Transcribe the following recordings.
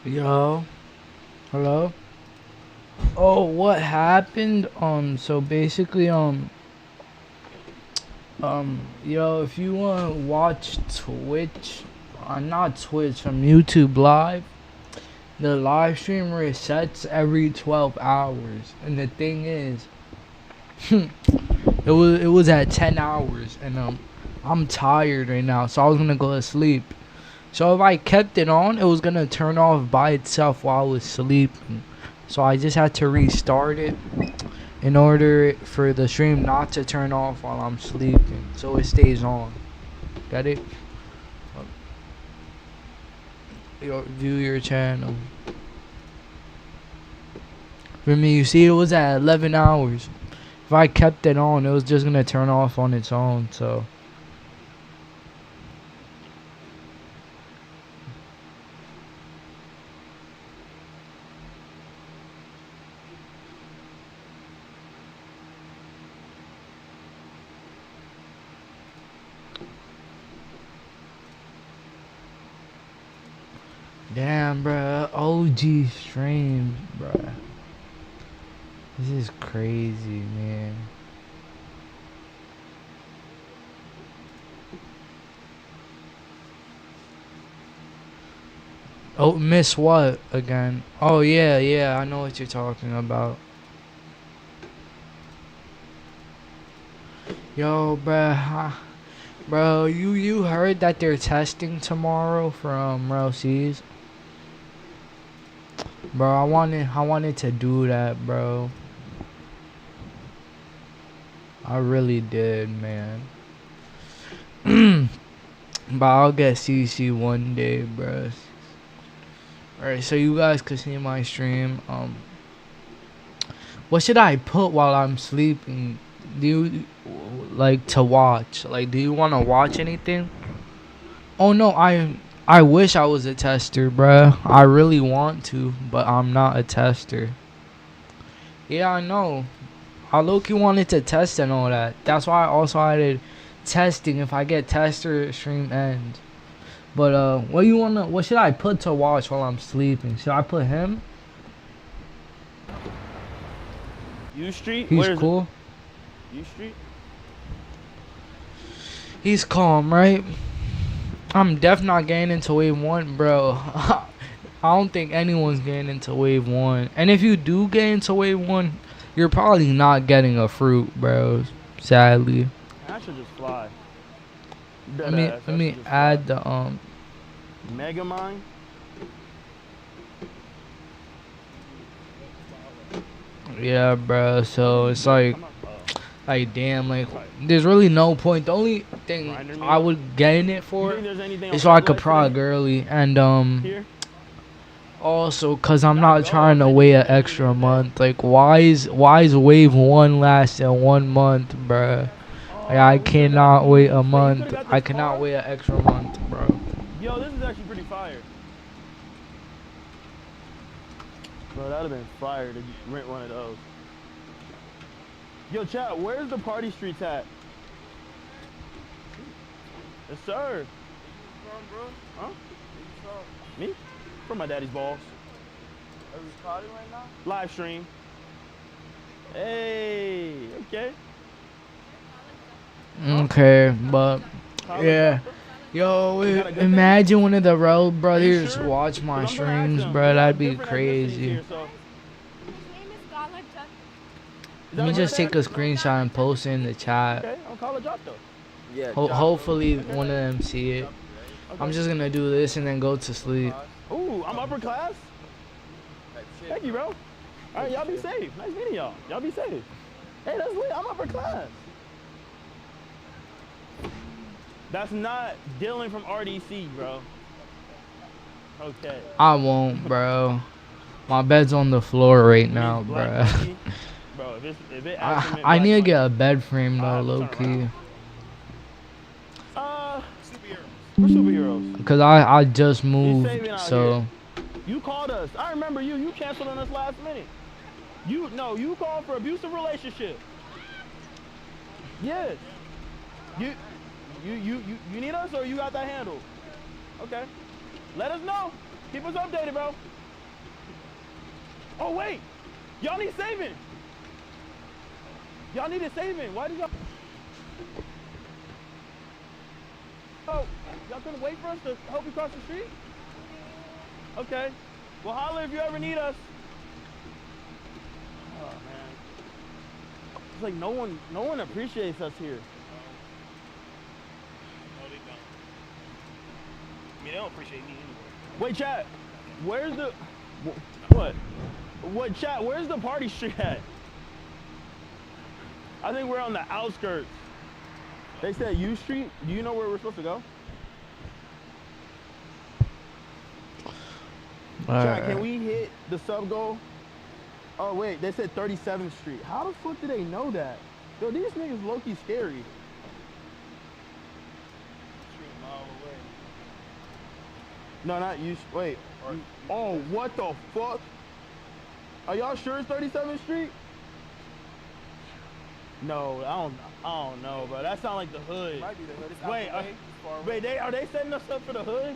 Yo, hello. Oh, what happened? So basically, yo, if you wanna watch Twitch, not Twitch, from YouTube Live, the live stream resets every 12 hours, and the thing is, it was at 10 hours, and I'm tired right now, so I was gonna go to sleep. So if I kept it on, it was gonna turn off by itself while I was sleeping. So I just had to restart it in order for the stream not to turn off while I'm sleeping, so it stays on. Got it? View your channel. For me, you see, it was at 11 hours. If I kept it on, it was just gonna turn off on its own. So. Damn, bruh. OG streams, bruh. This is crazy, man. Oh, miss what again? Oh, yeah, I know what you're talking about. Yo, bruh. Bro, you heard that they're testing tomorrow from Rell? Bro, I wanted to do that, bro. I really did, man. But I'll get CC one day, bro. Alright, so you guys could see my stream. What should I put while I'm sleeping? Do you like to watch? Like, do you want to watch anything? Oh no, I wish I was a tester, bruh. I really want to, but I'm not a tester. Yeah, I know. I low-key wanted to test and all that. That's why I also added testing. If I get tester, stream ends. But what should I put to watch while I'm sleeping? Should I put him? U Street? He's cool. U Street? He's calm, right? I'm definitely not getting into wave 1, bro. I don't think anyone's getting into wave 1. And if you do get into wave 1, you're probably not getting a fruit, bro. Sadly. I should just fly. Let me add the Mega Mine? Yeah, bro. So it's like damn, like there's really no point. The only thing I would get in it for is so I could prog early, and also cause I'm not trying to wait an extra month. Like why is wave 1 lasting 1 month, bro? Like, I cannot wait a month. I cannot wait an extra month, bro. Yo, this is actually pretty fire. Bro, that would have been fire to rent one of those. Yo, chat, where's the party streets at? Yes, sir. Where you from, bro? Huh? Where you from? Me? From my daddy's balls. Are we recording right now? Live stream. Hey, okay. Okay, but yeah. Yo, imagine one of the Rell brothers watch my streams, bro. That'd be crazy. Let me just take a screenshot and post it in the chat. Okay, I'll call it Jotto. Yeah. Hopefully one of them see it. I'm just gonna do this and then go to sleep. Ooh, I'm upper class. Thank you, bro. All right, y'all be safe. Nice meeting y'all. Y'all be safe. Hey, that's lit. I'm upper class. That's not Dylan from RDC, bro. Okay. I won't, bro. My bed's on the floor right now, bro. Bro, if it I need to get a bed frame though, low key. We're superheroes. Cause I just moved, so. You called us. I remember you. You canceled on us last minute. You called for abusive relationship. Yes. You need us or you got that handled? Okay. Let us know. Keep us updated, bro. Oh, wait. Y'all need saving. Y'all need a saving. Why did y'all... Oh, y'all couldn't wait for us to help you cross the street? Okay. Well, holler if you ever need us. Oh, man. It's like no one appreciates us here. No, they don't. I mean, they don't appreciate me anyway. Wait, chat. Where's the... What, chat? Where's the party street at? I think we're on the outskirts. They said U Street. Do you know where we're supposed to go? Chat, can we hit the sub goal? Oh, wait. They said 37th Street. How the fuck do they know that? Yo, these niggas low-key scary. Street a mile away. No, not you. Wait. Oh, what the fuck? Are y'all sure it's 37th Street? No, I don't know, bro. That sound like the hood. It might be the hood. It's out Wait, the way. It's far away. are they setting us up for the hood?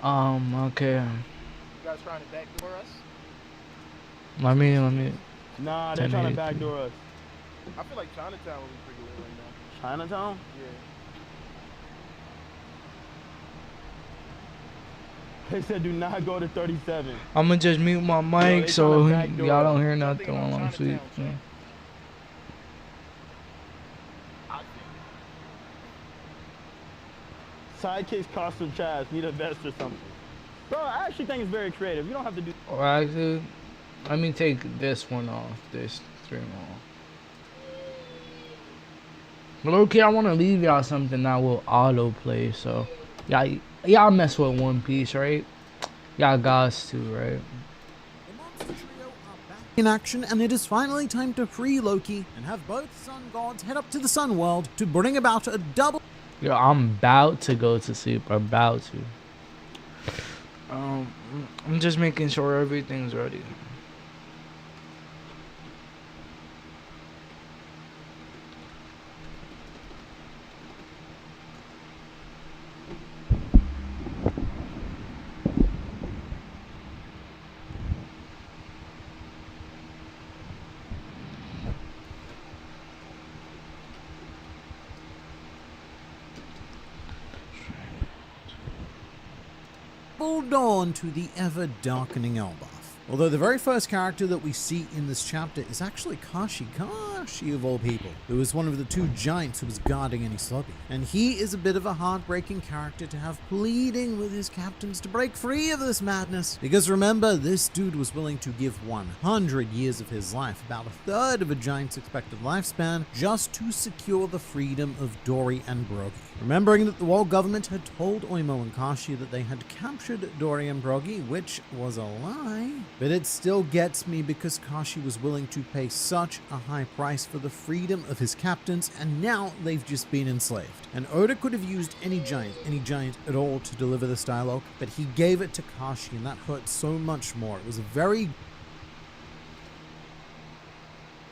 Okay. You guys trying to backdoor us? Let me. Nah, they're trying to backdoor us. I feel like Chinatown would be pretty lit right now. Chinatown? Yeah. They said do not go to 37. I'm gonna just mute my mic they so tryna backdoor y'all don't us. hear I'm nothing thinking while on I'm Chinatown, sleeping. Sidekicks costume Chaz. Need a vest or something. Bro, I actually think it's very creative. You don't have to do... Or actually, let me take this one off. This string off. But okay, I want to leave y'all something that will autoplay. So, y'all mess with One Piece, right? Y'all guys too, right? The monster trio are back in action, and it is finally time to free Loki and have both sun gods head up to the sun world to bring about a double. Yo, I'm about to go to sleep. I'm about to. I'm just making sure everything's ready. Dawn to the ever-darkening Elbaf. Although the very first character that we see in this chapter is actually Kashi of all people, who is one of the two giants who was guarding any sloppy. And he is a bit of a heartbreaking character to have pleading with his captains to break free of this madness. Because remember, this dude was willing to give 100 years of his life, about a third of a giant's expected lifespan, just to secure the freedom of Dory and Brogy. Remembering that the world government had told Oimo and Kashi that they had captured Dory and Brogy, which was a lie, but it still gets me because Kashi was willing to pay such a high price for the freedom of his captains, and now they've just been enslaved. And Oda could have used any giant at all to deliver this dialogue, but he gave it to Kashi, and that hurt so much more. It was a very...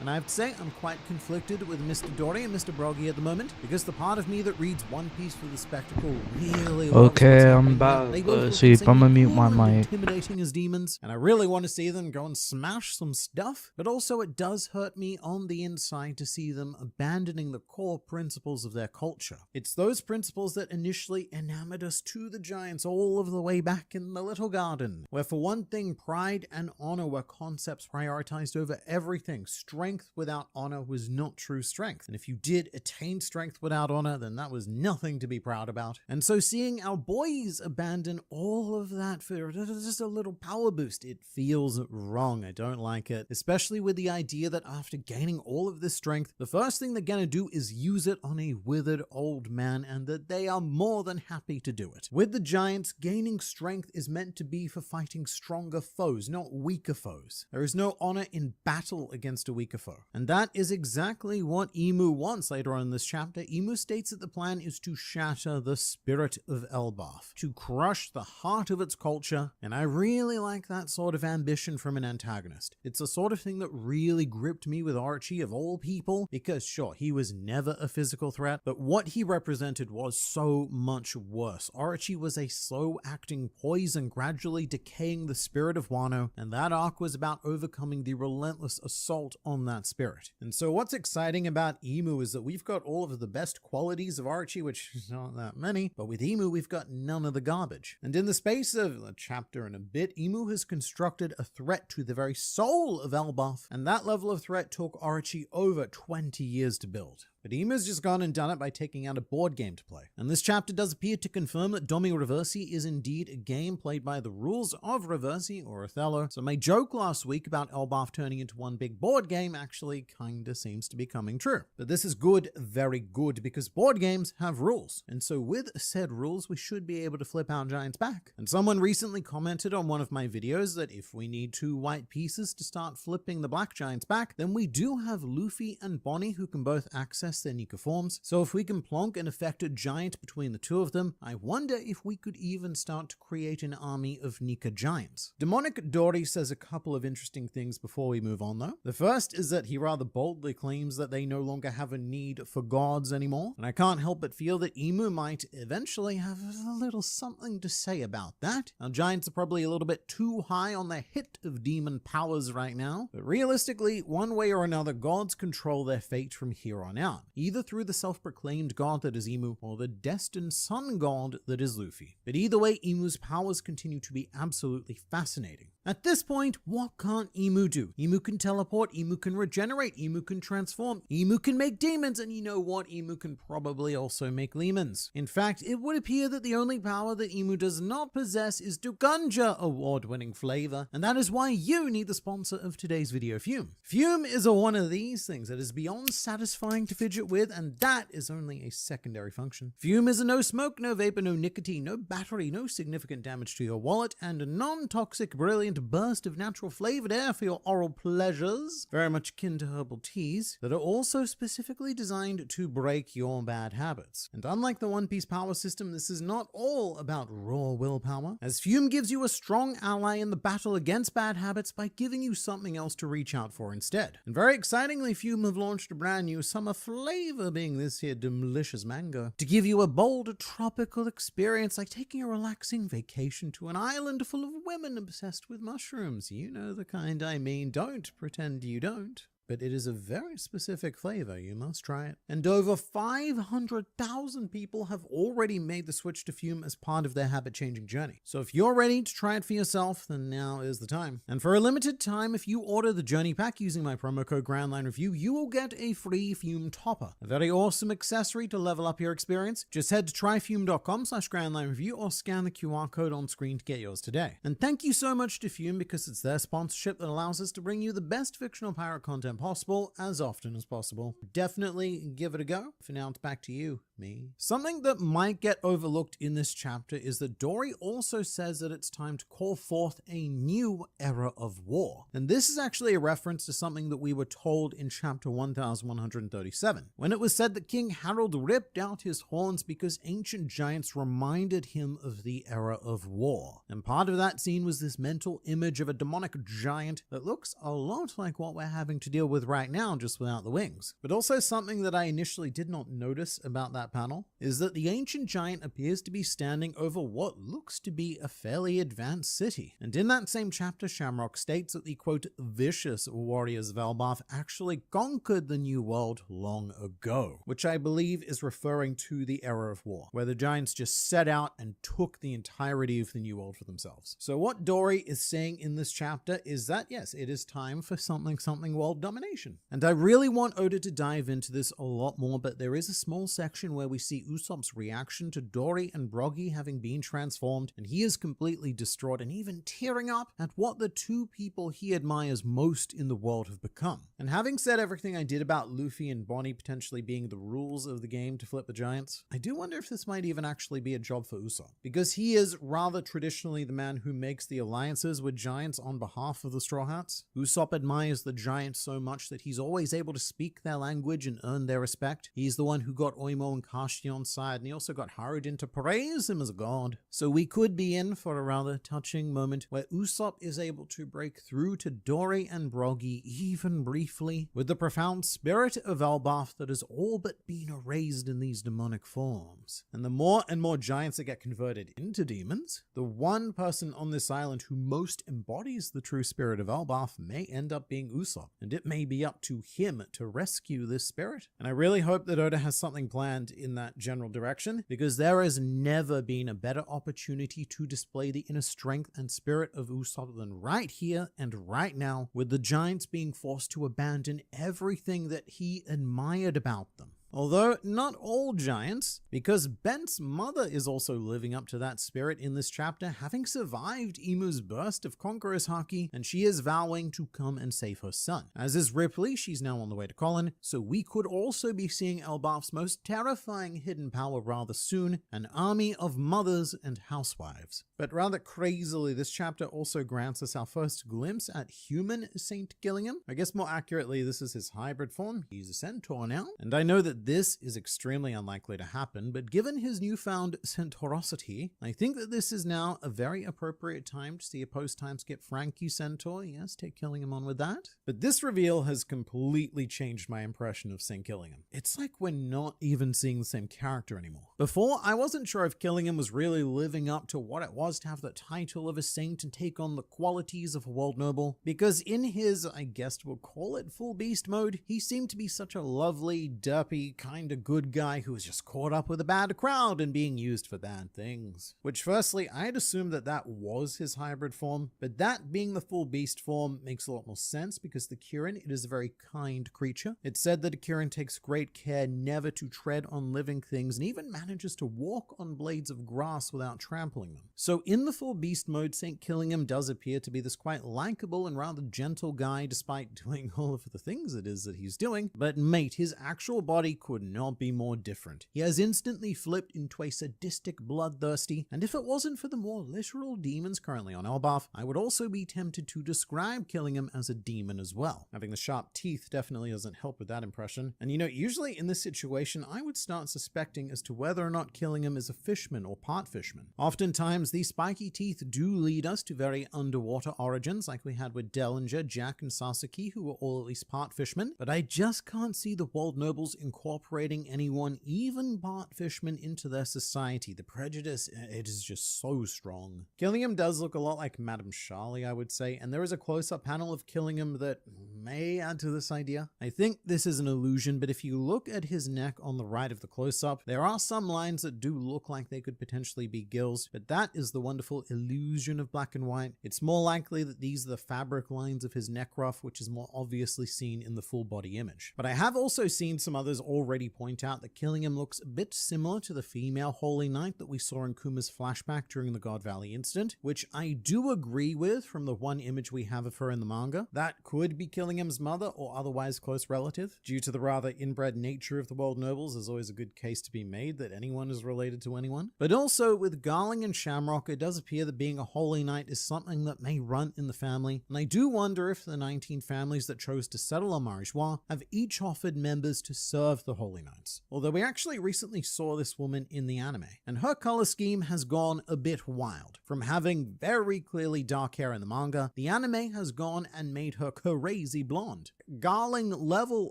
And I have to say, I'm quite conflicted with Mr. Dory and Mr. Brogy at the moment, because the part of me that reads One Piece for the spectacle really loves what's Okay, happening I'm here. about They both to look sleep. insanely I'm gonna mute cool my and mic. intimidating as demons, and I really want to see them go and smash some stuff, but also it does hurt me on the inside to see them abandoning the core principles of their culture. It's those principles that initially enamored us to the giants all of the way back in the Little Garden, where for one thing, pride and honor were concepts prioritized over everything. Strength without honor was not true strength, and if you did attain strength without honor, then that was nothing to be proud about. And so seeing our boys abandon all of that for just a little power boost, it feels wrong. I don't like it, especially with the idea that after gaining all of this strength, the first thing they're gonna do is use it on a withered old man, and that they are more than happy to do it. With the giants, gaining strength is meant to be for fighting stronger foes, not weaker foes. There is no honor in battle against a weaker foe. And that is exactly what Emu wants. Later on in this chapter, Emu states that the plan is to shatter the spirit of Elbaf, to crush the heart of its culture, and I really like that sort of ambition from an antagonist. It's the sort of thing that really gripped me with Archie of all people, because sure, he was never a physical threat, but what he represented was so much worse. Archie was a slow-acting poison gradually decaying the spirit of Wano, and that arc was about overcoming the relentless assault on that spirit. And so what's exciting about Emu is that we've got all of the best qualities of Archie, which is not that many, but with Emu we've got none of the garbage. And in the space of a chapter and a bit, Emu has constructed a threat to the very soul of Elbaf, and that level of threat took Archie over 20 years to build. But Emu's just gone and done it by taking out a board game to play. And this chapter does appear to confirm that Domi Reversi is indeed a game played by the rules of Reversi or Othello. So my joke last week about Elbaf turning into one big board game actually kinda seems to be coming true. But this is good, very good, because board games have rules. And so with said rules, we should be able to flip our giants back. And someone recently commented on one of my videos that if we need 2 white pieces to start flipping the black giants back, then we do have Luffy and Bonnie who can both access their Nika forms. So if we can plonk an affected giant between the two of them, I wonder if we could even start to create an army of Nika giants. Demonic Dory says a couple of interesting things before we move on though. The first is that he rather boldly claims that they no longer have a need for gods anymore, and I can't help but feel that Emu might eventually have a little something to say about that. Our giants are probably a little bit too high on their hit of demon powers right now, but realistically, one way or another, gods control their fate from here on out, either through the self-proclaimed god that is Emu or the destined sun god that is Luffy. But either way, Emu's powers continue to be absolutely fascinating. At this point, what can't Emu do? Emu can teleport, Emu can regenerate, Emu can transform, Emu can make demons, and you know what? Emu can probably also make lemons. In fact, it would appear that the only power that Emu does not possess is to conjure award-winning flavor, and that is why you need the sponsor of today's video, Fume. Fume is one of these things that is beyond satisfying to fidget with, and that is only a secondary function. Fume is a no smoke, no vapor, no nicotine, no battery, no significant damage to your wallet, and a non-toxic, brilliant burst of natural flavored air for your oral pleasures, very much akin to herbal teas, that are also specifically designed to break your bad habits. And unlike the One Piece power system, this is not all about raw willpower, as Fume gives you a strong ally in the battle against bad habits by giving you something else to reach out for instead. And very excitingly, Fume have launched a brand new summer flavor, being this here delicious mango, to give you a bold tropical experience like taking a relaxing vacation to an island full of women obsessed with mushrooms. You know the kind I mean. Don't pretend you don't. But it is a very specific flavor. You must try it. And over 500,000 people have already made the switch to Fume as part of their habit-changing journey. So if you're ready to try it for yourself, then now is the time. And for a limited time, if you order the Journey Pack using my promo code GrandLineReview, you will get a free Fume Topper, a very awesome accessory to level up your experience. Just head to tryfume.com/GrandLineReview or scan the QR code on screen to get yours today. And thank you so much to Fume, because it's their sponsorship that allows us to bring you the best fictional pirate content possible as often as possible. Definitely give it a go. For now, it's back to you, me. Something that might get overlooked in this chapter is that Dory also says that it's time to call forth a new era of war. And this is actually a reference to something that we were told in chapter 1137, when it was said that King Harold ripped out his horns because ancient giants reminded him of the era of war. And part of that scene was this mental image of a demonic giant that looks a lot like what we're having to deal with right now, just without the wings. But also something that I initially did not notice about that panel is that the ancient giant appears to be standing over what looks to be a fairly advanced city. And in that same chapter, Shamrock states that the quote vicious warriors of Elbaf actually conquered the New World long ago, which I believe is referring to the era of war, where the giants just set out and took the entirety of the New World for themselves. So what Dory is saying in this chapter is that yes, it is time for something world domination. And I really want Oda to dive into this a lot more, but there is a small section where where we see Usopp's reaction to Dory and Broggy having been transformed, and he is completely distraught and even tearing up at what the two people he admires most in the world have become. And having said everything I did about Luffy and Bonnie potentially being the rules of the game to flip the giants, I do wonder if this might even actually be a job for Usopp, because he is rather traditionally the man who makes the alliances with giants on behalf of the Straw Hats. Usopp admires the giants so much that he's always able to speak their language and earn their respect. He's the one who got Oimo and Kashi on side, and he also got Harudin to praise him as a god. So we could be in for a rather touching moment where Usopp is able to break through to Dory and Broggy even briefly with the profound spirit of Elbaf that has all but been erased in these demonic forms. And the more and more giants that get converted into demons, the one person on this island who most embodies the true spirit of Elbaf may end up being Usopp, and it may be up to him to rescue this spirit. And I really hope that Oda has something planned in that general direction, because there has never been a better opportunity to display the inner strength and spirit of Usopp than right here and right now, with the giants being forced to abandon everything that he admired about them. Although not all giants, because Bent's mother is also living up to that spirit in this chapter, having survived Imu's burst of Conqueror's Haki, and she is vowing to come and save her son. As is Ripley, she's now on the way to Colin, so we could also be seeing Elbaf's most terrifying hidden power rather soon, an army of mothers and housewives. But rather crazily, this chapter also grants us our first glimpse at human Saint Gillingham. I guess more accurately, this is his hybrid form. He's a centaur now, and I know that this is extremely unlikely to happen, but given his newfound centaurosity, I think that this is now a very appropriate time to see a post-time skip Frankie Centaur. Yes, take Killingham on with that. But this reveal has completely changed my impression of St. Killingham. It's like we're not even seeing the same character anymore. Before, I wasn't sure if Killingham was really living up to what it was to have the title of a saint and take on the qualities of a world noble, because in his, I guess we'll call it full beast mode, he seemed to be such a lovely, derpy, kind of good guy who was just caught up with a bad crowd and being used for bad things. Which firstly, I'd assumed that that was his hybrid form, but that being the full beast form makes a lot more sense because the Kirin, it is a very kind creature. It's said that a Kirin takes great care never to tread on living things and even manages to walk on blades of grass without trampling them. So in the full beast mode, St. Killingham does appear to be this quite likable and rather gentle guy despite doing all of the things it is that he's doing. But mate, his actual body could not be more different. He has instantly flipped into a sadistic bloodthirsty, and if it wasn't for the more literal demons currently on Elbaf, I would also be tempted to describe Killingham as a demon as well. Having the sharp teeth definitely doesn't help with that impression. And you know, usually in this situation, I would start suspecting as to whether or not Killingham is a fishman or part fishman. Oftentimes, these spiky teeth do lead us to very underwater origins, like we had with Dellinger, Jack, and Sasaki, who were all at least part fishmen, but I just can't see the world nobles incorporating anyone, even part fishmen, into their society. The prejudice, it is just so strong. Killingham does look a lot like Madame Charlie, I would say, and there is a close-up panel of Killingham that may add to this idea. I think this is an illusion, but if you look at his neck on the right of the close-up, there are some lines that do look like they could potentially be gills, but that is the wonderful illusion of black and white. It's more likely that these are the fabric lines of his neck ruff, which is more obviously seen in the full body image. But I have also seen some others already point out that Killingham looks a bit similar to the female Holy Knight that we saw in Kuma's flashback during the God Valley incident, which I do agree with from the one image we have of her in the manga. That could be Killingham's mother or otherwise close relative. Due to the rather inbred nature of the world nobles, there's always a good case to be made that anyone is related to anyone. But also with Garling and Shamrock, it does appear that being a Holy Knight is something that may run in the family, and I do wonder if the 19 families that chose to settle on Marijois have each offered members to serve the Holy Knights. Although we actually recently saw this woman in the anime, and her color scheme has gone a bit wild. From having very clearly dark hair in the manga, the anime has gone and made her crazy blonde. Garling level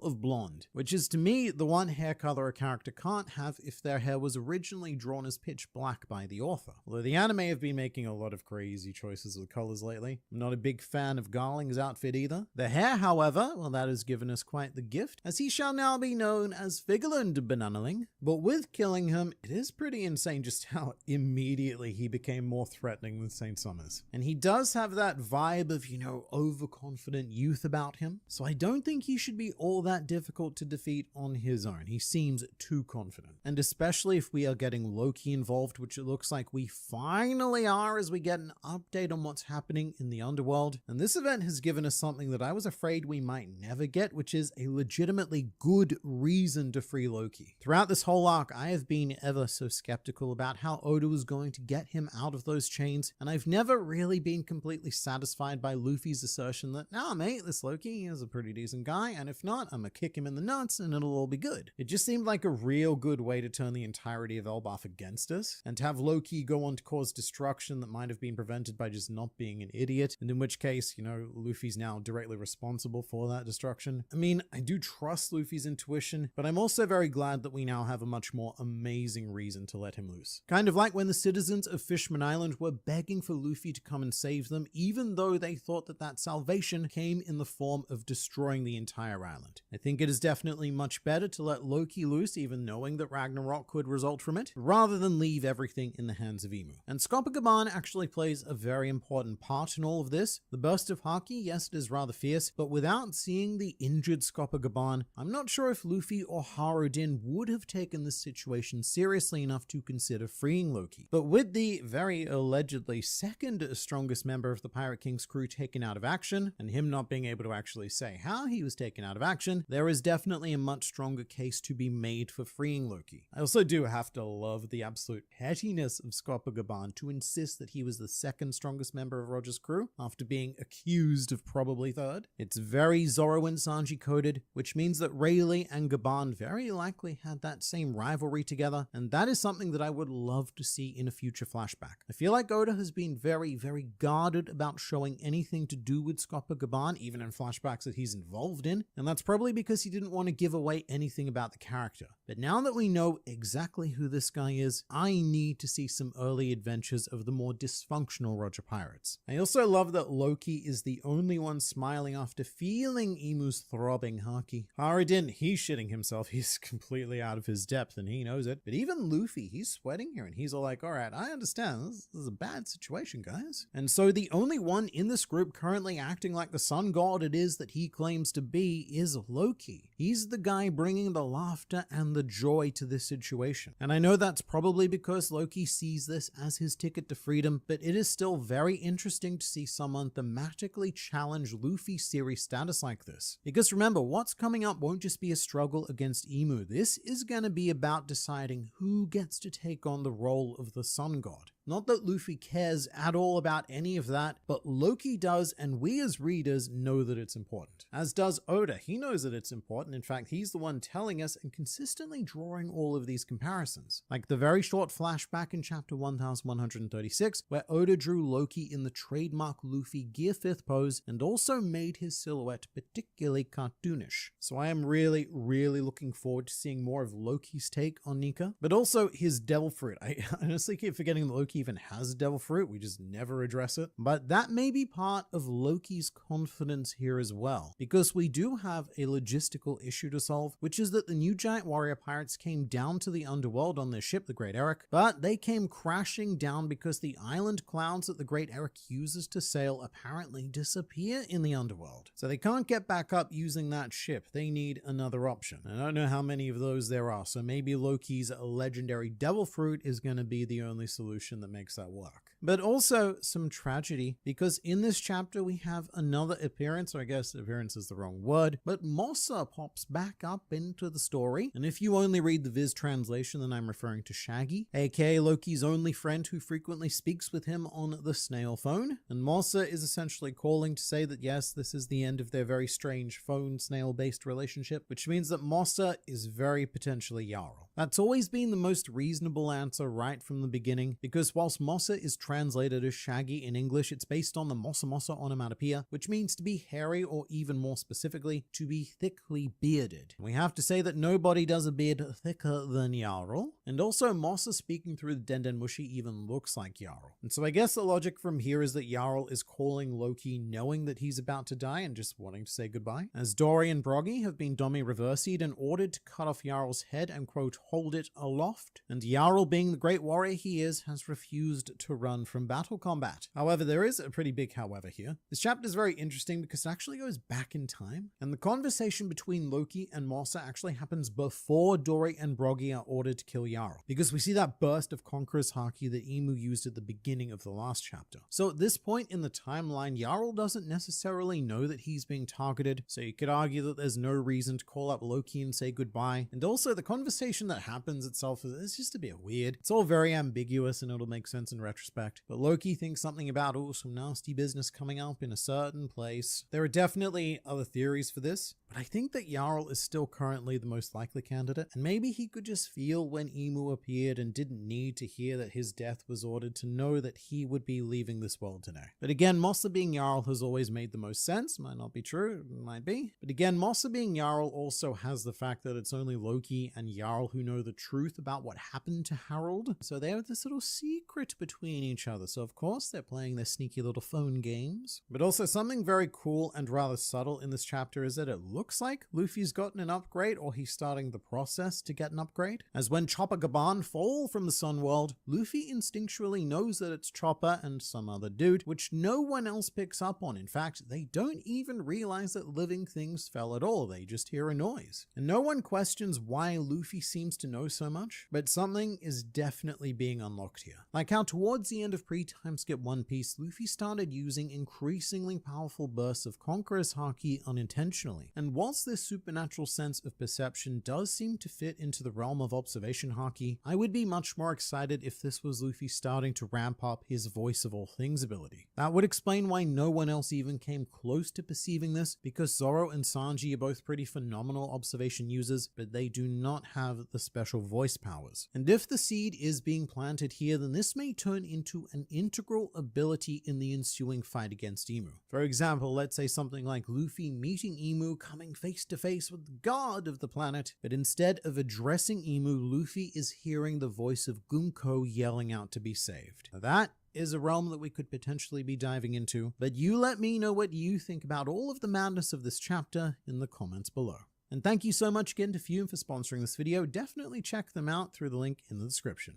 of blonde, which is to me the one hair color a character can't have if their hair was originally drawn as pitch black by the author. Although the anime have been making a lot of crazy choices with colors lately. I'm not a big fan of Garling's outfit either. The hair, however, well, that has given us quite the gift, as he shall now be known as Figurland Bananaling. But with Killingham, it is pretty insane just how immediately he became more threatening than Saint Summers. And he does have that vibe of, you know, overconfident youth about him. So I don't don't think he should be all that difficult to defeat on his own. He seems too confident. And especially if we are getting Loki involved, which it looks like we finally are as we get an update on what's happening in the underworld. And this event has given us something that I was afraid we might never get, which is a legitimately good reason to free Loki. Throughout this whole arc, I have been ever so skeptical about how Oda was going to get him out of those chains, and I've never really been completely satisfied by Luffy's assertion that, nah mate, this Loki is a pretty decent guy, and if not, I'm gonna kick him in the nuts and it'll all be good. It just seemed like a real good way to turn the entirety of Elbaf against us, and to have Loki go on to cause destruction that might have been prevented by just not being an idiot, and in which case, you know, Luffy's now directly responsible for that destruction. I mean, I do trust Luffy's intuition, but I'm also very glad that we now have a much more amazing reason to let him loose. Kind of like when the citizens of Fishman Island were begging for Luffy to come and save them, even though they thought that that salvation came in the form of destroying the entire island. I think it is definitely much better to let Loki loose, even knowing that Ragnarok could result from it, rather than leave everything in the hands of Imu. And Scopogaban actually plays a very important part in all of this. The burst of Haki, yes, it is rather fierce, but without seeing the injured Scopogaban, I'm not sure if Luffy or Harudin would have taken this situation seriously enough to consider freeing Loki. But with the very allegedly second strongest member of the Pirate King's crew taken out of action, and him not being able to actually say how he was taken out of action, there is definitely a much stronger case to be made for freeing Loki. I also do have to love the absolute pettiness of Scopogaban to insist that he was the second strongest member of Roger's crew, after being accused of probably third. It's very Zoro and Sanji coded, which means that Rayleigh and Gaban very likely had that same rivalry together, and that is something that I would love to see in a future flashback. I feel like Oda has been very, very guarded about showing anything to do with Scopogaban, even in flashbacks that he's involved in, and that's probably because he didn't want to give away anything about the character. But now that we know exactly who this guy is, I need to see some early adventures of the more dysfunctional Roger pirates. I also love that Loki is the only one smiling after feeling Imu's throbbing haki. Harudin, he's shitting himself. He's completely out of his depth and he knows it. But even Luffy, he's sweating here and he's all like, all right, I understand. This is a bad situation, guys. And so the only one in this group currently acting like the sun god it is that he claims to be is Loki. He's the guy bringing the laughter and the joy to this situation. And I know that's probably because Loki sees this as his ticket to freedom, but it is still very interesting to see someone thematically challenge Luffy's series status like this. Because remember, what's coming up won't just be a struggle against Imu. This is going to be about deciding who gets to take on the role of the sun god. Not that Luffy cares at all about any of that, but Loki does, and we as readers know that it's important. As does Oda. He knows that it's important. In fact, he's the one telling us and consistently drawing all of these comparisons. Like the very short flashback in chapter 1136, where Oda drew Loki in the trademark Luffy Gear 5th pose and also made his silhouette particularly cartoonish. So I am really, really looking forward to seeing more of Loki's take on Nika, but also his devil fruit. I honestly keep forgetting that Loki even has devil fruit. We just never address it. But that may be part of Loki's confidence here as well, because we do have a logistical issue to solve, which is that the new giant warrior pirates came down to the underworld on their ship, the Great Eric, but they came crashing down because the island clouds that the Great Eric uses to sail apparently disappear in the underworld. So they can't get back up using that ship. They need another option. I don't know how many of those there are, so maybe Loki's legendary devil fruit is going to be the only solution that makes that work. But also some tragedy, because in this chapter we have another appearance, or I guess appearance is the wrong word, but Mossa pops back up into the story. And if you only read the Viz translation, then I'm referring to Shaggy, aka Loki's only friend who frequently speaks with him on the snail phone. And Mossa is essentially calling to say that yes, this is the end of their very strange phone snail based relationship, which means that Mossa is very potentially Jarl. That's always been the most reasonable answer right from the beginning, because whilst Mossa is translated as Shaggy in English, it's based on the Mossa Mossa onomatopoeia, which means to be hairy, or even more specifically, to be thickly bearded. We have to say that nobody does a beard thicker than Jarl, and also Mossa speaking through the Denden Mushi even looks like Jarl. And so I guess the logic from here is that Jarl is calling Loki knowing that he's about to die and just wanting to say goodbye. As Dory and Broggy have been Domi reversied and ordered to cut off Jarl's head and quote hold it aloft, and Jarl, being the great warrior he is, has refused to run from battle combat. However, there is a pretty big however here. This chapter is very interesting because it actually goes back in time, and the conversation between Loki and Mossa actually happens before Dori and Broggy are ordered to kill Jarl, because we see that burst of Conqueror's Haki that Emu used at the beginning of the last chapter. So at this point in the timeline, Jarl doesn't necessarily know that he's being targeted, so you could argue that there's no reason to call up Loki and say goodbye. And also the conversation that happens itself is just a bit weird. It's all very ambiguous and it'll make sense in retrospect. But Loki thinks something about, oh, some nasty business coming up in a certain place. There are definitely other theories for this, but I think that Jarl is still currently the most likely candidate, and maybe he could just feel when Emu appeared and didn't need to hear that his death was ordered to know that he would be leaving this world today. But again, Mossa being Jarl has always made the most sense. Might not be true, might be. But again, Mossa being Jarl also has the fact that it's only Loki and Jarl who know the truth about what happened to Harold. So they have this little secret between each other. So of course they're playing their sneaky little phone games. But also something very cool and rather subtle in this chapter is that it looks like Luffy's gotten an upgrade, or he's starting the process to get an upgrade. As when Chopper Gaban fall from the Sun World, Luffy instinctually knows that it's Chopper and some other dude, which no one else picks up on. In fact, they don't even realize that living things fell at all. They just hear a noise. And no one questions why Luffy seems to know so much, but something is definitely being unlocked here. Like how towards the end of pre-time skip One Piece, Luffy started using increasingly powerful bursts of Conqueror's Haki unintentionally. And whilst this supernatural sense of perception does seem to fit into the realm of observation Haki, I would be much more excited if this was Luffy starting to ramp up his voice of all things ability. That would explain why no one else even came close to perceiving this, because Zoro and Sanji are both pretty phenomenal observation users, but they do not have the special voice powers. And if the seed is being planted here, then this may turn into an integral ability in the ensuing fight against Emu. For example, let's say something like Luffy meeting Emu, coming face to face with the god of the planet, but instead of addressing Emu, Luffy is hearing the voice of Gunko yelling out to be saved. Now that is a realm that we could potentially be diving into, but you let me know what you think about all of the madness of this chapter in the comments below. And thank you so much again to Fume for sponsoring this video. Definitely check them out through the link in the description.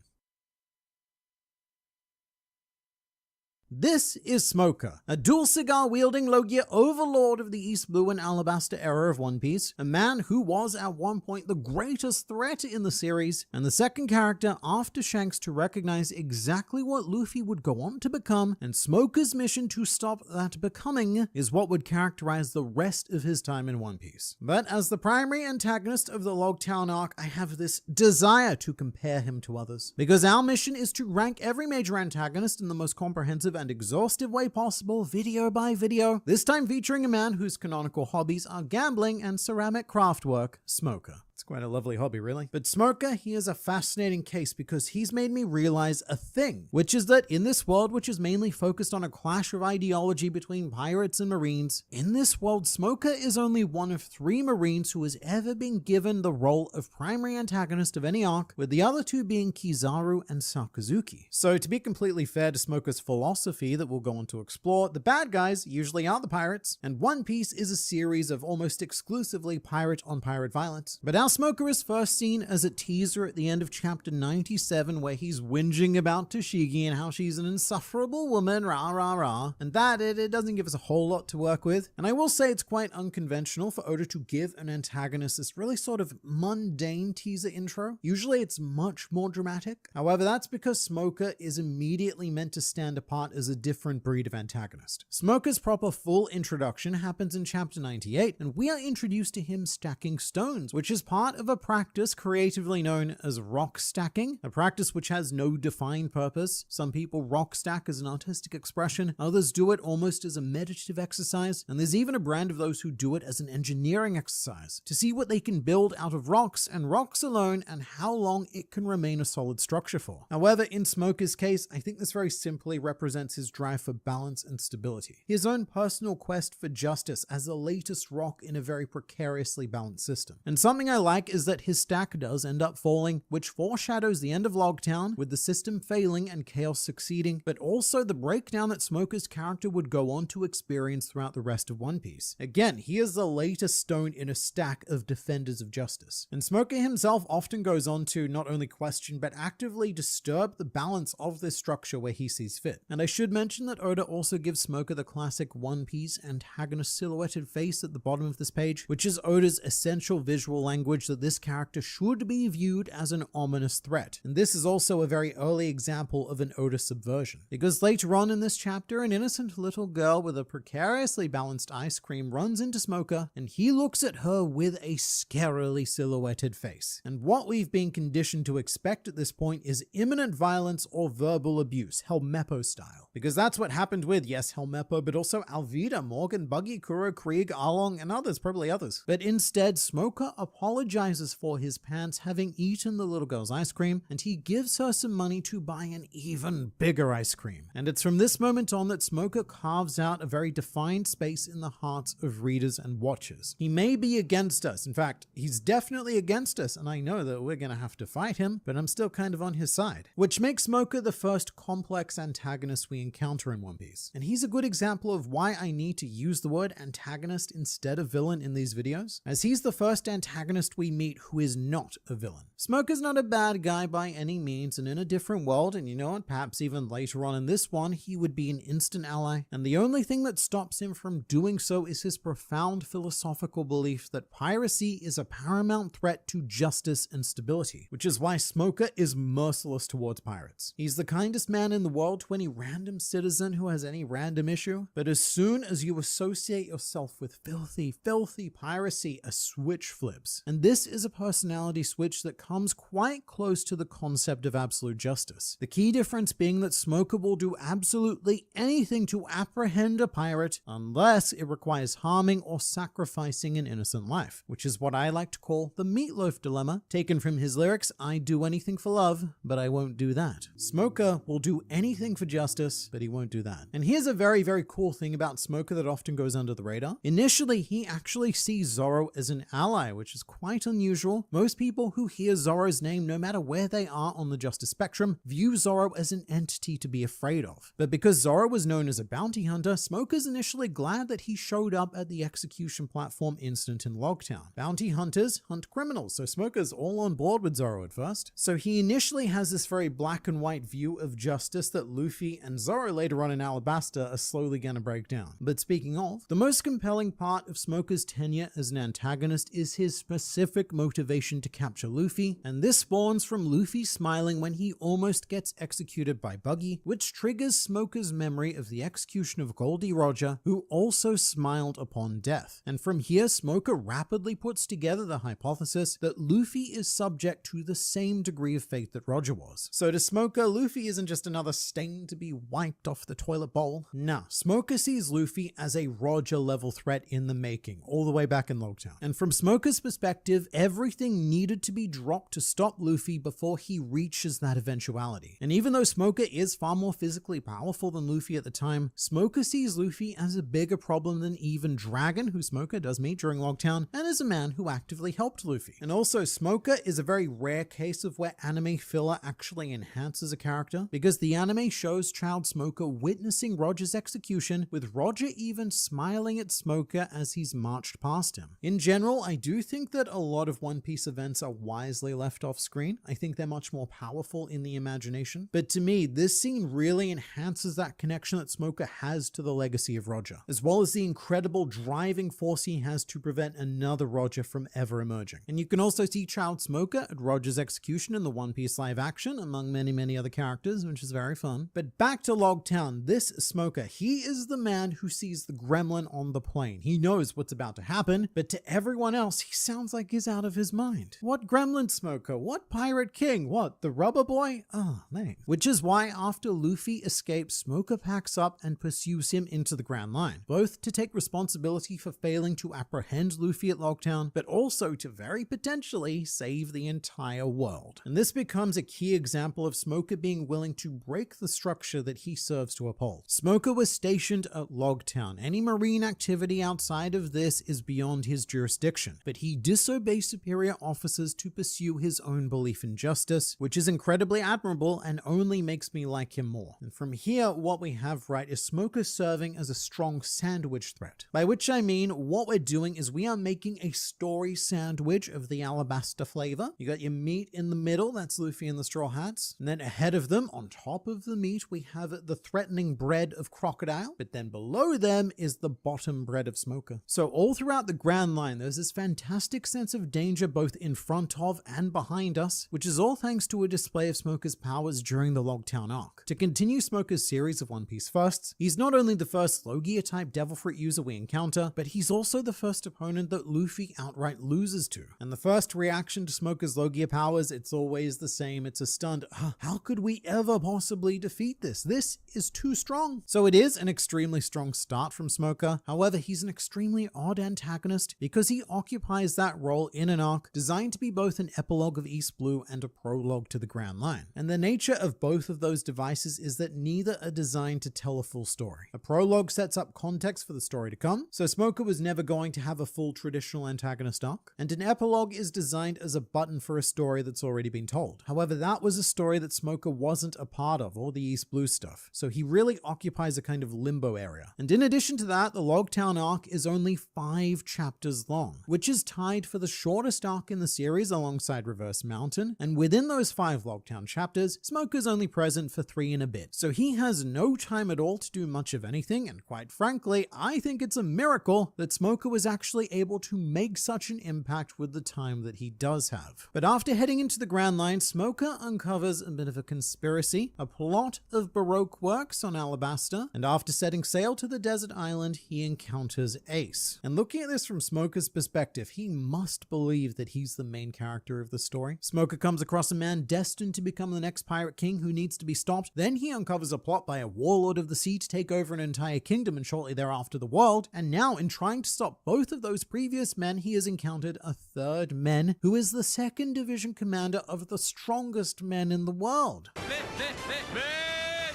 This is Smoker, a dual cigar-wielding Logia overlord of the East Blue and Alabaster era of One Piece, a man who was at one point the greatest threat in the series, and the second character after Shanks to recognize exactly what Luffy would go on to become, and Smoker's mission to stop that becoming is what would characterize the rest of his time in One Piece. But as the primary antagonist of the Logtown arc, I have this desire to compare him to others, because our mission is to rank every major antagonist in the most comprehensive and exhaustive way possible, video by video, this time featuring a man whose canonical hobbies are gambling and ceramic craft work, Smoker. It's quite a lovely hobby, really. But Smoker, he is a fascinating case because he's made me realize a thing, which is that in this world, which is mainly focused on a clash of ideology between pirates and marines, in this world, Smoker is only one of 3 marines who has ever been given the role of primary antagonist of any arc, with the other 2 being Kizaru and Sakazuki. So to be completely fair to Smoker's philosophy that we'll go on to explore, the bad guys usually are the pirates, and One Piece is a series of almost exclusively pirate-on-pirate violence. But our Smoker is first seen as a teaser at the end of chapter 97, where he's whinging about Tashigi and how she's an insufferable woman, rah rah rah, and that it doesn't give us a whole lot to work with. And I will say it's quite unconventional for Oda to give an antagonist this really sort of mundane teaser intro. Usually it's much more dramatic. However, that's because Smoker is immediately meant to stand apart as a different breed of antagonist. Smoker's proper full introduction happens in chapter 98, and we are introduced to him stacking stones, which is part of a practice creatively known as rock stacking, a practice which has no defined purpose. Some people rock stack as an artistic expression, others do it almost as a meditative exercise, and there's even a brand of those who do it as an engineering exercise, to see what they can build out of rocks and rocks alone and how long it can remain a solid structure for. However, in Smoker's case, I think this very simply represents his drive for balance and stability, his own personal quest for justice as the latest rock in a very precariously balanced system. And something I like is that his stack does end up falling, which foreshadows the end of Logtown, with the system failing and chaos succeeding, but also the breakdown that Smoker's character would go on to experience throughout the rest of One Piece. Again, he is the latest stone in a stack of defenders of justice. And Smoker himself often goes on to not only question but actively disturb the balance of this structure where he sees fit. And I should mention that Oda also gives Smoker the classic One Piece antagonist silhouetted face at the bottom of this page, which is Oda's essential visual language that this character should be viewed as an ominous threat. And this is also a very early example of an Oda subversion, because later on in this chapter, an innocent little girl with a precariously balanced ice cream runs into Smoker, and he looks at her with a scarily silhouetted face. And what we've been conditioned to expect at this point is imminent violence or verbal abuse, Helmeppo style. Because that's what happened with, yes, Helmeppo, but also Alvida, Morgan, Buggy, Kuro, Krieg, Arlong, and others, probably others. But instead, Smoker apologizes for his pants having eaten the little girl's ice cream, and he gives her some money to buy an even bigger ice cream. And it's from this moment on that Smoker carves out a very defined space in the hearts of readers and watchers. He may be against us. In fact, he's definitely against us, and I know that we're gonna have to fight him, but I'm still kind of on his side. Which makes Smoker the first complex antagonist we encounter in One Piece. And he's a good example of why I need to use the word antagonist instead of villain in these videos, as he's the first antagonist we meet who is not a villain. Smoker's not a bad guy by any means, and in a different world, and you know what, perhaps even later on in this one, he would be an instant ally, and the only thing that stops him from doing so is his profound philosophical belief that piracy is a paramount threat to justice and stability, which is why Smoker is merciless towards pirates. He's the kindest man in the world to any random citizen who has any random issue, but as soon as you associate yourself with filthy piracy, a switch flips. And this is a personality switch that comes quite close to the concept of absolute justice. The key difference being that Smoker will do absolutely anything to apprehend a pirate unless it requires harming or sacrificing an innocent life, which is what I like to call the Meatloaf dilemma, taken from his lyrics, "I'd do anything for love, but I won't do that." Smoker will do anything for justice, but he won't do that. And here's a very cool thing about Smoker that often goes under the radar. Initially, he actually sees Zoro as an ally, which is quite unusual. Most people who hear Zoro's name, no matter where they are on the justice spectrum, view Zoro as an entity to be afraid of. But because Zoro was known as a bounty hunter, Smoker's initially glad that he showed up at the execution platform incident in Logtown. Bounty hunters hunt criminals, so Smoker's all on board with Zoro at first. So he initially has this very black and white view of justice that Luffy and Zoro later on in Alabasta are slowly going to break down. But speaking of, the most compelling part of Smoker's tenure as an antagonist is his specific motivation to capture Luffy, and this spawns from Luffy smiling when he almost gets executed by Buggy, which triggers Smoker's memory of the execution of Goldie Roger, who also smiled upon death. And from here, Smoker rapidly puts together the hypothesis that Luffy is subject to the same degree of fate that Roger was. So to Smoker, Luffy isn't just another stain to be wiped off the toilet bowl. Nah, Smoker sees Luffy as a Roger level threat in the making, all the way back in Logtown. And from Smoker's perspective, everything needed to be dropped to stop Luffy before he reaches that eventuality. And even though Smoker is far more physically powerful than Luffy at the time, Smoker sees Luffy as a bigger problem than even Dragon, who Smoker does meet during Logtown, and as a man who actively helped Luffy. And also, Smoker is a very rare case of where anime filler actually enhances a character, because the anime shows Child Smoker witnessing Roger's execution, with Roger even smiling at Smoker as he's marched past him. In general, I do think that a lot of One Piece events are wisely left off screen. I think they're much more powerful in the imagination. But to me, this scene really enhances that connection that Smoker has to the legacy of Roger, as well as the incredible driving force he has to prevent another Roger from ever emerging. And you can also see Child Smoker at Roger's execution in the One Piece live action, among many other characters, which is very fun. But back to Logtown, this Smoker, he is the man who sees the gremlin on the plane. He knows what's about to happen, but to everyone else, he sounds like he's out of his mind. What gremlin, Smoker? What pirate king? What, the rubber boy? Oh, man. Which is why after Luffy escapes, Smoker packs up and pursues him into the Grand Line, both to take responsibility for failing to apprehend Luffy at Logtown, but also to very potentially save the entire world. And this becomes a key example of Smoker being willing to break the structure that he serves to uphold. Smoker was stationed at Logtown. Any marine activity outside of this is beyond his jurisdiction, but he also obey superior officers to pursue his own belief in justice, which is incredibly admirable and only makes me like him more. And from here, what we have right is Smoker serving as a strong sandwich threat, by which I mean what we're doing is we are making a story sandwich of the Alabasta flavor. You got your meat in the middle, that's Luffy and the Straw Hats, and then ahead of them, on top of the meat, we have the threatening bread of Crocodile, but then below them is the bottom bread of Smoker. So all throughout the Grand Line, there's this fantastic sense of danger both in front of and behind us, which is all thanks to a display of Smoker's powers during the Logtown arc. To continue Smoker's series of One Piece firsts, he's not only the first Logia-type Devil Fruit user we encounter, but he's also the first opponent that Luffy outright loses to. And the first reaction to Smoker's Logia powers, it's always the same. It's a stunned, how could we ever possibly defeat this? This is too strong. So it is an extremely strong start from Smoker. However, he's an extremely odd antagonist because he occupies that role in an arc designed to be both an epilogue of East Blue and a prologue to the Grand Line. And the nature of both of those devices is that neither are designed to tell a full story. A prologue sets up context for the story to come, so Smoker was never going to have a full traditional antagonist arc, and an epilogue is designed as a button for a story that's already been told. However, that was a story that Smoker wasn't a part of, all the East Blue stuff, so he really occupies a kind of limbo area. And in addition to that, the Logtown arc is only 5 chapters long, which is tied for the shortest arc in the series alongside Reverse Mountain, and within those 5 Logtown chapters, Smoker's only present for 3 and a bit, so he has no time at all to do much of anything, and quite frankly, I think it's a miracle that Smoker was actually able to make such an impact with the time that he does have. But after heading into the Grand Line, Smoker uncovers a bit of a conspiracy, a plot of Baroque works on Alabasta, and after setting sail to the desert island, he encounters Ace. And looking at this from Smoker's perspective, he must believe that he's the main character of the story. Smoker comes across a man destined to become the next pirate king who needs to be stopped. Then he uncovers a plot by a warlord of the sea to take over an entire kingdom and shortly thereafter the world. And now, in trying to stop both of those previous men, he has encountered a third man who is the 2nd Division commander of the strongest men in the world.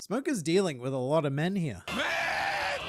Smoker's dealing with a lot of men here.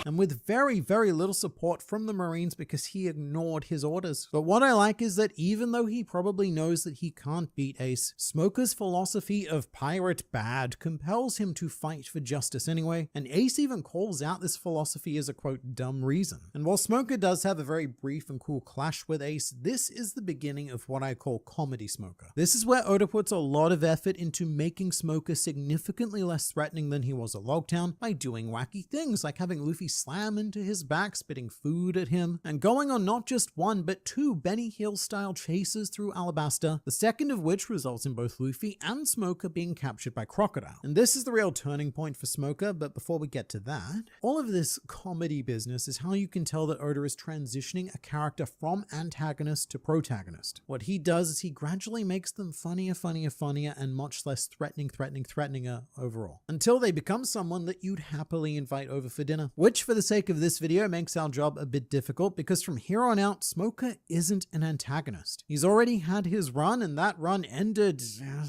And with very, very little support from the Marines because he ignored his orders. But what I like is that even though he probably knows that he can't beat Ace, Smoker's philosophy of pirate bad compels him to fight for justice anyway, and Ace even calls out this philosophy as a quote, dumb reason. And while Smoker does have a very brief and cool clash with Ace, this is the beginning of what I call comedy Smoker. This is where Oda puts a lot of effort into making Smoker significantly less threatening than he was at Logtown by doing wacky things like having Luffy slam into his back, spitting food at him, and going on not just 1 but 2 Benny Hill style chases through Alabasta, the second of which results in both Luffy and Smoker being captured by Crocodile. And this is the real turning point for Smoker, but before we get to that, all of this comedy business is how you can tell that Oda is transitioning a character from antagonist to protagonist. What he does is he gradually makes them funnier, and much less threateninger overall, until they become someone that you'd happily invite over for dinner, which for the sake of this video makes our job a bit difficult because from here on out, Smoker isn't an antagonist. He's already had his run, and that run ended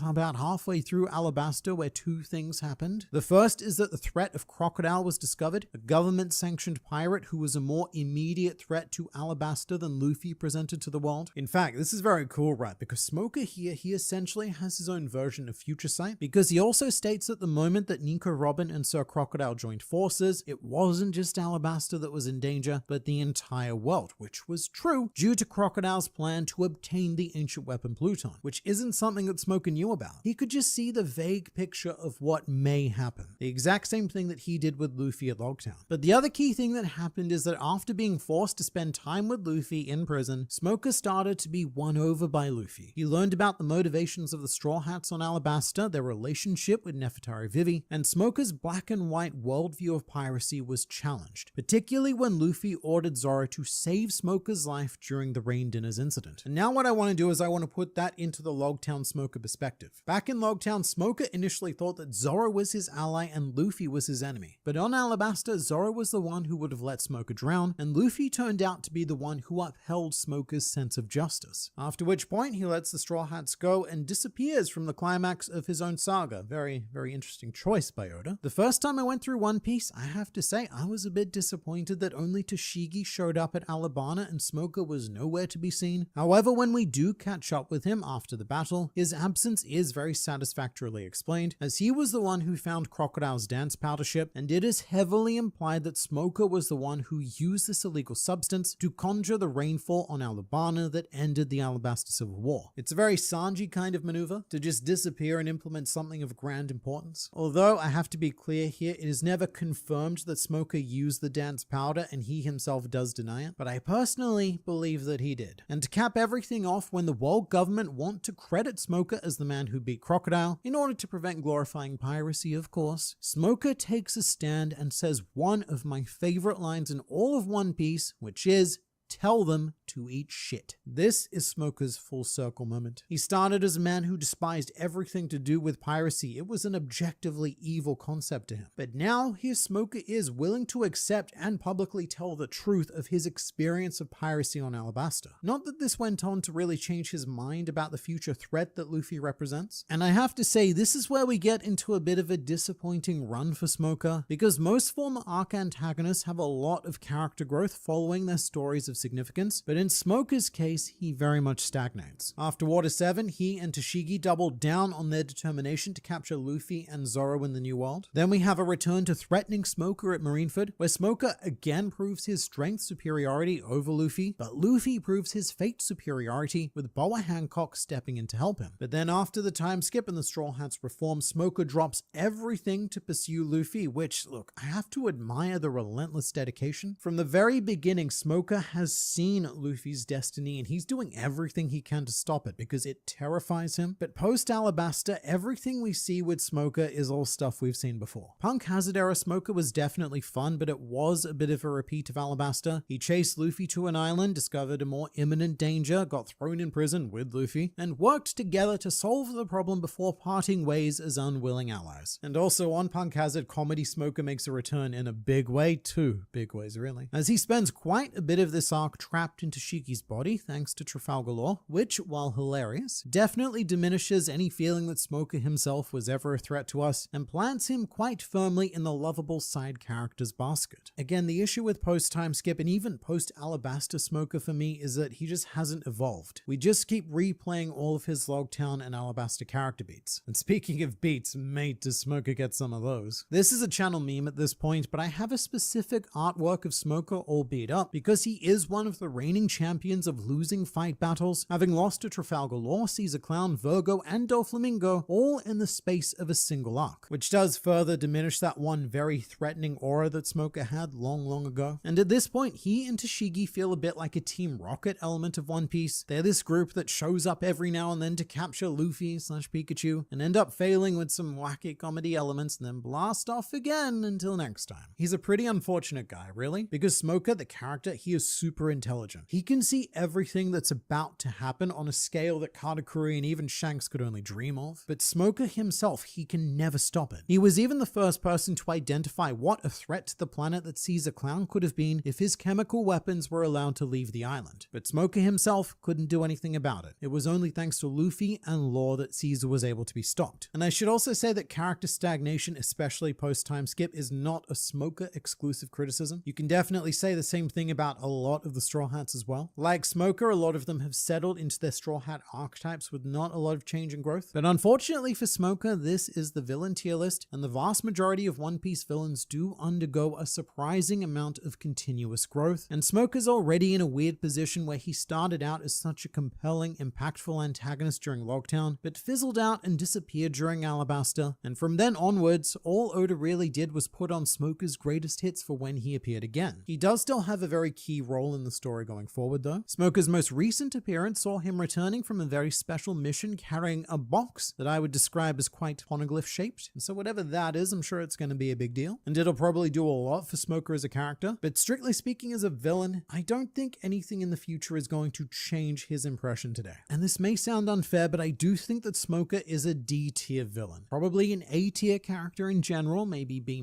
about halfway through Alabasta, where 2 things happened. The first is that the threat of Crocodile was discovered, a government-sanctioned pirate who was a more immediate threat to Alabasta than Luffy presented to the world. In fact, this is very cool, right? Because Smoker here, he essentially has his own version of Future Sight, because he also states that the moment that Nico Robin and Sir Crocodile joined forces, it wasn't just Alabasta that was in danger, but the entire world, which was true due to Crocodile's plan to obtain the ancient weapon Pluton, which isn't something that Smoker knew about. He could just see the vague picture of what may happen. The exact same thing that he did with Luffy at Logtown. But the other key thing that happened is that after being forced to spend time with Luffy in prison, Smoker started to be won over by Luffy. He learned about the motivations of the Straw Hats on Alabasta, their relationship with Nefertari Vivi, and Smoker's black and white worldview of piracy was challenged, particularly when Luffy ordered Zoro to save Smoker's life during the Rain Dinners incident. And now what I want to do is I want to put that into the Logtown Smoker perspective. Back in Logtown, Smoker initially thought that Zoro was his ally and Luffy was his enemy. But on Alabasta, Zoro was the one who would have let Smoker drown, and Luffy turned out to be the one who upheld Smoker's sense of justice. After which point, he lets the Straw Hats go and disappears from the climax of his own saga. Very, very interesting choice by Oda. The first time I went through One Piece, I have to say, I was was a bit disappointed that only Toshigi showed up at Alabana and Smoker was nowhere to be seen. However, when we do catch up with him after the battle, his absence is very satisfactorily explained, as he was the one who found Crocodile's dance powder ship, and it is heavily implied that Smoker was the one who used this illegal substance to conjure the rainfall on Alabana that ended the Alabasta Civil War. It's a very Sanji kind of maneuver to just disappear and implement something of grand importance. Although I have to be clear here, it is never confirmed that Smoker used the dance powder, and he himself does deny it, but I personally believe that he did. And to cap everything off, when the world government want to credit Smoker as the man who beat Crocodile, in order to prevent glorifying piracy of course, Smoker takes a stand and says one of my favorite lines in all of One Piece, which is, "Tell them to eat shit." This is Smoker's full circle moment. He started as a man who despised everything to do with piracy. It was an objectively evil concept to him. But now here Smoker is willing to accept and publicly tell the truth of his experience of piracy on Alabasta. Not that this went on to really change his mind about the future threat that Luffy represents. And I have to say, this is where we get into a bit of a disappointing run for Smoker, because most former arc antagonists have a lot of character growth following their stories of significance, but in Smoker's case, he very much stagnates. After Water 7, he and Toshigi doubled down on their determination to capture Luffy and Zoro in the New World. Then we have a return to threatening Smoker at Marineford, where Smoker again proves his strength superiority over Luffy, but Luffy proves his fate superiority with Boa Hancock stepping in to help him. But then after the time skip and the Straw Hats reform, Smoker drops everything to pursue Luffy, which, look, I have to admire the relentless dedication. From the very beginning, Smoker has seen Luffy's destiny and he's doing everything he can to stop it because it terrifies him. But post Alabasta, everything we see with Smoker is all stuff we've seen before. Punk Hazard era Smoker was definitely fun, but it was a bit of a repeat of Alabasta. He chased Luffy to an island, discovered a more imminent danger, got thrown in prison with Luffy, and worked together to solve the problem before parting ways as unwilling allies. And also on Punk Hazard, comedy Smoker makes a return in a big way, two big ways really, as he spends quite a bit of this arc trapped into Shiki's body thanks to Trafalgar Law, which, while hilarious, definitely diminishes any feeling that Smoker himself was ever a threat to us and plants him quite firmly in the lovable side characters basket. Again, the issue with post-time skip and even post-Alabasta Smoker for me is that he just hasn't evolved. We just keep replaying all of his Logtown and Alabasta character beats. And speaking of beats, mate, does Smoker get some of those. This is a channel meme at this point, but I have a specific artwork of Smoker all beat up because he is one of the reigning champions of losing fight battles, having lost to Trafalgar Law, Caesar Clown, Virgo, and Doflamingo all in the space of a single arc, which does further diminish that one very threatening aura that Smoker had long ago. And at this point, he and Toshigi feel a bit like a Team Rocket element of One Piece. They're this group that shows up every now and then to capture Luffy/Pikachu and end up failing with some wacky comedy elements and then blast off again until next time. He's a pretty unfortunate guy, really, because Smoker, the character, he is super intelligent. He can see everything that's about to happen on a scale that Katakuri and even Shanks could only dream of. But Smoker himself, he can never stop it. He was even the first person to identify what a threat to the planet that Caesar Clown could have been if his chemical weapons were allowed to leave the island. But Smoker himself couldn't do anything about it. It was only thanks to Luffy and Law that Caesar was able to be stopped. And I should also say that character stagnation, especially post-time skip, is not a Smoker exclusive criticism. You can definitely say the same thing about a lot of the Straw Hats as well. Like Smoker, a lot of them have settled into their Straw Hat archetypes with not a lot of change and growth. But unfortunately for Smoker, this is the villain tier list, and the vast majority of One Piece villains do undergo a surprising amount of continuous growth. And Smoker's already in a weird position where he started out as such a compelling, impactful antagonist during Logtown, but fizzled out and disappeared during Alabasta. And from then onwards, all Oda really did was put on Smoker's greatest hits for when he appeared again. He does still have a very key role in the story going forward though. Smoker's most recent appearance saw him returning from a very special mission carrying a box that I would describe as quite poneglyph shaped. And so whatever that is, I'm sure it's going to be a big deal. And it'll probably do a lot for Smoker as a character. But strictly speaking as a villain, I don't think anything in the future is going to change his impression today. And this may sound unfair, but I do think that Smoker is a D tier villain. Probably an A tier character in general, maybe B-,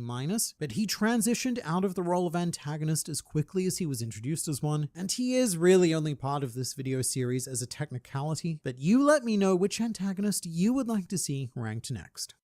but he transitioned out of the role of antagonist as quickly as he was introduced as one, and he is really only part of this video series as a technicality, but you let me know which antagonist you would like to see ranked next.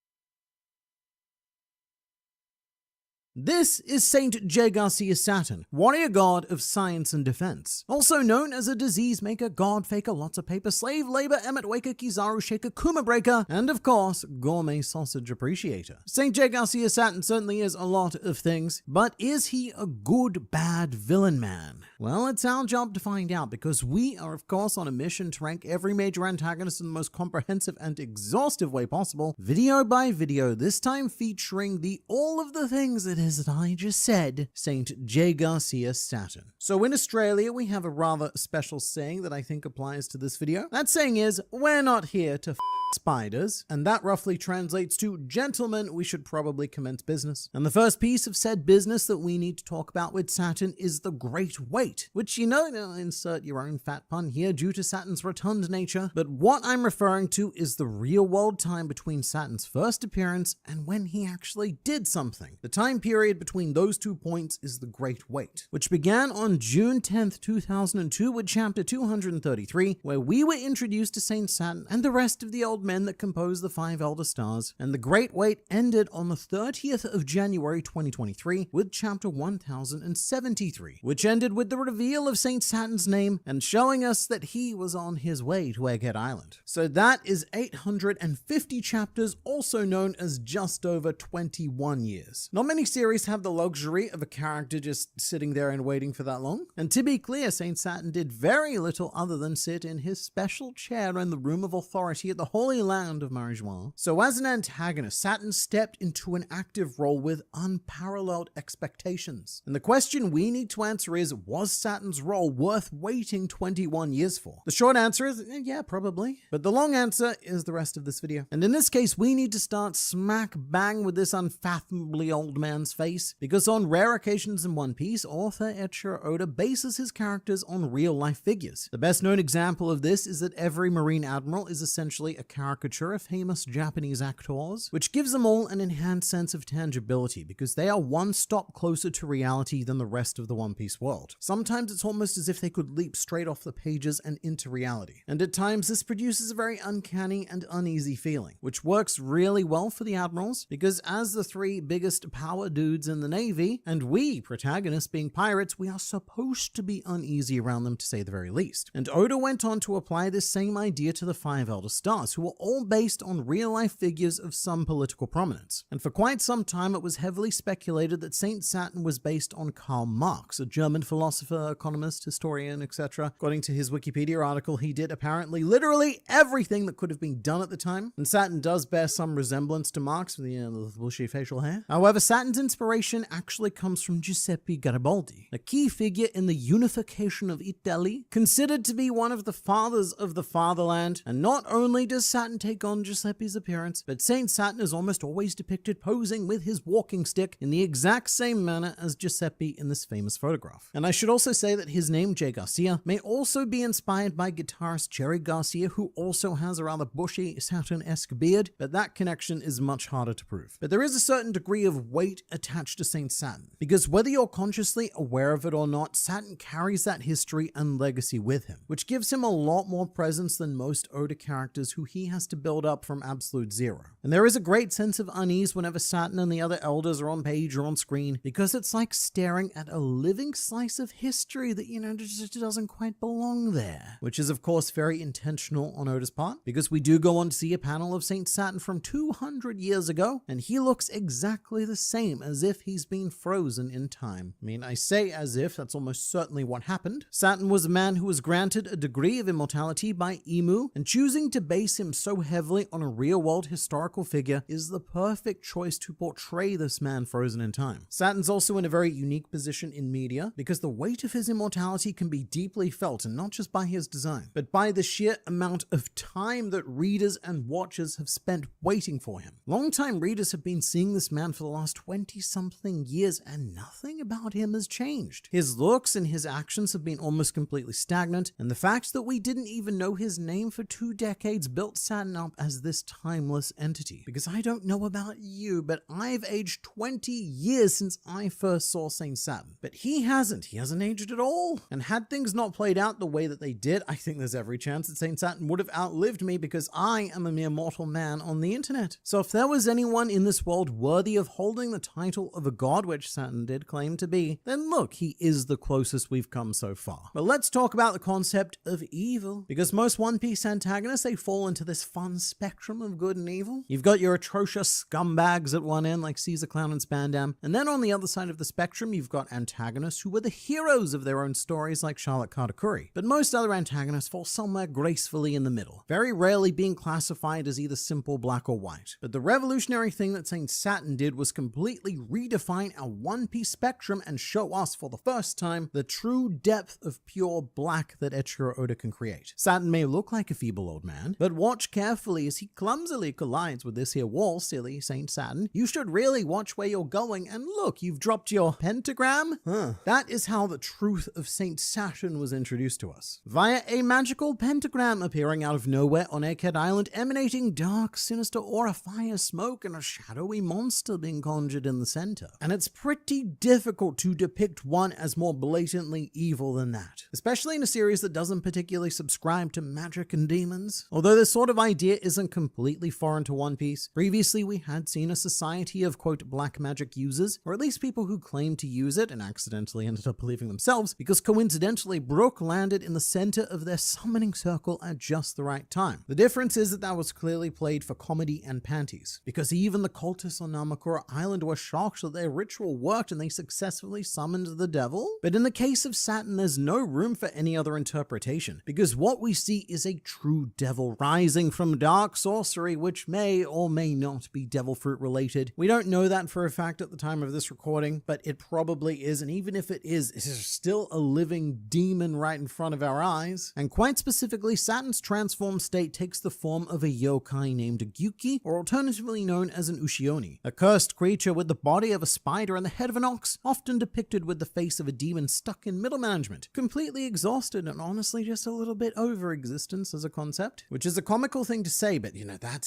This is Saint J. Garcia Saturn, warrior god of science and defense. Also known as a disease maker, god faker, lots of paper, slave labor, Emmet Waker, Kizaru shaker, Kuma breaker, and of course, gourmet sausage appreciator. Saint J. Garcia Saturn certainly is a lot of things, but is he a good, bad villain man? Well, it's our job to find out, because we are of course on a mission to rank every major antagonist in the most comprehensive and exhaustive way possible, video by video, this time featuring the all of the things it is that I just said, Saint J. Garcia Saturn. So in Australia, we have a rather special saying that I think applies to this video. That saying is, we're not here to spiders, and that roughly translates to, gentlemen, we should probably commence business. And the first piece of said business that we need to talk about with Saturn is the Great Weight, which, insert your own fat pun here due to Saturn's rotund nature, but what I'm referring to is the real world time between Saturn's first appearance and when he actually did something. The time period between those 2 points is the Great Weight, which began on June 10th, 2002 with chapter 233, where we were introduced to Saint Saturn and the rest of the old men that compose the 5 elder stars, and the Great Weight ended on the 30th of January 2023 with chapter 1073, which ended with the reveal of Saint Saturn's name and showing us that he was on his way to Egghead Island. So that is 850 chapters, also known as just over 21 years. Not many series have the luxury of a character just sitting there and waiting for that long, and to be clear, Saint Saturn did very little other than sit in his special chair in the room of authority at the Holy Land of Marijuana. So as an antagonist, Saturn stepped into an active role with unparalleled expectations. And the question we need to answer is, was Saturn's role worth waiting 21 years for? The short answer is, yeah, probably. But the long answer is the rest of this video. And in this case, we need to start smack bang with this unfathomably old man's face, because on rare occasions in One Piece, author Eiichiro Oda bases his characters on real life figures. The best known example of this is that every Marine Admiral is essentially a caricature of famous Japanese actors, which gives them all an enhanced sense of tangibility because they are one stop closer to reality than the rest of the One Piece world. Sometimes it's almost as if they could leap straight off the pages and into reality. And at times this produces a very uncanny and uneasy feeling, which works really well for the admirals because as the 3 biggest power dudes in the Navy, and we, protagonists being pirates, we are supposed to be uneasy around them to say the very least. And Oda went on to apply this same idea to the 5 Elder Stars, who were all based on real-life figures of some political prominence. And for quite some time, it was heavily speculated that Saint Saturn was based on Karl Marx, a German philosopher, economist, historian, etc. According to his Wikipedia article, he did apparently literally everything that could have been done at the time. And Saturn does bear some resemblance to Marx with the bushy facial hair. However, Saturn's inspiration actually comes from Giuseppe Garibaldi, a key figure in the unification of Italy, considered to be one of the fathers of the fatherland. And not only does Saturn take on Giuseppe's appearance, but Saint Saturn is almost always depicted posing with his walking stick in the exact same manner as Giuseppe in this famous photograph. And I should also say that his name, J. Garcia, may also be inspired by guitarist Jerry Garcia, who also has a rather bushy Saturn-esque beard, but that connection is much harder to prove. But there is a certain degree of weight attached to Saint Saturn, because whether you're consciously aware of it or not, Saturn carries that history and legacy with him, which gives him a lot more presence than most Oda characters who he has to build up from absolute zero. And there is a great sense of unease whenever Saturn and the other elders are on page or on screen, because it's like staring at a living slice of history that, just doesn't quite belong there. Which is of course very intentional on Oda's part, because we do go on to see a panel of Saint Saturn from 200 years ago, and he looks exactly the same, as if he's been frozen in time. I mean, I say as if, that's almost certainly what happened. Saturn was a man who was granted a degree of immortality by Imu, and choosing to base him so heavily on a real-world historical figure is the perfect choice to portray this man frozen in time. Saturn's also in a very unique position in media, because the weight of his immortality can be deeply felt, and not just by his design, but by the sheer amount of time that readers and watchers have spent waiting for him. Longtime readers have been seeing this man for the last 20-something years, and nothing about him has changed. His looks and his actions have been almost completely stagnant, and the fact that we didn't even know his name for 2 decades built Saturn up as this timeless entity. Because I don't know about you, but I've aged 20 years since I first saw Saint Saturn. But he hasn't. He hasn't aged at all. And had things not played out the way that they did, I think there's every chance that Saint Saturn would have outlived me because I am a mere mortal man on the internet. So if there was anyone in this world worthy of holding the title of a god, which Saturn did claim to be, then look, he is the closest we've come so far. But let's talk about the concept of evil, because most One Piece antagonists, they fall into this fun spectrum of good and evil. You've got your atrocious scumbags at one end, like Caesar Clown and Spandam, and then on the other side of the spectrum, you've got antagonists who were the heroes of their own stories, like Charlotte Katakuri. But most other antagonists fall somewhere gracefully in the middle, very rarely being classified as either simple black or white. But the revolutionary thing that Saint Saturn did was completely redefine our One Piece spectrum and show us for the first time the true depth of pure black that Eiichiro Oda can create. Saturn may look like a feeble old man, but watch carefully as he clumsily collides with this here wall, silly Saint Saturn. You should really watch where you're going, and look, you've dropped your pentagram? That is how the truth of Saint Saturn was introduced to us. Via a magical pentagram appearing out of nowhere on Egghead Island, emanating dark, sinister aura, fire, smoke, and a shadowy monster being conjured in the center. And it's pretty difficult to depict one as more blatantly evil than that, especially in a series that doesn't particularly subscribe to magic and demons. Although this sort of idea isn't completely foreign to One Piece, previously we had seen a society of, quote, black magic users, or at least people who claimed to use it and accidentally ended up believing themselves, because coincidentally Brook landed in the center of their summoning circle at just the right time. The difference is that was clearly played for comedy and panties, because even the cultists on Namakura Island were shocked that their ritual worked and they successfully summoned the devil. But in the case of Saturn, there's no room for any other interpretation, because what we see is a true devil rising from dark sorcery, which may or may not be devil fruit related. We don't know that for a fact at the time of this recording, but it probably is, and even if it is still a living demon right in front of our eyes. And quite specifically, Saturn's transformed state takes the form of a yokai named Gyuki, or alternatively known as an Ushioni, a cursed creature with the body of a spider and the head of an ox, often depicted with the face of a demon stuck in middle management, completely exhausted and honestly just a little bit over existence as a concept, which is a comical thing to say, but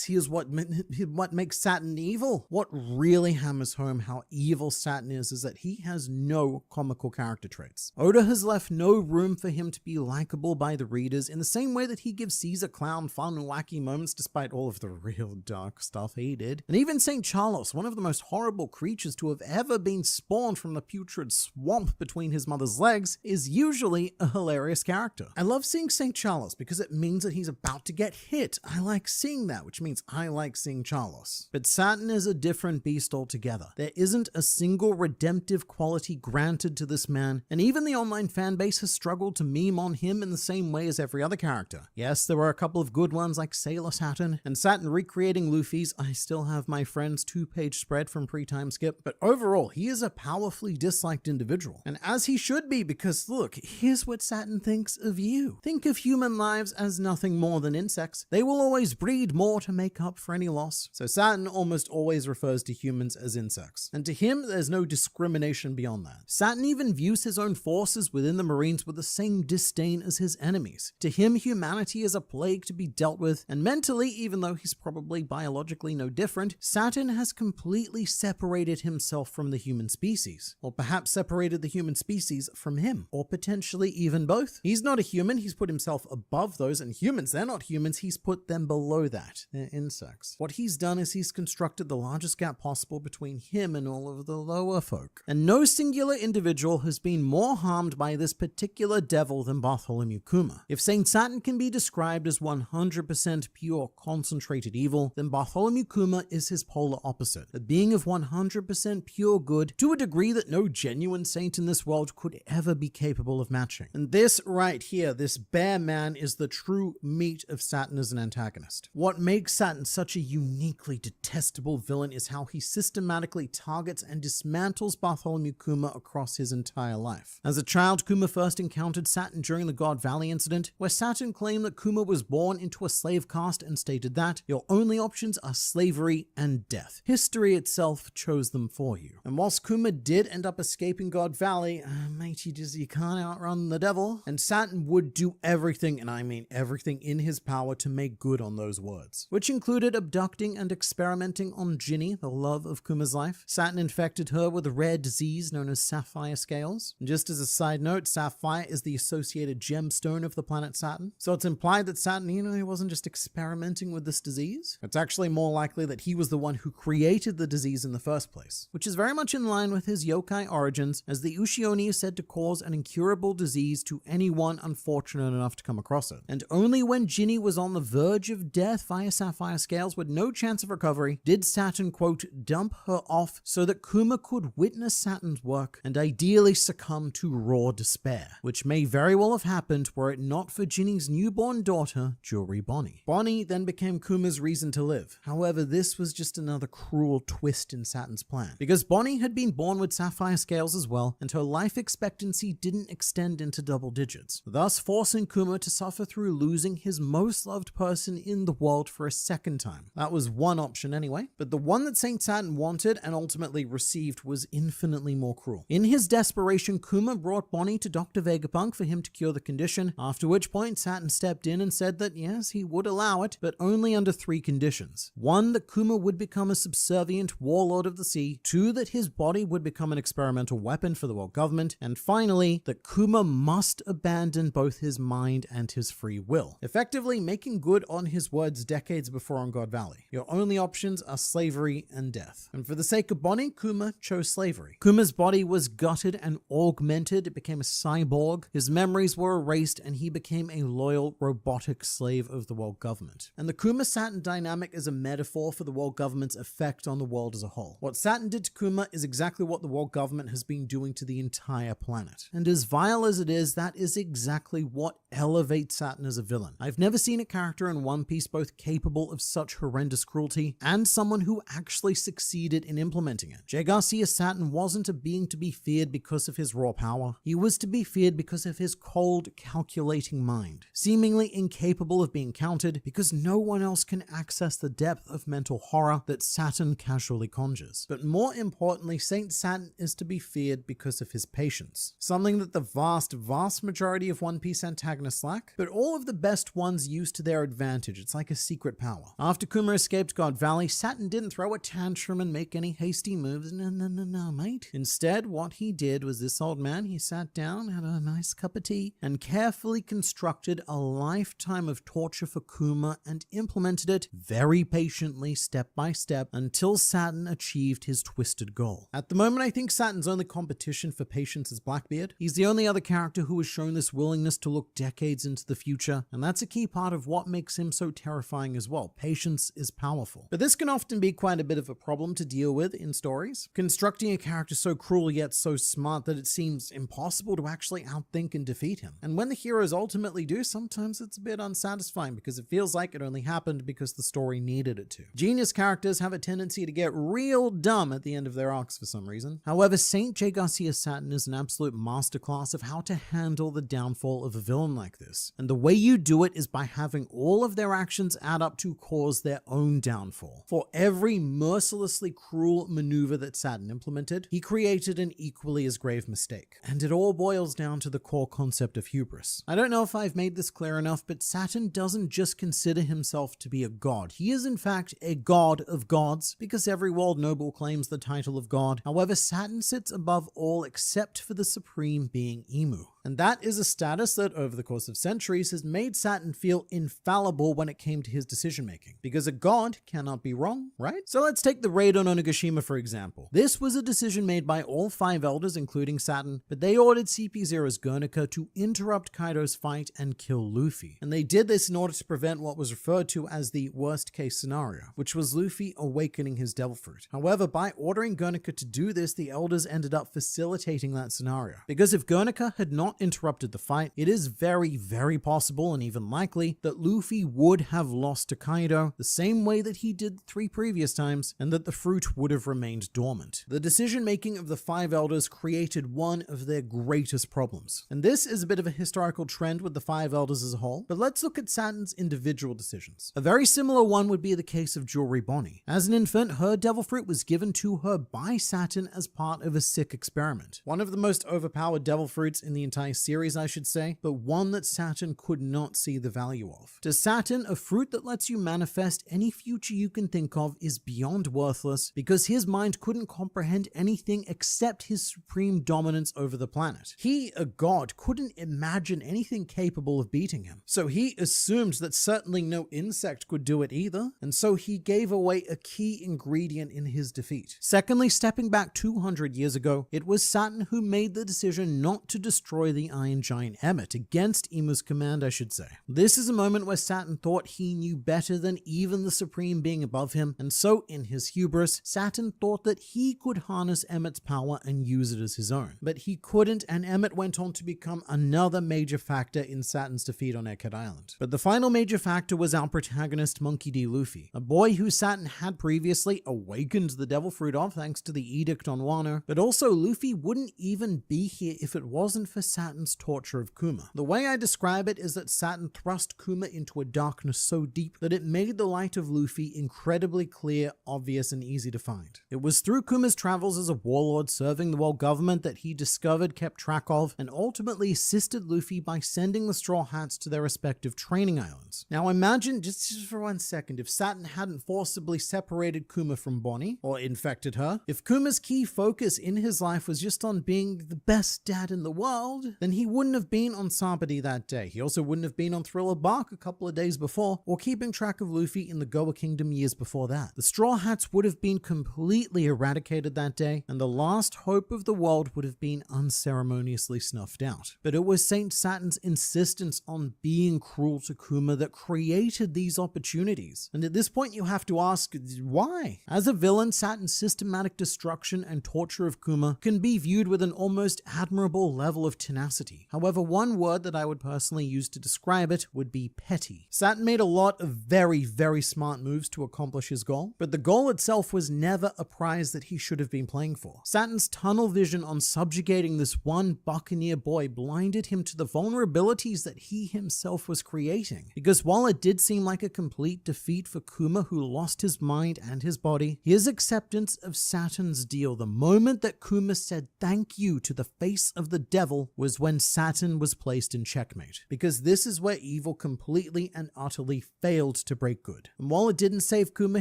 here's what makes Saturn evil. What really hammers home how evil Saturn is that he has no comical character traits. Oda has left no room for him to be likable by the readers in the same way that he gives Caesar Clown fun and wacky moments despite all of the real dark stuff he did. And even St. Charles, one of the most horrible creatures to have ever been spawned from the putrid swamp between his mother's legs, is usually a hilarious character. I love seeing St. Charles because it means that he's about to get hit. I like seeing that, which means I like seeing Charles. But Saturn is a different beast altogether. There isn't a single redemptive quality granted to this man, and even the online fanbase has struggled to meme on him in the same way as every other character. Yes, there were a couple of good ones like Sailor Saturn, and Saturn recreating Luffy's I Still Have My Friend's 2-page spread from pre-time skip, but overall, he is a powerfully disliked individual. And as he should be, because look, here's what Saturn thinks of you. Think of human lives as nothing more than insects. They will always breed more to make up for any loss. So Saturn almost always refers to humans as insects. And to him, there's no discrimination beyond that. Saturn even views his own forces within the Marines with the same disdain as his enemies. To him, humanity is a plague to be dealt with, and mentally, even though he's probably biologically no different, Saturn has completely separated himself from the human species. Or perhaps separated the human species from him. Or potentially even both. He's not a human, he's put himself above those, and humans, they're not humans, he's put them below that. They're insects. What he's done is he's constructed the largest gap possible between him and all of the lower folk. And no singular individual has been more harmed by this particular devil than Bartholomew Kuma. If Saint Saturn can be described as 100% pure concentrated evil, then Bartholomew Kuma is his polar opposite, a being of 100% pure good to a degree that no genuine saint in this world could ever be capable of matching. And this right here, this bear man, is the true meat of Saturn as an antagonist. What makes Saturn such a uniquely detestable villain is how he systematically targets and dismantles Bartholomew Kuma across his entire life. As a child, Kuma first encountered Saturn during the God Valley incident, where Saturn claimed that Kuma was born into a slave caste and stated that your only options are slavery and death. History itself chose them for you. And whilst Kuma did end up escaping God Valley, mate, you can't outrun the devil. And Saturn would do everything, and I mean everything in his power, to make make good on those words, which included abducting and experimenting on Ginny, the love of Kuma's life. Saturn infected her with a rare disease known as sapphire scales. And just as a side note, sapphire is the associated gemstone of the planet Saturn. So it's implied that Saturn, he wasn't just experimenting with this disease. It's actually more likely that he was the one who created the disease in the first place, which is very much in line with his yokai origins, as the Ushioni is said to cause an incurable disease to anyone unfortunate enough to come across it. And only when Ginny was on the verge of death via sapphire scales with no chance of recovery did Saturn, quote, dump her off so that Kuma could witness Saturn's work and ideally succumb to raw despair, which may very well have happened were it not for Ginny's newborn daughter, Jewelry Bonnie. Bonnie then became Kuma's reason to live. However, this was just another cruel twist in Saturn's plan, because Bonnie had been born with sapphire scales as well, and her life expectancy didn't extend into double digits, thus forcing Kuma to suffer through losing his most loved person in the world for a second time. That was one option anyway, but the one that Saint Saturn wanted and ultimately received was infinitely more cruel. In his desperation, Kuma brought Bonnie to Dr. Vegapunk for him to cure the condition, after which point Saturn stepped in and said that yes, he would allow it, but only under 3 conditions. 1, that Kuma would become a subservient warlord of the sea. 2, that his body would become an experimental weapon for the world government. And finally, that Kuma must abandon both his mind and his free will, effectively making good on his words decades before on God Valley. Your only options are slavery and death. And for the sake of Bonnie, Kuma chose slavery. Kuma's body was gutted and augmented. It became a cyborg. His memories were erased and he became a loyal robotic slave of the world government. And the Kuma-Saturn dynamic is a metaphor for the world government's effect on the world as a whole. What Saturn did to Kuma is exactly what the world government has been doing to the entire planet. And as vile as it is, that is exactly what elevates Saturn as a villain. I've never seen a character in One Piece both capable of such horrendous cruelty and someone who actually succeeded in implementing it. J. Garcia Saturn wasn't a being to be feared because of his raw power. He was to be feared because of his cold, calculating mind, seemingly incapable of being countered because no one else can access the depth of mental horror that Saturn casually conjures. But more importantly, Saint Saturn is to be feared because of his patience, something that the vast majority of One Piece antagonists lack, but all of the best ones use to their advantage. It's like a secret power. After Kuma escaped God Valley, Saturn didn't throw a tantrum and make any hasty moves. No, mate. Instead, what he did was this old man, he sat down, had a nice cup of tea, and carefully constructed a lifetime of torture for Kuma and implemented it very patiently, step by step, until Saturn achieved his twisted goal. At the moment, I think Saturn's only competition for patience is Blackbeard. He's the only other character who has shown this willingness to look decades into the future, and that's a key part of what makes him so terrifying as well. Patience is powerful. But this can often be quite a bit of a problem to deal with in stories. Constructing a character so cruel yet so smart that it seems impossible to actually outthink and defeat him. And when the heroes ultimately do, sometimes it's a bit unsatisfying because it feels like it only happened because the story needed it to. Genius characters have a tendency to get real dumb at the end of their arcs for some reason. However, Saint J. Garcia Saturn is an absolute masterclass of how to handle the downfall of a villain like this. And the way you do it is by having all of their actions add up to cause their own downfall. For every mercilessly cruel maneuver that Saturn implemented, he created an equally as grave mistake. And it all boils down to the core concept of hubris. I don't know if I've made this clear enough, but Saturn doesn't just consider himself to be a god. He is in fact a god of gods, because every world noble claims the title of god. However, Saturn sits above all except for the supreme being Emu. And that is a status that over the course of centuries has made Saturn feel infallible when it came to his decision making, because a god cannot be wrong, right? So let's take the raid on Onigashima for example. This was a decision made by all 5 elders, including Saturn, but they ordered CP0's Guernica to interrupt Kaido's fight and kill Luffy. And they did this in order to prevent what was referred to as the worst case scenario, which was Luffy awakening his devil fruit. However, by ordering Guernica to do this, the elders ended up facilitating that scenario. Because if Guernica had not interrupted the fight, it is very possible and even likely that Luffy would have lost to Kaido the same way that he did 3 previous times, and that the fruit would have remained dormant. The decision making of the 5 elders created one of their greatest problems. And this is a bit of a historical trend with the 5 elders as a whole, but let's look at Saturn's individual decisions. A very similar one would be the case of Jewelry Bonnie. As an infant, her devil fruit was given to her by Saturn as part of a sick experiment. One of the most overpowered devil fruits in the entire entire series, I should say, but one that Saturn could not see the value of. To Saturn, a fruit that lets you manifest any future you can think of is beyond worthless because his mind couldn't comprehend anything except his supreme dominance over the planet. He, a god, couldn't imagine anything capable of beating him. So he assumed that certainly no insect could do it either, and so he gave away a key ingredient in his defeat. Secondly, stepping back 200 years ago, it was Saturn who made the decision not to destroy the Iron Giant Emmet, against Imu's command, I should say. This is a moment where Saturn thought he knew better than even the supreme being above him, and so in his hubris, Saturn thought that he could harness Emmet's power and use it as his own. But he couldn't, and Emmet went on to become another major factor in Saturn's defeat on Egghead Island. But the final major factor was our protagonist, Monkey D. Luffy, a boy who Saturn had previously awakened the Devil Fruit of thanks to the edict on Wano, but also Luffy wouldn't even be here if it wasn't for Saturn's torture of Kuma. The way I describe it is that Saturn thrust Kuma into a darkness so deep that it made the light of Luffy incredibly clear, obvious, and easy to find. It was through Kuma's travels as a warlord serving the world government that he discovered, kept track of, and ultimately assisted Luffy by sending the Straw Hats to their respective training islands. Now imagine, just for 1 second, if Saturn hadn't forcibly separated Kuma from Bonnie, or infected her, if Kuma's key focus in his life was just on being the best dad in the world, then he wouldn't have been on Sabadi that day. He also wouldn't have been on Thriller Bark a couple of days before, or keeping track of Luffy in the Goa Kingdom years before that. The Straw Hats would have been completely eradicated that day, and the last hope of the world would have been unceremoniously snuffed out. But it was Saint Saturn's insistence on being cruel to Kuma that created these opportunities. And at this point you have to ask, why? As a villain, Saturn's systematic destruction and torture of Kuma can be viewed with an almost admirable level of tenacity. However, one word that I would personally use to describe it would be petty. Saturn made a lot of very, very smart moves to accomplish his goal, but the goal itself was never a prize that he should have been playing for. Saturn's tunnel vision on subjugating this one buccaneer boy blinded him to the vulnerabilities that he himself was creating. Because while it did seem like a complete defeat for Kuma, who lost his mind and his body, his acceptance of Saturn's deal, the moment that Kuma said thank you to the face of the devil, was when Saturn was placed in checkmate. Because this is where evil completely and utterly failed to break good. And while it didn't save Kuma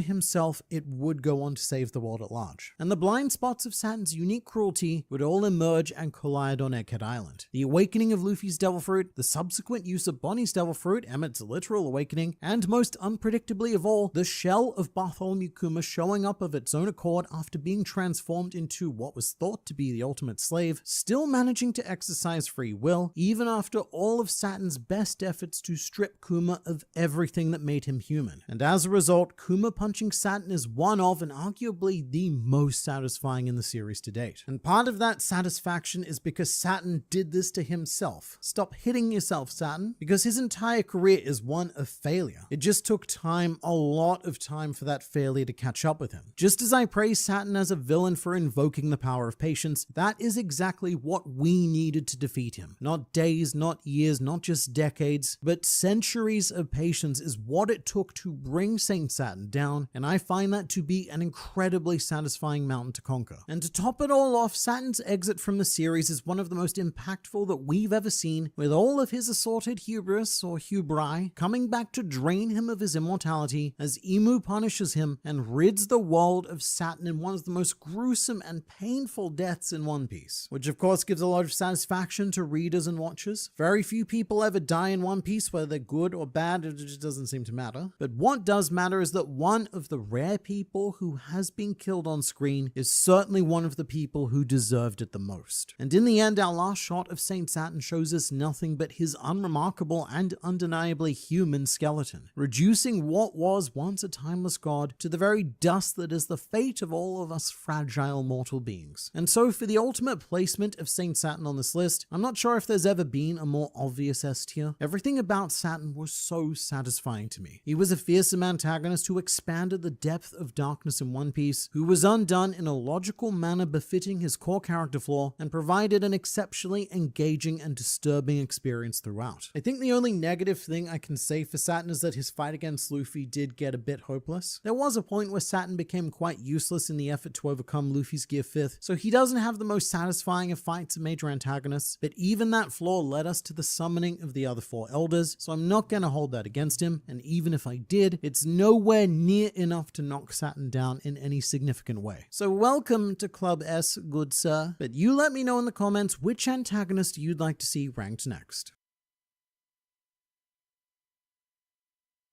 himself, it would go on to save the world at large. And the blind spots of Saturn's unique cruelty would all emerge and collide on Egghead Island. The awakening of Luffy's Devil Fruit, the subsequent use of Bonnie's Devil Fruit, Emmet's literal awakening, and most unpredictably of all, the shell of Bartholomew Kuma showing up of its own accord after being transformed into what was thought to be the ultimate slave, still managing to exercise free will, even after all of Saturn's best efforts to strip Kuma of everything that made him human. And as a result, Kuma punching Saturn is one of, and arguably the most satisfying in the series to date. And part of that satisfaction is because Saturn did this to himself. Stop hitting yourself, Saturn, because his entire career is one of failure. It just took time, a lot of time, for that failure to catch up with him. Just as I praise Saturn as a villain for invoking the power of patience, that is exactly what we needed to defeat him. Not days, not years, not just decades, but centuries of patience is what it took to bring Saint Saturn down, and I find that to be an incredibly satisfying mountain to conquer. And to top it all off, Saturn's exit from the series is one of the most impactful that we've ever seen, with all of his assorted hubris or hubri coming back to drain him of his immortality as Imu punishes him and rids the world of Saturn in one of the most gruesome and painful deaths in One Piece, which of course gives a lot of satisfaction to readers and watchers. Very few people ever die in One Piece, whether they're good or bad, it just doesn't seem to matter. But what does matter is that one of the rare people who has been killed on screen is certainly one of the people who deserved it the most. And in the end, our last shot of Saint Saturn shows us nothing but his unremarkable and undeniably human skeleton, reducing what was once a timeless god to the very dust that is the fate of all of us fragile mortal beings. And so for the ultimate placement of Saint Saturn on this list, I'm not sure if there's ever been a more obvious S tier. Everything about Saturn was so satisfying to me. He was a fearsome antagonist who expanded the depth of darkness in One Piece, who was undone in a logical manner befitting his core character flaw, and provided an exceptionally engaging and disturbing experience throughout. I think the only negative thing I can say for Saturn is that his fight against Luffy did get a bit hopeless. There was a point where Saturn became quite useless in the effort to overcome Luffy's Gear 5th, so he doesn't have the most satisfying of fights and major antagonists, weakness. But even that flaw led us to the summoning of the other 4 elders, so I'm not gonna hold that against him, and even if I did, it's nowhere near enough to knock Saturn down in any significant way. So welcome to Club S, good sir, but you let me know in the comments which antagonist you'd like to see ranked next.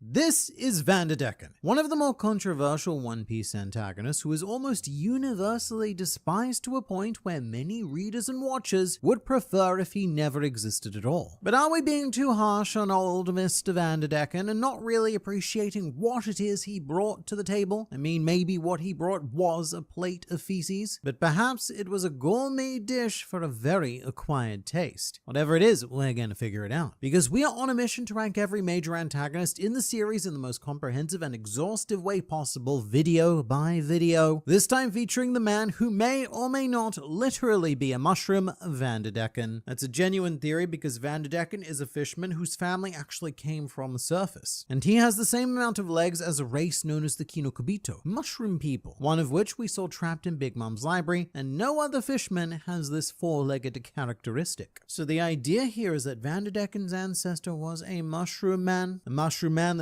This is Vanderdecken, one of the more controversial One Piece antagonists who is almost universally despised to a point where many readers and watchers would prefer if he never existed at all. But are we being too harsh on old Mr. Vanderdecken and not really appreciating what it is he brought to the table? I mean, maybe what he brought was a plate of feces, but perhaps it was a gourmet dish for a very acquired taste. Whatever it is, we're gonna figure it out, because we are on a mission to rank every major antagonist in the series in the most comprehensive and exhaustive way possible, video by video, this time featuring the man who may or may not literally be a mushroom, Vanderdecken. That's a genuine theory because Vanderdecken is a fisherman whose family actually came from the surface, and he has the same amount of legs as a race known as the Kinokubito, mushroom people, one of which we saw trapped in Big Mom's library, and no other fisherman has this 4-legged characteristic. So the idea here is that Vanderdecken's ancestor was a mushroom man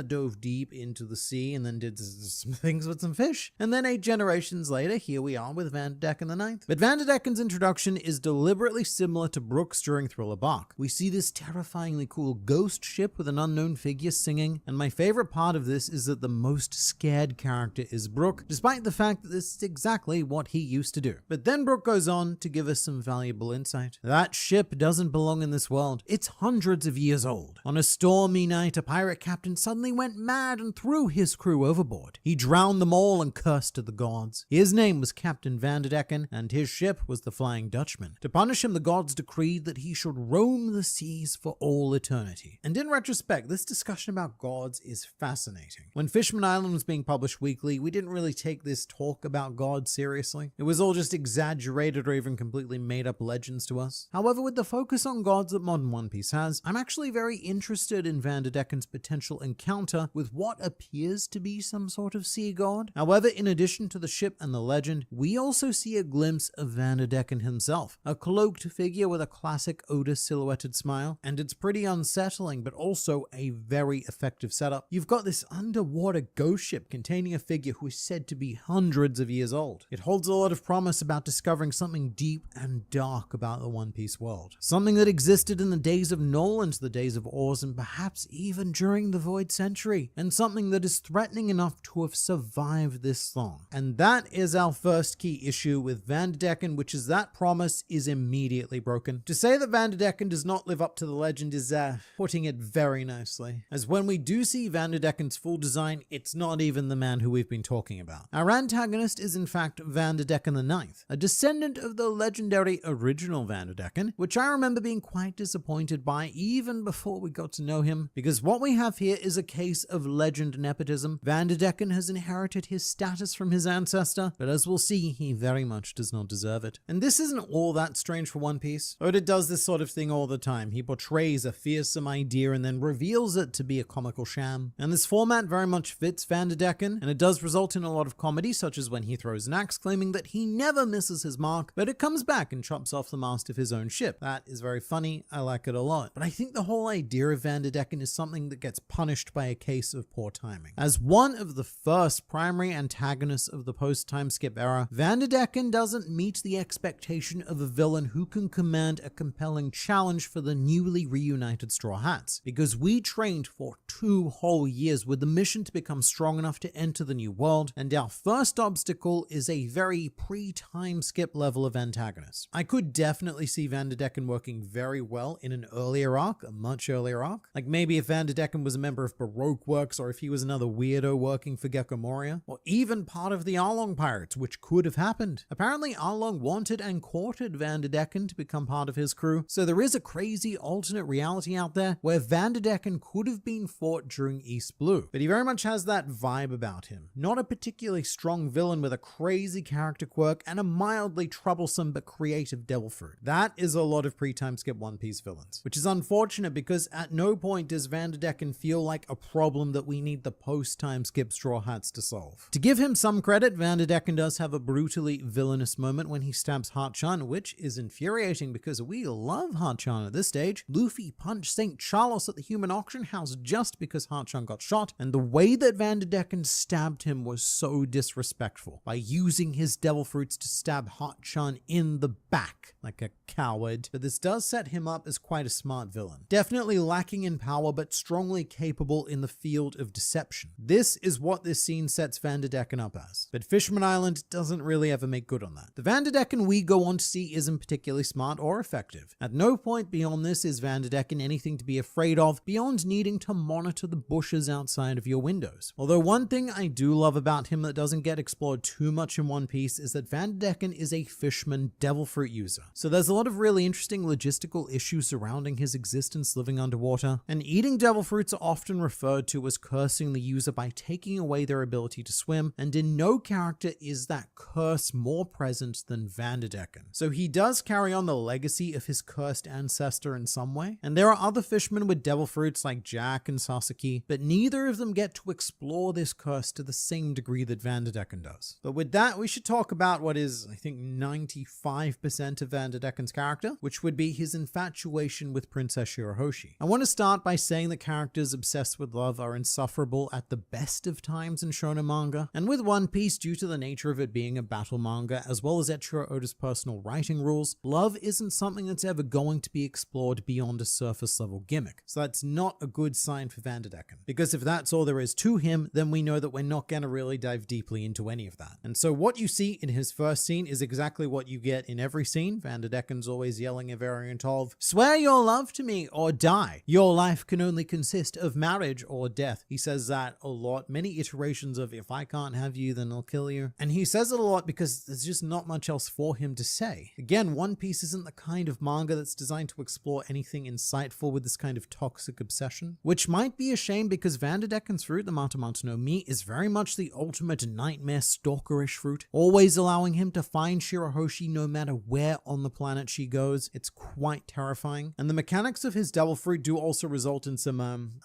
that dove deep into the sea and then did some things with some fish. And then 8 generations later, here we are with Vanderdecken the Ninth. But Vanderdecken's introduction is deliberately similar to Brook's during Thriller Bark. We see this terrifyingly cool ghost ship with an unknown figure singing, and my favorite part of this is that the most scared character is Brook, despite the fact that this is exactly what he used to do. But then Brook goes on to give us some valuable insight. That ship doesn't belong in this world. It's hundreds of years old. On a stormy night, a pirate captain suddenly went mad and threw his crew overboard. He drowned them all and cursed to the gods. His name was Captain Vanderdecken, and his ship was the Flying Dutchman. To punish him, the gods decreed that he should roam the seas for all eternity. And in retrospect, this discussion about gods is fascinating. When Fishman Island was being published weekly, we didn't really take this talk about gods seriously. It was all just exaggerated or even completely made up legends to us. However, with the focus on gods that modern One Piece has, I'm actually very interested in Vanderdecken's potential encounter with what appears to be some sort of sea god. However, in addition to the ship and the legend, we also see a glimpse of Vanderdecken himself, a cloaked figure with a classic Oda silhouetted smile, and it's pretty unsettling but also a very effective setup. You've got this underwater ghost ship containing a figure who is said to be hundreds of years old. It holds a lot of promise about discovering something deep and dark about the One Piece world, something that existed in the days of Null and the days of Oars, and perhaps even during the Void Century, and something that is threatening enough to have survived this long. And that is our first key issue with Vanderdecken, which is that promise is immediately broken. To say that Vanderdecken does not live up to the legend is putting it very nicely, as when we do see Vanderdecken's full design, it's not even the man who we've been talking about. Our antagonist is in fact Vanderdecken the Ninth, a descendant of the legendary original Vanderdecken, which I remember being quite disappointed by even before we got to know him, because what we have here is a case of legend nepotism. Vanderdecken has inherited his status from his ancestor, but as we'll see, he very much does not deserve it. And this isn't all that strange for One Piece. Oda does this sort of thing all the time. He portrays a fearsome idea and then reveals it to be a comical sham. And this format very much fits Vanderdecken, and it does result in a lot of comedy, such as when he throws an axe claiming that he never misses his mark, but it comes back and chops off the mast of his own ship. That is very funny. I like it a lot. But I think the whole idea of Vanderdecken is something that gets punished by a case of poor timing. As one of the first primary antagonists of the post-time skip era, Vanderdecken doesn't meet the expectation of a villain who can command a compelling challenge for the newly reunited Straw Hats, because we trained for 2 whole years with the mission to become strong enough to enter the new world, and our first obstacle is a very pre-time skip level of antagonist. I could definitely see Vanderdecken working very well in an earlier arc, a much earlier arc. Like maybe if Vanderdecken was a member of Baroque Works, or if he was another weirdo working for Gecko Moria, or even part of the Arlong Pirates, which could have happened. Apparently Arlong wanted and courted Vanderdecken to become part of his crew, so there is a crazy alternate reality out there where Vanderdecken could have been fought during East Blue, but he very much has that vibe about him. Not a particularly strong villain with a crazy character quirk and a mildly troublesome but creative devil fruit. That is a lot of pre-time skip One Piece villains, which is unfortunate because at no point does Vanderdecken feel like a problem that we need the post-time skip Straw Hats to solve. To give him some credit, Vanderdecken does have a brutally villainous moment when he stabs Hachan, which is infuriating because we love Hachan at this stage. Luffy punched St. Charles at the human auction house just because Hachan got shot, and the way that Vanderdecken stabbed him was so disrespectful, by using his devil fruits to stab Hachan in the back like a coward. But this does set him up as quite a smart villain. Definitely lacking in power, but strongly capable in the field of deception. This is what this scene sets Vanderdecken up as. But Fisherman Island doesn't really ever make good on that. The Vanderdecken we go on to see isn't particularly smart or effective. At no point beyond this is Vanderdecken anything to be afraid of beyond needing to monitor the bushes outside of your windows. Although one thing I do love about him that doesn't get explored too much in One Piece is that Vanderdecken is a fisherman devil fruit user. So there's a lot of really interesting logistical issues surrounding his existence living underwater, and eating devil fruits are often referred to as cursing the user by taking away their ability to swim, and in no character is that curse more present than Vanderdecken. So he does carry on the legacy of his cursed ancestor in some way, and there are other fishermen with devil fruits like Jack and Sasaki, but neither of them get to explore this curse to the same degree that Vanderdecken does. But with that, we should talk about what is, I think, 95% of Vanderdecken's character, which would be his infatuation with Princess Shirahoshi. I want to start by saying that characters obsessed with love are insufferable at the best of times in shonen manga, and with One Piece, due to the nature of it being a battle manga, as well as Eiichiro Oda's personal writing rules, love isn't something that's ever going to be explored beyond a surface level gimmick. So that's not a good sign for Vanderdecken, because if that's all there is to him, then we know that we're not going to really dive deeply into any of that. And so what you see in his first scene is exactly what you get in every scene. Vanderdecken's always yelling a variant of, "Swear your love to me or die. Your life can only consist of marriage or death." He says that a lot, many iterations of, "If I can't have you, then I'll kill you." And he says it a lot because there's just not much else for him to say. Again, One Piece isn't the kind of manga that's designed to explore anything insightful with this kind of toxic obsession, which might be a shame because Vanderdecken's fruit, the Mata-Mata no Mi, is very much the ultimate nightmare stalkerish fruit, always allowing him to find Shirahoshi no matter where on the planet she goes. It's quite terrifying. And the mechanics of his devil fruit do also result in some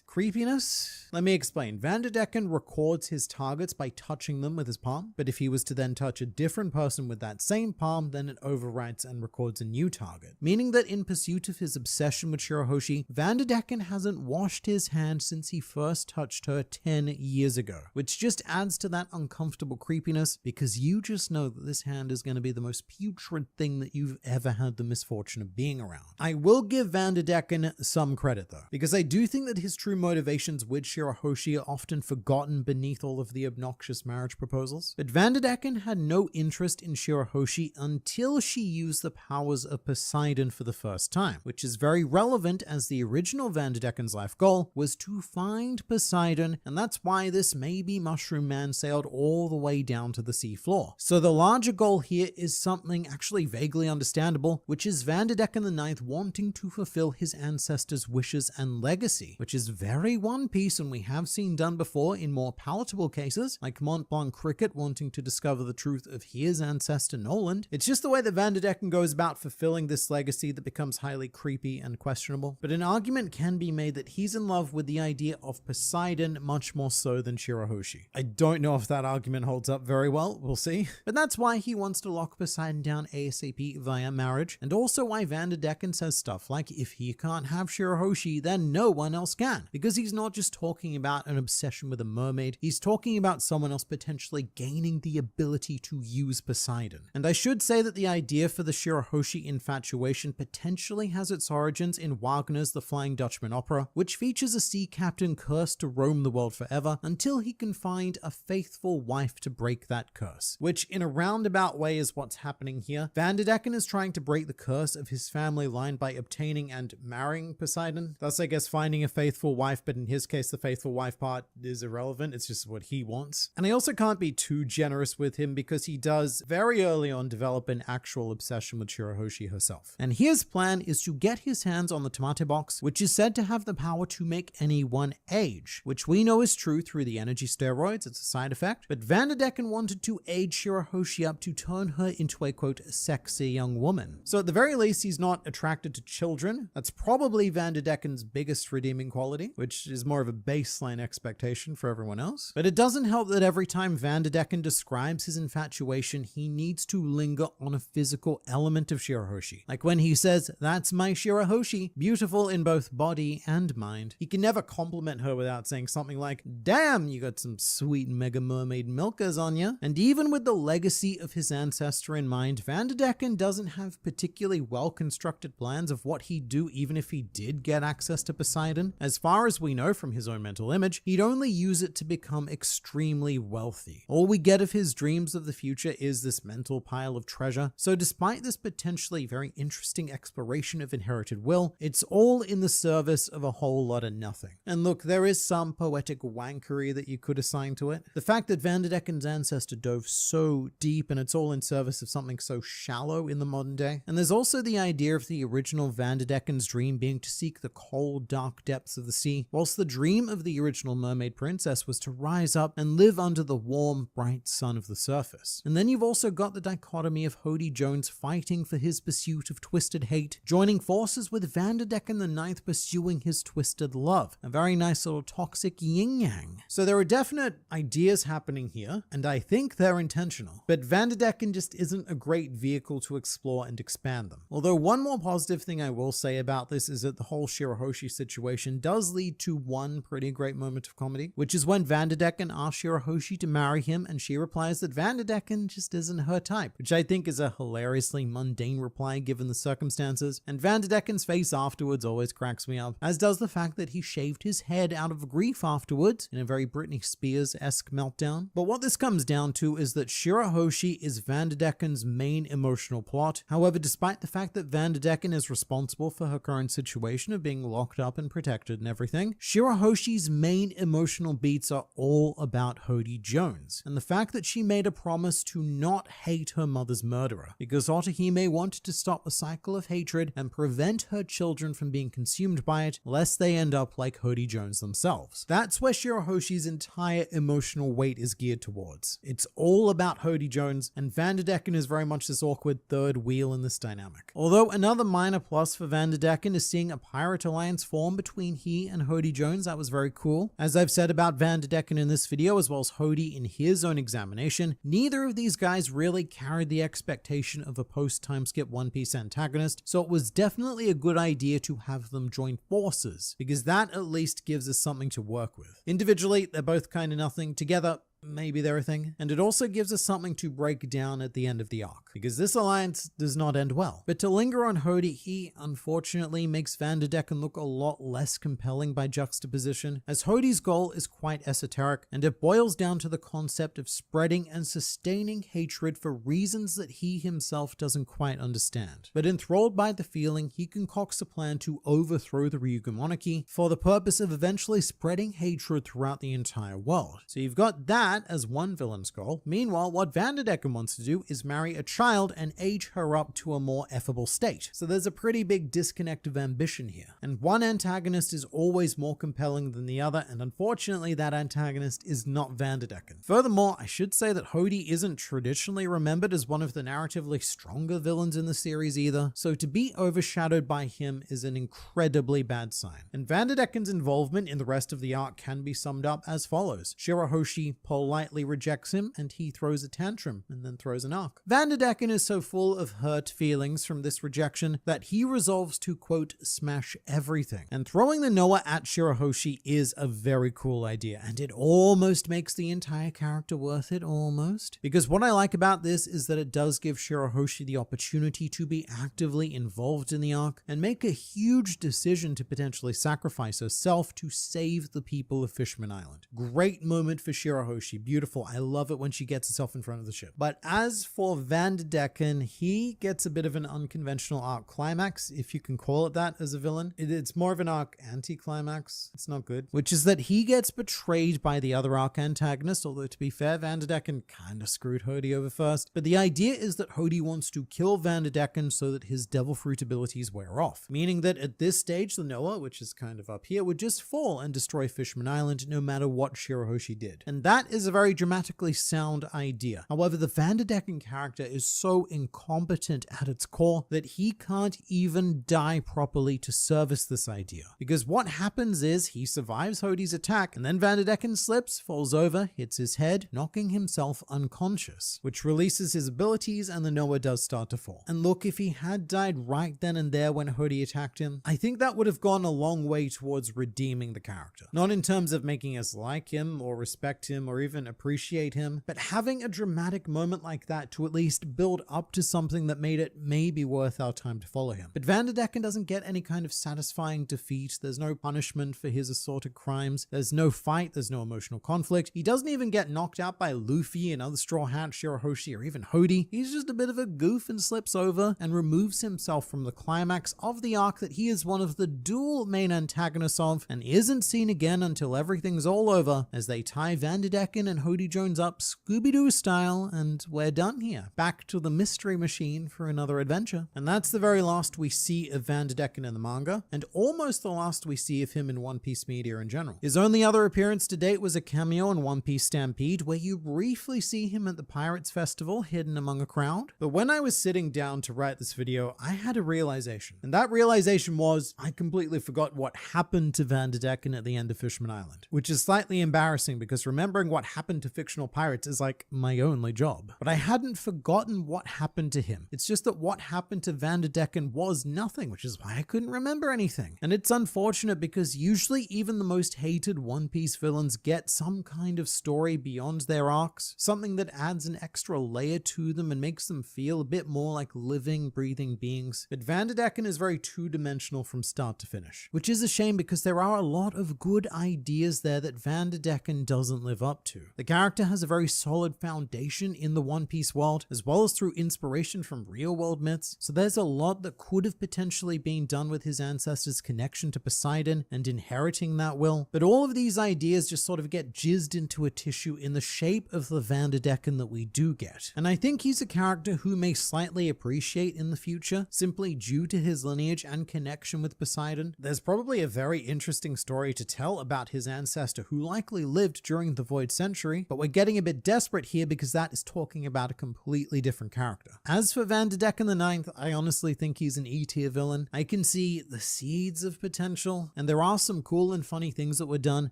creepiness. Let me explain. Vanderdecken records his targets by touching them with his palm, but if he was to then touch a different person with that same palm, then it overwrites and records a new target. Meaning that in pursuit of his obsession with Shirahoshi, Vanderdecken hasn't washed his hand since he first touched her 10 years ago, which just adds to that uncomfortable creepiness because you just know that this hand is going to be the most putrid thing that you've ever had the misfortune of being around. I will give Vanderdecken some credit though, because I do think that his true motivations with Shirahoshi are often forgotten beneath all of the obnoxious marriage proposals. But Vanderdecken had no interest in Shirahoshi until she used the powers of Poseidon for the first time, which is very relevant as the original Vanderdecken's life goal was to find Poseidon, and that's why this maybe Mushroom Man sailed all the way down to the seafloor. So the larger goal here is something actually vaguely understandable, which is Vanderdecken the Ninth wanting to fulfill his ancestors' wishes and legacy, which is very One Piece and we have seen done before in more palatable cases, like Mont Blanc Cricket wanting to discover the truth of his ancestor Noland. It's just the way that Vanderdecken goes about fulfilling this legacy that becomes highly creepy and questionable. But an argument can be made that he's in love with the idea of Poseidon much more so than Shirahoshi. I don't know if that argument holds up very well, we'll see. But that's why he wants to lock Poseidon down ASAP via marriage, and also why Vanderdecken says stuff like, if he can't have Shirahoshi, then no one else can. Because he's not just talking about an obsession with a mermaid, he's talking about someone else potentially gaining the ability to use Poseidon. And I should say that the idea for the Shirahoshi infatuation potentially has its origins in Wagner's The Flying Dutchman opera, which features a sea captain cursed to roam the world forever until he can find a faithful wife to break that curse, which in a roundabout way is what's happening here. Vanderdecken is trying to break the curse of his family line by obtaining and marrying Poseidon, thus I guess finding a faithful wife, but in his case the faithful wife part is irrelevant, it's just what he wants. And I also can't be too generous with him because he does very early on develop an actual obsession with Shirahoshi herself. And his plan is to get his hands on the Tamate box, which is said to have the power to make anyone age, which we know is true through the energy steroids, it's a side effect, but Vanderdecken wanted to age Shirahoshi up to turn her into a quote sexy young woman. So at the very least he's not attracted to children. That's probably Vanderdecken's biggest redeeming quality. which is more of a baseline expectation for everyone else. But it doesn't help that every time Vanderdecken describes his infatuation, he needs to linger on a physical element of Shirahoshi. Like when he says, "That's my Shirahoshi," beautiful in both body and mind. He can never compliment her without saying something like, "Damn, you got some sweet mega mermaid milkers on ya." And even with the legacy of his ancestor in mind, Vanderdecken doesn't have particularly well-constructed plans of what he'd do even if he did get access to Poseidon. As far as we know from his own mental image, he'd only use it to become extremely wealthy. All we get of his dreams of the future is this mental pile of treasure. So despite this potentially very interesting exploration of inherited will, it's all in the service of a whole lot of nothing. And look, there is some poetic wankery that you could assign to it. The fact that Vanderdecken's ancestor dove so deep and it's all in service of something so shallow in the modern day. And there's also the idea of the original Vanderdecken's dream being to seek the cold, dark depths of the sea, whilst the dream of the original mermaid princess was to rise up and live under the warm, bright sun of the surface. And then you've also got the dichotomy of Hody Jones fighting for his pursuit of twisted hate, joining forces with Vanderdecken the Ninth pursuing his twisted love. A very nice little toxic yin-yang. So there are definite ideas happening here, and I think they're intentional. But Vanderdecken just isn't a great vehicle to explore and expand them. Although one more positive thing I will say about this is that the whole Shirahoshi situation does lead to one pretty great moment of comedy, which is when Vanderdecken asks Shirahoshi to marry him and she replies that Vanderdecken just isn't her type, which I think is a hilariously mundane reply given the circumstances, and Vanderdecken's face afterwards always cracks me up, as does the fact that he shaved his head out of grief afterwards in a very Britney Spears-esque meltdown. But what this comes down to is that Shirahoshi is Vanderdecken's main emotional plot. However, despite the fact that Vanderdecken is responsible for her current situation of being locked up and protected and everything, Shirahoshi's main emotional beats are all about Hody Jones, and the fact that she made a promise to not hate her mother's murderer, because Otohime wanted to stop a cycle of hatred and prevent her children from being consumed by it, lest they end up like Hody Jones themselves. That's where Shirahoshi's entire emotional weight is geared towards. It's all about Hody Jones, and Vanderdecken is very much this awkward third wheel in this dynamic. Although another minor plus for Vanderdecken is seeing a pirate alliance form between he and Hody Jones. That was very cool. As I've said about Vanderdecken in this video, as well as Hody in his own examination, neither of these guys really carried the expectation of a post-timeskip One Piece antagonist, so it was definitely a good idea to have them join forces, because that at least gives us something to work with. Individually, they're both kind of nothing. Together, maybe they're a thing. And it also gives us something to break down at the end of the arc, because this alliance does not end well. But to linger on Hody, he unfortunately makes Vanderdecken look a lot less compelling by juxtaposition, as Hody's goal is quite esoteric, and it boils down to the concept of spreading and sustaining hatred for reasons that he himself doesn't quite understand. But enthralled by the feeling, he concocts a plan to overthrow the Ryugu monarchy for the purpose of eventually spreading hatred throughout the entire world. So you've got that as one villain's goal. Meanwhile, what Vanderdecken wants to do is marry a child and age her up to a more effable state. So there's a pretty big disconnect of ambition here. And one antagonist is always more compelling than the other, and unfortunately that antagonist is not Vanderdecken. Furthermore, I should say that Hody isn't traditionally remembered as one of the narratively stronger villains in the series either, so to be overshadowed by him is an incredibly bad sign. And Vanderdecken's involvement in the rest of the arc can be summed up as follows. Shirahoshi politely rejects him, and he throws a tantrum and then throws an arc. Vanderdecken is so full of hurt feelings from this rejection that he resolves to, quote, smash everything. And throwing the Noah at Shirahoshi is a very cool idea, and it almost makes the entire character worth it, almost. Because what I like about this is that it does give Shirahoshi the opportunity to be actively involved in the arc and make a huge decision to potentially sacrifice herself to save the people of Fishman Island. Great moment for Shirahoshi. Beautiful. I love it when she gets herself in front of the ship. But as for Vanderdecken, he gets a bit of an unconventional arc climax, if you can call it that as a villain. It's more of an arc anti-climax. It's not good. Which is that he gets betrayed by the other arc antagonist, although to be fair, Vanderdecken kind of screwed Hody over first. But the idea is that Hody wants to kill Vanderdecken so that his devil fruit abilities wear off. Meaning that at this stage, the Noah, which is kind of up here, would just fall and destroy Fishman Island no matter what Shirahoshi did. And that is a very dramatically sound idea. However, the Vanderdecken character is so incompetent at its core that he can't even die properly to service this idea. Because what happens is he survives Hodie's attack, and then Vanderdecken slips, falls over, hits his head, knocking himself unconscious, which releases his abilities and the Noah does start to fall. And look, if he had died right then and there when Hodie attacked him, I think that would have gone a long way towards redeeming the character. Not in terms of making us like him or respect him or even appreciate him, but having a dramatic moment like that to at least build up to something that made it maybe worth our time to follow him. But Vanderdecken doesn't get any kind of satisfying defeat. There's no punishment for his assorted crimes. There's no fight. There's no emotional conflict. He doesn't even get knocked out by Luffy and other Straw Hat, Shirahoshi, or even Hodie. He's just a bit of a goof and slips over and removes himself from the climax of the arc that he is one of the dual main antagonists of, and isn't seen again until everything's all over as they tie Vanderdecken and Hodie Jones up Scooby-Doo style, and we're done here. Back to the mystery machine for another adventure. And that's the very last we see of Vanderdecken in the manga, and almost the last we see of him in One Piece media in general. His only other appearance to date was a cameo in One Piece Stampede, where you briefly see him at the Pirates Festival hidden among a crowd. But when I was sitting down to write this video, I had a realization. And that realization was, I completely forgot what happened to Vanderdecken at the end of Fishman Island. Which is slightly embarrassing because remembering what happened to fictional pirates is like my only job. But I hadn't forgotten what happened to him. It's just that what happened to Vanderdecken was nothing, which is why I couldn't remember anything. And it's unfortunate because usually even the most hated One Piece villains get some kind of story beyond their arcs, something that adds an extra layer to them and makes them feel a bit more like living, breathing beings. But Vanderdecken is very two-dimensional from start to finish, which is a shame because there are a lot of good ideas there that Vanderdecken doesn't live up to. The character has a very solid foundation in the One Piece world, as well as through inspiration from real-world myths, so there's a lot that could have potentially been done with his ancestors' connection to Poseidon and inheriting that will, but all of these ideas just sort of get jizzed into a tissue in the shape of the Vanderdecken that we do get. And I think he's a character who may slightly appreciate in the future, simply due to his lineage and connection with Poseidon. There's probably a very interesting story to tell about his ancestor who likely lived during the Void Century, but we're getting a bit desperate here because that is talking about a completely different character. As for Vanderdecken the Ninth, I honestly think he's an E-tier villain. I can see the seeds of potential, and there are some cool and funny things that were done,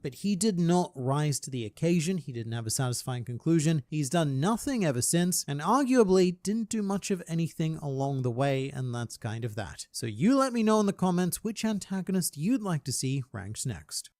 but he did not rise to the occasion. He didn't have a satisfying conclusion. He's done nothing ever since, and arguably didn't do much of anything along the way, and that's kind of that. So you let me know in the comments which antagonist you'd like to see ranked next.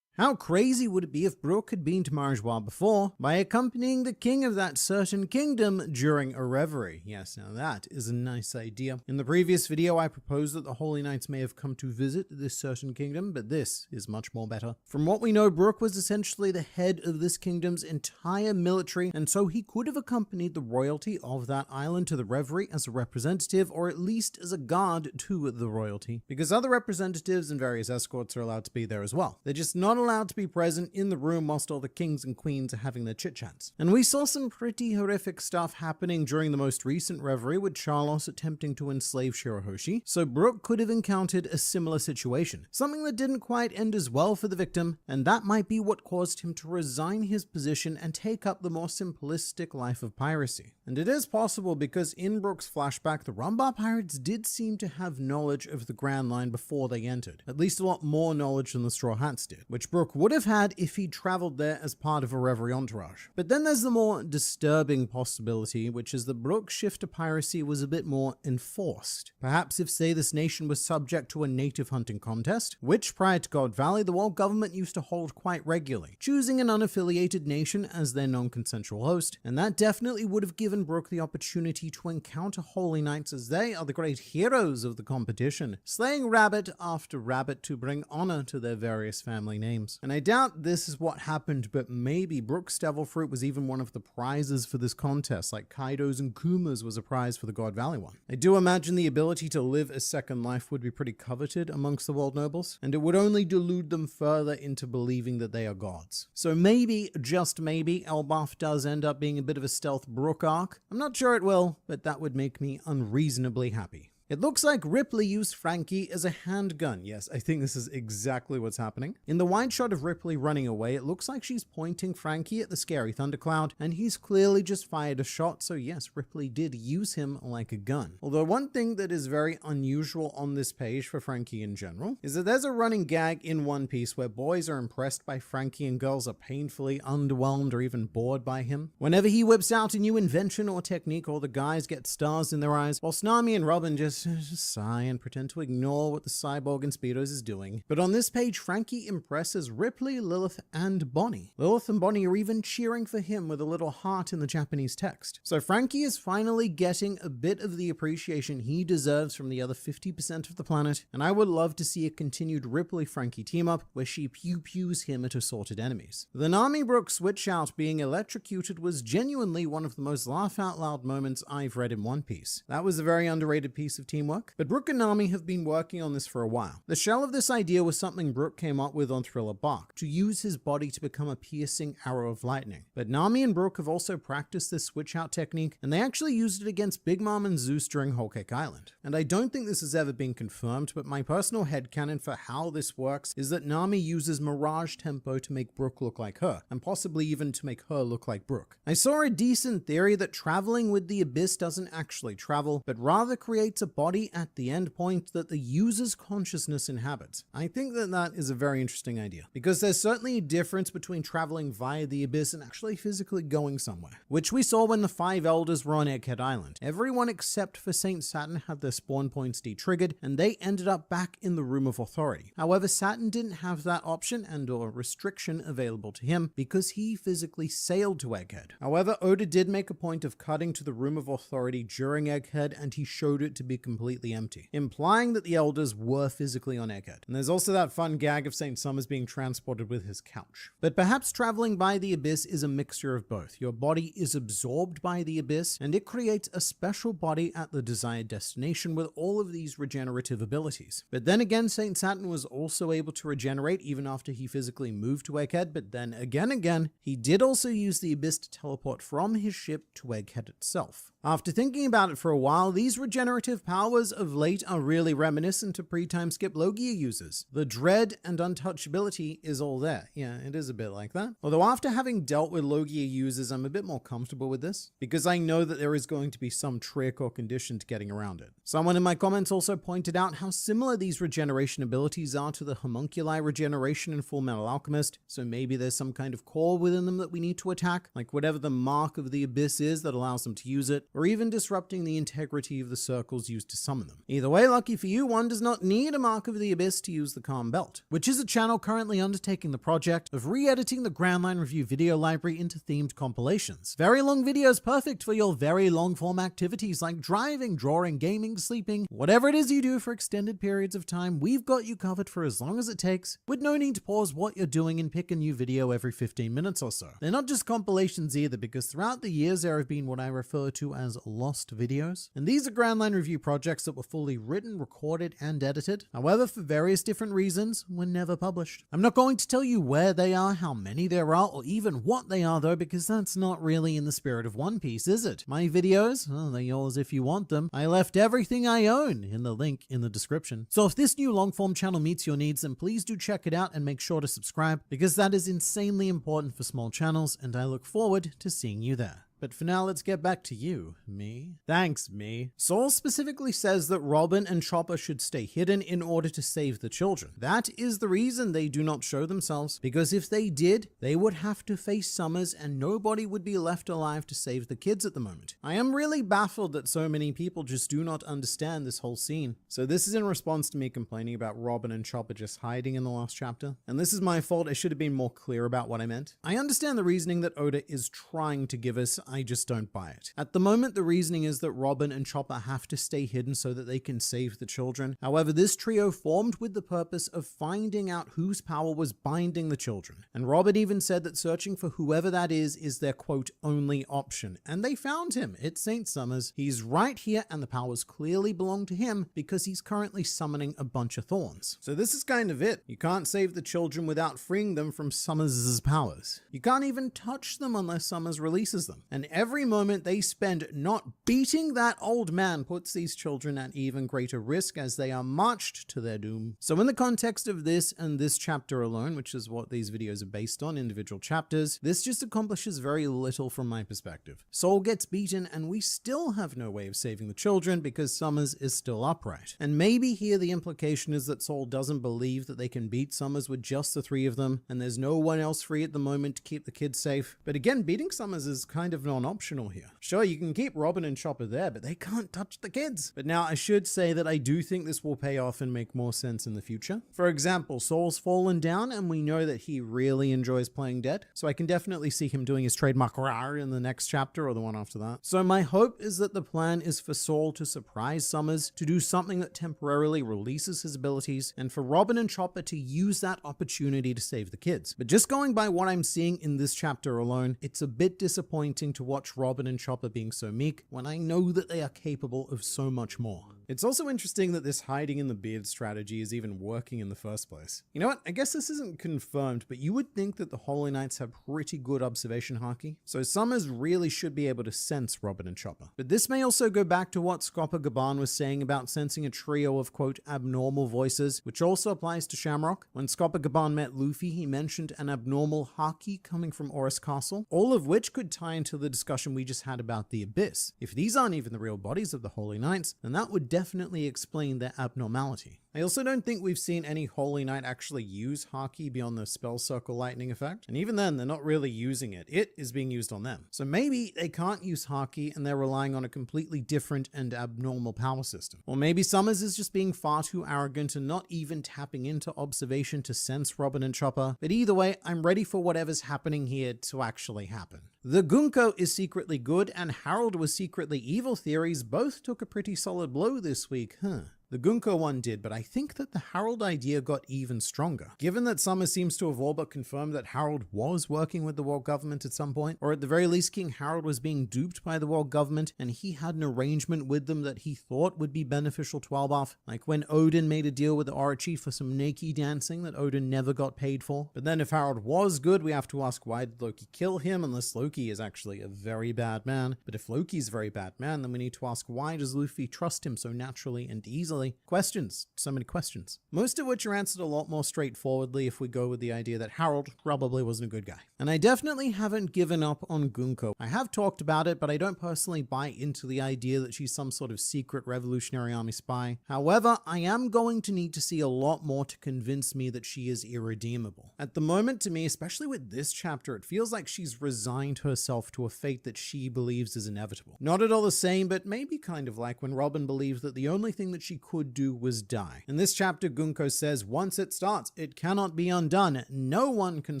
How crazy would it be if Brook had been to Marjois before by accompanying the king of that certain kingdom during a reverie? Yes, now that is a nice idea. In the previous video, I proposed that the Holy Knights may have come to visit this certain kingdom, but this is much more better. From what we know, Brook was essentially the head of this kingdom's entire military, and so he could have accompanied the royalty of that island to the reverie as a representative, or at least as a guard to the royalty, because other representatives and various escorts are allowed to be there as well. They're just not allowed to be present in the room whilst all the kings and queens are having their chit-chats. And we saw some pretty horrific stuff happening during the most recent reverie with Charlos attempting to enslave Shirahoshi, so Brook could have encountered a similar situation. Something that didn't quite end as well for the victim, and that might be what caused him to resign his position and take up the more simplistic life of piracy. And it is possible because in Brook's flashback, the Rumbar pirates did seem to have knowledge of the Grand Line before they entered, at least a lot more knowledge than the Straw Hats did, which Brook would have had if he'd traveled there as part of a reverie entourage. But then there's the more disturbing possibility, which is that Brook's shift to piracy was a bit more enforced. Perhaps if, say, this nation was subject to a native hunting contest, which prior to God Valley, the world government used to hold quite regularly, choosing an unaffiliated nation as their non-consensual host, and that definitely would have given Brook the opportunity to encounter Holy Knights as they are the great heroes of the competition, slaying rabbit after rabbit to bring honor to their various family names. And I doubt this is what happened, but maybe Brook's Devil Fruit was even one of the prizes for this contest, like Kaido's and Kuma's was a prize for the God Valley one. I do imagine the ability to live a second life would be pretty coveted amongst the world nobles, and it would only delude them further into believing that they are gods. So maybe, just maybe, Elbaf does end up being a bit of a stealth Brook arc. I'm not sure it will, but that would make me unreasonably happy. It looks like Ripley used Frankie as a handgun. Yes, I think this is exactly what's happening. In the wide shot of Ripley running away, it looks like she's pointing Frankie at the scary thundercloud, and he's clearly just fired a shot, so yes, Ripley did use him like a gun. Although one thing that is very unusual on this page for Frankie in general is that there's a running gag in One Piece where boys are impressed by Frankie and girls are painfully underwhelmed or even bored by him. Whenever he whips out a new invention or technique, all the guys get stars in their eyes, while Nami and Robin just sigh and pretend to ignore what the cyborg in Speedos is doing. But on this page, Frankie impresses Ripley, Lilith, and Bonnie. Lilith and Bonnie are even cheering for him with a little heart in the Japanese text. So Frankie is finally getting a bit of the appreciation he deserves from the other 50% of the planet, and I would love to see a continued Ripley-Frankie team-up where she pew-pews him at assorted enemies. The Nami Brook switch-out being electrocuted was genuinely one of the most laugh-out-loud moments I've read in One Piece. That was a very underrated piece of teamwork, but Brook and Nami have been working on this for a while. The shell of this idea was something Brook came up with on Thriller Bark, to use his body to become a piercing arrow of lightning. But Nami and Brook have also practiced this switch-out technique, and they actually used it against Big Mom and Zeus during Whole Cake Island. And I don't think this has ever been confirmed, but my personal headcanon for how this works is that Nami uses Mirage Tempo to make Brook look like her, and possibly even to make her look like Brook. I saw a decent theory that traveling with the Abyss doesn't actually travel, but rather creates a body at the end point that the user's consciousness inhabits. I think that that is a very interesting idea, because there's certainly a difference between traveling via the Abyss and actually physically going somewhere, which we saw when the 5 Elders were on Egghead Island. Everyone except for Saint Saturn had their spawn points de-triggered, and they ended up back in the Room of Authority. However, Saturn didn't have that option and or restriction available to him because he physically sailed to Egghead. However, Oda did make a point of cutting to the Room of Authority during Egghead, and he showed it to be completely empty, implying that the Elders were physically on Egghead. And there's also that fun gag of Saint Summers being transported with his couch. But perhaps traveling by the Abyss is a mixture of both. Your body is absorbed by the Abyss, and it creates a special body at the desired destination with all of these regenerative abilities. But then again, Saint Saturn was also able to regenerate even after he physically moved to Egghead, but then again, he did also use the Abyss to teleport from his ship to Egghead itself. After thinking about it for a while, these regenerative powers of late are really reminiscent of pre-time skip Logia uses. The dread and untouchability is all there. Yeah, it is a bit like that. Although after having dealt with Logia users, I'm a bit more comfortable with this, because I know that there is going to be some trick or condition to getting around it. Someone in my comments also pointed out how similar these regeneration abilities are to the homunculi regeneration in Full Metal Alchemist, so maybe there's some kind of core within them that we need to attack, like whatever the mark of the Abyss is that allows them to use it, or even disrupting the integrity of the circles used to summon them. Either way, lucky for you, one does not need a mark of the Abyss to use the Calm Belt, which is a channel currently undertaking the project of re-editing the Grand Line Review video library into themed compilations. Very long videos perfect for your very long form activities like driving, drawing, gaming, sleeping, whatever it is you do for extended periods of time, we've got you covered for as long as it takes, with no need to pause what you're doing and pick a new video every 15 minutes or so. They're not just compilations either, because throughout the years there have been what I refer to as lost videos, and these are Grand Line Review projects that were fully written, recorded, and edited. However, for various different reasons, were never published. I'm not going to tell you where they are, how many there are, or even what they are though, because that's not really in the spirit of One Piece, is it? My videos, well, they're yours if you want them. I left everything I own in the link in the description. So if this new long form channel meets your needs, then please do check it out and make sure to subscribe, because that is insanely important for small channels, and I look forward to seeing you there. But for now, let's get back to you, me. Thanks, me. Saul specifically says that Robin and Chopper should stay hidden in order to save the children. That is the reason they do not show themselves, because if they did, they would have to face Summers and nobody would be left alive to save the kids at the moment. I am really baffled that so many people just do not understand this whole scene. So this is in response to me complaining about Robin and Chopper just hiding in the last chapter. And this is my fault, I should have been more clear about what I meant. I understand the reasoning that Oda is trying to give us, I just don't buy it. At the moment, the reasoning is that Robin and Chopper have to stay hidden so that they can save the children. However, this trio formed with the purpose of finding out whose power was binding the children. And Robin even said that searching for whoever that is their quote only option. And they found him. It's Saint Summers. He's right here and the powers clearly belong to him because he's currently summoning a bunch of thorns. So this is kind of it. You can't save the children without freeing them from Summers' powers. You can't even touch them unless Summers releases them. and every moment they spend not beating that old man puts these children at even greater risk as they are marched to their doom. So in the context of this and this chapter alone, which is what these videos are based on, individual chapters, this just accomplishes very little from my perspective. Sol gets beaten and we still have no way of saving the children because Summers is still upright. And maybe here the implication is that Sol doesn't believe that they can beat Summers with just the three of them, and there's no one else free at the moment to keep the kids safe. But again, beating Summers is kind of non-optional here. Sure, you can keep Robin and Chopper there, but they can't touch the kids. But now I should say that I do think this will pay off and make more sense in the future. For example, Sol's fallen down and we know that he really enjoys playing dead, so I can definitely see him doing his trademark rawr in the next chapter or the one after that. So my hope is that the plan is for Sol to surprise Summers, to do something that temporarily releases his abilities, and for Robin and Chopper to use that opportunity to save the kids. But just going by what I'm seeing in this chapter alone, it's a bit disappointing to watch Robin and Chopper being so meek when I know that they are capable of so much more. It's also interesting that this hiding in the beard strategy is even working in the first place. You know what? I guess this isn't confirmed, but you would think that the Holy Knights have pretty good observation haki, so Summers really should be able to sense Robin and Chopper. But this may also go back to what Scopper Gaban was saying about sensing a trio of, quote, abnormal voices, which also applies to Shamrock. When Scopper Gaban met Luffy, he mentioned an abnormal haki coming from Oris Castle, all of which could tie into the discussion we just had about the Abyss. If these aren't even the real bodies of the Holy Knights, then that would definitely explain their abnormality. I also don't think we've seen any Holy Knight actually use haki beyond the Spell Circle Lightning effect, and even then they're not really using it. It is being used on them. So maybe they can't use haki and they're relying on a completely different and abnormal power system. Or maybe Summers is just being far too arrogant and not even tapping into observation to sense Robin and Chopper. But either way, I'm ready for whatever's happening here to actually happen. The Gunko is secretly good and Harold was secretly evil theories both took a pretty solid blow this week, huh? The Gunko one did, but I think that the Harold idea got even stronger. Given that Summers seems to have all but confirmed that Harold was working with the world government at some point, or at the very least King Harold was being duped by the world government and he had an arrangement with them that he thought would be beneficial to Elbaf, like when Odin made a deal with the Orochi for some Nike dancing that Odin never got paid for. But then if Harold was good, we have to ask, why did Loki kill him unless Loki is actually a very bad man? But if Loki's a very bad man, then we need to ask, why does Luffy trust him so naturally and easily? Questions. So many questions. Most of which are answered a lot more straightforwardly if we go with the idea that Harold probably wasn't a good guy. And I definitely haven't given up on Gunko. I have talked about it, but I don't personally buy into the idea that she's some sort of secret Revolutionary Army spy. However, I am going to need to see a lot more to convince me that she is irredeemable. At the moment, to me, especially with this chapter, it feels like she's resigned herself to a fate that she believes is inevitable. Not at all the same, but maybe kind of like when Robin believed that the only thing that she could do was die. In this chapter, Gunko says, once it starts, it cannot be undone. No one can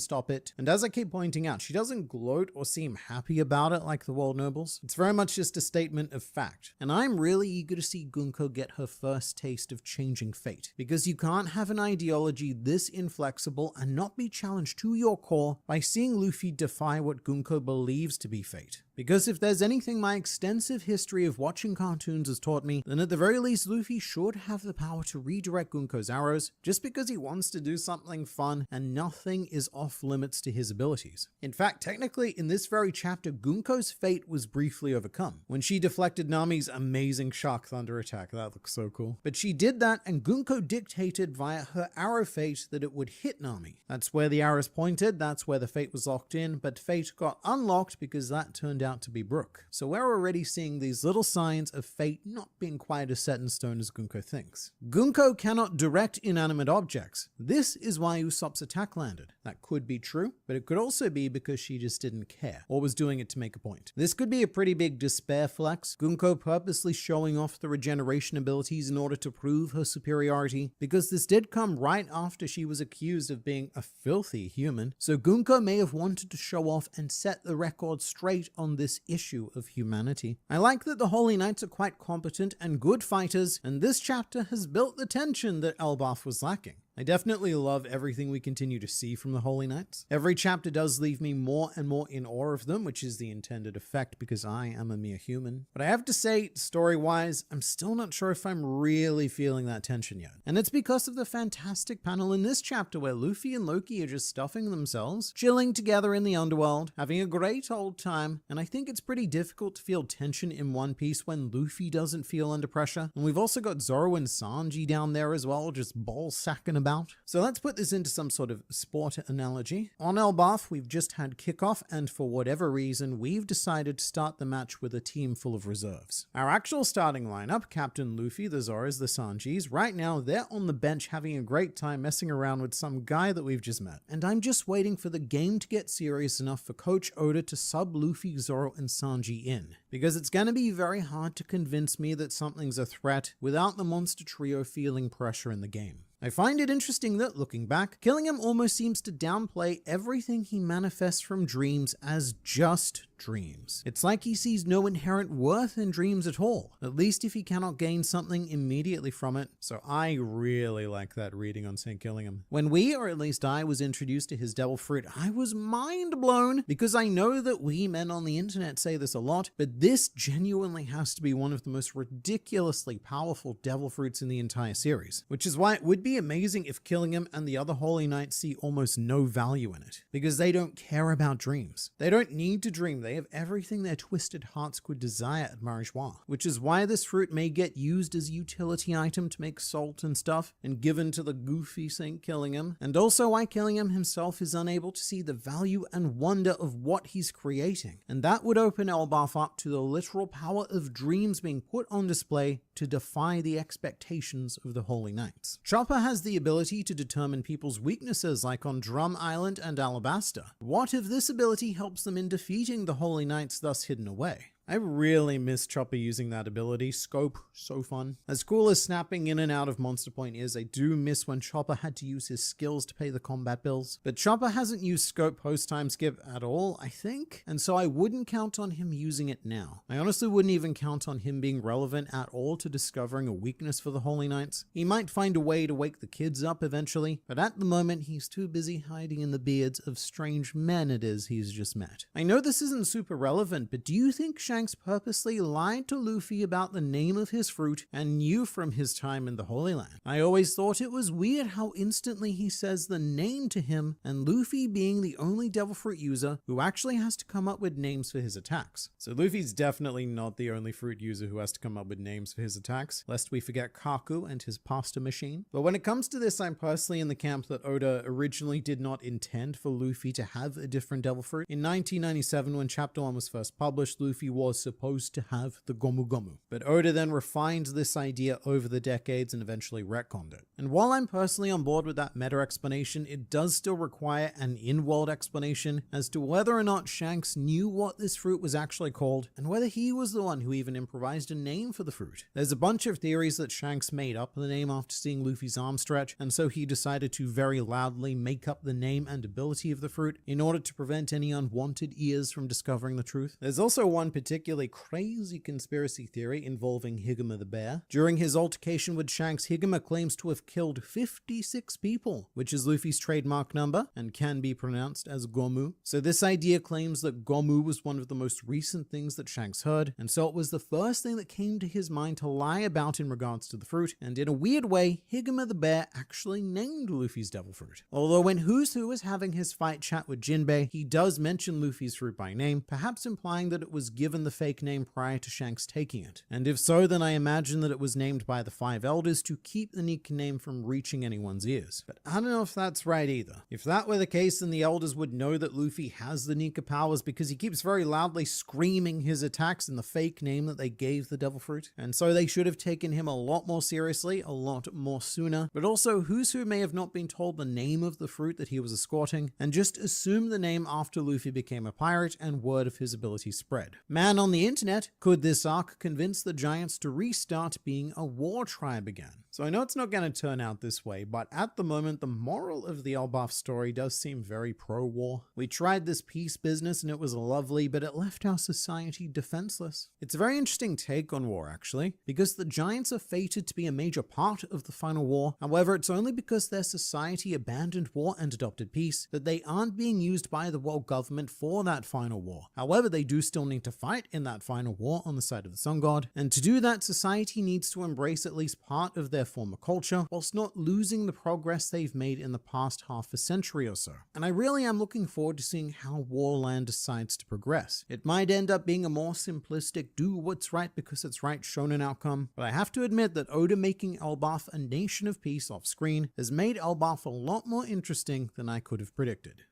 stop it. And as I keep pointing out, she doesn't gloat or seem happy about it like the world nobles. It's very much just a statement of fact. And I'm really eager to see Gunko get her first taste of changing fate. Because you can't have an ideology this inflexible and not be challenged to your core by seeing Luffy defy what Gunko believes to be fate. Because if there's anything my extensive history of watching cartoons has taught me, then at the very least Luffy should have the power to redirect Gunko's arrows just because he wants to do something fun and nothing is off limits to his abilities. In fact, technically in this very chapter, Gunko's fate was briefly overcome when she deflected Nami's amazing Shock Thunder attack. That looks so cool. But she did that and Gunko dictated via her arrow fate that it would hit Nami. That's where the arrows pointed, that's where the fate was locked in, but fate got unlocked because that turned out to be Brook. So we're already seeing these little signs of fate not being quite as set in stone as Gunko thinks. Gunko cannot direct inanimate objects. This is why Usopp's attack landed. That could be true, but it could also be because she just didn't care, or was doing it to make a point. This could be a pretty big despair flex, Gunko purposely showing off the regeneration abilities in order to prove her superiority, because this did come right after she was accused of being a filthy human, so Gunko may have wanted to show off and set the record straight on this issue of humanity. I like that the Holy Knights are quite competent and good fighters, and this chapter has built the tension that Elbaf was lacking. I definitely love everything we continue to see from the Holy Knights. Every chapter does leave me more and more in awe of them, which is the intended effect because I am a mere human. But I have to say, story-wise, I'm still not sure if I'm really feeling that tension yet. And it's because of the fantastic panel in this chapter where Luffy and Loki are just stuffing themselves, chilling together in the underworld, having a great old time, and I think it's pretty difficult to feel tension in One Piece when Luffy doesn't feel under pressure. And we've also got Zoro and Sanji down there as well, just ball-sacking about. So let's put this into some sort of sport analogy. On Elbaf, we've just had kickoff, and for whatever reason, we've decided to start the match with a team full of reserves. Our actual starting lineup, Captain Luffy, the Zoras, the Sanjis, right now they're on the bench having a great time messing around with some guy that we've just met. And I'm just waiting for the game to get serious enough for Coach Oda to sub Luffy, Zoro, and Sanji in. Because it's going to be very hard to convince me that something's a threat without the monster trio feeling pressure in the game. I find it interesting that, looking back, Killingham almost seems to downplay everything he manifests from dreams as just dreams. It's like he sees no inherent worth in dreams at all, at least if he cannot gain something immediately from it. So I really like that reading on St. Killingham. When we, or at least I, was introduced to his devil fruit, I was mind blown because I know that we men on the internet say this a lot, but this genuinely has to be one of the most ridiculously powerful devil fruits in the entire series, which is why it would be amazing if Killingham and the other Holy Knights see almost no value in it, because they don't care about dreams. They don't need to dream. They have everything their twisted hearts could desire at Marijois, which is why this fruit may get used as a utility item to make salt and stuff and given to the goofy St. Killingham, and also why Killingham himself is unable to see the value and wonder of what he's creating. And that would open Elbaf up to the literal power of dreams being put on display to defy the expectations of the Holy Knights. Chopper has the ability to determine people's weaknesses like on Drum Island and Alabasta. What if this ability helps them in defeating the Holy Knights thus hidden away? I really miss Chopper using that ability. Scope, so fun. As cool as snapping in and out of Monster Point is, I do miss when Chopper had to use his skills to pay the combat bills. But Chopper hasn't used Scope post-time skip at all, I think, and so I wouldn't count on him using it now. I honestly wouldn't even count on him being relevant at all to discovering a weakness for the Holy Knights. He might find a way to wake the kids up eventually, but at the moment he's too busy hiding in the beards of strange men it is he's just met. I know this isn't super relevant, but do you think Shanks purposely lied to Luffy about the name of his fruit and knew from his time in the Holy Land? I always thought it was weird how instantly he says the name to him, and Luffy being the only devil fruit user who actually has to come up with names for his attacks. So Luffy's definitely not the only fruit user who has to come up with names for his attacks, lest we forget Kaku and his pasta machine. But when it comes to this, I'm personally in the camp that Oda originally did not intend for Luffy to have a different devil fruit. In 1997, when Chapter 1 was first published, Luffy was supposed to have the Gomu Gomu. But Oda then refined this idea over the decades and eventually retconned it. And while I'm personally on board with that meta explanation, it does still require an in-world explanation as to whether or not Shanks knew what this fruit was actually called, and whether he was the one who even improvised a name for the fruit. There's a bunch of theories that Shanks made up the name after seeing Luffy's arm stretch, and so he decided to very loudly make up the name and ability of the fruit in order to prevent any unwanted ears from discovering the truth. There's also one particularly crazy conspiracy theory involving Higama the bear. During his altercation with Shanks, Higama claims to have killed 56 people, which is Luffy's trademark number and can be pronounced as Gomu. So this idea claims that Gomu was one of the most recent things that Shanks heard, and so it was the first thing that came to his mind to lie about in regards to the fruit, and in a weird way, Higama the bear actually named Luffy's devil fruit. Although when Who's Who is having his fight chat with Jinbei, he does mention Luffy's fruit by name, perhaps implying that it was given the fake name prior to Shanks taking it. And if so, then I imagine that it was named by the Five Elders to keep the Nika name from reaching anyone's ears. But I don't know if that's right either. If that were the case, then the Elders would know that Luffy has the Nika powers because he keeps very loudly screaming his attacks in the fake name that they gave the devil fruit. And so they should have taken him a lot more seriously, a lot more sooner. But also, Who's Who may have not been told the name of the fruit that he was escorting, and just assumed the name after Luffy became a pirate and word of his ability spread. Man, And on the internet, could this arc convince the Giants to restart being a war tribe again? So I know it's not going to turn out this way, but at the moment, the moral of the Elbaf story does seem very pro-war. We tried this peace business and it was lovely, but it left our society defenseless. It's a very interesting take on war, actually, because the Giants are fated to be a major part of the final war. However, it's only because their society abandoned war and adopted peace that they aren't being used by the world government for that final war. However, they do still need to fight in that final war on the side of the Sun God, and to do that, society needs to embrace at least part of their former culture, whilst not losing the progress they've made in the past half a century or so. And I really am looking forward to seeing how Warland decides to progress. It might end up being a more simplistic do what's right because it's right shonen outcome, but I have to admit that Oda making Elbaf a nation of peace off screen has made Elbaf a lot more interesting than I could have predicted.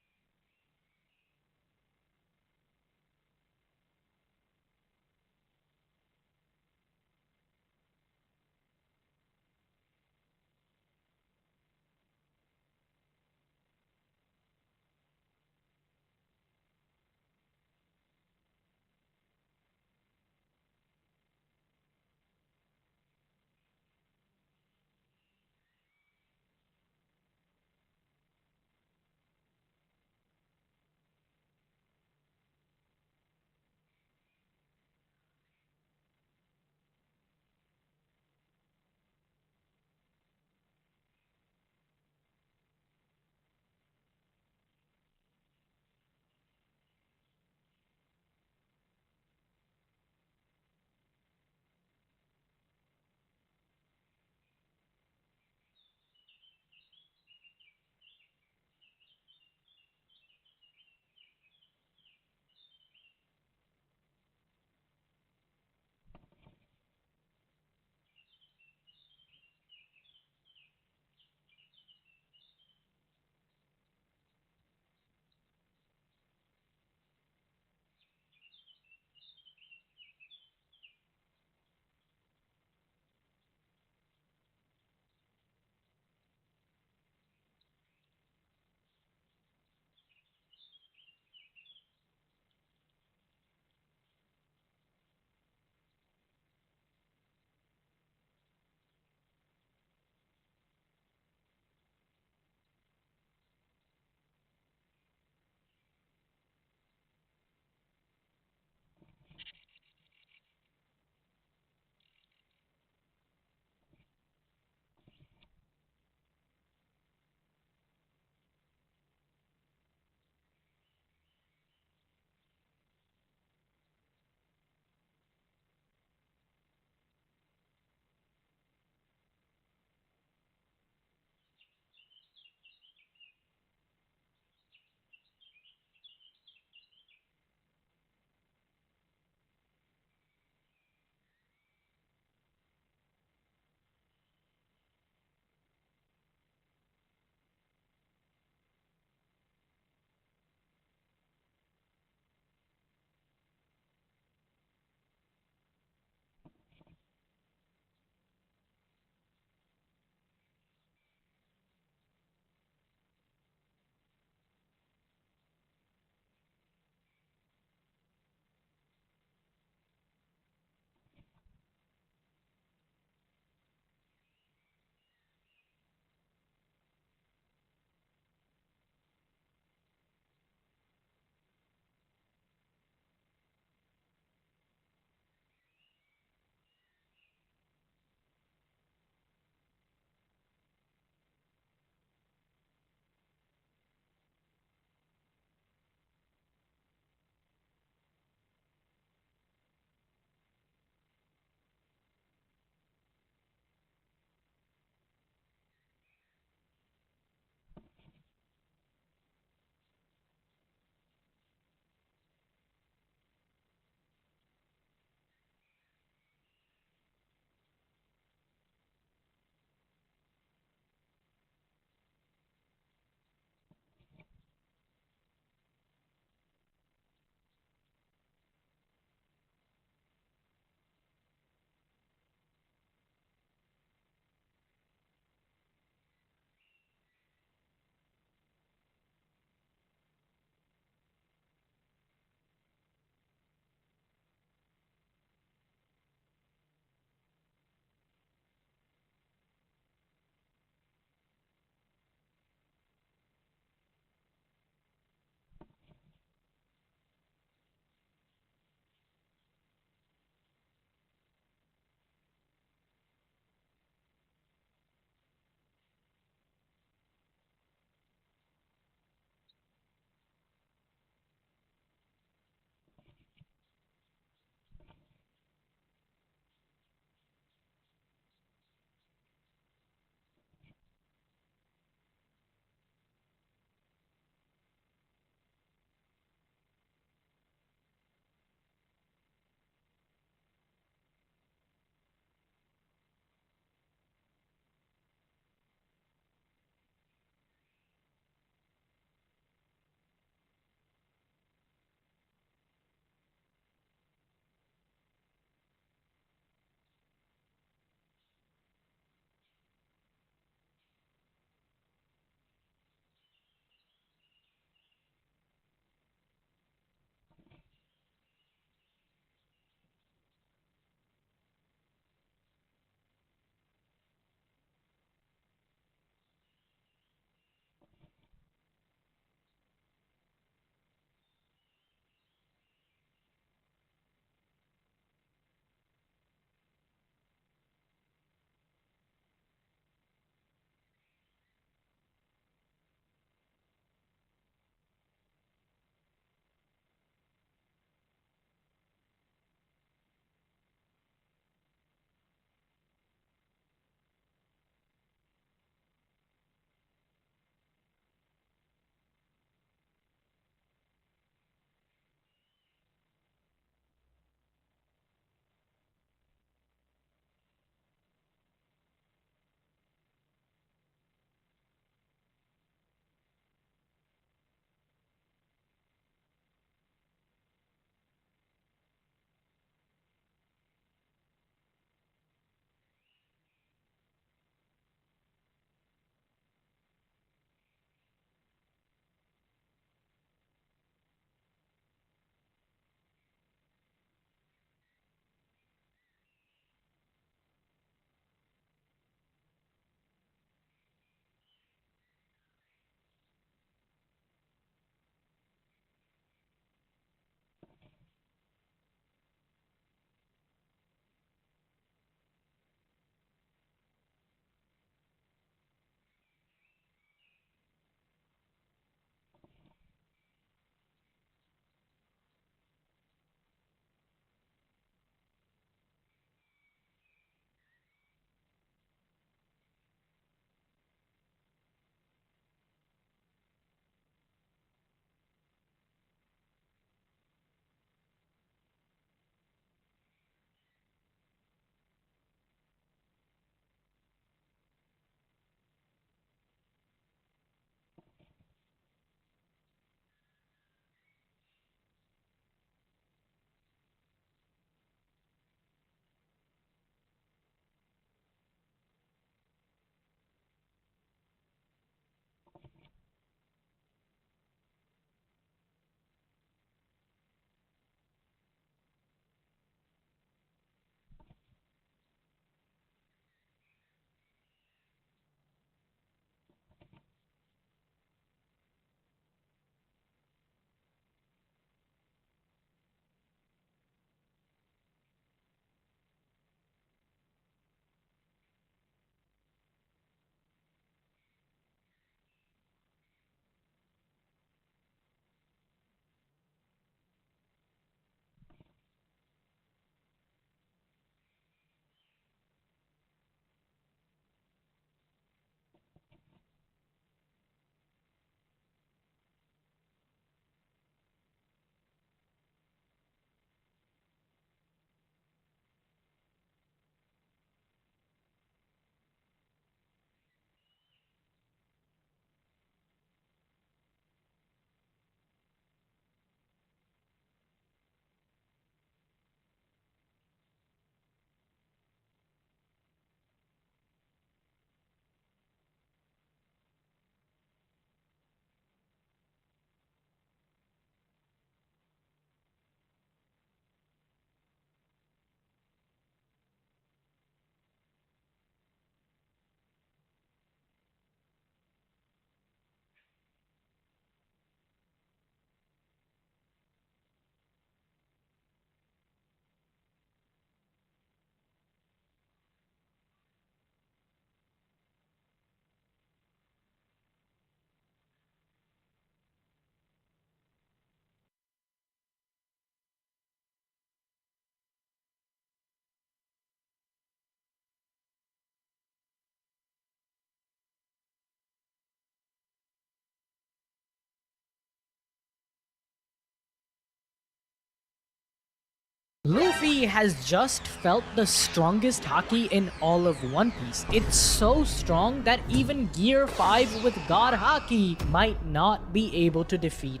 Luffy has just felt the strongest haki in all of One Piece. It's so strong that even Gear 5 with God Haki might not be able to defeat.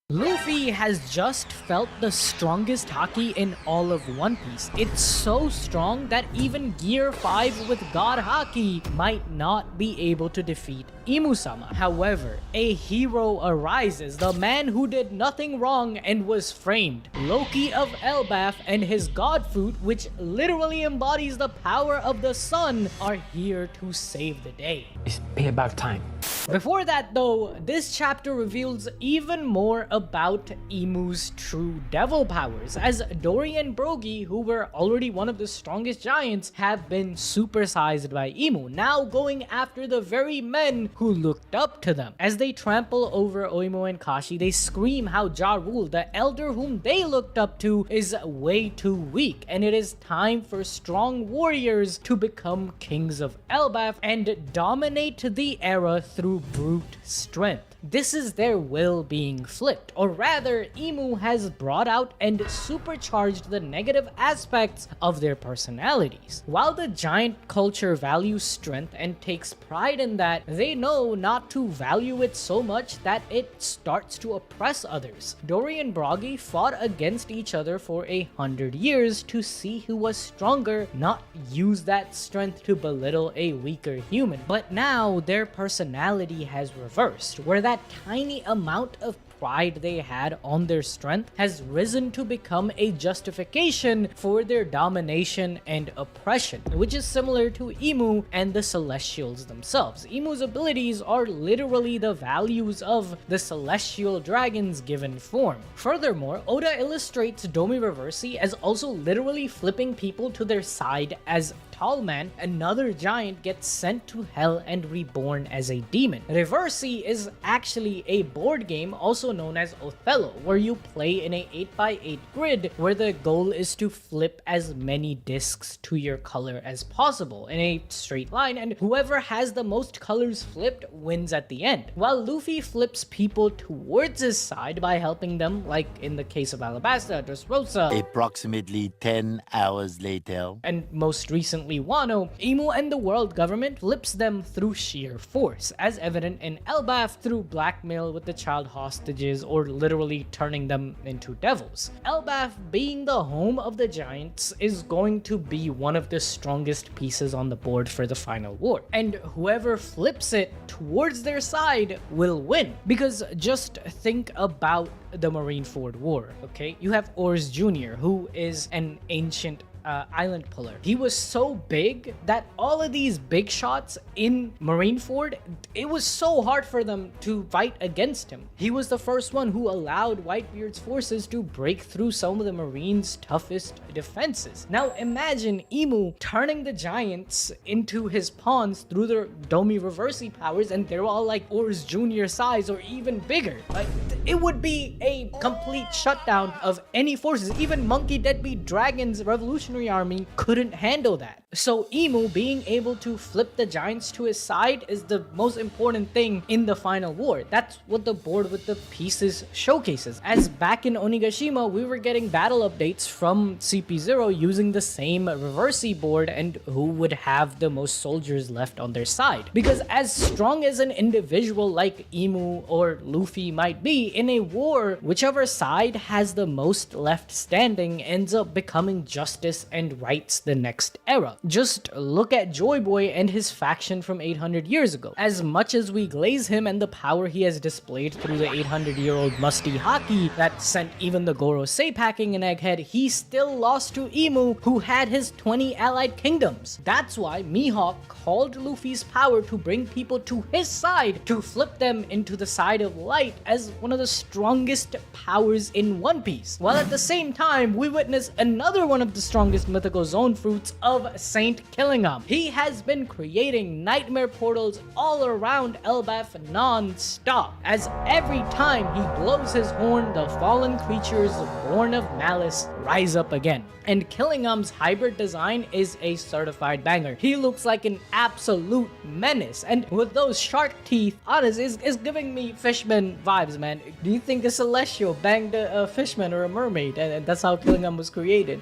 Luffy has just felt the strongest haki in all of One Piece. It's so strong that even Gear 5 with God Haki might not be able to defeat Imusama. However, a hero arises, the man who did nothing wrong and was framed. Loki of Elbaf and his god fruit, which literally embodies the power of the sun, are here to save the day. It's payback time. Before that though, this chapter reveals even more about Imu's true devil powers, as Dory and Brogy, who were already one of the strongest giants, have been supersized by Imu, now going after the very men who looked up to them. As they trample over Oimo and Kashi, they scream how Ja Rule, the elder whom they looked up to, is way too weak, and it is time for strong warriors to become kings of Elbaf and dominate the era through brute strength. This is their will being flipped, or rather, Imu has brought out and supercharged the negative aspects of their personalities. While the giant culture values strength and takes pride in that, they know not to value it so much that it starts to oppress others. Dory and Brogy fought against each other for 100 years to see who was stronger, not use that strength to belittle a weaker human. But now their personality has reversed, where that tiny amount of pride they had on their strength has risen to become a justification for their domination and oppression, which is similar to Imu and the Celestials themselves. Imu's abilities are literally the values of the celestial dragon's given form. Furthermore, Oda illustrates Domi Reversi as also literally flipping people to their side as Tallman, another giant, gets sent to hell and reborn as a demon. Reversi is actually a board game also known as Othello, where you play in a 8x8 grid where the goal is to flip as many discs to your color as possible in a straight line, and whoever has the most colors flipped wins at the end. While Luffy flips people towards his side by helping them, like in the case of Alabasta, Dressrosa, approximately 10 hours later, and most recently Wano, Imu and the world government flips them through sheer force, as evident in Elbaf through blackmail with the child hostages or literally turning them into devils. Elbaf, being the home of the giants, is going to be one of the strongest pieces on the board for the final war, and whoever flips it towards their side will win. Because just think about the Marineford War, okay? You have Ors Jr., who is an ancient island puller. He was so big that all of these big shots in Marineford, it was so hard for them to fight against him. He was the first one who allowed Whitebeard's forces to break through some of the Marines' toughest defenses. Now imagine Imu turning the giants into his pawns through their Domi Reversi powers, and they're all like Ors Jr. size or even bigger. Like, it would be a complete shutdown of any forces. Even Monkey Deadbeat Dragon's Revolutionary Army couldn't handle that. So Imu being able to flip the giants to his side is the most important thing in the final war. That's what the board with the pieces showcases. As back in Onigashima, we were getting battle updates from CP0 using the same Reversi board and who would have the most soldiers left on their side. Because as strong as an individual like Imu or Luffy might be, in a war, whichever side has the most left standing ends up becoming justice and rights the next era. Just look at Joy Boy and his faction from 800 years ago. As much as we glaze him and the power he has displayed through the 800-year-old musty haki that sent even the Gorosei packing an egghead, he still lost to Imu, who had his 20 allied kingdoms. That's why Mihawk called Luffy's power to bring people to his side to flip them into the side of light as one of the the strongest powers in One Piece, while at the same time we witness another one of the strongest mythical zone fruits of Saint Killingham. He has been creating nightmare portals all around Elbaf non-stop, as every time he blows his horn, the fallen creatures born of malice rise up again. And Killingham's hybrid design is a certified banger. He looks like an absolute menace, and with those shark teeth, honest, is giving me Fishman vibes, man. Do you think a Celestial banged a Fishman or a mermaid, and that's how Killingham was created?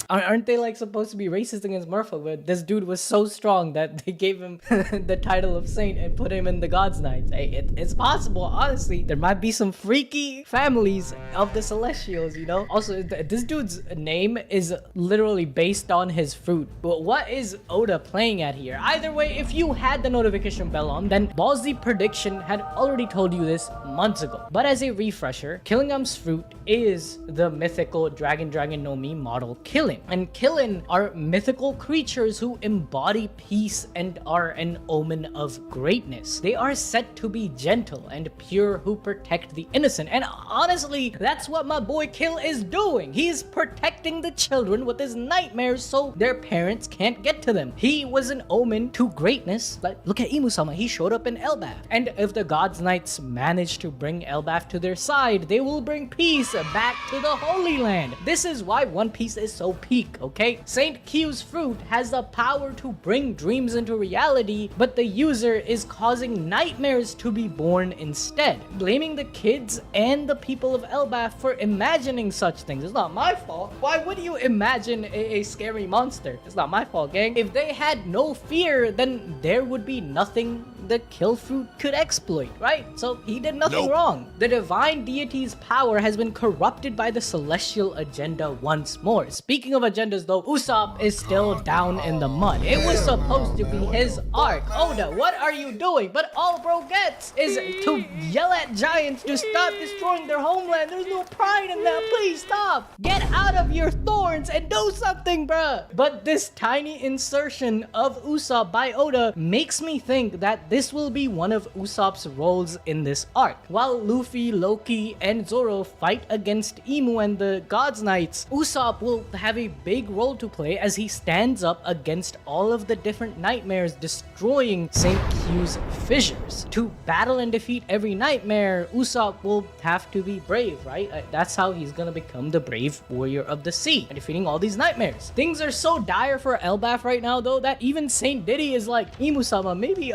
Aren't they like supposed to be racist against Merfolk? But this dude was so strong that they gave him the title of saint and put him in the God's Knights. Hey, it's possible, honestly. There might be some freaky families of the Celestials, you know? Also, this dude's name is literally based on his fruit. But what is Oda playing at here? Either way, if you had the notification bell on, then Ballsy Prediction had already told you this months ago. But as a refresher, Killingham's fruit is the mythical Dragon no Mi model Killin. And Killin are mythical creatures who embody peace and are an omen of greatness. They are said to be gentle and pure, who protect the innocent. And honestly, that's what my boy Kill is doing. He's protecting the children with his nightmares so their parents can't get to them. He was an omen to greatness. Like, look at Imu-sama, he showed up in Elbaf. And if the God's Knights manage to bring Elbaf to their side, they will bring peace back to the Holy Land. This is why One Piece is so peak, okay? Saint Q's fruit has the power to bring dreams into reality, but the user is causing nightmares to be born instead, blaming the kids and the people of Elbaf for imagining such things. It's not my fault. Why would you imagine a scary monster? It's not my fault, gang. If they had no fear, then there would be nothing the kill fruit could exploit, right? So he did nothing wrong. The divine deity's power has been corrupted by the celestial agenda once more. Speaking of agendas though, Usopp is still down in the mud. It was supposed to be his arc. Oda, what are you doing? But all bro gets is to yell at giants to stop destroying their homeland. There's no pride in that. Please stop. Get out of your thorns and do something, bruh. But this tiny insertion of Usopp by Oda makes me think that this will be one of Usopp's roles in this arc. While Luffy, Loki, and Zoro fight against Imu and the God's Knights, Usopp will have a big role to play as he stands up against all of the different nightmares, destroying St. Q's fissures. To battle and defeat every nightmare, Usopp will have to be brave, right? That's how he's gonna become the brave warrior of the sea and defeating all these nightmares. Things are so dire for Elbaf right now though that even Saint Diddy is like, Imu-sama, maybe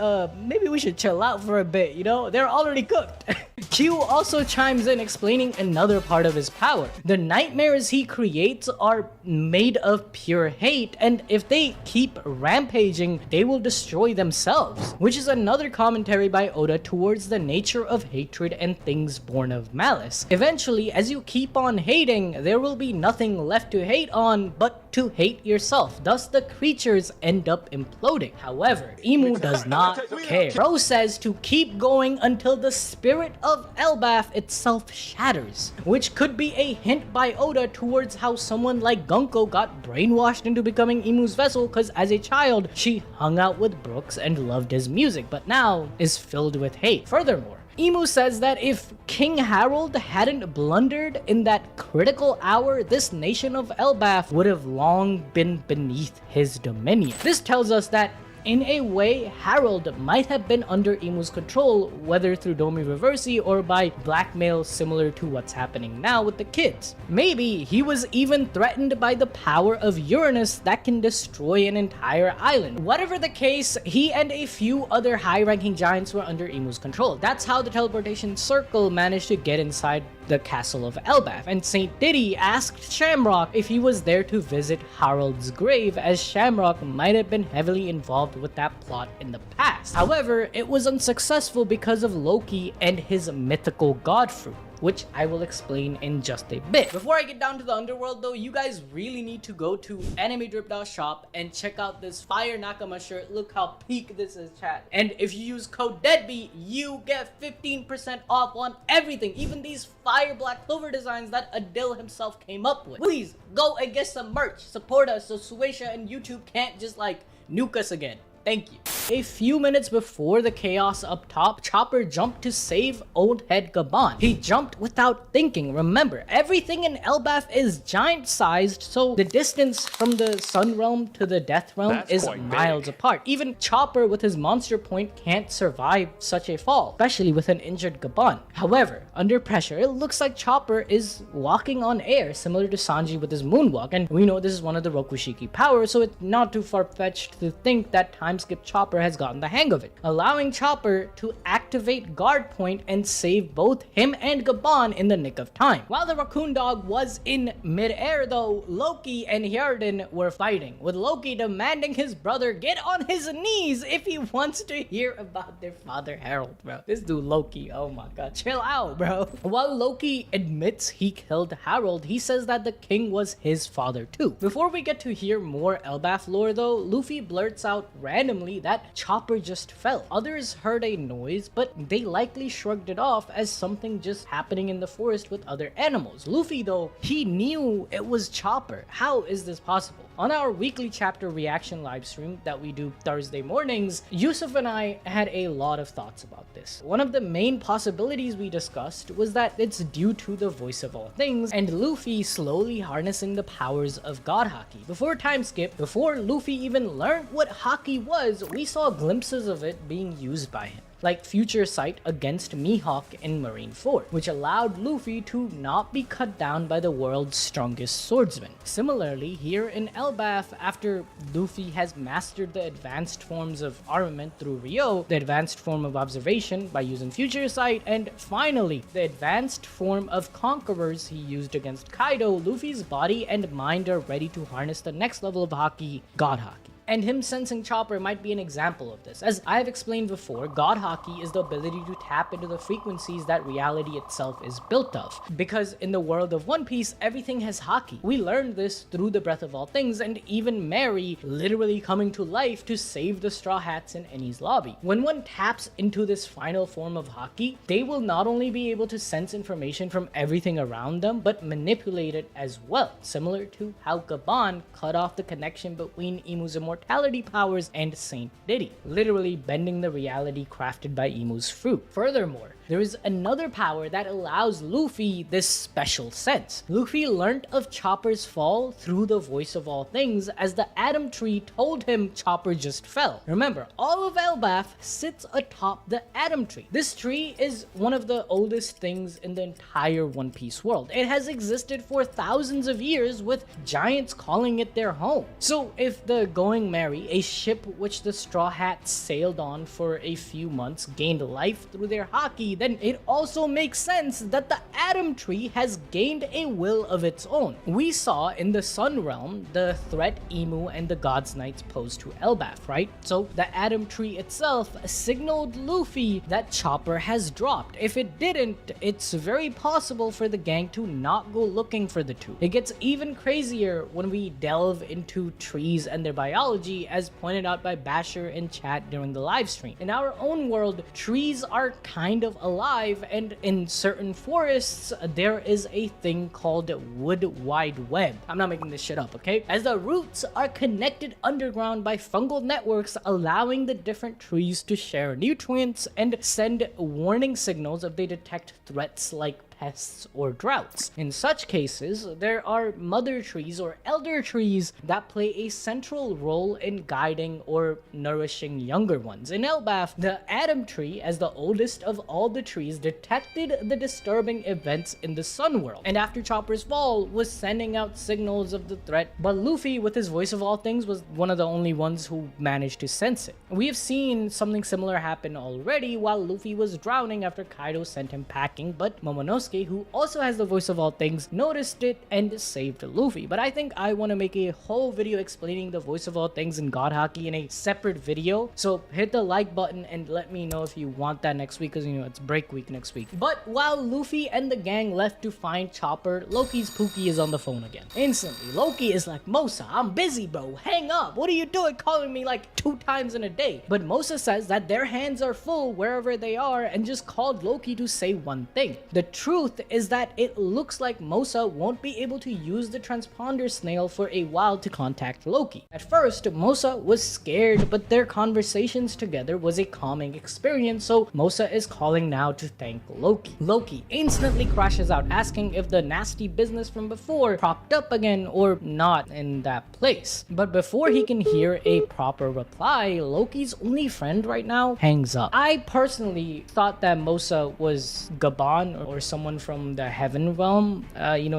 we should chill out for a bit, you know? They're already cooked. Q also chimes in explaining another part of his power. The nightmares he creates are made of pure hate, and if they keep rampaging, they will destroy themselves, which is another commentary by Oda towards the nature of hatred and things born of malice. Eventually, as you keep on hating, there will be nothing left to hate on but to hate yourself. Thus, the creatures end up imploding. However, Imu does not care. Bro says to keep going until the spirit of Elbaf itself shatters, which could be a hint by Oda towards how someone like Gunko got brainwashed into becoming Imu's vessel because as a child, she hung out with Brooks and loved his music, but now is filled with hate. Furthermore, Imu says that if King Harold hadn't blundered in that critical hour, this nation of Elbaf would have long been beneath his dominion. This tells us that in a way, Harold might have been under Imu's control, whether through Domi Reversi or by blackmail similar to what's happening now with the kids. Maybe he was even threatened by the power of Uranus that can destroy an entire island. Whatever the case, he and a few other high-ranking giants were under Imu's control. That's how the teleportation circle managed to get inside the castle of Elbaf, and Saint Diddy asked Shamrock if he was there to visit Harold's grave, as Shamrock might have been heavily involved with that plot in the past. However, it was unsuccessful because of Loki and his mythical god fruit, which I will explain in just a bit. Before I get down to the underworld though, you guys really need to go to animedrip.shop and check out this fire Nakama shirt. Look how peak this is, chat. And if you use code DEADBEAT, you get 15% off on everything, even these fire Black Clover designs that Adil himself came up with. Please go and get some merch, support us so Suesha and YouTube can't just like nuke us again. Thank you. A few minutes before the chaos up top, Chopper jumped to save Old Head Gaban. He jumped without thinking. Remember, everything in Elbaf is giant-sized, so the distance from the Sun Realm to the Death Realm is miles apart. Even Chopper with his monster point can't survive such a fall, especially with an injured Gaban. However, under pressure, it looks like Chopper is walking on air, similar to Sanji with his moonwalk, and we know this is one of the Rokushiki powers, so it's not too far-fetched to think that Timeskip Chopper has gotten the hang of it, allowing Chopper to activate Guard Point and save both him and Gaban in the nick of time. While the Raccoon Dog was in mid-air though, Loki and Hjarden were fighting, with Loki demanding his brother get on his knees if he wants to hear about their father Harold, bro. This dude Loki, oh my god, chill out, bro. While Loki admits he killed Harold, he says that the king was his father too. Before we get to hear more Elbaf lore though, Luffy blurts out randomly that Chopper just fell. Others heard a noise, but they likely shrugged it off as something just happening in the forest with other animals. Luffy though, he knew it was Chopper. How is this possible? On our weekly chapter reaction livestream that we do Thursday mornings, Yusuf and I had a lot of thoughts about this. One of the main possibilities we discussed was that it's due to the voice of all things and Luffy slowly harnessing the powers of God Haki. Before time skip, before Luffy even learned what Haki was, we saw glimpses of it being used by him, like Future Sight against Mihawk in Marineford, which allowed Luffy to not be cut down by the world's strongest swordsman. Similarly, here in Elbaf, after Luffy has mastered the advanced forms of armament through Ryo, the advanced form of observation by using Future Sight, and finally, the advanced form of Conquerors he used against Kaido, Luffy's body and mind are ready to harness the next level of Haki, God Haki. And him sensing Chopper might be an example of this. As I've explained before, God Haki is the ability to tap into the frequencies that reality itself is built of. Because in the world of One Piece, everything has Haki. We learned this through the Breath of All Things, and even Mary literally coming to life to save the Straw Hats in Enies lobby. When one taps into this final form of Haki, they will not only be able to sense information from everything around them, but manipulate it as well. Similar to how Gaban cut off the connection between Imu's immortality powers and Saint Diddy, literally bending the reality crafted by Imu's fruit. Furthermore, there is another power that allows Luffy this special sense. Luffy learnt of Chopper's fall through the voice of all things, as the Atom Tree told him Chopper just fell. Remember, all of Elbaf sits atop the Atom Tree. This tree is one of the oldest things in the entire One Piece world. It has existed for thousands of years, with giants calling it their home. So if the Going Merry, a ship which the Straw Hats sailed on for a few months, gained life through their Haki, then it also makes sense that the Atom Tree has gained a will of its own. We saw in the Sun Realm the threat Imu and the Gods Knights posed to Elbaf, right? So the Atom Tree itself signaled Luffy that Chopper has dropped. If it didn't, it's very possible for the gang to not go looking for the two. It gets even crazier when we delve into trees and their biology, as pointed out by Basher in chat during the live stream. In our own world, trees are kind of alive, and in certain forests, there is a thing called wood wide web. I'm not making this shit up, okay? As the roots are connected underground by fungal networks, allowing the different trees to share nutrients and send warning signals if they detect threats like pests or droughts. In such cases, there are mother trees or elder trees that play a central role in guiding or nourishing younger ones. In Elbaf, the Atom Tree, as the oldest of all the trees, detected the disturbing events in the Sun World, and after Chopper's fall, was sending out signals of the threat, but Luffy, with his voice of all things, was one of the only ones who managed to sense it. We have seen something similar happen already while Luffy was drowning after Kaido sent him packing, but Momonosuke, who also has the voice of all things, noticed it and saved Luffy. But I think I want to make a whole video explaining the voice of all things in God Haki in a separate video, so hit the like button and let me know if you want that next week, because you know it's break week next week. But while Luffy and the gang left to find Chopper, Loki's Pookie is on the phone again. Instantly, Loki is like, "Mosa, I'm busy, bro. Hang up. What are you doing calling me like 2 times in a day?" But Mosa says that their hands are full wherever they are and just called Loki to say one thing. The truth truth is that it looks like Mosa won't be able to use the transponder snail for a while to contact Loki. At first, Mosa was scared, but their conversations together was a calming experience, so Mosa is calling now to thank Loki. Loki instantly crashes out, asking if the nasty business from before propped up again or not in that place. But before he can hear a proper reply, Loki's only friend right now hangs up. I personally thought that Mosa was Gaban or someone from the Heaven Realm.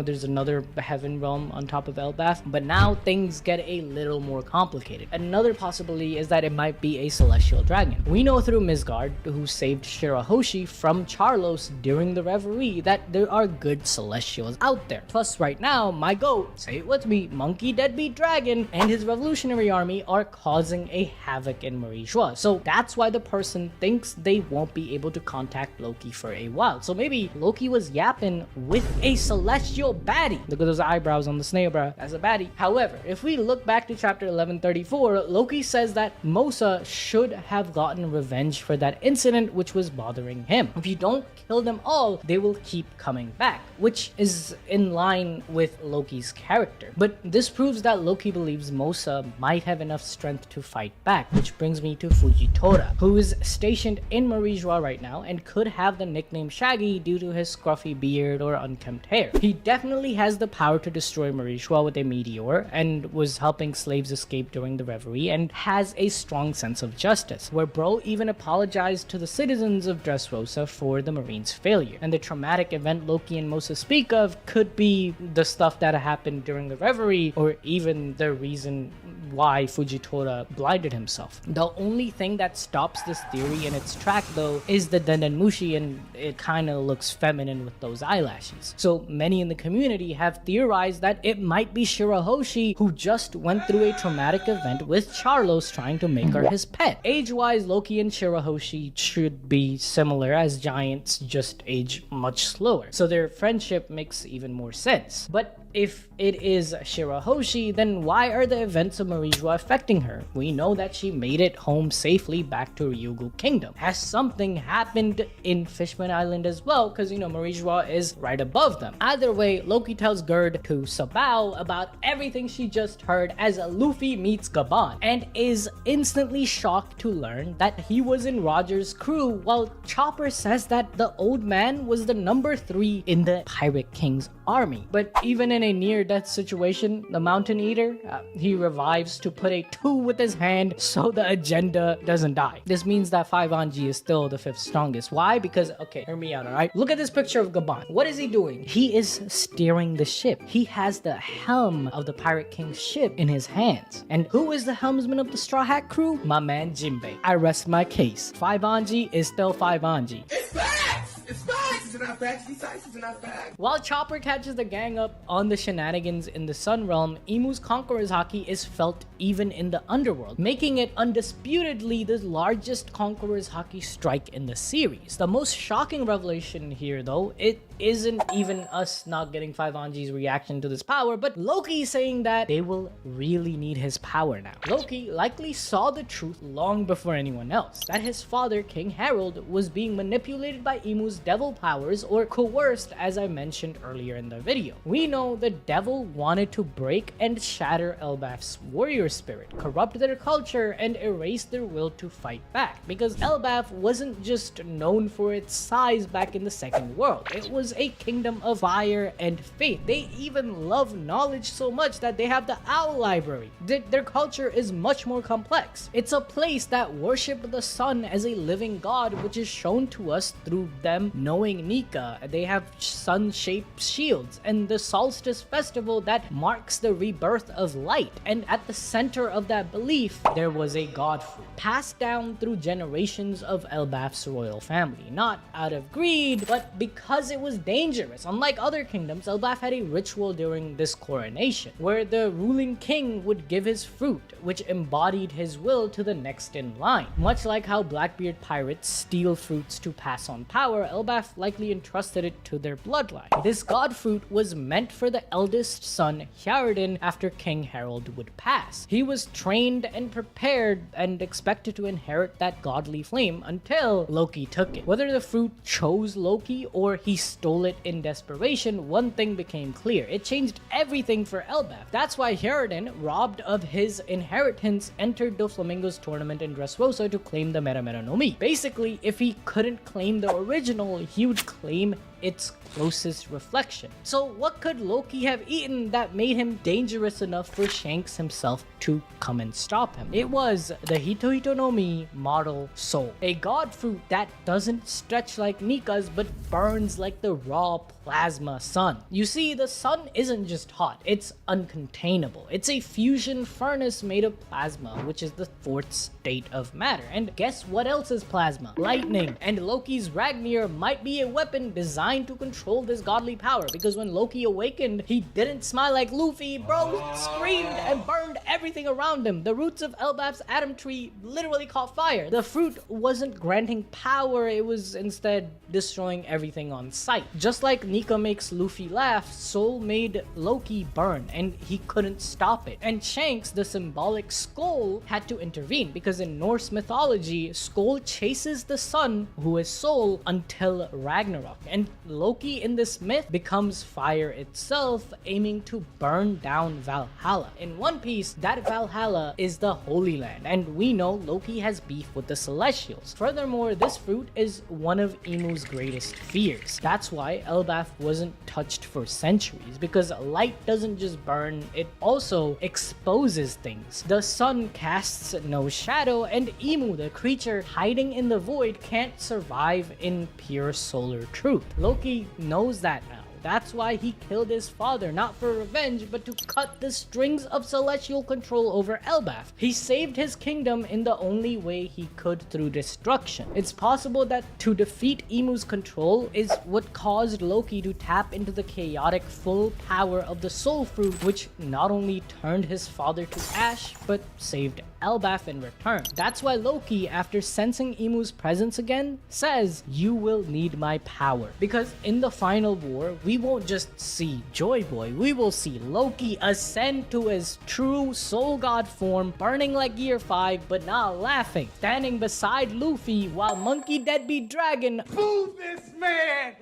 There's another Heaven Realm on top of Elbaf, but now things get a little more complicated. Another possibility is that it might be a celestial dragon. We know through Midgard, who saved Shirahoshi from Charlos during the Reverie, that there are good celestials out there. Plus, right now, my goat, say it with me, Monkey Deadbeat Dragon, and his revolutionary army are causing a havoc in Marie Joie. So that's why the person thinks they won't be able to contact Loki for a while. So maybe Loki was yapping with a celestial baddie. Look at those eyebrows on the snail, bro. That's a baddie. However, if we look back to chapter 1134, Loki says that Mosa should have gotten revenge for that incident which was bothering him. If you don't kill them all, they will keep coming back, which is in line with Loki's character. But this proves that Loki believes Mosa might have enough strength to fight back, which brings me to Fujitora, who is stationed in Marie Joie right now and could have the nickname Shaggy due to his scruffy beard or unkempt hair. He definitely has the power to destroy Marie Joie with a meteor and was helping slaves escape during the Reverie and has a strong sense of justice, where bro even apologized to the citizens of Dressrosa for the Marines' failure. And the traumatic event Loki and Mosa speak of could be the stuff that happened during the Reverie, or even the reason why Fujitora blinded himself. The only thing that stops this theory in its track though is the Dendenmushi, and it kinda looks feminine with those eyelashes. So many in the community have theorized that it might be Shirahoshi, who just went through a traumatic event with Charlos trying to make her his pet. Age-wise, Loki and Shirahoshi should be similar, as giants just age much slower, so their friendship makes even more sense. But if it is Shirahoshi, then why are the events of Marie Joie affecting her? We know that she made it home safely back to Ryugu Kingdom. Has something happened in Fishman Island as well? Because, Marie Joie is right above them. Either way, Loki tells Gerd to Sabao about everything she just heard as Luffy meets Gaban, and is instantly shocked to learn that he was in Roger's crew, while Chopper says that the old man was the number 3 in the Pirate King's army. But even in a near-death situation, the Mountain Eater, he revives to put a 2 with his hand so the agenda doesn't die. This means that 5-Anji is still the 5th strongest. Why? Because, okay, hear me out, alright? Look at this picture of Gaban. What is he doing? He is steering the ship. He has the helm of the Pirate King's ship in his hands. And who is the helmsman of the Straw Hat crew? My man Jinbei. I rest my case. 5-Anji is still 5-Anji. It's facts! It's facts! It's not facts. These facts is not facts. While Chopper catches the gang up on the shenanigans in the Sun Realm, Imu's Conqueror's Haki is felt even in the underworld, making it undisputedly the largest Conqueror's Haki strike in the series. The most shocking revelation here, though, it isn't even us not getting 5-Anji's reaction to this power, but Loki saying that they will really need his power now. Loki likely saw the truth long before anyone else, that his father, King Harold, was being manipulated by Imu's devil powers, or coerced, as I mentioned earlier in the video. We know the devil wanted to break and shatter Elbaf's warrior spirit, corrupt their culture, and erase their will to fight back, because Elbaf wasn't just known for its size back in the Second World. It was a kingdom of fire and faith. They even love knowledge so much that they have the Owl Library. Their culture is much more complex. It's a place that worships the sun as a living god, which is shown to us through them knowing Nika. They have sun-shaped shields, and the solstice festival that marks the rebirth of light. And at the center of that belief, there was a god fruit, passed down through generations of Elbaf's royal family. Not out of greed, but because it was dangerous. Unlike other kingdoms, Elbaf had a ritual during this coronation, where the ruling king would give his fruit, which embodied his will to the next in line. Much like how Blackbeard pirates steal fruits to pass on power, Elbaf likely entrusted it to their bloodline. This god fruit was meant for the eldest son, Hjarden, after King Harold would pass. He was trained and prepared and expected to inherit that godly flame until Loki took it. Whether the fruit chose Loki or he stole it in desperation, one thing became clear. It changed everything for Elbaf. That's why Harridan, robbed of his inheritance, entered Doflamingo's tournament in Dressrosa to claim the Mera Mera no Mi. Basically, if he couldn't claim the original, he would claim its closest reflection. So what could Loki have eaten that made him dangerous enough for Shanks himself to come and stop him? It was the Hito Hito no Mi model soul, a god fruit that doesn't stretch like Nika's but burns like the raw plasma sun. You see, the sun isn't just hot, it's uncontainable. It's a fusion furnace made of plasma, which is the fourth state of matter. And guess what else is plasma? Lightning. And Loki's Ragnir might be a weapon designed to control this godly power, because when Loki awakened, he didn't smile like Luffy, bro. Screamed and burned everything around him. The roots of Elbaf's Atom Tree literally caught fire. The fruit wasn't granting power, it was instead destroying everything on sight. Just like Nika makes Luffy laugh, Soul made Loki burn, and he couldn't stop it. And Shanks, the symbolic Skoll, had to intervene, because in Norse mythology, Skoll chases the sun, who is Soul, until Ragnarok. And Loki in this myth becomes fire itself, aiming to burn down Valhalla. In One Piece, that Valhalla is the Holy Land, and we know Loki has beef with the Celestials. Furthermore, this fruit is one of Imu's greatest fears. That's why Elbaf wasn't touched for centuries, because light doesn't just burn, it also exposes things. The sun casts no shadow, and Imu, the creature hiding in the void, can't survive in pure solar truth. Loki knows that now. That's why he killed his father, not for revenge, but to cut the strings of celestial control over Elbaf. He saved his kingdom in the only way he could, through destruction. It's possible that to defeat Imu's control is what caused Loki to tap into the chaotic full power of the soul fruit, which not only turned his father to ash, but saved Elbaf in return. That's why Loki, after sensing Imu's presence again, says, "You will need my power." Because in the final war, we won't just see Joy Boy, we will see Loki ascend to his true soul god form, burning like Gear 5, but not laughing, standing beside Luffy while Monkey Deadbeat Dragon Move this man!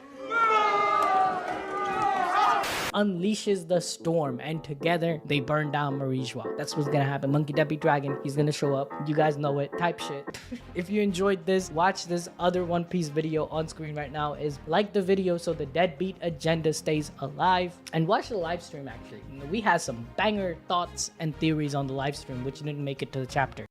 unleashes the storm, and together they burn down Marijua. That's what's gonna happen. Monkey Deadbeat Dragon, he's gonna show up. You guys know it, type shit. If you enjoyed this, watch this other One Piece video on screen right now. Is like the video so the deadbeat agenda stays alive, and watch the live stream. Actually, we had some banger thoughts and theories on the live stream which didn't make it to the chapter.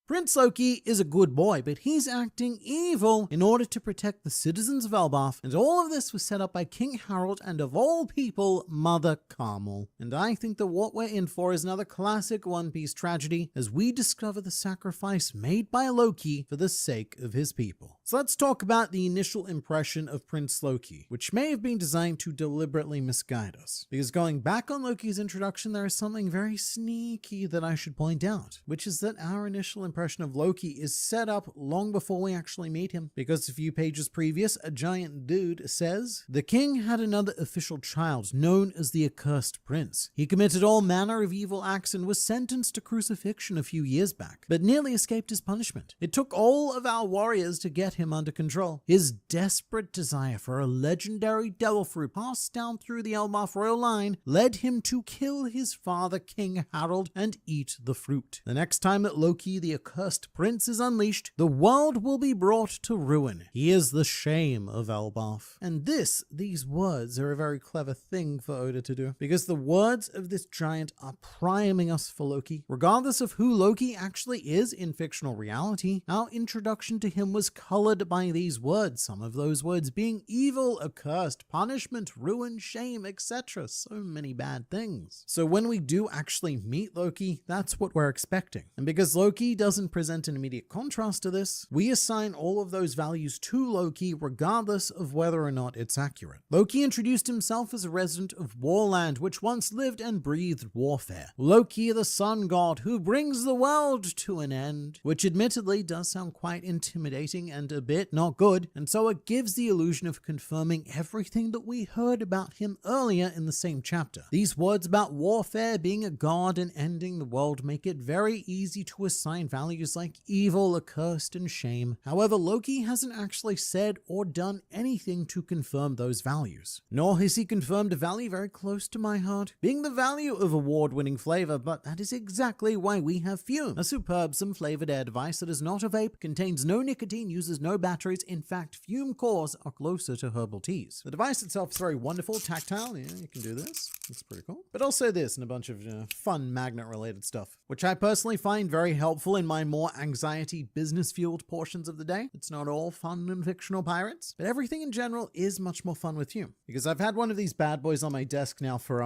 Prince Loki is a good boy, but he's acting evil in order to protect the citizens of Elbaf, and all of this was set up by King Harold and, of all people, Mother Carmel. And I think that what we're in for is another classic One Piece tragedy as we discover the sacrifice made by Loki for the sake of his people. So let's talk about the initial impression of Prince Loki, which may have been designed to deliberately misguide us. Because going back on Loki's introduction, there is something very sneaky that I should point out, which is that our initial impression of Loki is set up long before we actually meet him, because a few pages previous, a giant dude says, "The king had another official child known as the Accursed Prince. He committed all manner of evil acts and was sentenced to crucifixion a few years back, but nearly escaped his punishment. It took all of our warriors to get him under control. His desperate desire for a legendary devil fruit passed down through the Elbaf royal line led him to kill his father, King Harold, and eat the fruit. The next time that Loki, the Accursed Prince, is unleashed, the world will be brought to ruin. He is the shame of Elbaf." And these words are a very clever thing for Oda to do, because the words of this giant are priming us for Loki. Regardless of who Loki actually is in fictional reality, our introduction to him was colored by these words, some of those words being evil, accursed, punishment, ruin, shame, etc. So many bad things. So when we do actually meet Loki, that's what we're expecting. And because Loki doesn't present an immediate contrast to this, we assign all of those values to Loki regardless of whether or not it's accurate. Loki introduced himself as a resident of Warland, which once lived and breathed warfare. Loki, the sun god who brings the world to an end, which admittedly does sound quite intimidating and a bit not good, and so it gives the illusion of confirming everything that we heard about him earlier in the same chapter. These words about warfare, being a god, and ending the world make it very easy to assign values like evil, accursed, and shame. However, Loki hasn't actually said or done anything to confirm those values. Nor has he confirmed a value very close to my heart, being the value of award-winning flavor, but that is exactly why we have Fume, a superb some-flavored air device that is not a vape, contains no nicotine, uses no batteries. In fact, Fume cores are closer to herbal teas. The device itself is very wonderful, tactile, yeah, you can do this. It's pretty cool. But also this and a bunch of fun magnet-related stuff, which I personally find very helpful in my more anxiety, business-fueled portions of the day. It's not all fun and fictional pirates, but everything in general is much more fun with Fume. Because I've had one of these bad boys on my desk now for,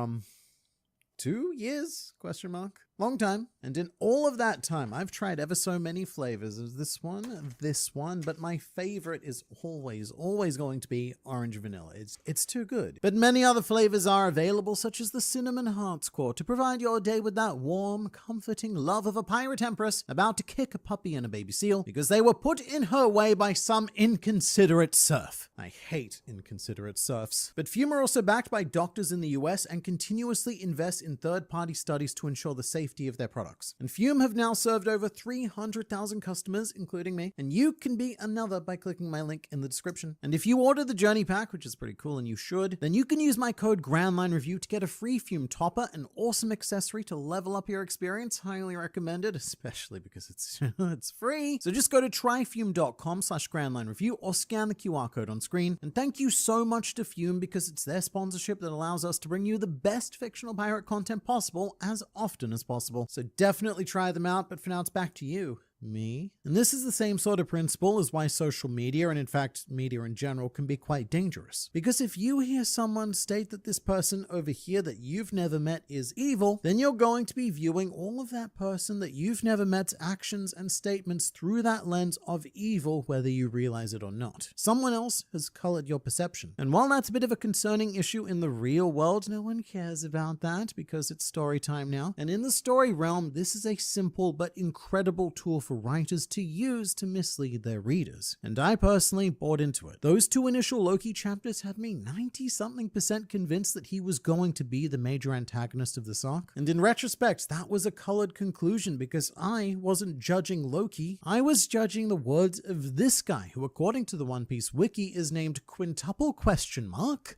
2 years? Question mark. Long time. And in all of that time, I've tried ever so many flavors of this one, but my favorite is always going to be orange vanilla. It's too good. But many other flavors are available, such as the cinnamon hearts core, to provide your day with that warm, comforting love of a pirate empress about to kick a puppy and a baby seal because they were put in her way by some inconsiderate serf. I hate inconsiderate serfs. But Fume are also backed by doctors in the US and continuously invest in third-party studies to ensure the safety of their products. And Fume have now served over 300,000 customers, including me, and you can be another by clicking my link in the description. And if you order the Journey Pack, which is pretty cool and you should, then you can use my code GRANDLINEREVIEW to get a free Fume topper, an awesome accessory to level up your experience. Highly recommended, especially because it's free. So just go to tryfume.com/GrandLineReview or scan the QR code on screen. And thank you so much to Fume because it's their sponsorship that allows us to bring you the best fictional pirate content possible as often as possible. So definitely try them out, but for now it's back to you. Me. And this is the same sort of principle as why social media, and in fact media in general, can be quite dangerous. Because if you hear someone state that this person over here that you've never met is evil, then you're going to be viewing all of that person that you've never met's actions and statements through that lens of evil, whether you realize it or not. Someone else has colored your perception. And while that's a bit of a concerning issue in the real world, no one cares about that because it's story time now. And in the story realm, this is a simple but incredible tool for writers to use to mislead their readers. And I personally bought into it. Those 2 initial Loki chapters had me 90-something% convinced that he was going to be the major antagonist of this arc. And in retrospect, that was a colored conclusion because I wasn't judging Loki. I was judging the words of this guy, who according to the One Piece wiki is named Quintuple ?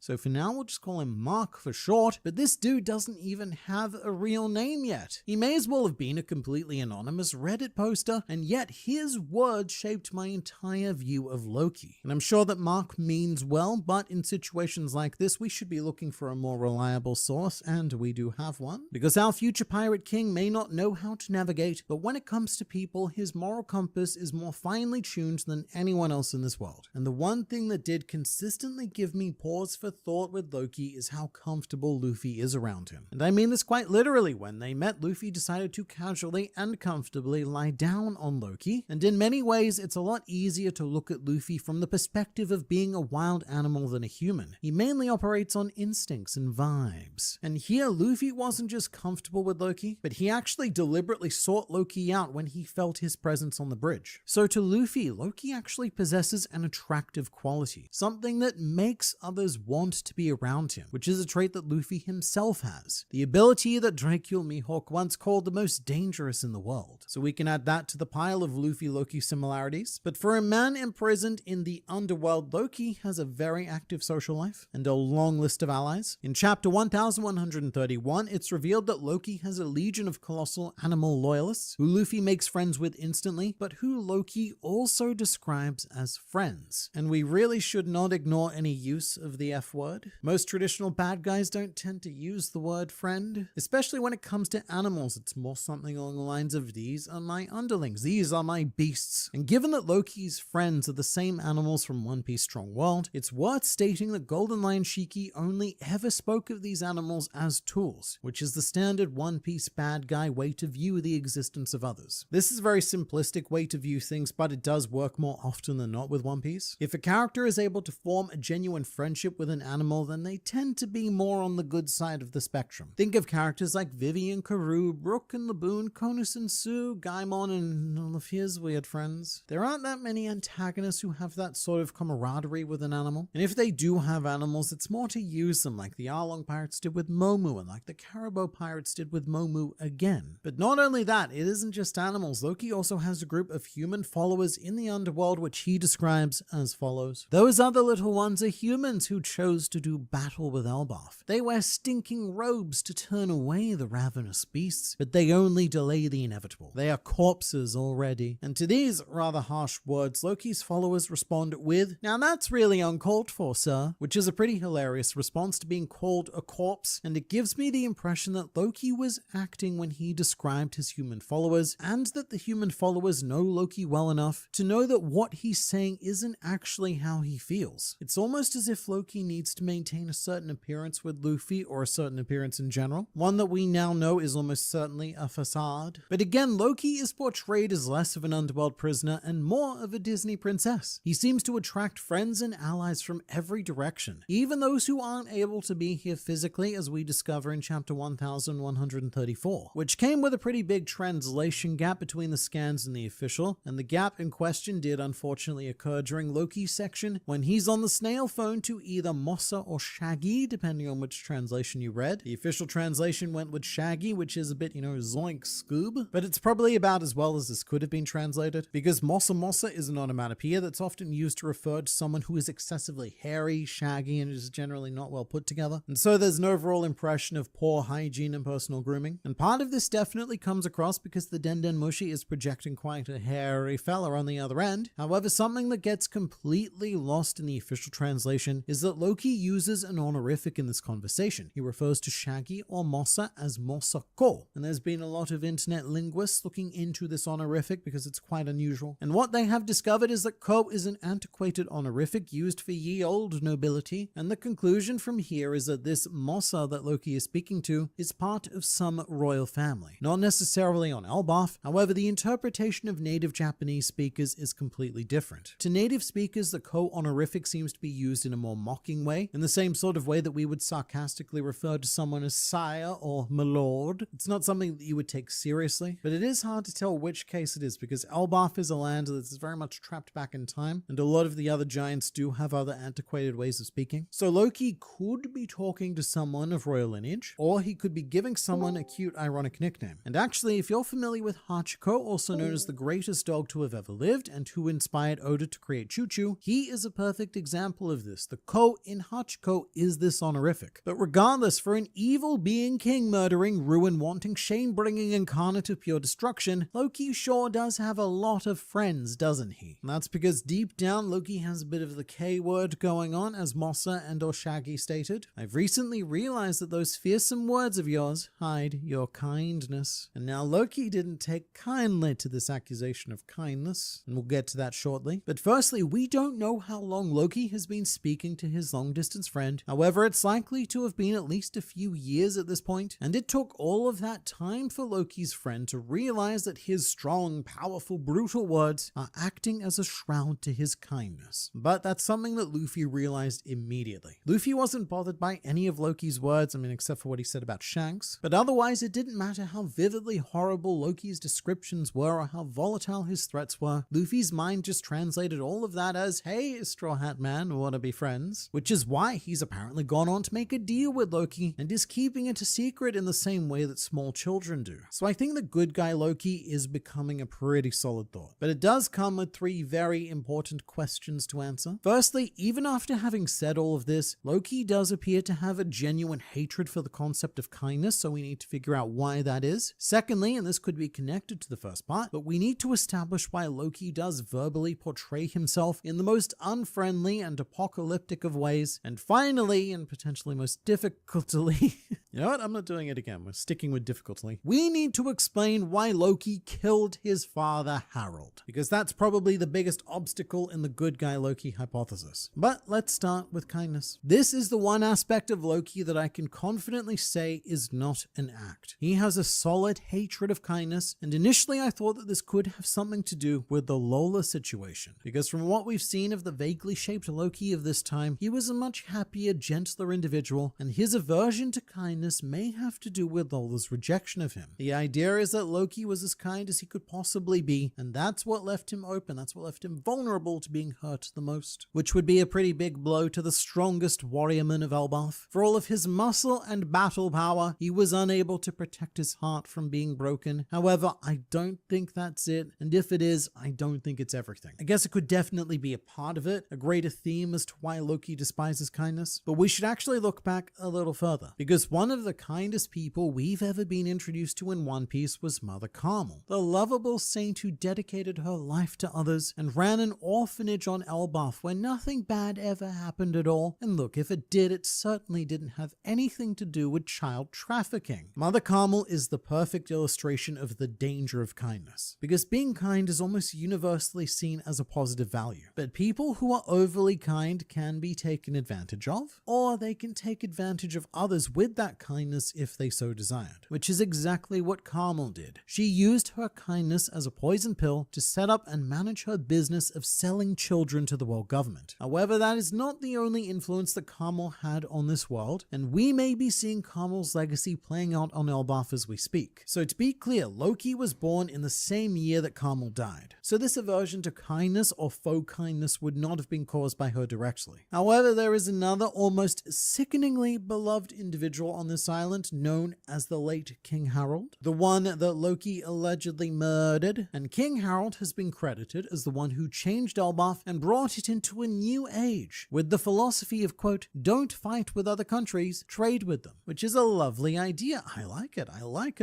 So for now, we'll just call him Mark for short, but this dude doesn't even have a real name yet. He may as well have been a completely anonymous Reddit poster, and yet his words shaped my entire view of Loki. And I'm sure that Mark means well, but in situations like this, we should be looking for a more reliable source, and we do have one. Because our future pirate king may not know how to navigate, but when it comes to people, his moral compass is more finely tuned than anyone else in this world. And the one thing that did consistently give me pause for thought with Loki is how comfortable Luffy is around him. And I mean this quite literally. When they met, Luffy decided to casually and comfortably lie down on Loki, and in many ways it's a lot easier to look at Luffy from the perspective of being a wild animal than a human. He mainly operates on instincts and vibes. And here Luffy wasn't just comfortable with Loki, but he actually deliberately sought Loki out when he felt his presence on the bridge. So to Luffy, Loki actually possesses an attractive quality, something that makes others want to be around him, which is a trait that Luffy himself has. The ability that Dracula Mihawk once called the most dangerous in the world. So we can add that to the pile of Luffy-Loki similarities. But for a man imprisoned in the underworld, Loki has a very active social life and a long list of allies. In chapter 1131, it's revealed that Loki has a legion of colossal animal loyalists who Luffy makes friends with instantly, but who Loki also describes as friends. And we really should not ignore any use of the F word. Most traditional bad guys don't tend to use the word friend, especially when it comes to animals. It's more something along the lines of, these are my underlings, these are my beasts. And given that Loki's friends are the same animals from One Piece Strong World, it's worth stating that Golden Lion Shiki only ever spoke of these animals as tools, which is the standard One Piece bad guy way to view the existence of others. This is a very simplistic way to view things, but it does work more often than not with One Piece. If a character is able to form a genuine friendship with an animal, then they tend to be more on the good side of the spectrum. Think of characters like Vivian, Karoo, Brook and Laboon, Konus and Sue, Gaimon and all of his weird friends. There aren't that many antagonists who have that sort of camaraderie with an animal. And if they do have animals, it's more to use them like the Arlong pirates did with Momu and like the Caribou pirates did with Momu again. But not only that, it isn't just animals. Loki also has a group of human followers in the underworld which he describes as follows. Those other little ones are humans who chose to do battle with Elbaf. They wear stinking robes to turn away the ravenous beasts, but they only delay the inevitable. They are corpses already. And to these rather harsh words, Loki's followers respond with, "Now that's really uncalled for, sir," which is a pretty hilarious response to being called a corpse, and it gives me the impression that Loki was acting when he described his human followers, and that the human followers know Loki well enough to know that what he's saying isn't actually how he feels. It's almost as if Loki needs to maintain a certain appearance with Luffy, or a certain appearance in general, one that we now know is almost certainly a facade. But again, Loki is portrayed as less of an underworld prisoner and more of a Disney princess. He seems to attract friends and allies from every direction, even those who aren't able to be here physically, as we discover in chapter 1134, which came with a pretty big translation gap between the scans and the official, and the gap in question did unfortunately occur during Loki's section when he's on the snail phone to either Mossa or Shaggy, depending on which translation you read. The official translation went with Shaggy, which is a bit, zoink Scoob, but it's probably about as well as this could have been translated, because Mossa Mossa is an onomatopoeia that's often used to refer to someone who is excessively hairy, shaggy, and is generally not well put together. And so there's an overall impression of poor hygiene and personal grooming. And part of this definitely comes across because the Denden Mushi is projecting quite a hairy fella on the other end. However, something that gets completely lost in the official translation is that Loki uses an honorific in this conversation. He refers to Shaggy or Mossa as Mossa Ko, and there's been a lot of internet linguists looking into this honorific because it's quite unusual. And what they have discovered is that Ko is an antiquated honorific used for ye old nobility, and the conclusion from here is that this Mossa that Loki is speaking to is part of some royal family. Not necessarily on Elbaf, however, the interpretation of native Japanese speakers is completely different. To native speakers, the Ko honorific seems to be used in a more mocking way, in the same sort of way that we would sarcastically refer to someone as sire or my lord. It's not something that you would take seriously, but it is hard to tell which case it is because Elbaf is a land that's very much trapped back in time, and a lot of the other giants do have other antiquated ways of speaking. So Loki could be talking to someone of royal lineage, or he could be giving someone a cute ironic nickname. And actually, if you're familiar with Hachiko, also known as the greatest dog to have ever lived and who inspired Oda to create Choo Choo, he is a perfect example of this. The Ko in Hachiko is this honorific. But regardless, for an evil being, king murdering, ruin wanting, shame bringing incarnate of pure destruction, Loki sure does have a lot of friends, doesn't he? And that's because deep down, Loki has a bit of the K word going on, as Mossa and or Shaggy stated. I've recently realized that those fearsome words of yours hide your kindness. And now Loki didn't take kindly to this accusation of kindness, and we'll get to that shortly. But firstly, we don't know how long Loki has been speaking to his long-distance friend. However, it's likely to have been at least a few years at this point, and it took all of that time for Loki's friend to realize that his strong, powerful, brutal words are acting as a shroud to his kindness. But that's something that Luffy realized immediately. Luffy wasn't bothered by any of Loki's words, except for what he said about Shanks, but otherwise it didn't matter how vividly horrible Loki's descriptions were or how volatile his threats were. Luffy's mind just translated all of that as, hey, Straw Hat Man, wanna be friends? Which is why he's apparently gone on to make a deal with Loki and is keeping it a secret in the same way that small children do. So I think the good guy Loki is becoming a pretty solid thought. But it does come with three very important questions to answer. Firstly, even after having said all of this, Loki does appear to have a genuine hatred for the concept of kindness, so we need to figure out why that is. Secondly, and this could be connected to the first part, but we need to establish why Loki does verbally portray himself in the most unfriendly and apocalyptic of ways. And finally, and potentially most difficultly, you know what? I'm not doing it again. We're sticking with difficultly. We need to explain why Loki killed his father, Harold, because that's probably the biggest obstacle in the good guy Loki hypothesis. But let's start with kindness. This is the one aspect of Loki that I can confidently say is not an act. He has a solid hatred of kindness, and initially I thought that this could have something to do with the Lola situation, because from what we've seen of the vaguely shaped Loki of this time, he was a much happier, gentler individual, and his aversion to kindness kindness may have to do with Ola's rejection of him. The idea is that Loki was as kind as he could possibly be, and that's what left him open, that's what left him vulnerable to being hurt the most. Which would be a pretty big blow to the strongest warriorman of Elbaf. For all of his muscle and battle power, he was unable to protect his heart from being broken. However, I don't think that's it, and if it is, I don't think it's everything. I guess it could definitely be a part of it, a greater theme as to why Loki despises kindness, but we should actually look back a little further, because one of the kindest people we've ever been introduced to in One Piece was Mother Carmel, the lovable saint who dedicated her life to others and ran an orphanage on Elbaf where nothing bad ever happened at all, and look, if it did, it certainly didn't have anything to do with child trafficking. Mother Carmel is the perfect illustration of the danger of kindness, because being kind is almost universally seen as a positive value, but people who are overly kind can be taken advantage of, or they can take advantage of others with that kindness if they so desired, which is exactly what Carmel did. She used her kindness as a poison pill to set up and manage her business of selling children to the world government. However, that is not the only influence that Carmel had on this world, and we may be seeing Carmel's legacy playing out on Elbaf as we speak. So to be clear, Loki was born in the same year that Carmel died, so this aversion to kindness or faux kindness would not have been caused by her directly. However, there is another almost sickeningly beloved individual on this island known as the late King Harold, the one that Loki allegedly murdered, and King Harold has been credited as the one who changed Elbaf and brought it into a new age with the philosophy of, quote, don't fight with other countries, trade with them, which is a lovely idea. I like it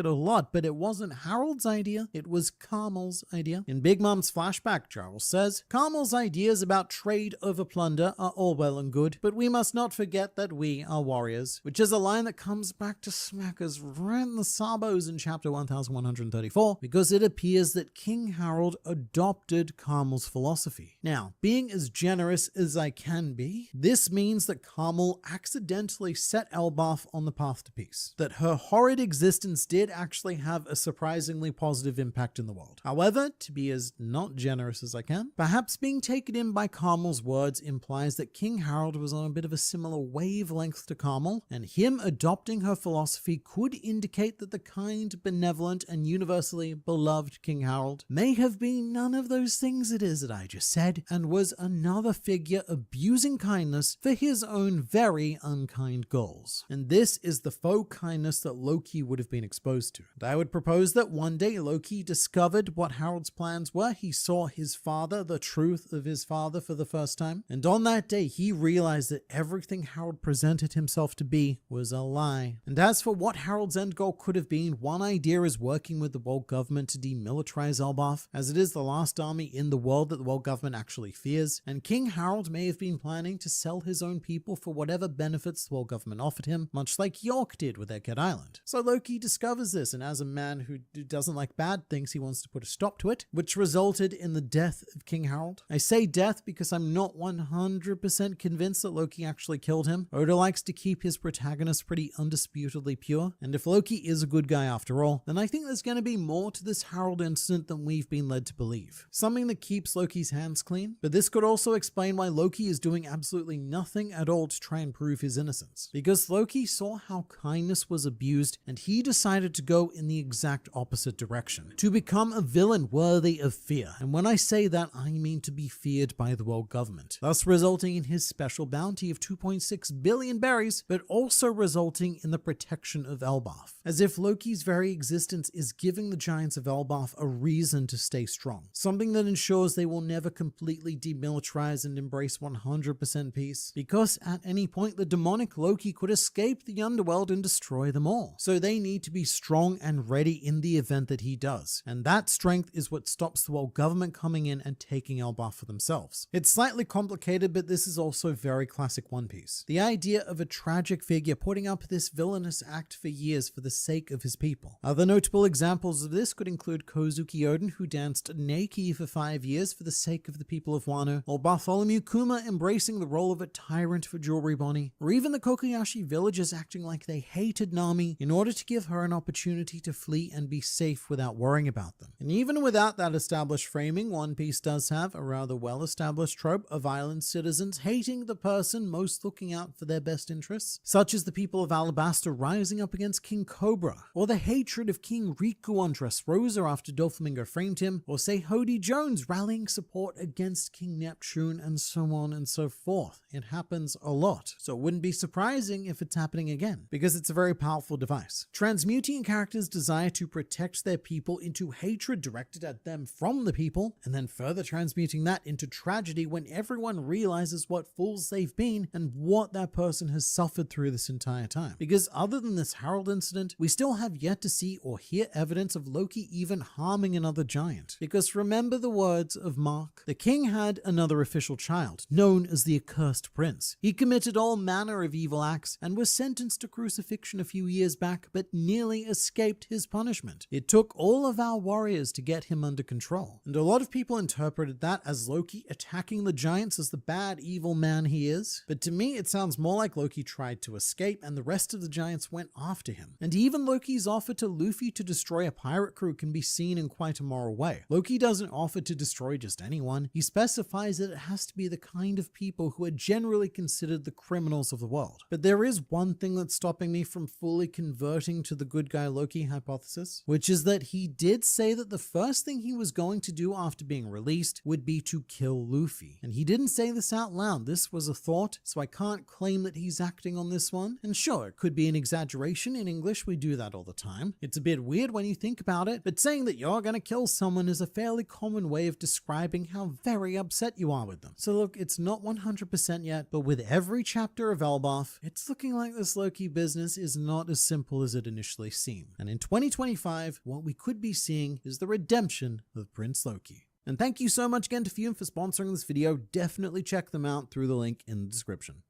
a lot, but it wasn't Harold's idea, it was Carmel's idea. In Big Mom's flashback, Charles says, Carmel's ideas about trade over plunder are all well and good, but we must not forget that we are warriors, which is a line that comes back to smack us right in the sabos in chapter 1134, because it appears that King Harold adopted Carmel's philosophy. Now, being as generous as I can be, this means that Carmel accidentally set Elbaf on the path to peace, that her horrid existence did actually have a surprisingly positive impact in the world. However, to be as not generous as I can, perhaps being taken in by Carmel's words implies that King Harold was on a bit of a similar wavelength to Carmel, and him adopting her philosophy could indicate that the kind, benevolent, and universally beloved King Harold may have been none of those things it is that I just said, and was another figure abusing kindness for his own very unkind goals. And this is the faux kindness that Loki would have been exposed to. And I would propose that one day Loki discovered what Harold's plans were. He saw his father, the truth of his father, for the first time, and on that day he realized that everything Harold presented himself to be was a lie. And as for what Harold's end goal could have been, one idea is working with the world government to demilitarize Elbaf, as it is the last army in the world that the world government actually fears, and King Harold may have been planning to sell his own people for whatever benefits the world government offered him, much like York did with Egghead Island. So Loki discovers this, and as a man who doesn't like bad things, he wants to put a stop to it, which resulted in the death of King Harold. I say death because I'm not 100% convinced that Loki actually killed him. Oda likes to keep his protagonist pretty undisputedly pure, and if Loki is a good guy after all, then I think there's going to be more to this Harold incident than we've been led to believe. Something that keeps Loki's hands clean, but this could also explain why Loki is doing absolutely nothing at all to try and prove his innocence. Because Loki saw how kindness was abused, and he decided to go in the exact opposite direction, to become a villain worthy of fear. And when I say that, I mean to be feared by the world government, thus resulting in his special bounty of 2.6 billion berries, but also resulting in the protection of Elbaf. As if Loki's very existence is giving the giants of Elbaf a reason to stay strong, something that ensures they will never completely demilitarize and embrace 100% peace, because at any point the demonic Loki could escape the underworld and destroy them all. So they need to be strong and ready in the event that he does, and that strength is what stops the world government coming in and taking Elbaf for themselves. It's slightly complicated, but this is also very classic One Piece. The idea of a tragic figure putting up this villainous act for years for the sake of his people. Other notable examples of this could include Kozuki Oden, who danced Neki for 5 years for the sake of the people of Wano, or Bartholomew Kuma embracing the role of a tyrant for Jewelry Bonnie, or even the Kokoyashi villagers acting like they hated Nami in order to give her an opportunity to flee and be safe without worrying about them. And even without that established framing, One Piece does have a rather well-established trope of island citizens hating the person most looking out for their best interests, such as the people of Alabasta rising up against King Cobra, or the hatred of King Riku on Dressrosa after Doflamingo framed him, or say Hody Jones rallying support against King Neptune, and so on and so forth. It happens a lot, so it wouldn't be surprising if it's happening again, because it's a very powerful device. Transmuting characters' desire to protect their people into hatred directed at them from the people, and then further transmuting that into tragedy when everyone realizes what fools they've been and what that person has suffered through this entire time. Because other than this Harold incident, we still have yet to see or hear evidence of Loki even harming another giant. Because remember the words of Mark? The king had another official child, known as the Accursed Prince. He committed all manner of evil acts and was sentenced to crucifixion a few years back, but nearly escaped his punishment. It took all of our warriors to get him under control. And a lot of people interpreted that as Loki attacking the giants as the bad, evil man he is. But to me, it sounds more like Loki tried to escape and the rest of the giants went after him. And even Loki's offer to Luffy to destroy a pirate crew can be seen in quite a moral way. Loki doesn't offer to destroy just anyone. He specifies that it has to be the kind of people who are generally considered the criminals of the world. But there is one thing that's stopping me from fully converting to the good guy Loki hypothesis, which is that he did say that the first thing he was going to do after being released would be to kill Luffy. And he didn't say this out loud. This was a thought, so I can't claim that he's acting on this one. And sure, it could be an exaggeration. In English, we do that all the time. It's a bit weird when you think about it, but saying that you're gonna kill someone is a fairly common way of describing how very upset you are with them. So look, it's not 100% yet, but with every chapter of Elbaf, it's looking like this Loki business is not as simple as it initially seemed. And in 2025, what we could be seeing is the redemption of Prince Loki. And thank you so much again to Fume for sponsoring this video. Definitely check them out through the link in the description.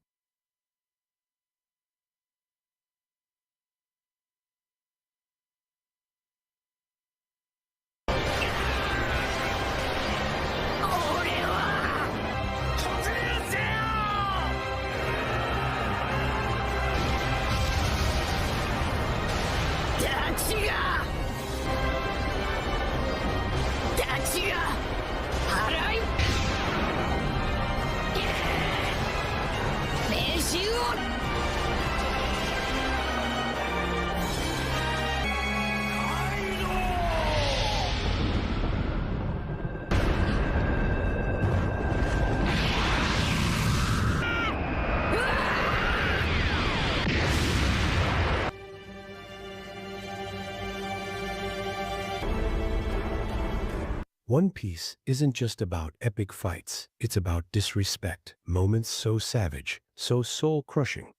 One Piece isn't just about epic fights, it's about disrespect, moments so savage, so soul-crushing,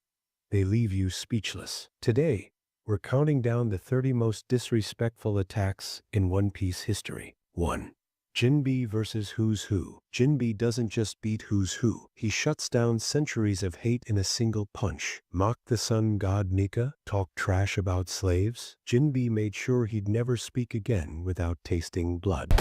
they leave you speechless. Today, we're counting down the 30 most disrespectful attacks in One Piece history. 1. Jinbe vs. Who's Who. Jinbe doesn't just beat Who's Who, he shuts down centuries of hate in a single punch. Mock the sun god Nika, talk trash about slaves. Jinbe made sure he'd never speak again without tasting blood.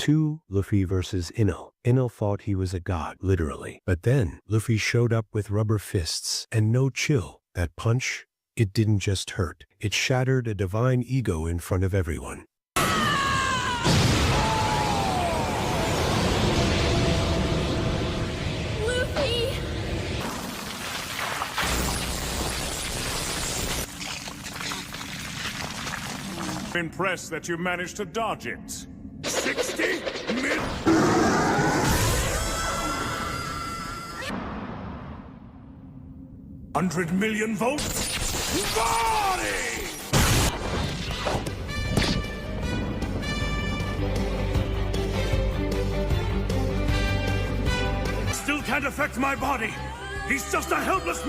Two, Luffy versus Enel. Enel thought he was a god, literally. But then, Luffy showed up with rubber fists and no chill. That punch, it didn't just hurt. It shattered a divine ego in front of everyone. Luffy! Impressed that you managed to dodge it. 60 mid. 100 million volts? Body! Still can't affect my body. He's just a helpless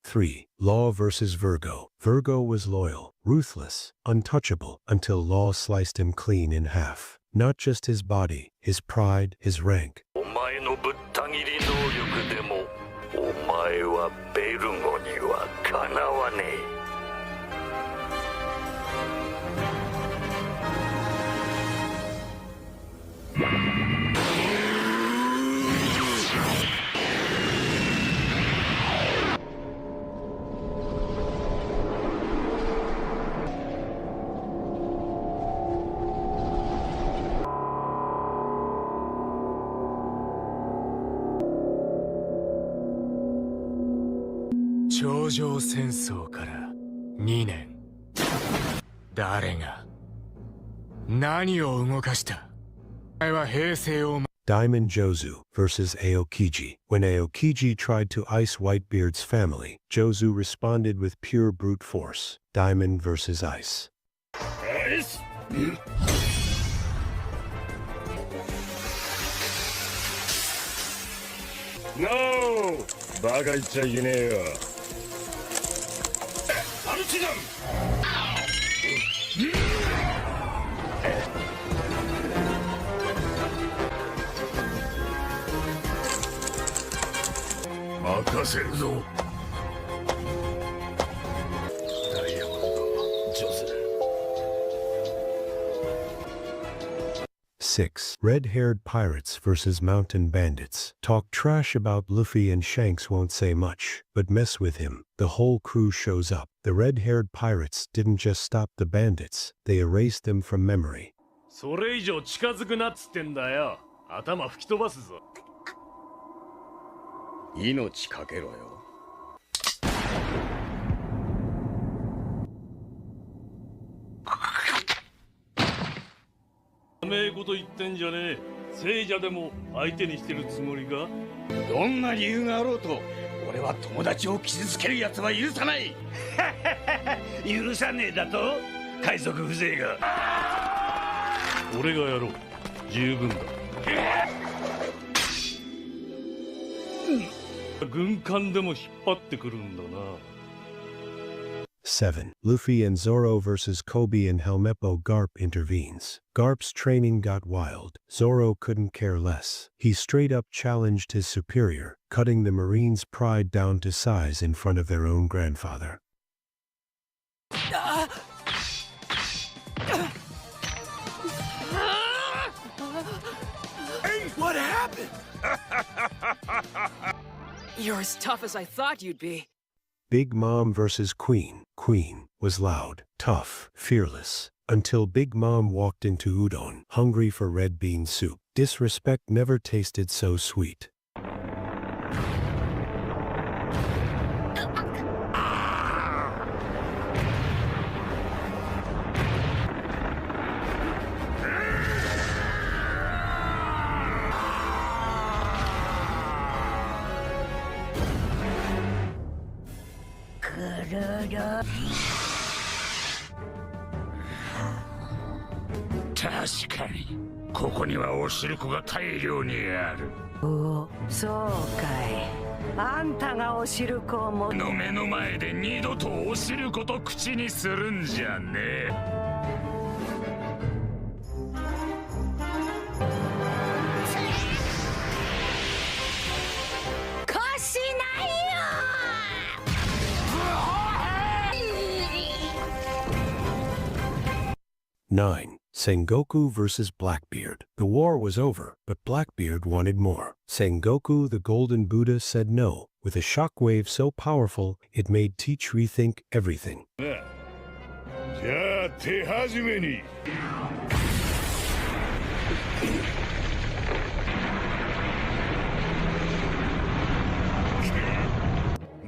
Three. Law versus Virgo. Virgo was loyal, ruthless, untouchable, until Law sliced him clean in half. Not just his body, his pride, his rank. お前のぶった切り能力でもお前はベルゴにはかなわねえ。頂上戦争から2年。誰が何を動かした？お前は平成を Diamond Jozu versus Aokiji. When Aokiji tried to ice Whitebeard's family, Jozu responded with pure brute force. Diamond versus Ice. Ice? No! バカ言っちゃいけねえよ。アルチザン任せるぞ。ダイヤモンド、ジョゼ。6. Red-haired pirates versus mountain bandits. Talk trash about Luffy and Shanks won't say much, but mess with him. The whole crew shows up. The red-haired pirates didn't just stop the bandits, they erased them from memory. それ以上近づくなっつってんだよ。頭吹き飛ばすぞ。命かけろよ。甘えこと言ってんじゃねえ。聖者でも相手にしてるつもりか？どんな理由があろうと、俺は友達を傷つける奴は許さない。許さねえだと？海賊風情が。俺がやろう。十分だ。軍艦でも引っ張ってくるんだな。7. Luffy and Zoro versus Kobe and Helmeppo. Garp intervenes. Garp's training got wild. Zoro couldn't care less. He straight up challenged his superior, cutting the Marines' pride down to size in front of their own grandfather. Hey, what happened? You're as tough as I thought you'd be. Big Mom versus Queen. Queen was loud, tough, fearless, until Big Mom walked into udon, hungry for red bean soup. Disrespect never tasted so sweet.確かにここにはおしるこが大量にある。お、そうかい。あんたがおしるこをもの目の前で二度とおしること口にするんじゃねえ。こしないよ。 9. Sengoku versus Blackbeard. The war was over, but Blackbeard wanted more. Sengoku, the Golden Buddha, said no, with a shockwave so powerful it made Teach rethink everything. じゃあ手始めに。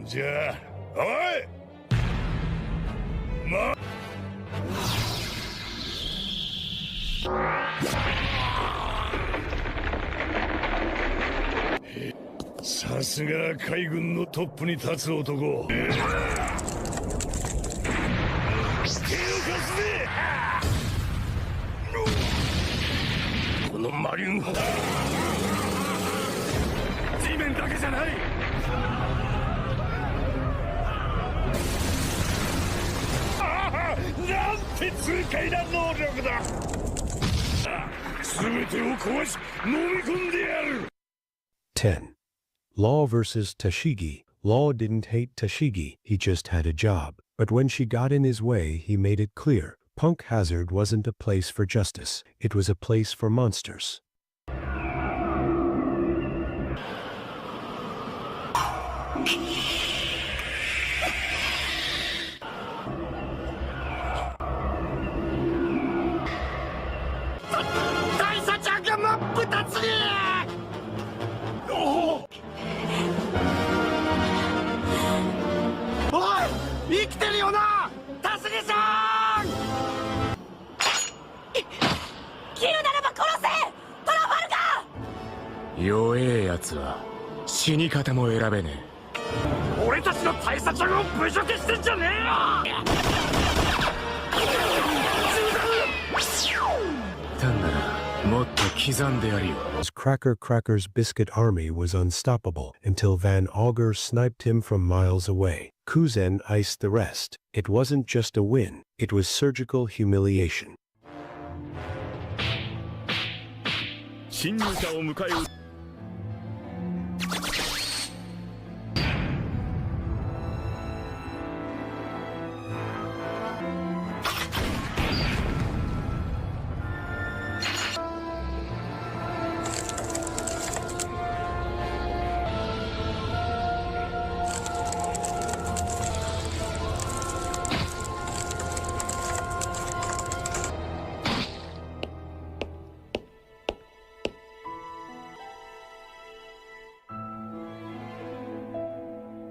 じゃあ、おい！さすが海軍のトップに立つ男。手を貸すぜ。このマリン砲、地面だけじゃない。なんて痛快な能力だ。全てを壊し飲み込んでやる。 10. Law versus Tashigi. Law didn't hate Tashigi, he just had a job. But when she got in his way, he made it clear. Punk Hazard wasn't a place for justice, it was a place for monsters. 大佐ちゃんが真っ二つに。おい、生きてるよな、タスギさん。切るならば殺せ、トラファルガー。弱えやつは死に方も選べね俺たちの大佐ちゃんを侮辱してんじゃねえよ。え。単ならもっと刻んでやるよ。 Cracker Cracker's biscuit army was unstoppable until Van Augur sniped him from miles away. Kuzen iced the rest. It wasn't just a win, it was surgical humiliation. 侵入者を迎え撃つ。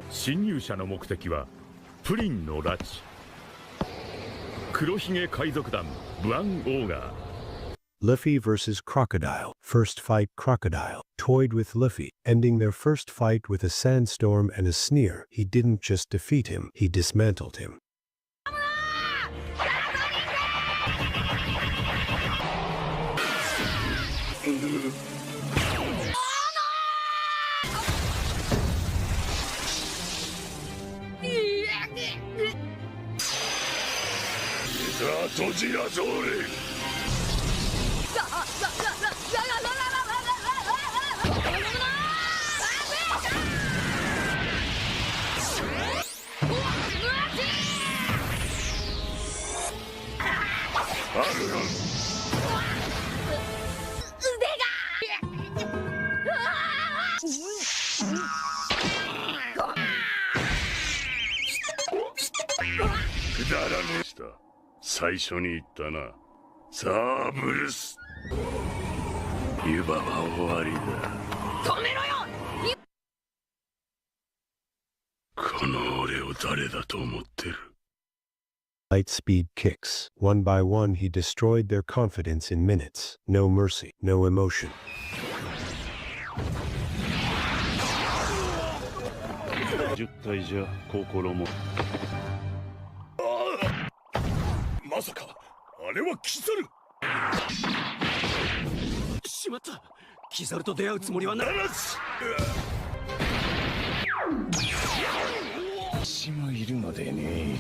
侵入者の目的はプリンの拉致。黒ひげ海賊団ブアン・オーガー。 Luffy versus Crocodile. First fight Crocodile toyed with Luffy, ending their first fight with a sandstorm and a sneer. He didn't just defeat him, he dismantled him. 閉じなぞ俺。くだらねえした。最初に言ったな。さあブルース、湯葉は終わりだ。止めろよ。この俺を誰だと思ってる。 Light speed kicks. One by one he destroyed their confidence in minutes. No mercy, no emotion. 10体じゃ心も。まさかあれはキザル。しまった、キザルと出会うつもりはならず。血もいるのでね。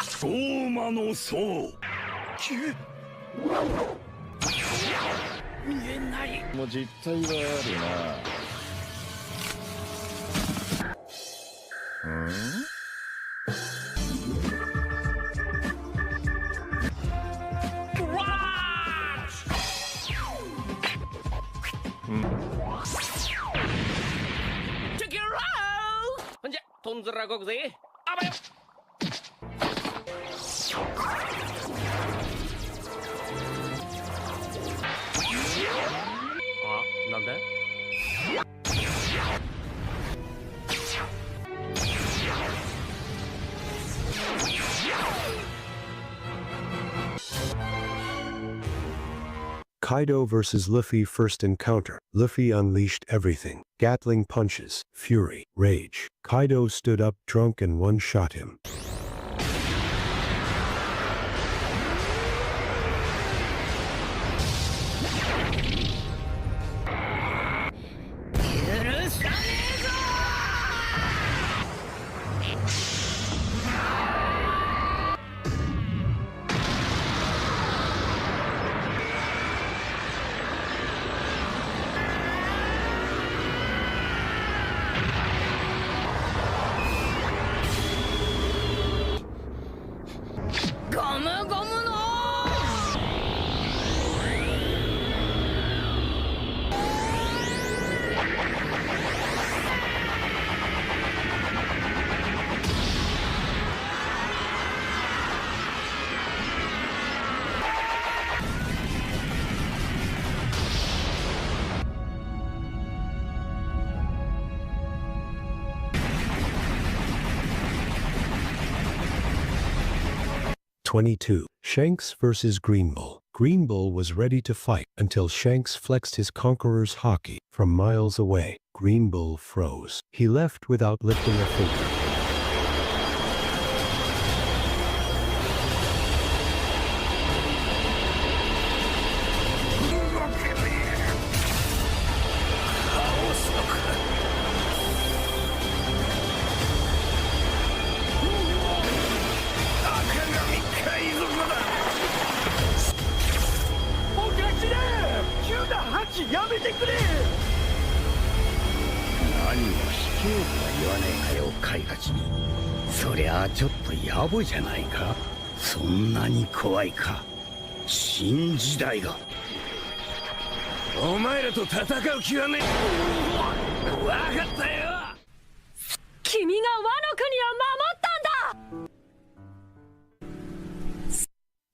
相馬の層。見えない。もう実態はあるな。ほんじゃとんずらごくぜ。あばよ。あ、なんで？ Kaido versus Luffy first encounter. Luffy unleashed everything. Gatling punches, fury, rage. Kaido stood up drunk and one-shot him. Shanks versus Green Bull. Green Bull was ready to fight until Shanks flexed his conqueror's haki. From miles away, Green Bull froze. He left without lifting a finger.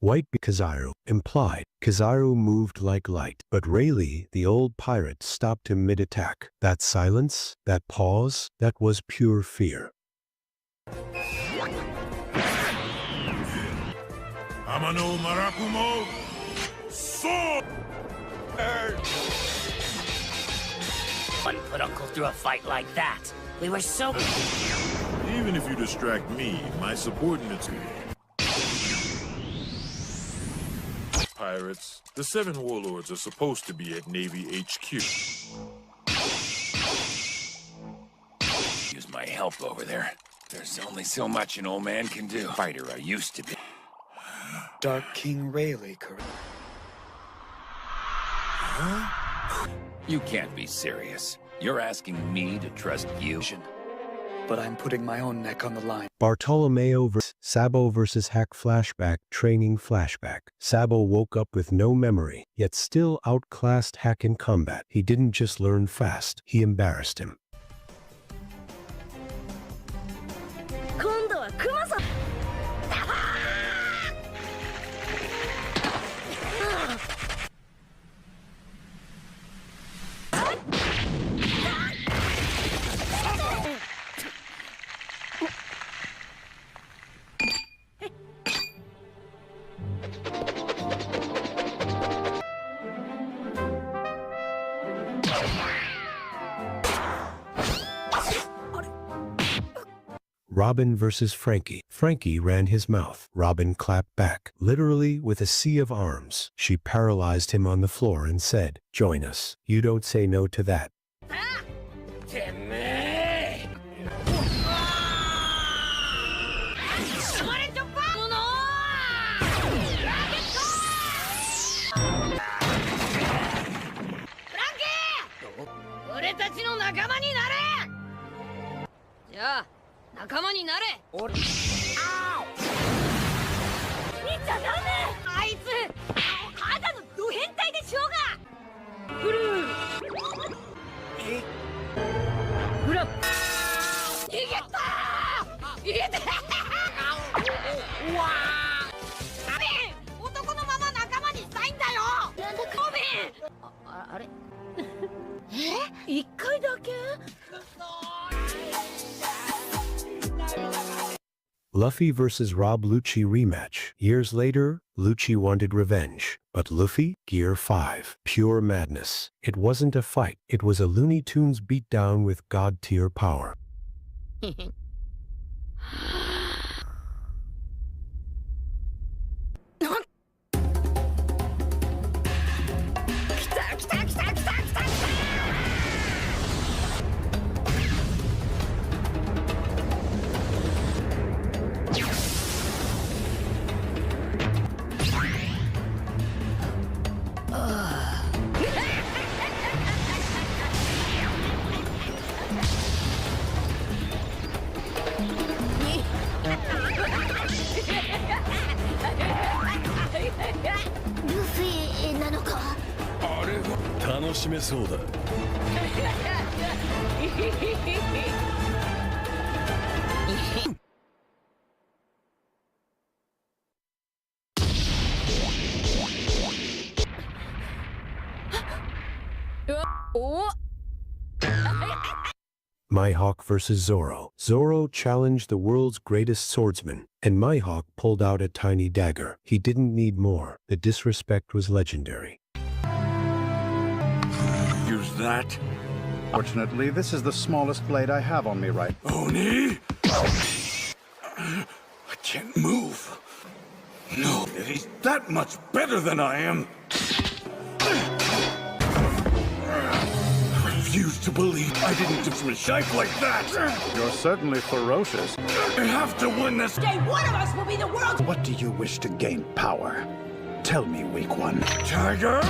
White Kizaru implied Kizaru moved like light, but Rayleigh, the old pirate, stopped him mid-attack. That silence, that pause, that was pure fear. Amano Marakumo, sword! One put Uncle through a fight like that. We were so... Even if you distract me, my subordinates... Pirates, the 7 warlords are supposed to be at Navy HQ. Use my help over there. There's only so much an old man can do. Fighter I used to be. Dark King Rayleigh, correct? Huh? You can't be serious. You're asking me to trust you? But I'm putting my own neck on the line. Bartolomeo vs. Sabo versus Hack flashback, training flashback. Sabo woke up with no memory, yet still outclassed Hack in combat. He didn't just learn fast, he embarrassed him. Robin versus Frankie. Frankie ran his mouth. Robin clapped back, literally with a sea of arms. She paralyzed him on the floor and said, "Join us. You don't say no to that." Luffy vs. Rob Lucci rematch. Years later, Lucci wanted revenge. But Luffy, Gear 5. Pure madness. It wasn't a fight. It was a Looney Tunes beatdown with god-tier power. Luffy なのか。あれは楽しめそうだ。Mihawk vs. Zoro. Zoro challenged the world's greatest swordsman, and Mihawk pulled out a tiny dagger. He didn't need more. The disrespect was legendary. Use that. Fortunately, this is the smallest blade I have on me right. Oni? I can't move. No, he's that much better than I am. I refuse to believe I didn't just a shape like that. You're certainly ferocious. I have to win this. Day one of us will be the world's. What do you wish to gain power? Tell me, weak one. Tiger?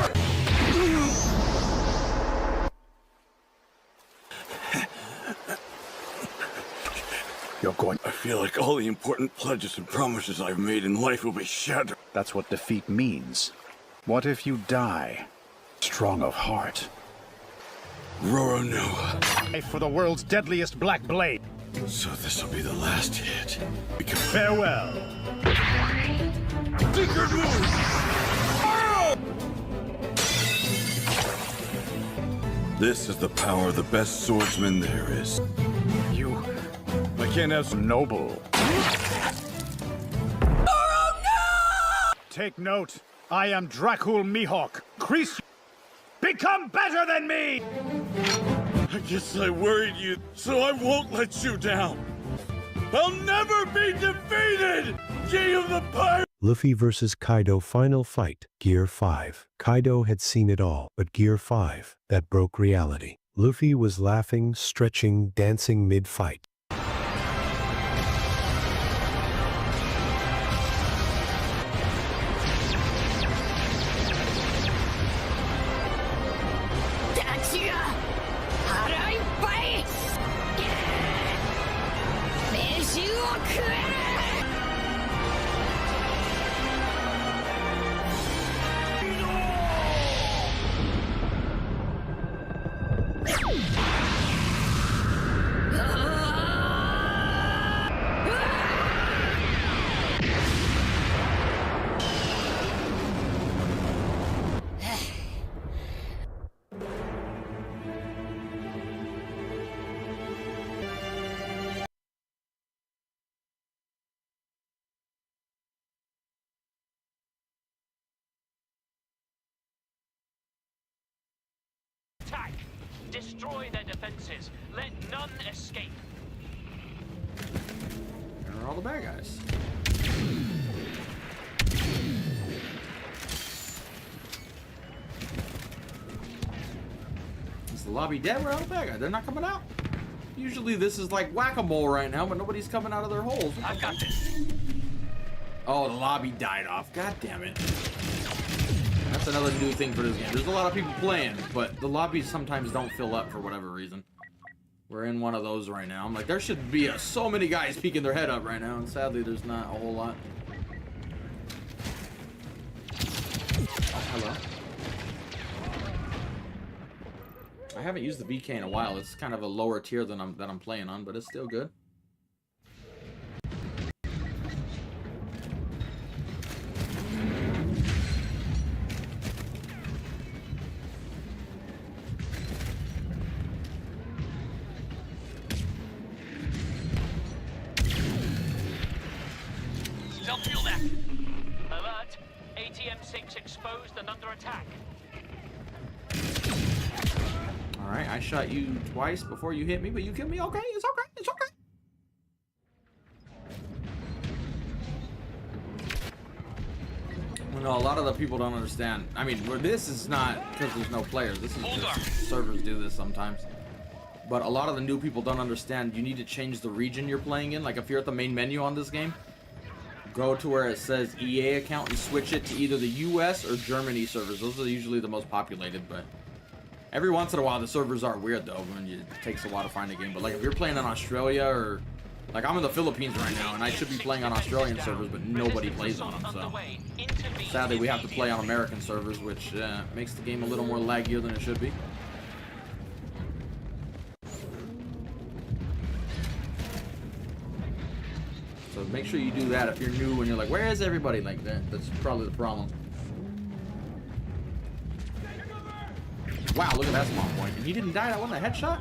You're going. I feel like all the important pledges and promises I've made in life will be shattered. That's what defeat means. What if you die? Strong of heart. Roronoa. For the world's deadliest black blade. So this'll be the last hit. Farewell. Tinker move! This is the power of the best swordsman there is. I can't have some noble. Take note. I am Dracul Mihawk. Crease. Become better than me! I guess I worried you, so I won't let you down. I'll never be defeated! King of the Pirates! Luffy vs. Kaido final fight. Gear 5. Kaido had seen it all, but Gear 5, that broke reality. Luffy was laughing, stretching, dancing mid-fight. Attack! Destroy their defenses. Let none escape. Where are all the bad guys? Is the lobby dead? Where are all the bad guys? They're not coming out? Usually this is like whack-a-mole right now, but nobody's coming out of their holes. I've got this. Oh, the lobby died off. God damn it. That's another new thing for this game. There's a lot of people playing, but the lobbies sometimes don't fill up for whatever reason. We're in one of those right now. I'm like, there should be so many guys peeking their head up right now, and sadly there's not a whole lot. Oh, hello. I haven't used the VK in a while. It's kind of a lower tier than I'm playing on, but it's still good. Feel that? Alert. ATM-6 exposed and under attack. Alright, I shot you twice before you hit me, but you killed me. Okay, it's okay, it's okay. You know, a lot of the people don't understand. I mean, this is not because there's no players. This is just servers do this sometimes. But a lot of the new people don't understand you need to change the region you're playing in. Like if you're at the main menu on this game, go to where it says EA account and switch it to either the US or Germany servers. Those are usually the most populated, but every once in a while the servers are weird though, when it takes a while to find a game. But like if you're playing in Australia or like I'm in the Philippines right now and I should be playing on Australian servers, but nobody plays on them, so sadly we have to play on American servers, which makes the game a little more laggier than it should be. So make sure you do that if you're new and you're like, where is everybody? Like that, that's probably the problem. Wow, look at that spawn point. And he didn't die, that wasn't a headshot?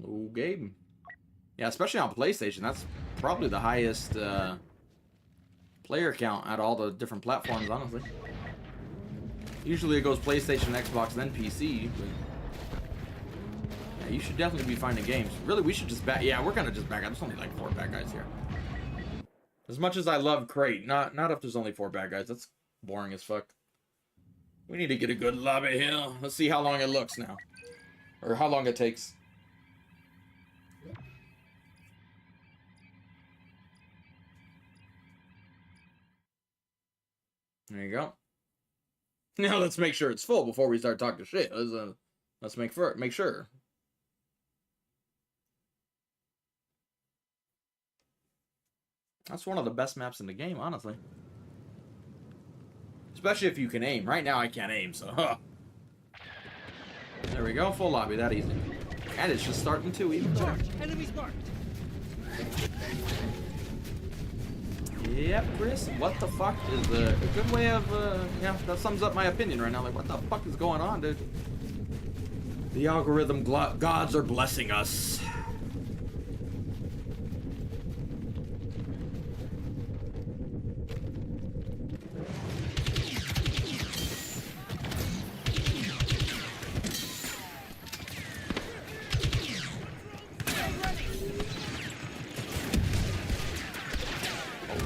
Hello, Gabe. Yeah, especially on PlayStation, that's probably the highest player count at all the different platforms, honestly. Usually it goes PlayStation, Xbox, then PC, but you should definitely be finding games. Really, we should just back. Yeah, we're gonna just back up. There's only like 4 bad guys here. As much as I love Crate, not if there's only 4 bad guys. That's boring as fuck. We need to get a good lobby here. Let's see how long it looks now, or how long it takes. There you go. Now let's make sure it's full before we start talking shit. Let's make sure. That's one of the best maps in the game, honestly. Especially if you can aim. Right now I can't aim, so huh. There we go, full lobby, that easy. And it's just starting to even better. Enemies marked. Yep, Chris, what the fuck is a good way of, yeah, that sums up my opinion right now. Like, what the fuck is going on, dude? The algorithm gods are blessing us.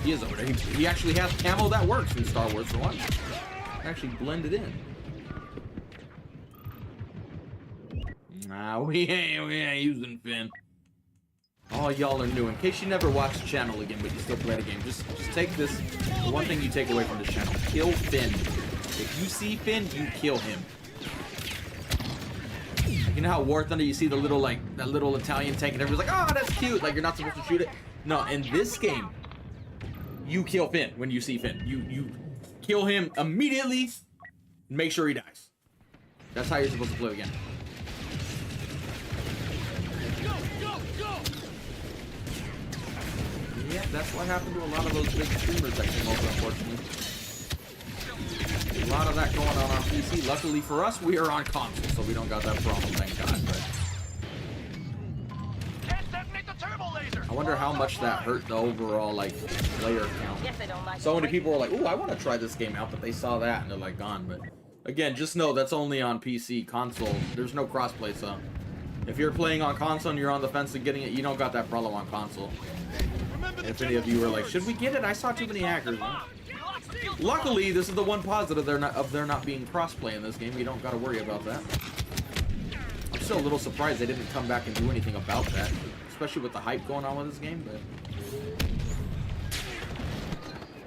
He is over there. He actually has camo that works in Star Wars for one. Actually blended in. Nah, we ain't using Finn. All y'all are new. In case you never watched the channel again, but you still play the game, just take this. The one thing you take away from this channel: kill Finn. If you see Finn, you kill him. You know how War Thunder, you see the little that little Italian tank, and everyone's like, "Oh, that's cute." Like you're not supposed to shoot it. No, in this game, you kill Finn when you see Finn. You kill him immediately and make sure he dies. That's how you're supposed to play the game. Yeah, that's what happened to a lot of those big streamers that came over, unfortunately. A lot of that going on PC. Luckily for us, we are on console, so we don't got that problem, thank God. But I wonder how much that hurt the overall, like, player count. So many people were like, ooh, I want to try this game out, but they saw that and they're like gone. But again, just know that's only on PC. Console, there's no crossplay, so if you're playing on console and you're on the fence of getting it, you don't got that problem on console. If any of you were like, should we get it? I saw too many hackers. Huh? Luckily, this is the one positive of there not being crossplay in this game. You don't got to worry about that. I'm still a little surprised they didn't come back and do anything about that, especially with the hype going on with this game. But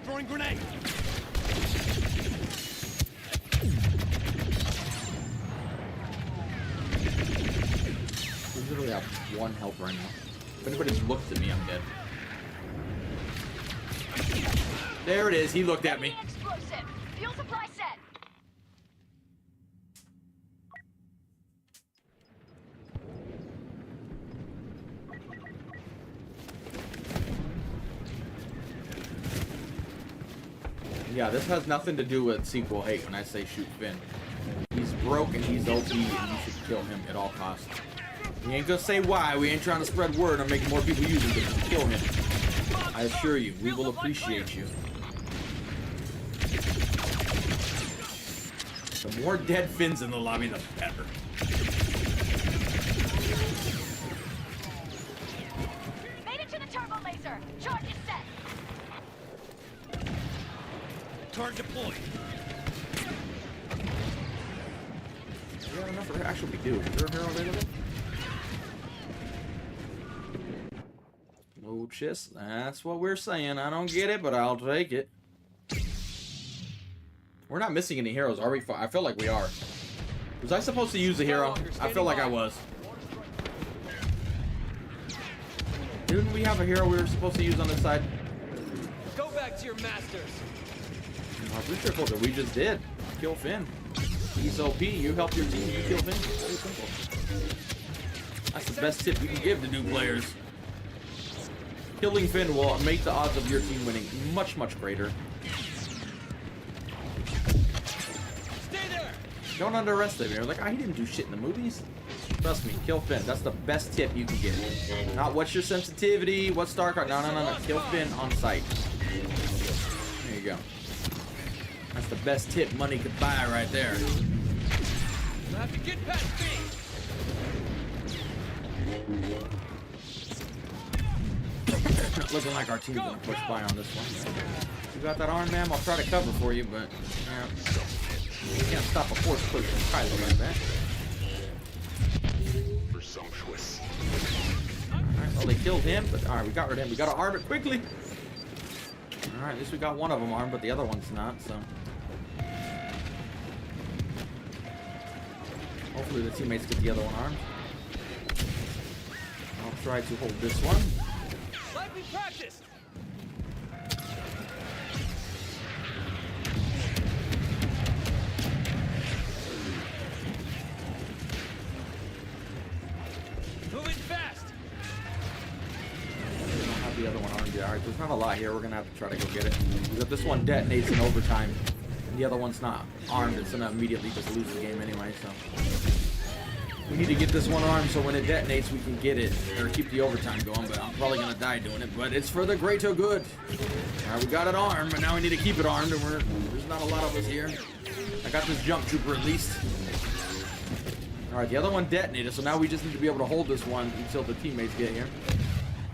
Throwing grenade. we literally have 1 health right now. If anybody looks at me, I'm dead. There it is. He looked at me. Explosive. Fuel supply set. Yeah, this has nothing to do with sequel hate when I say shoot Finn. He's broke and he's OP and you should kill him at all costs. We ain't gonna say why. We ain't trying to spread word or make more people use him, but kill him. I assure you, we will appreciate you. The more dead Finns in the lobby, the better. Made it to the turbo laser. Charge is set. Target deployed. We have enough for actually we do. Is there a hero available? No chest. That's what we're saying. I don't get it, but I'll take it. We're not missing any heroes, are we? I feel like we are. Was I supposed to use a hero? I feel like I was. Didn't we have a hero we were supposed to use on this side? Go back to your masters. I'm pretty sure that we just did. Kill Finn. He's OP. You help your team. You kill Finn. Very simple. That's the best tip you can give to new players. Killing Finn will make the odds of your team winning much, much greater. Stay there. Don't underestimate him. Like, he didn't do shit in the movies. Trust me, kill Finn. That's the best tip you can get. Not what's your sensitivity, what's star card. No, no, no, no. Kill Finn on sight. There you go. That's the best tip money could buy right there. You'll have to get past me. Looking like our team's gonna push by on this one. You got that arm, ma'am? I'll try to cover for you, but yeah. You can't stop a force push from Kylo like that. Presumptuous. Alright, well they killed him, but alright, we got rid of him. We gotta arm it quickly. Alright, at least we got one of them armed, but the other one's not, so. Hopefully the teammates get the other one armed. I'll try to hold this one. Like we practiced. Moving fast. We don't have the other one armed yet. Alright, there's not a lot here. We're gonna have to try to go get it. Because if this one detonates in overtime, and the other one's not armed, it's gonna immediately just lose the game anyway, so. We need to get this one armed so when it detonates we can get it, or keep the overtime going, but I'm probably gonna die doing it, but it's for the greater good. Alright, we got it armed, but now we need to keep it armed, and there's not a lot of us here. I got this jump trooper at least. Alright, the other one detonated, so now we just need to be able to hold this one until the teammates get here.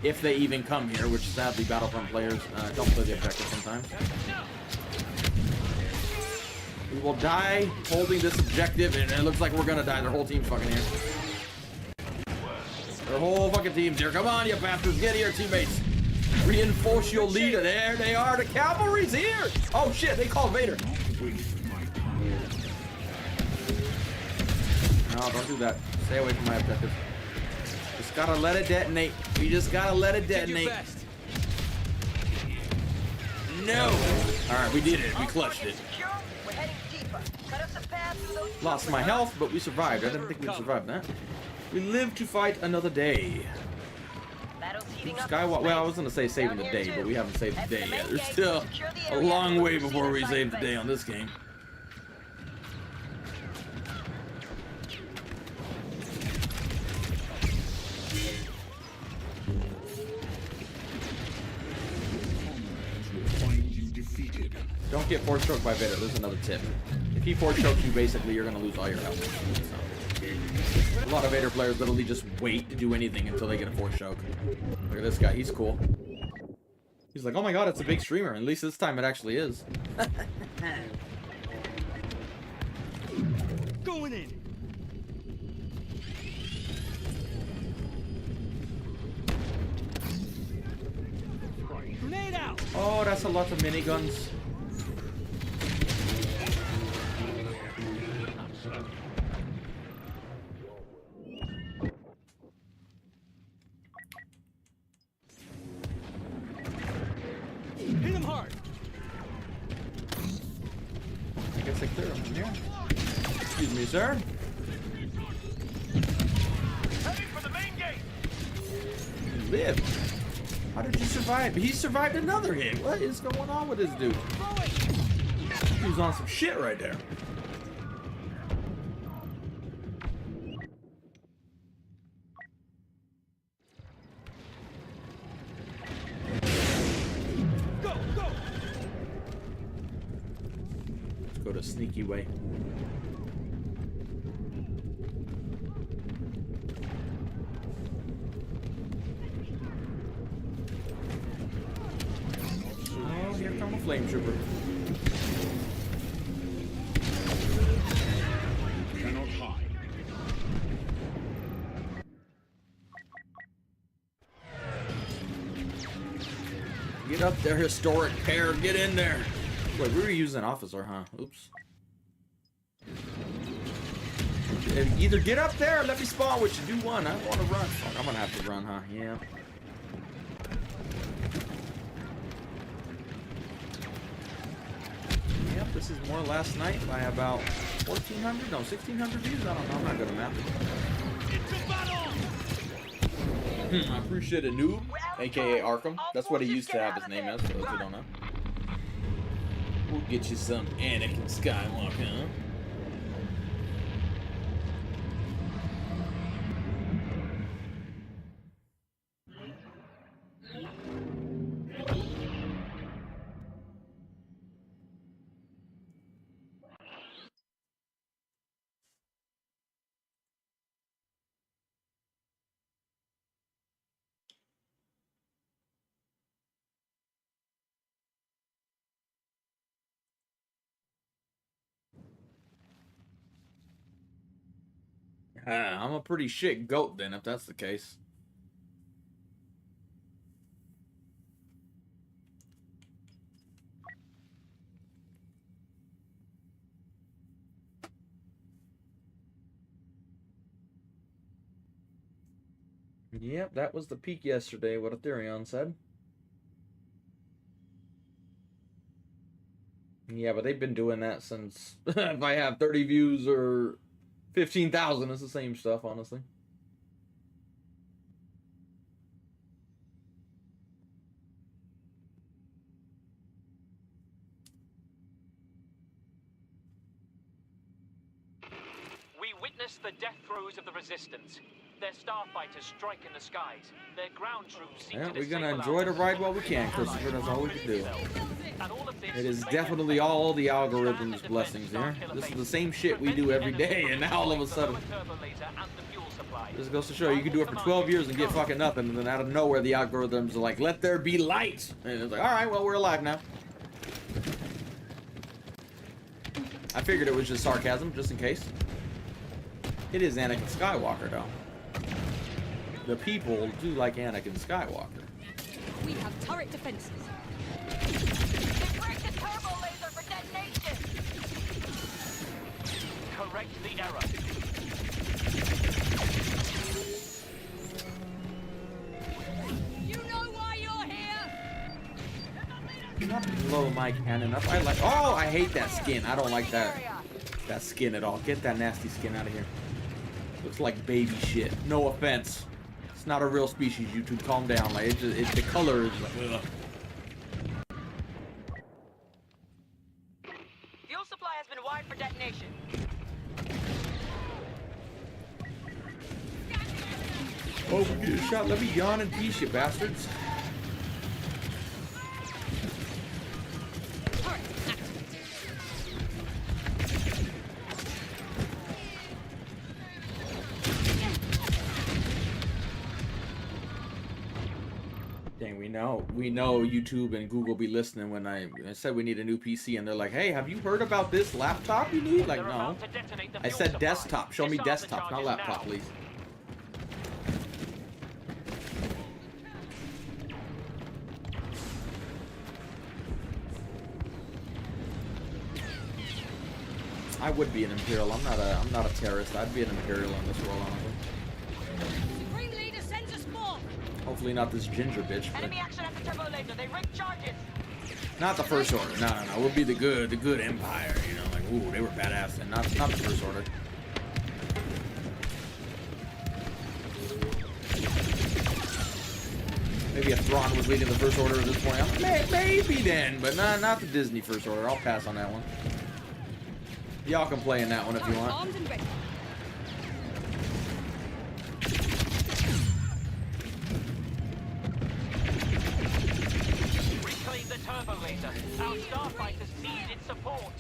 If they even come here, which sadly Battlefront players don't play the objective sometimes. We will die holding this objective, and it looks like we're gonna die. Their whole team's fucking here. Their whole fucking team's here. Come on, you bastards. Get here, teammates. Reinforce your leader. There they are. The cavalry's here. Oh, shit. They called Vader. No, don't do that. Stay away from my objective. Just gotta let it detonate. We just gotta let it detonate. No. All right, we did it. We clutched it. Lost my health, but we survived. I didn't think we'd survive that. We live to fight another day. Skywalker. Well, I was gonna say saving the day, but we haven't saved the day yet. There's still a long way before we save the day on this game. Don't get force choked by Vader. There's another tip. If he force chokes you, basically you're gonna lose all your health. So, a lot of Vader players literally just wait to do anything until they get a force choke. Look at this guy. He's cool. He's like, oh my god, it's a big streamer. At least this time it actually is. Going in. Grenade out. Oh, that's a lot of miniguns. Hit him hard. I guess I cleared him from here. Excuse me, sir. Heading for the main gate. You lived. How did you survive? He survived another hit. What is going on with this dude? He was on some shit right there. sneaky way. Oh, here comes a flame trooper. Cannot hide. Get up there, historic pair. Get in there. Wait, we were using officer, huh? Oops. Either get up there or let me spawn with you. Do one. I don't want to run. Fuck, I'm gonna have to run, huh? Yeah. Yep, this is more last night by about 1,400, no, 1,600 views. I don't know. I'm not good at math. I appreciate a noob, aka Arkham. That's what he used to have his name as, for those who don't know. We'll get you some Anakin Skywalker, huh? I'm a pretty shit goat then, if that's the case. Yep, that was the peak yesterday, what Ethereum said. Yeah, but they've been doing that since if I have 30 views or 15,000, it's the same stuff, honestly. We witnessed the death throes of the Resistance. Their starfighters strike in the skies. Their ground troops seek Yeah, to we're gonna disable enjoy the ours. ride while we can, Christopher. That's all we can do. And all of this It is may definitely all the algorithm's blessings here. This is the same shit we do every day, and now all of a sudden, this goes to show you can do it for 12 years and get fucking nothing, and then out of nowhere the algorithms are like, let there be light! And it's like, alright, well, we're alive now. I figured it was just sarcasm, just in case. It is Anakin Skywalker, though. The people do like Anakin Skywalker. We have turret defenses. Break the turbo laser for detonation. correct the error. You know why you're here. Not blow my cannon up. I like. Oh, I hate that skin. I don't like that skin at all. Get that nasty skin out of here. Looks like baby shit. No offense. It's not a real species. YouTube, calm down. Like the color is like. Ugh. Fuel supply has been wired for detonation. Oh, we get a shot. Let me yawn in peace, you bastards. Dang, we know YouTube and Google be listening when I said we need a new PC, and they're like, hey, have you heard about this laptop you need? Like, no. I said desktop. Show me desktop, not laptop, please. I would be an Imperial. I'm not a terrorist. I'd be an Imperial in this world, honestly. Supreme Leader sends a spawn. Hopefully not this ginger bitch. But Enemy action at the turbo laser. They rig charges. not the First Order. No. We'll be the good Empire. You know, like ooh, they were badass, and not the First Order. Maybe a Thrawn was leading the First Order at this point. Maybe then, but not the Disney First Order. I'll pass on that one. Y'all can play in that one if you want. Armed and ready. reclaim the turbo laser. Our starfighters need its support.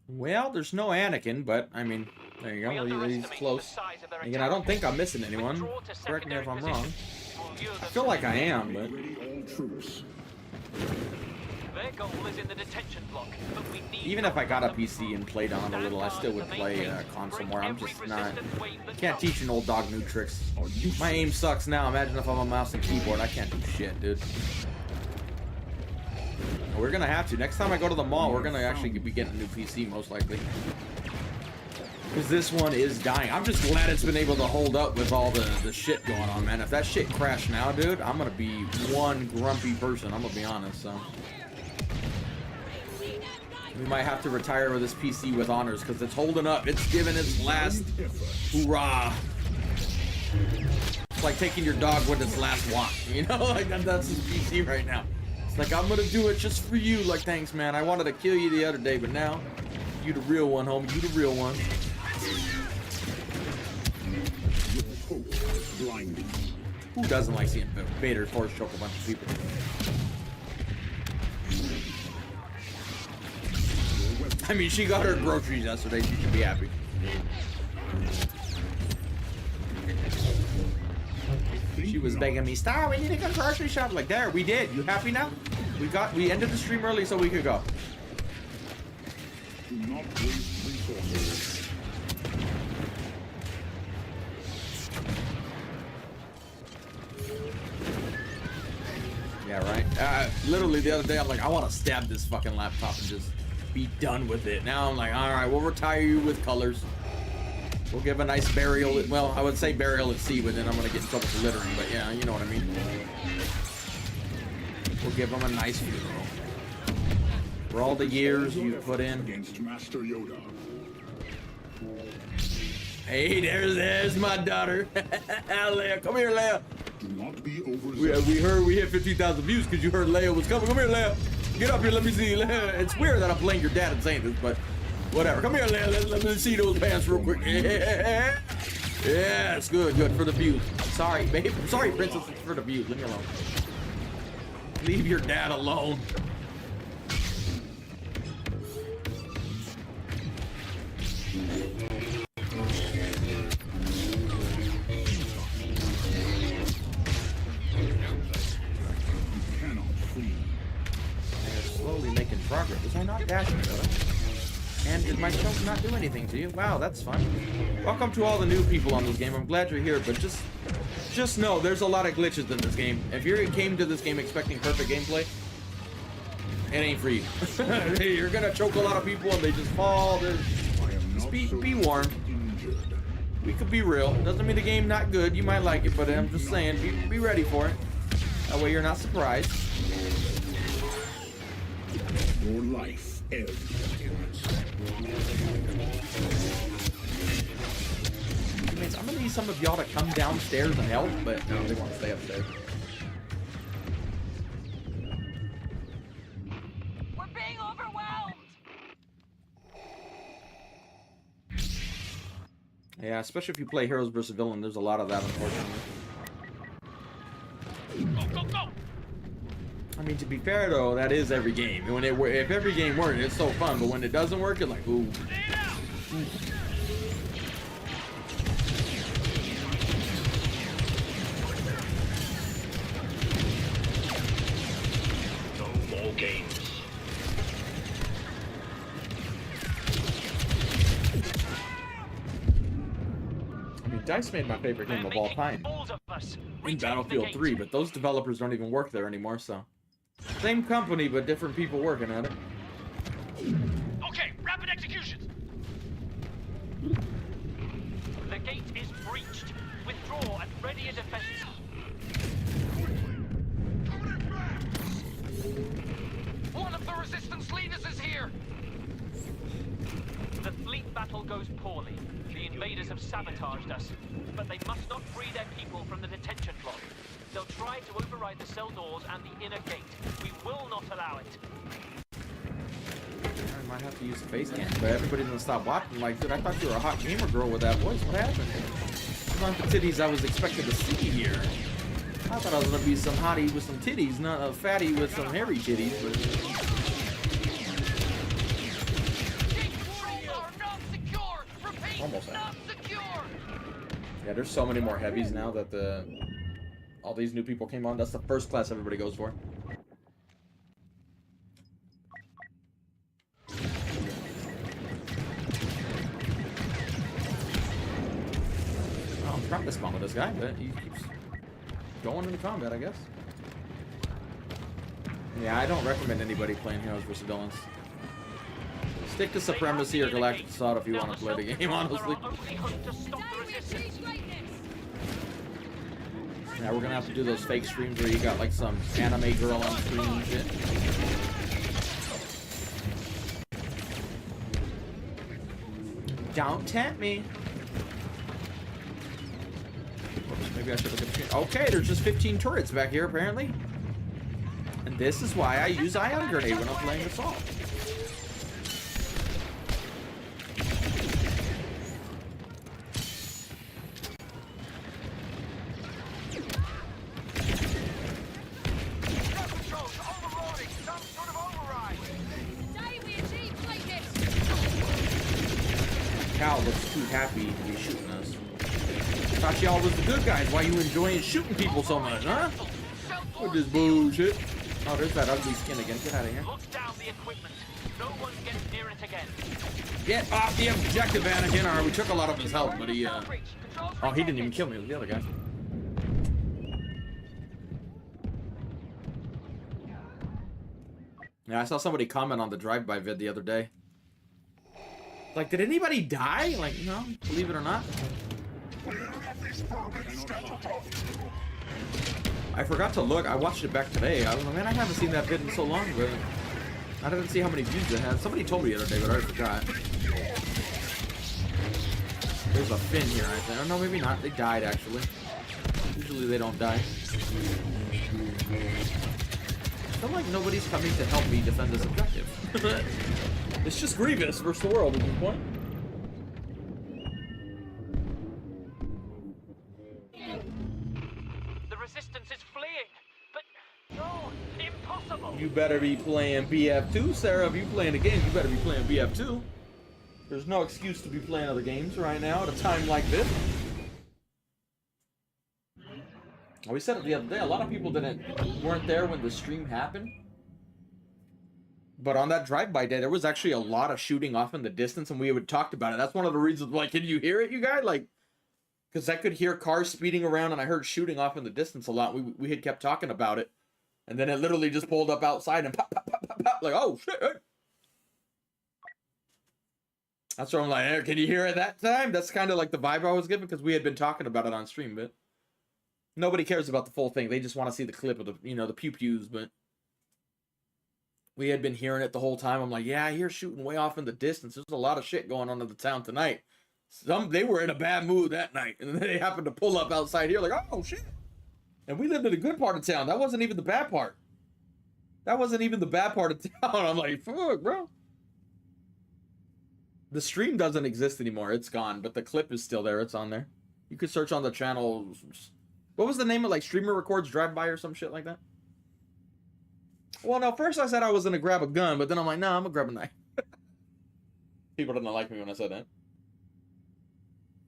Well, there's no Anakin, but I mean, there you go. He's close. Again, I don't think I'm missing anyone. Correct me if I'm wrong. I feel like I am, but. Their goal is in the detention block, but we need even if I got a PC and played on it a little, I still would play console more. I'm just not. Can't teach an old dog new tricks. My aim sucks now. Imagine if I'm a mouse and keyboard. I can't do shit, dude. We're gonna have to. Next time I go to the mall, we're gonna actually be getting a new PC, most likely. Because this one is dying. I'm just glad it's been able to hold up with all the shit going on, man. If that shit crashed now, dude, I'm gonna be one grumpy person. I'm gonna be honest, so. We might have to retire with this PC with honors, because it's holding up. It's giving its last hoorah. It's like taking your dog with its last walk, you know? Like, that's his PC right now. It's like, I'm gonna do it just for you. Like, thanks, man. I wanted to kill you the other day, but now, you the real one, homie. You the real one. Who doesn't like seeing Vader force choke a bunch of people? I mean, she got her groceries yesterday. She should be happy. She was begging me, Star, we need to go grocery shop. Like, there, we did. You happy now? We ended the stream early so we could go. Do not waste resources. Yeah, right? Literally the other day, I'm like, I want to stab this fucking laptop and just be done with it. Now I'm like, alright, we'll retire you with colors. We'll give a nice burial. Well, I would say burial at sea, but then I'm going to get in trouble for littering. But yeah, you know what I mean. We'll give him a nice funeral. For all the years you put in. Against Master Yoda. Hey, there's my daughter. Leia, come here, Leia. Do not be we heard we hit 15,000 views because you heard Leia was coming. Come here, Leia. Get up here, let me see. Leia. It's weird that I'm playing your dad and saying this, but whatever. Come here, Leia. Let me see those pants real quick. Yeah, it's good for the views. Sorry, babe. I'm sorry, princess. It's for the views. Leave me alone. Leave your dad alone. Slowly making progress. Was I not dashing, brother? And did my choke not do anything to you? Wow, that's fun. Welcome to all the new people on this game. I'm glad you're here, but just know there's a lot of glitches in this game. If you came to this game expecting perfect gameplay, it ain't for you. You're gonna choke a lot of people and they just fall. Just be warned. We could be real. Doesn't mean the game not good. You might like it, but I'm just saying, be ready for it. That way you're not surprised. Your life ends. I'm gonna need some of y'all to come downstairs and help, but no, they want to stay upstairs. We're being overwhelmed. Yeah, especially if you play Heroes vs. Villain, there's a lot of that, unfortunately. Go, go, go! I mean, to be fair though, that is every game. And if every game worked, it's so fun. But when it doesn't work, it's like, ooh. No more games. I mean, DICE made my favorite game of all time in Battlefield 3, but those developers don't even work there anymore, so. Same company, but different people working at it. Okay, rapid executions. The gate is breached. Withdraw and ready a defense. One of the resistance leaders is here. The fleet battle goes poorly. The invaders have sabotaged us, but they must not free their people from the detention block. They'll try to override the cell doors and the inner gate. We will not allow it. I might have to use the face cam, but everybody's gonna stop watching. Like, dude, I thought you were a hot gamer girl with that voice. What happened? aren't the titties I was expected to see here. I thought I was gonna be some hottie with some titties, not a fatty with some hairy titties, but... Almost out. Yeah, there's so many more heavies now that all these new people came on. That's the first class everybody goes for. I'm trying to spawn with this guy, but he keeps going into combat, I guess. Yeah, I don't recommend anybody playing Heroes vs. Villains. Stick to Supremacy or Galactic Assault if you want to play the game, honestly. Yeah, we're gonna have to do those fake streams where you got like some anime girl on screen and shit. Don't tempt me. Maybe I should look at the screen. Okay, there's just 15 turrets back here, apparently. And this is why I use Ion Grenade when I'm playing Assault. Cal looks too happy to be shooting us. Thought y'all was the good guys. Why you enjoying shooting people so much, huh? With this bullshit. Oh, there's that ugly skin again. Get out of here. Look down the equipment. No one gets near it again. Get off the objective, Anakin. Alright, we took a lot of his health, but he, oh, he didn't even kill me. It was the other guy. Yeah, I saw somebody comment on the drive-by vid the other day. Like, did anybody die? Like, no, believe it or not. I forgot to look. I watched it back today. I was like, man, I haven't seen that vid in so long, but I didn't see how many views it had. Somebody told me the other day, but I already forgot. There's a fin here, I think. Oh, no, maybe not. They died, actually. Usually they don't die. I feel like nobody's coming to help me defend this objective. It's just Grievous versus the world at this point. The resistance is fleeing, but no, impossible. You better be playing BF2, Sarah. If you playing the game, you better be playing BF2. There's no excuse to be playing other games right now at a time like this. We said it the other day, a lot of people weren't there when the stream happened. But on that drive-by day, there was actually a lot of shooting off in the distance, and we had talked about it. That's one of the reasons, like, can you hear it, you guys? Like, because I could hear cars speeding around, and I heard shooting off in the distance a lot. We had kept talking about it, and then it literally just pulled up outside and pop, pop, pop, pop, pop. Like, oh, shit. That's where I'm like, hey, can you hear it that time? That's kind of like the vibe I was giving, because we had been talking about it on stream, but nobody cares about the full thing. They just want to see the clip of the, you know, the pew-pews, but we had been hearing it the whole time. I'm like, yeah, I hear shooting way off in the distance. There's a lot of shit going on in the town tonight. They were in a bad mood that night, and then they happened to pull up outside here like, oh, shit. And we lived in a good part of town. That wasn't even the bad part. That wasn't even the bad part of town. I'm like, fuck, bro. The stream doesn't exist anymore. It's gone, but the clip is still there. It's on there. You could search on the channel. What was the name of, like, Streamer Records Drive-By or some shit like that? Well, no, first I said I was going to grab a gun, but then I'm like, nah, I'm going to grab a knife. People didn't like me when I said that.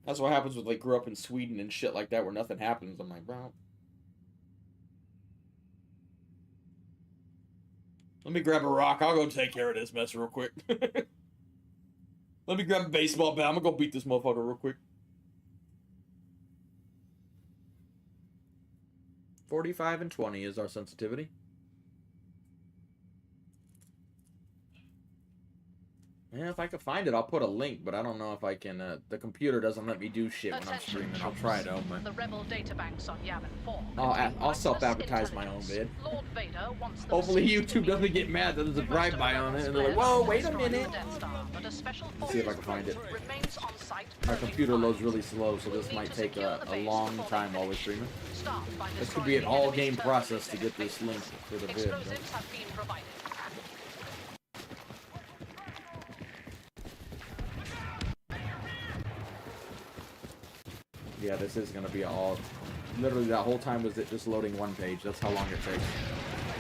That's what happens with, like, grew up in Sweden and shit like that where nothing happens. I'm like, bro. Let me grab a rock. I'll go take care of this mess real quick. Let me grab a baseball bat. I'm going to go beat this motherfucker real quick. 45 and 20 is our sensitivity. Yeah, if I could find it, I'll put a link, but I don't know if I can. The computer doesn't let me do shit when I'm streaming. I'll try it out, but The rebel databanks on Yavin 4. I'll self-advertise my own vid. Hopefully YouTube doesn't get mad that there's a drive-by on it, and they're like, whoa, wait a minute. Let's see if I can find it. My computer loads really slow, so this might take a long time while we're streaming. This could be an all-game process to get this link for the vid. But Yeah, this is gonna be all. Literally, that whole time was it just loading one page. That's how long it takes.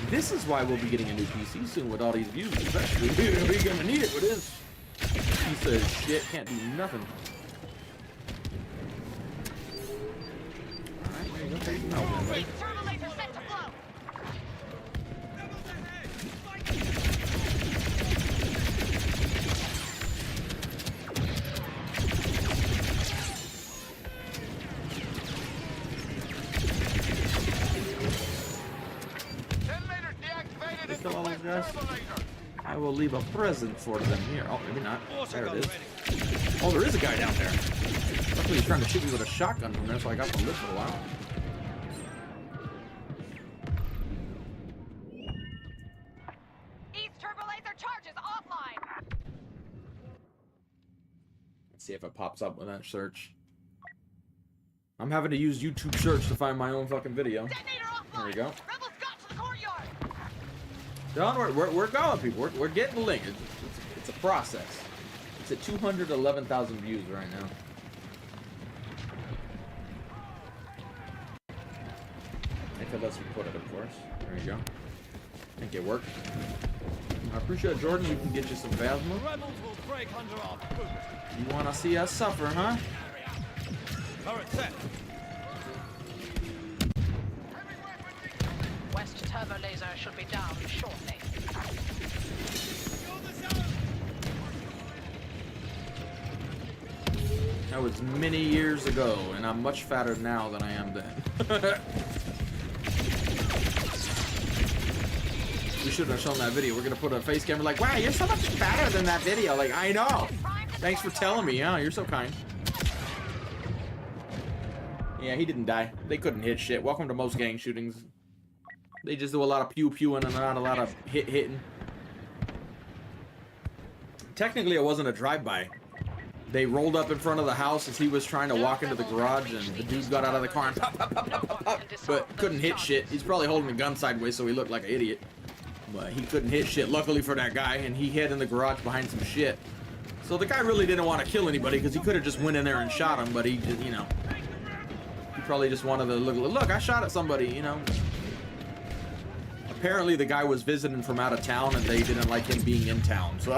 This is why we'll be getting a new PC soon with all these views. Especially, we're gonna need it with this piece of shit. Can't do nothing. Alright, there you go. Take them out, then, buddy. Kill all those guys. I will leave a present for them here. Oh, maybe not. There it is. Oh, there is a guy down there. Luckily, he's trying to shoot me with a shotgun from there, so I got to live for a while. East turbo laser charges offline. Let's see if it pops up with that search. I'm having to use YouTube search to find my own fucking video. There we go. Rebels got to the courtyard. John, we're going, people. We're getting the link. It's a process. It's at 211,000 views right now. If it lets me put it, of course. There you go. I think it worked. I appreciate it, Jordan. We can get you some Phasma. Rebels will break under our boot. You want to see us suffer, huh? Turret set. West turbo laser should be down shortly. That was many years ago, and I'm much fatter now than I am then. We shouldn't have shown that video. We're gonna put a face camera like, wow, you're so much fatter than that video. Like, I know. Thanks for telling me. Yeah, you're so kind. Yeah, he didn't die. They couldn't hit shit. Welcome to most gang shootings. They just do a lot of pew-pewing and not a lot of hitting. Technically, it wasn't a drive-by. They rolled up in front of the house as he was trying to walk into the garage, and the dude got out of the car and pop, pop, pop, pop, pop, pop, but couldn't hit shit. He's probably holding the gun sideways, so he looked like an idiot. But he couldn't hit shit, luckily for that guy, and he hid in the garage behind some shit. So the guy really didn't want to kill anybody, because he could have just went in there and shot him, but he just, you know. He probably just wanted to look, I shot at somebody, you know. Apparently the guy was visiting from out of town, and they didn't like him being in town, so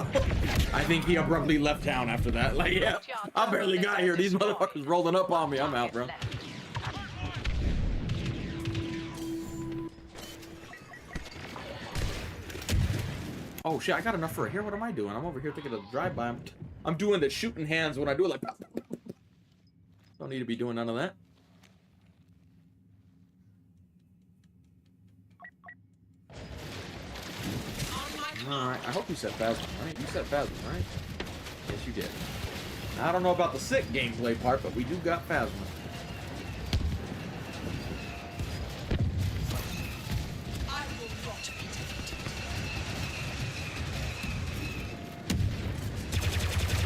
I think he abruptly left town after that. Like, yeah, I barely got here. These motherfuckers rolling up on me. I'm out, bro. Oh shit, I got enough for it here. What am I doing? I'm over here thinking of drive-by. I'm doing the shooting hands when I do it, like, don't need to be doing none of that. Alright, I hope you said Phasma, right? You said Phasma, right? Yes, you did. I don't know about the sick gameplay part, but we do got Phasma.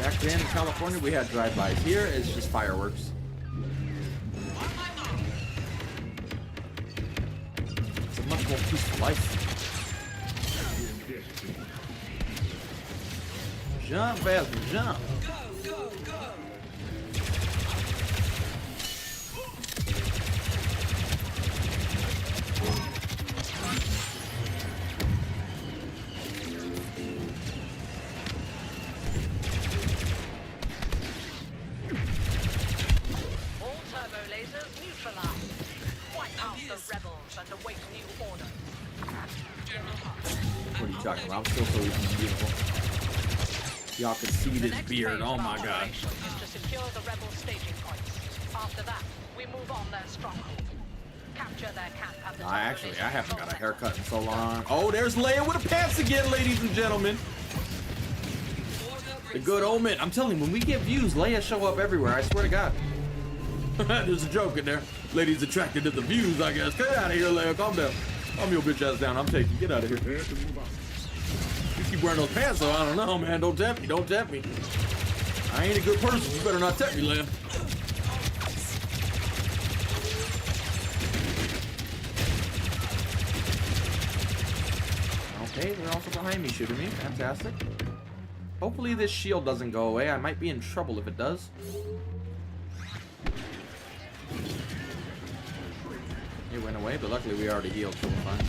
Back then in California, we had drive-bys. Here, it's just fireworks. It's a much more peaceful life. Jump, Phasma, jump. All turbo lasers neutralized. Wipe out the rebels and await new orders. What are you talking about? I'm still so beautiful. Y'all can see this beard. Oh my god. Is to secure the rebel staging points. After that, we move on their stronghold. Capture their camp at the I haven't got a haircut in so long. Oh, there's Leia with the pants again, ladies and gentlemen. The good omen. I'm telling you, when we get views, Leia show up everywhere. I swear to God. There's a joke in there. Ladies attracted to the views, I guess. Get out of here, Leia. Calm down. Calm your bitch ass down. I'm taking. Get out of here. You keep wearing those pants, though. I don't know, man. Don't tempt me. Don't tempt me. I ain't a good person. You better not tempt me, Leia. Okay, they're also behind me shooting me. Fantastic. Hopefully this shield doesn't go away. I might be in trouble if it does. away, but luckily we already healed, so we're fine.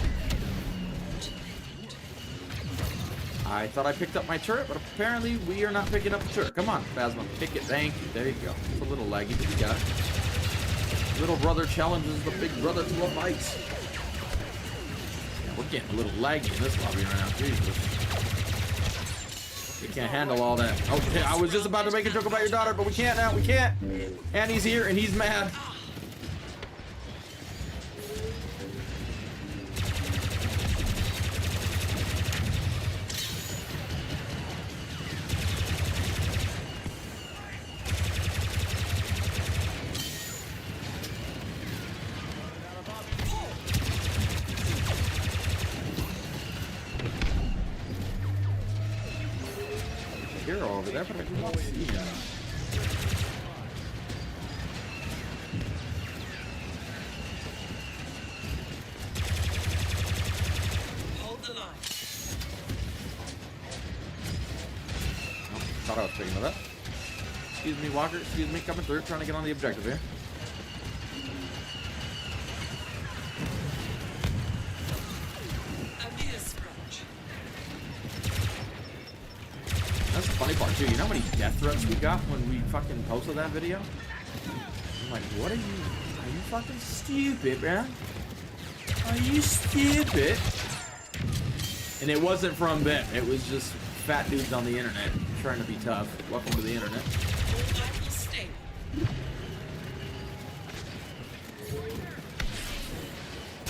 I thought I picked up my turret, but apparently we are not picking up the turret. Come on, Phasma, pick it. Thank you. There you go. It's a little laggy, but you got it. Little brother challenges the big brother to a fight. Yeah, we're getting a little laggy in this lobby right now. Jesus. We can't handle all that. Okay, I was just about to make a joke about your daughter, but we can't now. We can't. And he's here, and he's mad. Hero over there, but I do not see him. Hold the line. Oh, thought I was picking it up. Excuse me, Walker. Excuse me, coming through, trying to get on the objective here. That's the funny part too. You know how many death threats we got when we fucking posted that video? I'm like, what are you fucking stupid, man? Are you stupid? And it wasn't from them. It was just fat dudes on the internet trying to be tough. Welcome to the internet.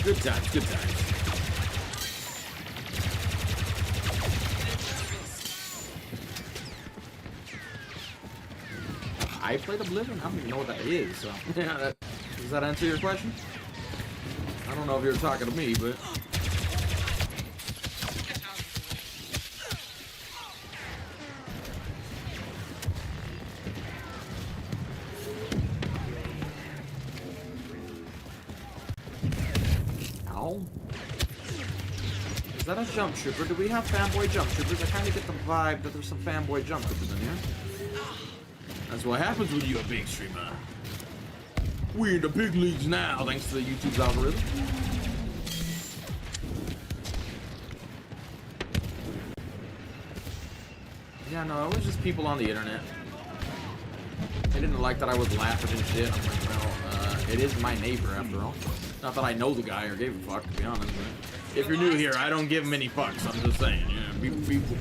Good times, good times. I played Oblivion? I don't even know what that is, so... Yeah, does that answer your question? I don't know if you're talking to me, but... Ow. Is that a jump trooper? Do we have fanboy jump troopers? I kind of get the vibe that there's some fanboy jump troopers in here. That's what happens when you're a big streamer. We're in the big leagues now, thanks to the YouTube algorithm. Yeah, no, it was just people on the internet. They didn't like that I was laughing and shit. I'm like, well, it is my neighbor after all. Not that I know the guy or gave a fuck, to be honest. But if you're new here, I don't give him any fucks. I'm just saying, yeah,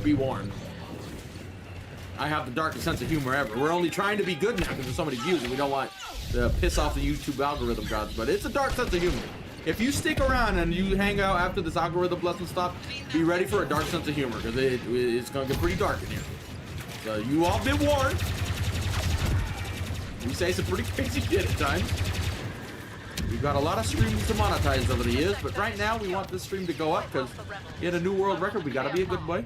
be warned. I have the darkest sense of humor ever. We're only trying to be good now because there's so many views and we don't want to piss off the YouTube algorithm gods, but it's a dark sense of humor. If you stick around and you hang out after this algorithm lesson stops, be ready for a dark sense of humor because it's going to get pretty dark in here. So you all been warned. We say some pretty crazy shit at times. We've got a lot of streams to monetize over the years, but right now we want this stream to go up because in a new world record, we got to be a good boy.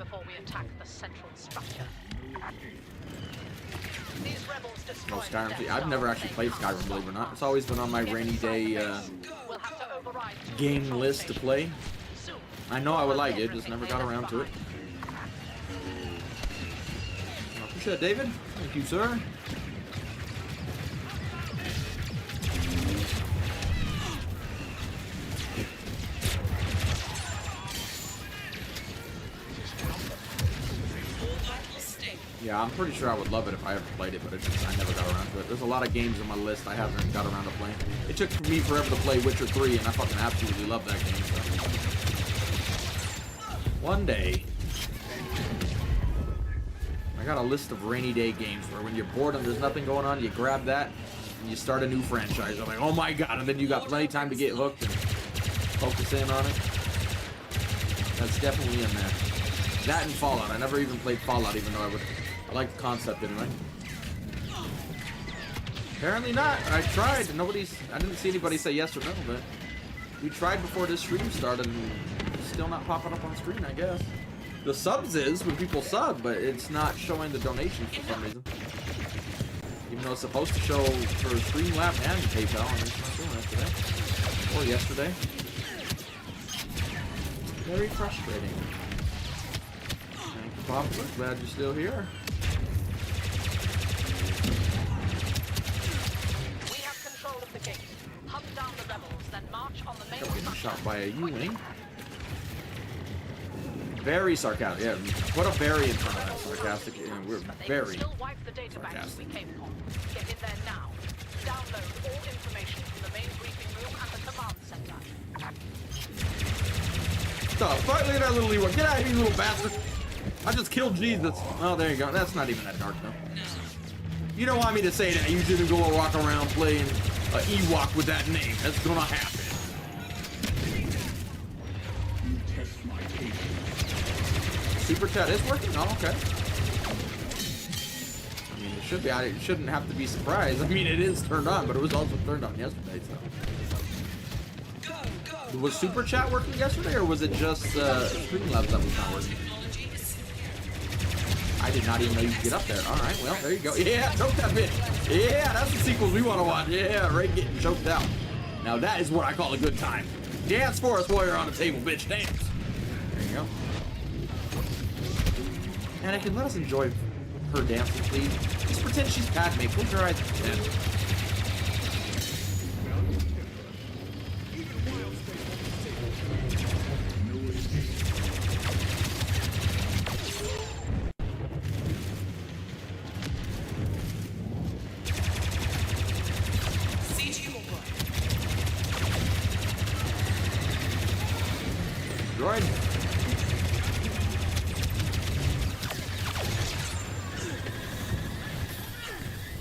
No Skyrim. I've never actually played Skyrim, believe it or not. It's always been on my rainy day game list to play. I know I would like it, just never got around to it. I appreciate it, David. Thank you, sir. Yeah, I'm pretty sure I would love it if I ever played it, but I never got around to it. There's a lot of games on my list I haven't got around to playing. It took me forever to play Witcher 3, and I fucking absolutely love that game. So. One day, I got a list of rainy day games where when you're bored and there's nothing going on, you grab that and you start a new franchise. I'm like, oh my god, and then you got plenty of time to get hooked and focus in on it. That's definitely in there. That and Fallout. I never even played Fallout, even though I like the concept anyway. Apparently not. I tried. I didn't see anybody say yes or no, but we tried before this stream started and it's still not popping up on screen, I guess. The subs is when people sub, but it's not showing the donations for some reason. Even though it's supposed to show for Streamlabs and PayPal, and it's not doing it today. Or yesterday. Very frustrating. Thank you, Popular. Glad you're still here. We have control of the gate. Hunt down the rebels, then march on the main shot by a U-wing. Very sarcastic. Yeah, put a very in front of that sarcastic. Yeah, we're very Still wipe the data banks we came from. Get in there now. Download all information from the main briefing room and the command center. Stop. Look at that little Ewok. Get out of here, you little bastard. I just killed Jesus. Oh, there you go. That's not even that dark, though. You don't want me to say that. You shouldn't go walk around playing Ewok with that name. That's gonna happen. Super chat is working? Oh, okay. I mean, it should be. I shouldn't have to be surprised. I mean, it is turned on, but it was also turned on yesterday, so. Was Super Chat working yesterday, or was it just Streamlabs that was not working? I did not even know you could get up there. All right, well, there you go. Yeah, choke that bitch. Yeah, that's the sequels we want to watch. Yeah, Ray getting choked out. Now that is what I call a good time. Dance for us while you're on the table, bitch. Dance. There you go. And I can let us enjoy her dancing, please. Just pretend she's Padme. Close your eyes and pretend. Droid.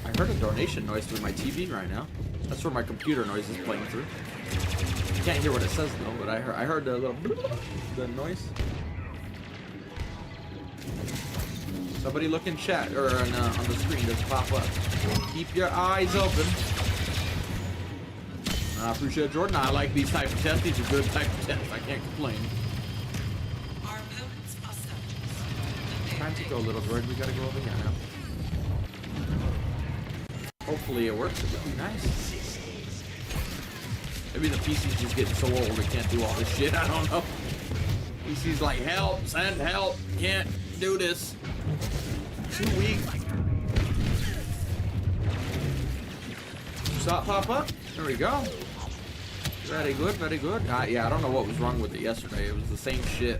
I heard a donation noise through my TV right now. That's where my computer noise is playing through. Can't hear what it says though, but I heard the little the noise. Somebody look in chat or on the screen just pop up. Keep your eyes open. I appreciate it, Jordan. I like these type of tests. These are good type of tests. I can't complain. Time to go, little droid. We gotta go over here now. Hopefully it works. It'll be nice. Maybe the PC's just getting so old it can't do all this shit. I don't know. PC's like, help, send help. Can't do this. Too weak. Stop, pop up. There we go. Very good, very good. Yeah, I don't know what was wrong with it yesterday. It was the same shit.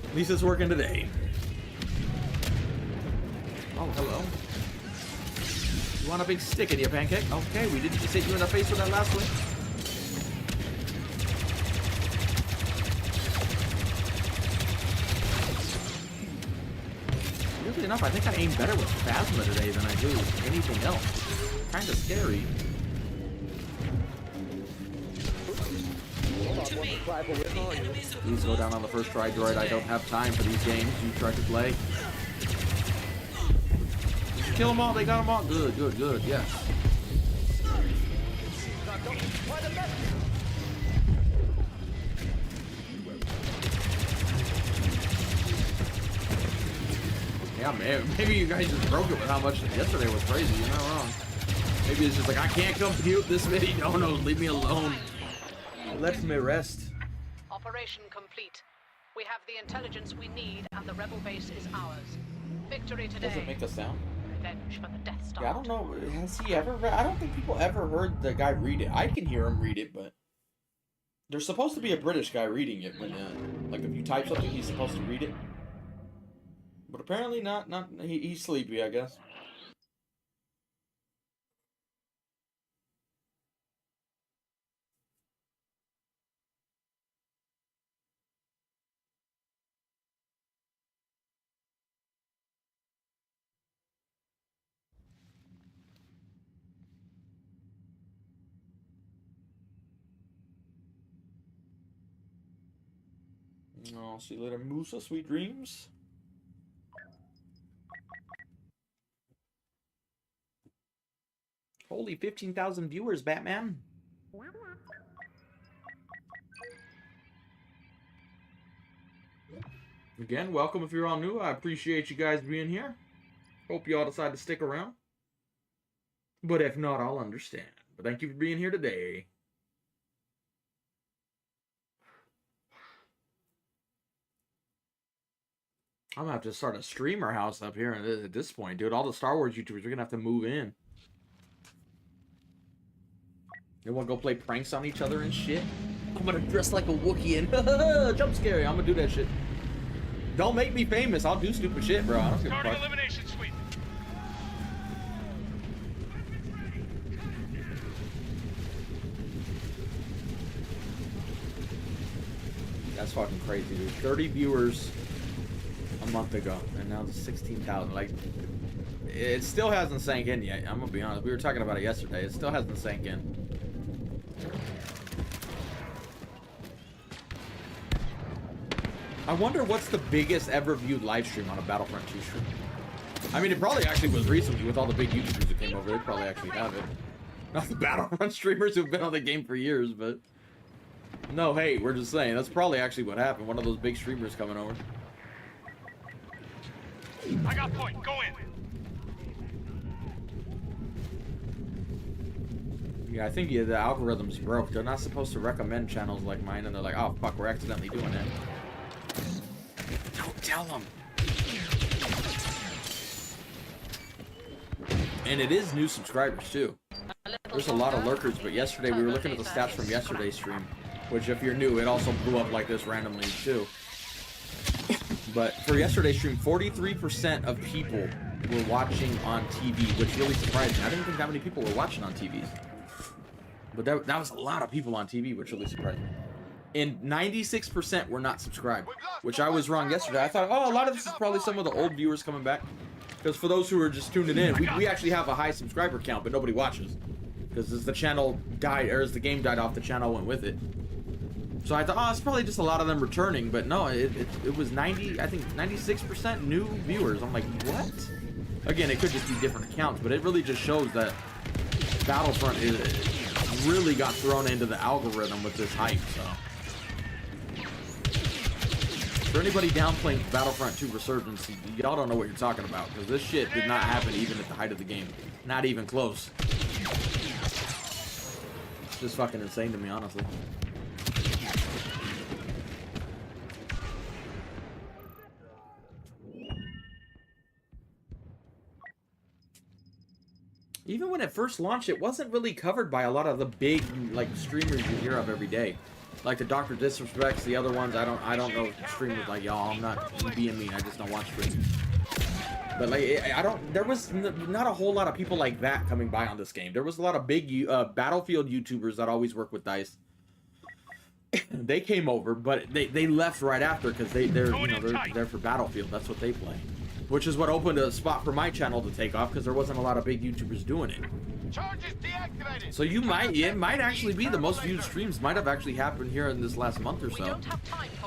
At least it's working today. Oh, hello. You want a big stick in your pancake? Okay, we didn't just hit you in the face with that last one. Weirdly enough, I think I aim better with Phasma today than I do anything else. Kind of scary. Please go down on the first try, droid. I don't have time for these games you try to play. Did you kill them all? They got them all? Good, good, good. Yes. Yeah, man. Maybe you guys just broke it with how much yesterday was crazy. You're not wrong. Maybe it's just like, I can't compute this many. No, leave me alone. Let me rest. Operation complete. We have the intelligence we need, and the rebel base is ours. Victory today. Does it make a sound? Revenge for the Death Star. Yeah, I don't know. Has he ever read? I don't think people ever heard the guy read it. I can hear him read it, but there's supposed to be a British guy reading it when, like, if you type something, he's supposed to read it. But apparently not. He's sleepy, I guess. I'll see you later, Musa. Sweet dreams. Holy 15,000 viewers, Batman. Again, welcome if you're all new. I appreciate you guys being here. Hope you all decide to stick around. But if not, I'll understand. But thank you for being here today. I'm gonna have to start a streamer house up here at this point, dude. All the Star Wars YouTubers are gonna have to move in. They wanna go play pranks on each other and shit. I'm gonna dress like a Wookiee and jump scare. I'm gonna do that shit. Don't make me famous. I'll do stupid shit, bro. I don't give a fuck. Elimination suite. That's fucking crazy, dude. 30 viewers a month ago, and now it's 16,000. Like, it still hasn't sank in yet. I'm gonna be honest. We were talking about it yesterday. It still hasn't sank in. I wonder what's the biggest ever viewed live stream on a Battlefront 2 stream. I mean, it probably actually was recently with all the big YouTubers that came over. They probably actually have it. Not the Battlefront streamers who've been on the game for years, but no hate. We're just saying that's probably actually what happened. One of those big streamers coming over. I got point. Go in. Yeah, I think the algorithm's broke. They're not supposed to recommend channels like mine, and they're like, oh fuck, we're accidentally doing it. Don't tell them. And it is new subscribers too. There's a lot of lurkers, but yesterday we were looking at the stats from yesterday's stream, which if you're new, it also blew up like this randomly too. But for yesterday's stream, 43% of people were watching on TV, which really surprised me. I didn't think that many people were watching on TVs. But that was a lot of people on TV, which really surprised me. And 96% were not subscribed, which I was wrong yesterday. I thought, oh, a lot of this is probably some of the old viewers coming back. Because for those who are just tuning in, we actually have a high subscriber count, but nobody watches. Because as the channel died, or as the game died off, the channel went with it. So I thought, oh, it's probably just a lot of them returning, but no, it was 96% new viewers. I'm like, what? Again, it could just be different accounts, but it really just shows that Battlefront really got thrown into the algorithm with this hype, so. For anybody downplaying Battlefront 2 Resurgence, y'all don't know what you're talking about, because this shit did not happen even at the height of the game. Not even close. It's just fucking insane to me, honestly. Even when it first launched, it wasn't really covered by a lot of the big, like, streamers you hear of every day. Like the Dr. Disrespects, the other ones, I don't know streamers like y'all. I'm not being mean, I just don't watch streams. But like, there was not a whole lot of people like that coming by on this game. There was a lot of big Battlefield YouTubers that always work with DICE. They came over, but they left right after because they're there for Battlefield. That's what they play. Which is what opened a spot for my channel to take off because there wasn't a lot of big YouTubers doing it. So it might actually be the most viewed streams might have actually happened here in this last month or so.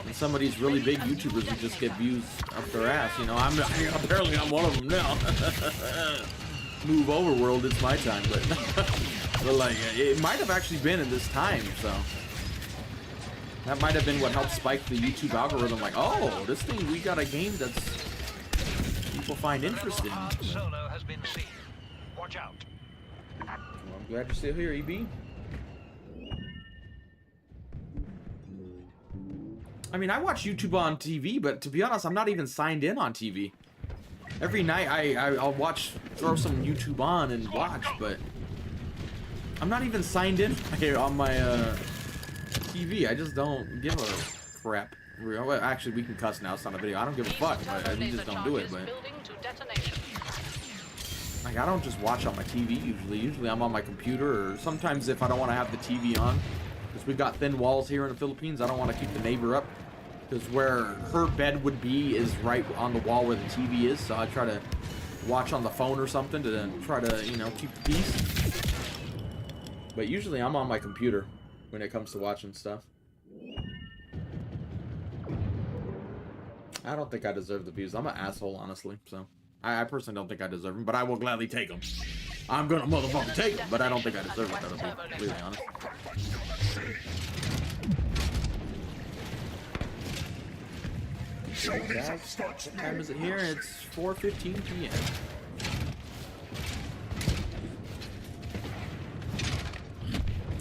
And some of these really big YouTubers who just get views up their ass, you know, apparently I'm one of them now. Move Overworld, it's my time, but like it might have actually been in this time, so that might have been what helped spike the YouTube algorithm. Like, oh, this thing, we got a game that's people find interesting. Solo has been seen. Watch out. Well, I'm glad you're still here, EB. I mean, I watch YouTube on TV, but to be honest, I'm not even signed in on TV. Every night I'll throw some YouTube on and watch, but I'm not even signed in on my TV. I just don't give a crap. Well, actually, we can cuss now. It's not a video. I don't give a fuck. We just don't do it. But like, I don't just watch on my TV usually. Usually, I'm on my computer, or sometimes if I don't want to have the TV on, because we've got thin walls here in the Philippines. I don't want to keep the neighbor up, because where her bed would be is right on the wall where the TV is. So I try to watch on the phone or something to try to, you know, keep the peace. But usually, I'm on my computer when it comes to watching stuff. I don't think I deserve the views. I'm an asshole, honestly. So, I personally don't think I deserve them, but I will gladly take them. I'm gonna motherfucking take them, but I don't think I deserve it, to be really honest. Guys, what time is it here? It's 4:15 p.m.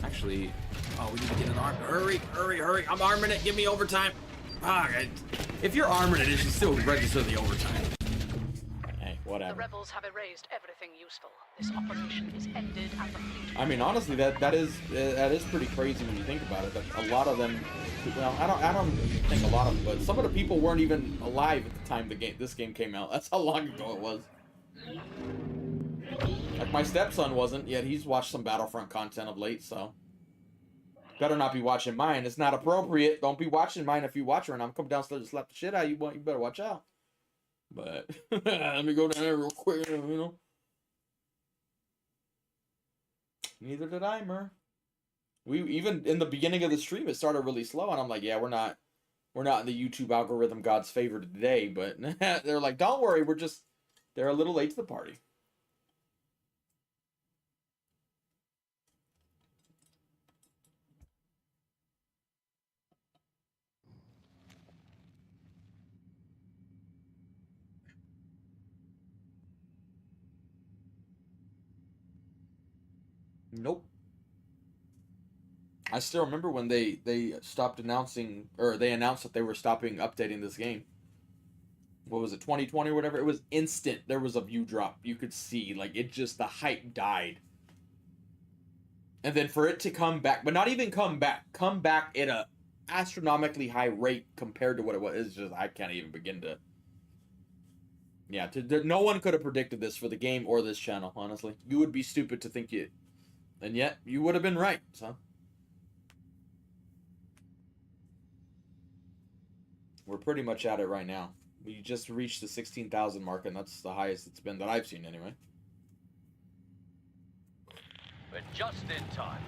Actually, oh, we need to get an arm. Hurry, hurry, hurry. I'm arming it. Give me overtime. Ah, if you're arming it, it should still register the overtime. Hey, Whatever. The rebels have erased everything useful. This operation is ended and the fleet... I mean, honestly, that is pretty crazy when you think about it. That a lot of them, well, I don't think a lot of them, but some of the people weren't even alive at the time this game came out. That's how long ago it was. Like my stepson wasn't, yet he's watched some Battlefront content of late, so better not be watching mine. It's not appropriate. Don't be watching mine if you watch her, and I'm coming downstairs to slap the shit out of you. You better watch out. But let me go down there real quick, you know. Neither did I, Mer. We even in the beginning of the stream, it started really slow, and I'm like, yeah, we're not in the YouTube algorithm God's favor today. But they're like, don't worry, they're a little late to the party. Nope. I still remember when they stopped announcing, or they announced that they were stopping updating this game. What was it, 2020 or whatever? It was instant. There was a view drop. You could see, like, it just, the hype died. And then for it to come back, but not even come back at a astronomically high rate compared to what it was. It's just, I can't even begin to... Yeah, no one could have predicted this for the game or this channel, honestly. You would be stupid to think it... And yet, you would have been right, so. We're pretty much at it right now. We just reached the 16,000 mark, and that's the highest it's been that I've seen, anyway. We're just in time.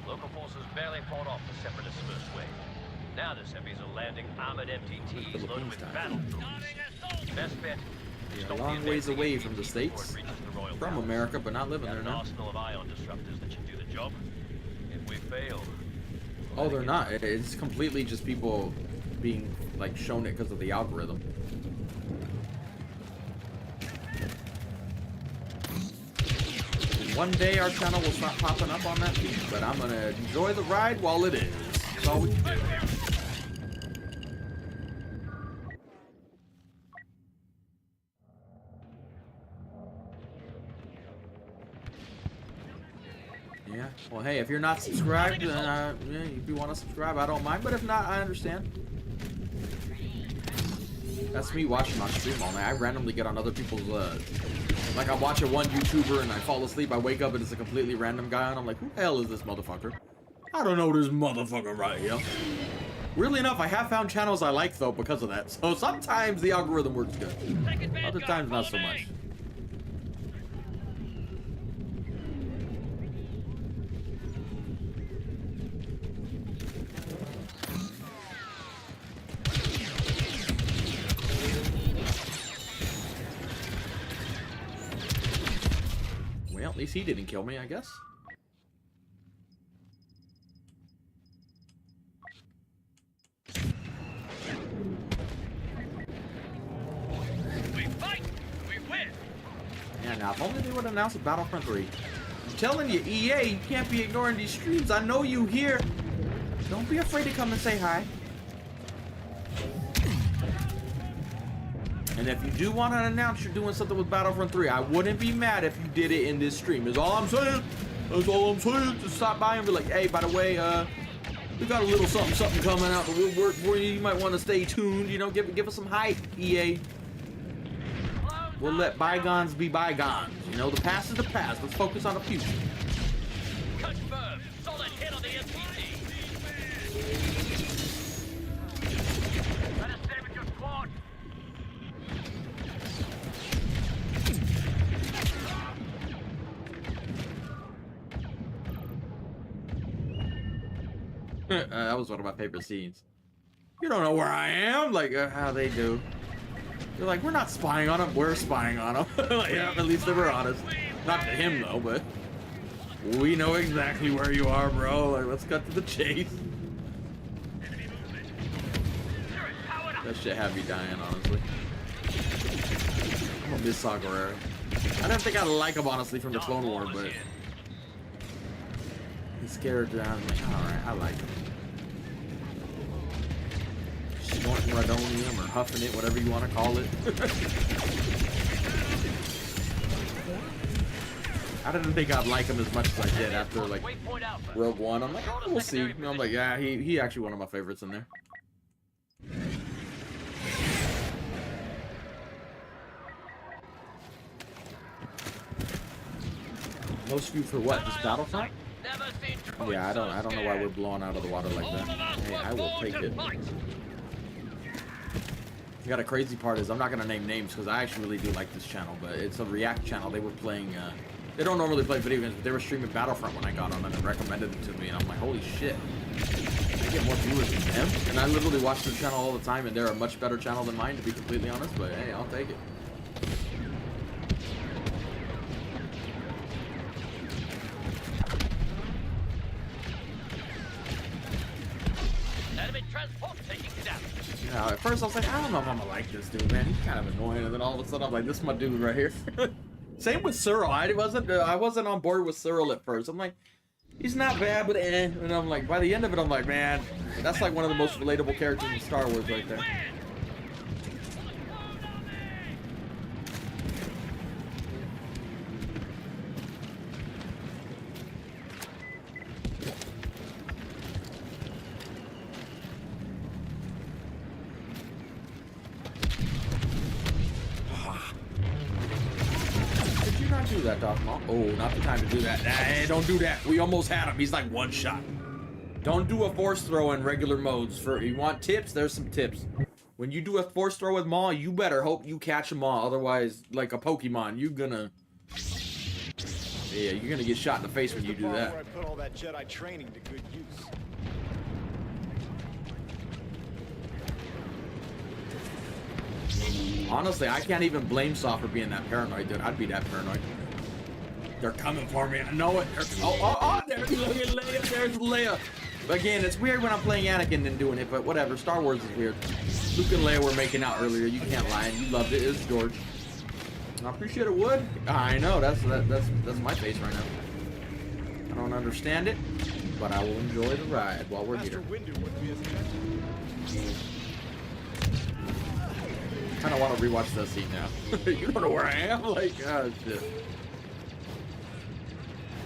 Local forces barely fought off the Separatists' first wave. Now the Seppies are landing armored MTTs loaded with battle drones. Best bet. Yeah, a long ways away from the States. From America, but not living there now. Arsenal of ion disruptors that should do the job. If we fail... Oh, they're not. It's completely just people being, like, shown it because of the algorithm. And one day our channel will start popping up on that feed, but I'm gonna enjoy the ride while it is. That's all we can do. Yeah, well, hey, if you're not subscribed, yeah, if you want to subscribe, I don't mind, but if not, I understand. That's me watching my stream all night. I randomly get on other people's, like I watch a one YouTuber and I fall asleep, I wake up and it's a completely random guy, and I'm like, who the hell is this motherfucker? I don't know this motherfucker right here. Weirdly enough, I have found channels I like, though, because of that. So sometimes the algorithm works good. Other times, not so much. Well, at least he didn't kill me, I guess. We fight! We win! Yeah, now, if only they would announce a Battlefront 3. I'm telling you, EA, you can't be ignoring these streams. I know you here. Don't be afraid to come and say hi. And if you do want to announce you're doing something with Battlefront 3, I wouldn't be mad if you did it in this stream. Is all I'm saying. That's all I'm saying. Just stop by and be like, hey, by the way, we got a little something coming out the woodwork for you. You might want to stay tuned. You know, give us some hype, EA. We'll let bygones be bygones. You know, the past is the past. Let's focus on the future. Confirmed. Solid hit on the MTT. Let us stay with your squad. That was one of my favorite scenes. You don't know where I am? Like, how they do. They're like, we're not spying on him. We're spying on him. Like, yeah, at least they were honest. Not to him, though, but... We know exactly where you are, bro. Like, let's cut to the chase. That shit had me dying, honestly. I'm gonna miss Saw Gerrera. I don't think I like him, honestly, from the Clone War, but... He's scared down. Like, alright, I like him. Snorting radonium or huffing it, whatever you want to call it. I didn't think I'd like him as much as I did after like Rogue One. I'm like, oh, we'll see. And I'm like, yeah, he actually one of my favorites in there. Most view for what? Just Battlefront? Yeah, I don't know why we're blowing out of the water like that. Hey, I will take it. You got a crazy part is I'm not gonna name names because I actually really do like this channel, but it's a React channel. They were playing. They don't normally play video games, but they were streaming Battlefront when I got on and they recommended it to me, and I'm like, holy shit! I get more viewers than them, and I literally watch their channel all the time, and they're a much better channel than mine, to be completely honest. But hey, I'll take it. At first I was like, I don't know if I'm gonna like this dude, man. He's kind of annoying, and then all of a sudden I'm like, this is my dude right here. Same with Cyril. I wasn't on board with Cyril at first. I'm like, he's not bad, but eh. And I'm like, by the end of it, I'm like, man, that's like one of the most relatable characters in Star Wars right there. Do that, Darth Maul. Oh, not the time to do that. Hey, don't do that. We almost had him. He's like one shot. Don't do a force throw in regular modes. For you want tips, there's some tips. When you do a force throw with Maul, you better hope you catch him all. Otherwise, like a Pokemon, you're gonna get shot in the face when you do that. I put all that Jedi training to good use. Honestly, I can't even blame Saw for being that paranoid, dude. I'd be that paranoid. They're coming for me. I know it. Oh, there's Leia. There's Leia. Again, it's weird when I'm playing Anakin and doing it, but whatever. Star Wars is weird. Luke and Leia were making out earlier. You can't lie. You loved it. It was George. I appreciate it, Wood. I know. That's my face right now. I don't understand it, but I will enjoy the ride while we're here. I kind of want to rewatch that scene now. You don't know where I am? Like, oh shit.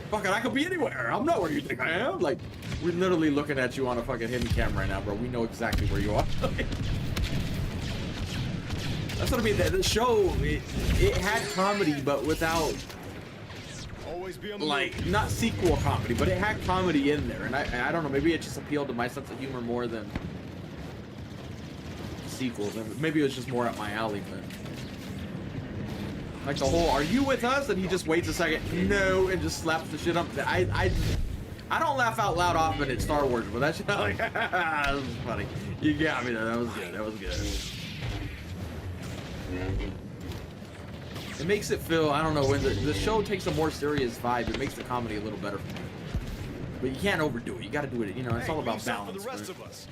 Fucking, I could be anywhere. I'm not where you think I am. Like, we're literally looking at you on a fucking hidden camera right now, bro. We know exactly where you are. That's what I mean. The show, it had comedy, but without, like, not sequel comedy, but it had comedy in there. And I don't know, maybe it just appealed to my sense of humor more than sequels, and maybe it was just more up my alley. But like the whole "Are you with us?" and he just waits a second, no, and just slaps the shit up. I don't laugh out loud often in Star Wars, but that shit, like, that was funny. You got me there. That was good. That was good. It makes it feel, I don't know, when the show takes a more serious vibe, it makes the comedy a little better for me. But you can't overdo it. You got to do it. You know, it's all about balance. For the rest of us.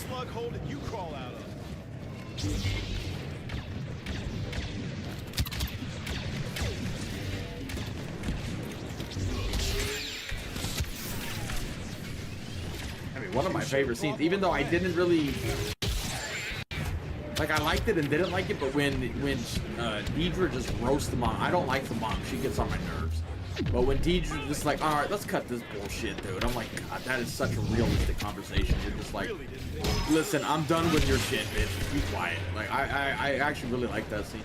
Slug hole did you crawl out of? I mean, one of my favorite scenes, even though I didn't really, like, I liked it and didn't like it, but when Deidre just roasts the mom, I don't like the mom, she gets on my nerves. But when Deidre's just like, all right, let's cut this bullshit, dude. I'm like, God, that is such a realistic conversation. You're just like, listen, I'm done with your shit, bitch. Be quiet. Like, I actually really like that scene.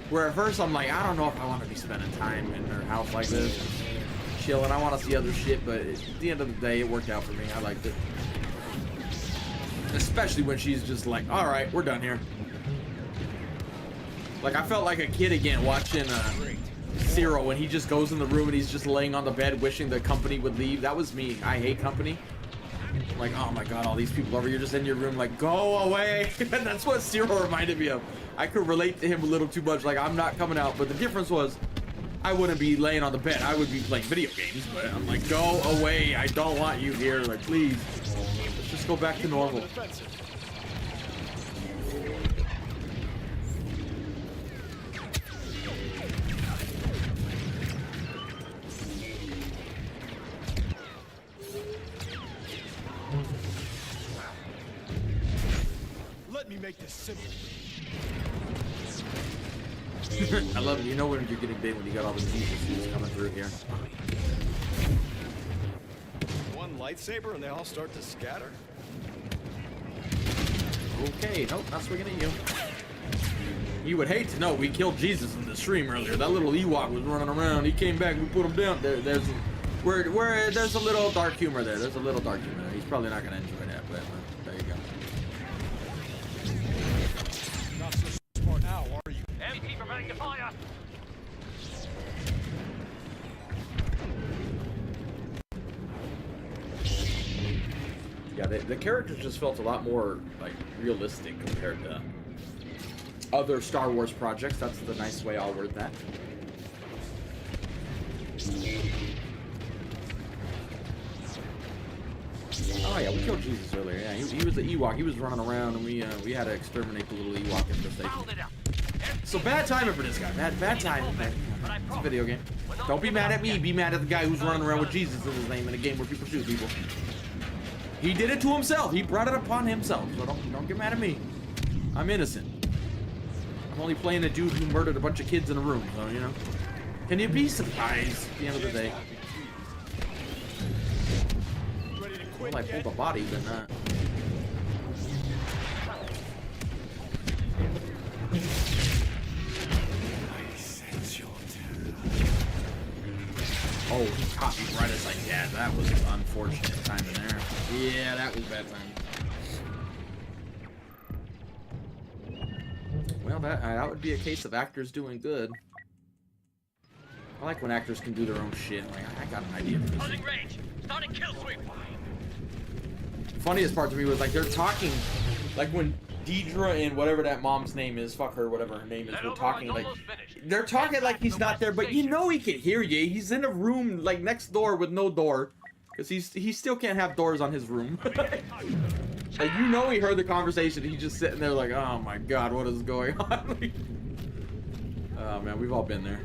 Where at first I'm like, I don't know if I want to be spending time in her house like this, chilling. I want to see other shit, but at the end of the day, it worked out for me. I liked it. Especially when she's just like, all right, we're done here. Like, I felt like a kid again watching Cyril when he just goes in the room and he's just laying on the bed wishing the company would leave. That was me. I hate company. Like, oh my god, all these people over, you're just in your room like, go away. And that's what Cyril reminded me of. I could relate to him a little too much, like, I'm not coming out. But the difference was, I wouldn't be laying on the bed. I would be playing video games. But I'm like, go away. I don't want you here. Like, please. Let's just go back to normal. I love it. You know when you're getting big when you got all the Jesus suits coming through here. One lightsaber and they all start to scatter. Okay, nope, not swinging at you. You would hate to know we killed Jesus in the stream earlier. That little Ewok was running around. He came back. We put him down. There's a little dark humor there. There's a little dark humor there. He's probably not gonna enjoy that, but there you go. Not so smart now, are you? MT preparing to fire. Yeah, the characters just felt a lot more like realistic compared to other Star Wars projects. That's the nice way I'll word that. Oh yeah, we killed Jesus earlier. Yeah, he was the Ewok. He was running around, and we had to exterminate the little Ewok infestation. So bad timing for this guy. Bad timing, man. It's a video game. Don't be mad at me. Be mad at the guy who's running around with Jesus in his name in a game where people shoot people. He did it to himself. He brought it upon himself. So don't get mad at me. I'm innocent. I'm only playing a dude who murdered a bunch of kids in a room. So you know. Can you be surprised at the end of the day? Well, I pulled a body, but not. Oh, he caught me right as I yeah, that was unfortunate timing there. Yeah, that was bad timing. Well, that would be a case of actors doing good. I like when actors can do their own shit. Like, I got an idea for this. Closing range. Starting kill sweep. The funniest part to me was like they're talking, like when Deidre and whatever that mom's name is, fuck her, whatever her name is, we're talking like they're talking like he's not there, but you know he can hear you. He's in a room like next door with no door, because he still can't have doors on his room. Like you know he heard the conversation. He's just sitting there like, oh my god, what is going on? Oh man, we've all been there.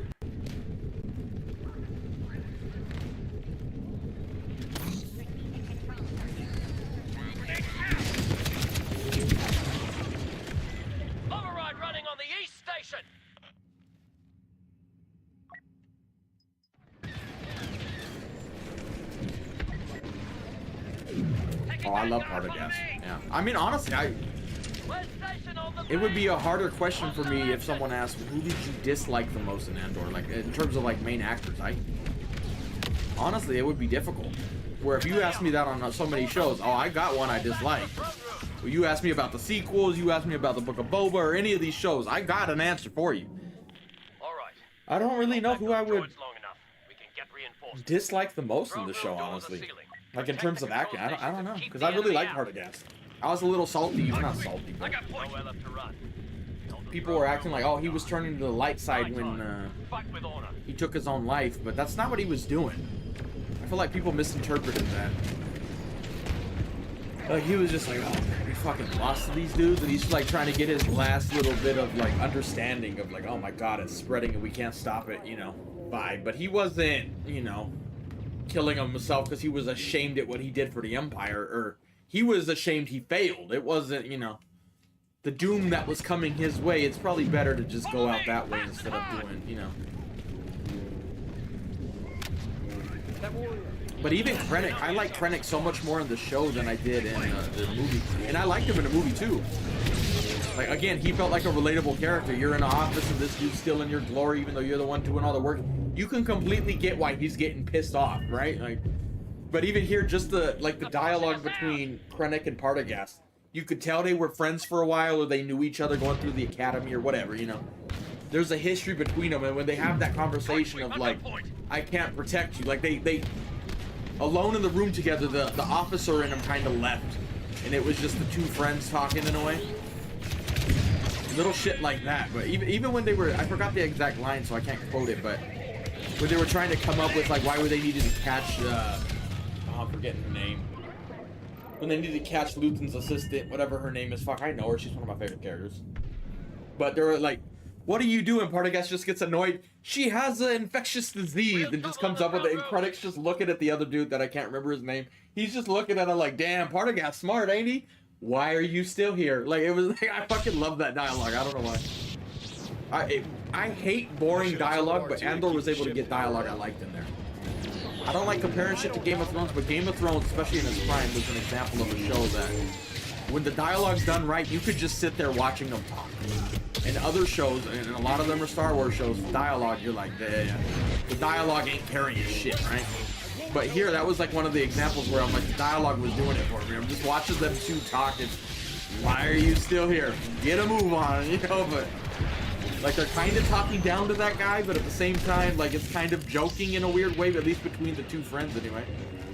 Override running on the east station. Oh, I love Partagas. Yeah. I mean, honestly, it would be a harder question for me if someone asked, who did you dislike the most in Andor? Like, in terms of, like, main actors, honestly, it would be difficult. Where if you asked me that on so many shows, oh, I got one I dislike. Well, you asked me about the sequels, you asked me about the Book of Boba, or any of these shows, I got an answer for you. I don't really know who I would dislike the most in the show, honestly. Like in terms of acting, I don't know, because I really liked Partagas. I was a little salty, not salty, but people were acting like, oh, he was turning to the light side when he took his own life, but that's not what he was doing. I feel like people misinterpreted that. Like he was just like, oh, we fucking lost to these dudes, and he's like trying to get his last little bit of like understanding of like, oh my god, it's spreading and we can't stop it, you know, vibe. But he wasn't, you know, killing himself because he was ashamed at what he did for the Empire, or he was ashamed he failed. It wasn't, you know, the doom that was coming his way. It's probably better to just go out that way instead of doing, you know. But even Krennic, I like Krennic so much more in the show than I did in the movie. And I liked him in the movie too. Like, again, he felt like a relatable character. You're in an office and this dude's still in your glory even though you're the one doing all the work. You can completely get why he's getting pissed off, right? Like, but even here, just the dialogue between Krennic and Partagas, you could tell they were friends for a while, or they knew each other going through the academy or whatever, you know. There's a history between them, and when they have that conversation of like, I can't protect you, like they alone in the room together, the officer in them kind of left, and it was just the two friends talking in a way. Little shit like that. But even when they were, I forgot the exact line, so I can't quote it, but when they were trying to come up with like why were they needed to catch I'm forgetting her name. When they needed to catch Luthen's assistant, whatever her name is, fuck, I know her, she's one of my favorite characters. But they were like, what are you doing? Partagas just gets annoyed. She has an infectious disease and just comes up with it. And Krennic's just looking at the other dude that I can't remember his name. He's just looking at her like, damn, Partagas smart, ain't he? Why are you still here? Like, it was like, I fucking love that dialogue. I don't know why. I hate boring dialogue, but Andor was able to get dialogue I liked in there. I don't like comparing shit to Game of Thrones, but Game of Thrones, especially in its prime, was an example of a show that when the dialogue's done right, you could just sit there watching them talk. And other shows, and a lot of them are Star Wars shows, dialogue, you're like, yeah, the dialogue ain't carrying shit, right? But here, that was like one of the examples where I'm like, the dialogue was doing it for me. I'm just watching them two talk, and why are you still here? Get a move on, you know, but like they're kind of talking down to that guy, but at the same time, like it's kind of joking in a weird way, at least between the two friends anyway.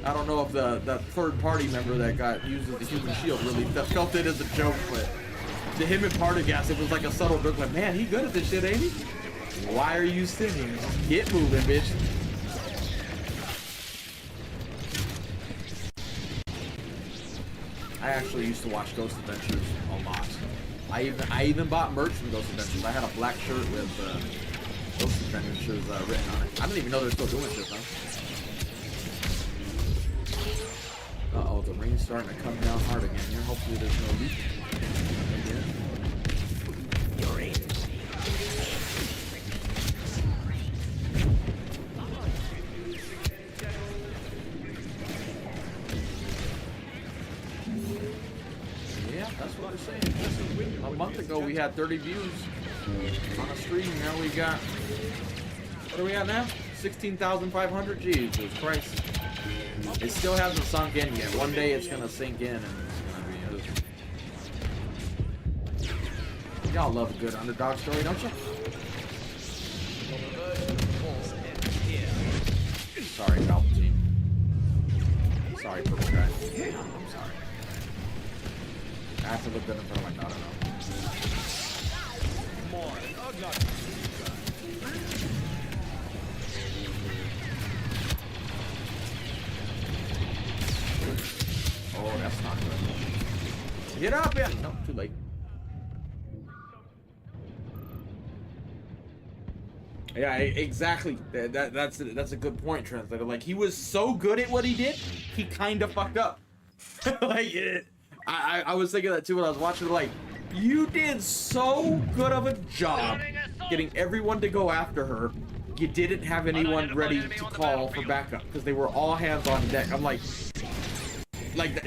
I don't know if that third party member that got used as the human shield really felt it as a joke, but to him and Partagas, it was like a subtle joke, like, man, he good at this shit, ain't he? Why are you sitting? Get moving, bitch. I actually used to watch Ghost Adventures a lot. I even bought merch from Ghost Adventures. I had a black shirt with Ghost Adventures written on it. I didn't even know they're still doing shit though. Uh-oh, the rain's starting to come down hard again here. Hopefully there's no leak again. You're in. Yeah, that's what I'm saying. A month ago we had 30 views on a stream. Now we got, what are we at now? 16,500. Jesus Christ. It still hasn't sunk in yet. One day it's gonna sink in and it's gonna be. Y'all love a good underdog story, don't you? Sorry, Palpatine. Sorry, purple guy. I'm sorry. I have to look good in front of my daughter now. Oh, that's not good. Get up, yeah. No, too late. Yeah, exactly. That's a good point, translator. Like, he was so good at what he did, he kind of fucked up. Like, I was thinking that too when I was watching it. Like, you did so good of a job getting everyone to go after her. You didn't have anyone ready to call for backup because they were all hands on deck. I'm like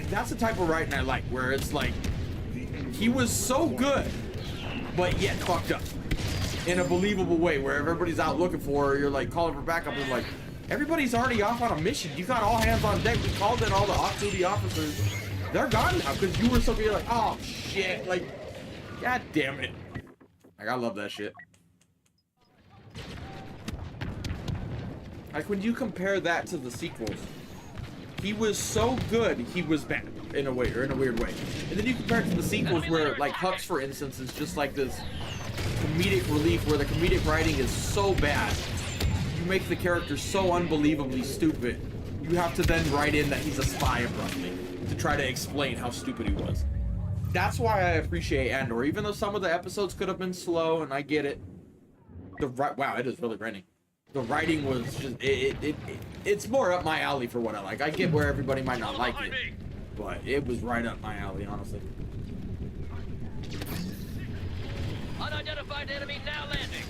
that's the type of writing I like, where it's like he was so good, but yet fucked up in a believable way, where everybody's out looking for her. You're like calling for backup, and like everybody's already off on a mission. You got all hands on deck. We called in all the off-duty officers. They're gone now because you were so good. You're like, oh shit, like, god damn it. Like, I love that shit. Like, when you compare that to the sequels, he was so good, he was bad in a way, or in a weird way. And then you compare it to the sequels where, like, Hux, for instance, is just like this comedic relief where the comedic writing is so bad. You make the character so unbelievably stupid. You have to then write in that he's a spy abruptly to try to explain how stupid he was. That's why I appreciate Andor, even though some of the episodes could have been slow, and I get it. Wow, it is really raining. The writing was just it's more up my alley for what I like. I get where everybody might not like it, but it was right up my alley, honestly. Unidentified enemy now landing.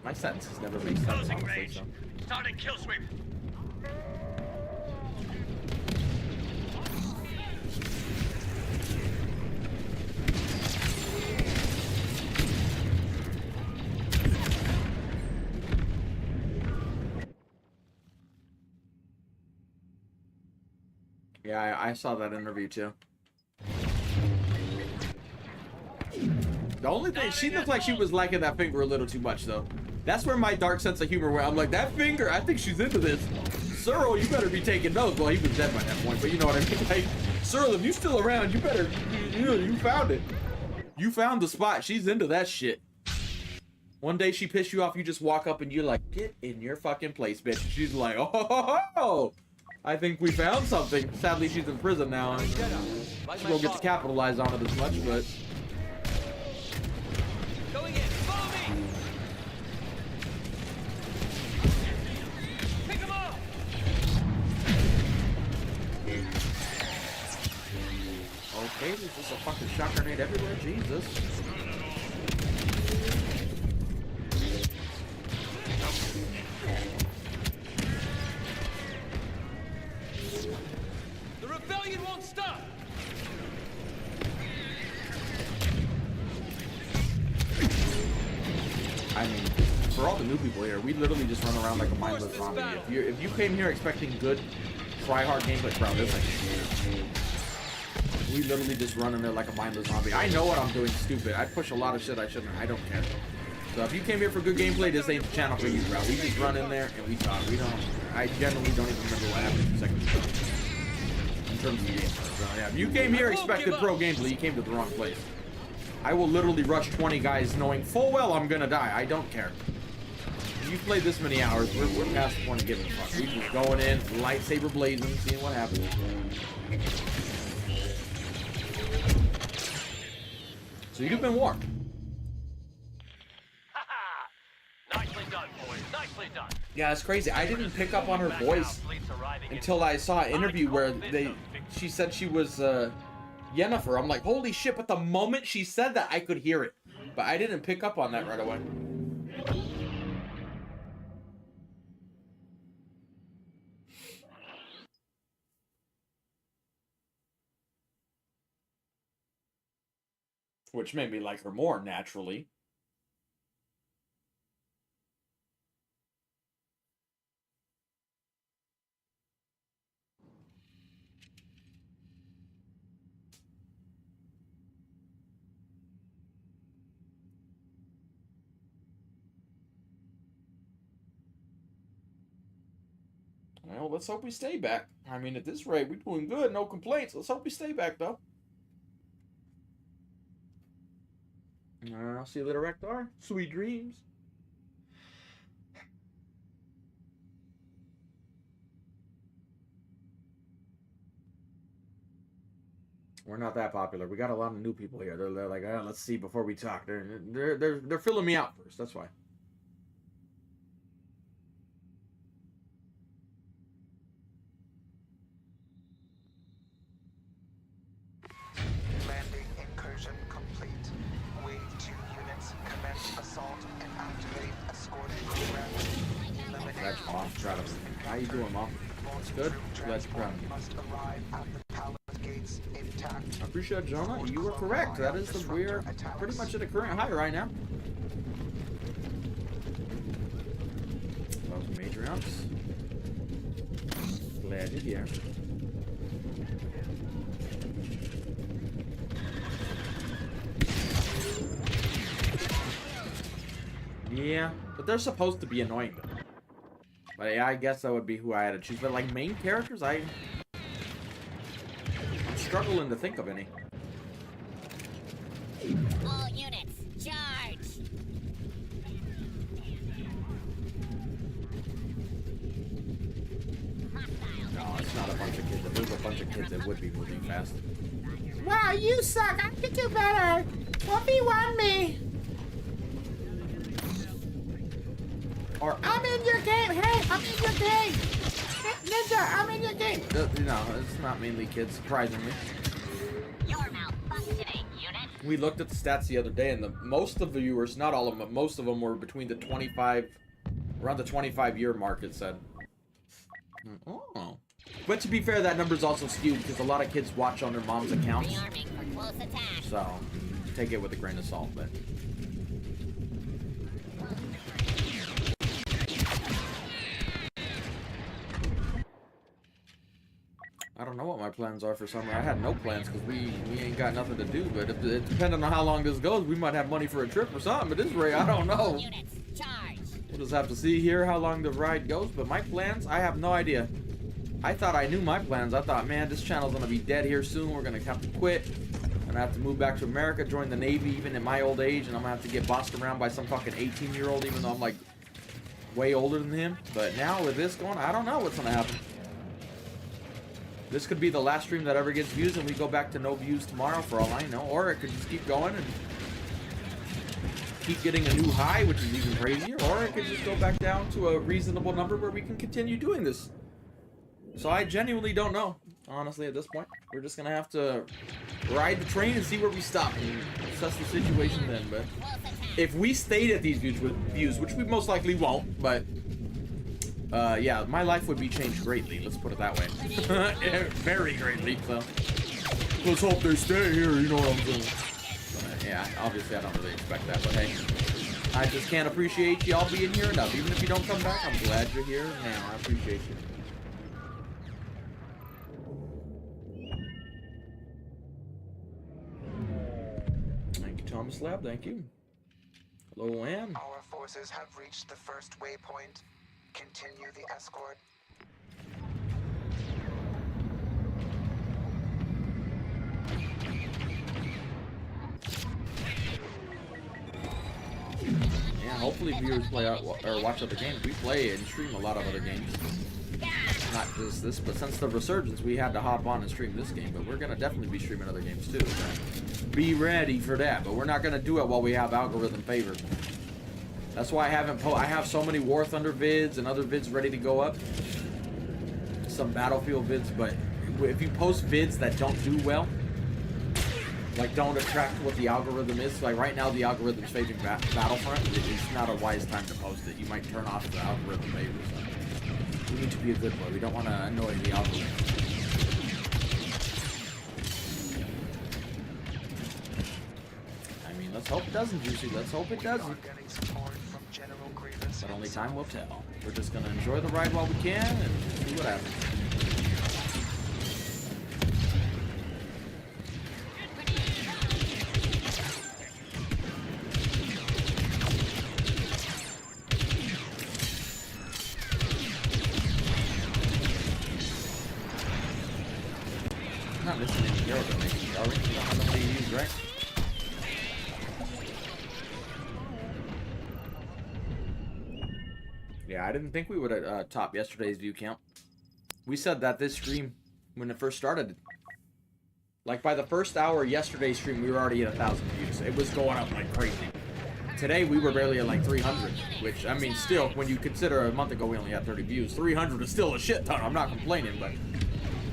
My sentences never make sense, honestly, so. Starting kill sweep. Yeah, I saw that interview too. The only thing, she looked like she was liking that finger a little too much, though. That's where my dark sense of humor went. I'm like, that finger, I think she's into this. Cyril, you better be taking notes. Well, he was dead by that point, but you know what I mean? Like, Cyril, if you still around, you better, you found it. You found the spot. She's into that shit. One day she pissed you off, you just walk up and you're like, get in your fucking place, bitch. She's like, oh, I think we found something. Sadly, she's in prison now. And she won't get to capitalize on it as much, but... Going in. Shock grenade everywhere. Jesus. The rebellion won't stop! I mean, for all the new people here, we literally just run around like a mindless zombie. If you came here expecting good, try-hard gameplay, bro, this ain't. We literally just run in there like a mindless zombie. I know what I'm doing stupid. I push a lot of shit I shouldn't. I don't care. So if you came here for good gameplay, this ain't the channel for you, bro. We just run in there and we talk. We don't. I generally don't even remember what happened 2 seconds ago. In terms of gameplay. So yeah, if you came here expecting pro gameplay, you came to the wrong place. I will literally rush 20 guys knowing full well I'm gonna die. I don't care. If you played this many hours, we're past the point of giving a fuck. We just going in, lightsaber blazing, seeing what happens. So you've been warned. Nicely done, boys. Nicely done. Yeah, it's crazy. I didn't pick up on her voice until I saw an interview where she said she was Yennefer. I'm like, holy shit, but the moment she said that, I could hear it. But I didn't pick up on that right away. Which made me like her more, naturally. Well, let's hope we stay back. I mean, at this rate, we're doing good. No complaints. Let's hope we stay back, though. I'll see you later, Rektar. Sweet dreams. We're not that popular. We got a lot of new people here. They're like, oh, let's see before we talk. They're filling me out first. That's why. Landing incursion complete. Wave 2 units commence assault and activate escorting program. That's Mom. Proud of you. How you doing, Mom? It's good. Glad you're proud of me. Must arrive at the palace gates intact. I appreciate it, Jonah. You were correct. That is the we're pretty much at a current high right now. Those major amps. Glad you're here. Yeah, but they're supposed to be annoying though. But yeah, I guess that would be who I had to choose. But like main characters, I'm struggling to think of any. All units, charge! No, it's not a bunch of kids. If there's a bunch of kids, it would be moving fast. Wow, you suck. I can do better. 1v1 me. Or I'm in your game. Hey, I'm in your game. Ninja, I'm in your game. No, it's not mainly kids, surprisingly. You're malfunctioning, unit. We looked at the stats the other day, and most of the viewers, not all of them, but most of them were between the 25, around the 25-year mark, it said. Oh. But to be fair, that number's also skewed because a lot of kids watch on their mom's accounts. Rearming for close attack. So, take it with a grain of salt, but... I don't know what my plans are for summer. I had no plans because we ain't got nothing to do. But if it depending on how long this goes, we might have money for a trip or something. But this rate, I don't know. Units, charge. We'll just have to see here how long the ride goes. But my plans, I have no idea. I thought I knew my plans. I thought, man, this channel's gonna be dead here soon. We're gonna have to quit. I'm gonna have to move back to America, join the Navy, even in my old age, and I'm gonna have to get bossed around by some fucking 18-year-old, even though I'm like way older than him. But now with this going, I don't know what's gonna happen. This could be the last stream that ever gets views and we go back to no views tomorrow for all I know. Or it could just keep going and keep getting a new high, which is even crazier. Or it could just go back down to a reasonable number where we can continue doing this. So I genuinely don't know. Honestly, at this point, we're just gonna have to ride the train and see where we stop and assess the situation then. But if we stayed at these views, which we most likely won't, but yeah, my life would be changed greatly. Let's put it that way. Very greatly. So let's hope they stay here. You know what I'm saying? But, yeah, obviously I don't really expect that, but hey, I just can't appreciate y'all being here enough. Even if you don't come back, I'm glad you're here now. I appreciate you. Thomas Lab, thank you. Hello, Ann. Our forces have reached the first waypoint. Continue the escort. Yeah, hopefully viewers play out or watch other games. We play and stream a lot of other games. Not just this, but since the resurgence, we had to hop on and stream this game. But we're gonna definitely be streaming other games too. So be ready for that. But we're not gonna do it while we have algorithm favor. That's why I haven't. I have so many War Thunder vids and other vids ready to go up. Some Battlefield vids, but if you post vids that don't do well, like don't attract what the algorithm is, like right now the algorithm's favoring Battlefront, it's not a wise time to post it. You might turn off the algorithm favor. So. We need to be a good boy. We don't want to annoy the algorithm. I mean, let's hope it doesn't, Juicy. Let's hope it doesn't. But only time will tell. We're just going to enjoy the ride while we can and see what happens. I'm not missing any hero donations, are we? We don't have nobody to use, right? Yeah, I didn't think we would top yesterday's view count. We said that this stream, when it first started, like by the first hour of yesterday's stream, we were already at 1,000 views. It was going up like crazy. Today, we were barely at like 300, which, I mean, still, when you consider a month ago we only had 30 views, 300 is still a shit ton. I'm not complaining, but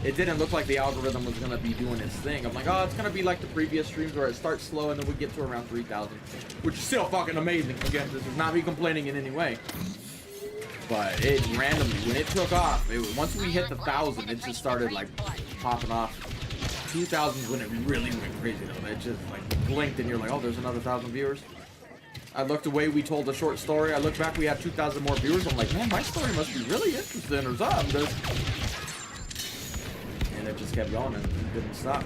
it didn't look like the algorithm was going to be doing its thing. I'm like, oh, it's going to be like the previous streams where it starts slow and then we get to around 3,000, which is still fucking amazing. Again, this is not me complaining in any way. But it randomly, when it took off, once we hit the 1,000, it just started like popping off. 2,000 is when it really went crazy though. It just like blinked and you're like, oh, there's another 1,000 viewers. I looked away, we told a short story. I looked back, we had 2,000 more viewers. I'm like, man, my story must be really interesting or something. And it just kept going and didn't stop.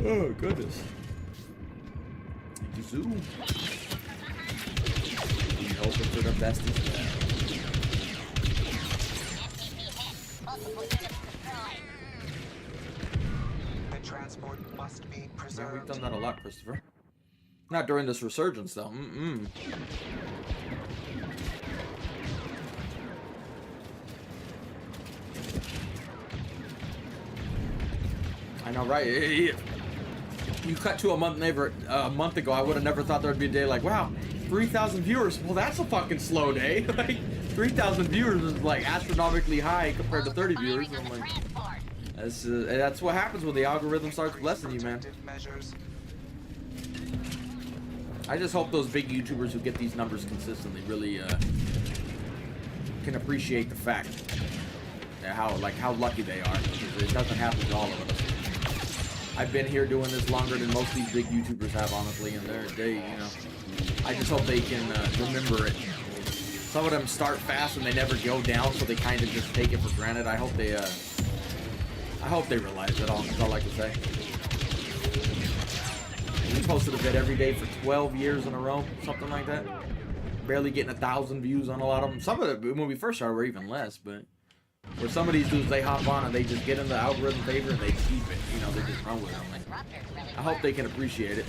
Oh, goodness. Thank you, Zoo. I'm hoping for the best as well. The transport must be preserved. Yeah, we've done that a lot, Christopher. Not during this resurgence, though. I know, right? You cut to a month ago, I would have never thought there'd be a day like, wow, 3,000 viewers. Well, that's a fucking slow day. Like, 3,000 viewers is like astronomically high compared to 30 viewers. I'm like, that's what happens when the algorithm starts blessing you, man. I just hope those big YouTubers who get these numbers consistently really can appreciate the fact that how lucky they are. It doesn't happen to all of us. I've been here doing this longer than most of these big YouTubers have, honestly, and they, you know, I just hope they can remember it. Some of them start fast and they never go down, so they kind of just take it for granted. I hope they realize it. That's all I can say. We posted a vid every day for 12 years in a row, something like that. Barely getting 1,000 views on a lot of them. Some of them, when we first started, were even less, but for some of these dudes, they hop on and they just get in the algorithm favor and they keep it. You know, they just run with it. Like, I hope they can appreciate it.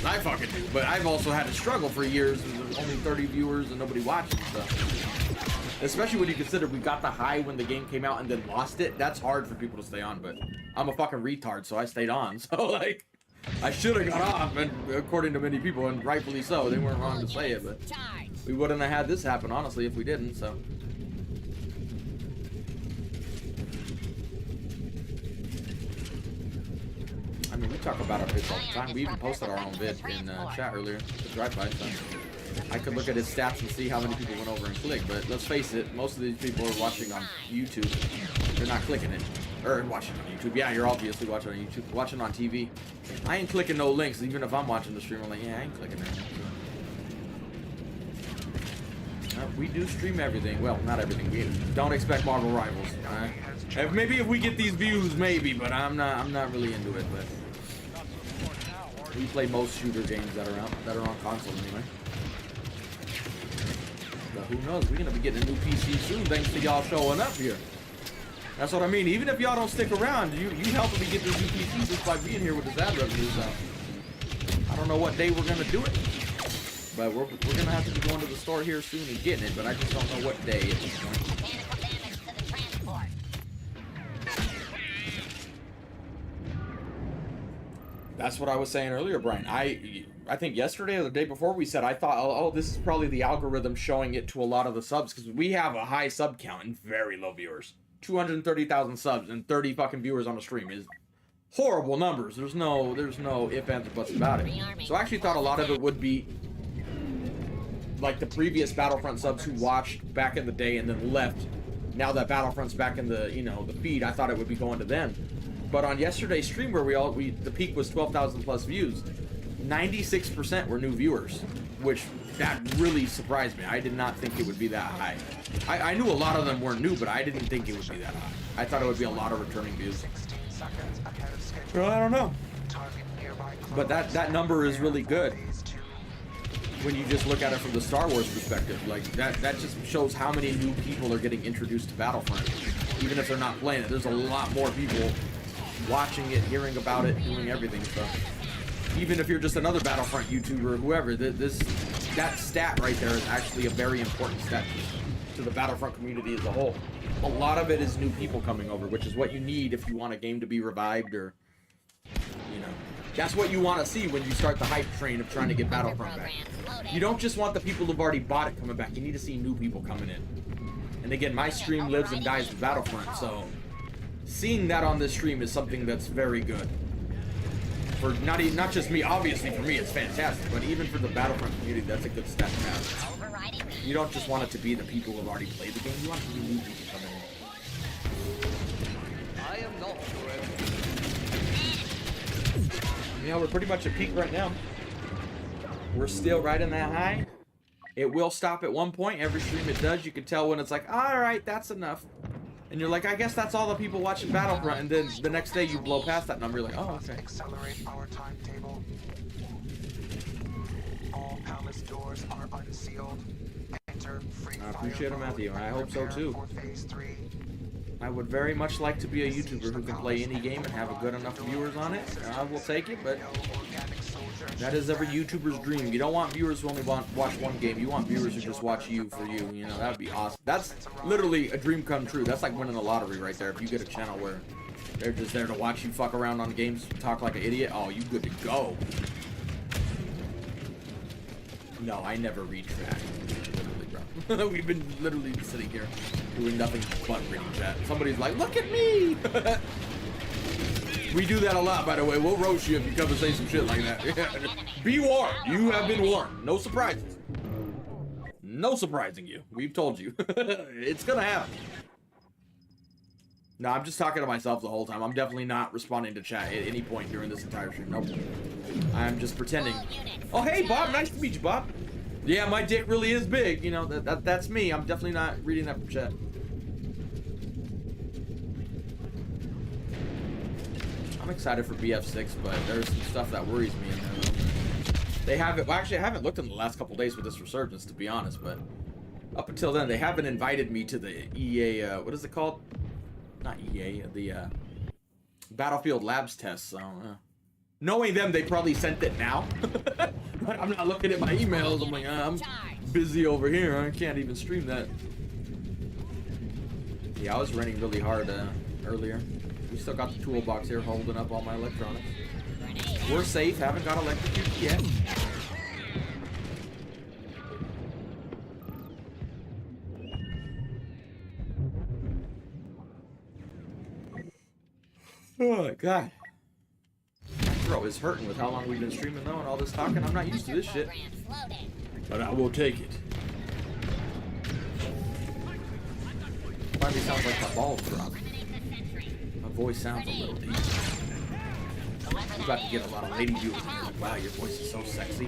I fucking do, but I've also had to struggle for years with only 30 viewers and nobody watching stuff. Especially when you consider we got the high when the game came out and then lost it. That's hard for people to stay on, but I'm a fucking retard, so I stayed on. So, like, I should have got off, and according to many people, and rightfully so, they weren't wrong to say it, but we wouldn't have had this happen, honestly, if we didn't, so. I mean, we talk about our vids all the time. We even posted our own vid in chat earlier, the drive-by, so. I could look at his stats and see how many people went over and clicked, but let's face it, most of these people are watching on YouTube. They're not clicking it. Or watching on YouTube. Yeah, you're obviously watching on YouTube. Watching on TV. I ain't clicking no links, even if I'm watching the stream. I'm like, yeah, I ain't clicking that. We do stream everything. Well, not everything. We don't expect Marvel Rivals. Alright? Maybe if we get these views, maybe, but I'm not really into it. But we play most shooter games that are on console anyway. But who knows? We're gonna be getting a new PC soon, thanks to y'all showing up here. That's what I mean. Even if y'all don't stick around, you helping me get this new PC just by being here with this ad revenue. So I don't know what day we're gonna do it, but we're gonna have to be going to the store here soon and getting it. But I just don't know what day at this point. That's what I was saying earlier, Brian. I think yesterday or the day before we said I thought, oh, this is probably the algorithm showing it to a lot of the subs because we have a high sub count and very low viewers. 230,000 subs and 30 fucking viewers on a stream is horrible numbers. There's no ifs, ands, or buts about it. So I actually thought a lot of it would be like the previous Battlefront subs who watched back in the day and then left. Now that Battlefront's back in the the feed, I thought it would be going to them. But on yesterday's stream where the peak was 12,000 plus views, 96% were new viewers, which that really surprised me. I did not think it would be that high. I knew a lot of them weren't new, but I didn't think it would be that high. I thought it would be a lot of returning views. Well, I don't know. But that number is really good when you just look at it from the Star Wars perspective. Like that just shows how many new people are getting introduced to Battlefront. Even if they're not playing it, there's a lot more people watching it, hearing about it, doing everything. So even if you're just another Battlefront YouTuber or whoever, that stat right there is actually a very important stat to the Battlefront community as a whole. A lot of it is new people coming over, which is what you need if you want a game to be revived, or that's what you want to see when you start the hype train of trying to get Battlefront back. You don't just want the people who've already bought it coming back. You need to see new people coming in. And again, my stream lives and dies with Battlefront, so seeing that on this stream is something that's very good. For not just me, obviously for me it's fantastic, but even for the Battlefront community, that's a good stat to have. You don't just want it to be the people who have already played the game, you want it to be new people coming in. I am not forever. Yeah, we're pretty much at peak right now. We're still right in that high. It will stop at one point. Every stream it does, you can tell when it's like, alright, that's enough. And you're like, I guess that's all the people watching Battlefront, and then the next day you blow past that number, you're like, oh, okay. Accelerate our timetable. All palace doors are unsealed. Enter free I appreciate it, Matthew. I hope so too. I would very much like to be a YouTuber who can play any game and have a good enough viewers on it. I will take it, but that is every YouTuber's dream. You don't want viewers who only watch one game. You want viewers who just watch you for you. You know, that would be awesome. That's literally a dream come true. That's like winning the lottery right there. If you get a channel where they're just there to watch you fuck around on games, talk like an idiot, oh, you good to go. No, I never read chat. Literally, bro. We've been literally sitting here doing nothing but reading chat. Somebody's like, look at me! We do that a lot, by the way. We'll roast you if you come and say some shit like that. Be warned. You have been warned. No surprises. No surprising you. We've told you. It's gonna happen. No, I'm just talking to myself the whole time. I'm definitely not responding to chat at any point during this entire stream. Nope. I'm just pretending. Oh, hey, Bob. Nice to meet you, Bob. Yeah, my dick really is big. You know, that's me. I'm definitely not reading that from chat. I'm excited for BF6, but there's some stuff that worries me in there. They haven't, well, actually, I haven't looked in the last couple days with this resurgence, to be honest, but up until then, they haven't invited me to the EA, what is it called? Not EA, the Battlefield Labs test, so, knowing them, they probably sent it now. I'm not looking at my emails, I'm like, I'm busy over here, I can't even stream that. Yeah, I was running really hard earlier. We still got the toolbox here holding up all my electronics. We're safe, haven't got electrocuted yet. Oh my god. My throat is hurting with how long we've been streaming though and all this talking. I'm not used to this shit. But I will take it. Finally sounds like my balls drop. My voice sounds a little deep. I'm about to get a lot of lady viewers and like, wow, your voice is so sexy.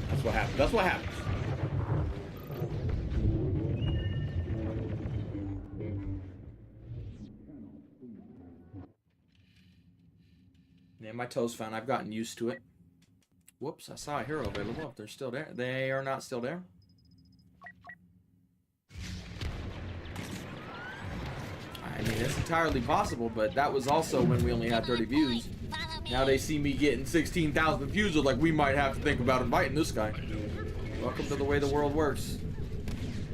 That's what happens. That's what happens. Yeah, my toes found. I've gotten used to it. Whoops, I saw a hero available. If they're still there. They are not still there. I mean, it's entirely possible, but that was also when we only had 30 views. Now they see me getting 16,000 views. They're like, we might have to think about inviting this guy. Welcome to the way the world works.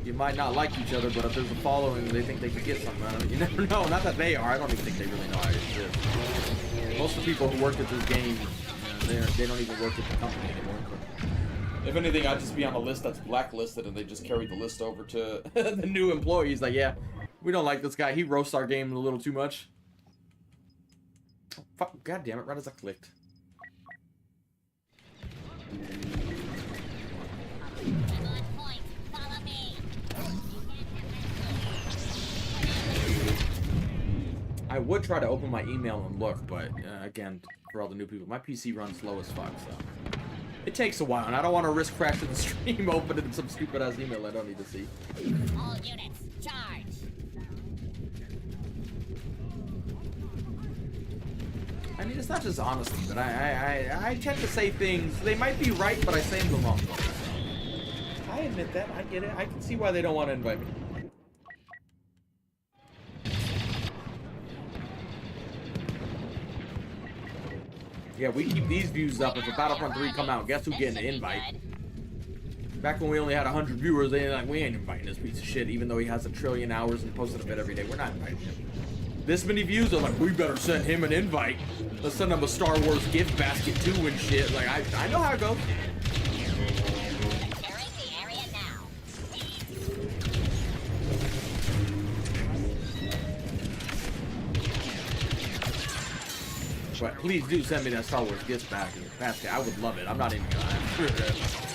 You might not like each other, but if there's a following, they think they could get something out of it. You never know. Not that they are. I don't even think they really know I exist. Most of the people who work at this game, they don't even work at the company anymore. If anything, I'd just be on a list that's blacklisted, and they just carry the list over to the new employees. Like, yeah, we don't like this guy. He roasts our game a little too much. Oh, fuck, God damn it, right as I clicked. I would try to open my email and look, but again, for all the new people, my PC runs slow as fuck, so it takes a while, and I don't want to risk crashing the stream opening some stupid ass email I don't need to see. All units, charge. I mean, it's not just honesty, but I tend to say things. They might be right, but I say them the wrong way. I admit that. I get it. I can see why they don't want to invite me. Yeah, we keep these views up. If a Battlefront 3 come out, guess who's getting an invite? Back when we only had 100 viewers, they like, we ain't inviting this piece of shit, even though he has a trillion hours and posted a bit every day. We're not inviting him. This many views, they're like, we better send him an invite. Let's send him a Star Wars gift basket too and shit. Like, I know how it goes. But please do send me that Star Wars gift basket. I would love it. I'm not even gonna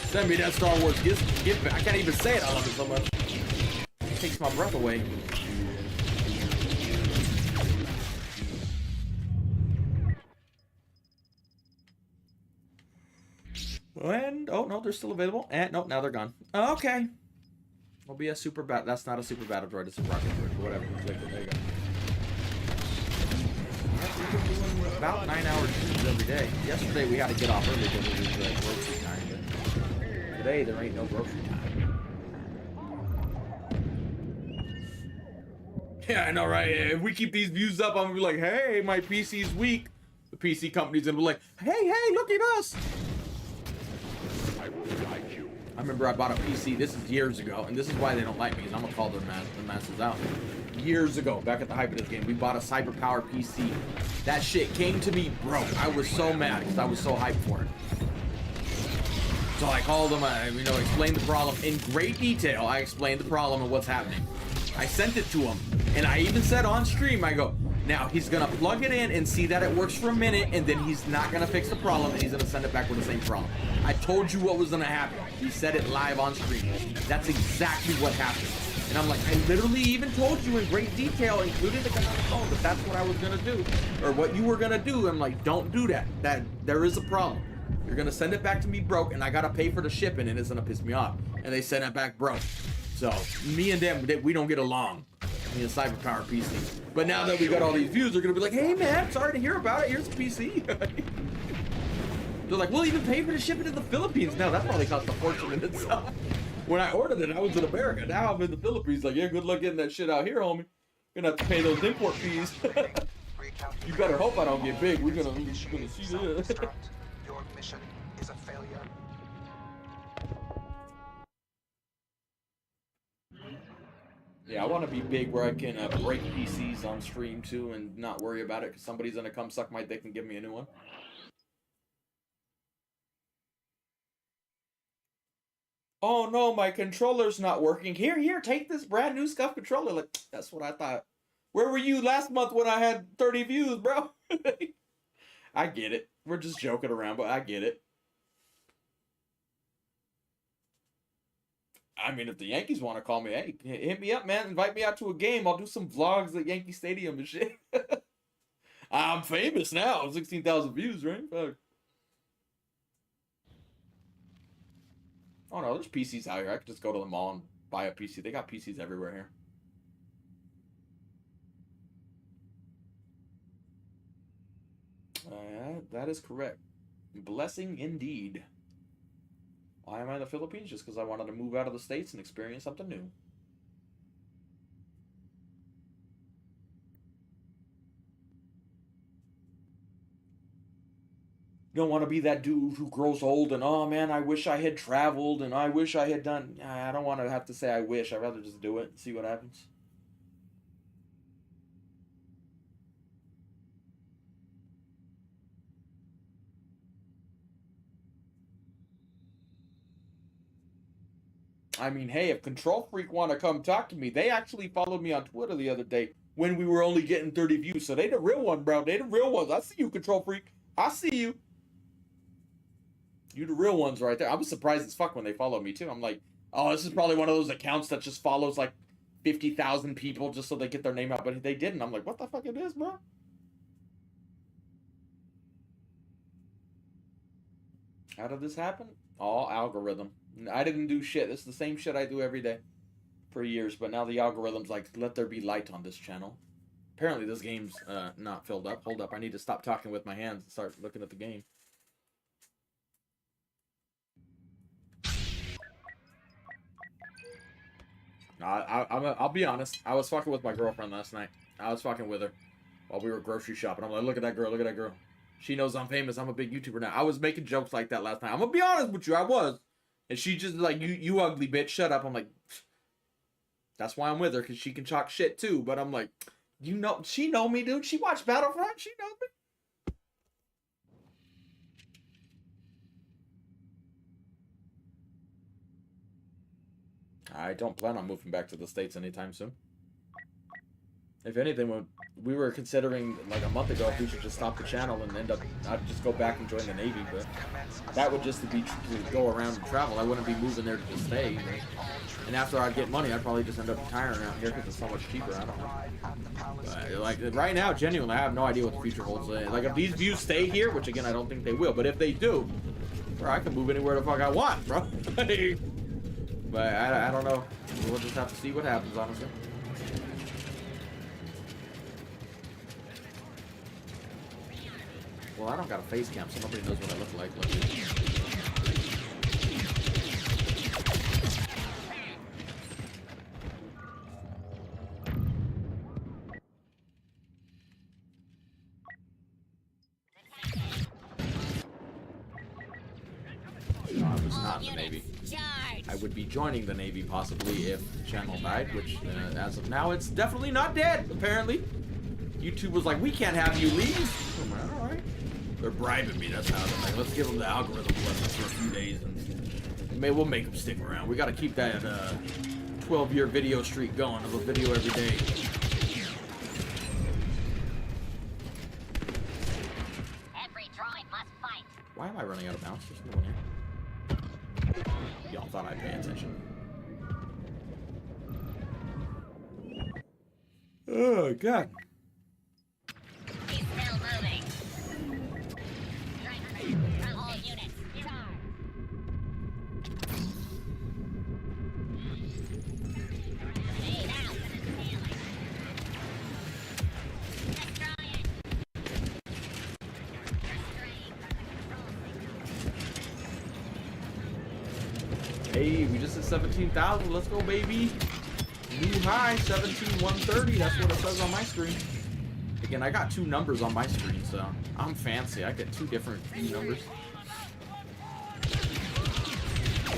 send me that Star Wars gift basket. I can't even say it. I love it so much. It takes my breath away. And oh no, they're still available. And no, now they're gone. Okay. Will be a super bat. That's not a super battle droid. It's a rocket droid. Whatever. There you go. We've been doing about 9 hours every day. Yesterday we had to get off early because it was grocery time. But today there ain't no grocery time. Yeah, I know, right? If we keep these views up, I'm gonna be like, hey, my PC's weak. The PC company's gonna be like, hey, look at us. I remember I bought a PC, this is years ago, and this is why they don't like me, because I'm gonna call the masses out. Years ago, back at the hype of this game, we bought a cyber power PC. That shit came to me broke. I was so mad because I was so hyped for it. So I called them, explained the problem in great detail. I explained the problem and what's happening. I sent it to him, and I even said on stream, I go, now he's gonna plug it in and see that it works for a minute, and then he's not gonna fix the problem, and he's gonna send it back with the same problem. I told you what was gonna happen. He said it live on stream. That's exactly what happened. And I'm like, I literally even told you in great detail, including the guy on the phone, that that's what I was gonna do, or what you were gonna do. I'm like, don't do that. There is a problem. You're gonna send it back to me broke, and I gotta pay for the shipping, and it's gonna piss me off. And they sent it back broke. So me and them, we don't get along. Me and Cyberpower PC. But now that we got all these views, they're gonna be like, hey man, sorry to hear about it. Here's a PC. They're like, we'll even pay for the shipping to the Philippines. Now that probably cost a fortune in itself. When I ordered it, I was in America. Now I'm in the Philippines. Like, yeah, good luck getting that shit out here, homie. You're gonna have to pay those import fees. You better hope I don't get big. We're gonna see this. Your mission is a failure. Yeah, I want to be big where I can break PCs on stream too and not worry about it because somebody's gonna come suck my dick and give me a new one. Oh no, my controller's not working. Here, take this brand new scuff controller. Like, that's what I thought. Where were you last month when I had 30 views, bro? I get it. We're just joking around, but I get it. I mean, if the Yankees want to call me, hey, hit me up, man. Invite me out to a game. I'll do some vlogs at Yankee Stadium and shit. I'm famous now. 16,000 views, right? Fuck. Oh no, there's PCs out here. I could just go to the mall and buy a PC. They got PCs everywhere here. That is correct. Blessing indeed. Why am I in the Philippines? Just because I wanted to move out of the States and experience something new. You don't want to be that dude who grows old and, oh man, I wish I had traveled and I wish I had done... I don't want to have to say I wish. I'd rather just do it and see what happens. I mean, hey, if Control Freak want to come talk to me, they actually followed me on Twitter the other day when we were only getting 30 views. So they the real one, bro. They the real ones. I see you, Control Freak. I see you. You the real ones right there. I was surprised as fuck when they followed me, too. I'm like, oh, this is probably one of those accounts that just follows, like, 50,000 people just so they get their name out. But they didn't. I'm like, what the fuck it is, bro? How did this happen? All algorithm. I didn't do shit. This is the same shit I do every day for years. But now the algorithm's like, let there be light on this channel. Apparently this game's not filled up. Hold up. I need to stop talking with my hands and start looking at the game. I'll be honest. I was fucking with my girlfriend last night. I was fucking with her while we were grocery shopping. I'm like, look at that girl. Look at that girl. She knows I'm famous. I'm a big YouTuber now. I was making jokes like that last night. I'm gonna be honest with you. I was. And she just like, you ugly bitch. Shut up. I'm like, that's why I'm with her. Because she can talk shit too. But I'm like, you know, she know me, dude. She watched Battlefront. She knows me. I don't plan on moving back to the States anytime soon. If anything, we were considering like a month ago if we should just stop the channel and end up, I'd just go back and join the Navy, but that would just be to go around and travel. I wouldn't be moving there to just stay. Right? And after I get money, I'd probably just end up retiring out here because it's so much cheaper. I don't know. But, like right now, genuinely, I have no idea what the future holds. Like if these views stay here, which again I don't think they will, but if they do, bro, I can move anywhere the fuck I want, bro. But I don't know. We'll just have to see what happens, honestly. Well, I don't got a face cam, so nobody knows what I look like. No, I was not in the Navy. I would be joining the Navy possibly if the channel died, which as of now, it's definitely not dead, apparently. YouTube was like, we can't have you leave. I'm like, all right. They're bribing me, that's how they're like, let's give them the algorithm lessons for a few days and we'll make them stick around. We gotta keep that 12-year video streak going of a video every day. Every droid must fight. Why am I running out of bounce? There's no one here. Y'all thought I'd pay attention. Oh, God. He's still moving. All units, charge. Grenade out. Destroy it. Hey, we just hit 17,000. Let's go, baby. New high, 17,130. That's what it says on my screen. Again, I got two numbers on my screen, so I'm fancy. I get two different numbers.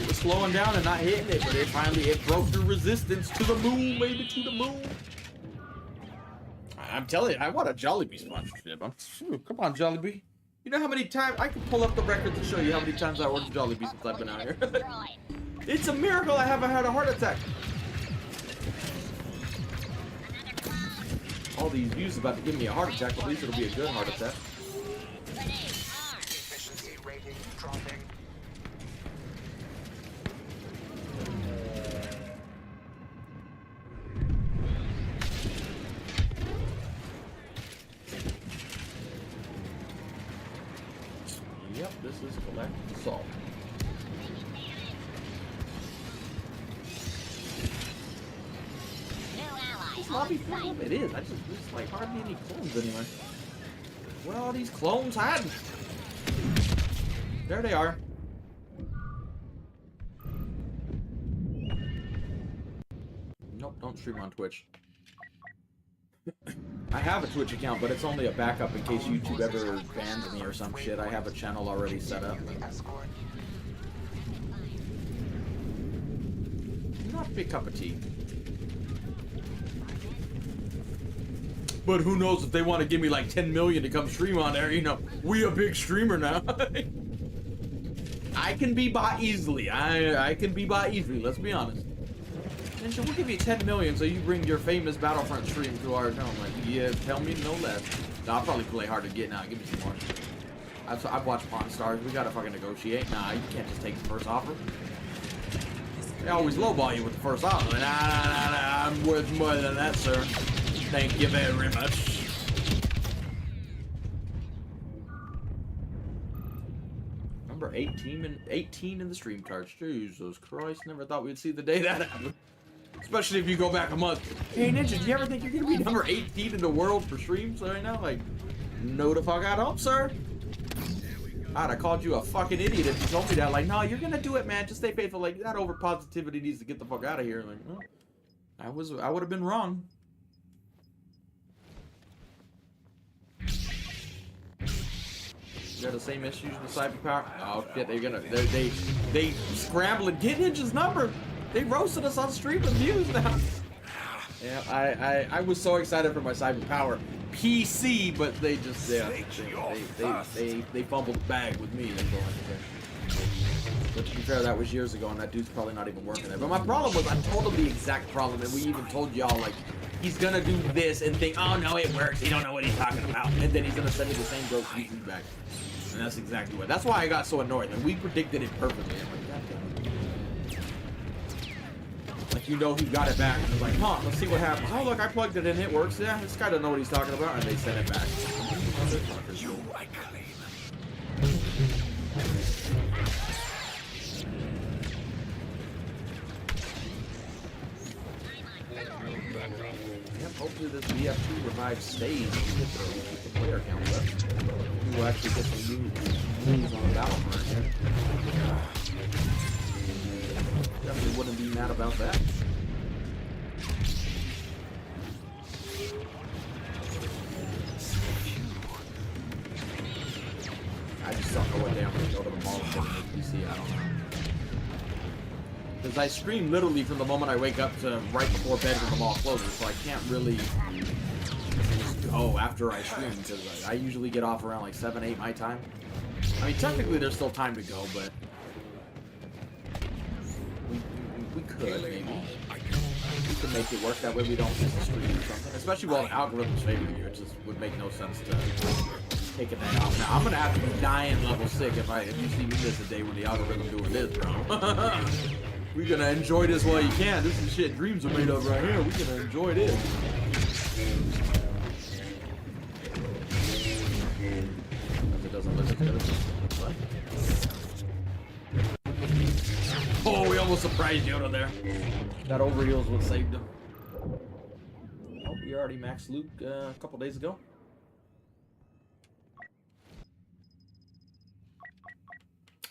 It was slowing down and not hitting it, but it broke through resistance to the moon, baby, to the moon. I'm telling you, I want a Jollibee sponsorship. Come on, Jollibee. You know how many times I can pull up the records and show you how many times I ordered Jollibee since I've been out here. It's a miracle I haven't had a heart attack. All these views about to give me a heart attack. At least it'll be a good heart attack. Efficiency rating dropping. Yep, this is collect salt. This lobby filled up? It is. There's like hardly any clones anywhere. Where are all these clones hiding? There they are. Nope, don't stream on Twitch. I have a Twitch account, but it's only a backup in case YouTube ever bans me or some shit. I have a channel already set up. Not a big cup of tea. But who knows if they want to give me like 10 million to come stream on there, you know, we a big streamer now. I can be bought easily. I can be bought easily, let's be honest. Ninja, we'll give you 10 million so you bring your famous Battlefront stream to our account. Like, yeah, tell me no less. No, I'll probably play hard to get now. Give me some more. I've watched Pawn Stars. We gotta fucking negotiate. Nah, you can't just take the first offer. They always lowball you with the first offer. Nah, I'm worth more than that, sir. Thank you very much. Number 18 in the stream charts. Jesus Christ, never thought we'd see the day that happened. Especially if you go back a month. Hey Ninja, do you ever think you're gonna be number 18 in the world for streams right now? Like, no the fuck I don't, sir. I'd have called you a fucking idiot if you told me that. Like, no, you're gonna do it, man. Just stay faithful. Like, that over positivity needs to get the fuck out of here. Like, well, I would have been wrong. They're the same issues with Cyber Power. Oh shit, they scramble and get Ninja's number. They roasted us on stream with views now. Yeah, I was so excited for my Cyber Power PC, but they just they fumbled the bag with me. That's all I can say. But to be fair, that was years ago, and that dude's probably not even working there. But my problem was I told him the exact problem, and we even told y'all like he's gonna do this and think, oh no, it works. He don't know what he's talking about, and then he's gonna send me the same broke feedback. And that's exactly what. That's why I got so annoyed. And we predicted it perfectly. I'm like, God damn it. Like, you know, he got it back. And I was like, huh, let's see what happens. Oh, look, I plugged it in. It works. Yeah, this guy doesn't know what he's talking about. And they sent it back. You, I claim. Yep, hopefully this BF2 revive stays and keep the player count up. We will actually get some new moves on the Battlefront here. Definitely wouldn't be mad about that. I just don't know what day I'm going to go to the mall and get a new PC. I don't know. Because I stream literally from the moment I wake up to right before bed when the mall closes, so I can't really just go after I stream, because I usually get off around like 7, 8 my time. I mean, technically there's still time to go, but we could, maybe. We could make it work, that way we don't miss the stream or something. Especially while the algorithms favor you, it just would make no sense to take a day off. Now, I'm going to have to be dying level sick if you see me miss a day when the algorithm doing this, bro. We're gonna enjoy this while you can. This is shit dreams are made of right here. We're gonna enjoy this. It doesn't look as good as what? Oh, we almost surprised Yoda there. That overheal is what saved him. Oh, we already maxed Luke a couple days ago.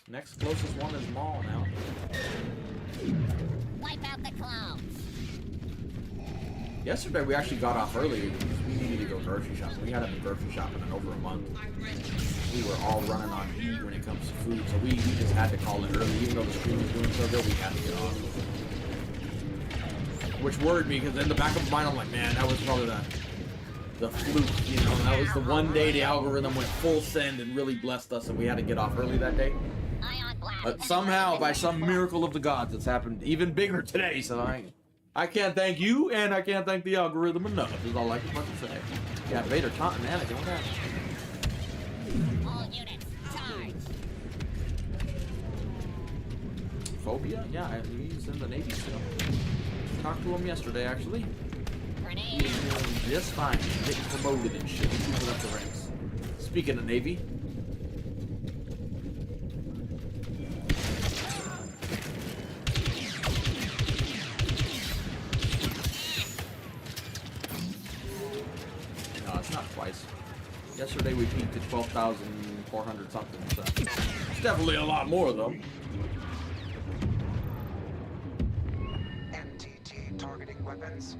Next closest one is Maul now. Wipe out the clones. Yesterday we actually got off early because we needed to go grocery shopping. We hadn't been grocery shopping in over a month. We were all running on E when it comes to food, so we just had to call it early. Even though the stream was doing so good, we had to get on. Which worried me, because in the back of my mind, I'm like, man, that was probably the fluke, you know? That was the one day the algorithm went full send and really blessed us, and we had to get off early that day. But somehow, by some miracle of the gods, it's happened even bigger today, so I can't thank you, and I can't thank the algorithm enough, is all I can fucking say. Yeah, Vader taunting Anakin, what happened? All units, charge. Phobia? Yeah, he's in the Navy still. Talked to him yesterday, actually. He's doing just fine. Getting promoted and shit. Moving up the ranks. Speaking of Navy. No, it's not twice. Yesterday we peaked at 12,400 something, so it's definitely a lot more though. MTT targeting weapons.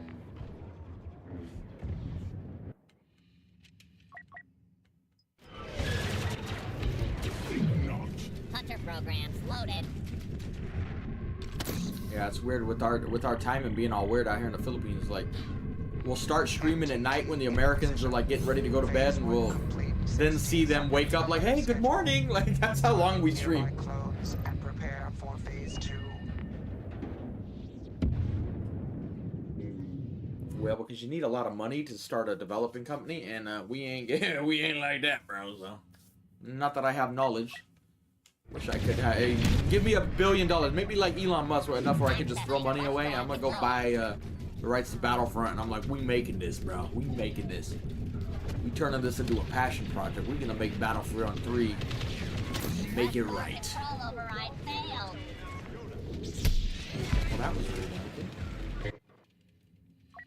Hunter programs loaded. Yeah, it's weird with our timing being all weird out here in the Philippines. Like, we'll start streaming at night when the Americans are like getting ready to go to bed, and we'll then see them wake up like, "Hey, good morning!" Like that's how long we stream. Close and prepare for phase 2. Well, because you need a lot of money to start a developing company, and we ain't we ain't like that, bro. So, not that I have knowledge. Wish I could give me $1 billion, maybe like Elon Musk, enough where I could just throw money away. I'm gonna go buy the rights to Battlefront, and I'm like, we making this, bro. We making this. We turning this into a passion project. We're gonna make Battlefront 3, make it right. Control override failed. Well, that was really good.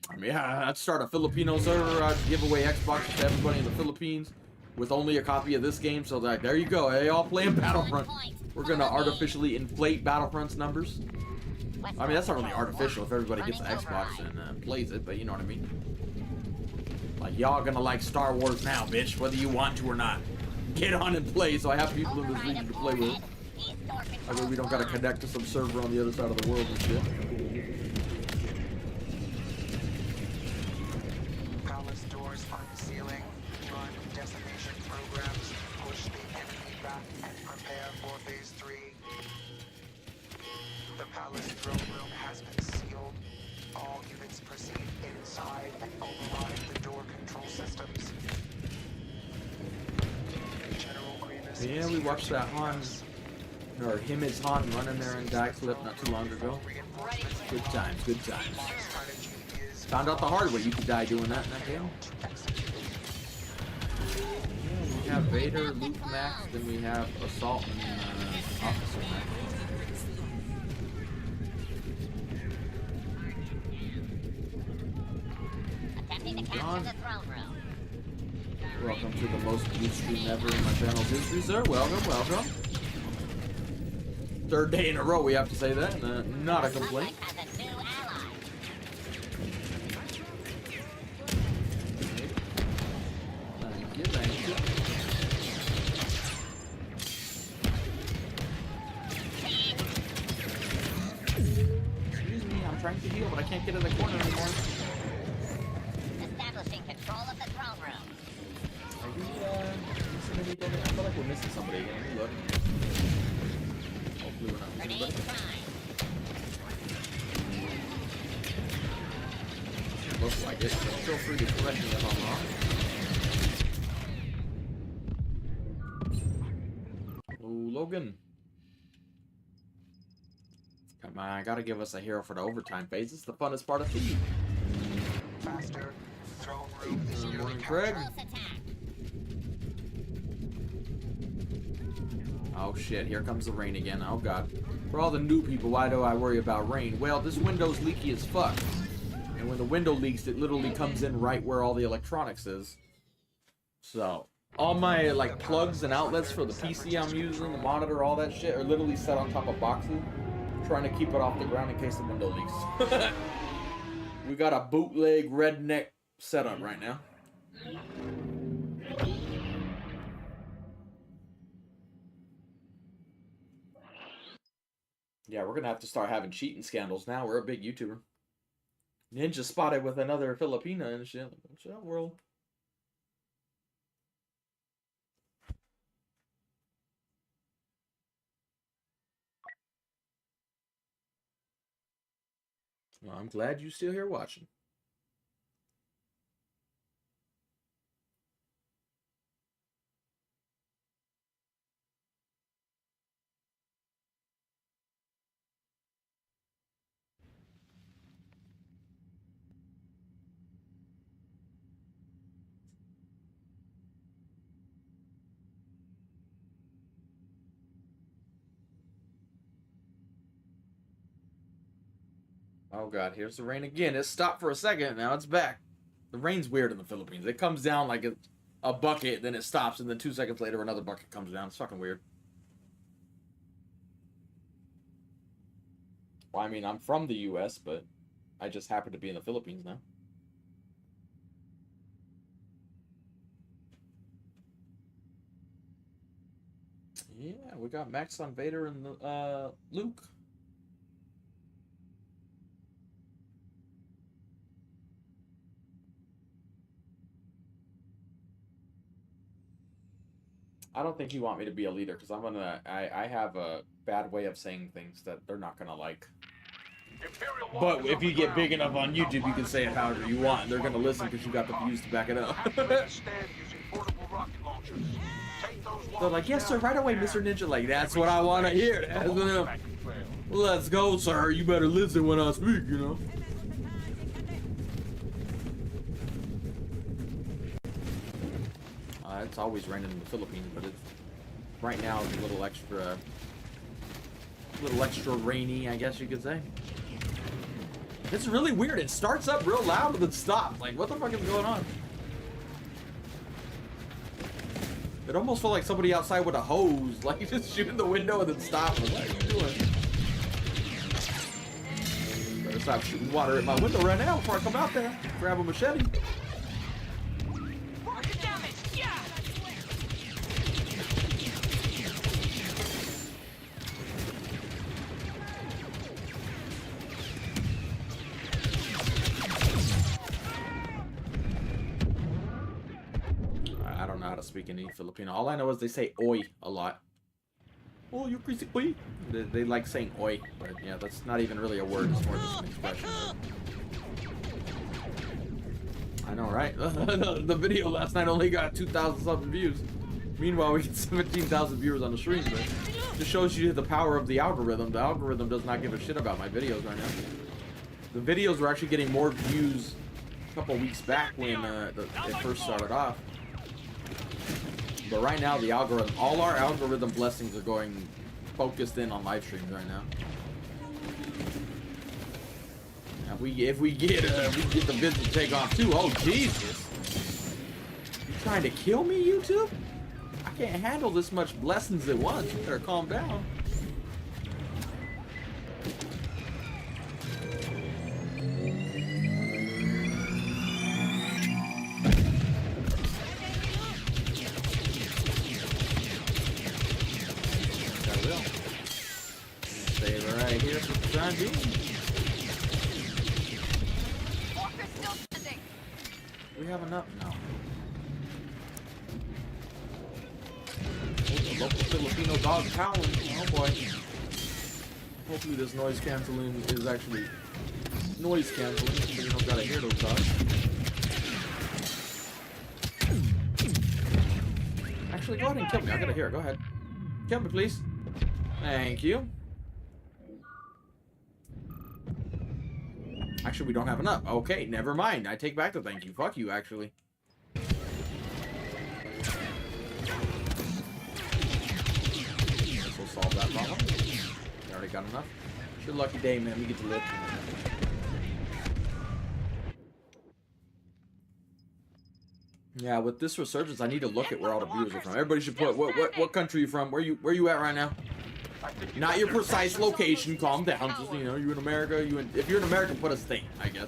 I mean, yeah, I'd start a Filipino server. I'd give away Xbox to everybody in the Philippines with only a copy of this game. So like, there you go. Hey, all playing Battlefront. We're gonna artificially inflate Battlefront's numbers. I mean, that's not really artificial if everybody gets an Xbox and plays it, but you know what I mean. Like, y'all gonna like Star Wars now, bitch, whether you want to or not. Get on and play, so I have people in this region to play with. That way we don't gotta connect to some server on the other side of the world and shit. Palace doors unsealing. Run decimation programs. Push the enemy back and prepare for phase 3. The palace throne room has been sealed. All units proceed inside and override the door control systems. General Grievous. Yeah, we watched that Han, or him as Han running there in Die Clip not too long ago. Good times, good times. Found out the hard way you could die doing that in that game. Yeah, we have Vader, Luke Max, then we have Assault and Officer Max. Attempting to capture the throne room. Welcome to the most viewed stream ever in my channel's history, sir. Welcome, welcome. Third day in a row we have to say that, not a complaint. Thank you, thank you. Excuse me, I'm trying to heal, but I can't get in the corner anymore. Establishing control of the throne room. Are we missing anything? I feel like we're missing somebody again. Let me look. Hopefully we're not missing anybody. Looks like it. Feel free to correct me if I'm wrong. Ooh, Logan. Come on, gotta give us a hero for the overtime phase. It's the funnest part of the week. Faster. Throne room is nearly Morning, Craig. Oh shit, here comes the rain again. Oh god. For all the new people, why do I worry about rain? Well, this window's leaky as fuck. And when the window leaks, it literally comes in right where all the electronics is. So, all my like plugs and outlets for the PC I'm using, the monitor, all that shit, are literally set on top of boxes. Trying to keep it off the ground in case the window leaks. We got a bootleg redneck setup right now. Yeah, we're gonna have to start having cheating scandals now. We're a big YouTuber. Ninja spotted with another Filipina and shit. What's up, world? Well, I'm glad you're still here watching. Oh god, here's the rain again. It stopped for a second, now it's back. The rain's weird in the Philippines. It comes down like a bucket, then it stops, and then 2 seconds later another bucket comes down. It's fucking weird. Well, I mean, I'm from the US, but I just happen to be in the Philippines now. Yeah, we got Max on Vader and Luke. I don't think you want me to be a leader, because I have a bad way of saying things that they're not gonna like. But if you get big enough on YouTube, you can say it however you want, and they're gonna listen because you got the views to back it up. They're like, yes sir, right away, Mr. Ninja. Like, that's what I want to hear. Let's go, sir. You better listen when I speak, you know. It's always raining in the Philippines, but it's right now it's a little extra rainy, I guess you could say. It's really weird. It starts up real loud and then stops. Like, what the fuck is going on? It almost felt like somebody outside with a hose, like just shooting the window and then stop. What are you doing? Better stop shooting water at my window right now before I come out there. Grab a machete. I don't know how to speak any Filipino. All I know is they say oi a lot. Oh, you crazy boy. They like saying oi, but yeah, that's not even really a word. It's more just an expression. I know, right? The video last night only got 2,000 something views. Meanwhile, we get 17,000 viewers on the stream, but it just shows you the power of the algorithm. The algorithm does not give a shit about my videos right now. The videos were actually getting more views a couple weeks back when it first started off. But right now, the algorithm, all our algorithm blessings are going focused in on live streams right now. If we get the vids to take off too, oh Jesus! You trying to kill me, YouTube? I can't handle this much blessings at once. You better calm down. Right here for the time being. We have enough now. The local Filipino dog howling. Oh boy. Hopefully this noise canceling is actually noise canceling, so you don't gotta hear those dogs. Actually, go ahead and kill me. I gotta hear it. Go ahead. Kill me, please. Thank you. Actually, we don't have enough. Okay, never mind. I take back the thank you. Fuck you, actually. This will solve that problem. We already got enough. It's your lucky day, man. We get to live. Yeah, with this resurgence, I need to look at where all the viewers are from. Everybody should put what country you from? Where you at right now? Not your precise location. Calm down. Just, you know, you in America. If you're in America, put a state, I guess.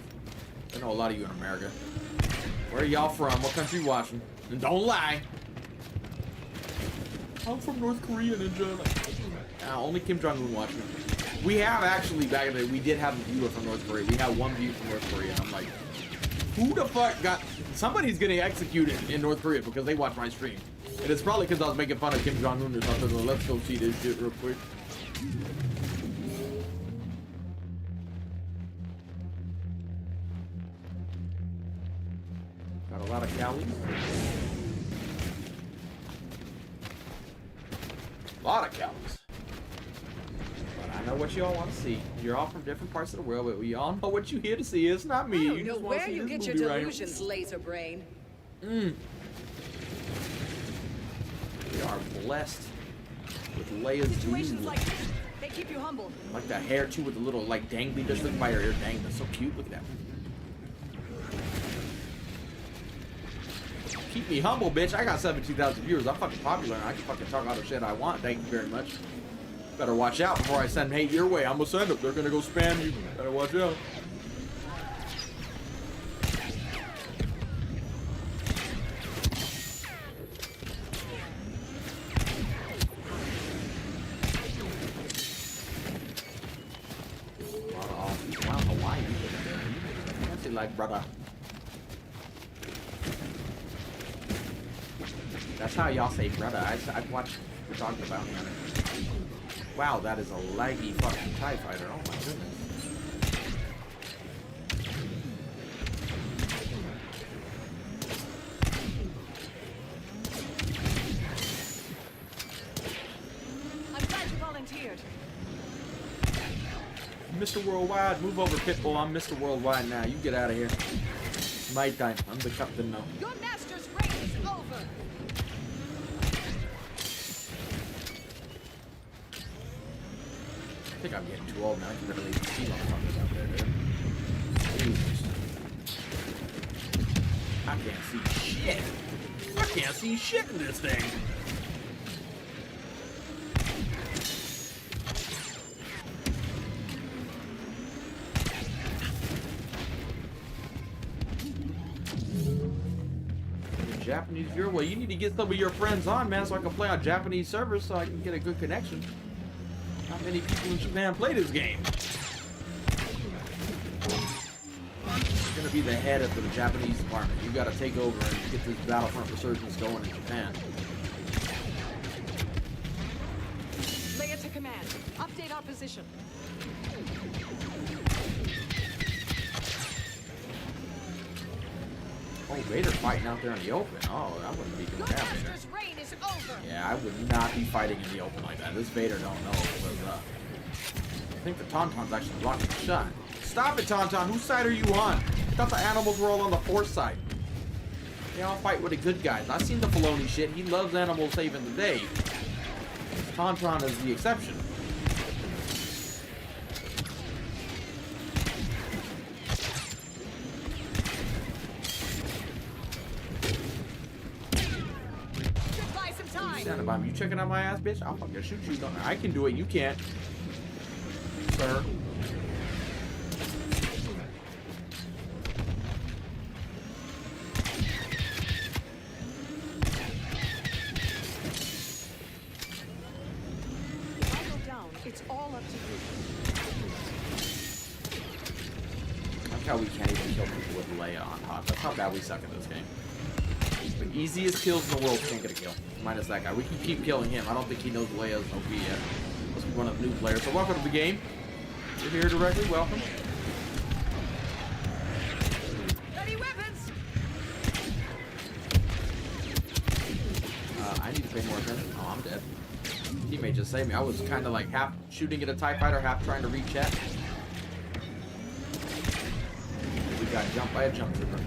I know a lot of you in America. Where are y'all from? What country you watching? And don't lie. I'm from North Korea, Ninja. Only Kim Jong-un watching. We have actually, back in the day, we did have a viewer from North Korea. We had one view from North Korea. And I'm like, who the fuck got... Somebody's getting executed in North Korea because they watch my stream. And it's probably because I was making fun of Kim Jong-un or something. So let's go see this shit real quick. Got a lot of calories. A lot of calories. But I know what you all want to see. You're all from different parts of the world, but we all know what you're here to see. It's not me. I You don't know just want to where see you this get your movie right delusions, laser brain. here. We are blessed with Leia's Situations blue. like this, they keep you humble. Like that hair too, with the little like dangly, just look by her hair dang. That's so cute. Look at that. Keep me humble, bitch. I got 17,000 viewers. I'm fucking popular and I can fucking talk all the shit I want. Thank you very much. Better watch out before I send hate your way. I'm gonna send them. They're gonna go spam you. Better watch out. Wow, Hawaii. Fancy like brother. That's how y'all say brother. I watched we're talking about him. Wow, that is a laggy fucking TIE fighter. Oh my goodness. I'm glad you volunteered. Mr. Worldwide, move over, Pitbull. I'm Mr. Worldwide now. You get out of here. My time. I'm the captain now. Your master's reign is over. I think I'm getting too old now. I can barely see motherfuckers out there, dude. Jesus. I can't see shit. I can't see shit in this thing. Japanese viewer? Well, you need to get some of your friends on, man, so I can play on Japanese servers so I can get a good connection. Not many people in Japan play this game. You're gonna be the head of the Japanese department. You gotta take over and get this Battlefront resurgence going in Japan. Leia to command. Update our position. Oh, Vader fighting out there in the open. Oh, I wouldn't be doing that. Master's reign is over. Yeah, I would not be fighting in the open like that. This Vader don't know what's up. I think the Tauntaun's actually blocking the shot. Stop it, Tauntaun. Whose side are you on? I thought the animals were all on the Force side. They all fight with the good guys. I've seen the Filoni shit. He loves animals saving the day. Tauntaun is the exception. Buy some time. Standing by me. You checking out my ass, bitch? I'll fucking shoot you. I can do it. You can't. Sir. It's all up to you. That's how we can't even kill people with Leia on top. That's how bad we suck at this game. The easiest kills in the world can't get a kill. Minus that guy. We can keep killing him. I don't think he knows Leia's OP yet. Must be one of the new players. So welcome to the game. You're here directly. Welcome. Ready weapons. I need to pay more attention. Oh, I'm dead. Teammate just saved me. I was kind of like half shooting at a TIE fighter, half trying to reach at. We got jumped by a jump trooper.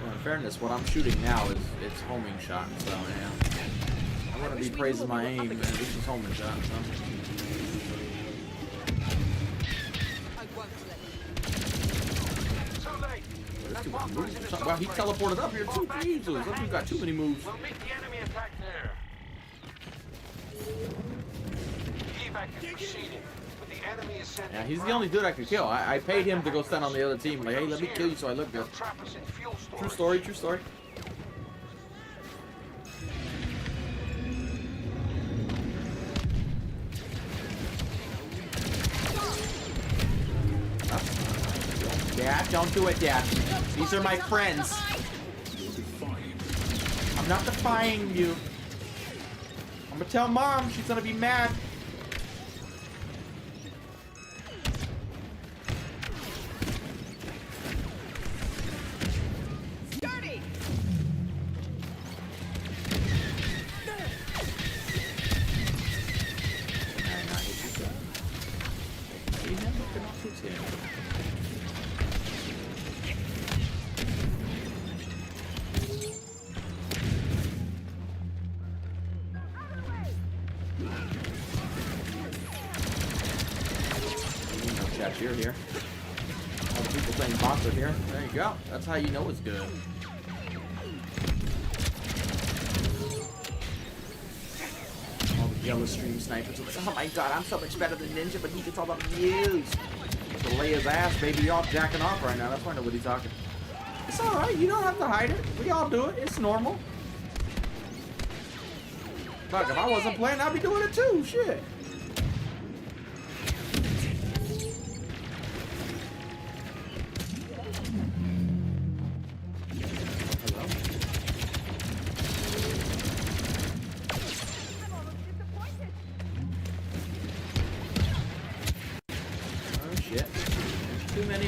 Well, in fairness, what I'm shooting now is it's homing shot, so yeah. I want to be praising my aim, and this is homing shot, so. I won't let you. Wow, he teleported up here too. Jesus, that dude got too many moves. We'll meet the enemy attack there. Evac is proceeding, but the enemy is sending. Yeah, he's the only dude I could kill. I paid him to go stand on the other team. Like, hey, let me kill you so I look good. True story, true story. Dad, don't do it, Dad. These are my friends. I'm not defying you. I'm gonna tell Mom. She's gonna be mad. Dirty. You're here. All the people playing bots are here. There you go. That's how you know it's good. All the yellow stream snipers are like, oh my god, I'm so much better than Ninja, but he gets all the views. To lay his ass, baby, y'all jacking off right now. That's why nobody's talking. It's alright, you don't have to hide it. We all do it. It's normal. Fuck, if I wasn't playing, I'd be doing it too. Shit.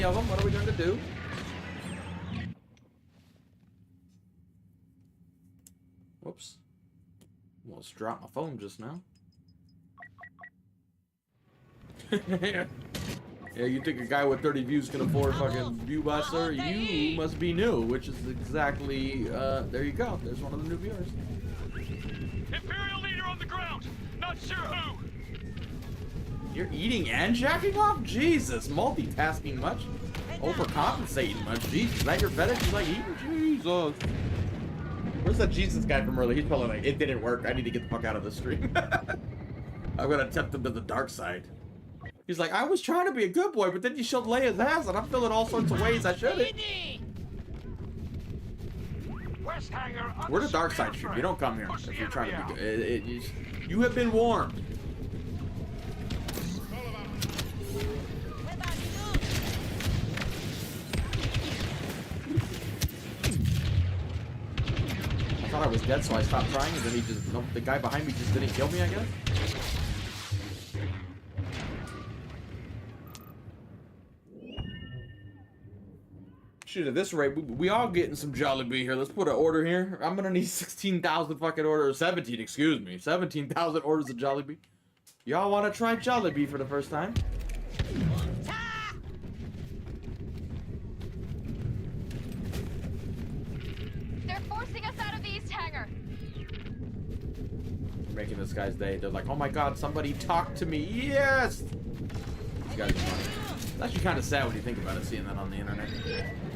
Of them. What are we going to do? Whoops. Almost dropped my phone just now. Yeah, you think a guy with 30 views can afford fucking view buster? You must be new, which is exactly, there you go. There's one of the new viewers. Imperial leader on the ground! Not sure who! You're eating and jacking off? Jesus, multitasking much? Overcompensating much? Jesus, is that your fetish? You like eating? Jesus. Where's that Jesus guy from earlier? He's probably like, it didn't work. I need to get the fuck out of the stream. I'm gonna tempt him to the dark side. He's like, I was trying to be a good boy, but then you showed Leia's ass, and I'm feeling all sorts of ways I shouldn't. We're the dark side stream. You don't come here if you're trying to be good. You have been warned. I thought I was dead, so I stopped trying, and then he just, nope, the guy behind me just didn't kill me, I guess. Shit, at this rate, we all getting some Jollibee here. Let's put an order here. I'm gonna need 16,000 fucking orders, 17, excuse me. 17,000 orders of Jollibee. Y'all wanna try Jollibee for the first time? They're forcing us out of the East Hangar. We're making this guy's day. They're like, oh my god, somebody talk to me. Yes! These guys are funny. It's actually kind of sad when you think about it, seeing that on the internet.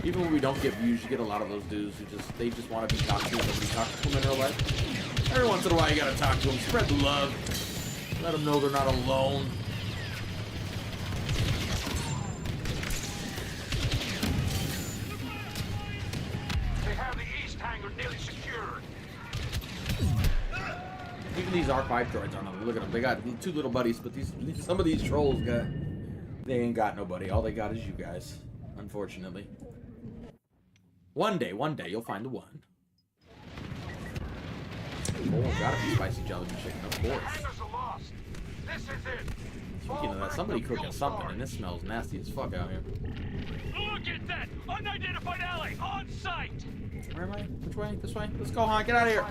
Even when we don't get views, you get a lot of those dudes who they just want to be talked to and nobody talks to them in real life. Every once in a while, you gotta talk to them, spread the love, let them know they're not alone. They have the East Hangar nearly secured. Even these R5 droids on them, look at them. They got two little buddies, but some of these trolls they ain't got nobody. All they got is you guys, unfortunately. One day, you'll find the one. Oh, gotta be spicy Jollibee chicken, of course. This is it. Speaking of that, somebody cooking something, and this smells nasty as fuck out here. Look at that! Unidentified ally on site! Where am I? Which way? This way? Let's go, Han. Get out of here.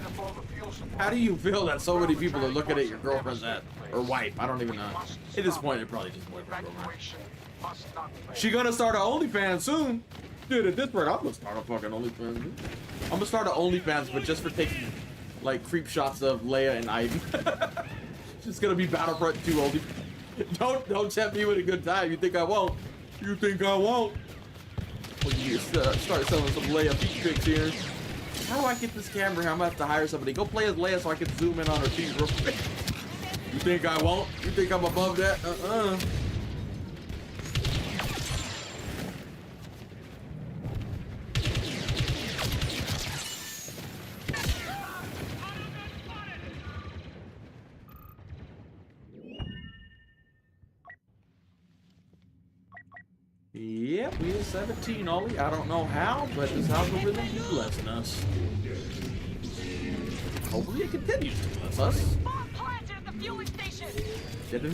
How do you feel that so many people are looking at your girlfriend's ass? Or wife? I don't even know. At this point, they're probably just boyfriend, girlfriend. She gonna start an OnlyFans soon. Dude, at this point, I'm gonna start a fucking OnlyFans. I'm gonna start an OnlyFans, but just for taking, like, creep shots of Leia and Ivy. It's just gonna be Battlefront 2 OnlyFans. Don't tempt me with a good time. You think I won't? You think I won't? When you start selling some Leia feet tricks here. How do I get this camera here? I'm gonna have to hire somebody. Go play as Leia so I can zoom in on her feet real quick. You think I won't? You think I'm above that? Yep, we are 17, Ollie. I don't know how, but this algorithm is blessing us. Hopefully it continues to bless us. I didn't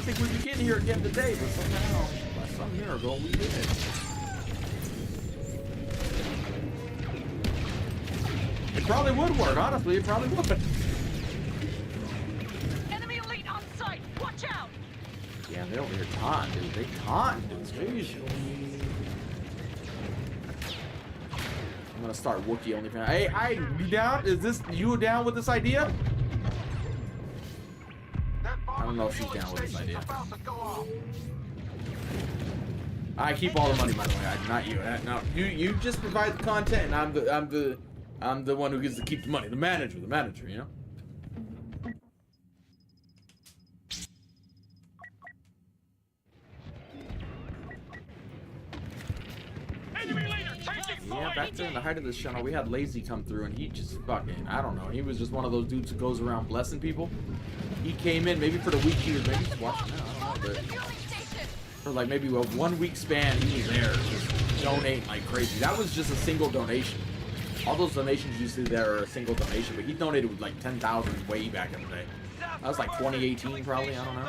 think we'd be getting here again today, but somehow, by some miracle, we did it. It probably would work, honestly. It probably would. Enemy elite on site. Watch out. Yeah, they're over here taunting, dude. They taunting, dude. I'm gonna start Wookiee only. Hey, you down? Is this you down with this idea? I don't know if she's down with this idea. I keep all the money, by the way. Not you. No, you just provide the content, and I'm the one who gets to keep the money. The manager, you know. Yeah, back during the height of this channel, we had Lazy come through, and he just fucking, I don't know, he was just one of those dudes who goes around blessing people. He came in, maybe for the week he was, maybe he's watching now, I don't know, but for like maybe a 1 week span, he was there, just donating like crazy. That was just a single donation. All those donations you see there are a single donation, but he donated with like 10,000 way back in the day. That was like 2018 probably, I don't know.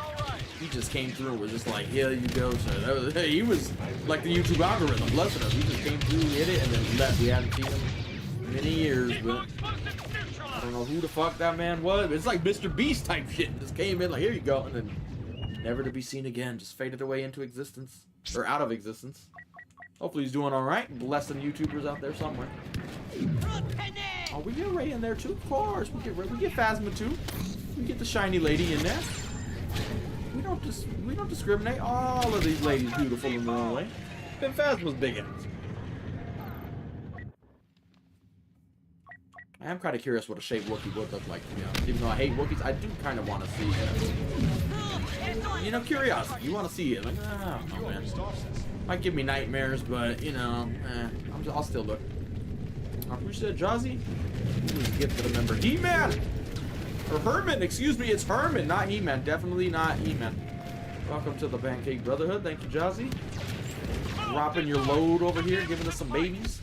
He just came through and was just like, here you go, sir. He was like the YouTube algorithm, blessing us. He just came through, hit it, and then left. We haven't seen him in many years, but I don't know who the fuck that man was. It's like Mr. Beast type shit. Just came in like, here you go, and then never to be seen again. Just faded away into existence, or out of existence. Hopefully he's doing all right. Blessing YouTubers out there somewhere. Oh, we get Rey in there too, of course. We get Phasma too. We get the shiny lady in there. We don't discriminate. All of these ladies beautiful in their own way. Ben Phasma's big ass. I am kind of curious what a shaved Wookiee would look like, to be honest. Even though I hate Wookiees, I do kind of want to see it. You know, curiosity. You want to see it. Like, I don't know, man. Might give me nightmares, but, you know, I'll still look. I appreciate Jazzy. Who was a gift to the member? He-Man! Or Herman, excuse me, it's Herman, not He-Man. Definitely not He-Man. Welcome to the Pancake Brotherhood. Thank you, Jazzy. Dropping your load over here, giving us some babies.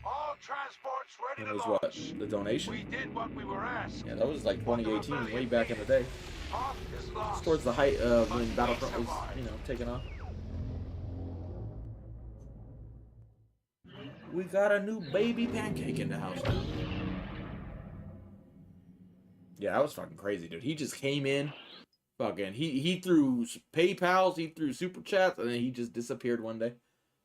All transports ready That was to what? launch. The donation? We did what we were asked. Yeah, that was like 2018, way back in the day. It's towards the height of when Battlefront was, you know, taking off. We got a new baby pancake in the house now. Yeah, that was fucking crazy, dude. He just came in, fucking, he threw PayPals, he threw Super Chats, and then he just disappeared one day.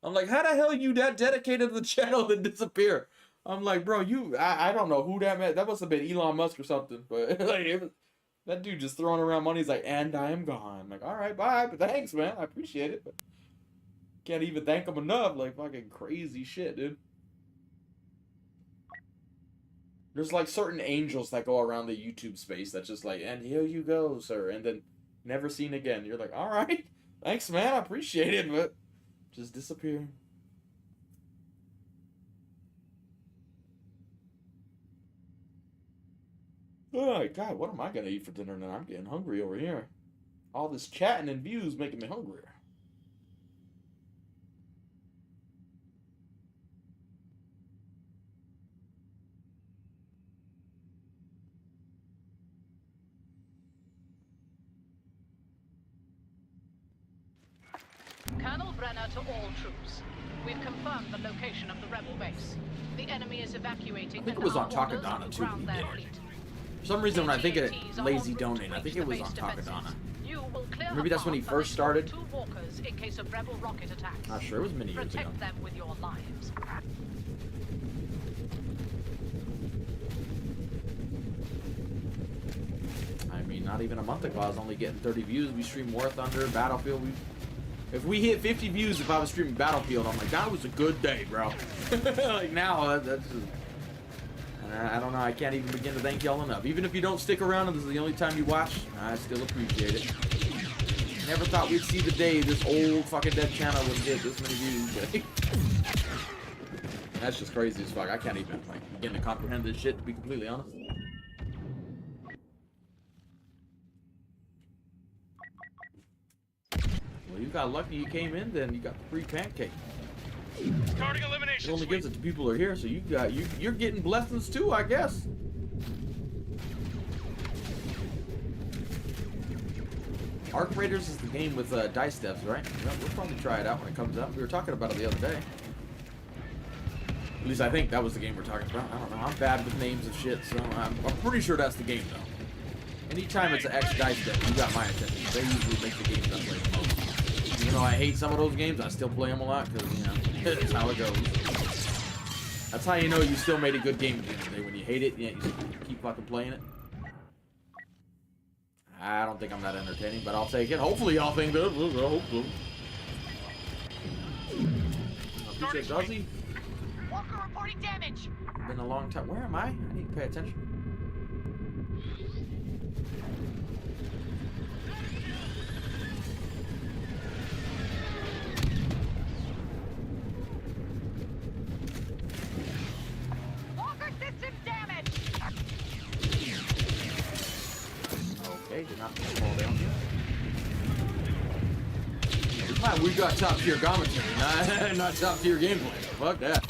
I'm like, how the hell are you that dedicated to the channel to disappear? I'm like, bro, I don't know who that meant. That must have been Elon Musk or something, but like, that dude just throwing around money. He's like, and I am gone. I'm like, all right, bye, but thanks, man. I appreciate it, but can't even thank him enough. Like, fucking crazy shit, dude. There's like certain angels that go around the YouTube space that's just like, and here you go, sir, and then never seen again. You're like, all right, thanks, man, I appreciate it, but just disappear. Oh my god, what am I gonna eat for dinner now? I'm getting hungry over here. All this chatting and views making me hungrier. Colonel Brenner to all troops. We've confirmed the location of the rebel base. The enemy is evacuating. I think it was on Takadana too. He did it. For some reason, when I think of Lazy Donate, I think it was on Takadana. Maybe that's when he first started. Two walkers in case of rebel rocket attacks. Not sure. It was many years ago. Protect them with your lives. I mean, not even a month ago, I was only getting 30 views. We streamed War Thunder, Battlefield. If we hit 50 views, if I was streaming Battlefield, I'm like, that was a good day, bro. Like now, that's just... I don't know, I can't even begin to thank y'all enough. Even if you don't stick around and this is the only time you watch, I still appreciate it. Never thought we'd see the day this old fucking dead channel would get this many views. That's just crazy as fuck. I can't even like begin to comprehend this shit, to be completely honest. Well, you got lucky you came in then. You got the free pancake. Starting elimination. It only gives it to people who are here, so you're getting blessings too, I guess. Arc Raiders is the game with dice devs, right? We'll probably try it out when it comes out. We were talking about it the other day. At least I think that was the game we're talking about. I don't know. I'm bad with names of shit, so I'm pretty sure that's the game though. Anytime it's an X dice dev, you got my attention. They usually make the games I play the most. Even though I hate some of those games, I still play them a lot because, you know, it's how it goes. That's how you know you still made a good game at the end of the day. When you hate it, yeah, you keep fucking playing it. I don't think I'm that entertaining, but I'll take it. Hopefully y'all think that. I hope so. Appreciate Duzzy. Walker reporting damage. Been a long time. Where am I? I need to pay attention. Walker system damage. Okay, did not fall down here. Fine, we got top tier commentary, not top tier gameplay. Fuck that.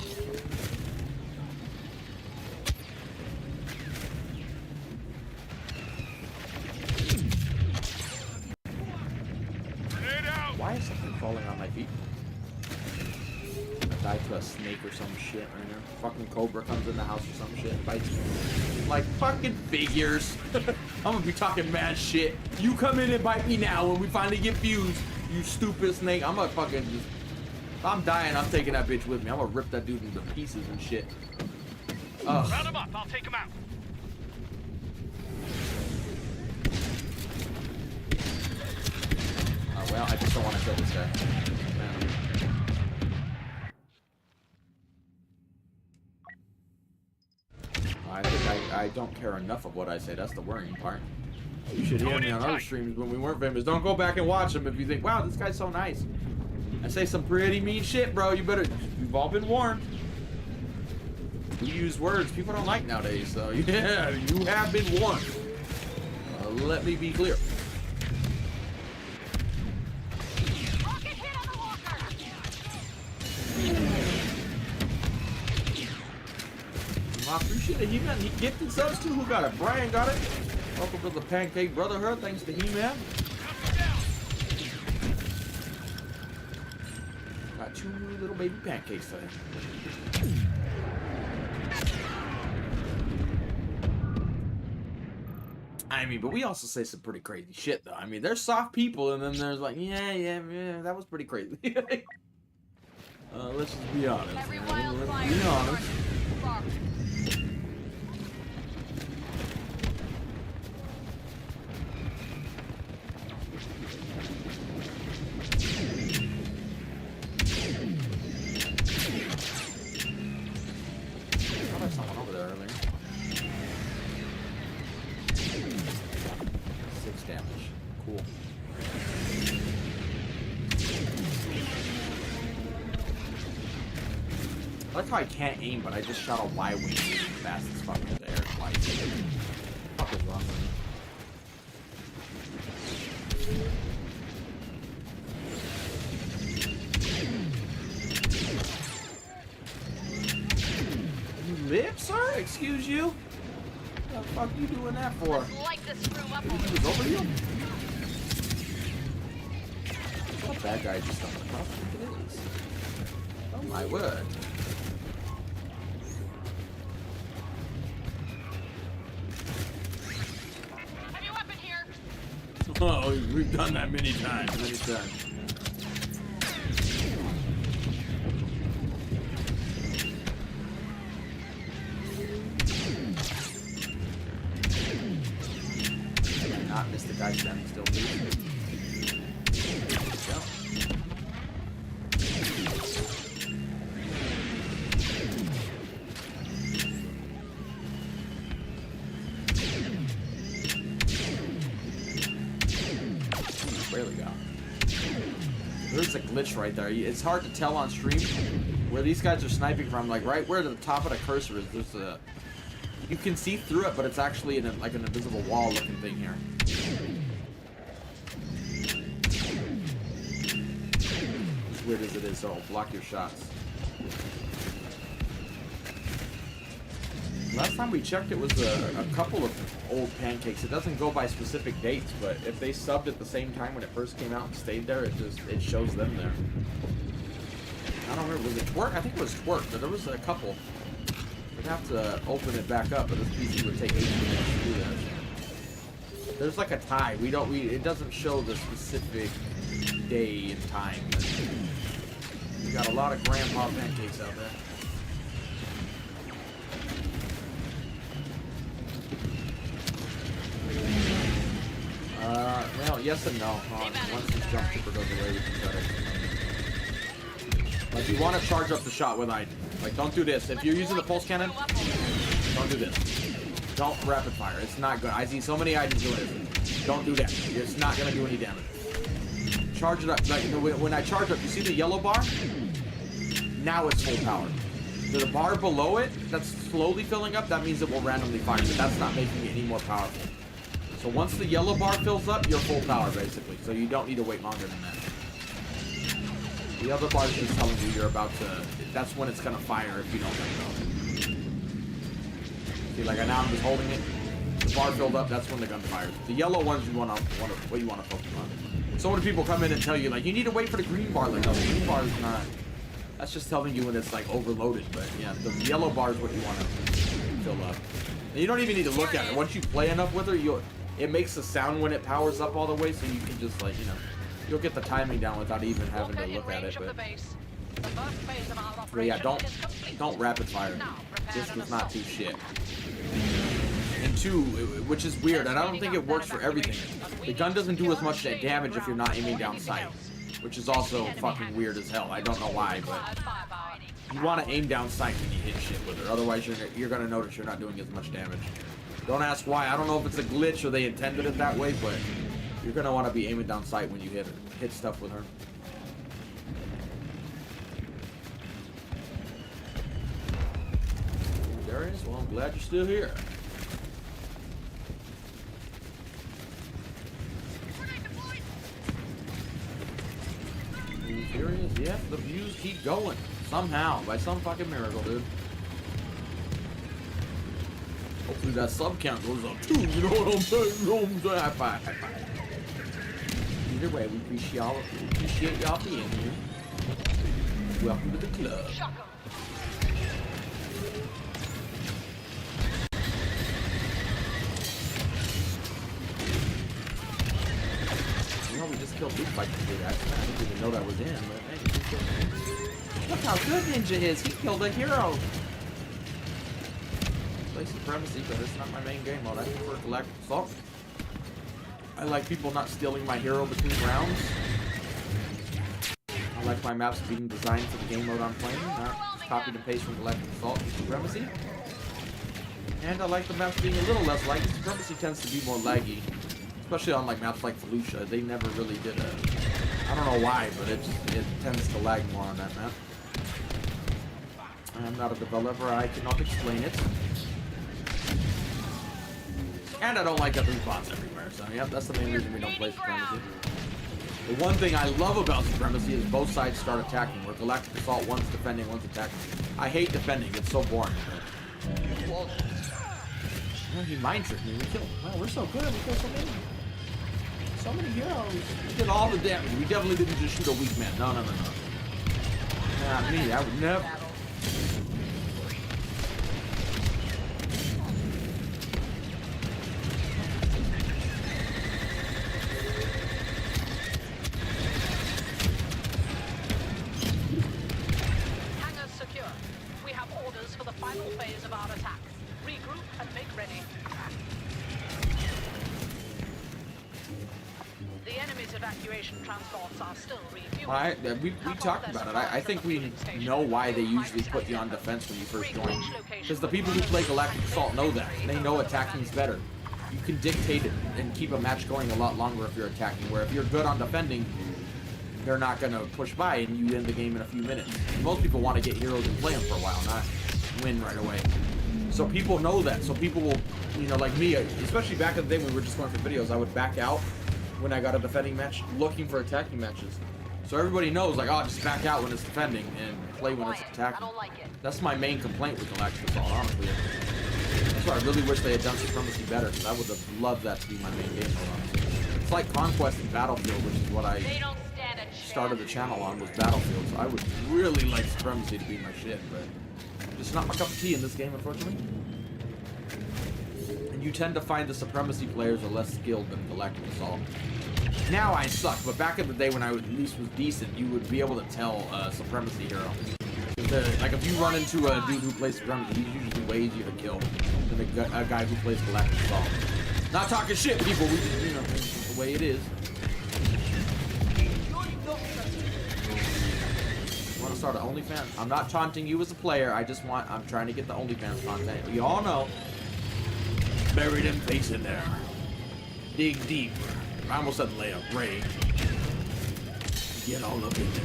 Why is something falling on my feet? I died to a snake or some shit right now. Fucking cobra comes in the house or some shit and bites me. Like fucking figures. I'm gonna be talking mad shit. You come in and bite me now when we finally get views. You stupid snake. I'm gonna fucking just... If I'm dying, I'm taking that bitch with me. I'm gonna rip that dude into pieces and shit. Ugh. Round him up. I'll take him out. Well, I just don't want to kill this guy. I think I don't care enough of what I say. That's the worrying part. You should hear me on other streams when we weren't famous. Don't go back and watch them if you think, wow, this guy's so nice. I say some pretty mean shit, bro. You better... You've all been warned. We use words people don't like nowadays, so yeah, you have been warned. Let me be clear. I appreciate it. He gifted subs too. Who got it? Brian got it. Welcome to the Pancake Brotherhood. Thanks to He-Man. Got 2 little baby pancakes today. I mean, but we also say some pretty crazy shit, though. I mean, there's soft people, and then there's like, yeah, that was pretty crazy. Let's just be honest. Let's be honest. Someone over there earlier. 6 damage. Cool. I like how I can't aim, but I just shot a Y-wing fast as fuck in the air twice. What the fuck is wrong with me? Live, sir? Excuse you? What the fuck are you doing that for? Light this room up. He was over you? What bad guy just stumbled across? I think it is. Oh my word. Heavy weapon here. Oh, we've done that many times. Many times. Not missed the glitch right there. It's hard to tell on stream where these guys are sniping from. Like right where the top of the cursor is, there's a... You can see through it, but it's actually in like an invisible wall looking thing here. As weird as it is, so it'll block your shots. Last time we checked, it was a couple of old pancakes. It doesn't go by specific dates, but if they subbed at the same time when it first came out and stayed there, it shows them there. I don't remember, was it Twerk? I think it was Twerk, but there was a couple. We'd have to open it back up, but this PC would take 8 minutes to do that. There's like a tie. It doesn't show the specific day and time. We got a lot of grandpa pancakes out there. Well, yes and no. Once this jump trooper goes away, we can cut it. Like, you want to charge up the shot with I. Like, don't do this. If you're using the pulse cannon, don't do this. Don't rapid fire. It's not good. I see so many items doing it. Don't do that. It's not going to do any damage. Charge it up. Like, when I charge up, you see the yellow bar? Now it's full power. The bar below it, that's slowly filling up, that means it will randomly fire, but that's not making it any more powerful. So once the yellow bar fills up, you're full power, basically. So you don't need to wait longer than that. The other bar is just telling you you're about to... That's when it's going to fire if you don't let go. See, like now I'm just holding it. The bar filled up, that's when the gun fires. The yellow ones what you want to focus on. So many people come in and tell you, like, you need to wait for the green bar. Like, no, the green bar is not... That's just telling you when it's, like, overloaded. But, yeah, the yellow bar is what you want to fill up. And you don't even need to look at it. Once you play enough with her, it makes a sound when it powers up all the way, so you can just, like, you know, you'll get the timing down without even having to look at it. But yeah, don't rapid fire. This does not do shit. And 2, which is weird, and I don't think it works for everything. The gun doesn't do as much damage if you're not aiming down sight, which is also fucking weird as hell. I don't know why, but you want to aim down sight when you hit shit with her. Otherwise, you're going to notice you're not doing as much damage. Don't ask why. I don't know if it's a glitch or they intended it that way, but you're going to want to be aiming down sight when you hit stuff with her. Darius, well, I'm glad you're still here. Furious? Yep, the views keep going. Somehow, by some fucking miracle, dude. Hopefully that sub count goes up too, you know what I'm saying? High five, high five. Either way, we appreciate y'all being here. Welcome to the club. You know, we just killed Big Fight today. I didn't even know that was in, but hey, look how good Ninja is. He killed a hero. Play Supremacy, but it's not my main game mode. I prefer Galactic Assault. I like people not stealing my hero between rounds. I like my maps being designed for the game mode I'm playing, not copied and pasted from Galactic Assault and Supremacy. And I like the maps being a little less laggy. Supremacy tends to be more laggy. Especially on like maps like Felucia, they never really did a... I don't know why, but it tends to lag more on that map. I'm not a developer, I cannot explain it. And I don't like that there's bots everywhere, so yeah, that's the main reason we don't play Supremacy. The one thing I love about Supremacy is both sides start attacking, where Galactic Assault, one's defending, one's attacking. I hate defending, it's so boring. Well, he mind tricked me, we killed him. Wow, we're so good, we killed so many. So many heroes. We did all the damage. We definitely didn't just shoot a weak man. No. Not me, I would never. Hangars secure. We have orders for the final phase of our attack. Regroup and make ready. The enemy's evacuation transports are still refueling. We talked about it. I think we know why they usually put you on defense when you first join. Because the people who play Galactic Assault know that. They know attacking's better. You can dictate it and keep a match going a lot longer if you're attacking. Where if you're good on defending, they're not gonna push by and you end the game in a few minutes. Most people want to get heroes and play them for a while, not win right away. So people know that. So people will, you know, like me, especially back in the day when we were just going for videos, I would back out when I got a defending match, looking for attacking matches. So everybody knows, like, oh, just back out when it's defending and play when it's attacking. That's my main complaint with Galactic Assault, honestly. That's why I really wish they had done Supremacy better, because I would have loved that to be my main game mode, honestly. It's like Conquest and Battlefield, which is what I started the channel on, was Battlefield. So I would really like Supremacy to be my shit, but just not my cup of tea in this game, unfortunately. And you tend to find the Supremacy players are less skilled than Galactic Assault. Now I suck, but back in the day when I at least was decent, you would be able to tell a Supremacy hero. Like if you run into a dude who plays Supremacy, he's usually way easier to kill than a guy who plays Galactic Assault. Not talking shit, people. We just, you know, it's the way it is. Want to start an OnlyFans? I'm not taunting you as a player. I'm trying to get the OnlyFans content. We all know. Bury them face in there. Dig deep. I almost said lay up. Ray. Get all up in there.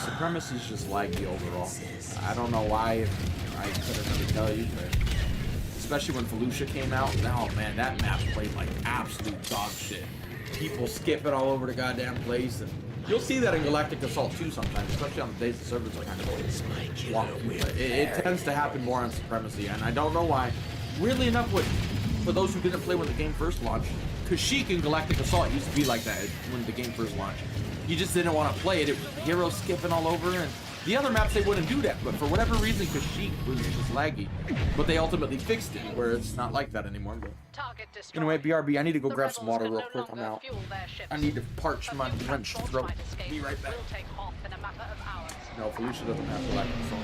Supremacy's just laggy overall. I don't know why. I couldn't really tell you, but especially when Felucia came out, oh man, that map played like absolute dog shit. People skipping all over the goddamn place, and you'll see that in Galactic Assault too sometimes, especially on the days the servers are kind of wonky. It tends to happen more on Supremacy, and I don't know why. Weirdly enough, for those who didn't play when the game first launched, Kashyyyk in Galactic Assault used to be like that when the game first launched. You just didn't want to play it. Heroes skipping all over, and the other maps they wouldn't do that. But for whatever reason, Kashyyyk was just laggy. But they ultimately fixed it, where it's not like that anymore. But anyway, BRB, I need to go grab some water real quick. I'm out. I need to parch my drenched throat. Be right back. No, Felucia doesn't have Galactic Assault.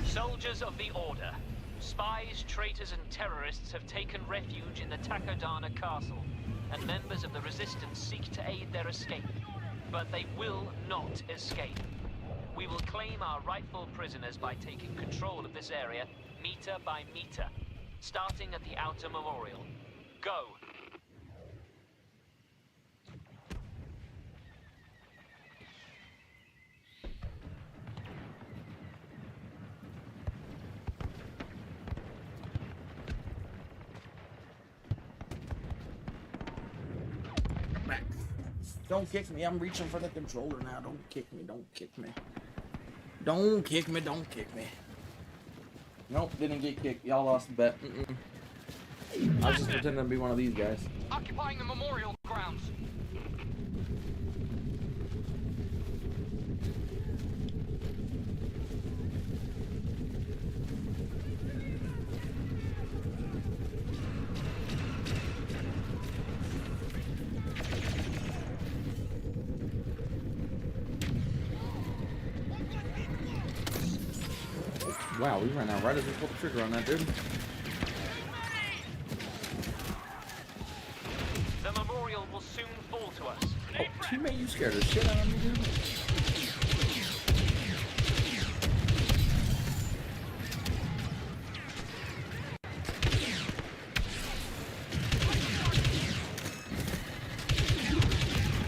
Soldiers of the Order. Spies, traitors, and terrorists have taken refuge in the Takodana Castle, and members of the Resistance seek to aid their escape. But they will not escape. We will claim our rightful prisoners by taking control of this area, meter by meter, starting at the Outer Memorial. Go! Don't kick me. I'm reaching for the controller now. Don't kick me. Don't kick me. Don't kick me. Don't kick me. Nope, didn't get kicked. Y'all lost the bet. I was just pretending to be one of these guys. Occupying the memorial grounds. Wow, we ran out right as we pulled the trigger on that, dude. The memorial will soon fall to us. Oh, teammate, you scared the shit out of me, dude.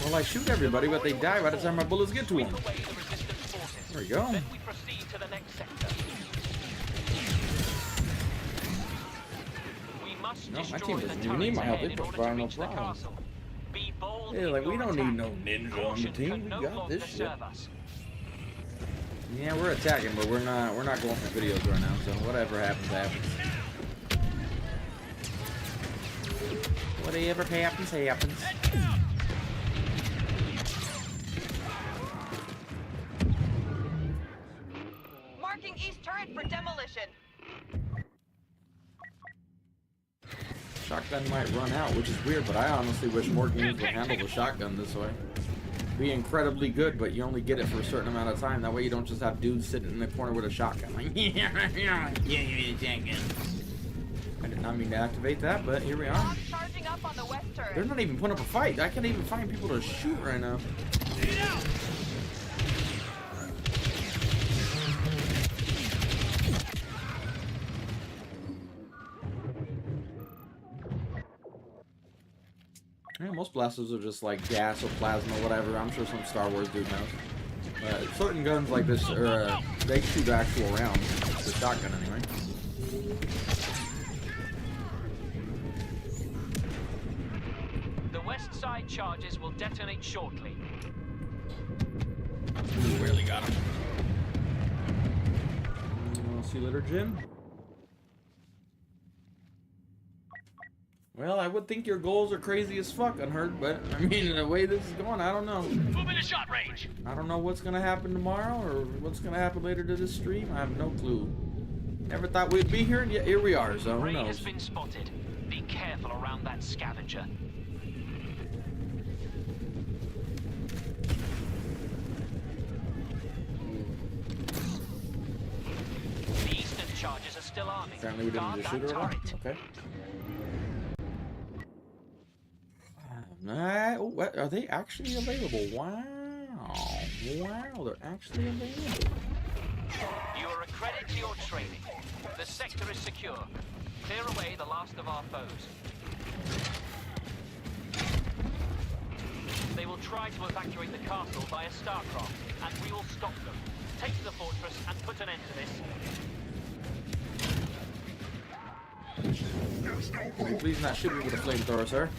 Well, I shoot everybody, but they die by the time my bullets get to them. There we go. Then we proceed to the next sector. We must No, my destroy team the doesn't even need my help. They turrets just ahead fire in no order to reach the problem. castle. Be bold Yeah, in like we your don't attack. need no ninja on the Caution team. can We no got longer this shit. serve us. Yeah, we're attacking, but we're not going for videos right now. So whatever happens, happens. Whatever happens, happens. Marking east turret for demolition. Shotgun might run out, which is weird, but I honestly wish more games would handle the shotgun this way. Be incredibly good, but you only get it for a certain amount of time. That way you don't just have dudes sitting in the corner with a shotgun. Like, yeah, I did not mean to activate that, but here we are. Charging up on the west turret. They're not even putting up a fight. I can't even find people to shoot right now. Yeah, most blasters are just like gas or plasma, whatever. I'm sure some Star Wars dude knows. Certain guns like this, they shoot actual rounds. The shotgun, anyway. The west side charges will detonate shortly. Ooh, barely got him. See you later, Jim. Well, I would think your goals are crazy as fuck, Unheard, but I mean, the way this is going, I don't know. Move into shot range. I don't know what's gonna happen tomorrow or what's gonna happen later to this stream. I have no clue. Never thought we'd be here, and yet here we are, so who Ray knows? has been spotted. Be careful around that scavenger. The eastern charges are still arming. Apparently we didn't Guard just that shoot her around. turret. Okay. Oh, what, are they actually available? Wow. Wow, they're actually available. You are a credit to your training. The sector is secure. Clear away the last of our foes. They will try to evacuate the castle via starcraft, and we will stop them. Take the fortress and put an end to this. Can you please not shoot me with a flamethrower, sir?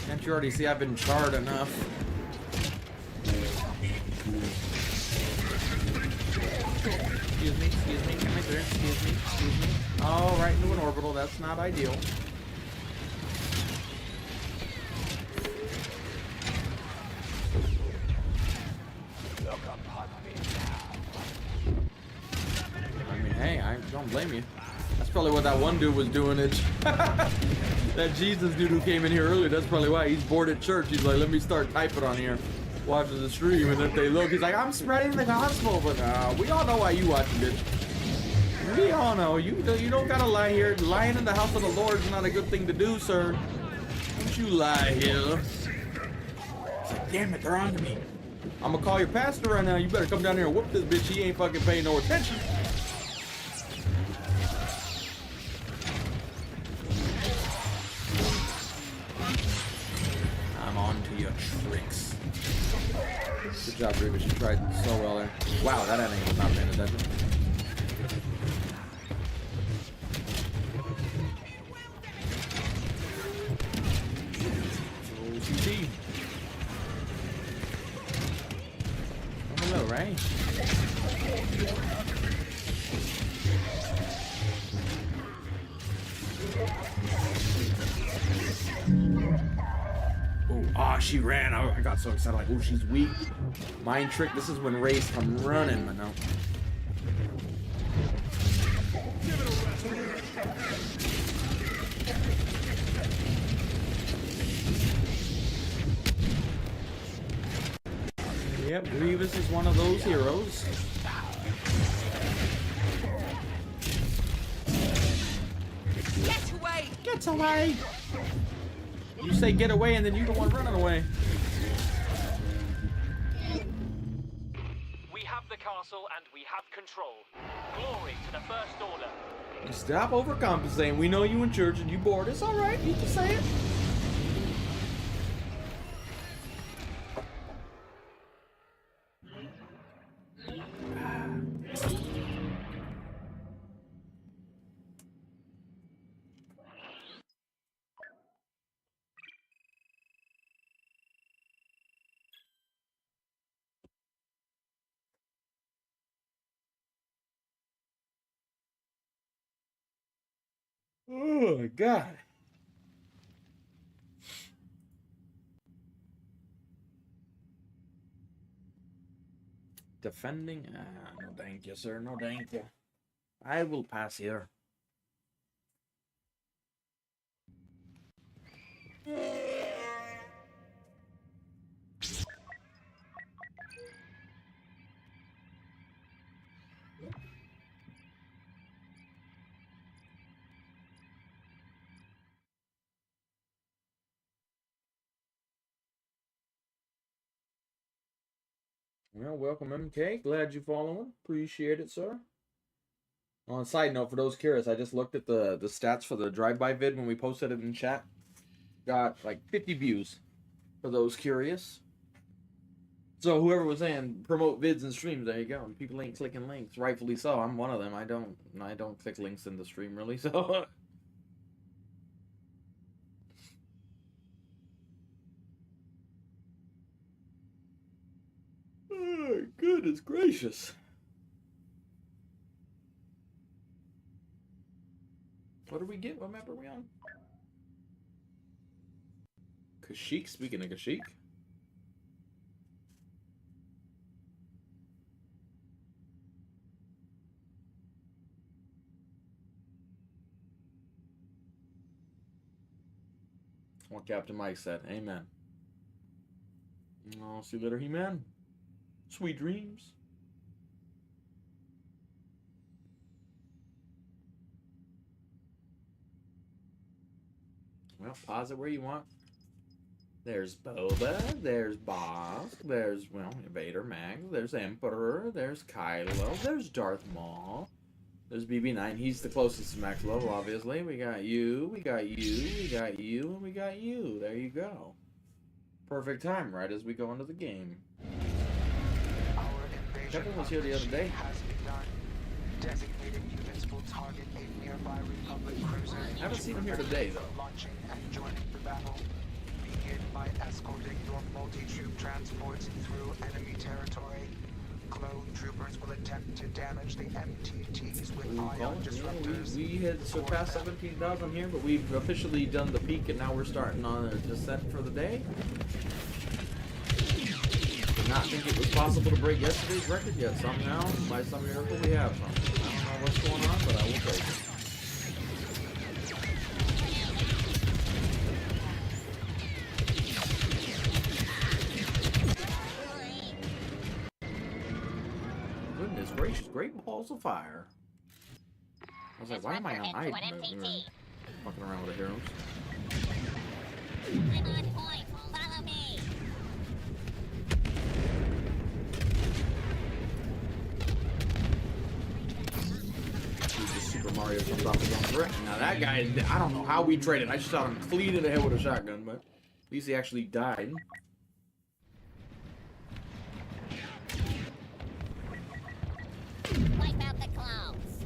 Can't you already see I've been charred enough? Excuse me, come here, excuse me. Oh, right into an orbital, that's not ideal. I mean, hey, I don't blame you. That's probably what that one dude was doing. It. That Jesus dude who came in here earlier, that's probably why he's bored at church. He's like, let me start typing on here, watching the stream, and if they look, he's like, I'm spreading the gospel. But we all know why you watching, bitch. We all know. You don't gotta lie here. Lying in the house of the Lord is not a good thing to do, sir. Don't you lie here. It's like, damn it, they're on to me. I'm gonna call your pastor right now. You better come down here and whoop this bitch. He ain't fucking paying no attention. I'm on to your tricks. Good job, Grievous. You tried so well there. Wow, that enemy was not paying attention. OCT. Oh, hello, Ray. Oh, she ran. I got so excited. Like, oh, she's weak. Mind trick. This is when Rays come running, man. No. Yep, Grievous is one of those heroes. away! Get away! You say get away and then you're the one running away. We have the castle and we have control. Glory to the First Order. Stop overcompensating. We know you in church and you bored. It's alright. You can say it. Oh my god. Defending? No thank you, sir. No thank you. I will pass here. Well, welcome, MK. Glad you're following. Appreciate it, sir. On a side note, for those curious, I just looked at the stats for the drive-by vid when we posted it in chat. Got like 50 views for those curious. So whoever was saying promote vids and streams, there you go. And people ain't clicking links, rightfully so. I'm one of them. I don't click links in the stream really. So. Oh, goodness gracious. What do we get? What map are we on? Kashyyyk, speaking of Kashyyyk. What Captain Mike said. Amen. Oh, see you later, He-Man. Sweet dreams. Well, pause it where you want. There's Boba, there's Bosk, there's, well, Vader Max, there's Emperor, there's Kylo, there's Darth Maul, there's BB-9. He's the closest to max level, obviously. We got you, we got you, we got you, and we got you. There you go. Perfect time, right as we go into the game. Kevin was here the other day. Designated units will target a nearby Republic cruiser. I haven't seen him here today, though. Launching and joining the battle. Begin by escorting your multi-troop transports through enemy territory. Clone troopers will attempt to damage the MTTs with ion disruptors. We had surpassed 17,000 here, but we've officially done the peak, and now we're starting on a descent for the day. Did not think it was possible to break yesterday's record yet. Somehow, by some miracle, we have something. I don't know what's going on, but I will take it. Goodness gracious, great balls of fire. I was like, why am I on hide mode? Fucking around with the heroes. I'm on point. Follow me. Super Mario comes off his own brick. Now that guy, I don't know how we traded. I just shot him clean in the head with a shotgun, but at least he actually died. Wipe out the clones.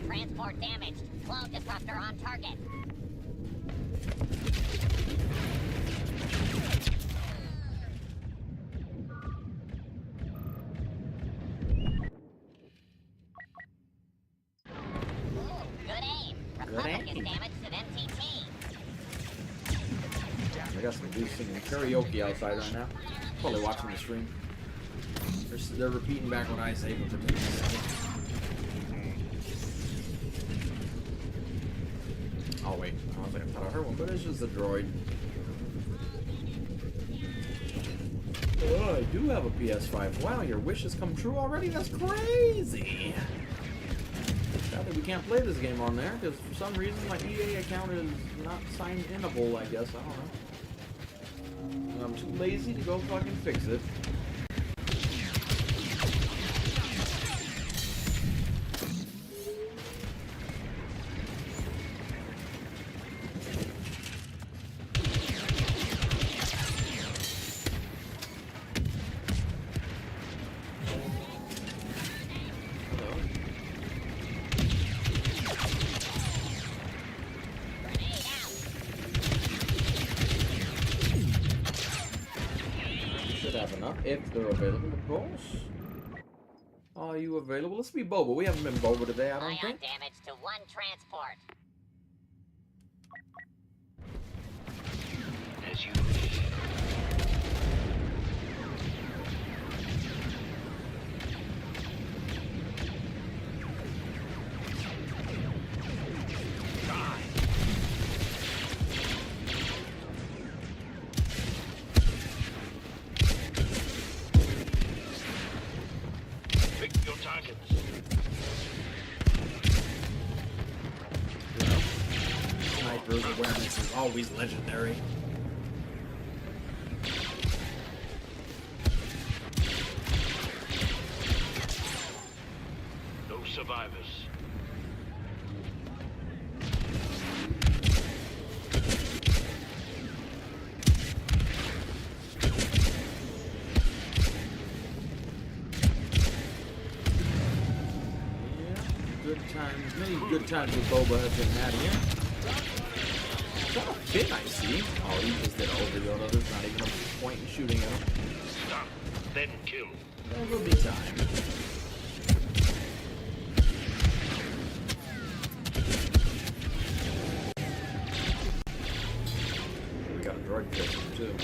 Transport damaged. Clone disruptor on target. I got some dudes singing karaoke outside right now. Probably watching the stream. They're repeating back what I say, but for 2 seconds. Oh wait, I was like, I thought I heard one, but it's just a droid. Oh, I do have a PS5. Wow, your wish has come true already? That's crazy. Sad that we can't play this game on there, because for some reason my EA account is not signed inable, I guess. I don't know. I'm too lazy to go fucking fix it. If they're available, of course. Are you available? Let's be Boba. We haven't been Boba today, I don't Ion think. damage to one transport. As you pick your targets. Sniper's awareness is always legendary. No survivors. Good times, many good times with Boba have been had here. Is that a Finn I see? Oh, he just did overload. There's not even a point in shooting at him. Stop, then kill. There will be time. We got a droid pistol too.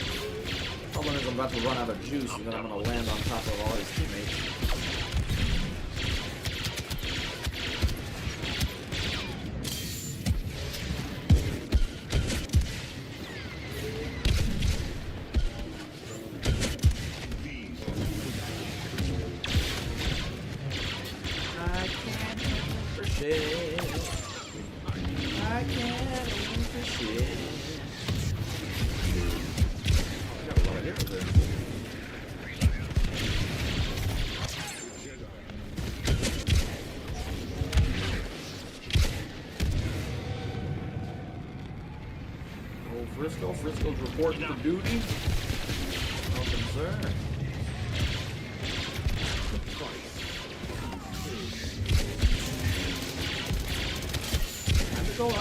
Problem is I'm about to run out of juice and then I'm gonna land on top of all his teammates. I can't aim for shit. I got a lot of hits there. Oh, Frisco's reporting for duty. No concern. Go up.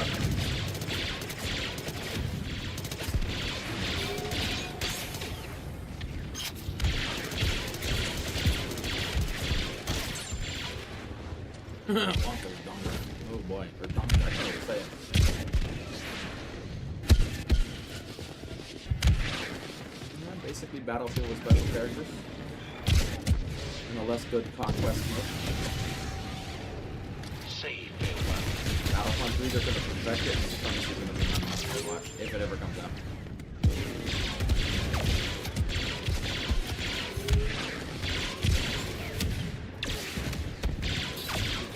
Wonka's Donker. Oh boy, or Donker, I can't even say it. Basically Battlefield with special characters. In a less good conquest mode. Save. Battlefront 3, they're going to perfect it. Supremacy is going to be my must watch if it ever comes out.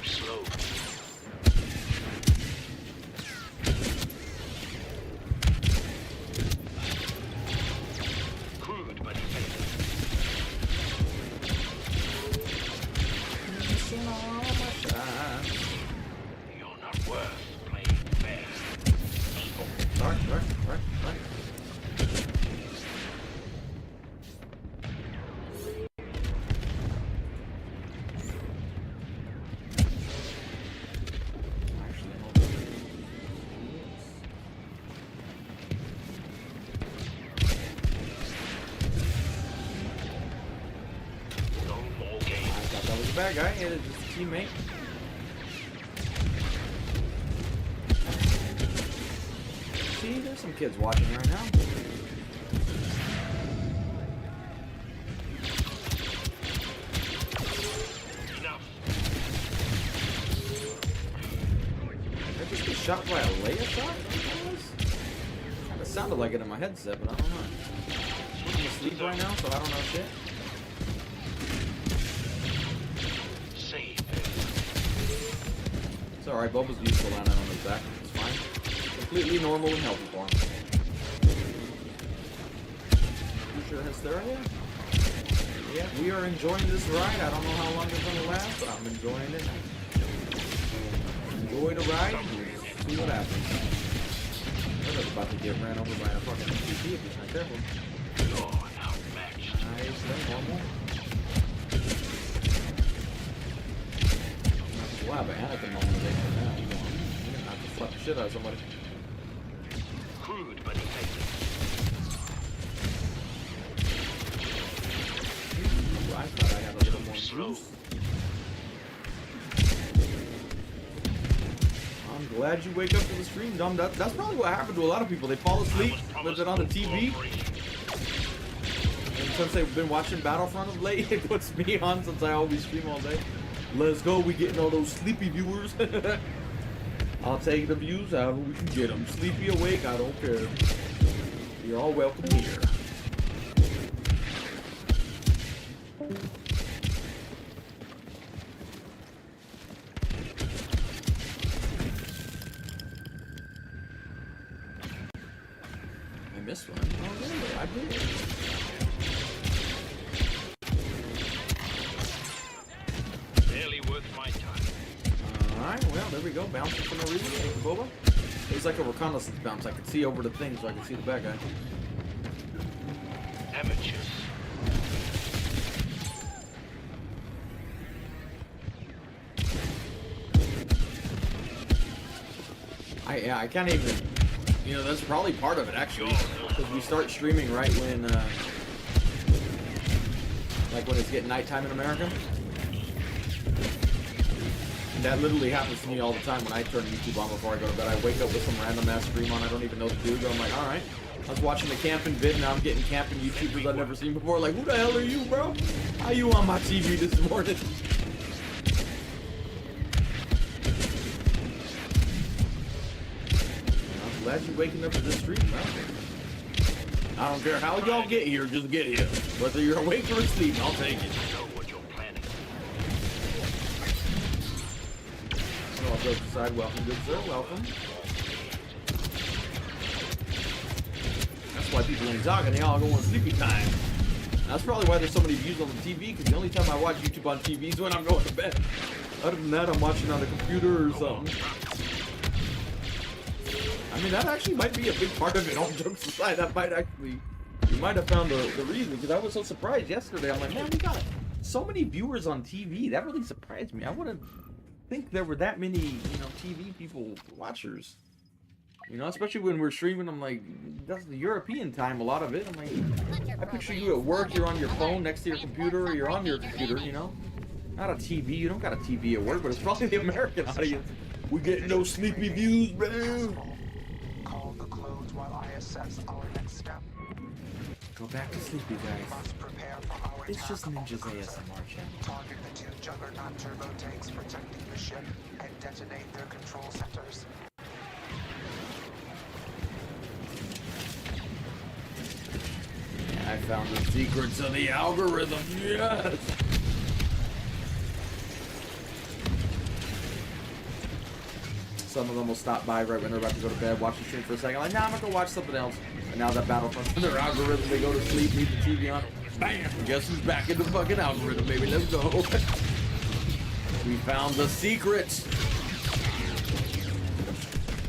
Slow. Crude, but effective. Missing all my shots. You're not worth playing fair. Sorry. No more games. I thought that was a bad guy. It is just a teammate. See, there's some kids watching right now. Enough. Did I just get shot by a laser shot? Kind of sounded like it in my headset, but I don't know. I'm asleep right now, so I don't know shit. It's alright, Boba's useful on his back. It's fine. Completely normal and healthy for him. Future Hysteria? Yeah, we are enjoying this ride. I don't know how long it's gonna last, but I'm enjoying it. Enjoy the ride. See what happens. I'm about to get ran over by a fucking MTT if he's not careful. Nice, that's normal. Wow, but Anakin mobilization now. You're gonna have to slap the shit out of somebody. Crude but effective. I thought I had a little more juice. I'm glad you wake up to the stream, Dom. That's probably what happened to a lot of people. They fall asleep with it on the TV. And since they've been watching Battlefront of late, it puts me on since I always stream all day. Let's go, we getting all those sleepy viewers. I'll take the views however we can get them. Sleepy, awake, I don't care. You're all welcome here. I missed one. Oh, really? I did. Alright, well, there we go. Bouncing for no reason. Thank you, Boba. It was like a reconnaissance bounce. I could see over the thing so I could see the bad guy. Amateurs. I can't even... You know, that's probably part of it, actually. Because we start streaming right when, like when it's getting nighttime in America. That literally happens to me all the time when I turn YouTube on before I go to bed. I wake up with some random ass stream on. I don't even know what to do. I'm like, alright. I was watching the camping vid, now I'm getting camping YouTubers I've never seen before. Like, who the hell are you, bro? How you on my TV this morning? I'm glad you're waking up to this stream, bro. I don't care how y'all get here, just get here. Whether you're awake or asleep, I'll take it. All jokes aside, welcome, good sir, welcome. That's why people ain't talking, they all go on sleepy time. That's probably why there's so many views on the TV, because the only time I watch YouTube on TV is when I'm going to bed. Other than that, I'm watching on the computer or something. I mean, that actually might be a big part of it, all jokes aside. That might actually, you might have found the reason, because I was so surprised yesterday. I'm like, man, we got so many viewers on TV. That really surprised me. I wouldn't think there were that many, you know, TV people watchers. You know, especially when we're streaming, I'm like, that's the European time, a lot of it. I'm like, I picture you at work, you're on your phone next to your computer, or you're on your computer, you know? Not a TV, you don't got a TV at work, but it's probably the American audience. We get no sleepy views, bro. Call the clones while I assess our next step. Go back to sleep, you guys. Must prepare for our It's just Ninja's ASMR channel. Target the two Juggernaut turbo tanks protecting the ship and detonate their control centers. I found the secrets of the algorithm, yes! Some of them will stop by right when they're about to go to bed, watch the stream for a second, like, nah, I'm gonna go watch something else. And now that Battlefront's in their algorithm, they go to sleep, leave the TV on, bam! Guess who's back in the fucking algorithm, baby, let's go. We found the secrets!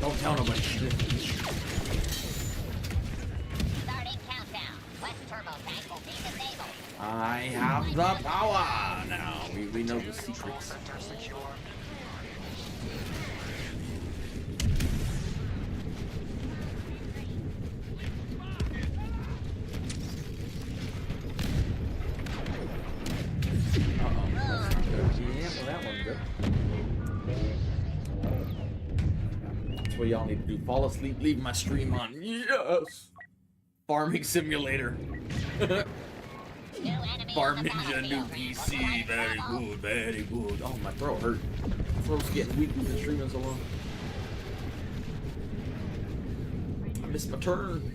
Don't tell nobody. I have the power now. We know the secrets. That's what y'all need to do. Fall asleep, leave my stream on. Yes! Farming simulator. Farm Ninja new PC. Very good, very good. Oh, my throat hurt. My throat's getting weak from the streaming so long. I missed my turn.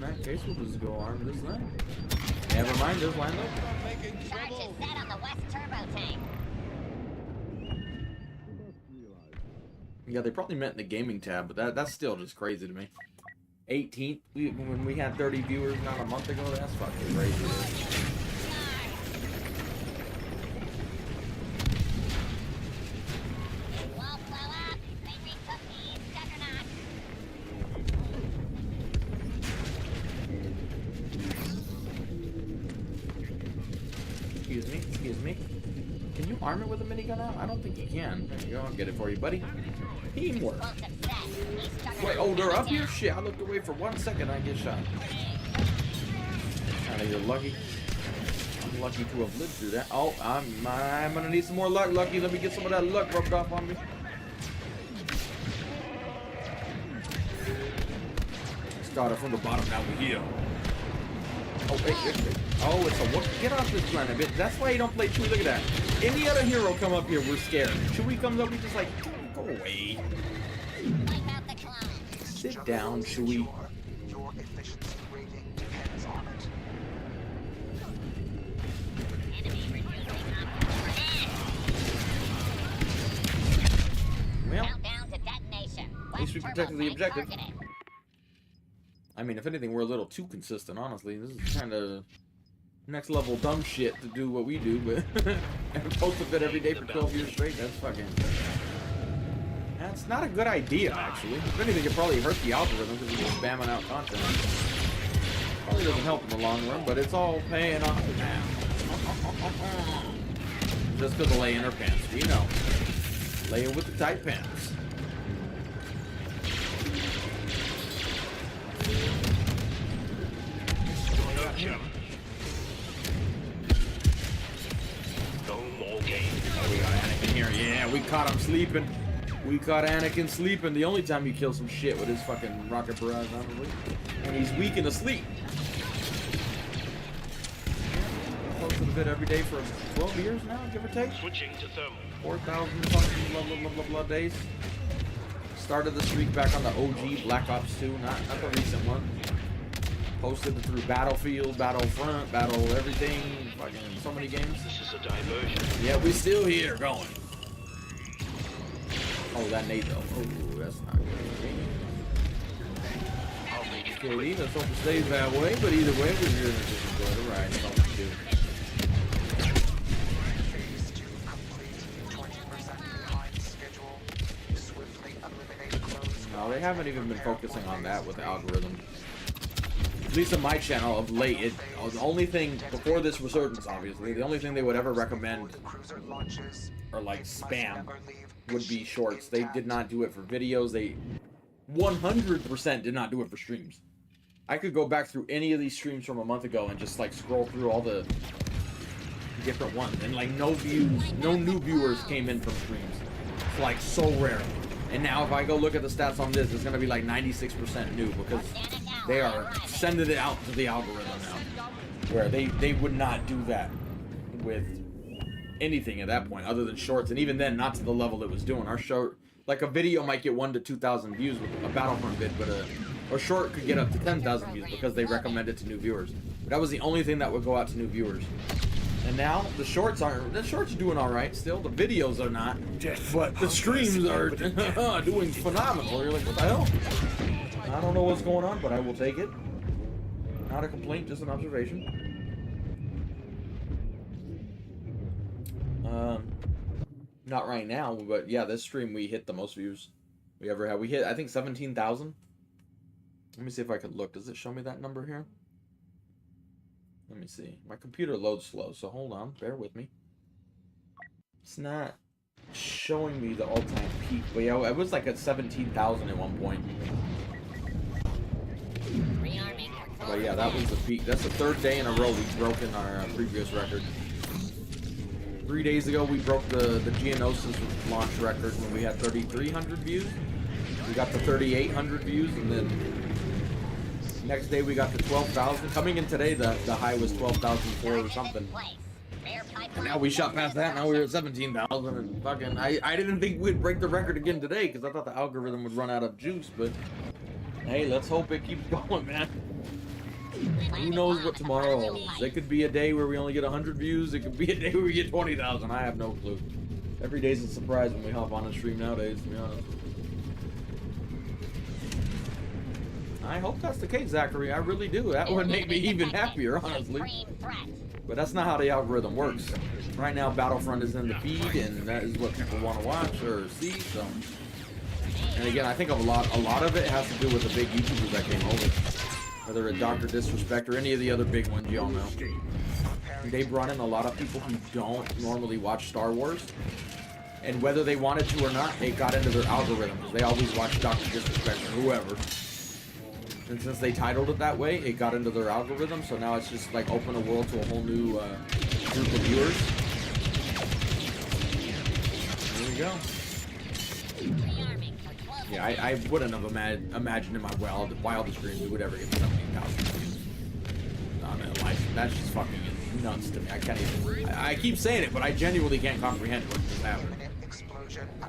that case, we'll just go arm this thing. Never mind, there's line up. Charge is set on the west turbo tank. Yeah, they probably meant in the gaming tab, but that's still just crazy to me. 18th, when we had 30 viewers not a month ago, that's fucking crazy. Excuse me. Can you arm it with a minigun now? I don't think you can. There you go, I'll get it for you, buddy. Teamwork. Wait, oh, they're up here? Shit, I looked away for 1 second, I get shot. Kinda, you're lucky. I'm lucky to have lived through that. Oh, I'm gonna need some more luck, Lucky. Let me get some of that luck rubbed off on me. Started from the bottom, now we're here. Oh, hey. Oh, it's a what? Get off this planet, bitch. That's why you don't play Chewie. Look at that. Any other hero come up here, we're scared. Chewie comes up, we just like, go away. Sit down, Chewie. Your efficiency rating depends on it. Well, at least we protected the objective. I mean, if anything, we're a little too consistent, honestly. This is kind of next level dumb shit to do what we do, but and post a bit every day for 12 years straight, that's fucking... That's not a good idea, actually. If anything, it probably hurts the algorithm because we're spamming out content. Probably doesn't help in the long run, but it's all paying off now. Just because of Leia in her pants, we know. Leia with the tight pants. Oh, we got Anakin here. Yeah, we caught him sleeping. We caught Anakin sleeping. The only time you kill some shit with his fucking rocket barrage, probably. And he's weak and asleep. Posted a bit every day for 12 years now, give or take. Switching to thermal. 4,000 fucking blah days. Started the streak back on the OG Black Ops 2, not the recent one. Posted it through Battlefield, Battlefront, Battle everything, fucking so many games. This is a diversion. Yeah, we're still here, going. Oh, that nade though. Oh, that's not good. Okay, let's hope it stays that way, but either way, we're here to just enjoy the ride. That's all we do. Phase 2 complete. 20% behind schedule. Swiftly eliminate close. No, they haven't even been focusing on that with the algorithm. At least on my channel of late, the only thing, before this resurgence obviously, the only thing they would ever recommend, or like spam, would be shorts. They did not do it for videos, they 100% did not do it for streams. I could go back through any of these streams from a month ago and just like scroll through all the different ones, and like no views, no new viewers came in from streams. It's like so rare. And now if I go look at the stats on this, it's gonna be like 96% new because they are sending it out to the algorithm now. Where they would not do that with anything at that point other than shorts, and even then not to the level it was doing. Our short, like a video might get 1,000 to 2,000 views with a Battlefront vid, but a short could get up to 10,000 views because they recommend it to new viewers. But that was the only thing that would go out to new viewers. And now the shorts are doing all right still. The videos are not, but the streams are doing phenomenal. You're like, what the hell? I don't know what's going on, but I will take it. Not a complaint, just an observation. Not right now, but yeah, this stream we hit the most views we ever had. We hit, I think, 17,000. Let me see if I can look. Does it show me that number here? Let me see. My computer loads slow, so hold on. Bear with me. It's not showing me the all-time peak, but yeah, it was like at 17,000 at one point. But yeah, that was the peak. That's the third day in a row we've broken our previous record. 3 days ago, we broke the Geonosis launch record when we had 3,300 views. We got to 3,800 views, and then next day we got to 12,000. Coming in today, the high was 12,004 or something. And now we shot past that. Now we're at 17,000, and fucking, I didn't think we'd break the record again today because I thought the algorithm would run out of juice. But hey, let's hope it keeps going, man. Who knows what tomorrow holds? It could be a day where we only get 100 views. It could be a day where we get 20,000. I have no clue. Every day's a surprise when we hop on a stream nowadays, to be honest. I hope that's the case, Zachary. I really do. That would make me even happier, honestly. But that's not how the algorithm works. Right now, Battlefront is in the feed, and that is what people want to watch or see. So, and again, I think a lot of it has to do with the big YouTubers that came over, whether it's Dr. Disrespect or any of the other big ones y'all know. They brought in a lot of people who don't normally watch Star Wars, and whether they wanted to or not, it got into their algorithm because they always watch Dr. Disrespect or whoever. And since they titled it that way, it got into their algorithm, so now it's just like open a world to a whole new group of viewers. There we go. Yeah, I wouldn't have imagined in my wildest dreams we would ever get 17,000 views on a live. That's just fucking nuts to me. I can't even. I keep saying it, but I genuinely can't comprehend what just happened.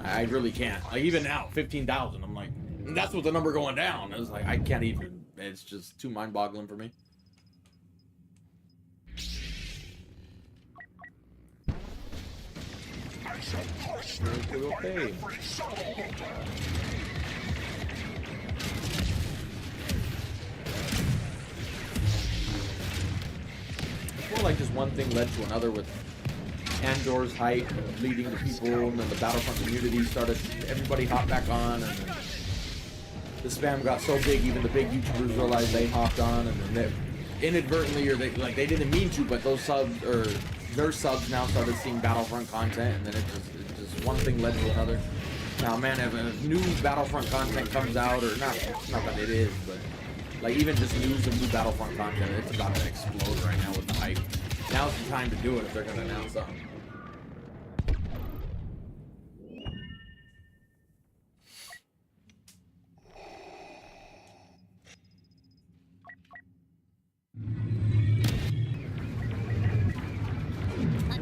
I really can't. Like even now, 15,000. I'm like, that's with the number going down. It's like I can't even. It's just too mind-boggling for me. Okay. It's more like just one thing led to another with Andor's hype leading to people, and then the Battlefront community started, everybody hopped back on, and then the spam got so big, even the big YouTubers realized they hopped on, and then they inadvertently, or they didn't mean to, but those subs, or their subs now started seeing Battlefront content, and then it just one thing led to another. Now, man, if a new Battlefront content comes out, or not that it is, but like even just news of new Battlefront content, it's about to explode right now with the hype. Now's the time to do it if they're gonna announce something.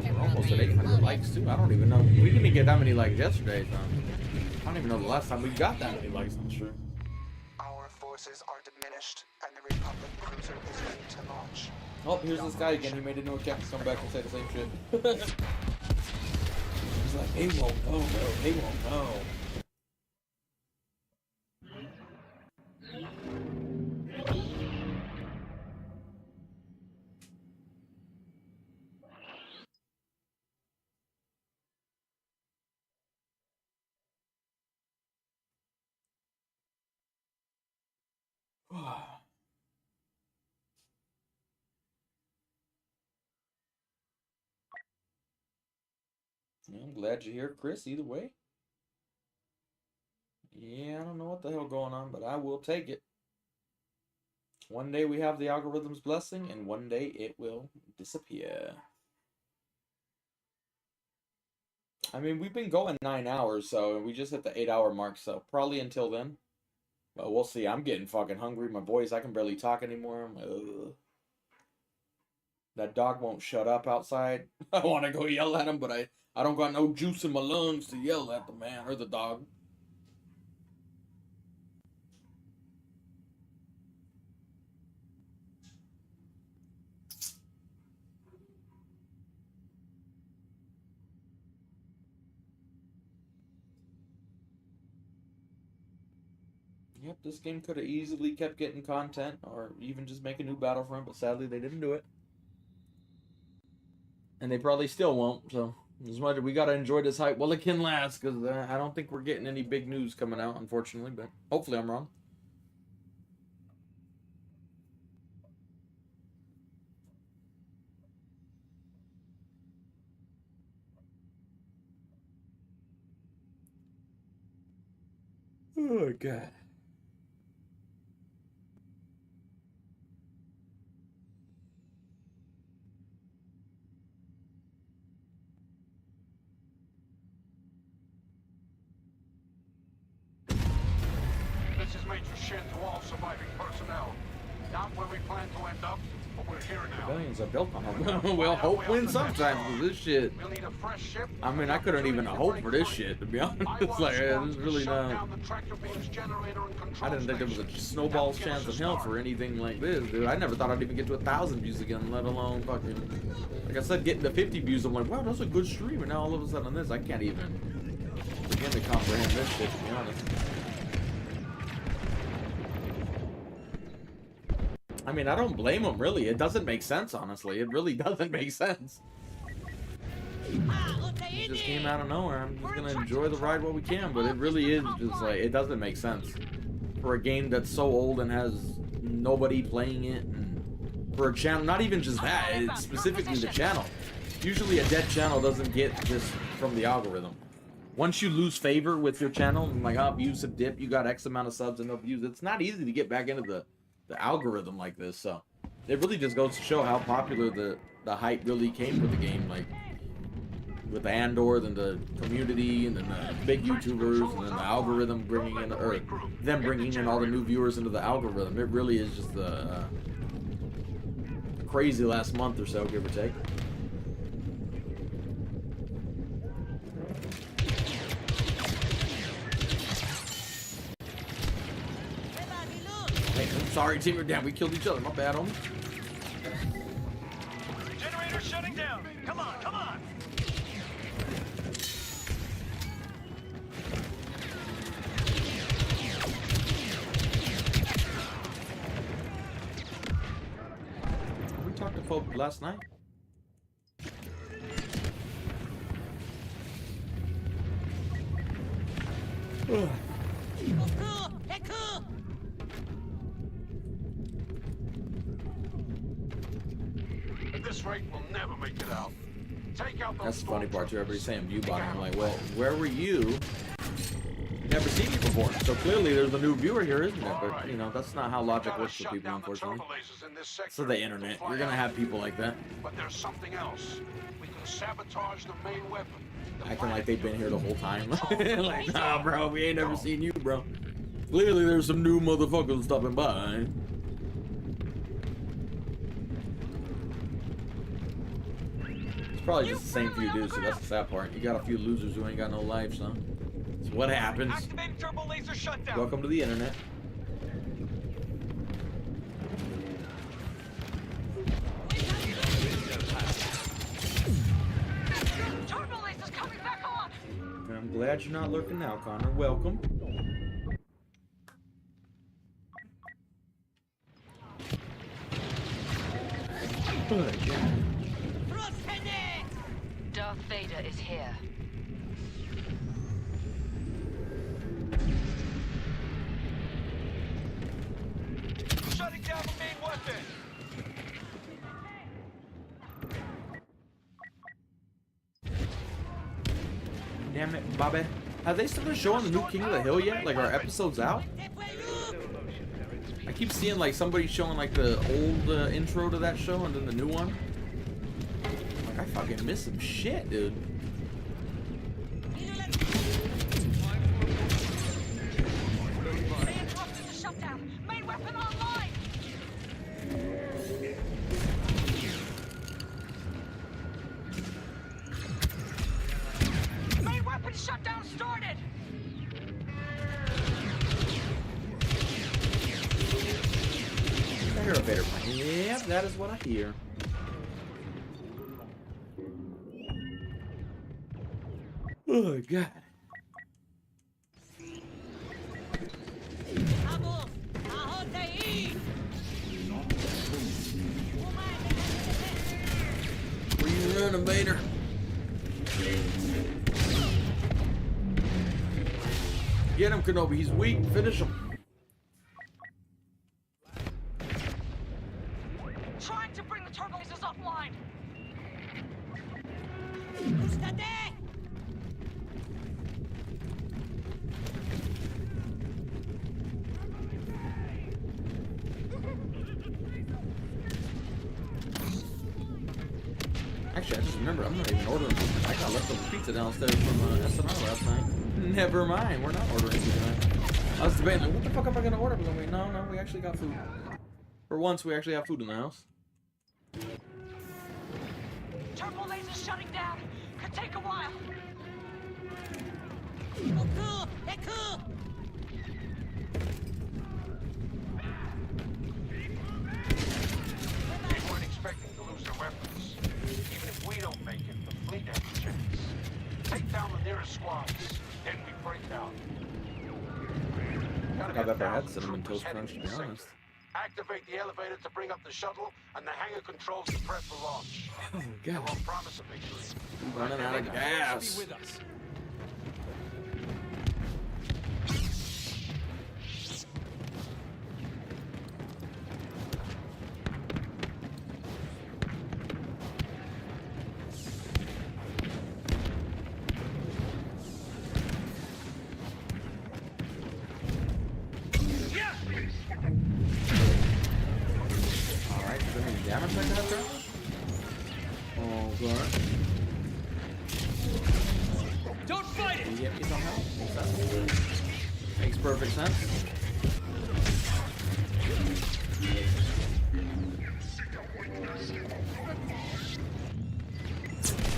We're almost at 800 likes too. I don't even know. We didn't even get that many likes yesterday, so I don't even know the last time we got that many likes on the stream. Our forces are diminished, and the Republic cruiser is ready to launch. Oh, here's this guy again. He made it no cap to come back and say the same shit. He's like, they won't know, bro. They won't know. I'm glad you're here, Chris, either way. Yeah, I don't know what the hell going on, but I will take it. One day we have the algorithm's blessing, and one day it will disappear. I mean, we've been going 9 hours, so we just hit the 8-hour mark, so probably until then. But we'll see. I'm getting fucking hungry. My voice, I can barely talk anymore. I'm like, ugh. That dog won't shut up outside. I want to go yell at him, but I don't got no juice in my lungs to yell at the man or the dog. Yep, this game could have easily kept getting content or even just make a new Battlefront, but sadly they didn't do it. And they probably still won't, so as much we gotta enjoy this hype while it can last, because I don't think we're getting any big news coming out, unfortunately, but hopefully I'm wrong. Oh, God. This is Major Shin to all surviving personnel. Not where we plan to end up, Rebellions are built on hope. Well, hope wins sometimes with this shit. I mean, I couldn't even hope for this shit, to be honest. Like, it's really not. I didn't think there was a snowball's chance in hell for anything like this, dude. I never thought I'd even get to 1,000 views again, let alone fucking. Like I said, getting to 50 views, I'm like, wow, that's a good stream. And now all of a sudden on this, I can't even begin to comprehend this shit, to be honest. I mean, I don't blame him, really. It doesn't make sense, honestly. It really doesn't make sense. It just came out of nowhere. I'm just gonna enjoy the ride while we can, but it really is just like, it doesn't make sense. For a game that's so old and has nobody playing it, and for a channel, not even just that, it's specifically the channel. Usually a dead channel doesn't get this from the algorithm. Once you lose favor with your channel, and like, oh, views have dipped, you got X amount of subs and no views, it's not easy to get back into the algorithm like this, so it really just goes to show how popular the hype really came with the game, like with Andor, then the community, and then the big YouTubers, and then the algorithm bringing in, or them bringing in all the new viewers into the algorithm. It really is just a crazy last month or so, give or take. Hey, I'm sorry, team. Damn, we killed each other. My bad, homie. Generator shutting down. Come on, come on. We talked to folk last night. At this rate, we'll never make it out. Take out those. That's the funny part too. Everybody's saying view botting. I'm like, well, where were you? Never seen you before. So clearly there's a new viewer here, isn't there? But you know, that's not how logic works for people, unfortunately. So the internet, you're gonna have people like that. But there's something else. We can sabotage the main weapon. Acting like they've been here the whole time. Like, nah, bro, we ain't never seen you, bro. Clearly there's some new motherfuckers stopping by. It's probably just the same few dudes, so that's the sad part. You got a few losers who ain't got no life, son. It's what happens. Activate turbo laser shutdown. Welcome to the internet. Turbo laser's coming back on. I'm glad you're not lurking now, Connor. Welcome. Darth Vader is here. Shutting down the main weapon. Damn it, Bobby. Have they started showing the new King of the Hill yet? Like, our episode's out? I keep seeing, like, somebody showing, like, the old intro to that show and then the new one. Like, I fucking missed some shit, dude. They interrupted the shutdown. Main weapon online. Main weapon shutdown started. I hear a Vader plane. Yeah, that is what I hear. Oh, God. Where you running, Vader? Get him, Kenobi. He's weak. Finish him. Trying to bring the turbo lasers offline. Actually, I just remember, I'm not even ordering pizza. I got leftover pizza downstairs from SNL last night. Never mind, we're not ordering pizza tonight. I was debating, like, what the fuck am I gonna order? But I'm like, no, we actually got food. For once, we actually have food in the house. Turbo laser's shutting down. Could take a while. They weren't expecting to lose their weapons. Even if we don't make it, the fleet has a chance. Take down the nearest squads, then we break out. I've ever had cinnamon toast crunch, to be honest. Activate the elevator to bring up the shuttle, and the hangar controls to prep for launch. Oh, God. I won't promise a victory. Running out of gas. Be with us. Alright, is there any damage like that there? Oh, God. Don't fight it! Can you get me somehow? Makes sense. Makes perfect sense.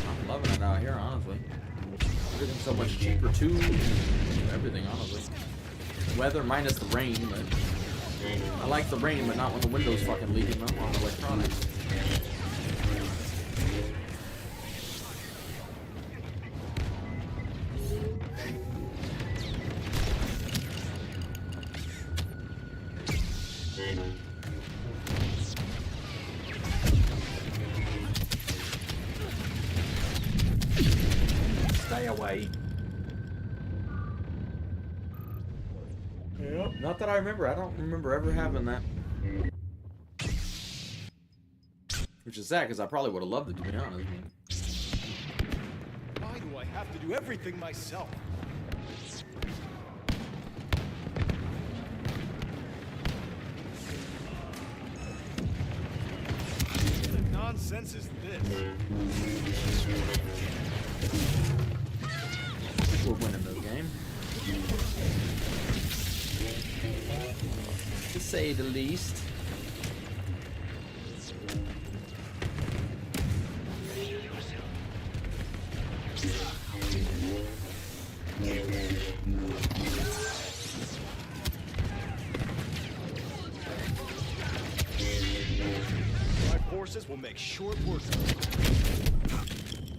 I'm loving it out here, honestly. Everything's so much cheaper too. Everything, honestly. Weather minus the rain, but I like the rain, but not when the window's fucking leaking though on electronics. Stay away. Yep. Not that I remember. I don't remember ever having that. Which is sad, because I probably would have loved it, to be honest. Why do I have to do everything myself? What kind of nonsense is this? I think we're winning this game. To say the least. My forces will make short work of it.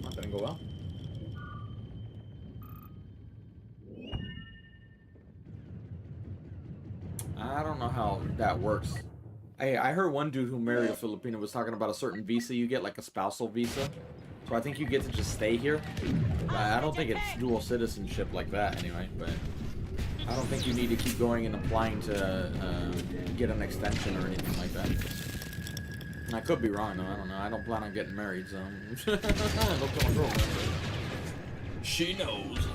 Not gonna go well. I don't know how that works. I heard one dude who married a Filipino was talking about a certain visa you get, like a spousal visa. So I think you get to just stay here. I don't think it's dual citizenship like that anyway, but I don't think you need to keep going and applying to get an extension or anything like that. I could be wrong though, I don't know. I don't plan on getting married, so don't tell my girlfriend. She knows.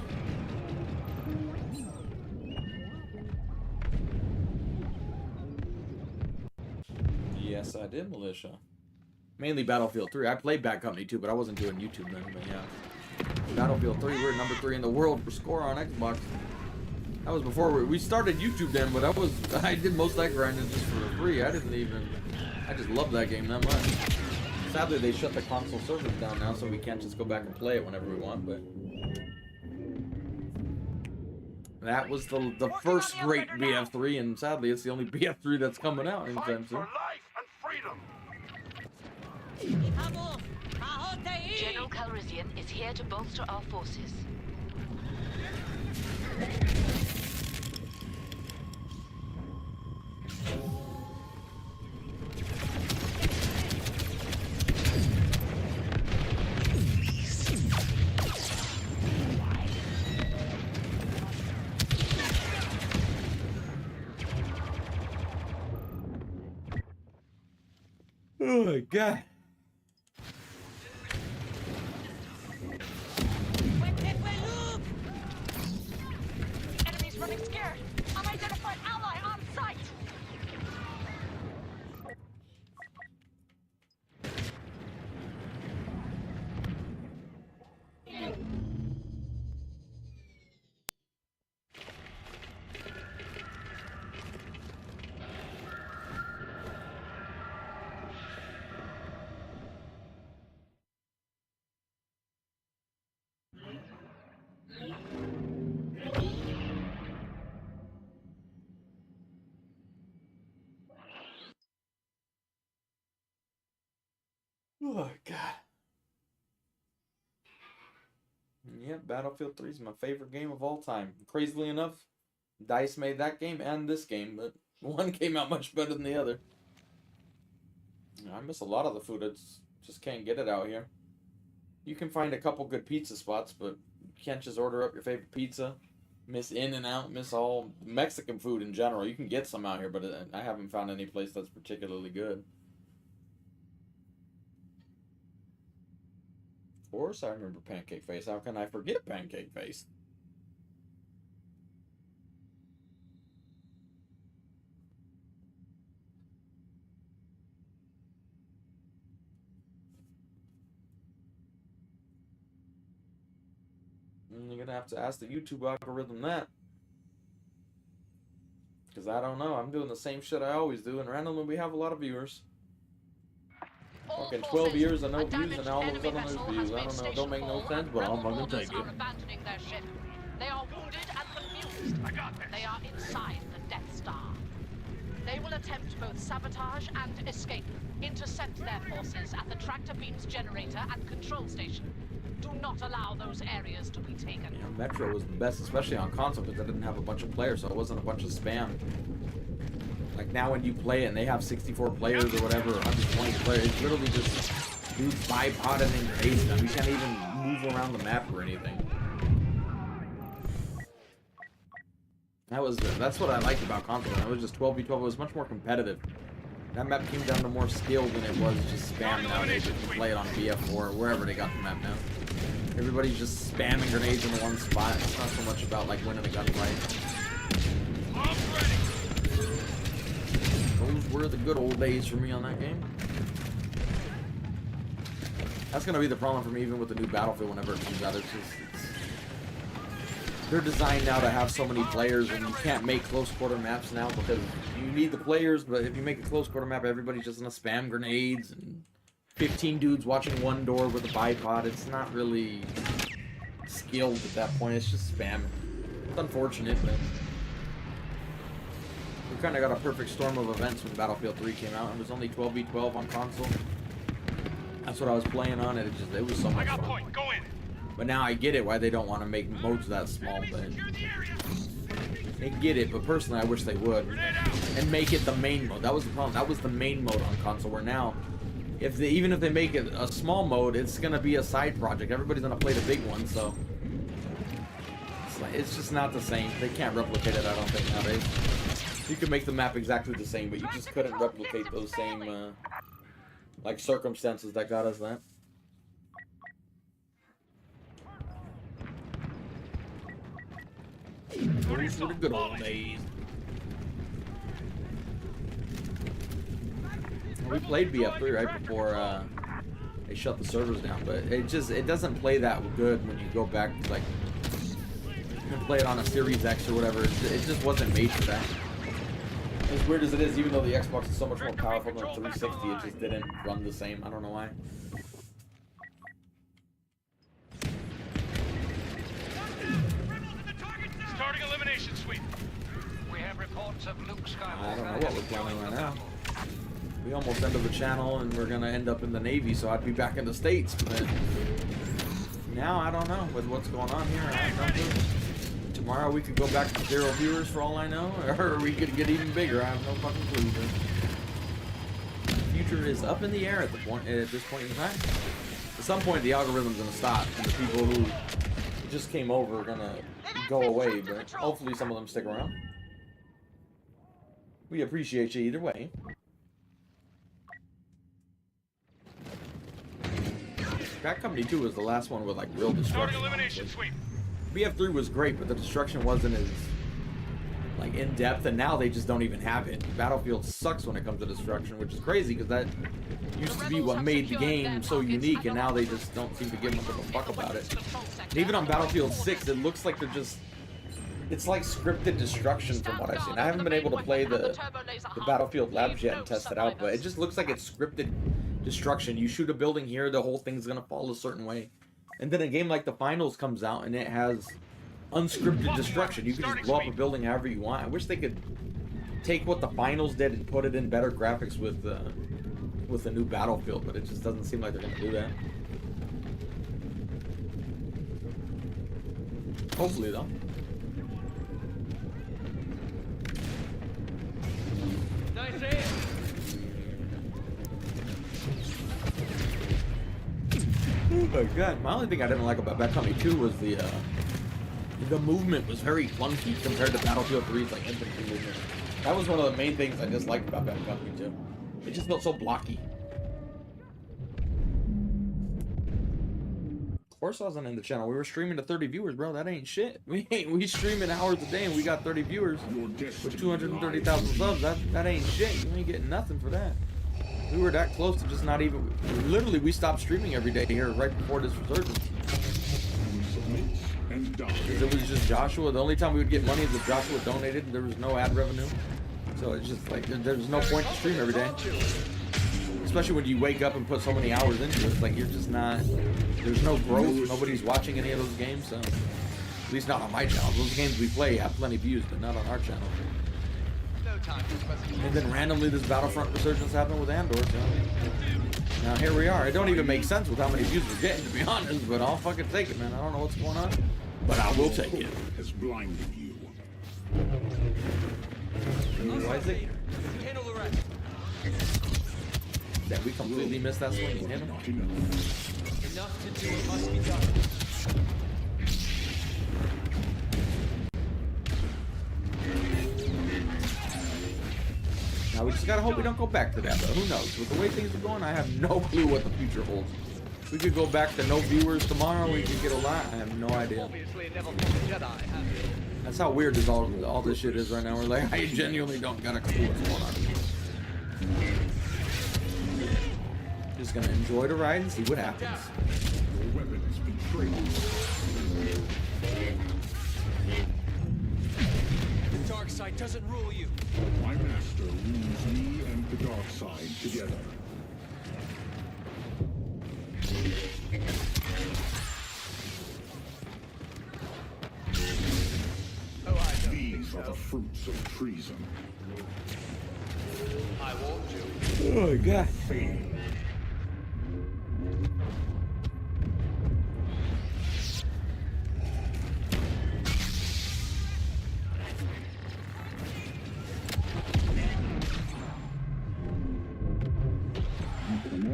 Yes, I did, Militia. Mainly Battlefield 3. I played Bad Company too, but I wasn't doing YouTube then, but yeah. Battlefield 3, we're number 3 in the world for score on Xbox. That was before we started YouTube then, but I did most of that grinding just for free. I just love that game that much. Sadly, they shut the console servers down now, so we can't just go back and play it whenever we want, but that was the first great BF3, and sadly, it's the only BF3 that's coming out anytime soon. General Calrissian is here to bolster our forces. Oh my god. Enemies running scared. Unidentified ally on site. Oh, God. Yeah, Battlefield 3 is my favorite game of all time. Crazily enough, DICE made that game and this game, but one came out much better than the other. I miss a lot of the food. I just can't get it out here. You can find a couple good pizza spots, but you can't just order up your favorite pizza. Miss In-N-Out, miss all Mexican food in general. You can get some out here, but I haven't found any place that's particularly good. Of course I remember Pancake Face. How can I forget Pancake Face? You're gonna have to ask the YouTube algorithm that. Because I don't know. I'm doing the same shit I always do, and randomly we have a lot of viewers. Fucking 12 years and no views, and all of a sudden there's views. I don't know. It don't make no sense, but I'm gonna take it. Abandoning their ship. They are wounded and confused. They are inside the Death Star. They will attempt both sabotage and escape. Intercept their forces at the tractor beam's generator and control station. Do not allow those areas to be taken. Yeah, Metro was the best, especially on console, because I didn't have a bunch of players, so it wasn't a bunch of spam. Like now when you play it and they have 64 players or whatever, 120 players, it's literally just dudes bipoding and face them. You can't even move around the map or anything. That's what I liked about console. It was just 12v12. It was much more competitive. That map came down to more skill than it was just spam nowadays. If you play it on BF4 or wherever they got the map now. Everybody's just spamming grenades in one spot. It's not so much about like winning a gunfight. Those were the good old days for me on that game. That's gonna be the problem for me even with the new Battlefield whenever it comes out. They're designed now to have so many players, and you can't make close quarter maps now because you need the players, but if you make a close quarter map, everybody's just gonna spam grenades and 15 dudes watching one door with a bipod. It's not really skilled at that point. It's just spam. It's unfortunate, but we kind of got a perfect storm of events when Battlefield 3 came out. It was only 12v12 on console. That's what I was playing on, and it was so much fun. But now I get it why they don't want to make modes that small, but they get it, but personally I wish they would. And make it the main mode. That was the problem. That was the main mode on console, where now even if they make it a small mode, it's gonna be a side project. Everybody's gonna play the big one, so it's just not the same. They can't replicate it, I don't think, nowadays. You could make the map exactly the same, but you just couldn't replicate those same like circumstances that got us that. Those were the good old days. We played BF3 right before they shut the servers down, but it doesn't play that good when you go back to, like, you can play it on a Series X or whatever. It just wasn't made for that. As weird as it is, even though the Xbox is so much more powerful than the 360, it just didn't run the same. I don't know why. Starting elimination sweep. We have reports of Luke Skywalker. I don't know what we're planning right now. We almost ended the channel and we're gonna end up in the Navy, so I'd be back in the States, but now I don't know with what's going on here. I have no clue. Tomorrow we could go back to 0 viewers for all I know, or we could get even bigger. I have no fucking clue. But the future is up in the air at this point in time. At some point the algorithm's gonna stop and the people who just came over are gonna go away, but hopefully some of them stick around. We appreciate you either way. Bad Company 2 was the last one with like real destruction. Elimination sweep. BF3 was great, but the destruction wasn't as like in depth, and now they just don't even have it. Battlefield sucks when it comes to destruction, which is crazy because that used to be what made the game so unique, and now they just don't seem to give much of a fuck about it. And even on Battlefield 6, it looks like they're just... It's like scripted destruction from what I've seen. I haven't been able to play the Battlefield Labs yet and test it out, but it just looks like it's scripted destruction. You shoot a building here, the whole thing's gonna fall a certain way. And then a game like the Finals comes out and it has unscripted destruction. You can just blow up a building however you want. I wish they could take what the Finals did and put it in better graphics with with a new battlefield, but it just doesn't seem like they're gonna do that. Hopefully, though. Nice aim. Oh my god, my only thing I didn't like about Bad Company 2 was the movement was very clunky compared to Battlefield 3's like infantry movement. That was one of the main things I disliked about Bad Company 2. It just felt so blocky. Horse wasn't in the channel. We were streaming to 30 viewers, bro. That ain't shit. We streaming hours a day and we got 30 viewers with 230,000 subs. That ain't shit. You ain't getting nothing for that. We were that close to just not even. Literally, we stopped streaming every day here right before this resurgence. Because it was just Joshua. The only time we would get money is if Joshua donated and there was no ad revenue. So it's just like there's no point to stream every day. Especially when you wake up and put so many hours into it. It's like you're just not. There's no growth. Nobody's watching any of those games. So at least not on my channel. Those games we play have plenty of views, but not on our channel. And then randomly this Battlefront resurgence happened with Andor, so now here we are. It don't even make sense with how many views we're getting, to be honest, but I'll fucking take it, man. I don't know what's going on, but I will take it. Has blinded you. Isaac? Handle the rest. Yeah, we completely missed that swing. Enough to do what must be done. Now we just gotta hope we don't go back to that, but who knows? With the way things are going, I have no clue what the future holds. We could go back to no viewers tomorrow, we could get a lot, I have no idea. That's how weird this all this shit is right now. We're like, I genuinely don't got a clue what's going on. Just gonna enjoy the ride and see what happens. Your weapon has been trained. The dark side doesn't rule you. My master rules me and the dark side together. These are the fruits of treason. I warned you. Oh my god.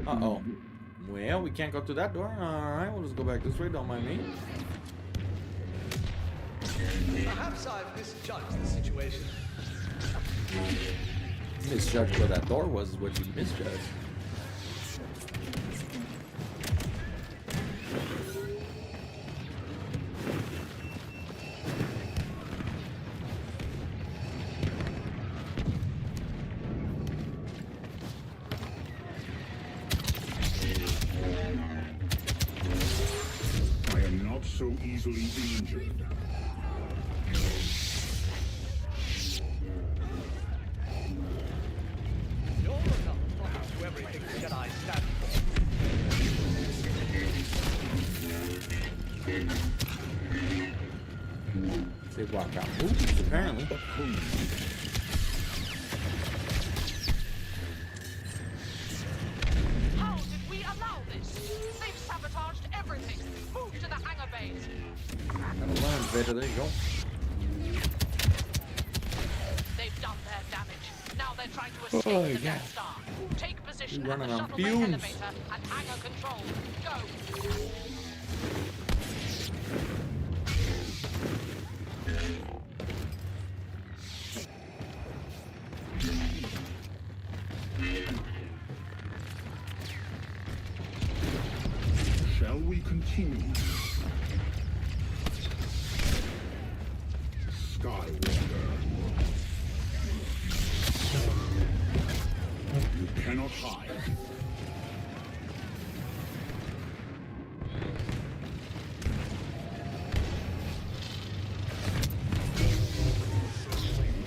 Uh-oh. Well, we can't go through that door. Alright, we'll just go back this way. Don't mind me. Perhaps I've misjudged the situation. Misjudged where that door was is what you misjudged. I am not so easily injured. You're enough to everything Jedi stand for. They walk out movies, apparently. How did we allow this? They've sabotaged everything. Move to the hangar bays. Gotta learn, Vader. There you go. They've done their damage. Now they're trying to escape Oh, the yeah. Death Star. Take position You're at the running on shuttle bay fumes. elevator and hangar control. Go. Shall we continue? Skywalker. You cannot hide.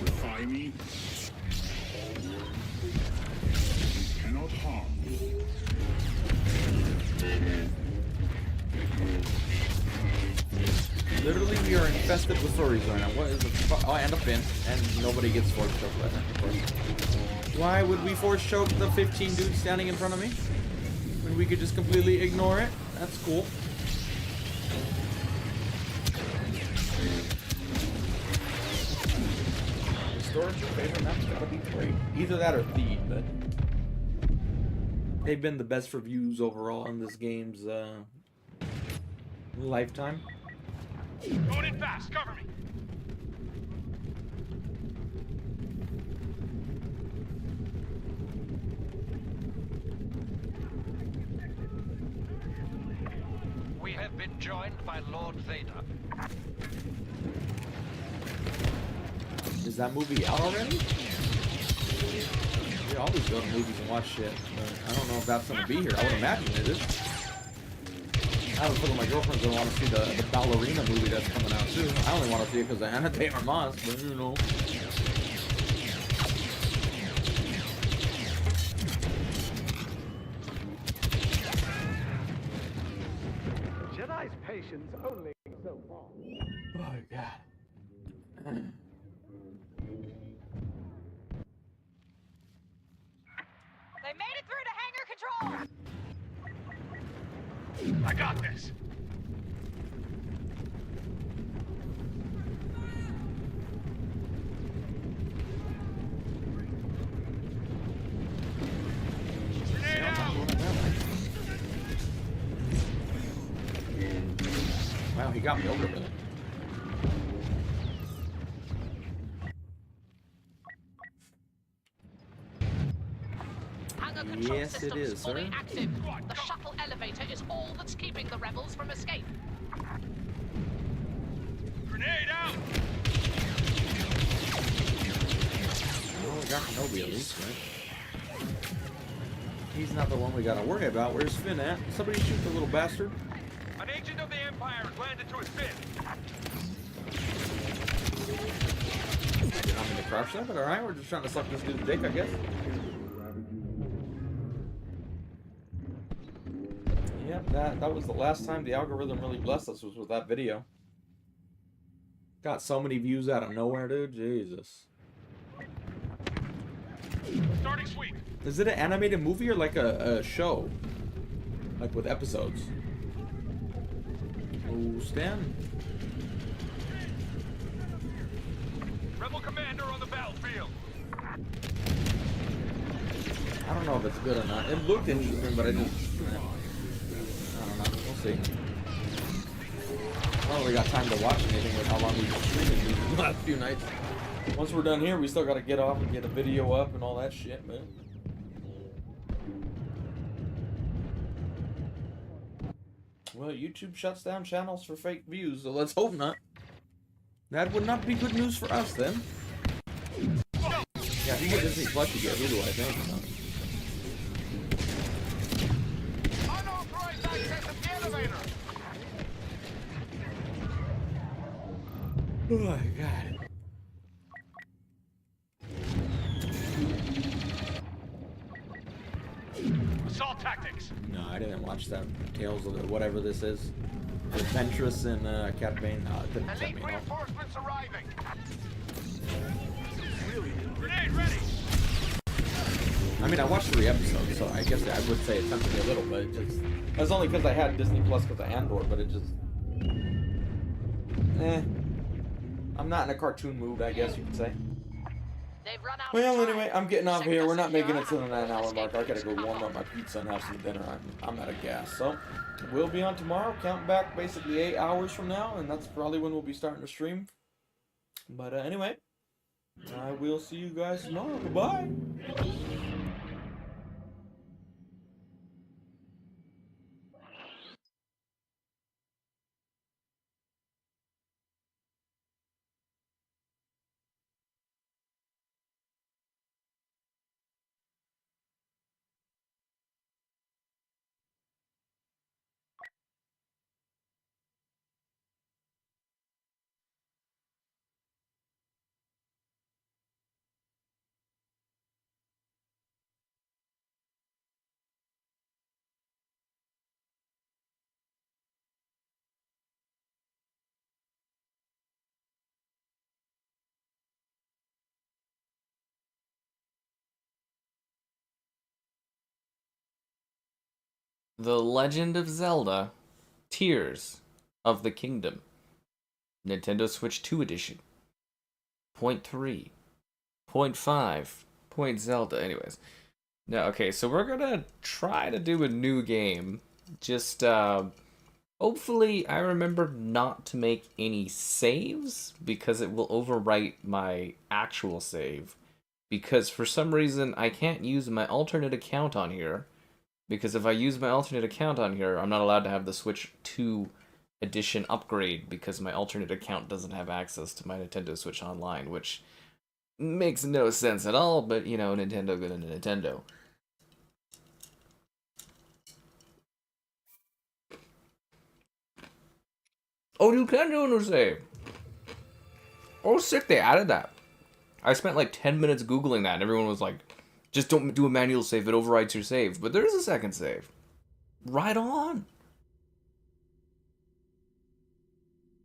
Defy me. You cannot harm me. infested with furries right now. What is the oh, and a fin. And nobody gets force choked right now, of course. Why would we force choke the 15 dudes standing in front of me? When we could just completely ignore it? That's cool. Storage, your favorite map's gotta be great. Either that or Theed, but they've been the best reviews overall in this game's lifetime. Going in fast, cover me. We have been joined by Lord Vader. Is that movie out already? We always go to movies and watch shit, but I don't know if that's gonna be here. I would imagine it is. I have a couple of my girlfriends that want to see the ballerina movie that's coming out too. I only want to see it because of Anna Taylor-Moss, but you know. Jedi's patience only so far. Oh god. They made it through to hangar control! I got this. Wow, he got me over with it. Hangar control Yes, it systems is, fully sir. active. The shuttle elevator is all that's keeping the rebels from escape. Grenade out! Well, we got Kenobi at least, right? He's not the one we gotta worry about. Where's Finn at? Somebody shoot the little bastard. An agent of the Empire has landed to his fin. Did not mean to crush that, but alright, we're just trying to suck this dude's dick, I guess. Yep, that was the last time the algorithm really blessed us was with that video. Got so many views out of nowhere, dude. Jesus. Starting sweep. Is it an animated movie or like a show? Like with episodes? Oh, Stan. Rebel commander on the battlefield. I don't know if it's good or not. It looked interesting, but I just... I don't know. We'll see. I don't really got time to watch anything with how long we've been streaming these last few nights. Once we're done here, we still got to get off and get a video up and all that shit, man. Well, YouTube shuts down channels for fake views, so let's hope not. That would not be good news for us, then. Yeah, if you get Disney Plus, you get Hulu, I think. So. Unauthorized access to the elevator. Oh my god. Assault tactics. No, I didn't watch that. Tales of the, whatever this is. The Ventress and Cat Bane. No, it didn't set Elite me off. reinforcements arriving. Grenade ready. I mean, I watched 3 episodes, so I guess I would say it tempted me a little, but it just... That's only because I had Disney Plus because of Andor, but it just... I'm not in a cartoon mood, I guess you could say. Well, anyway, I'm getting off here. We're not making it to the 9-hour mark. I gotta go warm up my pizza and have some dinner. I'm out of gas. So, we'll be on tomorrow. Counting back basically 8 hours from now, and that's probably when we'll be starting to stream. But anyway, I will see you guys tomorrow. Goodbye. The Legend of Zelda Tears of the Kingdom. Nintendo Switch 2 Edition. Point 3. Point 5. Point Zelda. Anyways. No, okay, so we're gonna try to do a new game. Just, hopefully I remember not to make any saves, because it will overwrite my actual save. Because for some reason, I can't use my alternate account on here. Because if I use my alternate account on here, I'm not allowed to have the Switch 2 Edition upgrade, because my alternate account doesn't have access to my Nintendo Switch Online, which makes no sense at all, but, you know, Nintendo good into Nintendo. Oh, you can do a new save! Oh, sick, they added that. I spent like 10 minutes Googling that, and everyone was like, just don't do a manual save, it overrides your save. But there is a second save. Right on!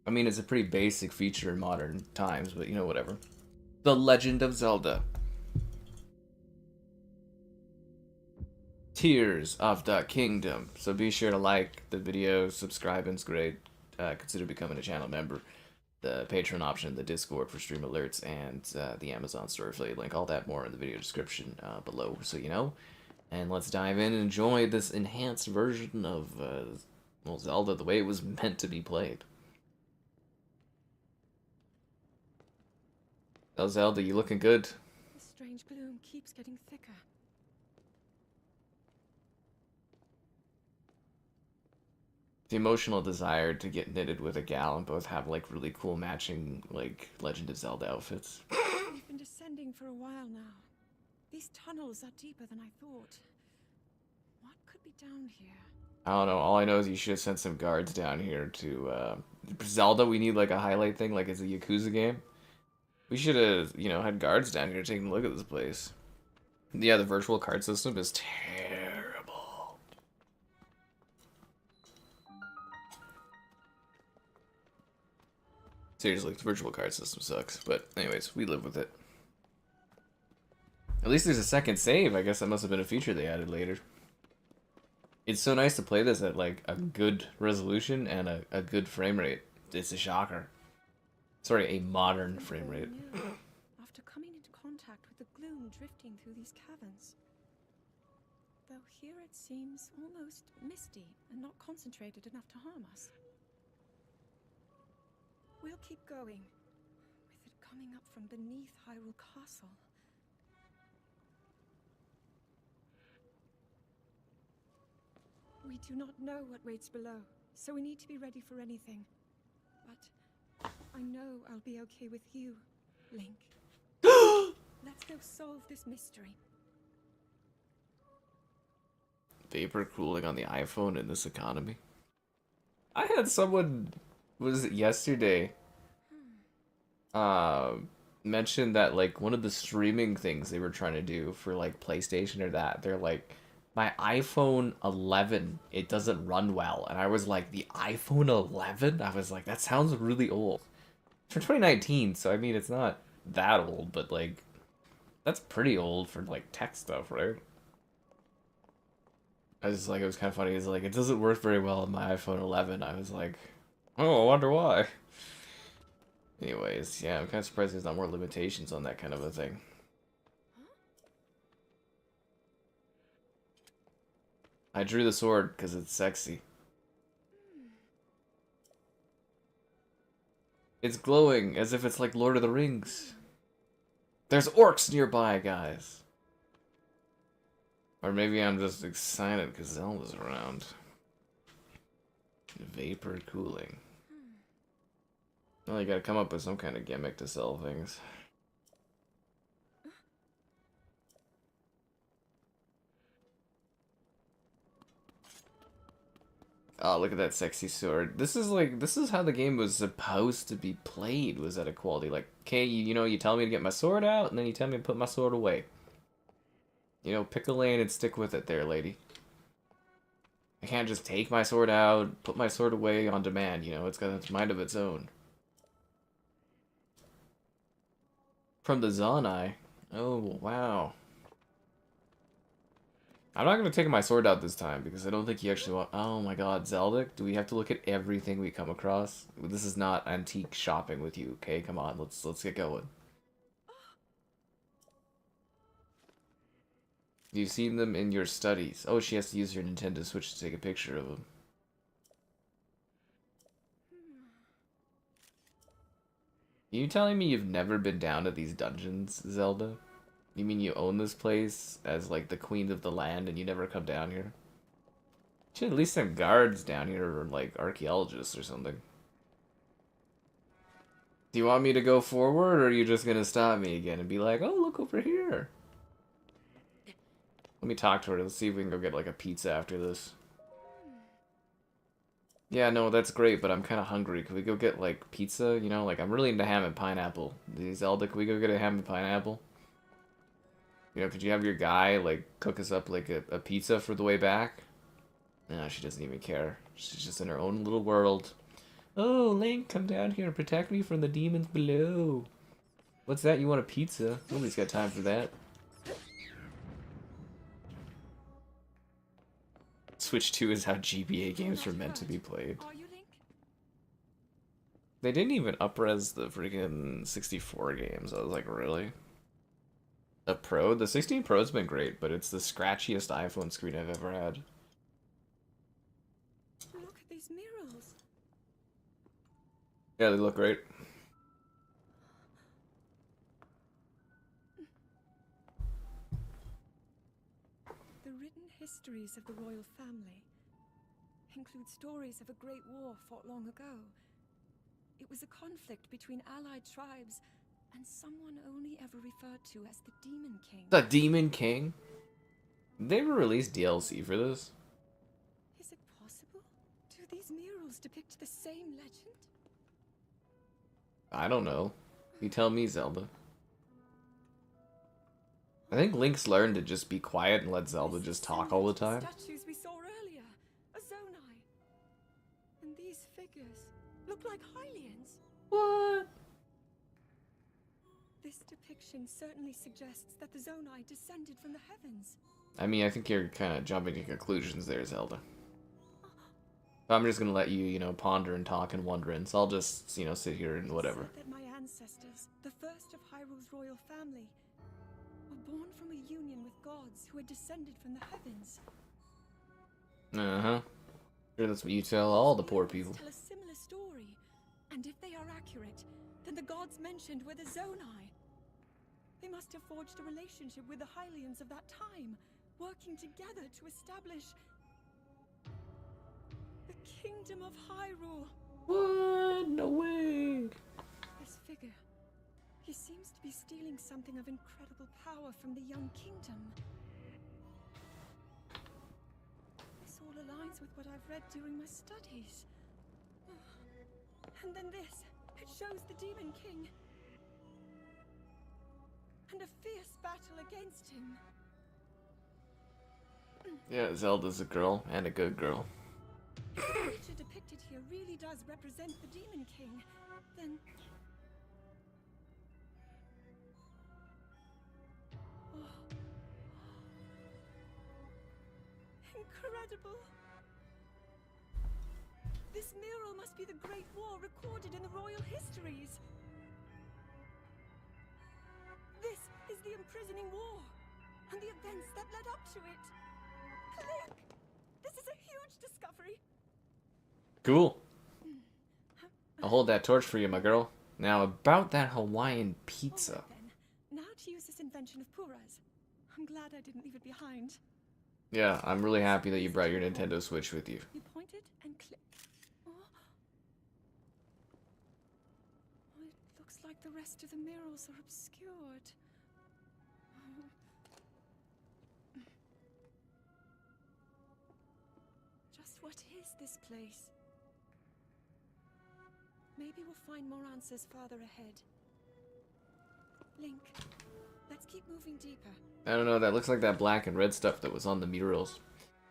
I mean, it's a pretty basic feature in modern times, but you know, whatever. The Legend of Zelda. Tears of the Kingdom. So be sure to like the video, subscribe, and it's great. Consider becoming a channel member. The Patreon option, the Discord for stream alerts, and the Amazon store affiliate link. All that more in the video description below, so you know. And let's dive in and enjoy this enhanced version of well, Zelda the way it was meant to be played. Oh, Zelda, you looking good? The strange gloom keeps getting thicker. The emotional desire to get knitted with a gal and both have like really cool matching like Legend of Zelda outfits. We've been descending for a while now. These tunnels are deeper than I thought. What could be down here? I don't know. All I know is you should have sent some guards down here to Zelda. We need like a highlight thing, like it's a Yakuza game. We should have, you know, had guards down here taking a look at this place. Yeah, the virtual card system is terrible. Seriously, the virtual card system sucks. But anyways, we live with it. At least there's a second save. I guess that must have been a feature they added later. It's so nice to play this at like a good resolution and a good frame rate. It's a shocker. Sorry, a modern frame rate. After coming into contact with the gloom drifting through these caverns. Though here it seems almost misty and not concentrated enough to harm us. We'll keep going, with it coming up from beneath Hyrule Castle. We do not know what waits below, so we need to be ready for anything. But I know I'll be okay with you, Link. Let's go solve this mystery. Vapor cooling on the iPhone in this economy? I had someone, was it yesterday, mention that like one of the streaming things they were trying to do for like PlayStation or that, they're like, my iPhone 11, it doesn't run well. And I was like, the iPhone 11? I was like, that sounds really old. It's from 2019, so I mean, it's not that old, but like, that's pretty old for like tech stuff, right? I was like, it was kind of funny. It's like, it doesn't work very well on my iPhone 11. I was like, oh, I wonder why. Anyways, yeah, I'm kind of surprised there's not more limitations on that kind of a thing. I drew the sword because it's sexy. It's glowing as if it's like Lord of the Rings. There's orcs nearby, guys. Or maybe I'm just excited because Zelda's around. Vapor cooling. Well, you gotta come up with some kind of gimmick to sell things. Oh, look at that sexy sword. This is how the game was supposed to be played, was at equality. Like, okay, you know, you tell me to get my sword out, and then you tell me to put my sword away. You know, pick a lane and stick with it there, lady. I can't just take my sword out, put my sword away on demand, you know, it's got its mind of its own. From the Zonai. Oh, wow. I'm not gonna take my sword out this time because I don't think you actually want. Oh my God, Zelda! Do we have to look at everything we come across? This is not antique shopping with you, okay? Come on, let's get going. You've seen them in your studies. Oh, she has to use her Nintendo Switch to take a picture of them. You telling me you've never been down to these dungeons, Zelda? You mean you own this place as like the queen of the land and you never come down here? Should at least send guards down here or like archaeologists or something. Do you want me to go forward or are you just gonna stop me again and be like, oh, look over here? Let me talk to her. Let's see if we can go get like a pizza after this. Yeah, no, that's great, but I'm kind of hungry. Can we go get like pizza? You know, like I'm really into ham and pineapple. Zelda, can we go get a ham and pineapple? You know, could you have your guy like cook us up like a pizza for the way back? No, she doesn't even care. She's just in her own little world. Oh, Link, come down here and protect me from the demons below. What's that? You want a pizza? Nobody's got time for that. Switch 2 is how GBA games were meant to be played. They didn't even up-res the freaking 64 games. I was like, really? A Pro? The 16 Pro's been great, but it's the scratchiest iPhone screen I've ever had. Look at these murals. Yeah, they look great. The written histories of the royal family include stories of a great war fought long ago. It was a conflict between allied tribes and someone only ever referred to as the Demon King. The Demon King? Did they ever release DLC for this? Is it possible? Do these murals depict the same legend? I don't know. You tell me, Zelda. I think Link's learned to just be quiet and let Zelda just talk all the time. Statues we saw earlier, a Zonai. And these figures look like Hylians. What? This depiction certainly suggests that the Zonai descended from the heavens. I mean, I think you're kind of jumping to conclusions there, Zelda. I'm just gonna let you, you know, ponder and talk and wonder, and so I'll just, you know, sit here and whatever. That my ancestors, the first of Hyrule's royal family, were born from a union with gods who had descended from the heavens. Uh-huh. Sure, that's what you tell all the poor people. Tell a similar story, and if they are accurate, then the gods mentioned were the Zonai. They must have forged a relationship with the Hylians of that time, working together to establish the Kingdom of Hyrule. What? No way. This figure, he seems to be stealing something of incredible power from the young kingdom. This all aligns with what I've read during my studies. And then this, it shows the Demon King. And a fierce battle against him. Yeah, Zelda's a girl, and a good girl. If the creature depicted here really does represent the Demon King, then... Oh. Incredible! This mural must be the Great War recorded in the royal histories. This is the imprisoning war, and the events that led up to it. Link! This is a huge discovery. Cool. I'll hold that torch for you, my girl. Now, about that Hawaiian pizza. Now to use this invention of Pura's. I'm glad I didn't leave it behind. Yeah, I'm really happy that you brought your Nintendo Switch with you. You pointed and clicked. Oh. It looks like the rest of the murals are obscured. Just what is this place? Maybe we'll find more answers farther ahead. Link, let's keep moving deeper. I don't know, that looks like that black and red stuff that was on the murals.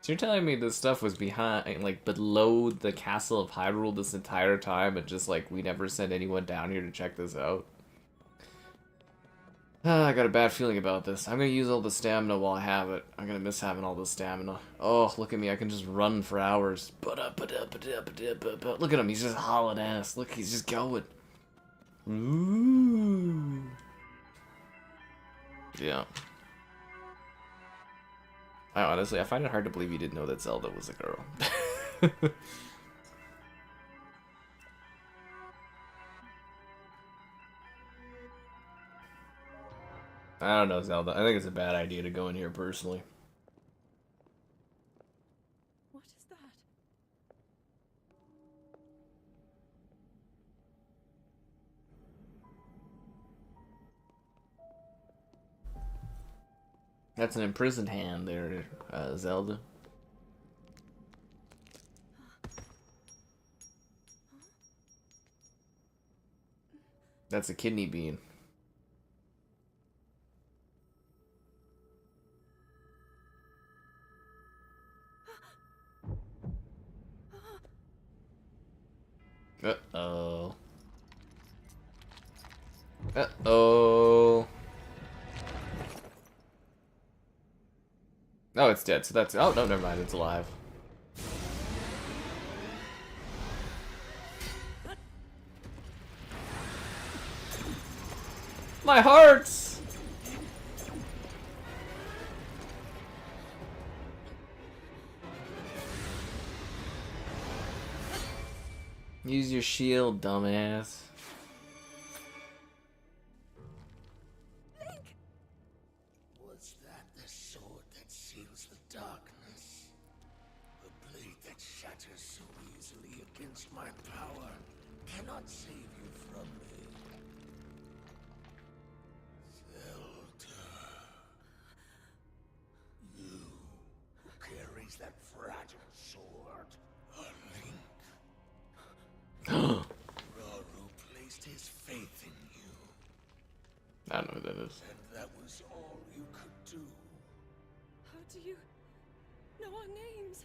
So you're telling me this stuff was behind, like, below the castle of Hyrule this entire time, and just, like, we never sent anyone down here to check this out? I got a bad feeling about this. I'm gonna use all the stamina while I have it. I'm gonna miss having all the stamina. Oh, look at me. I can just run for hours. Look at him. He's just hauling ass. Look, he's just going. Ooh. Yeah. I find it hard to believe you didn't know that Zelda was a girl. I don't know, Zelda. I think it's a bad idea to go in here personally. What is that? That's an imprisoned hand there, Zelda. That's a kidney bean. Uh-oh. Uh-oh. Oh, it's dead, so that's... Oh, no, never mind. It's alive. My hearts! Use your shield, dumbass. Was that the sword that seals the darkness? The blade that shatters so easily against my power cannot save you from me. Zelda. You who carries that fragile sword. A link. Raru placed his faith in you. I don't know who that is. And that was all you could do. How do you know our names?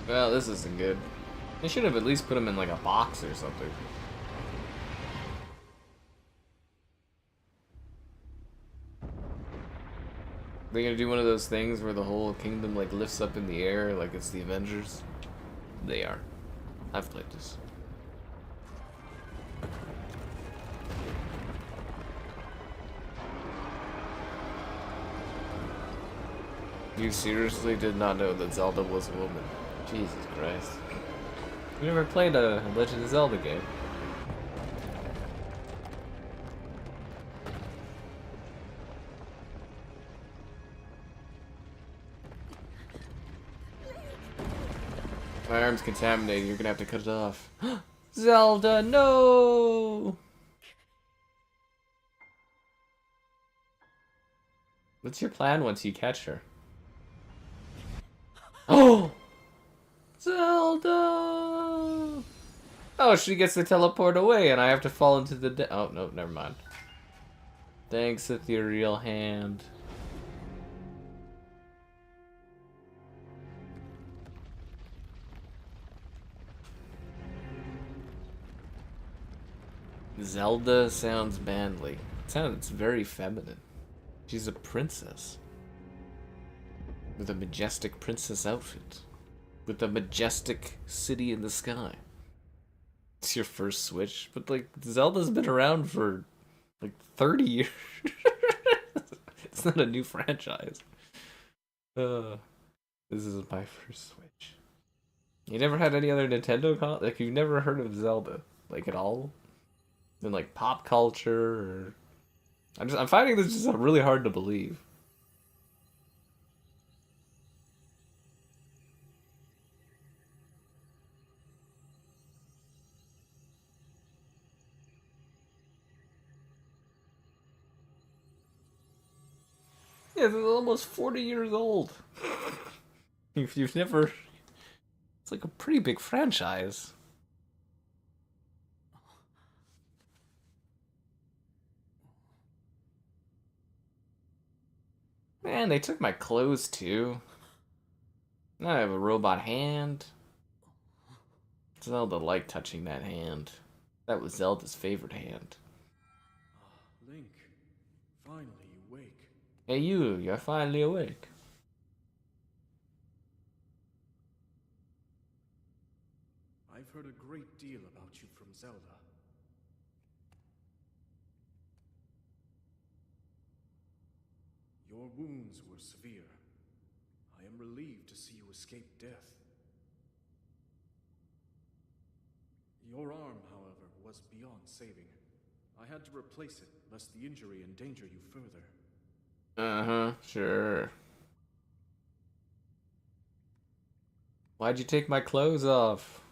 Well, this isn't good. They should have at least put him in like a box or something. They gonna do one of those things where the whole kingdom like lifts up in the air like it's the Avengers? They are. I've played this. You seriously did not know that Zelda was a woman? Jesus Christ. You never played a Legend of Zelda game. My arm's contaminated, you're gonna have to cut it off. Zelda, no! What's your plan once you catch her? Oh! Zelda! Oh, she gets to teleport away and I have to fall into the oh, no, never mind. Thanks, ethereal hand. Zelda sounds manly. It sounds very feminine. She's a princess. With a majestic princess outfit. With a majestic city in the sky. It's your first Switch, but like Zelda's been around for like 30 years. It's not a new franchise. This is my first Switch. You never had any other Nintendo like you've never heard of Zelda like at all? In like pop culture or I'm finding this just really hard to believe. Yeah, it's almost 40 years old. If you've never... It's like a pretty big franchise. Man, they took my clothes too. Now I have a robot hand. Zelda liked touching that hand. That was Zelda's favorite hand. Link, finally you wake. Hey you're finally awake. I've heard a great deal about you from Zelda. Your wounds were severe. I am relieved to see you escape death. Your arm, however, was beyond saving. I had to replace it, lest the injury endanger you further. Uh-huh, sure. Why'd you take my clothes off?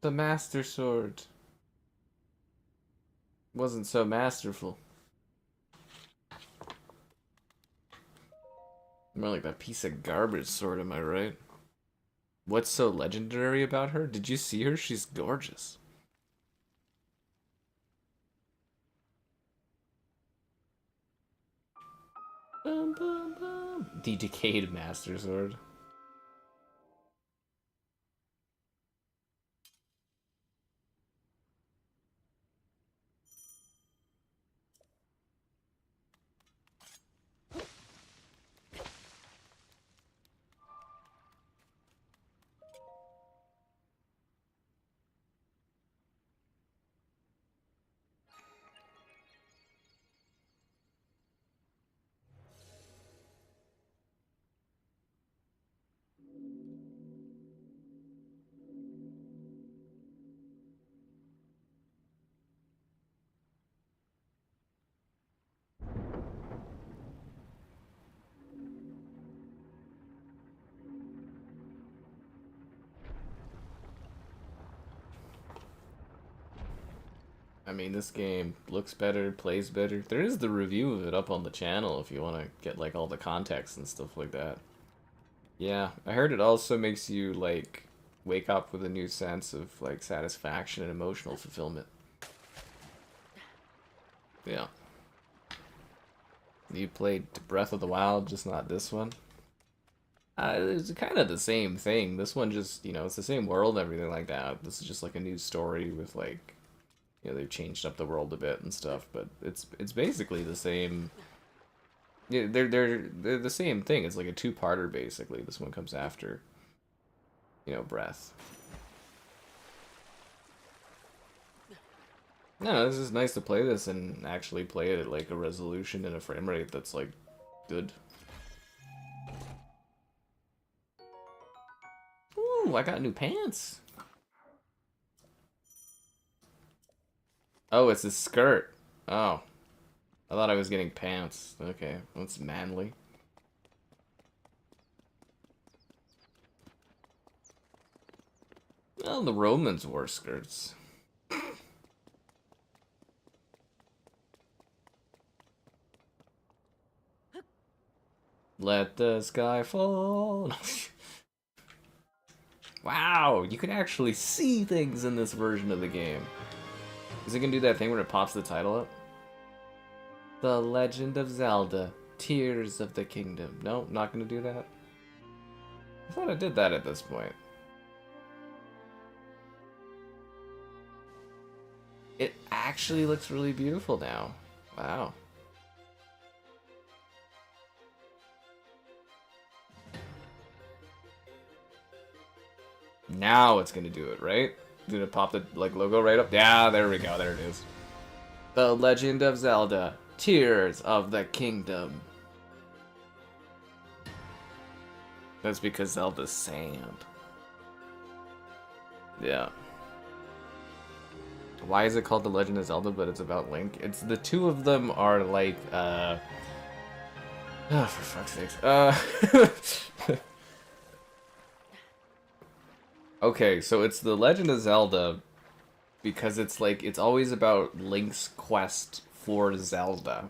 The Master Sword wasn't so masterful. More like that piece of garbage sword, am I right? What's so legendary about her? Did you see her? She's gorgeous. Bum, bum, bum. The decayed Master Sword. I mean, this game looks better, plays better. There is the review of it up on the channel if you want to get, like, all the context and stuff like that. Yeah, I heard it also makes you, like, wake up with a new sense of, like, satisfaction and emotional fulfillment. Yeah. You played Breath of the Wild, just not this one? It's kind of the same thing. This one just, you know, it's the same world and everything like that. This is just, like, a new story with, like... You know, they've changed up the world a bit and stuff, but it's basically the same. Yeah, they're the same thing. It's like a two-parter basically. This one comes after, you know, Breath. No, this is nice to play this and actually play it at like a resolution and a frame rate that's like good. Ooh, I got new pants. Oh, it's a skirt. Oh. I thought I was getting pants. Okay, that's manly. Well, the Romans wore skirts. Let the sky fall. Wow, you can actually see things in this version of the game. Is it gonna do that thing where it pops the title up? The Legend of Zelda, Tears of the Kingdom. No, not gonna do that. I thought I did that at this point. It actually looks really beautiful now. Wow. Now it's gonna do it, right? Did it pop the like logo right up? Yeah, there we go. There it is. The Legend of Zelda, Tears of the Kingdom. That's because Zelda's sand. Yeah. Why is it called The Legend of Zelda, but it's about Link? It's the two of them are like, oh, for fuck's sakes. Okay, so it's The Legend of Zelda because it's like, it's always about Link's quest for Zelda.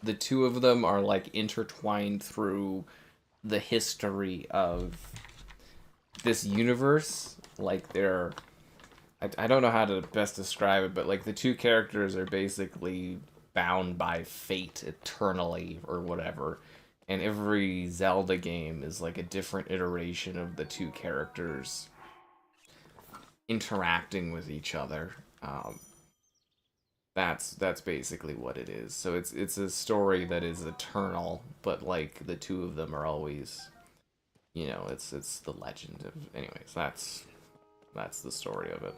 The two of them are like intertwined through the history of this universe. Like they're, I don't know how to best describe it, but like the two characters are basically bound by fate eternally or whatever. And every Zelda game is like a different iteration of the two characters interacting with each other. That's basically what it is. So it's a story that is eternal, but like the two of them are always, you know, it's the legend of. Anyways, that's the story of it.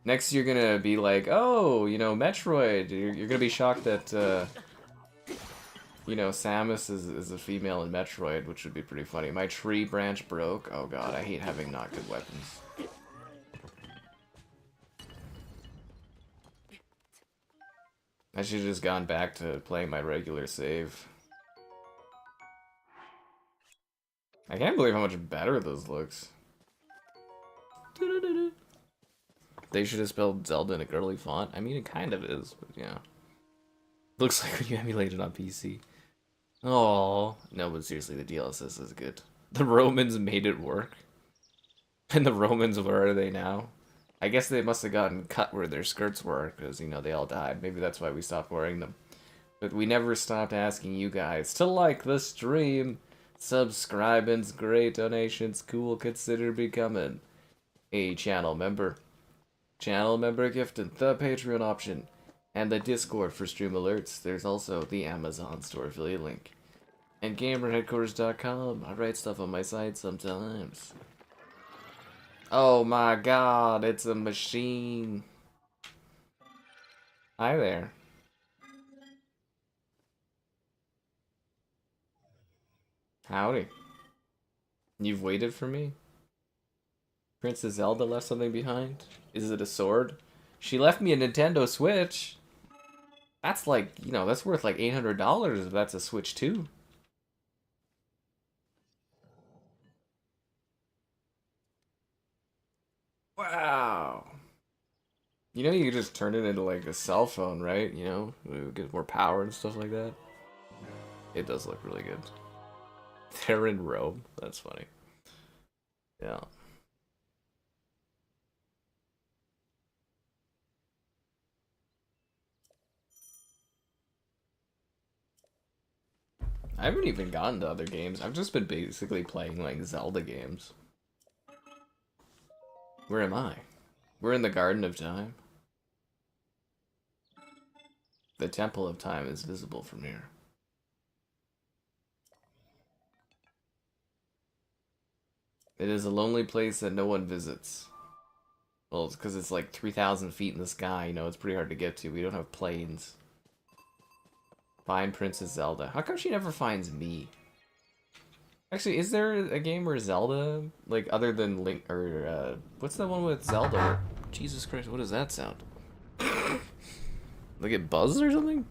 Next, you're gonna be like, oh, you know, Metroid. You're gonna be shocked that, you know, Samus is a female in Metroid, which would be pretty funny. My tree branch broke. Oh god, I hate having not good weapons. I should have just gone back to playing my regular save. I can't believe how much better this looks. They should have spelled Zelda in a girly font. I mean, it kind of is, but yeah. Looks like when you emulate it on PC. Oh no, but seriously, the DLSS is good. The Romans made it work. And the Romans, where are they now? I guess they must have gotten cut where their skirts were, because, you know, they all died. Maybe that's why we stopped wearing them. But we never stopped asking you guys to like the stream, subscribe, and great donations. Cool, consider becoming a channel member. Channel member gifted, the Patreon option, and the Discord for stream alerts. There's also the Amazon store affiliate link. And gamerheadquarters.com. I write stuff on my site sometimes. Oh my god, it's a machine. Hi there. Howdy. You've waited for me? Princess Zelda left something behind? Is it a sword? She left me a Nintendo Switch. That's like, you know, that's worth like $800 if that's a Switch 2. Wow. You know, you could just turn it into like a cell phone, right? You know, get more power and stuff like that. It does look really good. They're in Rome. That's funny. Yeah. I haven't even gotten to other games. I've just been basically playing like Zelda games. Where am I? We're in the Garden of Time. The Temple of Time is visible from here. It is a lonely place that no one visits. Well, it's because it's like 3,000 feet in the sky, you know, it's pretty hard to get to. We don't have planes. Find Princess Zelda. How come she never finds me? Actually, is there a game where Zelda, like, other than Link, or, what's that one with Zelda? Jesus Christ, what does that sound? Like it buzzed or something?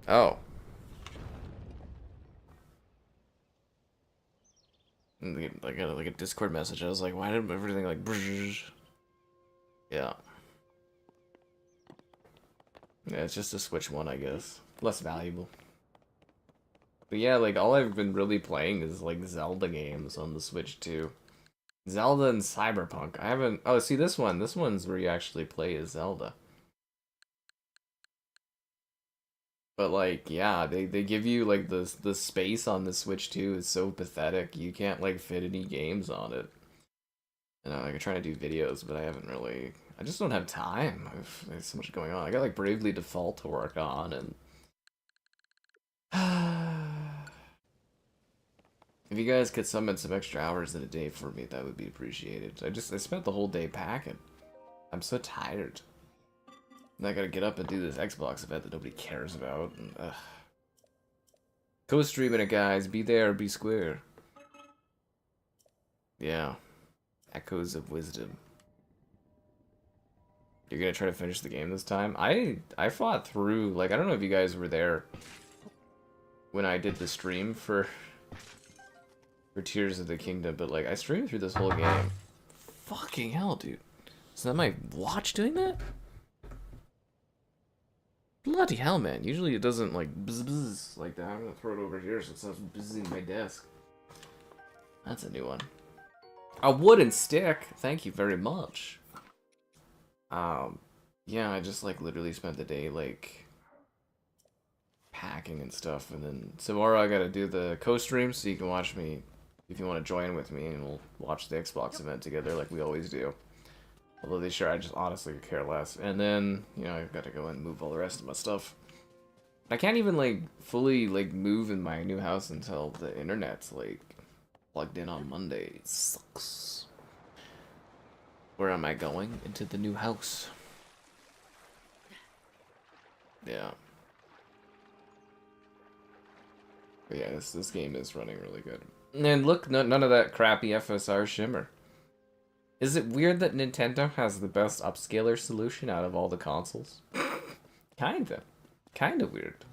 Oh. Like a Discord message. I was like, why did everything like brrrr? Yeah. Yeah, it's just a Switch one, I guess. Less valuable. But yeah, like all I've been really playing is like Zelda games on the Switch too. Zelda and Cyberpunk. I haven't. Oh, see this one. This one's where you actually play as Zelda. But like, yeah, they give you like the space on the Switch too is so pathetic. You can't like fit any games on it. And I'm like trying to do videos, but I haven't really. I just don't have time. There's so much going on. I got like Bravely Default to work on, and if you guys could summon some extra hours in a day for me, that would be appreciated. I spent the whole day packing. I'm so tired. And I gotta get up and do this Xbox event that nobody cares about. And, co-streaming it, guys. Be there, be square. Yeah. Echoes of Wisdom. You're gonna try to finish the game this time? I fought through, like, I don't know if you guys were there when I did the stream for Tears of the Kingdom, but like I streamed through this whole game. Fucking hell, dude. Is that my watch doing that? Bloody hell, man. Usually it doesn't like bzz bzz like that. I'm gonna throw it over here so it stops buzzing my desk. That's a new one. A wooden stick. Thank you very much. Yeah, I just like literally spent the day like hacking and stuff. And then tomorrow I gotta do the co-stream, so you can watch me if you want to join with me, and we'll watch the Xbox event together like we always do. Although this year I just honestly could care less. And then, you know, I've got to go and move all the rest of my stuff. I can't even, like, fully, like, move in my new house until the internet's, like, plugged in on Monday. It sucks. Where am I going? Into the new house. Yeah. But yeah, this game is running really good. And look, none of that crappy FSR shimmer. Is it weird that Nintendo has the best upscaler solution out of all the consoles? Kinda. Kinda weird.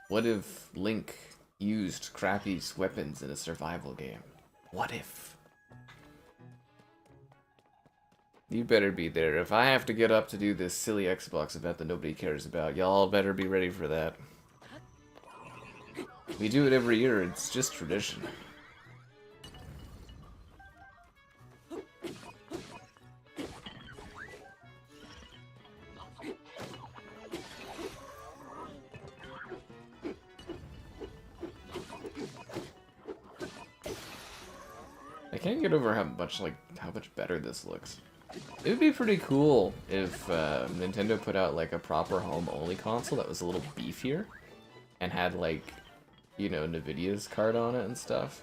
What if Link used crappy weapons in a survival game? What if? You better be there. If I have to get up to do this silly Xbox event that nobody cares about, y'all better be ready for that. We do it every year, it's just tradition. I can't get over how much better this looks. It would be pretty cool if Nintendo put out like a proper home-only console that was a little beefier and had like, you know, Nvidia's card on it and stuff.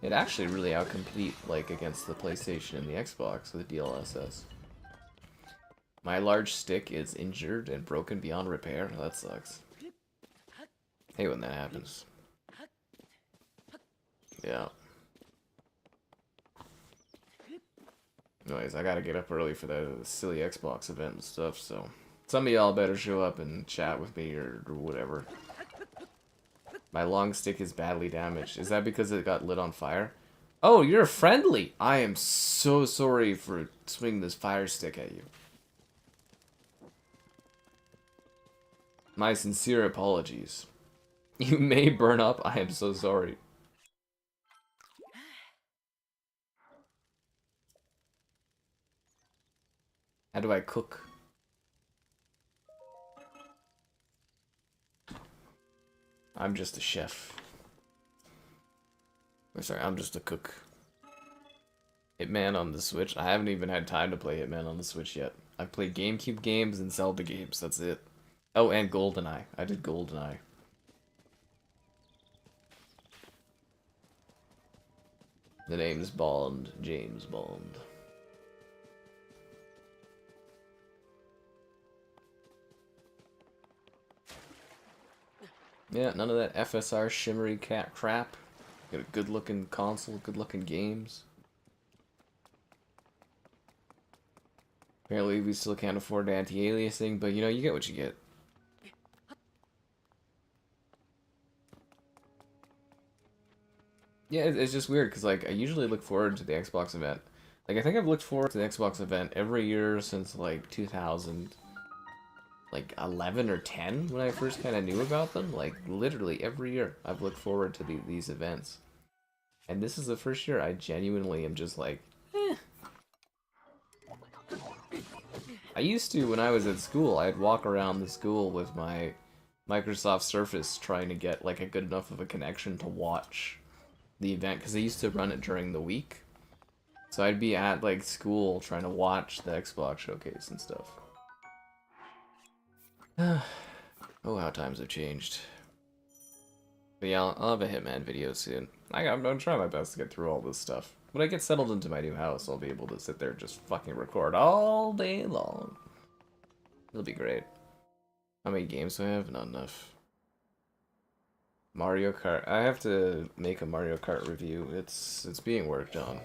It actually really outcompete like against the PlayStation and the Xbox with DLSS. My large stick is injured and broken beyond repair. That sucks. Hate when that happens. Yeah. Anyways, I gotta get up early for the silly Xbox event and stuff, so some of y'all better show up and chat with me or whatever. My long stick is badly damaged. Is that because it got lit on fire? Oh, you're friendly! I am so sorry for swinging this fire stick at you. My sincere apologies. You may burn up. I am so sorry. How do I cook? I'm just a chef. Or sorry, I'm just a cook. Hitman on the Switch? I haven't even had time to play Hitman on the Switch yet. I've played GameCube games and Zelda games, that's it. Oh, and GoldenEye. I did GoldenEye. The name's Bond. James Bond. Yeah, none of that FSR shimmery cat crap. Got a good looking console, good looking games. Apparently we still can't afford anti-aliasing, but you know, you get what you get. Yeah, it's just weird, because like, I usually look forward to the Xbox event. Like, I think I've looked forward to the Xbox event every year since like 2000. Like 11 or 10 when I first kind of knew about them. Like literally every year I've looked forward to these events. And this is the first year I genuinely am just like, eh. I used to, when I was at school, I'd walk around the school with my Microsoft Surface trying to get like a good enough of a connection to watch the event, because they used to run it during the week. So I'd be at like school trying to watch the Xbox showcase and stuff. Oh, how times have changed. But yeah, I'll have a Hitman video soon. I'm trying my best to get through all this stuff. When I get settled into my new house, I'll be able to sit there and just fucking record all day long. It'll be great. How many games do I have? Not enough. Mario Kart. I have to make a Mario Kart review. It's being worked on.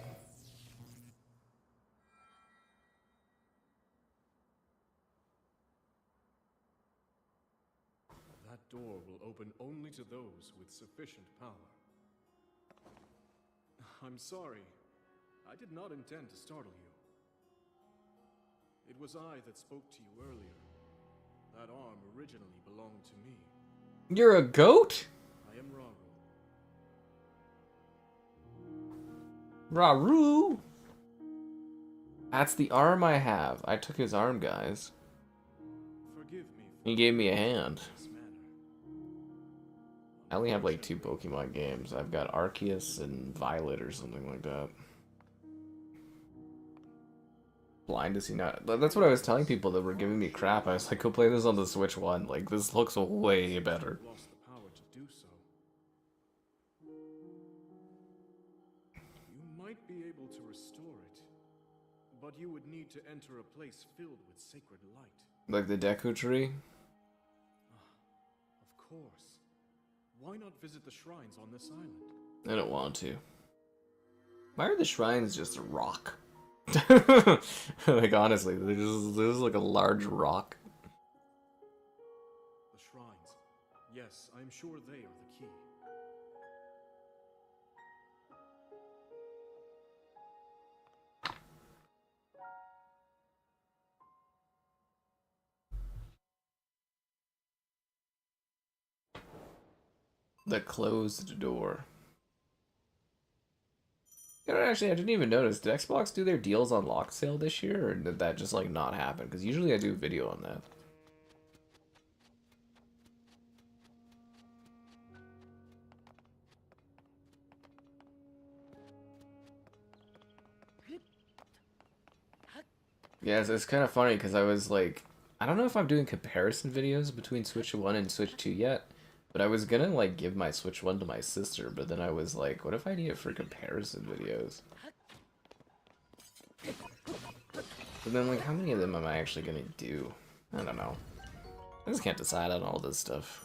That door will open only to those with sufficient power. I'm sorry. I did not intend to startle you. It was I that spoke to you earlier. That arm originally belonged to me. You're a goat? I am Raru. Raru? That's the arm I have. I took his arm, guys. He gave me a hand. I only have like 2 Pokemon games. I've got Arceus and Violet or something like that. Blind to see not. That's what I was telling people that were giving me crap. I was like, go play this on the Switch 1. Like, this looks way better. Lost the power to do so. You might be able to restore it, but you would need to enter a place filled with sacred light. Like the Deku Tree? Of course. Why not visit the shrines on this island? I don't want to. Why are the shrines just a rock? Like, honestly, they're just like a large rock. The shrines. Yes, I'm sure they are the key. The closed door. You know, actually, I didn't even notice. Did Xbox do their deals on lock sale this year, or did that just, like, not happen? Because usually I do a video on that. Yeah, it's kind of funny, because I was, like... I don't know if I'm doing comparison videos between Switch 1 and Switch 2 yet, but I was gonna, like, give my Switch 1 to my sister, but then I was like, what if I need it for comparison videos? But then, like, how many of them am I actually gonna do? I don't know. I just can't decide on all this stuff.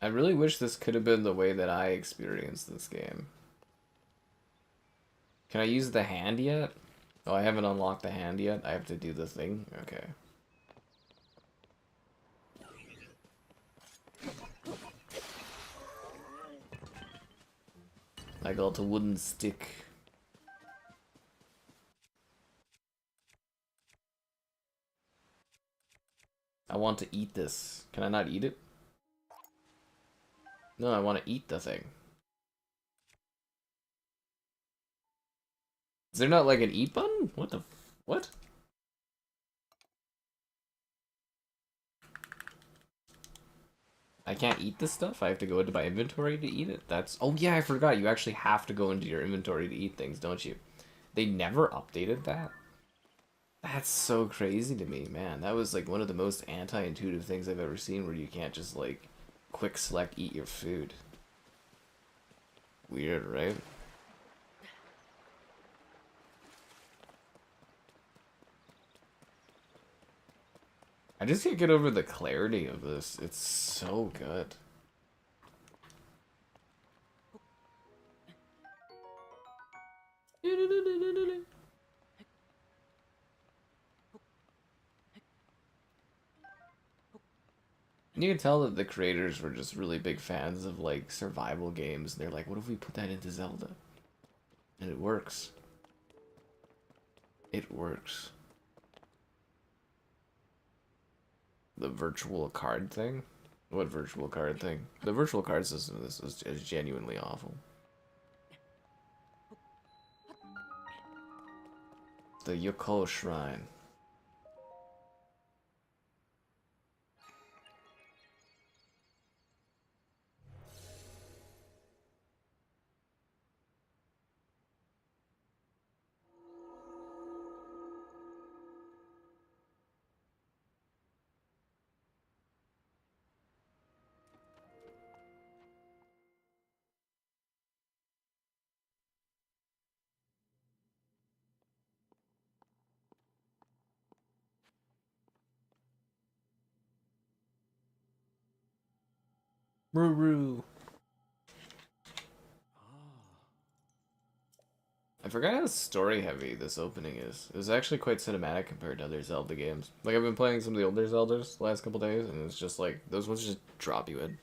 I really wish this could have been the way that I experienced this game. Can I use the hand yet? Oh, I haven't unlocked the hand yet. I have to do the thing? Okay. I got a wooden stick. I want to eat this. Can I not eat it? No, I want to eat the thing. Is there not like an eat button? What the what? I can't eat this stuff? I have to go into my inventory to eat it? That's... Oh yeah, I forgot. You actually have to go into your inventory to eat things, don't you? They never updated that? That's so crazy to me, man. That was like one of the most anti-intuitive things I've ever seen, where you can't just like quick select eat your food. Weird, right? I just can't get over the clarity of this. It's so good. You can tell that the creators were just really big fans of like survival games. They're like, what if we put that into Zelda? And it works. It works. The virtual card thing? What virtual card thing? The virtual card system of this is genuinely awful. The Yoko Shrine. Roo. I forgot how story heavy this opening is. It was actually quite cinematic compared to other Zelda games. Like, I've been playing some of the older Zeldas the last couple days, and it's just like, those ones just drop you in.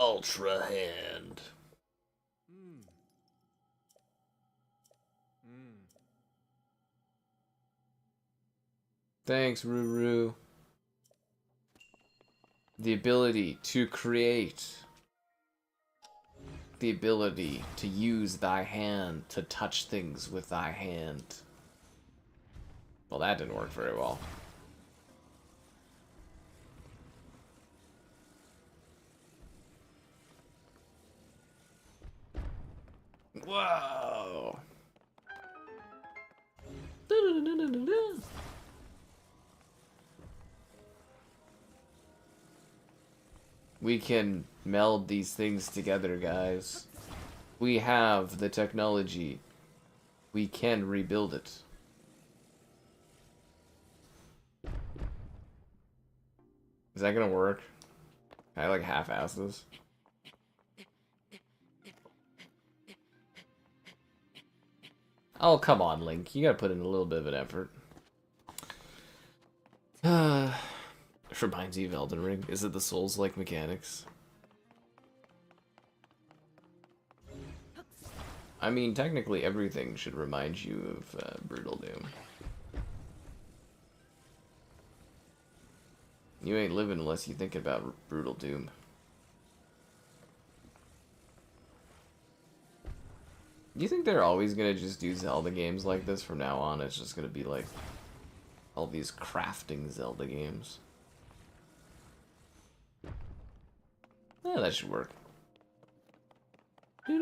Ultra hand. Thanks, Ruru. The ability to create. The ability to use thy hand to touch things with thy hand. Well, that didn't work very well. Whoa. We can meld these things together, guys. We have the technology. We can rebuild it. Is that gonna work? Can I like half-ass this? Oh, come on, Link. You gotta put in a little bit of an effort. It reminds me of Elden Ring. Is it the Souls-like mechanics? I mean, technically everything should remind you of Brutal Doom. You ain't living unless you think about Brutal Doom. Do you think they're always gonna just do Zelda games like this from now on? It's just gonna be like all these crafting Zelda games. Yeah, that should work. I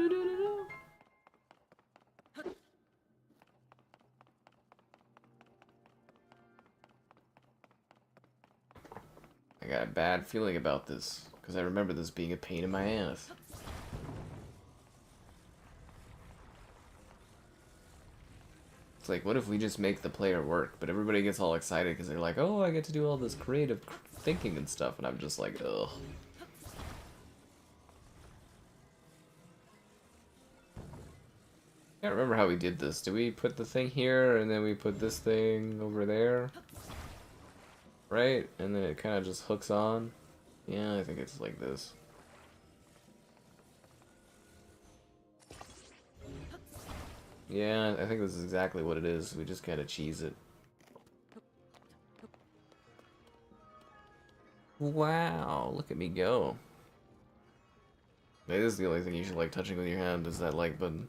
got a bad feeling about this, because I remember this being a pain in my ass. It's like, what if we just make the player work? But everybody gets all excited because they're like, oh, I get to do all this creative thinking and stuff, and I'm just like, ugh. I can't remember how we did this. Did we put the thing here, and then we put this thing over there? Right? And then it kind of just hooks on? Yeah, I think it's like this. Yeah, I think this is exactly what it is. We just kind of cheese it. Wow, look at me go. Maybe this is the only thing you should like touching with your hand is that like button.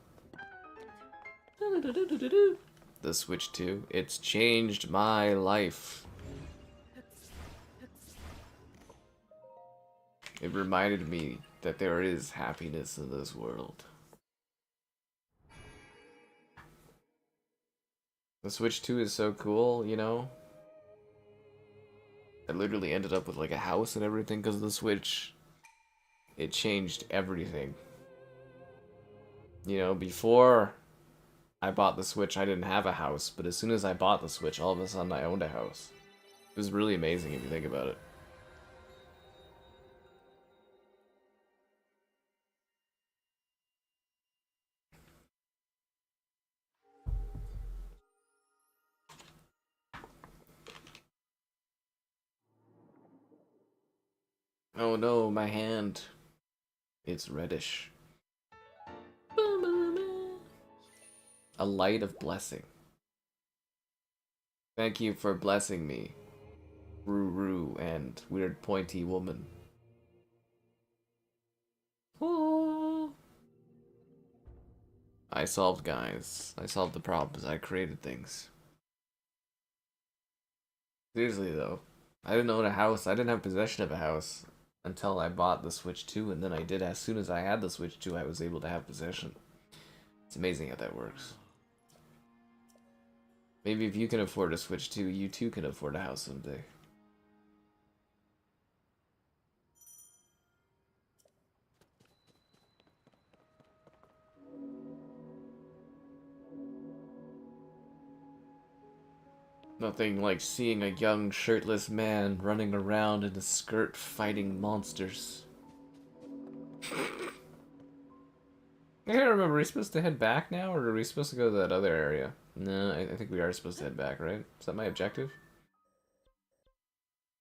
The Switch 2. It's changed my life. It reminded me that there is happiness in this world. The Switch 2 is so cool, you know? I literally ended up with like a house and everything because of the Switch. It changed everything. You know, before I bought the Switch, I didn't have a house, but as soon as I bought the Switch, all of a sudden I owned a house. It was really amazing if you think about it. Oh no, my hand. It's reddish. A light of blessing. Thank you for blessing me, Ruru and weird pointy woman. Oh. I solved guys. I solved the problems. I created things. Seriously though, I didn't own a house. I didn't have possession of a house until I bought the Switch 2, and then I did. As soon as I had the Switch 2, I was able to have possession. It's amazing how that works. Maybe if you can afford a Switch 2, you too can afford a house someday. Nothing like seeing a young shirtless man running around in a skirt fighting monsters. I can't remember, are we supposed to head back now, or are we supposed to go to that other area? No, I think we are supposed to head back, right? Is that my objective?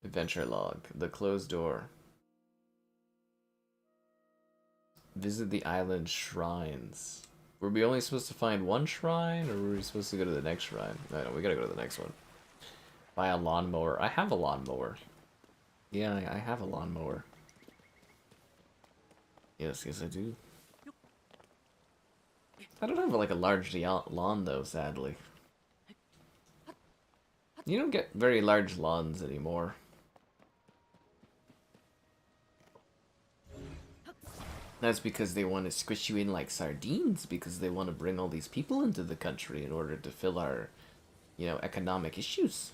Adventure log. The closed door. Visit the island shrines. Were we only supposed to find one shrine, or were we supposed to go to the next shrine? No, we gotta go to the next one. Buy a lawnmower. I have a lawnmower. Yeah, I have a lawnmower. Yes, I do. I don't have like a large lawn though, sadly. You don't get very large lawns anymore. That's because they want to squish you in like sardines, because they want to bring all these people into the country in order to fill our, you know, economic issues.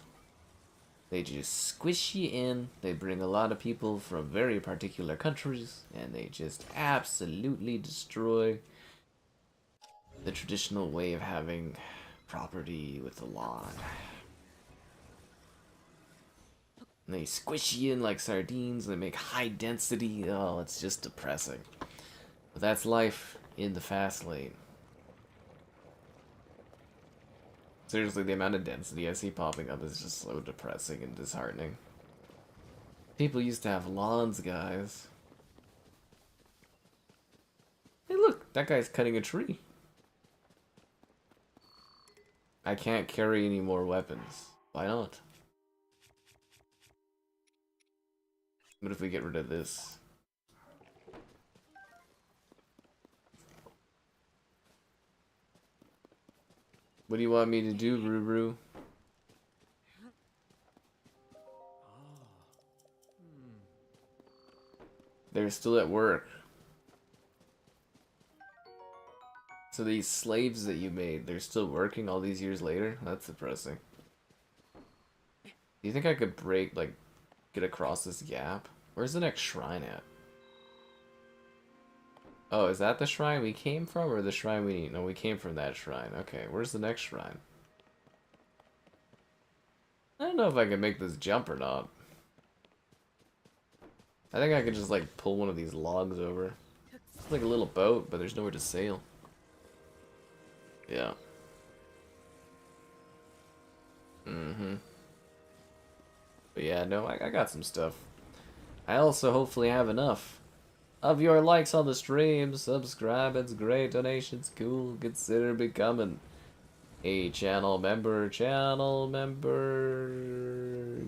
They just squish you in, they bring a lot of people from very particular countries, and they just absolutely destroy the traditional way of having property with a lawn. And they squish you in like sardines, they make high density, oh, it's just depressing. But that's life in the fast lane. Seriously, the amount of density I see popping up is just so depressing and disheartening. People used to have lawns, guys. Hey look, that guy's cutting a tree. I can't carry any more weapons. Why not? What if we get rid of this? What do you want me to do, Ruru? They're still at work. So these slaves that you made, they're still working all these years later? That's depressing. Do you think I could break, like, get across this gap? Where's the next shrine at? Oh, is that the shrine we came from, or the shrine we need? No, we came from that shrine. Okay, where's the next shrine? I don't know if I can make this jump or not. I think I could just, like, pull one of these logs over. It's like a little boat, but there's nowhere to sail. Yeah. But yeah, no, I got some stuff. I also hopefully have enough of your likes on the stream. Subscribe, it's great. Donations, cool. Consider becoming a channel member.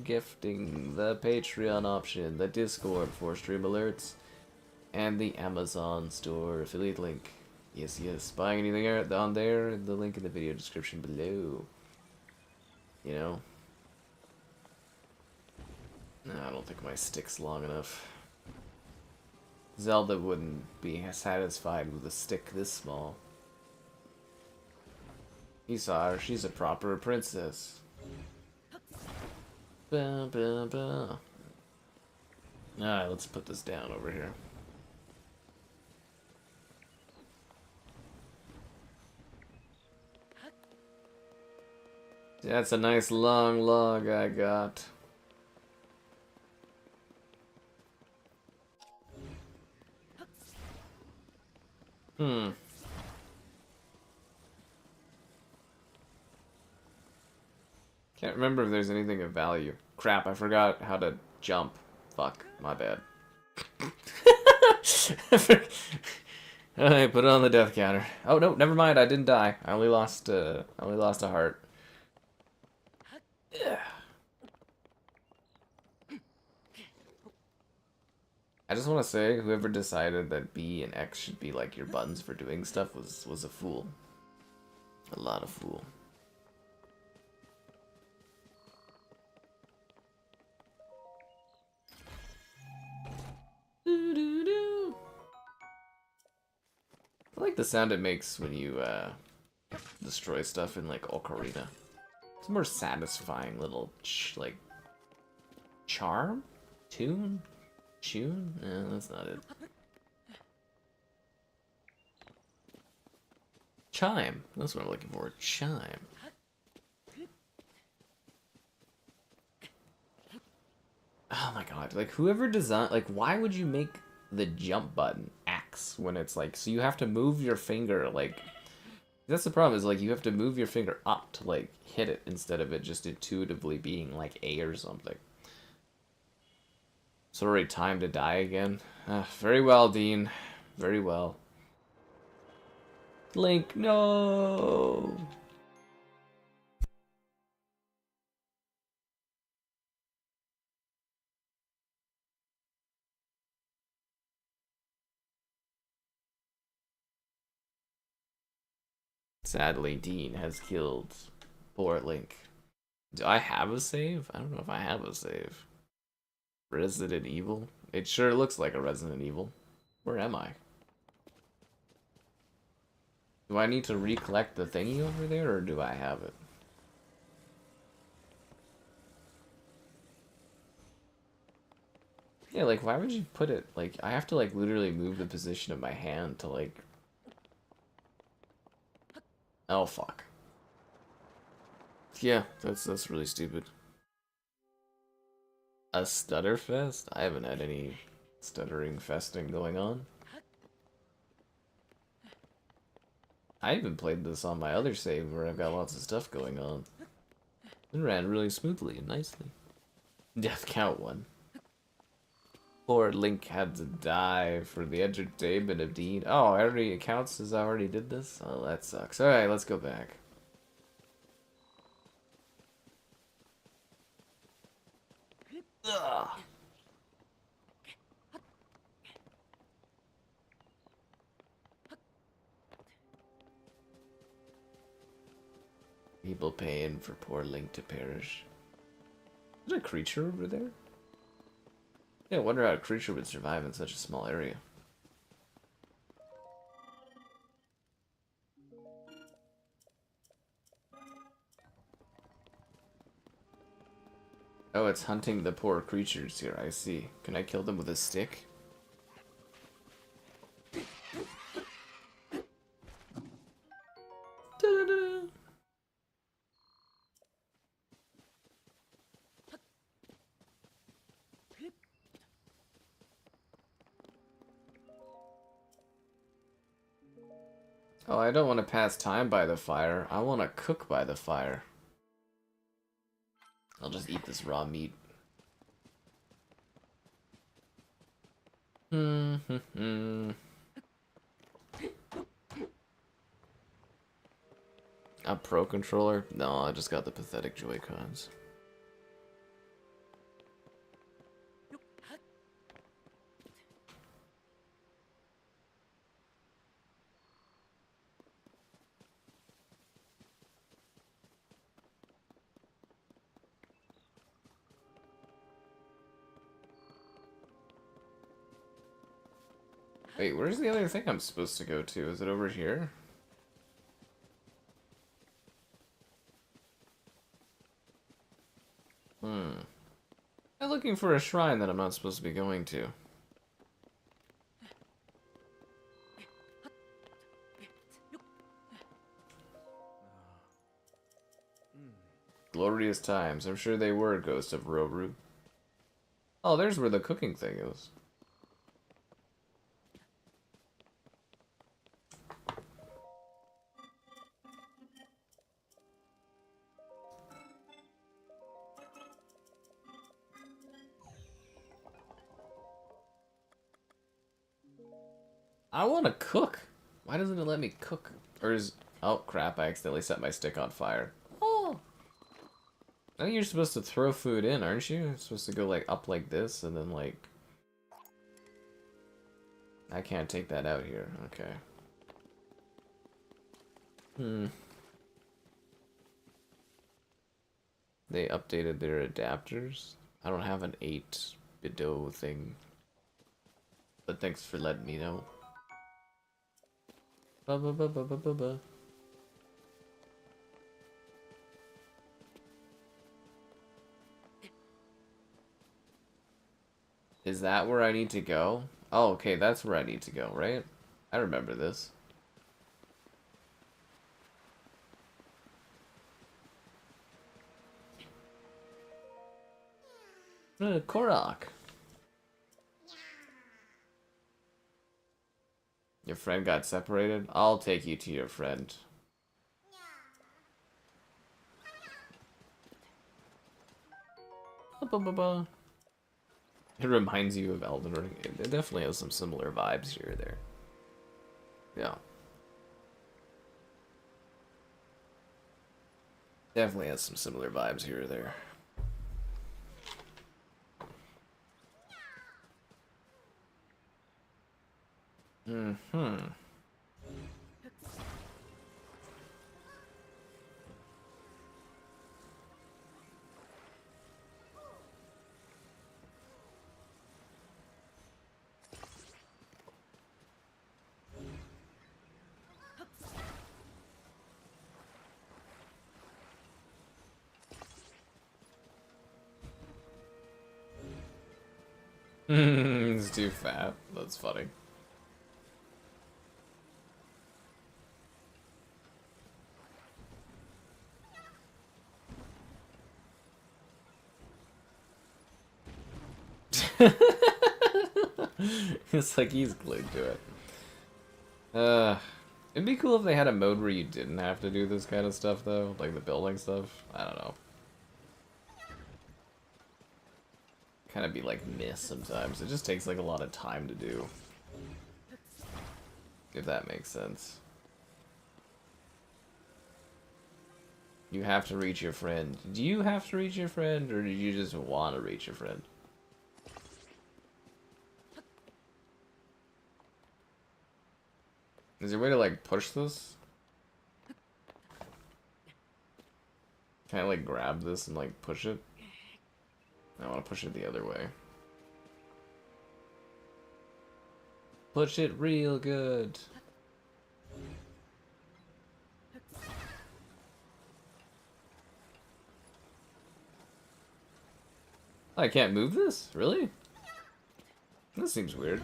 Gifting the Patreon option, the Discord for stream alerts, and the Amazon store affiliate link. Yes. Buying anything on there, the link in the video description below. You know? No, I don't think my stick's long enough. Zelda wouldn't be satisfied with a stick this small. You saw her, she's a proper princess. Alright, let's put this down over here. That's a nice long log I got. Can't remember if there's anything of value. Crap, I forgot how to jump. Fuck, my bad. Alright, put it on the death counter. Oh no, never mind, I didn't die. I only lost a heart. Yeah. I just want to say, whoever decided that B and X should be like your buttons for doing stuff was a fool. A lot of fool. I like the sound it makes when you destroy stuff in like Ocarina. It's a more satisfying little like charm? Tune? No, that's not it. Chime. That's what I'm looking for. Chime. Oh my god. Like, whoever designed... Like, why would you make the jump button X when it's like... So you have to move your finger, like... That's the problem, is like, you have to move your finger up to, like, hit it instead of it just intuitively being, like, A or something. It's already time to die again. Very well, Dean. Very well. Link, no! Sadly, Dean has killed poor Link. Do I have a save? I don't know if I have a save. Resident Evil? It sure looks like a Resident Evil. Where am I? Do I need to recollect the thingy over there, or do I have it? Yeah, like, why would you put it, like, I have to, like, literally move the position of my hand to, like... Oh, fuck. Yeah, that's really stupid. A stutter fest? I haven't had any stuttering festing going on. I even played this on my other save where I've got lots of stuff going on. It ran really smoothly and nicely. Death count 1. Poor Link had to die for the entertainment of Dean. Oh, already it counts as I already did this? Oh, that sucks. Alright, let's go back. Ugh. People paying for poor Link to perish. Is there a creature over there? Yeah, I wonder how a creature would survive in such a small area. Oh, it's hunting the poor creatures here, I see. Can I kill them with a stick? Da-da-da. Oh, I don't want to pass time by the fire. I want to cook by the fire. I'll just eat this raw meat. A pro controller? No, I just got the pathetic Joy-Cons. Wait, where's the other thing I'm supposed to go to? Is it over here? I'm looking for a shrine that I'm not supposed to be going to. Glorious times. I'm sure they were, Ghost of Roru. Oh, there's where the cooking thing is. I want to cook. Why doesn't it let me cook? Or is... Oh, crap. I accidentally set my stick on fire. Oh. I think you're supposed to throw food in, aren't you? It's supposed to go, like, up like this, and then, like... I can't take that out here. Okay. They updated their adapters. I don't have an 8-bidot thing. But thanks for letting me know. Ba-ba-ba-ba-ba-ba-ba. Is that where I need to go? Oh, okay, that's where I need to go, right? I remember this. Korok. Your friend got separated? I'll take you to your friend. It reminds you of Elden Ring. It definitely has some similar vibes here or there. Yeah. Definitely has some similar vibes here or there. Mm-hmm. It's too fat. That's funny. It's like he's glued to it. It'd be cool if they had a mode where you didn't have to do this kind of stuff, though. Like the building stuff. I don't know. Kind of be like meh sometimes. It just takes like a lot of time to do. If that makes sense. You have to reach your friend. Do you have to reach your friend, or do you just want to reach your friend? Is there a way to like push this? Can I like grab this and like push it? I want to push it the other way. Push it real good. I can't move this? Really? This seems weird.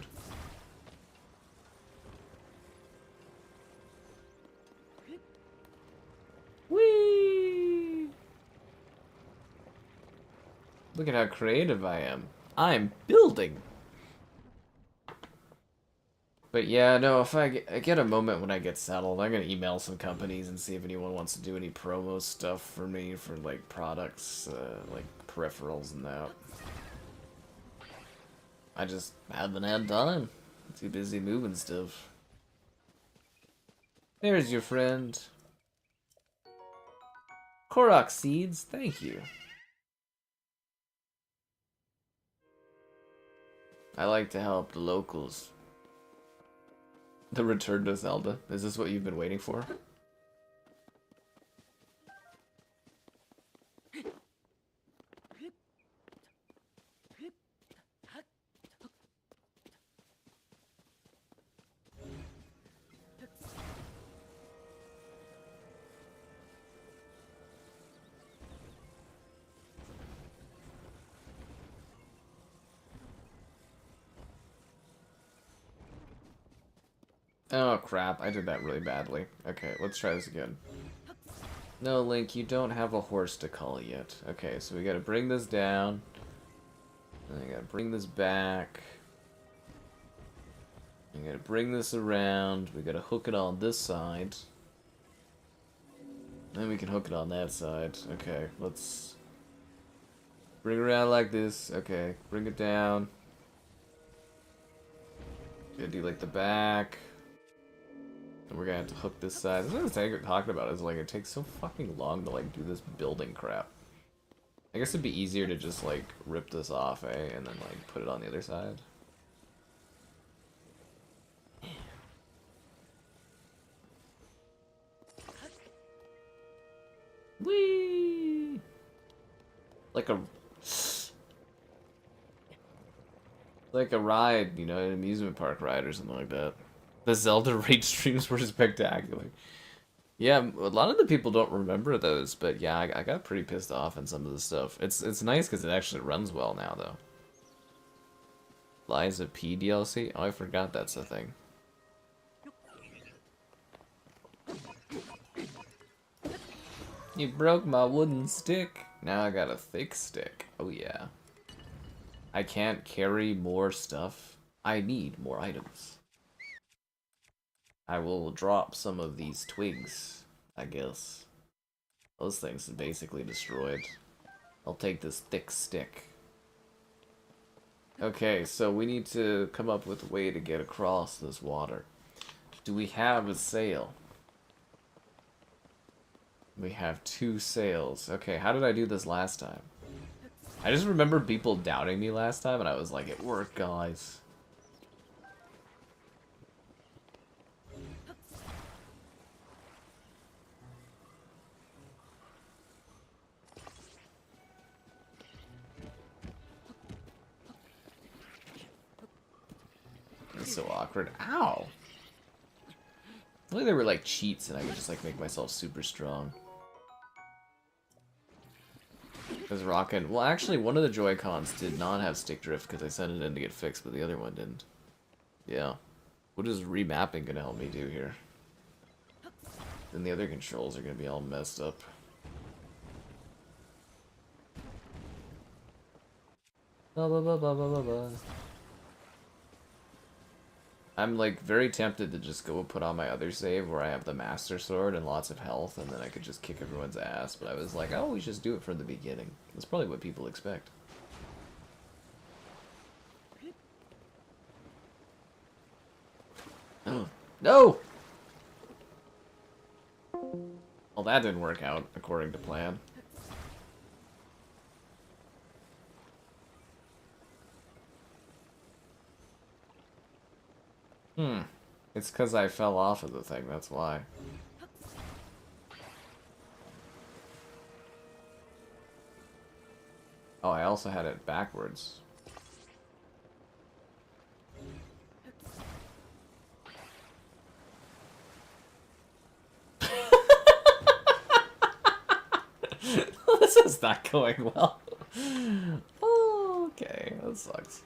Whee! Look at how creative I am. I'm building! But yeah, no, if I get a moment when I get settled, I'm gonna email some companies and see if anyone wants to do any promo stuff for me for, like, products, like, peripherals and that. I just haven't had time. Too busy moving stuff. There's your friend. Korok seeds, thank you. I like to help the locals. The return to Zelda. Is this what you've been waiting for? Oh crap, I did that really badly. Okay, let's try this again. No, Link, you don't have a horse to call yet. Okay, so we gotta bring this down. Then I gotta bring this back. I gotta bring this around. We gotta hook it on this side. Then we can hook it on that side. Okay, let's bring it around like this. Okay, bring it down. Gonna do like the back. And we're gonna have to hook this side. That's what I was talking about, is like it takes so fucking long to like do this building crap. I guess it'd be easier to just like rip this off, eh? And then like put it on the other side. Whee! Like a ride, you know, an amusement park ride or something like that. The Zelda raid streams were spectacular. Yeah, a lot of the people don't remember those, but yeah, I got pretty pissed off in some of the stuff. It's nice because it actually runs well now, though. Liza P DLC? Oh, I forgot that's a thing. You broke my wooden stick. Now I got a thick stick. Oh yeah. I can't carry more stuff. I need more items. I will drop some of these twigs, I guess. Those things are basically destroyed. I'll take this thick stick. Okay, so we need to come up with a way to get across this water. Do we have a sail? We have 2 sails. Okay, how did I do this last time? I just remember people doubting me last time, and I was like, it worked, guys. It's so awkward. Ow! I feel like they were like cheats and I could just like make myself super strong. Because rockin'... Well, actually, one of the Joy-Cons did not have stick drift because I sent it in to get fixed, but the other one didn't. Yeah. What is remapping gonna help me do here? Then the other controls are gonna be all messed up. Blah, blah, blah, blah, blah, blah, blah. I'm like very tempted to just go put on my other save where I have the Master Sword and lots of health and then I could just kick everyone's ass, but I was like, oh, we just do it from the beginning. That's probably what people expect. No! Well, that didn't work out according to plan. It's because I fell off of the thing, that's why. Oh, I also had it backwards. This is not going well. Oh, okay, that sucks.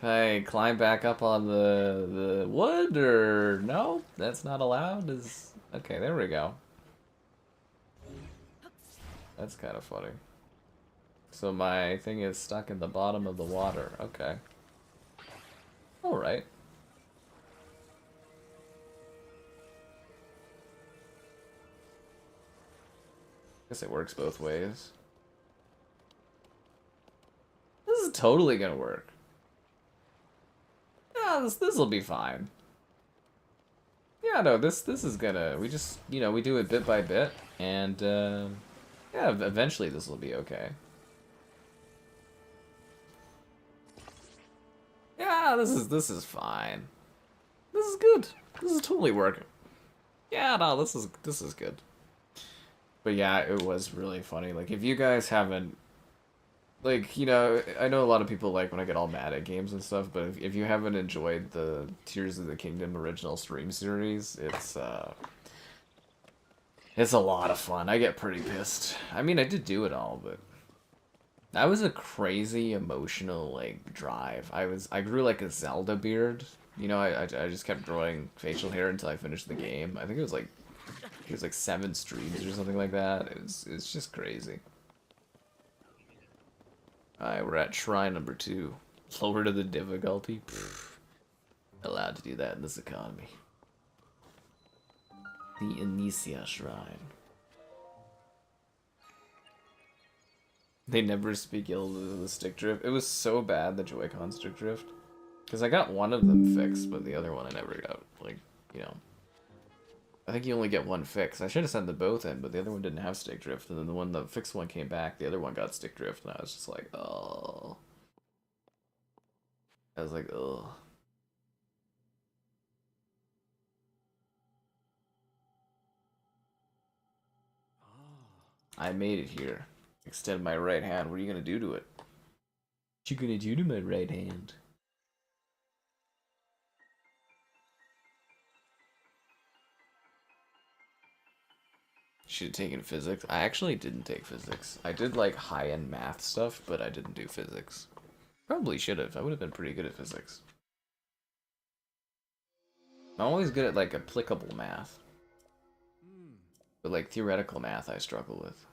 Okay, climb back up on the wood, or no? That's not allowed? Okay, there we go. That's kind of funny. So my thing is stuck in the bottom of the water. Okay. Alright. Guess it works both ways. This is totally gonna work. Yeah, this'll be fine. Yeah, no, this is gonna... We just, you know, we do it bit by bit, and, yeah, eventually this will be okay. Yeah, this is fine. This is good. This is totally working. Yeah, no, this is good. But yeah, it was really funny. Like, if you guys haven't... Like, you know, I know a lot of people like when I get all mad at games and stuff, but if you haven't enjoyed the Tears of the Kingdom original stream series, it's a lot of fun. I get pretty pissed. I mean, I did do it all, but that was a crazy emotional, like, drive. I grew like a Zelda beard. You know, I just kept growing facial hair until I finished the game. I think it was like 7 streams or something like that. It's just crazy. Alright, we're at shrine number 2. Lower to the difficulty? Pfft. Allowed to do that in this economy. The Inicia Shrine. They never speak ill of the stick drift. It was so bad, the Joy-Con stick drift. Because I got one of them fixed, but the other one I never got. Like, you know. I think you only get one fix. I should have sent them both in, but the other one didn't have stick drift. And then the fixed one came back, the other one got stick drift, and I was just like, oh. I was like, ugh. I made it here. Extend my right hand. What are you gonna do to it? What you gonna do to my right hand? Should have taken physics. I actually didn't take physics. I did like high-end math stuff, but I didn't do physics. Probably should have. I would have been pretty good at physics. I'm always good at like applicable math. But like theoretical math I struggle with.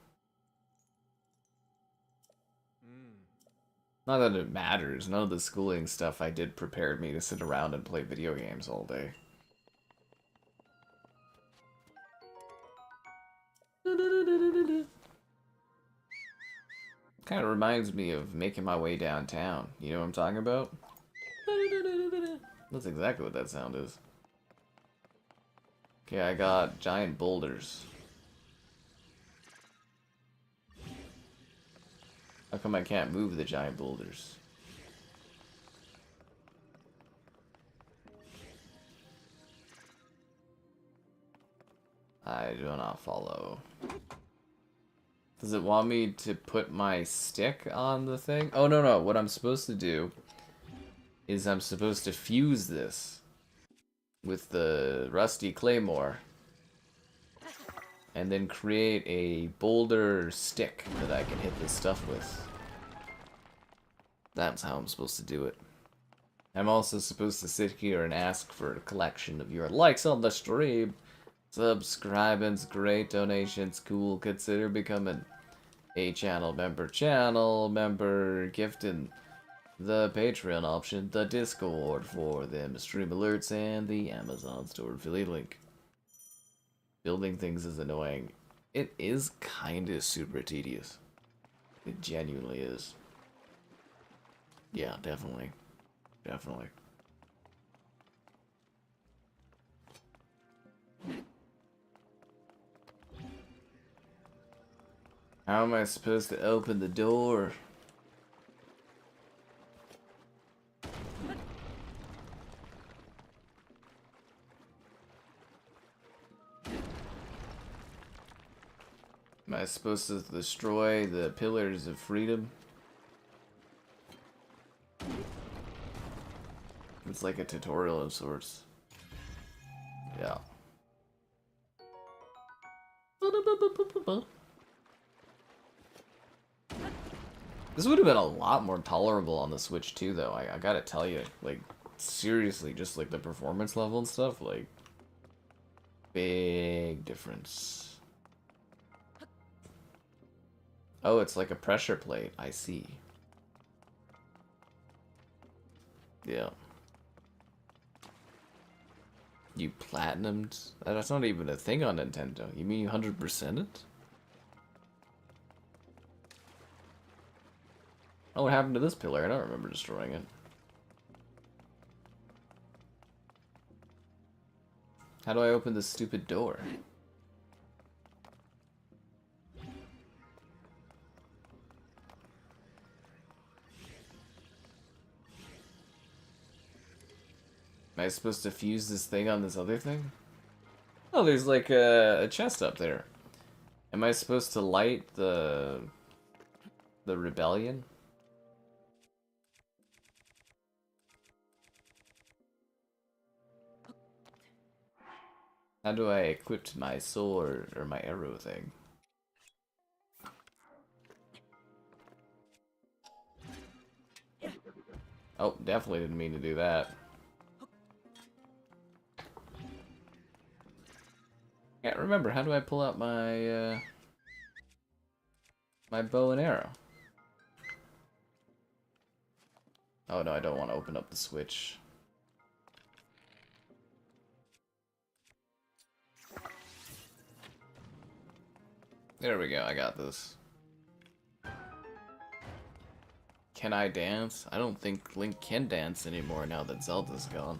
Not that it matters. None of the schooling stuff I did prepared me to sit around and play video games all day. Kind of reminds me of making my way downtown. You know what I'm talking about? That's exactly what that sound is. Okay, I got giant boulders. How come I can't move the giant boulders? I do not follow. Does it want me to put my stick on the thing? Oh, no, no. What I'm supposed to do is I'm supposed to fuse this with the rusty claymore and then create a boulder stick that I can hit this stuff with. That's how I'm supposed to do it. I'm also supposed to sit here and ask for a collection of your likes on the stream, subscribings, great donations, cool, consider becoming a channel member, gifting the Patreon option, the Discord for them stream alerts, and the Amazon store affiliate link. Building things is annoying. It is kinda super tedious. It genuinely is. Yeah, definitely. Definitely. How am I supposed to open the door? Am I supposed to destroy the pillars of freedom? It's like a tutorial of sorts. Yeah. This would have been a lot more tolerable on the Switch too, though. I gotta tell you, like, seriously, just like the performance level and stuff, like, big difference. Oh, it's like a pressure plate. I see. Yeah. You platinumed? That's not even a thing on Nintendo. You mean you 100% it? Oh, what happened to this pillar? I don't remember destroying it. How do I open this stupid door? Am I supposed to fuse this thing on this other thing? Oh, there's like a chest up there. Am I supposed to light the rebellion? How do I equip my sword or my arrow thing? Oh, definitely didn't mean to do that. Can't remember. How do I pull out my my bow and arrow? Oh no, I don't want to open up the Switch. There we go, I got this. Can I dance? I don't think Link can dance anymore now that Zelda's gone.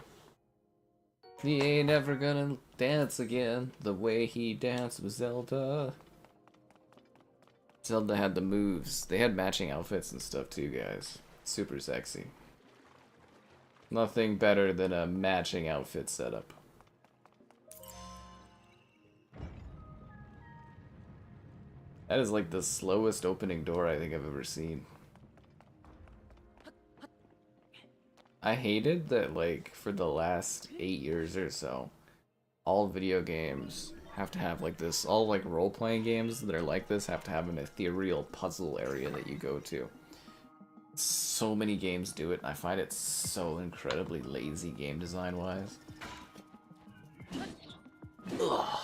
He ain't ever gonna dance again the way he danced with Zelda. Zelda had the moves. They had matching outfits and stuff too, guys. Super sexy. Nothing better than a matching outfit setup. That is like the slowest opening door I think I've ever seen. I hated that, like, for the last 8 years or so, all video games have to have like this, all like role-playing games that are like this have to have an ethereal puzzle area that you go to. So many games do it, and I find it so incredibly lazy game design-wise. Ugh.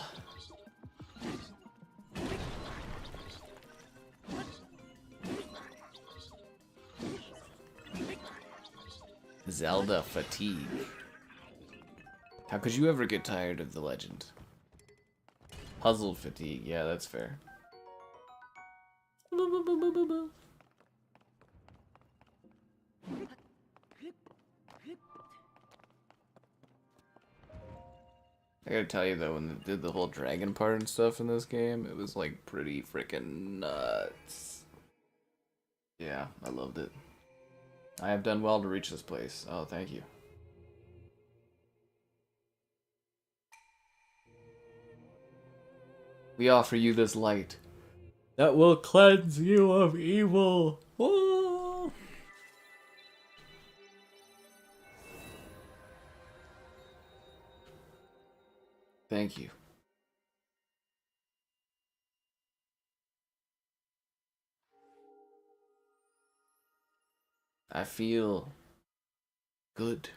Zelda fatigue. How could you ever get tired of the legend? Puzzle fatigue, yeah, that's fair. I gotta tell you though, when they did the whole dragon part and stuff in this game, it was like pretty freaking nuts. Yeah, I loved it. I have done well to reach this place. Oh, thank you. We offer you this light that will cleanse you of evil. Whoa. Thank you. I feel good.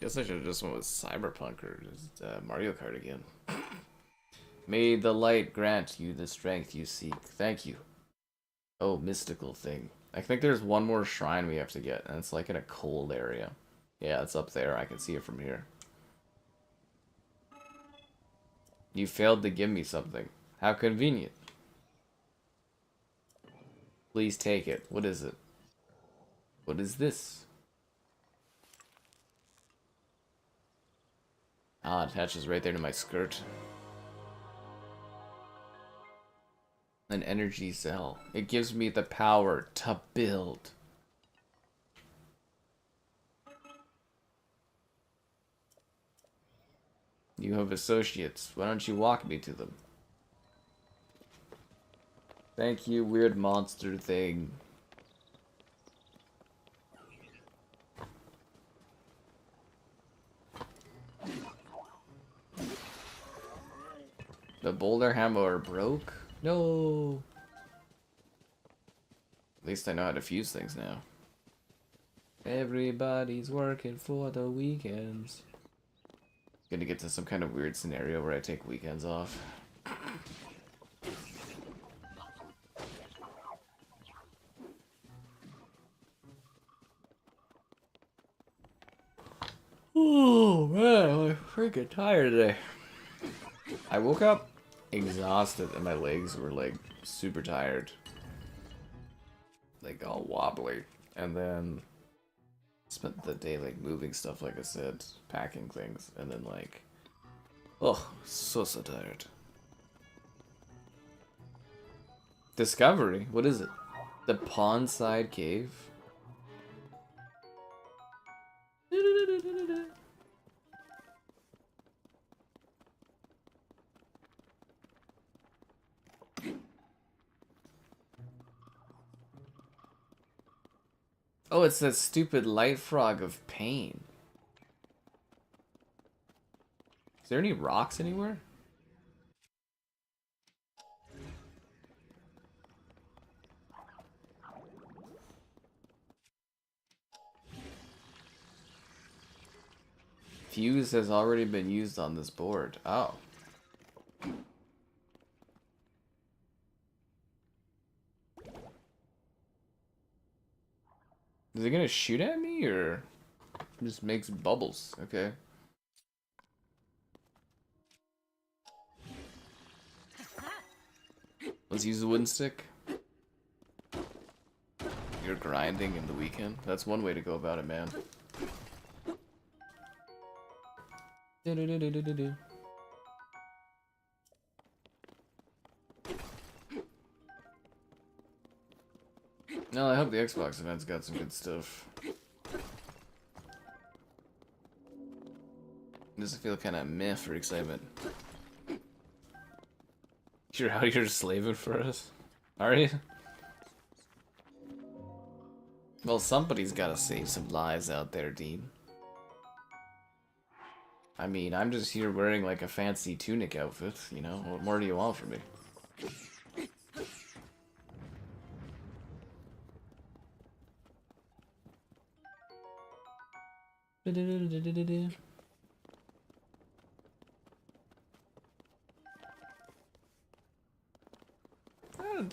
Guess I should have just went with Cyberpunk or just Mario Kart again. May the light grant you the strength you seek. Thank you. Oh, mystical thing. I think there's one more shrine we have to get, and it's like in a cold area. Yeah, it's up there. I can see it from here. You failed to give me something. How convenient. Please take it. What is it? What is this? Ah, it attaches right there to my skirt. An energy cell. It gives me the power to build. You have associates. Why don't you walk me to them? Thank you, weird monster thing. The boulder hammer broke? No. At least I know how to fuse things now. Everybody's working for the weekends. Gonna get to some kind of weird scenario where I take weekends off. Oh man, I'm freaking tired today. I woke up exhausted and my legs were like super tired. Like all wobbly. And then spent the day like moving stuff like I said, packing things, and then like, oh, so tired. Discovery? What is it? The Pondside Cave? Oh, it's that stupid light frog of pain. Is there any rocks anywhere? Fuse has already been used on this board. Oh. Is it gonna shoot at me or just makes bubbles? Okay. Let's use the wooden stick. You're grinding in the weekend? That's one way to go about it, man. No, I hope the Xbox event's got some good stuff. Does it feel kind of meh for excitement? You're out here slaving for us? Are you? Well, somebody's gotta save some lives out there, Dean. I mean, I'm just here wearing like a fancy tunic outfit, you know? What more do you want from me?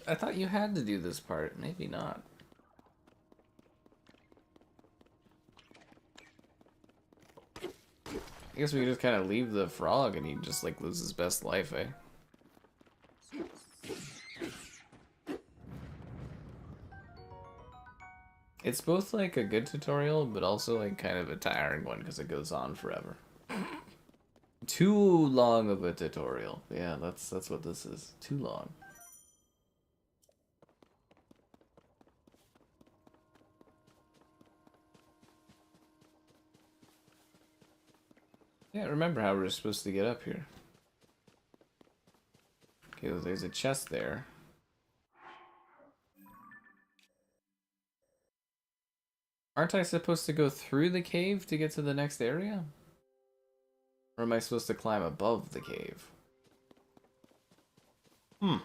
I thought you had to do this part. Maybe not. I guess we can just kind of leave the frog and he just like lives his best life, eh? It's both like a good tutorial, but also like kind of a tiring one because it goes on forever. Too long of a tutorial. Yeah, that's what this is. Too long. Yeah, remember how we're supposed to get up here. Okay, there's a chest there. Aren't I supposed to go through the cave to get to the next area? Or am I supposed to climb above the cave? Can't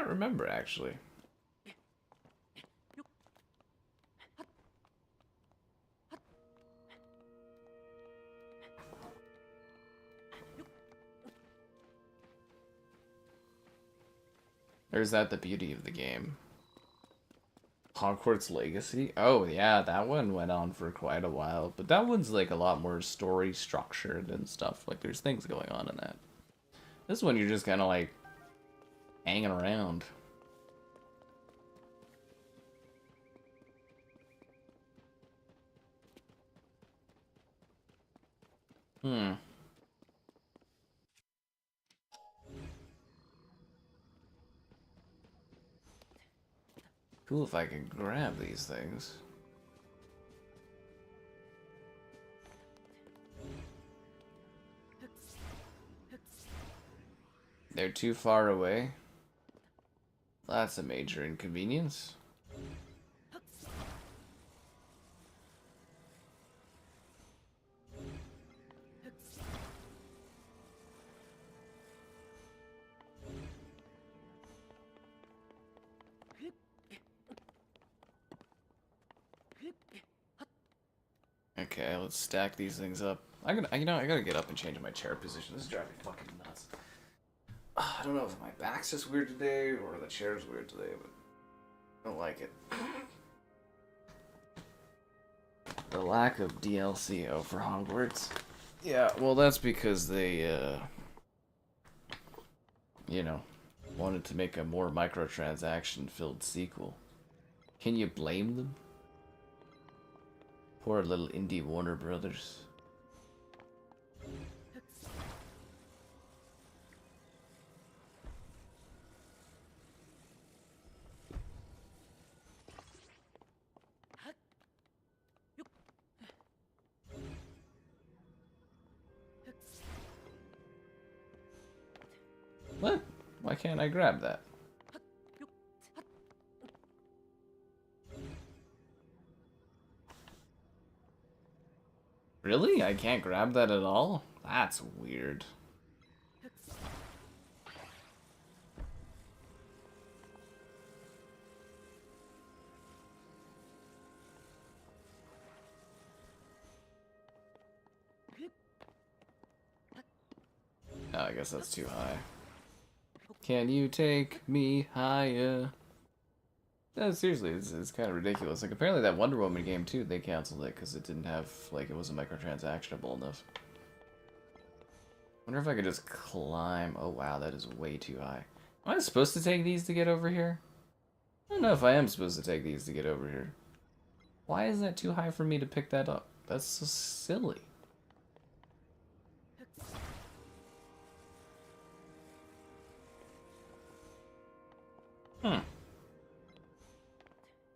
remember, actually. Or is that the beauty of the game? Hogwarts Legacy? Oh, yeah, that one went on for quite a while. But that one's, like, a lot more story structured and stuff. Like, there's things going on in that. This one, you're just kind of, like, hanging around. Cool if I could grab these things. They're too far away. That's a major inconvenience. Okay, let's stack these things up. I gotta get up and change my chair position. This is driving me fucking nuts. I don't know if my back's just weird today or the chair's weird today, but I don't like it. The lack of DLC for Hogwarts. Yeah, well that's because they, you know, wanted to make a more microtransaction-filled sequel. Can you blame them? Poor little indie Warner Brothers. What? Why can't I grab that? Really? I can't grab that at all? That's weird. Oh, I guess that's too high. Can you take me higher? No, seriously, it's kind of ridiculous. Like, apparently that Wonder Woman game, too, they canceled it because it didn't have, like, it wasn't microtransactionable enough. Wonder if I could just climb. Oh, wow, that is way too high. Am I supposed to take these to get over here? I don't know if I am supposed to take these to get over here. Why is that too high for me to pick that up? That's so silly.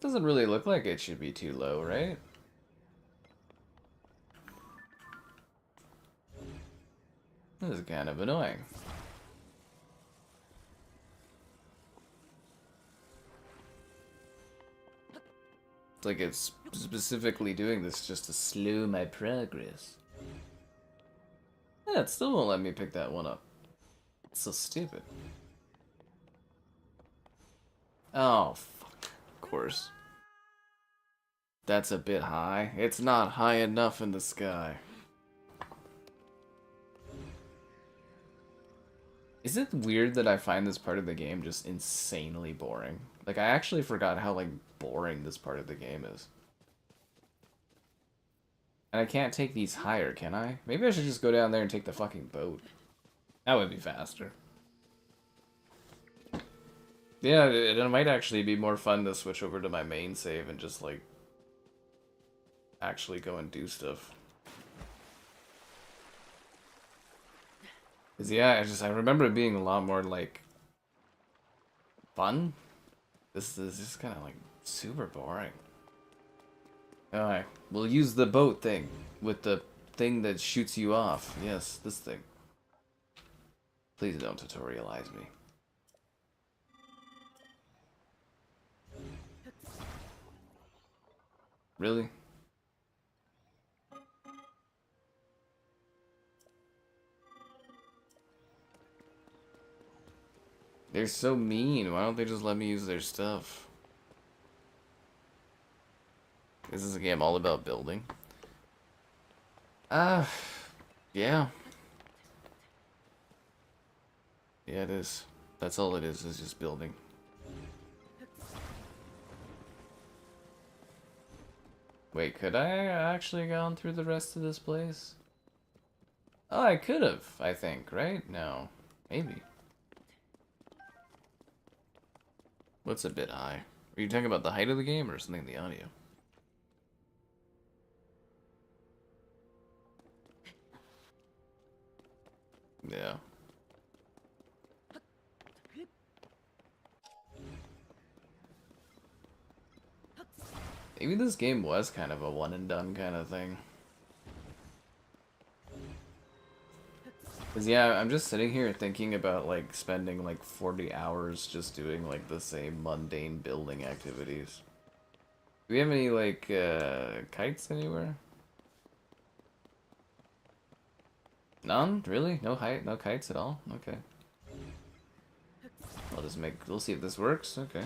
Doesn't really look like it should be too low, right? This is kind of annoying. It's like it's specifically doing this just to slow my progress. Yeah, it still won't let me pick that one up. It's so stupid. Oh, fuck. Of course. That's a bit high. It's not high enough in the sky. Is it weird that I find this part of the game just insanely boring? Like, I actually forgot how, like, boring this part of the game is. And I can't take these higher, can I? Maybe I should just go down there and take the fucking boat. That would be faster. Yeah, it might actually be more fun to switch over to my main save and just, like, actually go and do stuff. Cause yeah, I remember it being a lot more, like, fun. This is just kind of, like, super boring. Alright, we'll use the boat thing with the thing that shoots you off. Yes, this thing. Please don't tutorialize me. Really? They're so mean. Why don't they just let me use their stuff? Is this a game all about building? Yeah. Yeah, it is. That's all it is just building. Wait, could I actually gone through the rest of this place? Oh, I could have, I think, right? No. Maybe. What's a bit high? Are you talking about the height of the game or something in the audio? Yeah. Maybe this game was kind of a one and done kind of thing. Cause yeah, I'm just sitting here thinking about like spending like 40 hours just doing like the same mundane building activities. Do we have any like kites anywhere? None? Really? No height? No kites at all? Okay. We'll see if this works. Okay.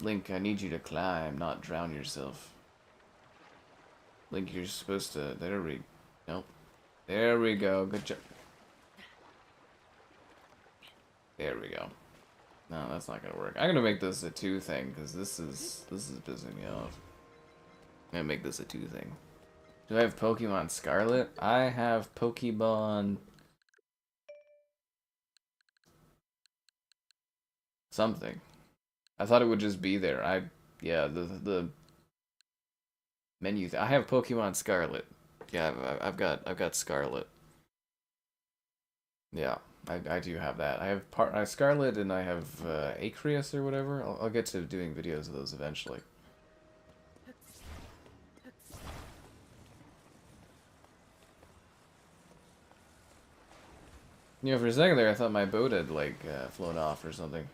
Link, I need you to climb, not drown yourself. Link, you're supposed to... Nope. There we go. Good job. There we go. No, that's not gonna work. I'm gonna make this a 2 thing, because this is pissing me off. I'm gonna make this a 2 thing. Do I have Pokemon Scarlet? I have Pokemon... something. I thought it would just be there. Yeah, the menu. I have Pokemon Scarlet. Yeah, I've got Scarlet. Yeah, I do have that. I have Scarlet and I have Acreus or whatever. I'll get to doing videos of those eventually. You know, for a second there, I thought my boat had like flown off or something.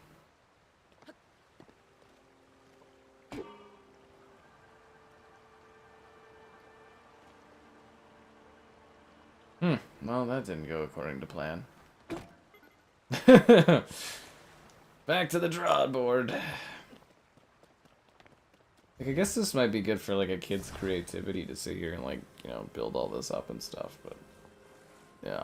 Well, that didn't go according to plan. Back to the drawing board. Like, I guess this might be good for like a kid's creativity to sit here and like, you know, build all this up and stuff, but yeah.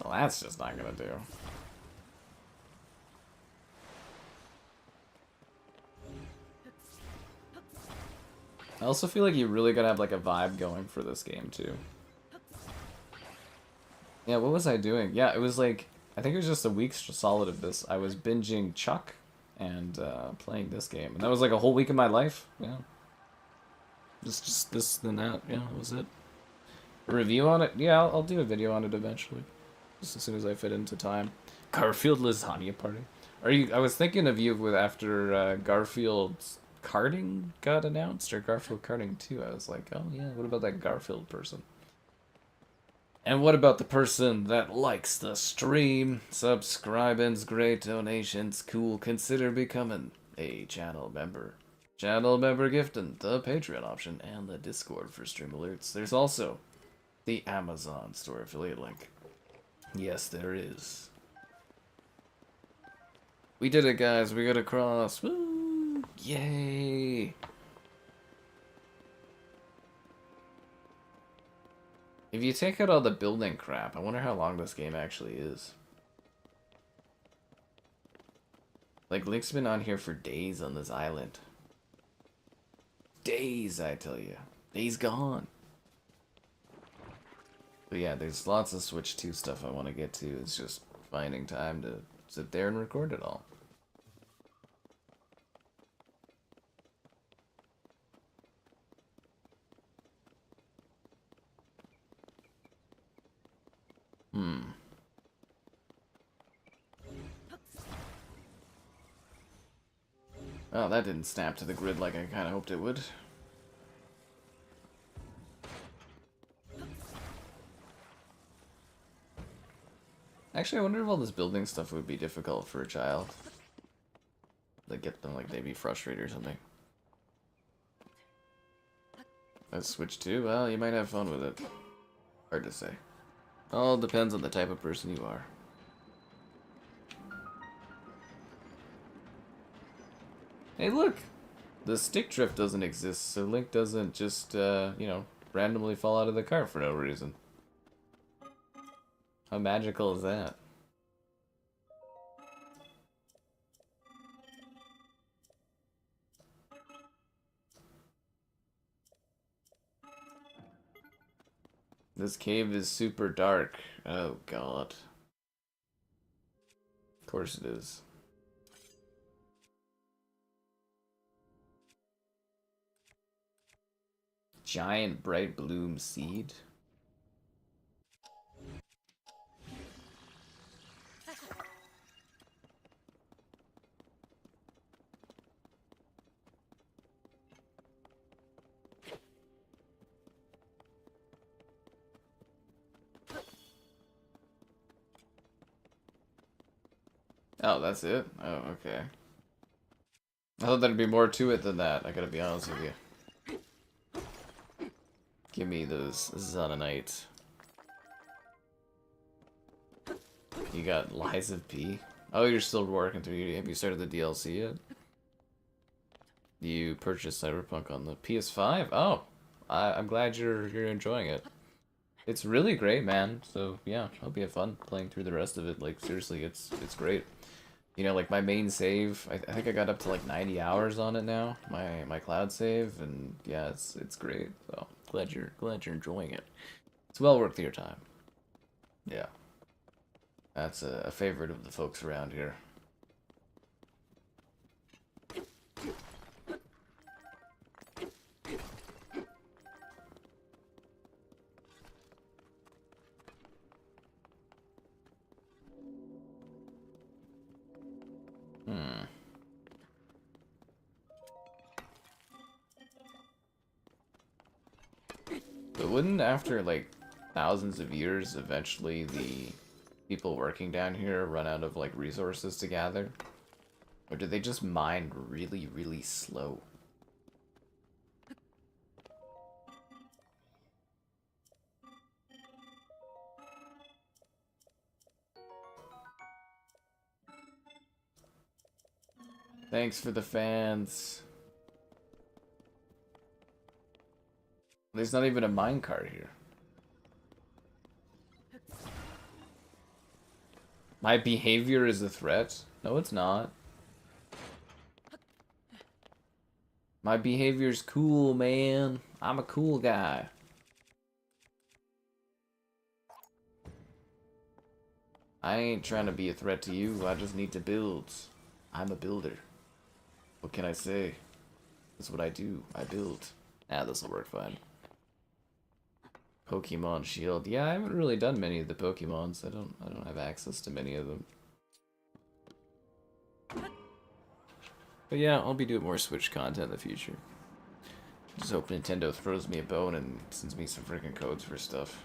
Well, that's just not gonna do. I also feel like you really gotta have like a vibe going for this game too. Yeah, what was I doing? Yeah, it was like, I think it was just a week solid of this. I was binging Chuck and playing this game. And that was like a whole week of my life. Yeah. Just this and that. Yeah, that was it. A review on it? Yeah, I'll do a video on it eventually. Just as soon as I fit into time. Garfield Lasagna Party. I was thinking of you with after Garfield's Karting got announced, or Garfield Karting 2. I was like, oh yeah, what about that Garfield person? And what about the person that likes the stream? Subscribing's great, donations cool. Consider becoming a channel member. Channel member gifting, the Patreon option, and the Discord for stream alerts. There's also the Amazon store affiliate link. Yes, there is. We did it, guys. We got across. Woo! Yay! If you take out all the building crap, I wonder how long this game actually is. Like, Link's been on here for days on this island. Days, I tell you. Days gone. But yeah, there's lots of Switch 2 stuff I want to get to. It's just finding time to sit there and record it all. Oh, that didn't snap to the grid like I kind of hoped it would. Actually, I wonder if all this building stuff would be difficult for a child. Like, get them, like, they'd be frustrated or something. That's Switch 2? Well, you might have fun with it. Hard to say. All depends on the type of person you are. Hey, look! The stick drift doesn't exist, so Link doesn't just, you know, randomly fall out of the car for no reason. How magical is that? This cave is super dark. Oh god. Of course it is. Giant bright bloom seed? Oh, that's it? Oh, okay. I thought there'd be more to it than that, I gotta be honest with you. Give me those Zononite. You got Lies of P? Oh, you're still working through. Have you started the DLC yet? You purchased Cyberpunk on the PS5? Oh, I'm glad you're enjoying it. It's really great, man. So yeah, hope you have fun playing through the rest of it. Like seriously, it's great. You know, like my main save, I think I got up to like 90 hours on it now. My cloud save, and yeah, it's great. So glad you're enjoying it. It's well worth your time. Yeah, that's a favorite of the folks around here. But wouldn't, after like thousands of years, eventually the people working down here run out of like resources to gather? Or do they just mine really, really slow? Thanks for the fans. There's not even a minecart here. My behavior is a threat? No, it's not. My behavior's cool, man. I'm a cool guy. I ain't trying to be a threat to you. I just need to build. I'm a builder. What can I say? That's what I do. I build. Ah, this'll work fine. Pokemon Shield. Yeah, I haven't really done many of the Pokemons. I don't have access to many of them. But yeah, I'll be doing more Switch content in the future. Just hope Nintendo throws me a bone and sends me some freaking codes for stuff.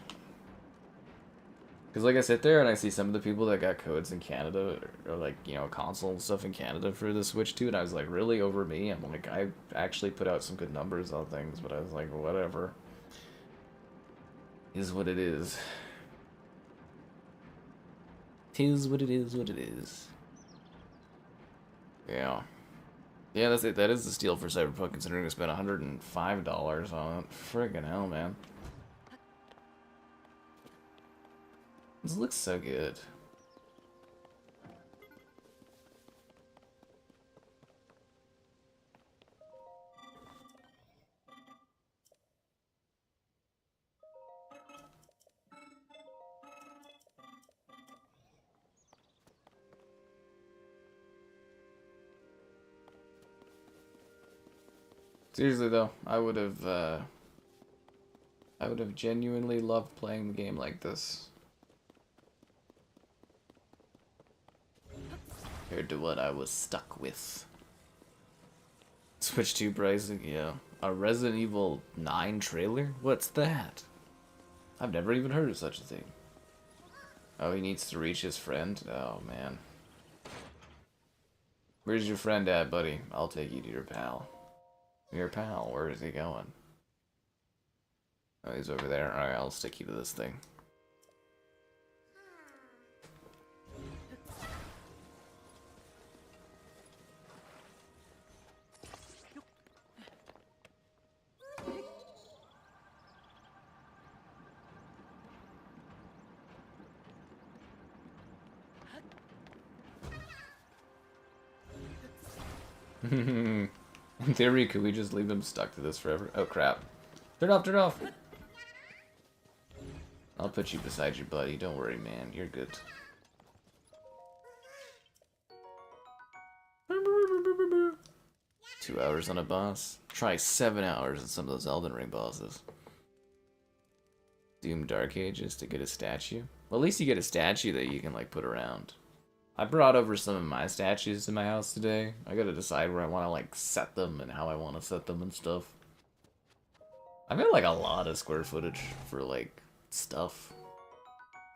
Because like I sit there and I see some of the people that got codes in Canada, or like, you know, console and stuff in Canada for the Switch 2, and I was like, really, over me? I'm like, I actually put out some good numbers on things, but I was like, whatever. Is what it is. Tis what it is, what it is. Yeah. Yeah, that's it. That is the steal for Cyberpunk, considering I spent $105 on it. Friggin' hell, man. This looks so good. Seriously though, I would have genuinely loved playing the game like this. Compared to what I was stuck with. Switch 2 pricing, yeah. A Resident Evil 9 trailer? What's that? I've never even heard of such a thing. Oh, he needs to reach his friend? Oh, man. Where's your friend at, buddy? I'll take you to your pal. Your pal, where is he going? Oh, he's over there. Alright, I'll stick you to this thing. In theory, could we just leave him stuck to this forever? Oh crap. Turn off, turn off! I'll put you beside your buddy. Don't worry, man. You're good. 2 hours on a boss? Try 7 hours on some of those Elden Ring bosses. Doom Dark Ages to get a statue? Well, at least you get a statue that you can, like, put around. I brought over some of my statues to my house today. I gotta decide where I want to, like, set them and how I want to set them and stuff. I've got, like, a lot of square footage for, like, stuff.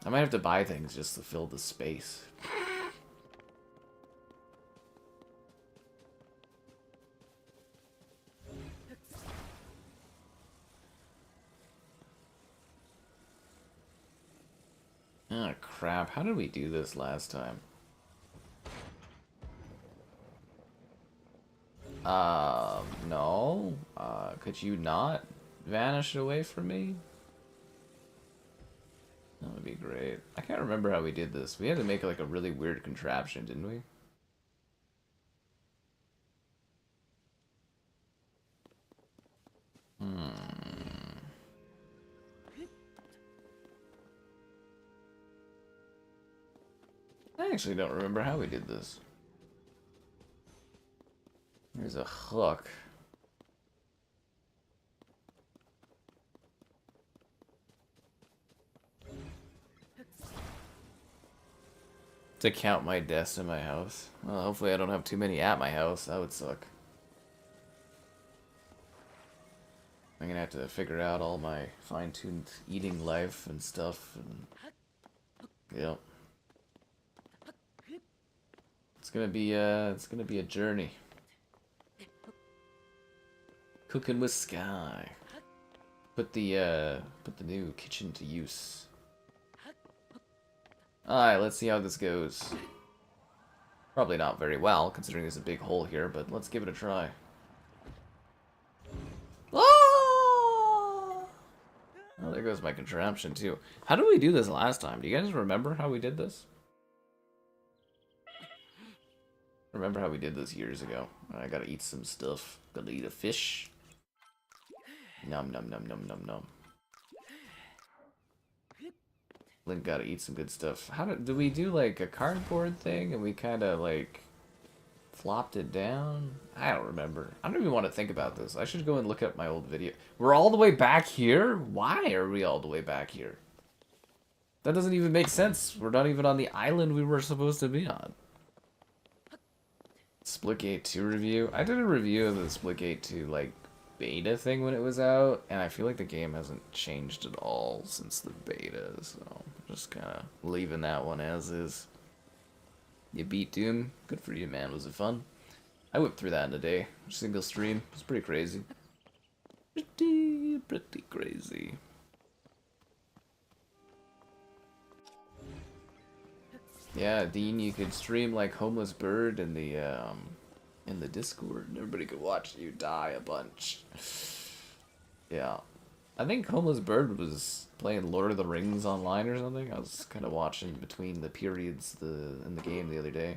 I might have to buy things just to fill the space. Oh, crap. How did we do this last time? No. Could you not vanish away from me? That would be great. I can't remember how we did this. We had to make like a really weird contraption, didn't we? I actually don't remember how we did this. There's a hook. To count my deaths in my house. Well, hopefully I don't have too many at my house. That would suck. I'm gonna have to figure out all my fine-tuned eating life and stuff. And... Yep. It's gonna be a journey. Cooking with Sky. Put the new kitchen to use. Alright, let's see how this goes. Probably not very well, considering there's a big hole here, but let's give it a try. Oh, there goes my contraption, too. How did we do this last time? Do you guys remember how we did this? Remember how we did this years ago. I gotta eat some stuff. Gotta eat a fish. Num num num num num num. Link gotta eat some good stuff. How did we do like a cardboard thing and we kind of like flopped it down? I don't remember. I don't even want to think about this. I should go and look up my old video. We're all the way back here? Why are we all the way back here? That doesn't even make sense. We're not even on the island we were supposed to be on. Splitgate 2 review. I did a review of the Splitgate 2 like beta thing when it was out, and I feel like the game hasn't changed at all since the beta, so I'm just kind of leaving that one as is. You beat Doom. Good for you, man. Was it fun? I whipped through that in a day. Single stream. It was pretty crazy. Pretty crazy. Yeah, Dean, you could stream like Homeless Bird in the Discord, and everybody could watch you die a bunch. Yeah. I think Homeless Bird was playing Lord of the Rings online or something. I was kind of watching between the periods in the game the other day.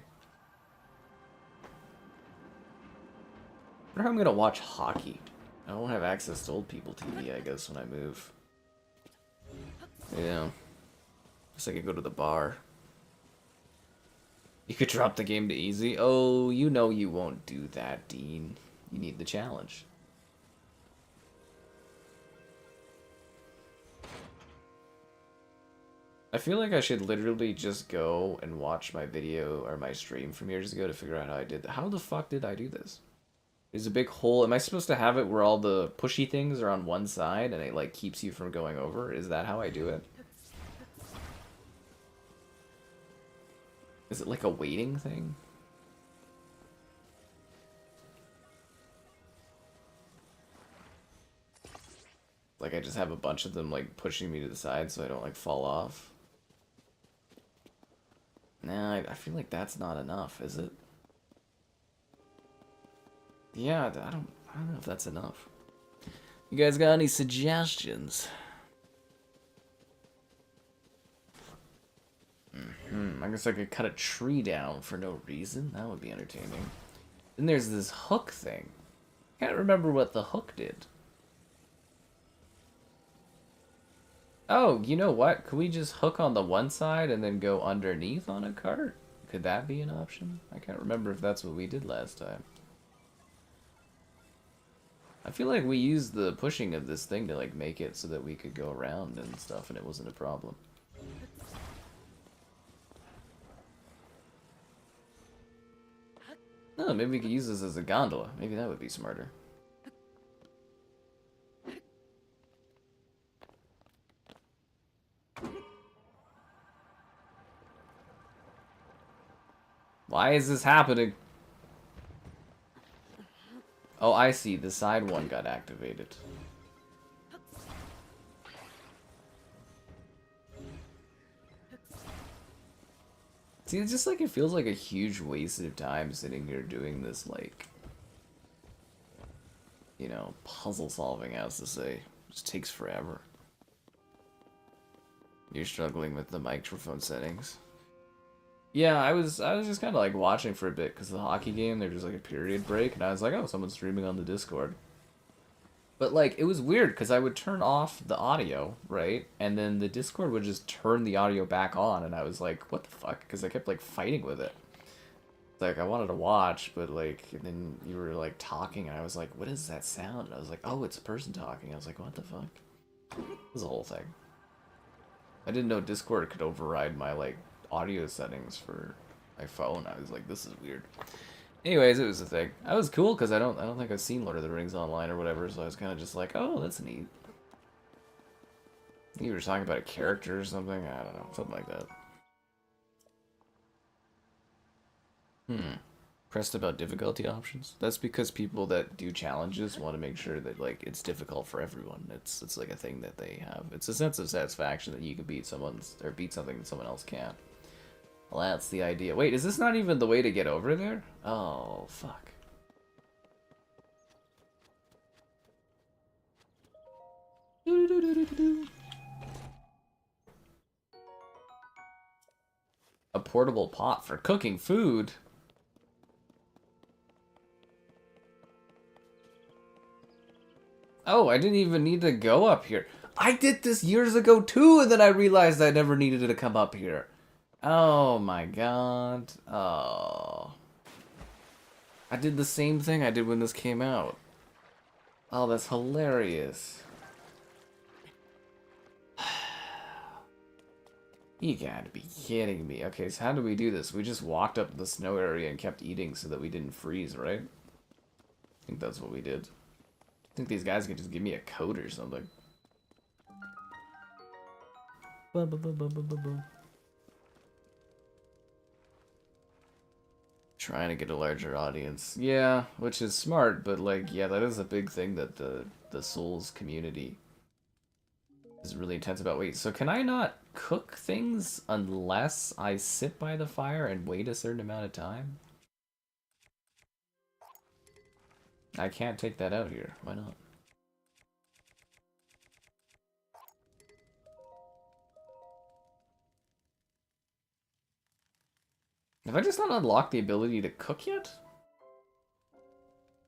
I wonder how I'm gonna watch hockey. I don't have access to old people TV, I guess, when I move. Yeah. Guess I could go to the bar. You could drop the game to easy. Oh, you know you won't do that, Dean. You need the challenge. I feel like I should literally just go and watch my video or my stream from years ago to figure out how I did that. How the fuck did I do this? There's a big hole. Am I supposed to have it where all the pushy things are on one side and it like keeps you from going over? Is that how I do it? Is it like a weighting thing? Like I just have a bunch of them like pushing me to the side so I don't like fall off? Nah, I feel like that's not enough, is it? Yeah, I don't know if that's enough. You guys got any suggestions? I guess I could cut a tree down for no reason. That would be entertaining. Then there's this hook thing. Can't remember what the hook did. Oh, you know what? Could we just hook on the one side and then go underneath on a cart? Could that be an option? I can't remember if that's what we did last time. I feel like we used the pushing of this thing to like make it so that we could go around and stuff and it wasn't a problem. Oh, maybe we could use this as a gondola. Maybe that would be smarter. Why is this happening? Oh, I see. The side one got activated. See, it's just like it feels like a huge waste of time sitting here doing this, like, you know, puzzle solving, as to say. It just takes forever. You're struggling with the microphone settings. Yeah, I was just kind of like watching for a bit because the hockey game, there was like a period break, and I was like, oh, someone's streaming on the Discord. But like, it was weird because I would turn off the audio, right? And then the Discord would just turn the audio back on, and I was like, what the fuck? Because I kept like fighting with it. Like, I wanted to watch, but like, and then you were like talking, and I was like, what is that sound? And I was like, oh, it's a person talking. I was like, what the fuck? It was a whole thing. I didn't know Discord could override my like audio settings for my phone. I was like, this is weird. Anyways, it was a thing. I was cool because I don't think I've seen Lord of the Rings online or whatever, so I was kind of just like, oh, that's neat. You were talking about a character or something? I don't know, something like that. Pressed about difficulty options. That's because people that do challenges want to make sure that like it's difficult for everyone. It's like a thing that they have. It's a sense of satisfaction that you can beat someone's or beat something that someone else can't. Well, that's the idea. Wait, is this not even the way to get over there? Oh, fuck. A portable pot for cooking food? Oh, I didn't even need to go up here. I did this years ago too, and then I realized I never needed to come up here. Oh my god. Oh. I did the same thing I did when this came out. Oh, that's hilarious. You gotta be kidding me. Okay, so how do we do this? We just walked up the snow area and kept eating so that we didn't freeze, right? I think that's what we did. I think these guys could just give me a code or something. Trying to get a larger audience. Yeah, which is smart, but like, yeah, that is a big thing that the Souls community is really intense about. Wait, so can I not cook things unless I sit by the fire and wait a certain amount of time? I can't take that out here. Why not? Have I just not unlocked the ability to cook yet?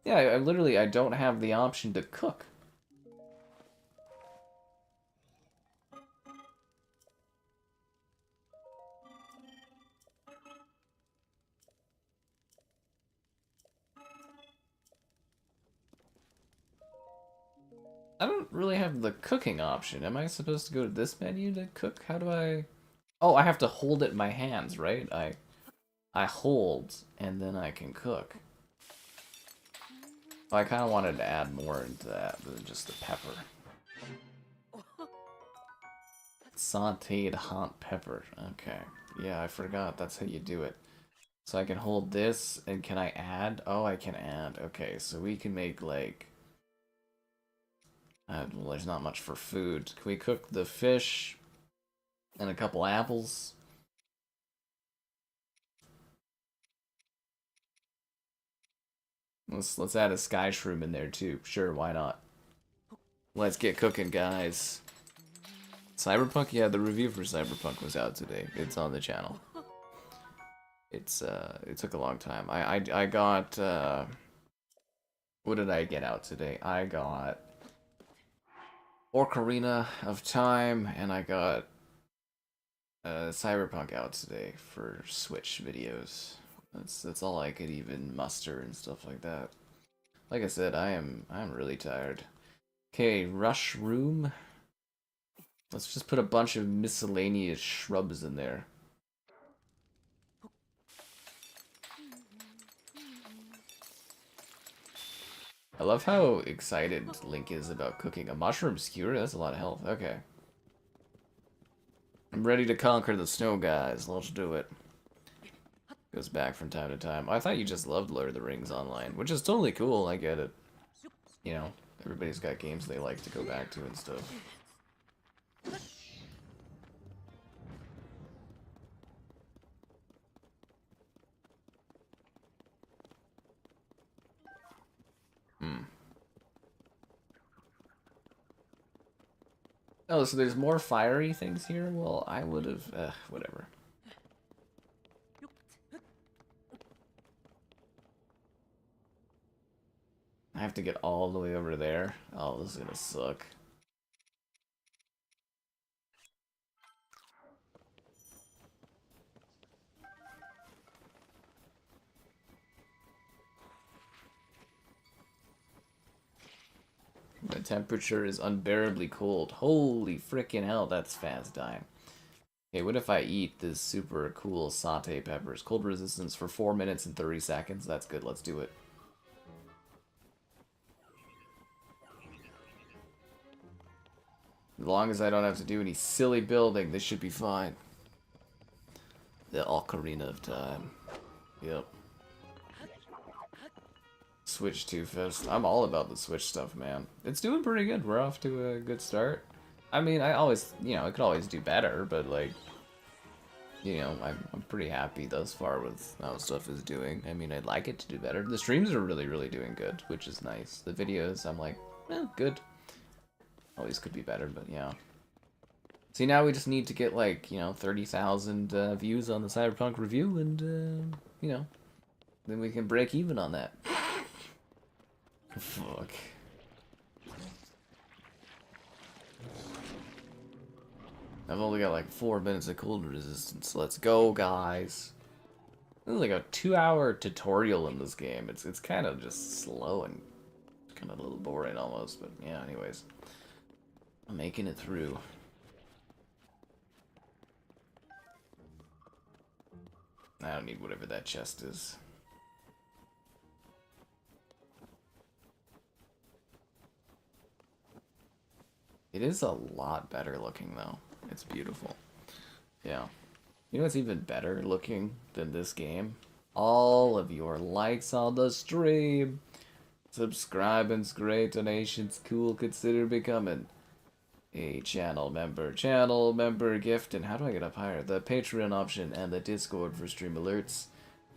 Yeah, I literally, I don't have the option to cook. I don't really have the cooking option. Am I supposed to go to this menu to cook? How do I... Oh, I have to hold it in my hands, right? I hold, and then I can cook. Oh, I kind of wanted to add more into that than just the pepper. Sauteed hot pepper. Okay. Yeah, I forgot. That's how you do it. So I can hold this, and can I add? Oh, I can add. Okay, so we can make, like... well, there's not much for food. Can we cook the fish and a couple apples? Let's add a sky shroom in there too. Sure, why not? Let's get cooking, guys. Cyberpunk? Yeah, the review for Cyberpunk was out today. It's on the channel. It took a long time. I got what did I get out today? I got Ocarina of Time, and I got Cyberpunk out today for Switch videos. That's all I could even muster and stuff like that. Like I said, I'm really tired. Okay, rush room. Let's just put a bunch of miscellaneous shrubs in there. I love how excited Link is about cooking a mushroom skewer. That's a lot of health. Okay. I'm ready to conquer the snow, guys. Let's do it. Goes back from time to time. I thought you just loved Lord of the Rings Online, which is totally cool. I get it. You know, everybody's got games they like to go back to and stuff. Oh, so there's more fiery things here? Well, I would have... whatever. I have to get all the way over there. Oh, this is gonna suck. The temperature is unbearably cold. Holy freaking hell, that's fast dying. Okay, what if I eat this super cool sauté peppers? Cold resistance for 4 minutes and 30 seconds. That's good, let's do it. As long as I don't have to do any silly building, this should be fine. The Ocarina of Time. Yep. Switch 2 Fest. I'm all about the Switch stuff, man. It's doing pretty good. We're off to a good start. I mean, I always, you know, it could always do better, but like, you know, I'm pretty happy thus far with how stuff is doing. I mean, I'd like it to do better. The streams are really, really doing good, which is nice. The videos, I'm like, good. Always could be better, but yeah. See, now we just need to get like, you know, 30,000 views on the Cyberpunk review, and, you know, then we can break even on that. Fuck. I've only got like 4 minutes of cold resistance. Let's go, guys. There's like a 2-hour tutorial in this game. It's kind of just slow and kind of a little boring almost, but yeah, anyways. I'm making it through. I don't need whatever that chest is. It is a lot better looking, though. It's beautiful. Yeah. You know what's even better looking than this game? All of your likes on the stream. Subscribing's great, donations cool, consider becoming a channel member. Channel member gift, and how do I get up higher? The Patreon option and the Discord for stream alerts.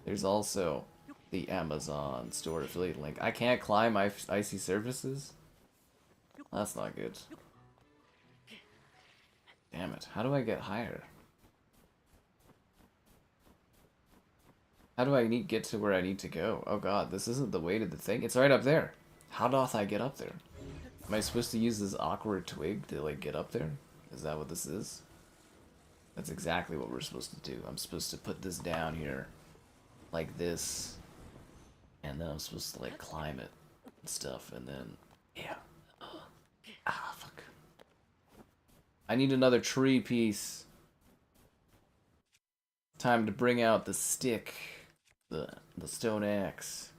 There's also the Amazon store affiliate link. I can't climb icy surfaces? That's not good. Damn it. How do I get higher? How do I get to where I need to go? Oh god, this isn't the way to the thing. It's right up there. How doth I get up there? Am I supposed to use this awkward twig to, like, get up there? Is that what this is? That's exactly what we're supposed to do. I'm supposed to put this down here. Like this. And then I'm supposed to, like, climb it and stuff. And then, yeah. Ah, fuck. I need another tree piece. Time to bring out the stick, the stone axe.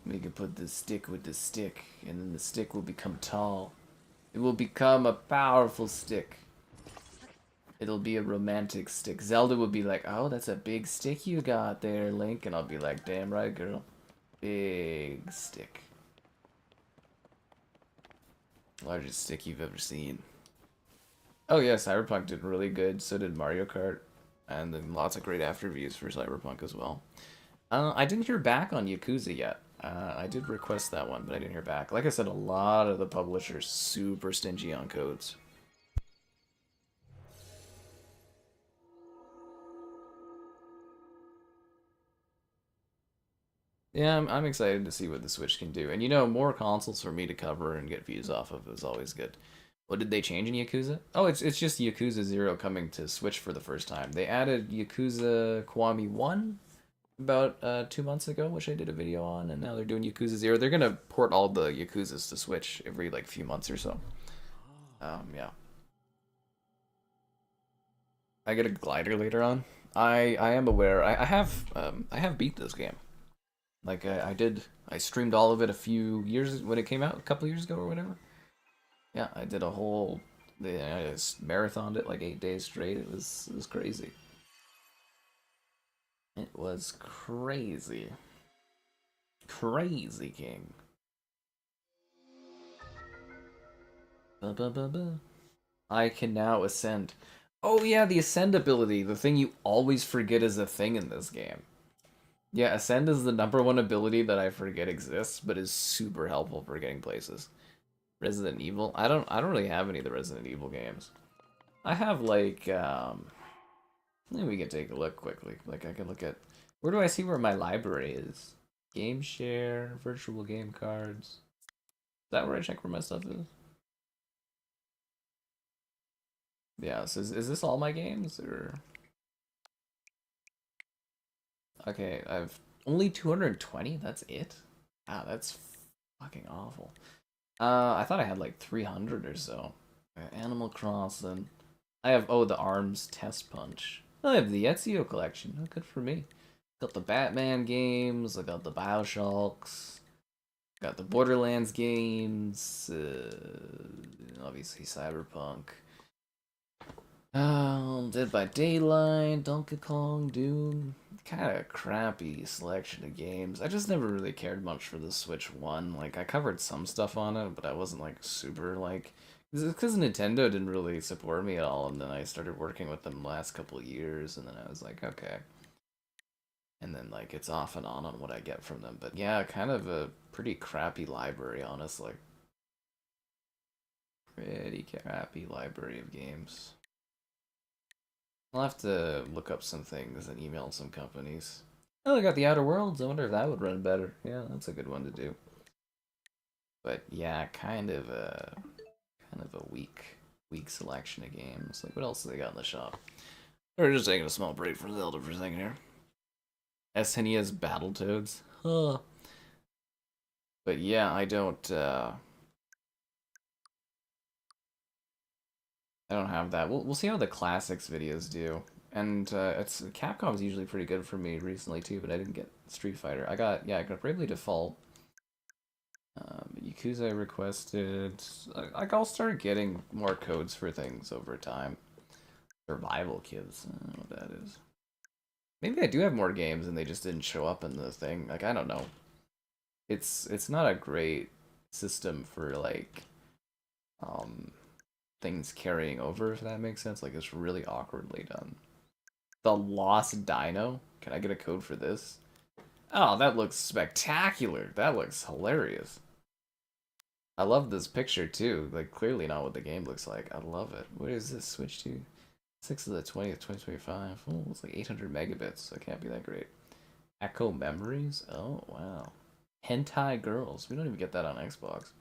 We can put the stick with the stick, and then the stick will become tall. It will become a powerful stick. It'll be a romantic stick. Zelda would be like, "Oh, that's a big stick you got there, Link," and I'll be like, "Damn right, girl. Big stick. Largest stick you've ever seen." Oh yeah, Cyberpunk did really good. So did Mario Kart, and then lots of great after reviews for Cyberpunk as well. I didn't hear back on Yakuza yet. I did request that one, but I didn't hear back. Like I said, a lot of the publishers super stingy on codes. Yeah, I'm excited to see what the Switch can do. And you know, more consoles for me to cover and get views off of is always good. What did they change in Yakuza? Oh, it's just Yakuza 0 coming to Switch for the first time. They added Yakuza Kiwami 1 about 2 months ago, which I did a video on, and now they're doing Yakuza 0. They're gonna port all the Yakuzas to Switch every like few months or so. Yeah. I get a glider later on. I am aware. I have beat this game. Like I streamed all of it a few years when it came out, a couple years ago or whatever. Yeah, I did a whole, I just marathoned it like 8 days straight. It was crazy. It was crazy. Crazy King. Ba ba ba ba. I can now ascend. Oh yeah, the ascend ability, the thing you always forget is a thing in this game. Yeah, ascend is the #1 ability that I forget exists, but is super helpful for getting places. Resident Evil. I don't really have any of the Resident Evil games. I have like maybe we can take a look quickly. Like I can look at, where do I see where my library is? Game share, virtual game cards. Is that where I check where my stuff is? Yeah, so is this all my games or? Okay, I've only 220, that's it? Wow, that's fucking awful. I thought I had like 300 or so. Animal Crossing. I have, oh, the ARMS Test Punch. I have the Ezio collection. Oh, good for me. Got the Batman games. I got the Bioshocks. Got the Borderlands games. Obviously Cyberpunk. Dead by Daylight, Donkey Kong, Doom. Kind of crappy selection of games. I just never really cared much for the Switch 1. Like, I covered some stuff on it, but I wasn't, like, super, like... Because Nintendo didn't really support me at all, and then I started working with them last couple of years, and then I was like, okay. And then, like, it's off and on what I get from them. But yeah, kind of a pretty crappy library, honestly. Pretty crappy library of games. I'll have to look up some things and email some companies. Oh, I got the Outer Worlds. I wonder if that would run better. Yeah, that's a good one to do. But yeah, kind of a weak selection of games. Like, what else do they got in the shop? We're just taking a small break from Zelda for a second here. SNES Battletoads. Huh. But yeah, I don't have that. We'll see how the classics videos do. And it's Capcom's usually pretty good for me recently too, but I didn't get Street Fighter. I got Bravely Default. Yakuza I requested. I'll start getting more codes for things over time. Survival Kids. I don't know what that is. Maybe I do have more games and they just didn't show up in the thing. Like, I don't know. It's not a great system for like things carrying over, if that makes sense. Like, it's really awkwardly done. The Lost Dino. Can I get a code for this? Oh, that looks spectacular. That looks hilarious. I love this picture too. Like, clearly not what the game looks like. I love it. What is this switch to? 6th of the 20th, 2025. Oh, it's like 800 megabits. So it can't be that great. Echo Memories? Oh, wow. Hentai Girls. We don't even get that on Xbox.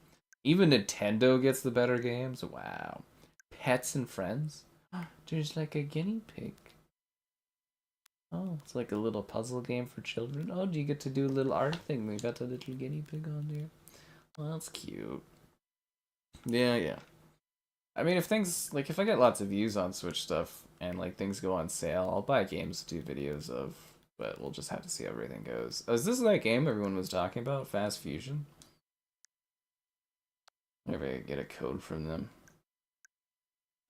Even Nintendo gets the better games? Wow. Pets and Friends? There's like a guinea pig. Oh, it's like a little puzzle game for children. Oh, do you get to do a little art thing? We got a little guinea pig on there. Well, that's cute. Yeah. I mean, if things, like, if I get lots of views on Switch stuff and, like, things go on sale, I'll buy games to do videos of, but we'll just have to see how everything goes. Oh, is this that game everyone was talking about? Fast Fusion? Maybe I could get a code from them.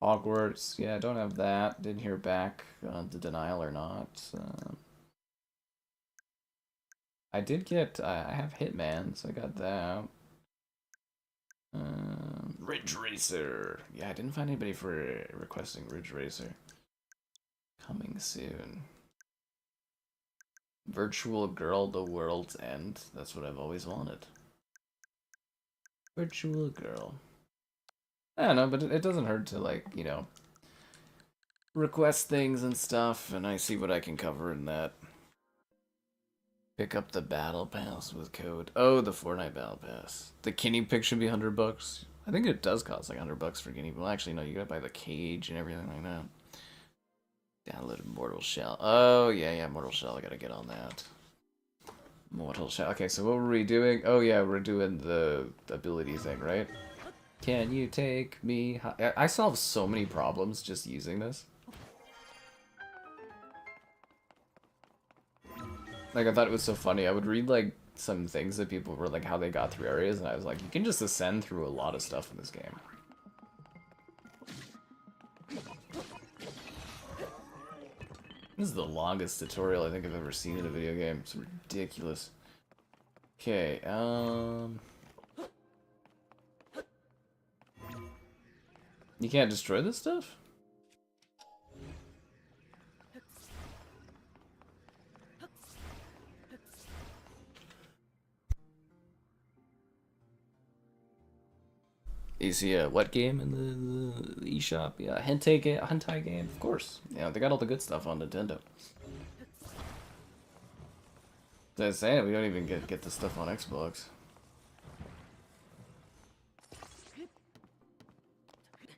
Hogwarts, yeah, I don't have that. Didn't hear back on the denial or not. I did get, I have Hitman, so I got that. Ridge Racer. Yeah, I didn't find anybody for requesting Ridge Racer. Coming soon. Virtual Girl, The World's End. That's what I've always wanted. Virtual Girl. I don't know, but it doesn't hurt to, like, you know, request things and stuff, and I see what I can cover in that. Pick up the Battle Pass with code. Oh, the Fortnite Battle Pass. The guinea pig should be $100. I think it does cost like $100 for guinea pig. Well, actually, no, you gotta buy the cage and everything like that. Download Mortal Shell. Oh, yeah, Mortal Shell. I gotta get on that. Mortal Shell. Okay, so what were we doing? Oh, yeah, we're doing the ability thing, right? Can you take me? I solved so many problems just using this. Like, I thought it was so funny. I would read, like, some things that people were, like, how they got through areas, and I was like, you can just ascend through a lot of stuff in this game. This is the longest tutorial I think I've ever seen in a video game. It's ridiculous. Okay, you can't destroy this stuff? You see a what game in the eShop? Yeah, hentai game, of course. Yeah, they got all the good stuff on Nintendo. As I was saying, we don't even get the stuff on Xbox.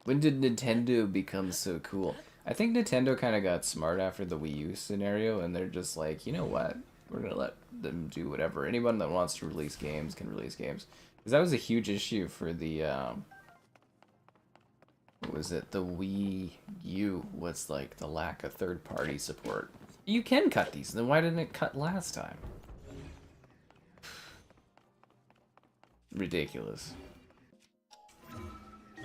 When did Nintendo become so cool? I think Nintendo kind of got smart after the Wii U scenario, and they're just like, you know what? We're gonna let them do whatever. Anyone that wants to release games can release games. Because that was a huge issue for the, what was it? The Wii U was like the lack of third-party support. You can cut these, then why didn't it cut last time? Ridiculous.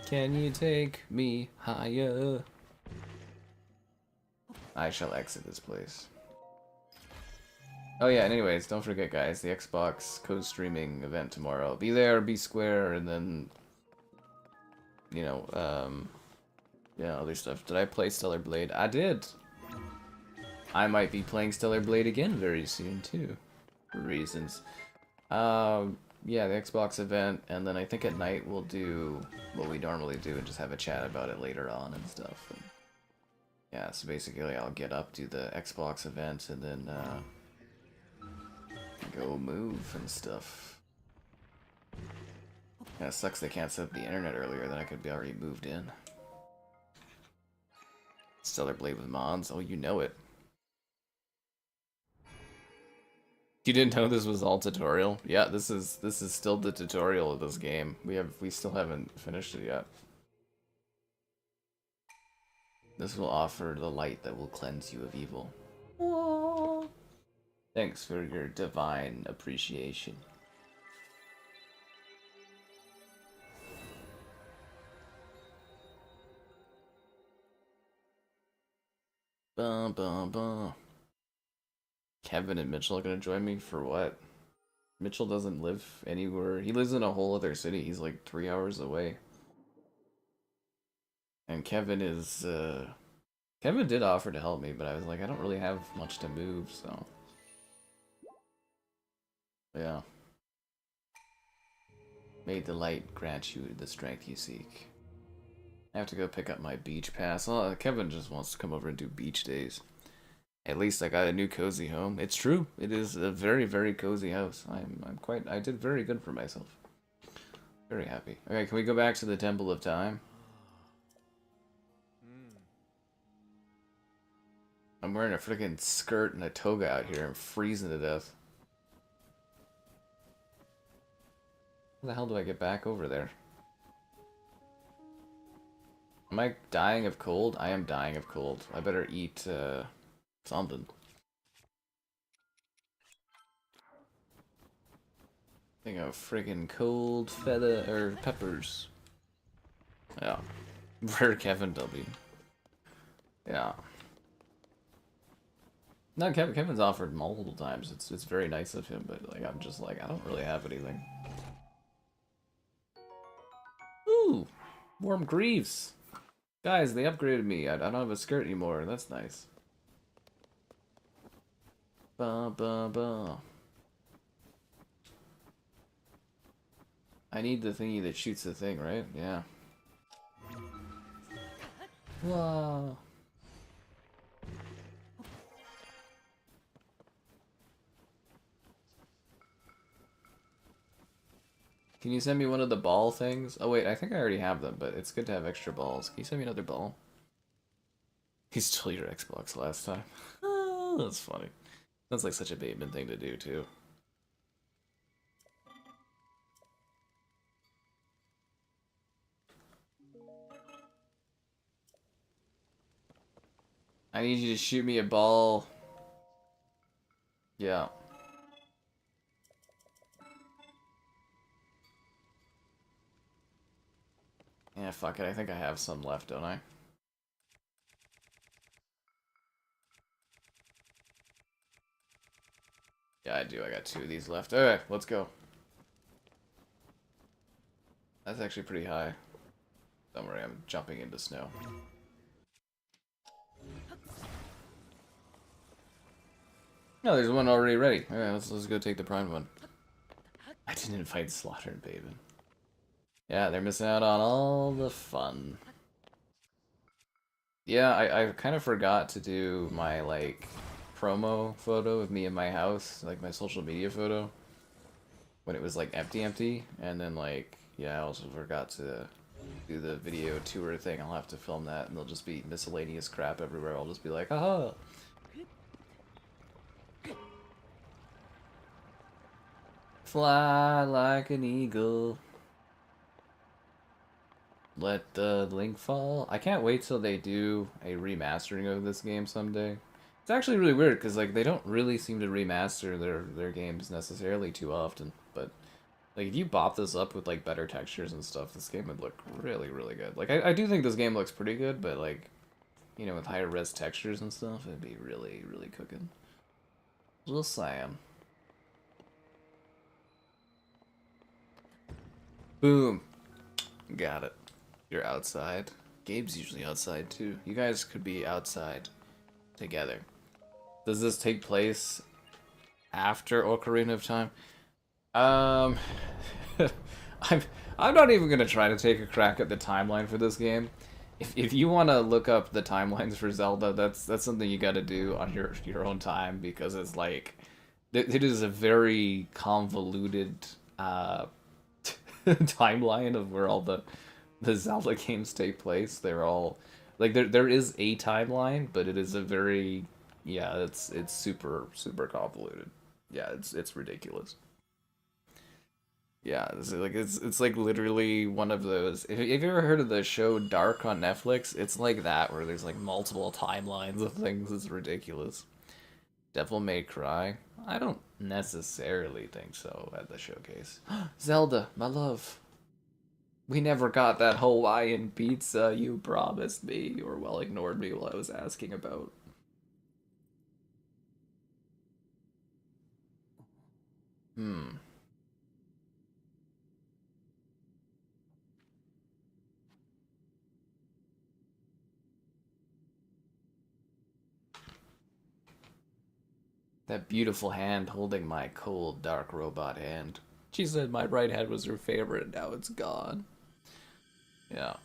Can you take me higher? I shall exit this place. Oh yeah, and anyways, don't forget guys, the Xbox co-streaming event tomorrow. Be there, be square, and then, you know, yeah, other stuff. Did I play Stellar Blade? I did! I might be playing Stellar Blade again very soon, too. For reasons. Yeah, the Xbox event, and then I think at night we'll do what we normally do and just have a chat about it later on and stuff. And yeah, so basically I'll get up, do the Xbox event, and then, go move and stuff. Yeah, it sucks they can't set up the internet earlier, then I could be already moved in. Stellar Blade with mods? Oh, you know it. You didn't know this was all tutorial? Yeah, this is still the tutorial of this game. We still haven't finished it yet. This will offer the light that will cleanse you of evil. Aww. Thanks for your divine appreciation. Bum bum bum. Kevin and Mitchell are gonna join me for what? Mitchell doesn't live anywhere. He lives in a whole other city. He's like 3 hours away. And Kevin is, Kevin did offer to help me, but I was like, I don't really have much to move, so. Yeah. May the light grant you the strength you seek. I have to go pick up my beach pass. Oh, Kevin just wants to come over and do beach days. At least I got a new cozy home. It's true. It is a very, very cozy house. I did very good for myself. Very happy. Okay, can we go back to the Temple of Time? I'm wearing a freaking skirt and a toga out here. I'm freezing to death. How the hell do I get back over there? Am I dying of cold? I am dying of cold. I better eat, something. Think of friggin' cold feather, or peppers. Yeah. For Kevin W. Yeah. No, Kevin's offered multiple times. It's very nice of him, but like I'm just like I don't really have anything. Ooh, warm greaves. Guys, they upgraded me. I don't have a skirt anymore. That's nice. Ba ba ba. I need the thingy that shoots the thing, right? Yeah. Wow. Can you send me one of the ball things? Oh wait, I think I already have them, but it's good to have extra balls. Can you send me another ball? He stole your Xbox last time. Oh, that's funny. That's like such a Bateman thing to do, too. I need you to shoot me a ball. Yeah. Yeah, fuck it. I think I have some left, don't I? Yeah, I do. I got 2 of these left. Alright, let's go. That's actually pretty high. Don't worry, I'm jumping into snow. No, there's one already ready. Alright, let's go take the prime one. I didn't invite Slaughter and Baben. Yeah, they're missing out on all the fun. Yeah, I kind of forgot to do my, like, promo photo of me in my house, like my social media photo, when it was, like, empty, and then, like, yeah, I also forgot to do the video tour thing. I'll have to film that, and there'll just be miscellaneous crap everywhere. I'll just be like, aha! Fly like an eagle. Let the link fall. I can't wait till they do a remastering of this game someday. It's actually really weird because like they don't really seem to remaster their games necessarily too often. But like if you bop this up with like better textures and stuff, this game would look really good. Like I do think this game looks pretty good, but like you know with higher res textures and stuff, it'd be really cooking. Just saying. Boom. Got it. You're outside. Gabe's usually outside too. You guys could be outside together. Does this take place after Ocarina of Time? I'm not even gonna try to take a crack at the timeline for this game. If you want to look up the timelines for Zelda, that's something you got to do on your own time because it's like it is a very convoluted timeline of where all the Zelda games take place. They're all like there is a timeline, but it is a very it's super convoluted. Yeah, it's ridiculous. Yeah, it's like literally one of those. If you ever heard of the show Dark on Netflix, it's like that where there's like multiple timelines of things. It's ridiculous. Devil May Cry. I don't necessarily think so at the showcase. Zelda, my love. We never got that Hawaiian pizza you promised me, or well ignored me while I was asking about. That beautiful hand holding my cold, dark robot hand. She said my right hand was her favorite, and now it's gone. Yeah.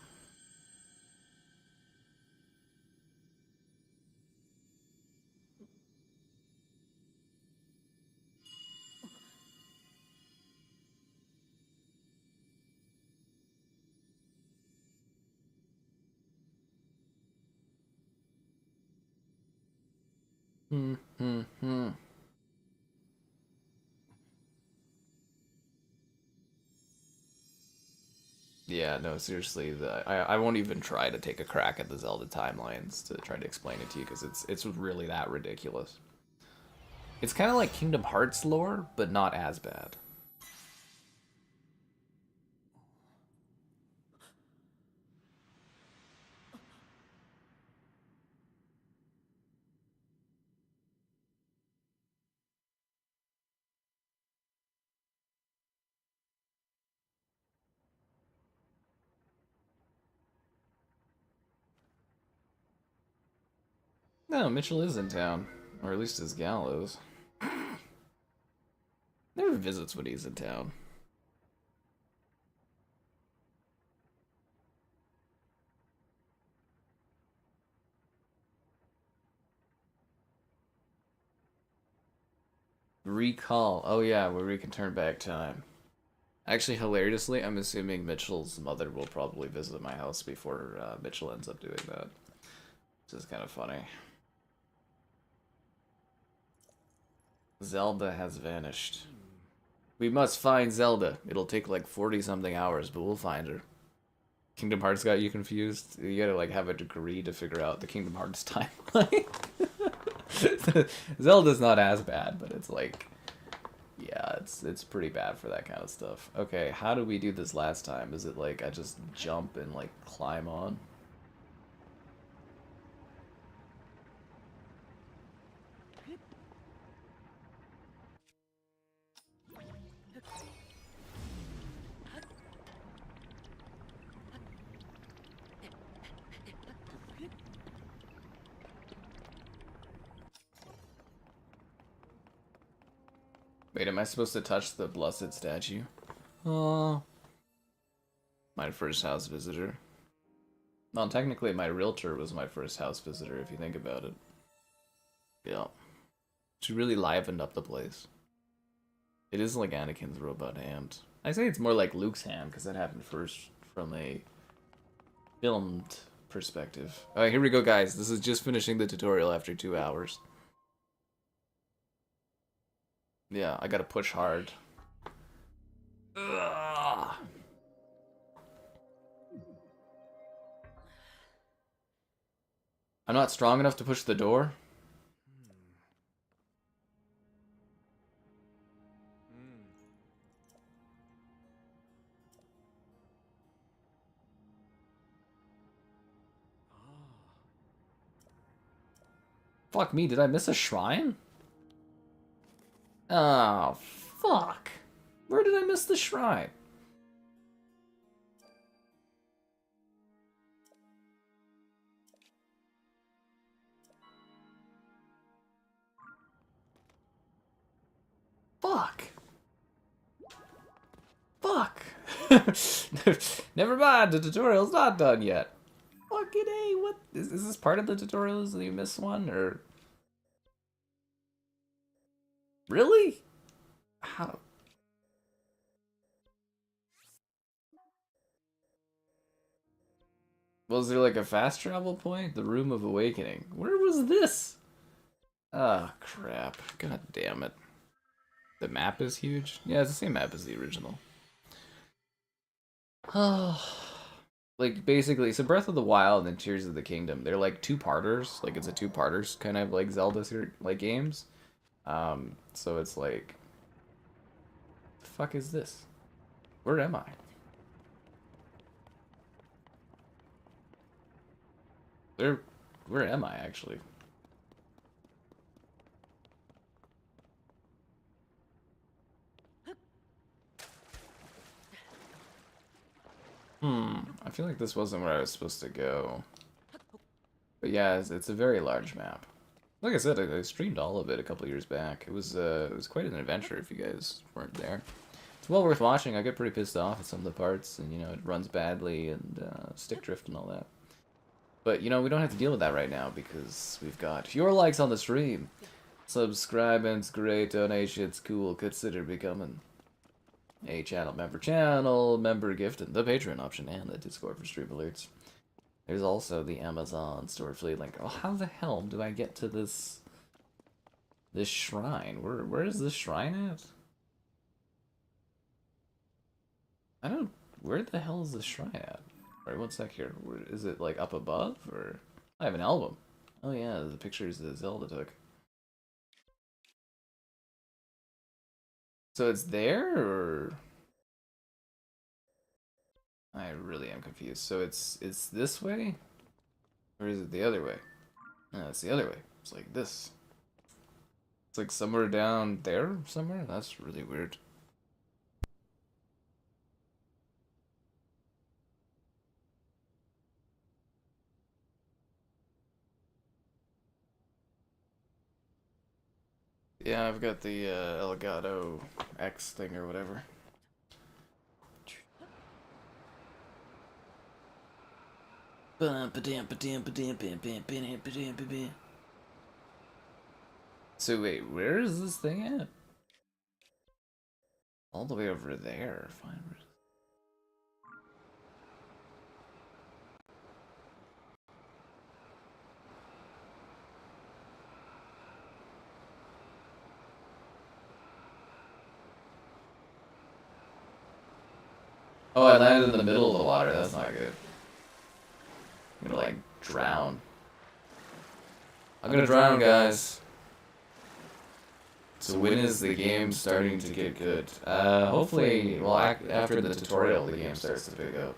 Yeah, no, seriously, I won't even try to take a crack at the Zelda timelines to try to explain it to you, because it's really that ridiculous. It's kind of like Kingdom Hearts lore, but not as bad. No, Mitchell is in town, or at least his gallows. Never visits when he's in town. Recall. Oh yeah, where we can turn back time. Actually, hilariously, I'm assuming Mitchell's mother will probably visit my house before Mitchell ends up doing that. Which is kind of funny. Zelda has vanished. We must find Zelda. It'll take like 40-something hours, but we'll find her. Kingdom Hearts got you confused? You gotta like have a degree to figure out the Kingdom Hearts timeline. Zelda's not as bad, but it's like, yeah, it's pretty bad for that kind of stuff. Okay, how did we do this last time? Is it like I just jump and like climb on? Wait, am I supposed to touch the blessed statue? Oh, my first house visitor. Well, technically my realtor was my first house visitor, if you think about it. Yeah. She really livened up the place. It is like Anakin's robot hand. I say it's more like Luke's hand, because that happened first from a filmed perspective. Alright, here we go, guys. This is just finishing the tutorial after 2 hours. Yeah, I gotta push hard. Ugh. I'm not strong enough to push the door? Fuck me, did I miss a shrine? Oh, fuck. Where did I miss the shrine? Fuck. Fuck. Never mind, the tutorial's not done yet. Fucking A, what? Is this part of the tutorial? Is that you missed one, or? Really? How? Was there like a fast travel point? The Room of Awakening. Where was this? Ah, oh, crap. God damn it. The map is huge? Yeah, it's the same map as the original. Oh. Like, basically, so Breath of the Wild and Tears of the Kingdom, they're like two-parters. Like, it's a two-parters kind of like Zelda like games. So it's like, the fuck is this? Where am I? Where am I actually? I feel like this wasn't where I was supposed to go. But yeah, it's a very large map. Like I said, I streamed all of it a couple years back. It was quite an adventure if you guys weren't there. It's well worth watching. I get pretty pissed off at some of the parts, and you know, it runs badly and stick drift and all that. But you know, we don't have to deal with that right now because we've got your likes on the stream. Subscribe and it's great, donations cool, consider becoming a channel member gift, and the Patreon option, and the Discord for stream alerts. There's also the Amazon store affiliate link. Oh, how the hell do I get to this shrine? Where is this shrine at? Where the hell is this shrine at? Alright, one sec here. Where, is it like up above or? I have an album. Oh yeah, the pictures that Zelda took. So it's there or? I really am confused. So it's this way? Or is it the other way? No, it's the other way. It's like this. It's like somewhere down there somewhere? That's really weird. Yeah, I've got the Elgato X thing or whatever. So wait, where is this thing at? All the way over there. Fine. Oh, I landed in the middle of the water. That's not good. I'm gonna like drown. I'm gonna drown, guys. So when is the game starting to get good? Hopefully, well, after the tutorial, the game starts to pick up.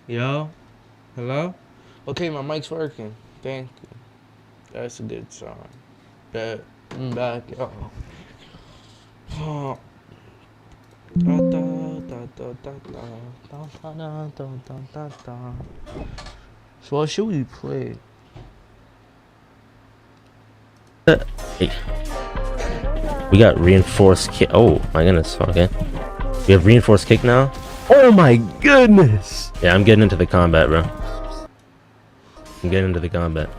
Yo, hello? Okay, my mic's working. Thank you. That's a good sign. Bet. I'm back, yo. Oh. Da, da, da, da, da, da, da, da, da, da, da, da. So what should we play? Hey. We got reinforced kick. Oh my goodness. Okay. We have reinforced kick now. Oh my goodness. Yeah, I'm getting into the combat, bro. I'm getting into the combat.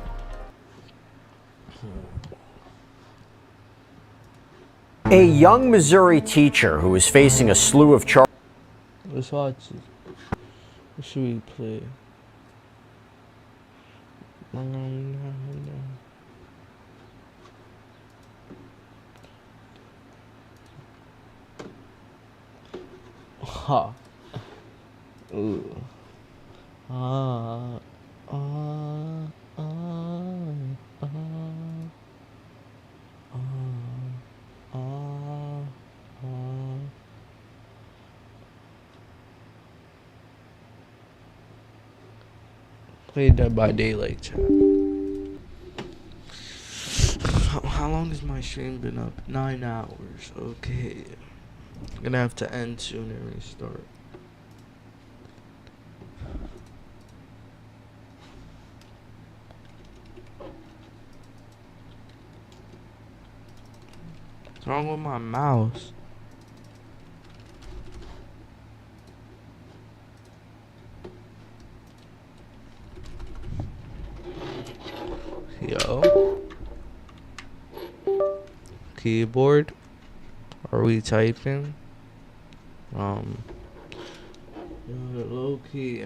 A young Missouri teacher who is facing a slew of charges. Let's watch it. What should we play? Ha. Ooh. Play Dead by Daylight, chat. How long has my stream been up? 9 hours. Okay. I'm gonna have to end soon and restart. What's wrong with my mouse? Yo. Keyboard. Are we typing? Low key,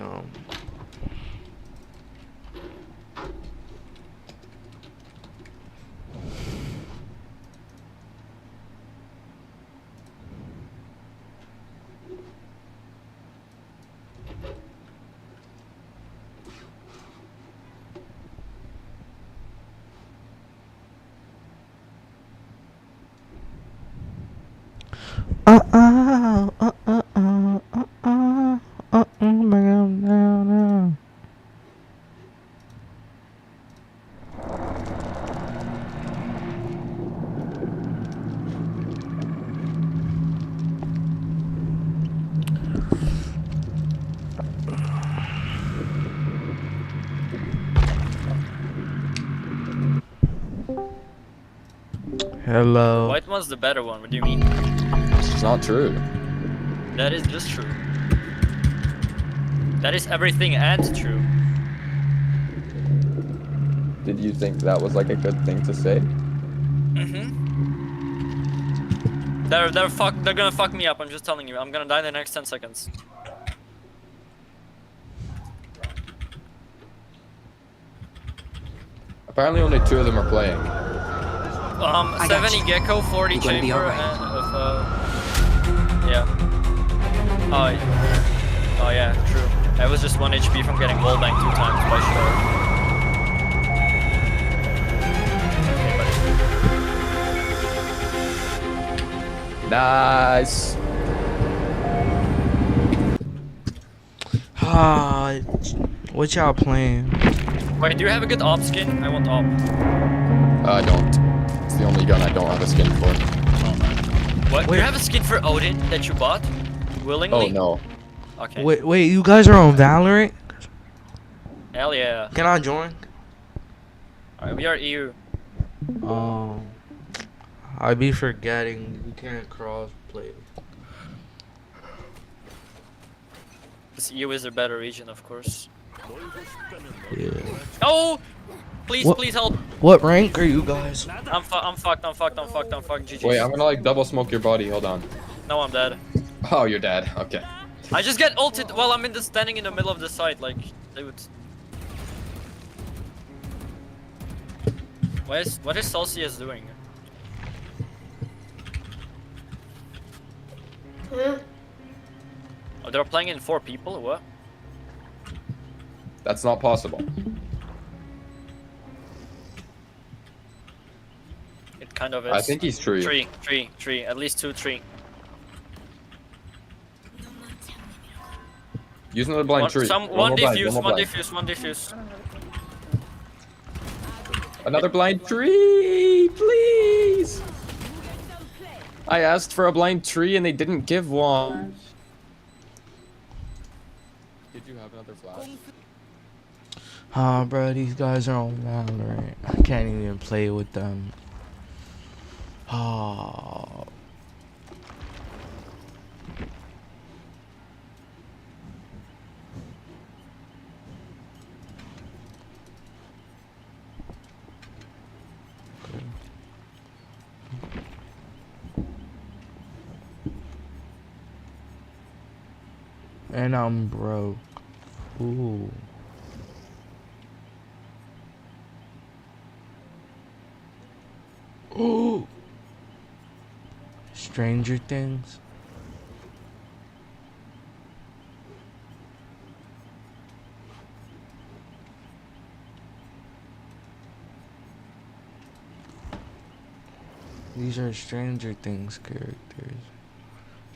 Hello. White one's the better one. What do you mean? It's not true. That is just true. That is everything and true. Did you think that was like a good thing to say? They're gonna fuck me up. I'm just telling you. I'm gonna die in the next 10 seconds. Apparently only 2 of them are playing. 70 Gecko, 40 You're gonna be Chamber, alright. and yeah. Oh yeah, true. I was just 1 HP from getting wallbanged 2 times by Shore. Nice. What y'all playing? Wait, do you have a good op skin? I want op. I don't. It's the only gun I don't have a skin for. What? Do you have a skin for Odin that you bought? Willingly? Oh no. Okay. Wait, you guys are on Valorant? Hell yeah. Can I join? Alright, we are EU. I be forgetting you can't cross play. This EU is a better region, of course. Yeah. Oh! Please, What- please help. What rank are you guys? I'm fucked. GG. Wait, I'm gonna like double smoke your body. Hold on. No, I'm dead. Oh, you're dead. Okay. I just get ulted while I'm standing in the middle of the site, like, they would... What is Celsius doing? Oh, they're playing in 4 people? What? That's not possible. It kind of is. I think he's tree. Three. At least 2, 3. Use another blind tree. One more blind, defuse, more one blind. defuse. Another blind tree, please. I asked for a blind tree and they didn't give one. Did you have another flash? Bro, these guys are on Valorant. I can't even play with them. And I'm broke. Ooh. Ooh. Stranger Things. These are Stranger Things characters.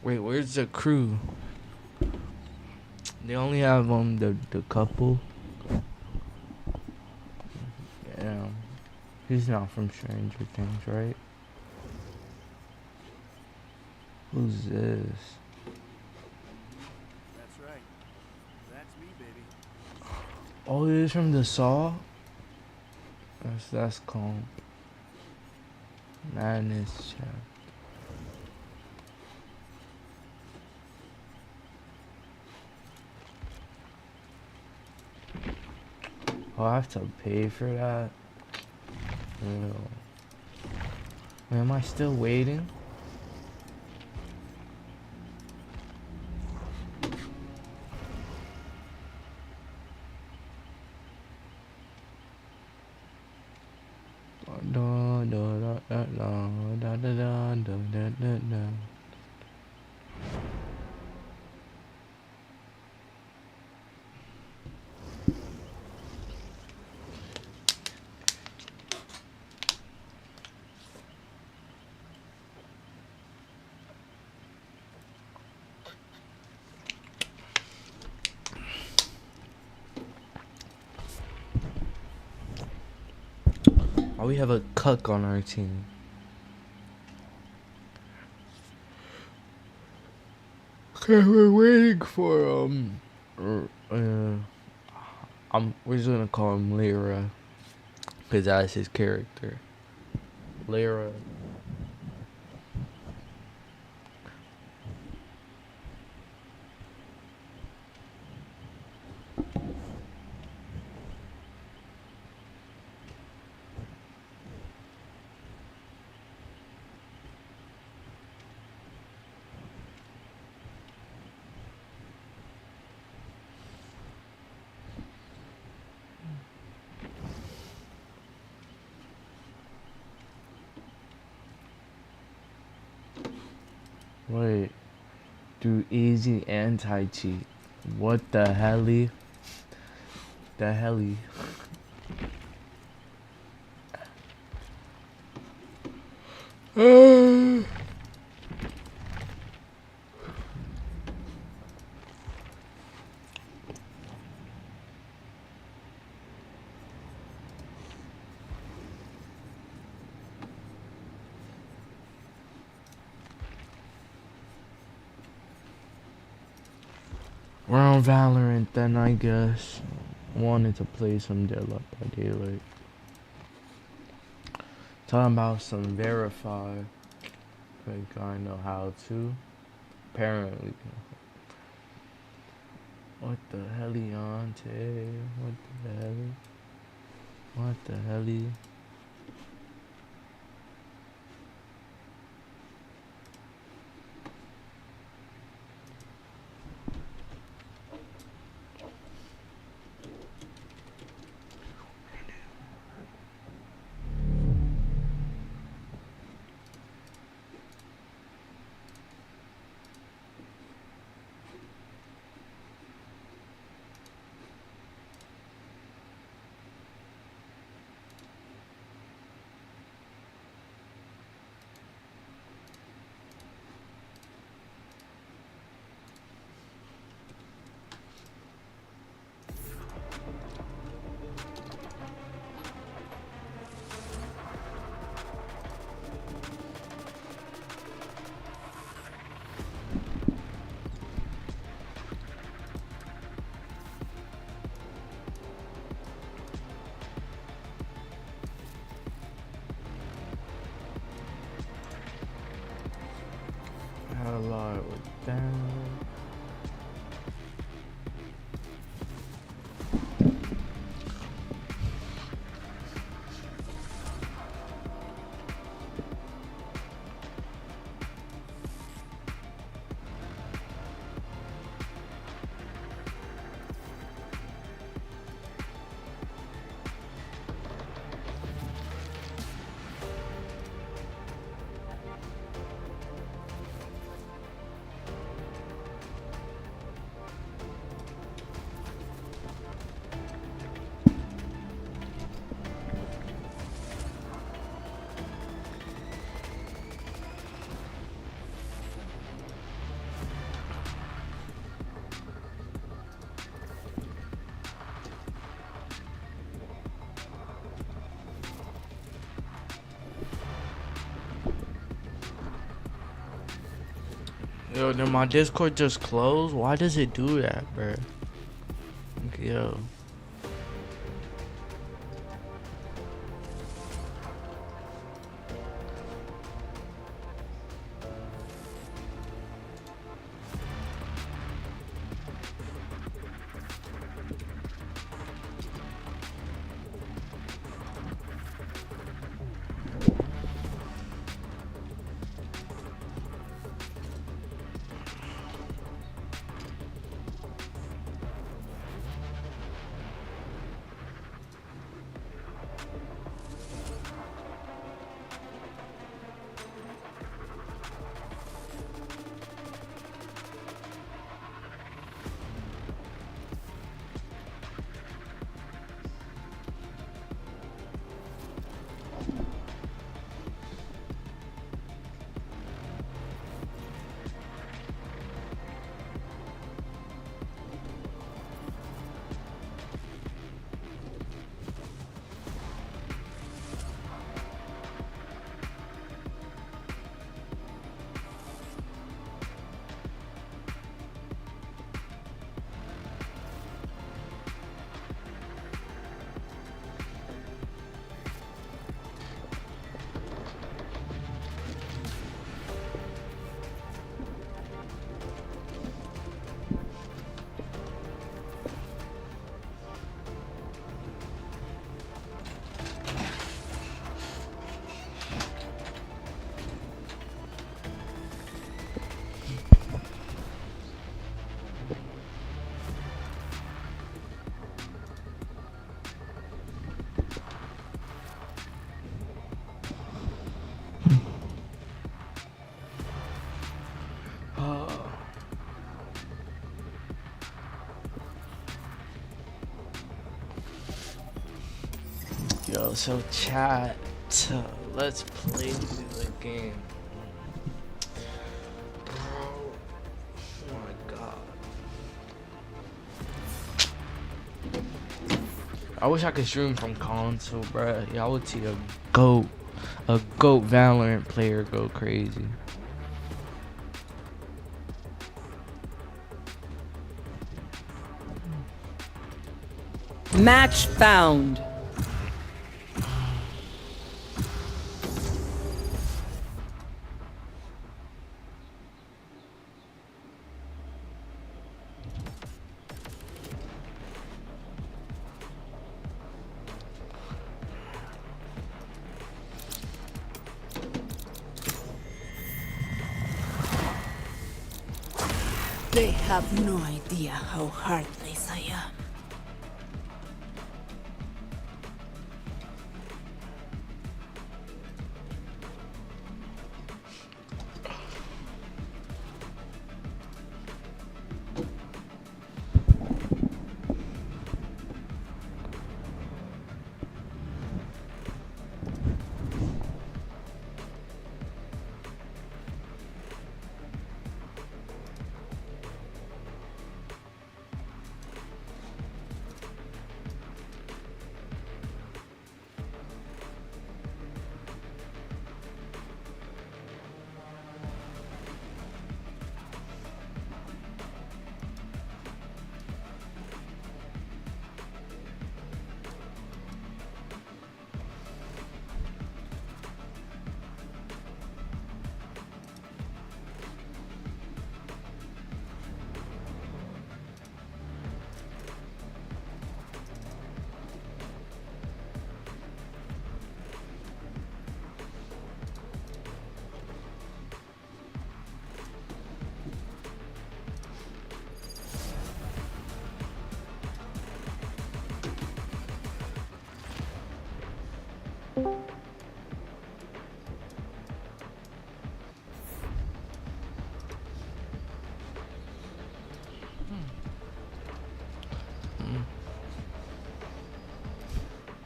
Wait, where's the crew? They only have the couple. Yeah. He's not from Stranger Things, right? Who's this? That's right. That's me, baby. Oh, it is from the Saw? That's called Madness Chat. Oh, I have to pay for that? No. Wait, am I still waiting? Oh, we have a cuck on our team. Okay, we're waiting for we're just gonna call him Lyra, cause that's his character. Lyra. Wait. Do easy anti-cheat. What the helly? The helly? We're on Valorant then, I guess. Wanted to play some Dead by Daylight. Talking about some verify. Like I know how to. Apparently. What the hellionte? What the hell? What the helly? Had a lot with them. Yo, did my Discord just close? Why does it do that, bro? Yo. Yo, so chat, let's play the game. Bro, oh my god. I wish I could stream from console, bro. Y'all would see a goat Valorant player go crazy. Match found. They have no idea how heartless I am.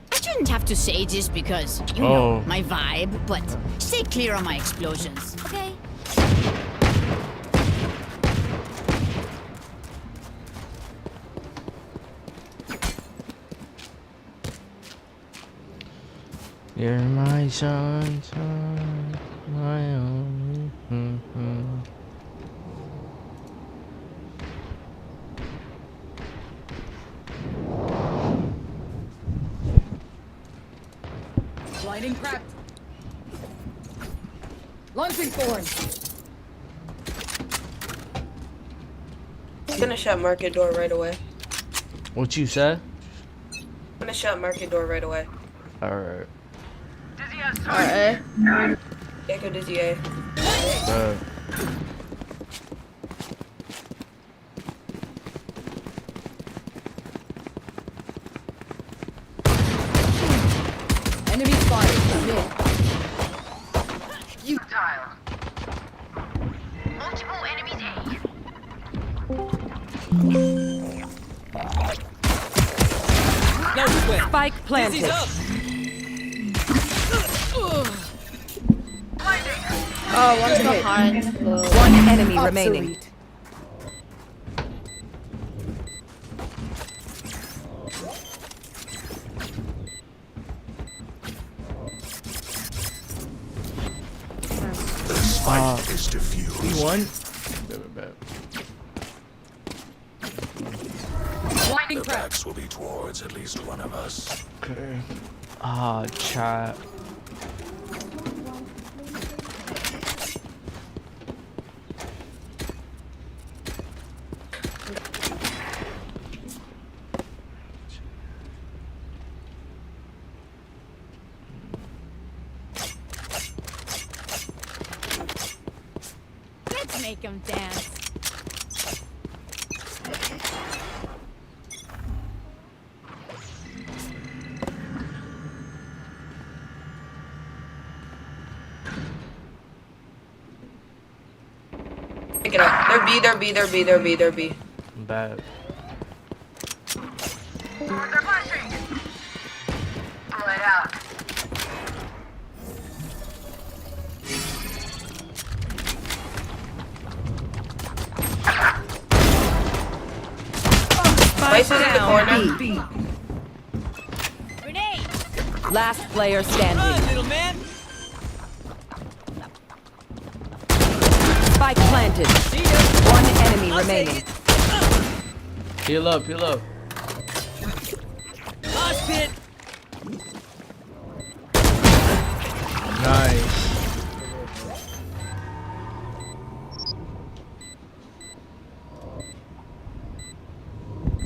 I shouldn't have to say this because, you know, my vibe, but stay clear on my explosions, okay? You're my sunshine, my only. Blinding prepped. Launching thorn. I'm gonna shut market door right away. What you said? I'm gonna shut market door right away. Alright. Alright. Yeah, go Dizzy A. Enemy spotted. Mid. You dial. Multiple enemies No Spike planted. Oh, one's behind. One enemy remaining. The spike is diffused. He won. The backs will be towards at least one of us. Okay. Ah, chat. Let's make them dance. Pick it up. They're B, they're B, they're B, they're B, they're B. Bad. Vice is in the corner. Last player standing. little man. Spike planted. One enemy remaining. Heal up, heal up. Mosh pit. Nice.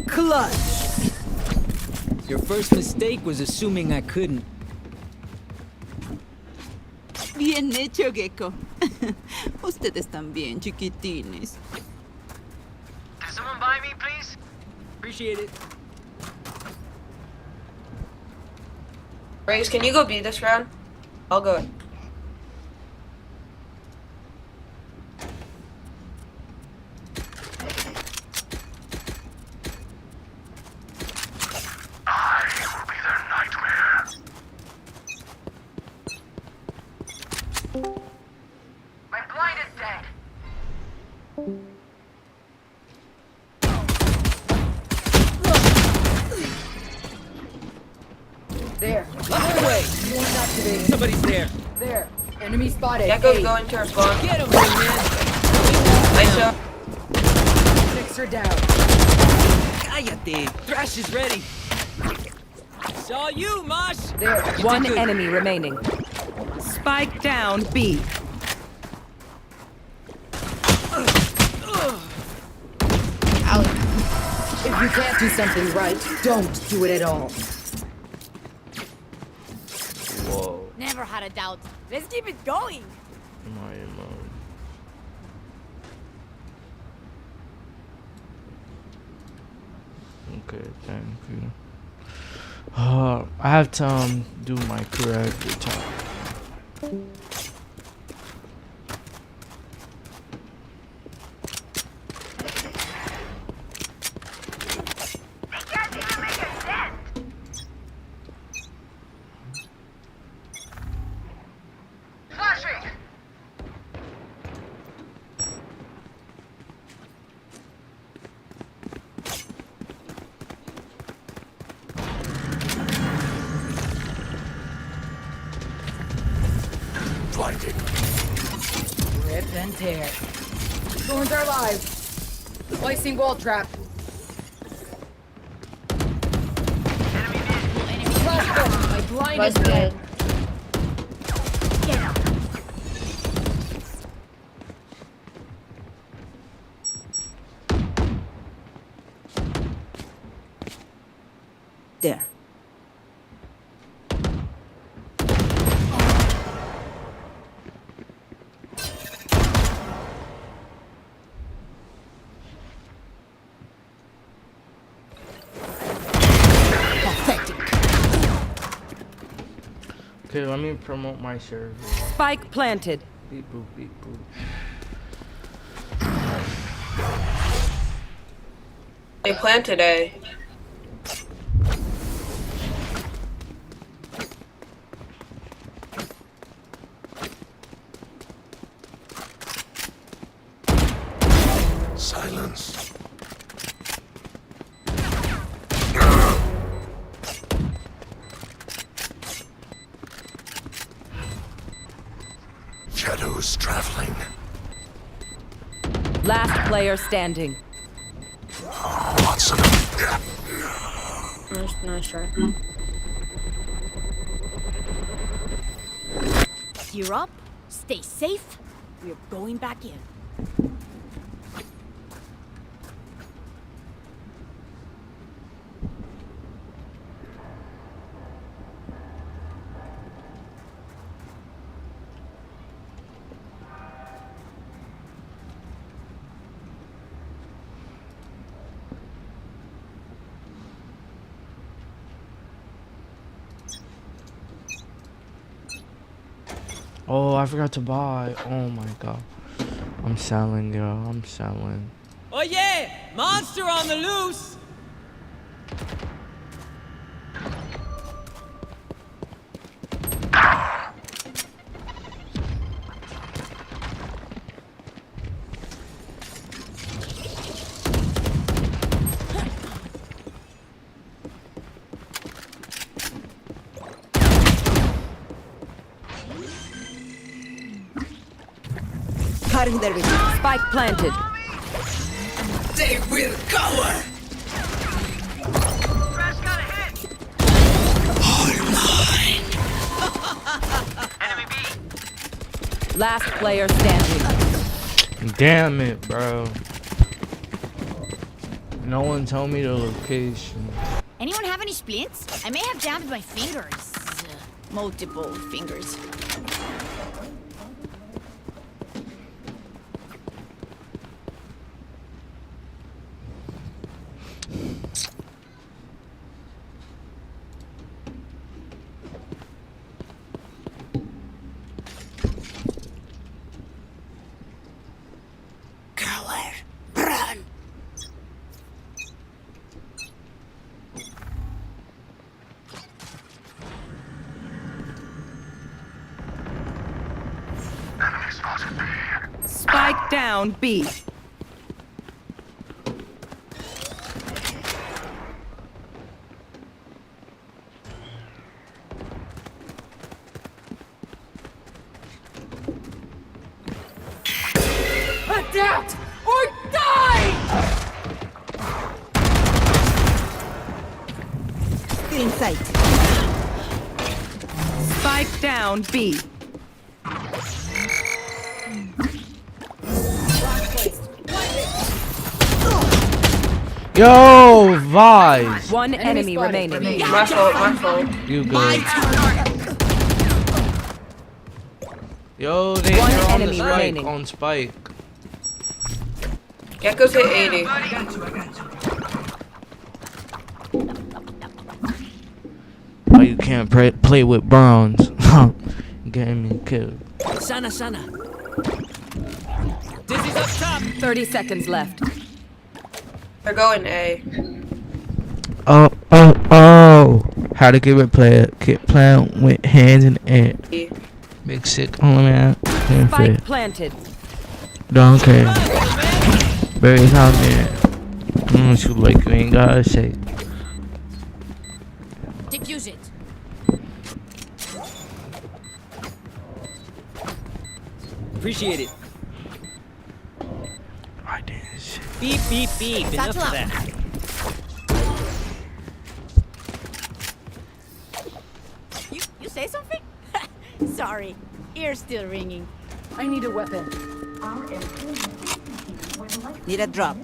Clutch. Your first mistake was assuming I couldn't. Bien hecho, Gecko. Ustedes también, chiquitines. Can someone buy me, please? Appreciate it. Raze, can you go B this round? I'll go. My blind is dead. There. Left away. One activated. Somebody's there. There. Enemy spotted. Gecko's A. going to her spawn. Get him, man. Nice shot. Sixer down. Cállate. Thrash is ready. Saw you, Mosh. There. One enemy remaining. Spike down B. If you can't do something right, don't do it at all. Whoa. Never had a doubt. Let's keep it going. My mom. Okay, thank you. I have to do my career every time. Blinded. Rip and tear. Thorns are live. Placing wall trap. Flashbang. My blind is dead. Get him. There. Okay, let me promote my server. Spike planted. Beep boop, beep boop. They planted A. Silence. Shadows traveling. Last player standing. Lots of them. Nice try. Gear up. Stay safe. We're going back in. Oh, I forgot to buy. Oh my god. I'm selling, yo. I'm selling. Oh yeah! Monster on the loose! Cutting their vision. Spike planted. They will cower. Last player standing. Damn it, bro. No one told me the location. Anyone have any splints? I may have jammed my fingers. Multiple fingers. Spike down B. Adapt or die! Still in sight. Spike down B. Yo, Vise. One enemy remaining. My fault, my fault. You good. Yo, they're One on the enemy spike, remaining. on spike. Gecko's hit 80. Oh, you can't play with bronze. Getting me killed. Sana. Dizzy's up top. 30 seconds left. They're going A. Oh. How to get it played. Keep playing with hands in the air. Big sick on man. Spike planted. Don't care. Berries out there. Shoot like you ain't gotta say. Defuse it. Appreciate it. I did shit. Beep. Enough of that. You say something? Sorry, ear's still ringing. I need a weapon. Need a drop.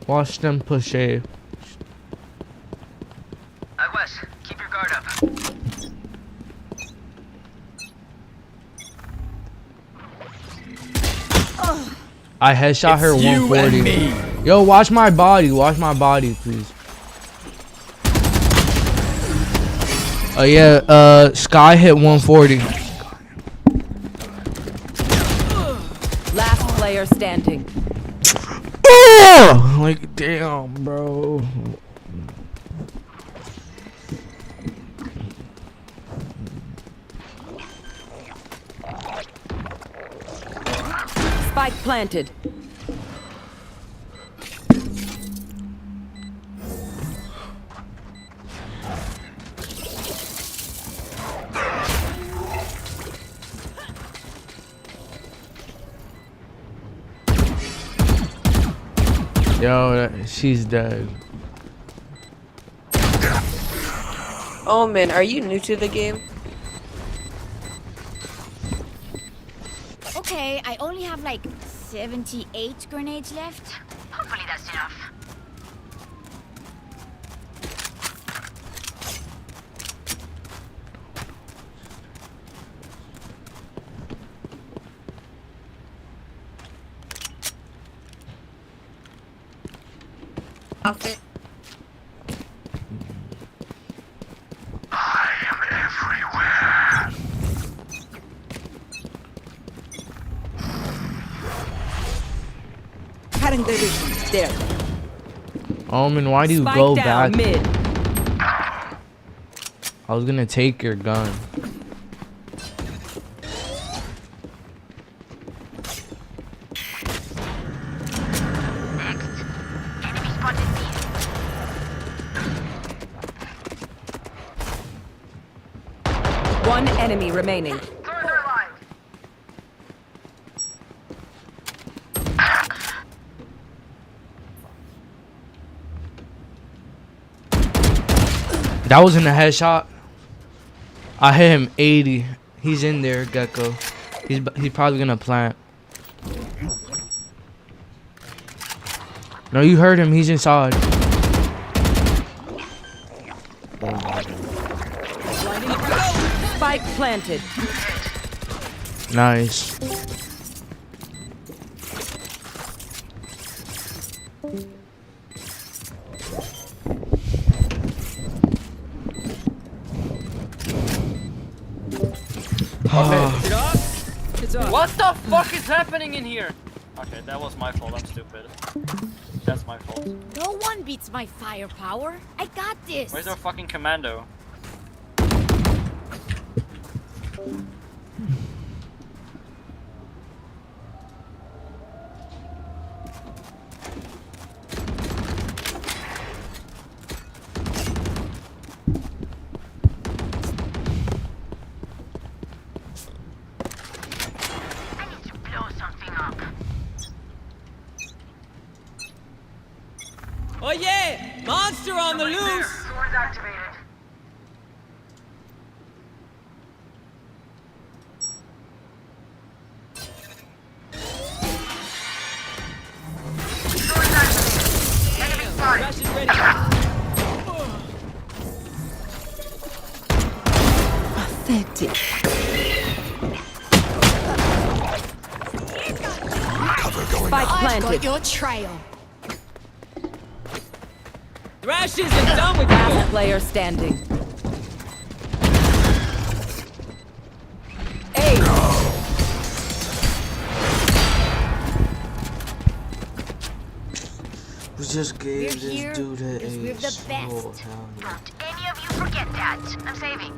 Watch them push A. Wes, keep your guard up. I headshot her 140. Yo, watch my body, please. Oh yeah, Sky hit 140. Last player standing. Like damn, bro. Spike planted. Yo, she's dead. Oh man, are you new to the game? Okay, I only have like 78 grenades left. Hopefully that's enough. Outfit. I am everywhere. Cutting the vision. There. Omen, why do you Spike go down back? mid. I was gonna take your gun. One enemy remaining. That wasn't a headshot. I hit him 80. He's in there, Gecko. He's probably gonna plant. No, you heard him. He's inside. Spike planted. Nice. What the fuck is happening in here? Okay, that was my fault. I'm stupid. That's my fault. No one beats my firepower. I got this. Where's our fucking commando? Oh yeah! Monster on the loose! Swords activated. Swords activated. Enemy spotted. Rush is ready. Pathetic. Spike I've planted. got your trail. Thrash isn't done with Last you! player standing. Hey! We just gave We're here this dude an because we're the ace. best. Oh, hell yeah. Don't any of you forget that. I'm saving.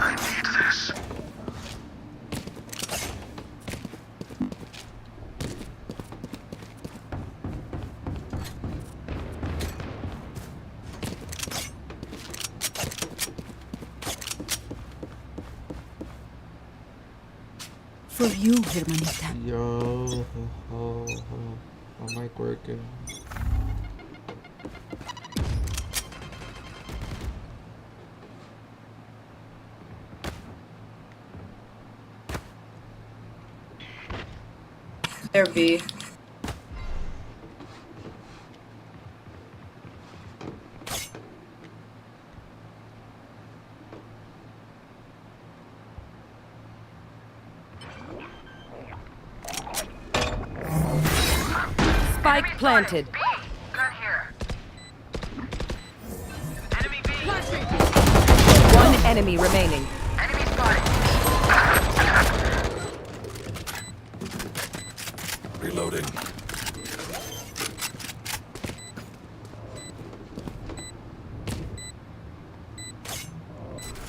I need this. For you, hermanita. Yo, my mic working. There be. Spike planted. Gun here. Enemy B. One enemy remaining. Enemy spotted. Reloading.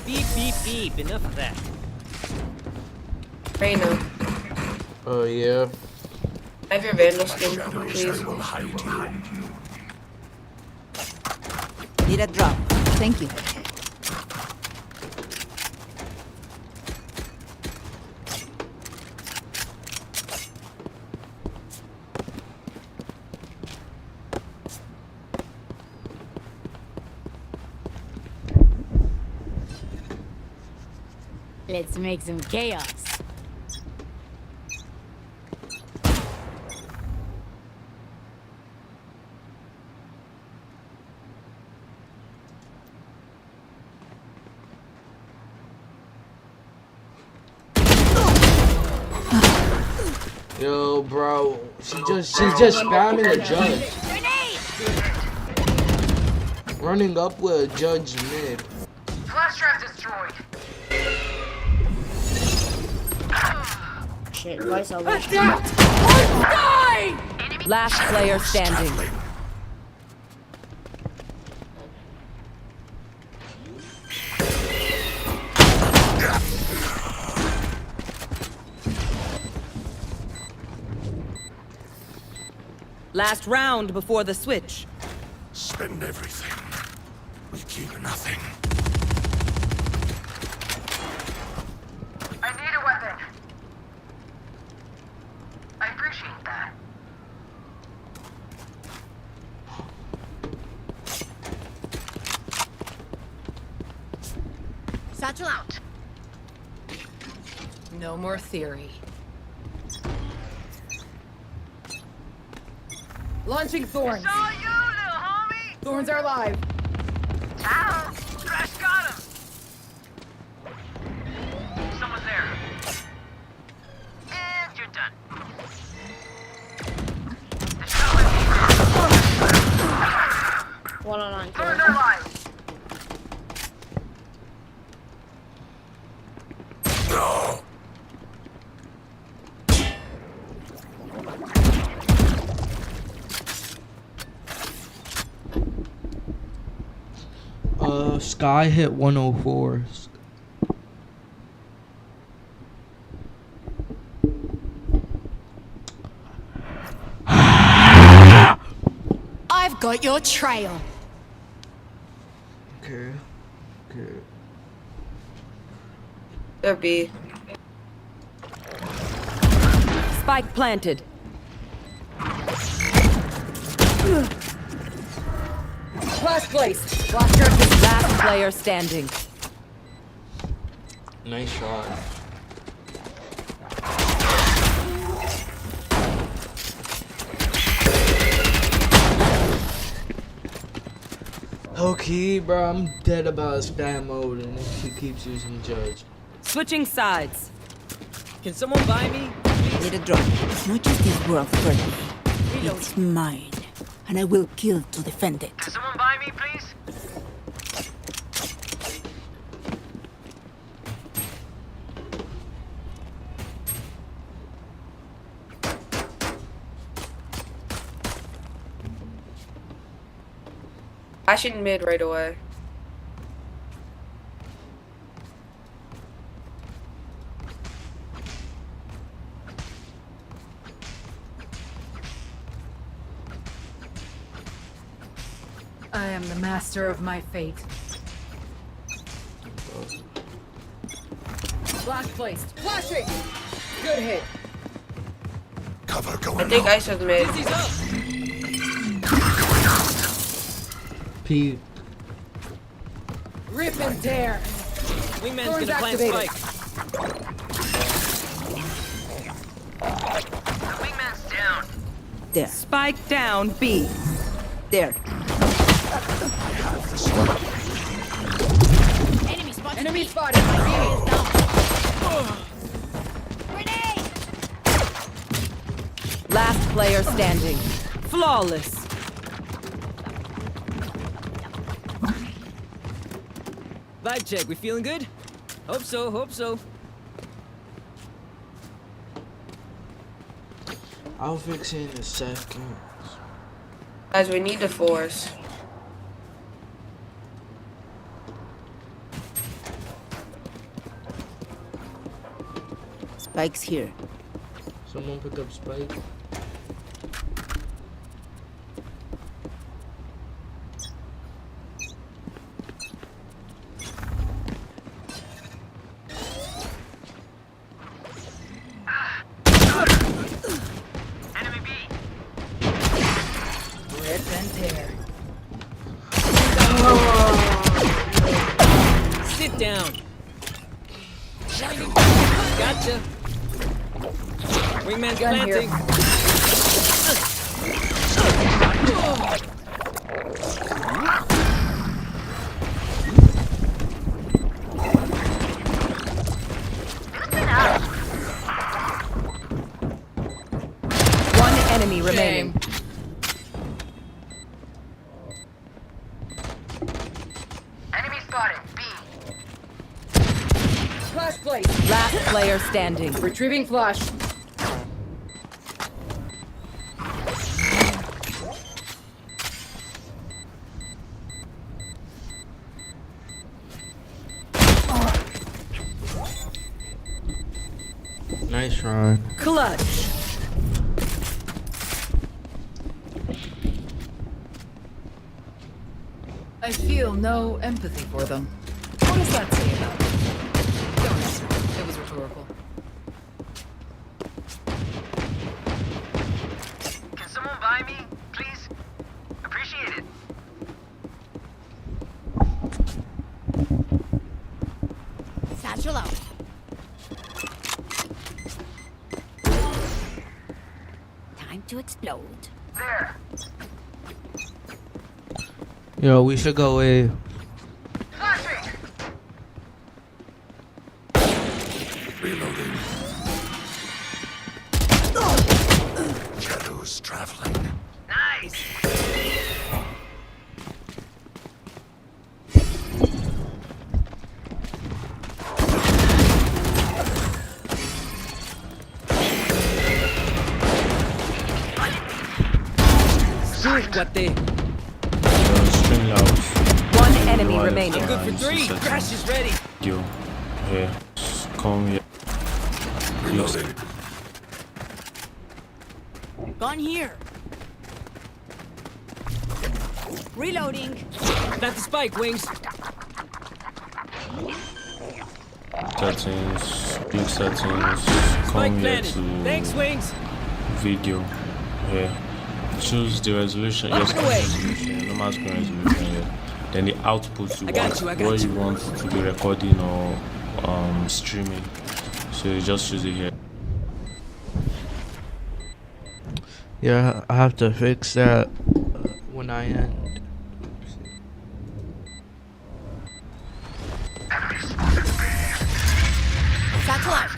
Beep, beep, beep. Enough of that. Reyna, Oh, yeah. I have your Vandal skin, please. Need a drop. Thank you. Let's make some chaos. Yo, bro, she's just spamming the judge. Running up with a judge mid. Flash trap destroyed. Shit, why so much? Last player standing. Last round before the switch. Spend everything. We keep nothing. Satchel out. No more theory. Launching thorns. Saw you, little homie. Thorns are live. Ow! Trash got him. Someone's there. And you're done. One on one. Thorns are live. Sky hit 104. I've got your trail. Okay. Okay. There B. Spike planted. Flash placed. Blaster is Last player standing. Nice shot. Okay, bro, I'm dead about spam mode, and if she keeps using Judge. Switching sides. Can someone buy me? Let it drop. It's not just this world for me. It's mine. And I will kill to defend it. Can someone buy me, please? I should mid right away. I am the master of my fate. Flash placed. Flashing! Good hit. Cover going I think out. Ice was mid. P. Rip and tear. Wingman's Thorns gonna plant activated. spike. The wingman's down. There. Spike down B. There. Enemy spotted. Enemy spotted. Grenade! Last player standing. Flawless. Vibe check, we feeling good? Hope so, hope so. I'll fix it in a second. Guys, we need to force. Spike's here. Someone pick up Spike. Enemy B. Rip and tear. Sit down. Gotcha. Wingman's Gun here. planting. One enemy remaining. Enemy spotted. B. Flash placed. Last player standing. Retrieving flash. Nice run. Clutch. I feel no empathy for them. What does that say about them? Don't answer. It was rhetorical. Can someone buy me, please? Appreciate it. 1 to explode. There. Yo, we should go away. Reloading. Shadows traveling. Nice. What they? String loud. One enemy remaining. I'm good for 3. Crash is ready. Yo, here, come here. Reloading. Gone here. Reloading. Plant the spike, Wings. Settings, big settings. Spike Come here planted. to Thanks, Wings. video. Here. Choose the resolution. Yes, resolution. Normal screen resolution. Yeah. Then the output you want, what you want to be recording or streaming. So you just choose it here. Yeah, I have to fix that when I end. Satellite.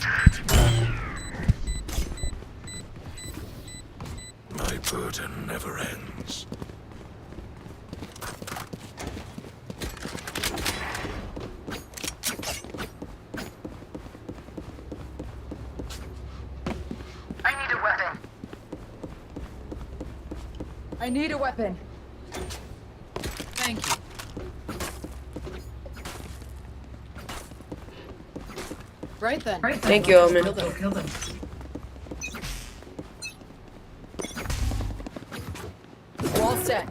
My burden never ends. I need a weapon. Thank you. Right then. Thank you, Omen. Kill them. Wall set.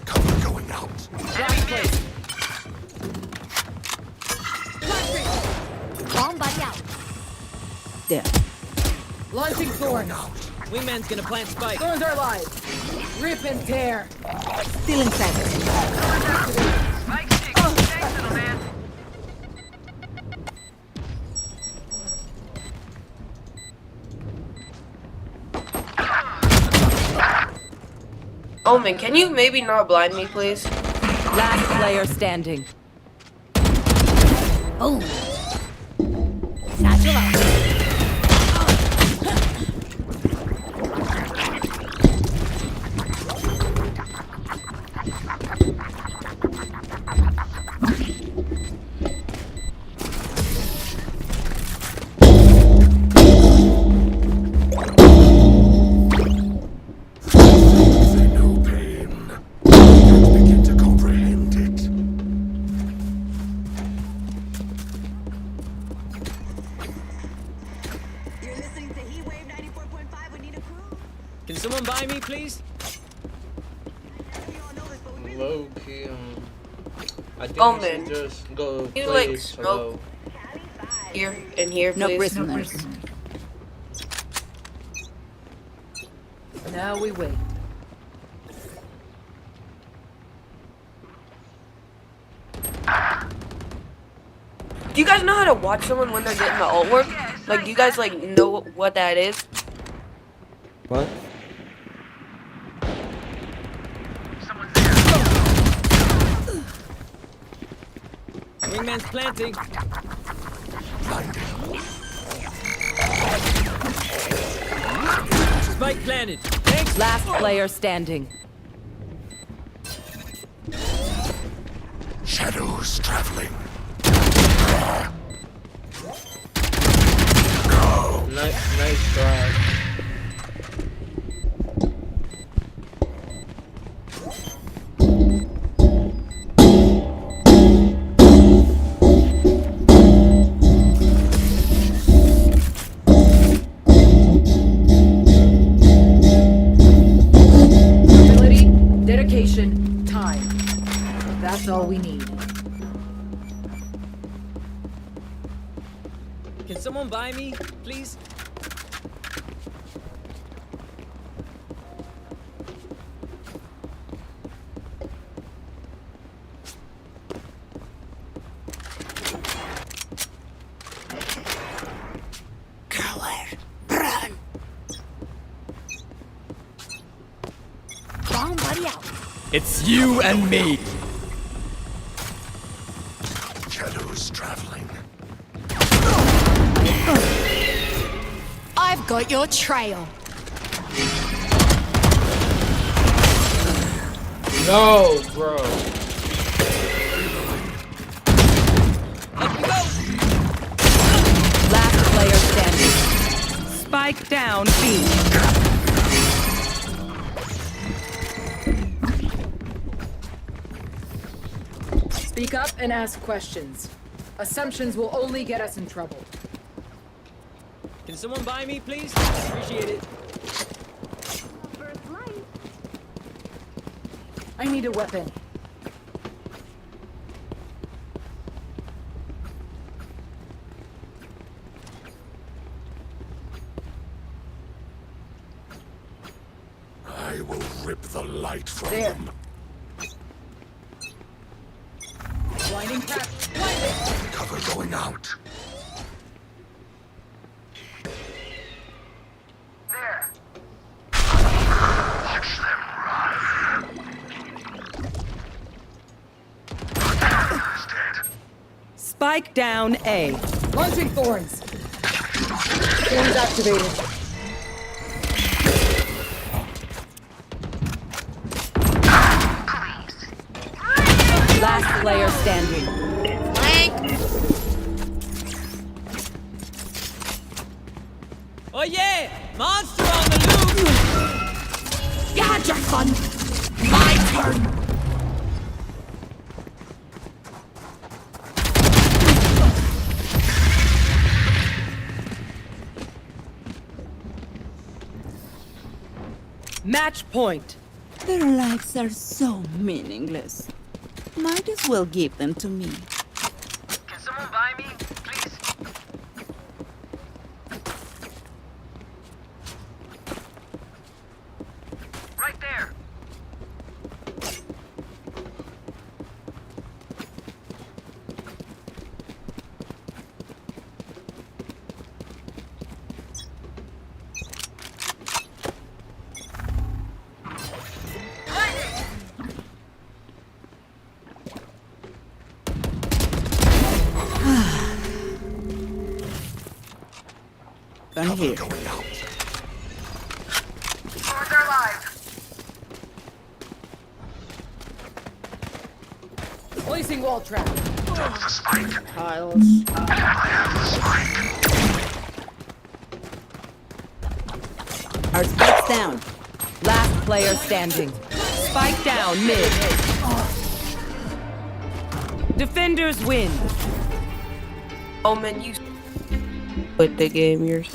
Cover going out. Bomb buddy out. There. Launching thorn. Wingman's gonna plant spike. Thorns are live. Rip and tear. Still inside. Spike stick. Thanks, little man. Omen, can you maybe not blind me, please? Last player standing. Boom. Satchel out. Can someone buy me, please? Low key, I think Oh, we man. should just go You play like solo. smoke here and here, No please. prisoners. Now we wait. Do you guys know how to watch someone when they're getting the ult work? Like, do you guys like know what that is? What? Wingman's planting. Spike planted. Thanks. Last player standing. Shadows traveling. Nice try. Ability, dedication, time. That's all we need. Can someone buy me, please? Coward, run! It's you and me. Shadows traveling. I've got your trail. No, bro. Last player standing. Spike down B. Speak up and ask questions. Assumptions will only get us in trouble. Can someone buy me, please? Appreciate it. I need a weapon. I will rip the light from There. them. Blinding trap. Cover going out. There. Watch them run. Spike down A. Launching thorns. Thorns activated. Last player standing. Oh yeah! Monster on the loose! You had your fun. My turn. Match point. Their lives are so meaningless. Might as well give them to me. Can someone buy me, please? Right there. Gun here. Going out. Swords are alive. Placing wall trap. The spike. Tiles. I have the spike. Our spike's down. Last player standing. Spike down mid. Defenders win. Oh man, you quit the game. You're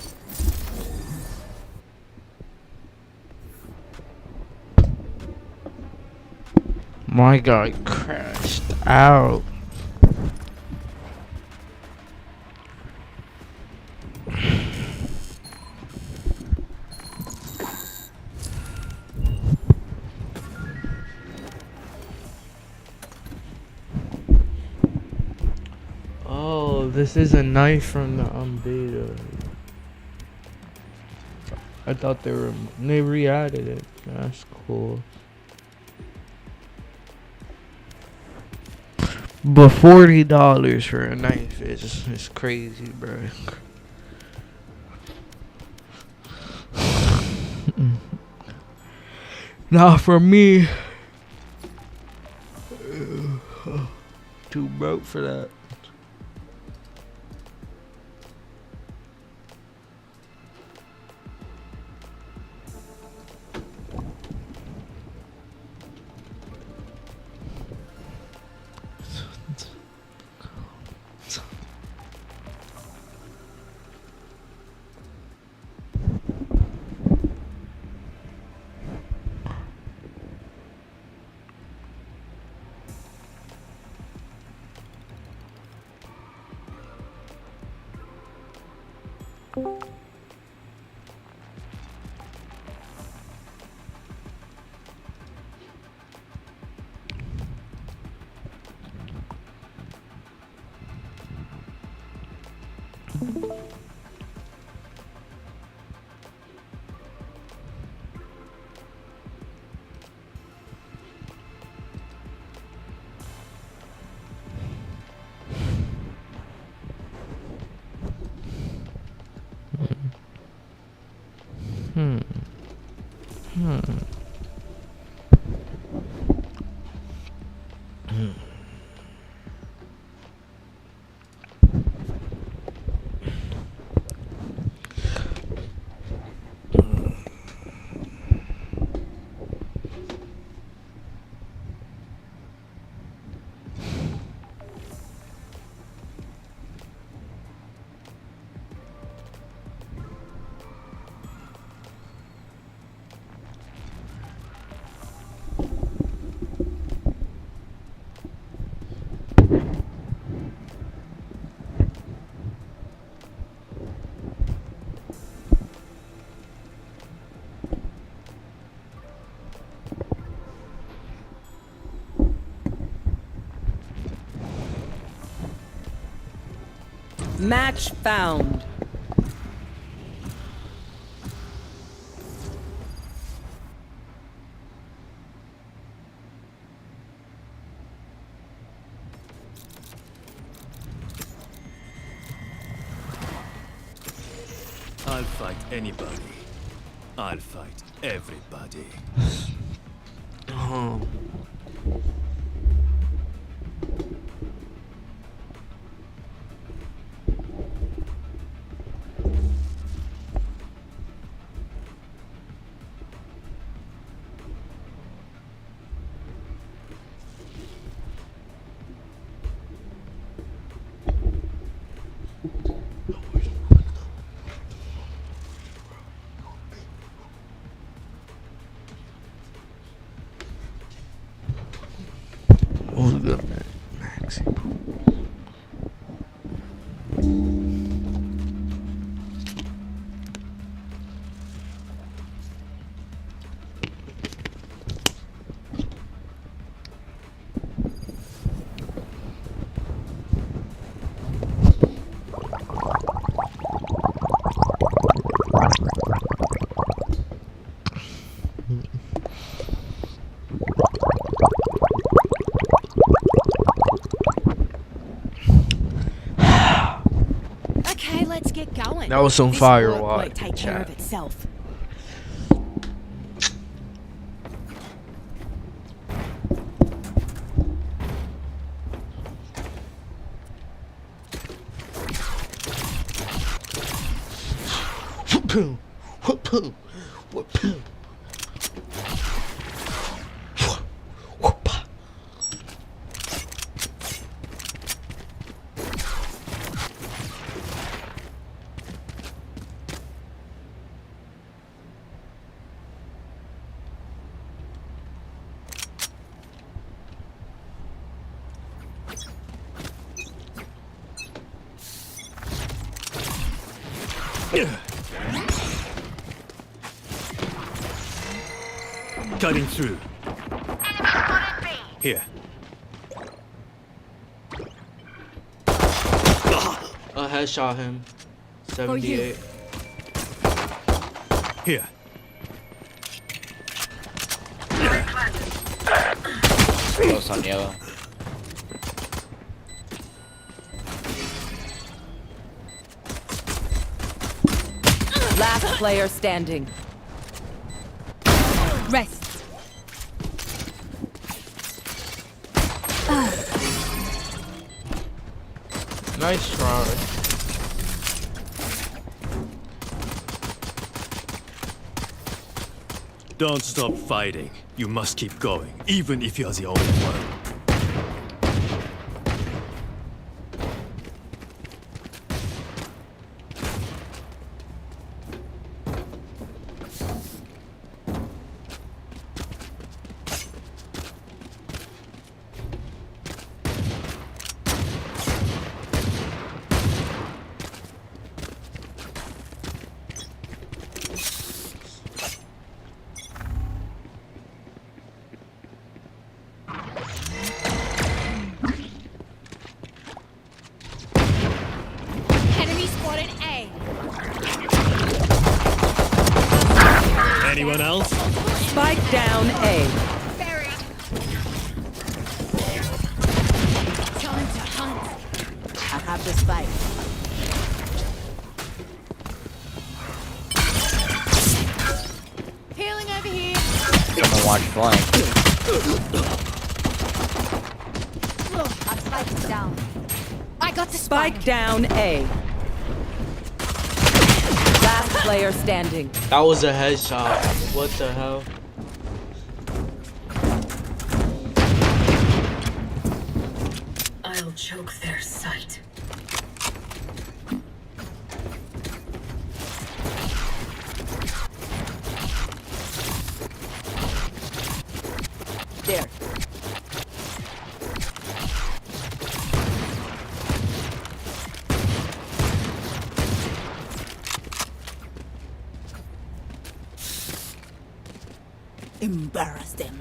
My guy crashed out. Oh, this is a knife from the beta. I thought they re-added it. That's cool. But $40 for a knife is crazy, bro. Not for me. Too broke for that. Match found. I'll fight anybody. I'll fight everybody. What was good, man? Maxie. That was some firewall. Might take care of itself. Cutting through. Here. I headshot him. 78. Here. Close on yellow. Last player standing. Rest. Nice try. Don't stop fighting. You must keep going, even if you're the only one. Anyone else? Spike down A. Time to hunt. I have this fight. watch flank. Our spike is down. I got the Spike down A. Last player standing. That was a headshot. What the hell? I'll choke their sight. There. Embarrass them.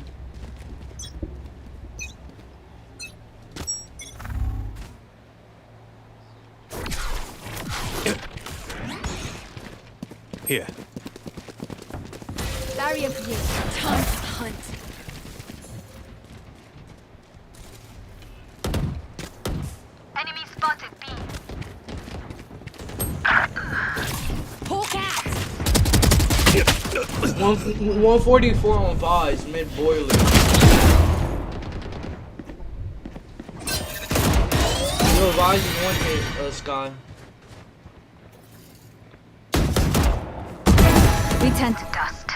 Here. Barrier here. Time to hunt. Enemy spotted B. Hawk out. 144 on Vise, mid boiler. Yo, Vise is one hit, Sky. We turn to dust.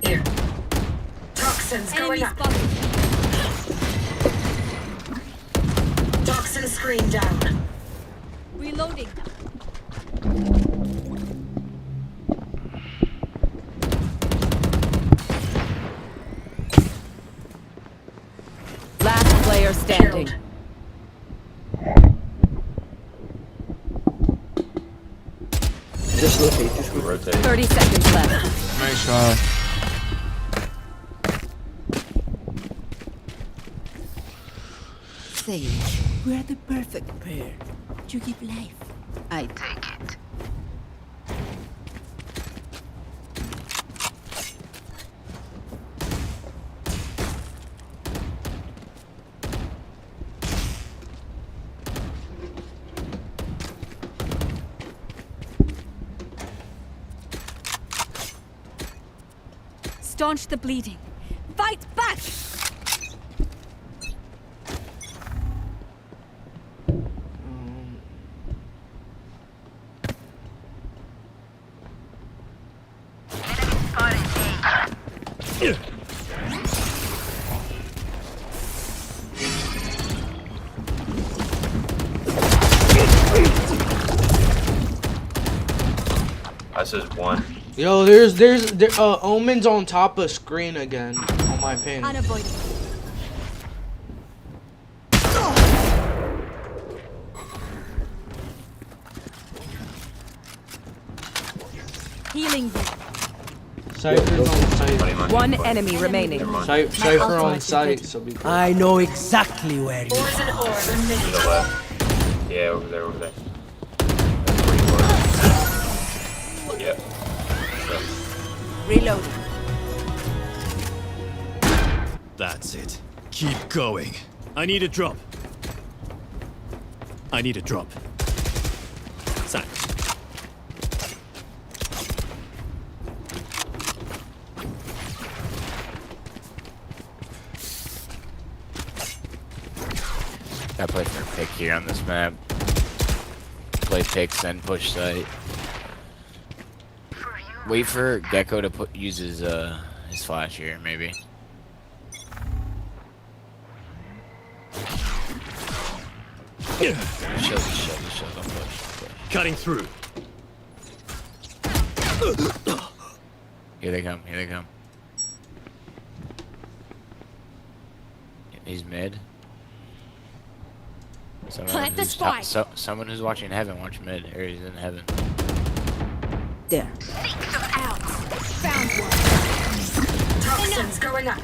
Here. Toxins going up. Toxin screen down. Reloading. Last player standing. Just rotate. 30 seconds left. Nice try. Sage, we're the perfect pair. You give life. I take it. Staunch the bleeding. Fight back! That says one. Yo, there's Omen's on top of screen again on my ping. Unavoidable. Healing you. Cypher's on site. One enemy remaining. Cypher on site, so be cool. I know exactly where you Ores and ore To the remaining. left. Yeah, over there, over there. Yep. Reloading. That's it. Keep going. I need a drop. I need a drop. Thanks. I play for a pick here on this map. Play picks and push site. Wait for Gecko to use his flash here, maybe. Shield, don't push. Cutting through. Here they come. He's mid. Plant the spike. Someone who's watching heaven, watch mid. Or he's in heaven. There. Out. Found one. Toxins going up.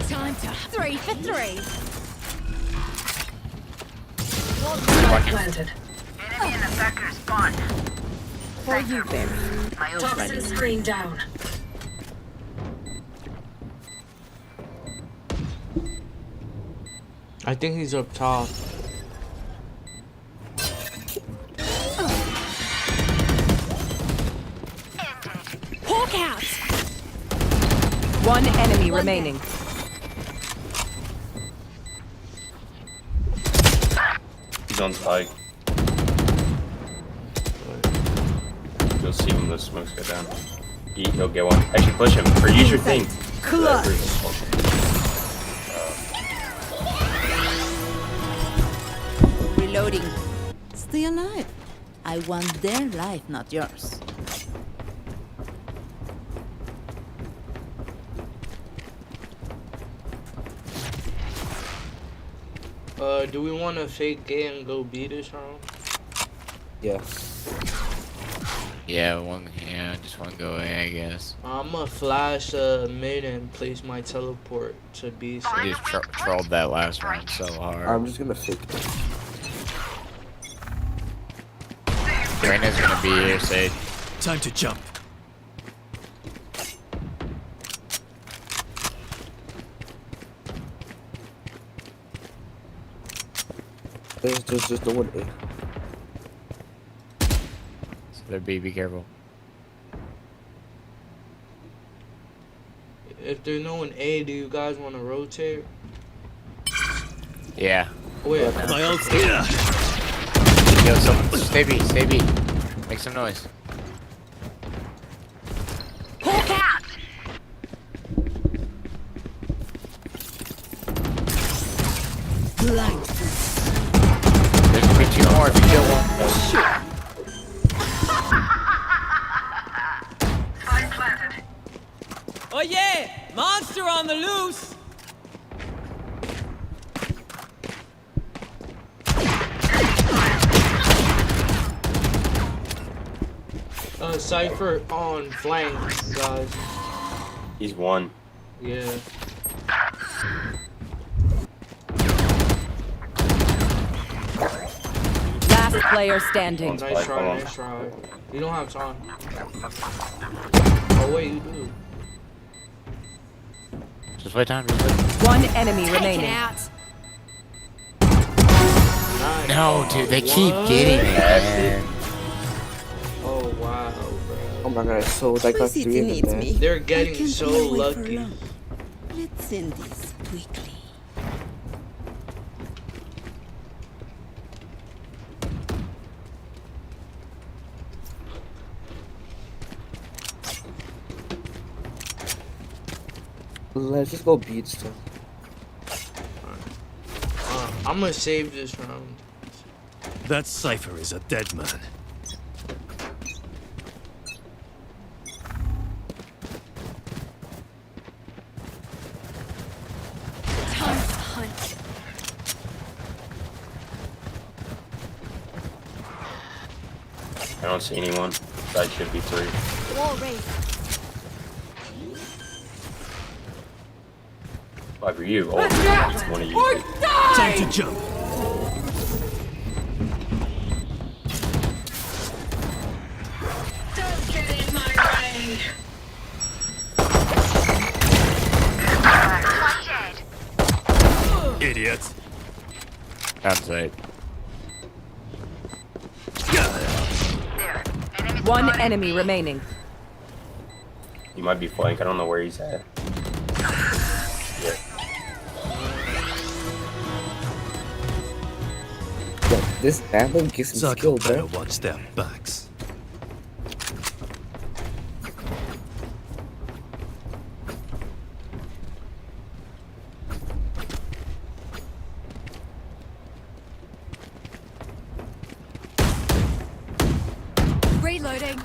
Time to 3 for 3. Spike planted. Enemy and attacker spawn. For you, Barry. Toxin screen down. I think he's up top. One enemy remaining. He's on spike. You'll see when the smokes go down. He'll get one. Actually, push him. Or use your thing. Reloading. Stay alive. I want their life, not yours. Do we want to fake gay and go B this round? Yeah. Yeah, just one go away, I guess. I'ma flash mid and place my teleport to B. So You just trolled that last round so hard. I'm just gonna fake it. Reina's gonna be here, Sage. Time to jump. There's no one A. So they're B, be careful. if there's no one A, do you guys want to rotate? Yeah. Wait. My ult's Yo, someone, stay B, stay B. Make some noise. Hawk out! Blind. There's gonna be two more if you kill one. Oh yeah! Monster on the loose! Cypher on flank, guys. He's one. Yeah. Last player standing. Nice try, nice try. You don't have time. Oh wait, you do. Just wait time, just wait. One enemy remaining. Nice. No, dude, they keep getting it, man. Oh wow, bro. Oh my god, so that got 3 in the bed. They're getting so lucky. Let's end this quickly. Let's just go beat stuff. I'm gonna save this round. That Cypher is a dead man. Time to hunt. I don't see anyone. That should be 3. Wall race. If I were you, it's one of you. Time to jump. Don't get in my way. Idiot. Downside. One enemy remaining. He might be flank. I don't know where he's at. Yeah. Yo, this Vandal gives some skill, bro. Watch their backs. Reloading.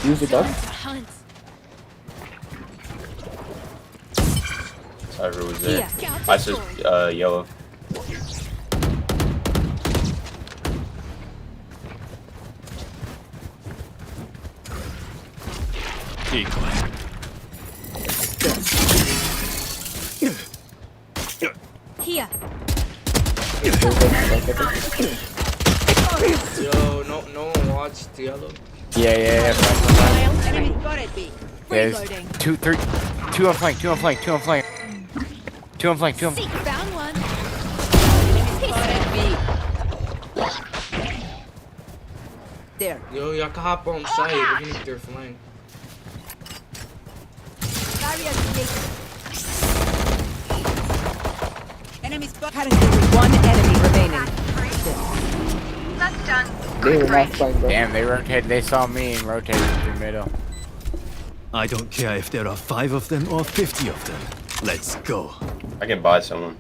Use the gun. Hunt. Cypher was there. Yeah. I said yellow. Decoy. Here. Yo, no one watched the other. Yeah. Enemy spotted B. There's Reloading. two on flank, two on flank. See, found one. There. Yo, y'all can hop on site even if they're flanked. Enemies spot. One enemy remaining. That's done. They were not flying, bro. Damn, they rotated. They saw me and rotated through middle. I don't care if there are 5 of them or 50 of them. Let's go. I can buy someone.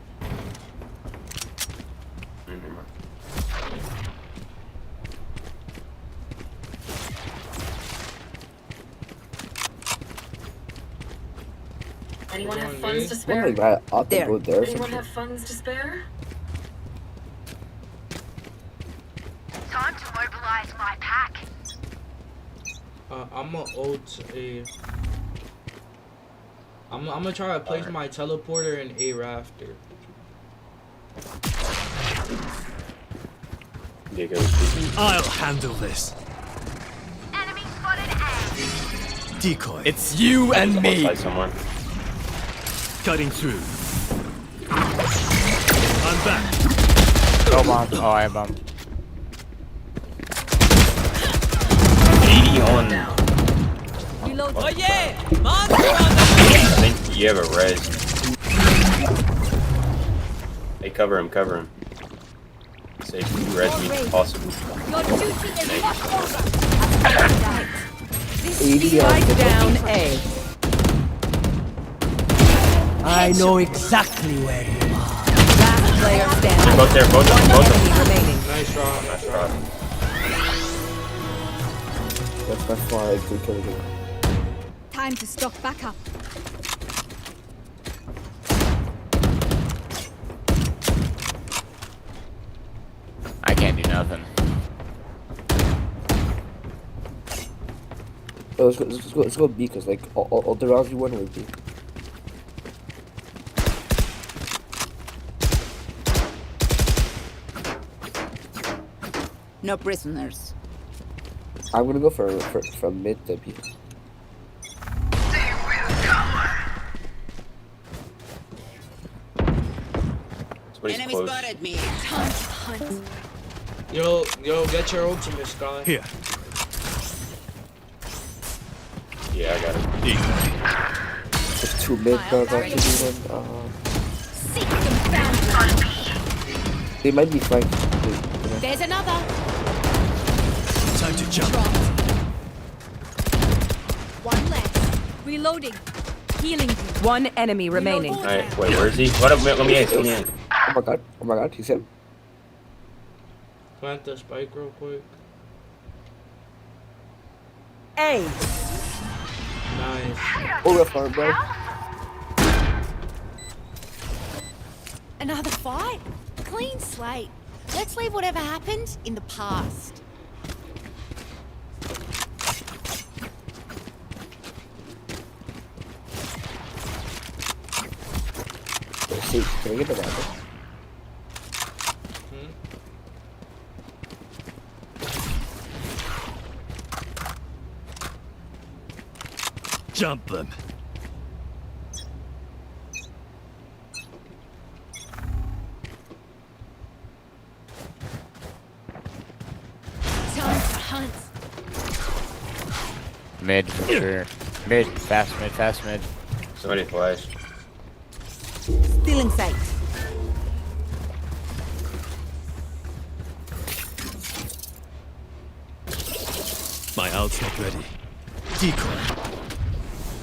Anyone have funds to Oh spare? my god, I ought to go there. or Anyone something. have funds to spare? Time to mobilize my pack. I'm gonna ult a. I'm gonna try to place my teleporter in a rafter. I'll handle this. Enemy spotted A. Decoy. It's you and me. Someone. Cutting through. I'm back. No bomb. Oh, I have bomb. 80 on. Reload. Oh yeah! I think you have a res. Hey, cover him, cover him. Say res me if possible. Your duty is not over. Spike down A. I know exactly where you are. Last player standing. Both there, both of them, both of them. Remaining. Nice shot. Nice shot. That's by far a good kill. Time to stock back up. I can't do nothing. Oh, let's go B, cause like all the rounds you won with B. No prisoners. I'm gonna go from mid to B. Enemy close. spotted me. Time to hunt. Yo, get your ultimate, Sky. Here. Yeah, I got it. There's 2 mid, about to do one. Seek them found. They might be flanked. There's another. Time to jump. One less. Reloading. Healing you. One enemy remaining. Alright, wait, where is he? Let me in. Oh my god, he's him. Plant the spike real quick. A. Nice. Oh, that's hard, bro. Another fight? Clean slate. Let's leave whatever happened in the past. Let's see, can I get the rifle? Jump them. Time to hunt. Mid for sure. Mid, fast mid. Somebody flash. Still in sight. My ult's not ready. Decoy.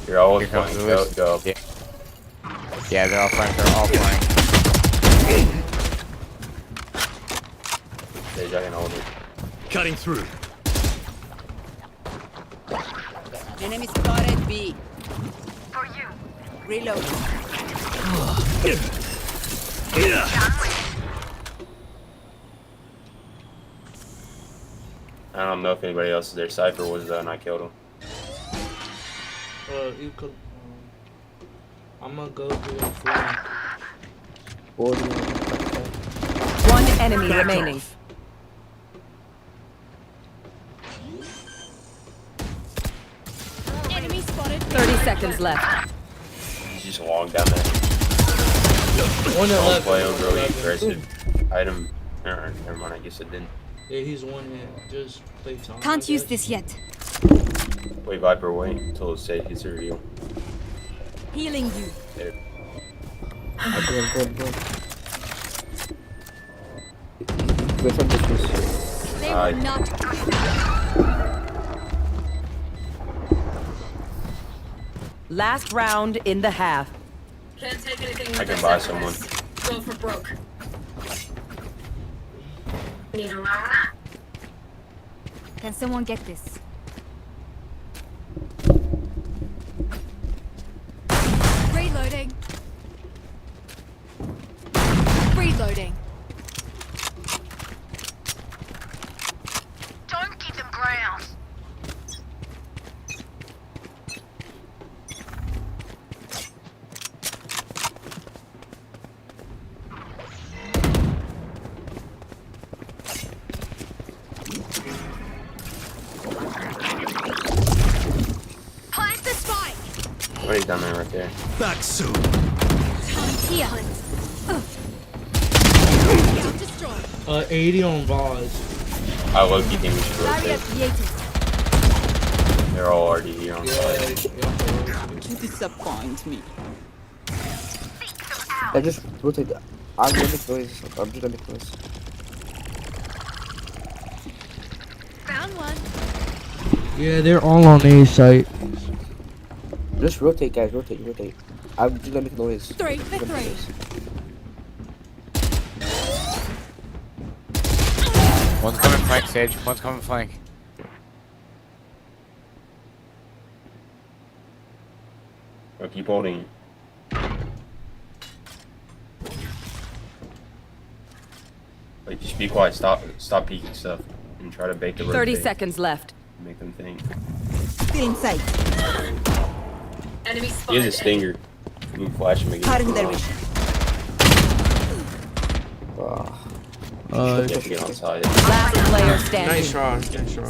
You're all Here comes flank. the Go, list. go. Yeah, they're all flank. They're all flank. Stage, I can hold it. Cutting through. Enemy spotted B. For you. Reload. I don't know if anybody else is there. Cypher was and I killed him. You could. I'm gonna go through the flank. One enemy remaining. Enemy spotted. 30 seconds left. He's just long down there. One Don't left. play overly aggressive. Item. Never mind, I guess it didn't. Yeah, he's one hit. Just play time. Can't use this yet. Wait, Viper, wait until it says his reveal. Healing you. There. Go. Go from distance. They were not. Last round in the half. Can't take anything. I can buy someone. Go for broke. Need a loan? Can someone get this? Reloading. Reloading. Don't give them ground. Plant the spike. Somebody's down there right there. Back soon. Here. 80 on Vaz. I low-key think we should Barrier rotate. created. They're all already here on site. You disappoint me. I just rotate. I'm gonna make noise. I'm just gonna make noise. Found one. Yeah, they're all on A site. Just rotate, guys. Rotate. I'm just gonna make noise. 3 for 3. One's coming flank, Sage. One's coming flank. Yo, keep holding. Like, just be quiet. Stop peeking stuff and try to bait the 30 rotate. seconds left. Make them think. Still inside. Enemy He spotted. has a stinger. You can flash him again. Cutting their vision. Get on side. Last player standing. Nice try.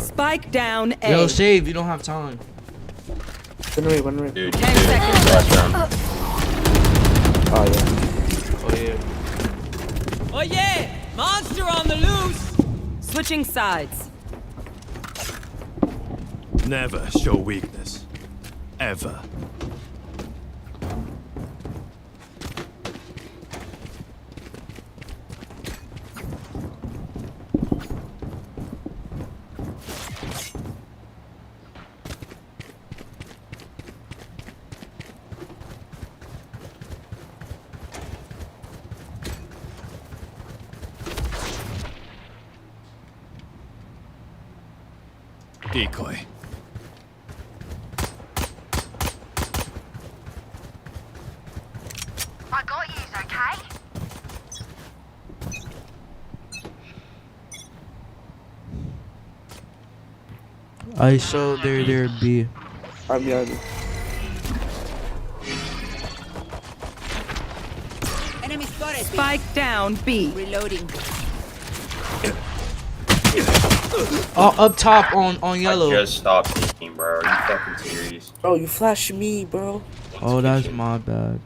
Spike down A. Yo, save. You don't have time. One away. Dude, 10 seconds last round. Oh yeah. Oh yeah! Monster on the loose! Switching sides. Never show weakness. Ever. Decoy. I got yous, okay? I saw there B. I'm behind you. Enemy spotted. Spike down B. Reloading. Up top on yellow. I just stopped peeking, bro. Are you fucking serious? Bro, you flashed me, bro. Oh, that's my bad.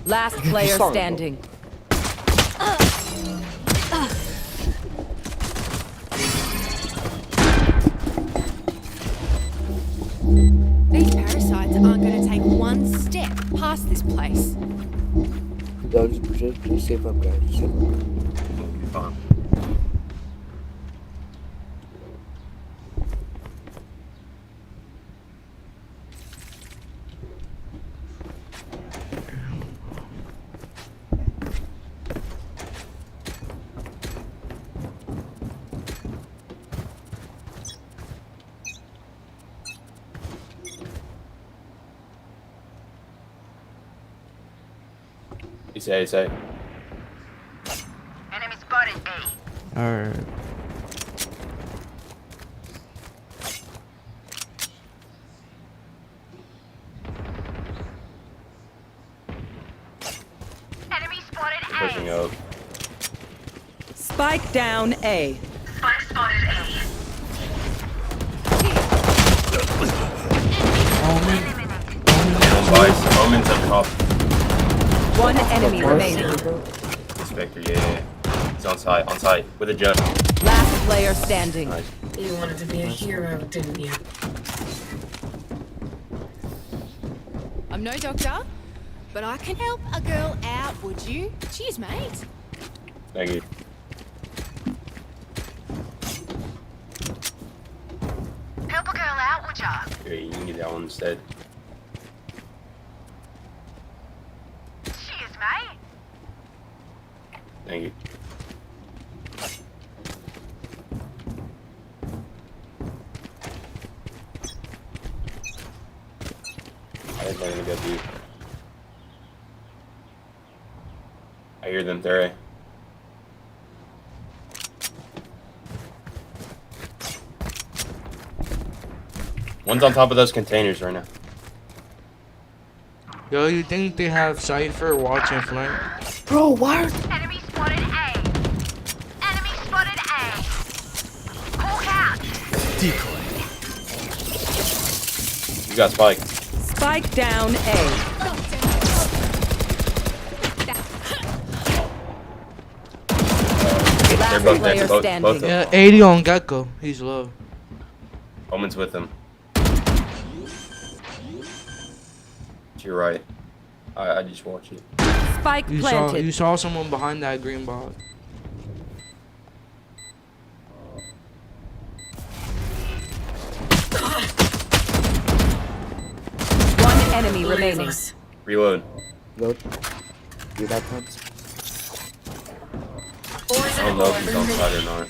Last player Sorry, standing. These parasites aren't going to take one step past this place. No, just save up, guys. Just save up. Fine. It's A. Enemy spotted A. Alright. Enemy spotted A. Pushing up. Spike down A. Spike spotted A. Vice. Omen's up top. One enemy remaining. Spectre, yeah. He's on site, with a jet. Last player standing. Nice. You wanted to be a hero, didn't you? I'm no doctor, but I can help a girl out, would you? Cheers, mate. Thank you. Help a girl out, would ya? Here, you can get that one instead. Cheers, mate. Thank you. I'm gonna go deep. I hear them, Thera. One's on top of those containers right now. Yo, you think they have Cypher watching flank? Bro, why are Enemy spotted A. Enemy spotted A. Hawk out. Decoy. You got Spike. Spike down A. They're both there. Both of them. Yeah, 80 on Gecko. He's low. Omen's with him. To your right. I just watch it. Spike planted. You saw someone behind that green box. One enemy remaining. Reload. Reload. Do that once. I don't know if he's on side or not.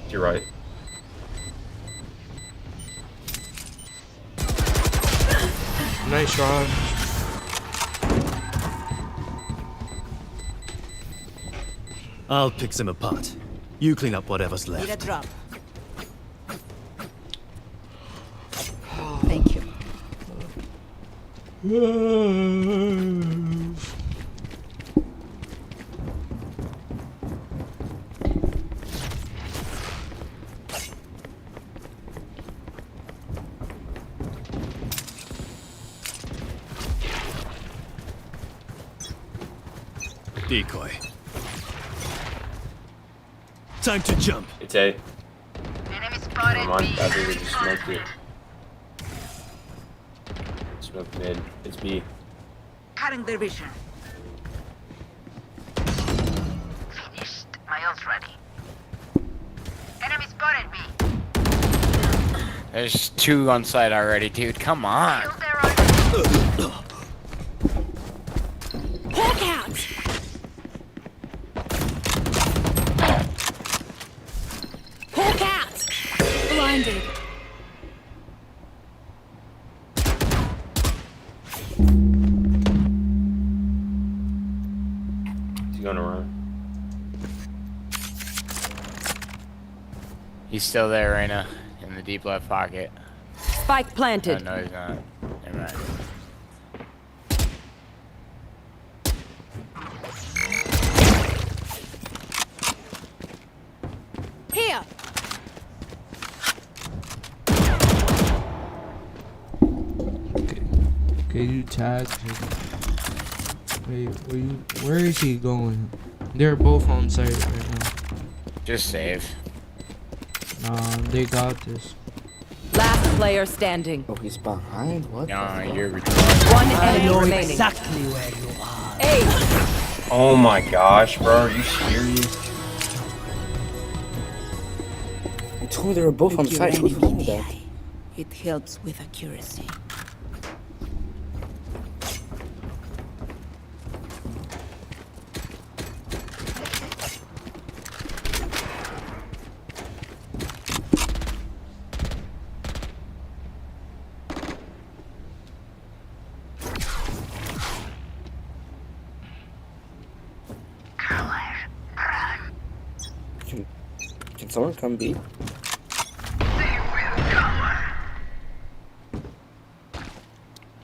To your right. Nice try. I'll pick them apart. You clean up whatever's left. Need a drop. Thank you. Decoy. Time to jump. It's A. Enemy spotted Never mind. B. I think we just smoked it. Smoked mid. It's B. Cutting their vision. Finished. My ult's ready. Enemy spotted B. There's two on site already, dude. Come on. Hawk out. Hawk out. Blinded. He's gonna run. He's still there, Reyna, in the deep left pocket. Spike planted. Oh, no, he's not. Never mind. Here. Okay, you tag him. Wait, where is he going? They're both on site right now. Just save. Nah, they got this. Last player standing. Oh, he's behind. What? Nah, you're retarded. One enemy remaining. Exactly where you are. Hey. Oh my gosh, bro. Are you serious? I told you they were both on site. Who told me that? It helps with accuracy. Can someone come B?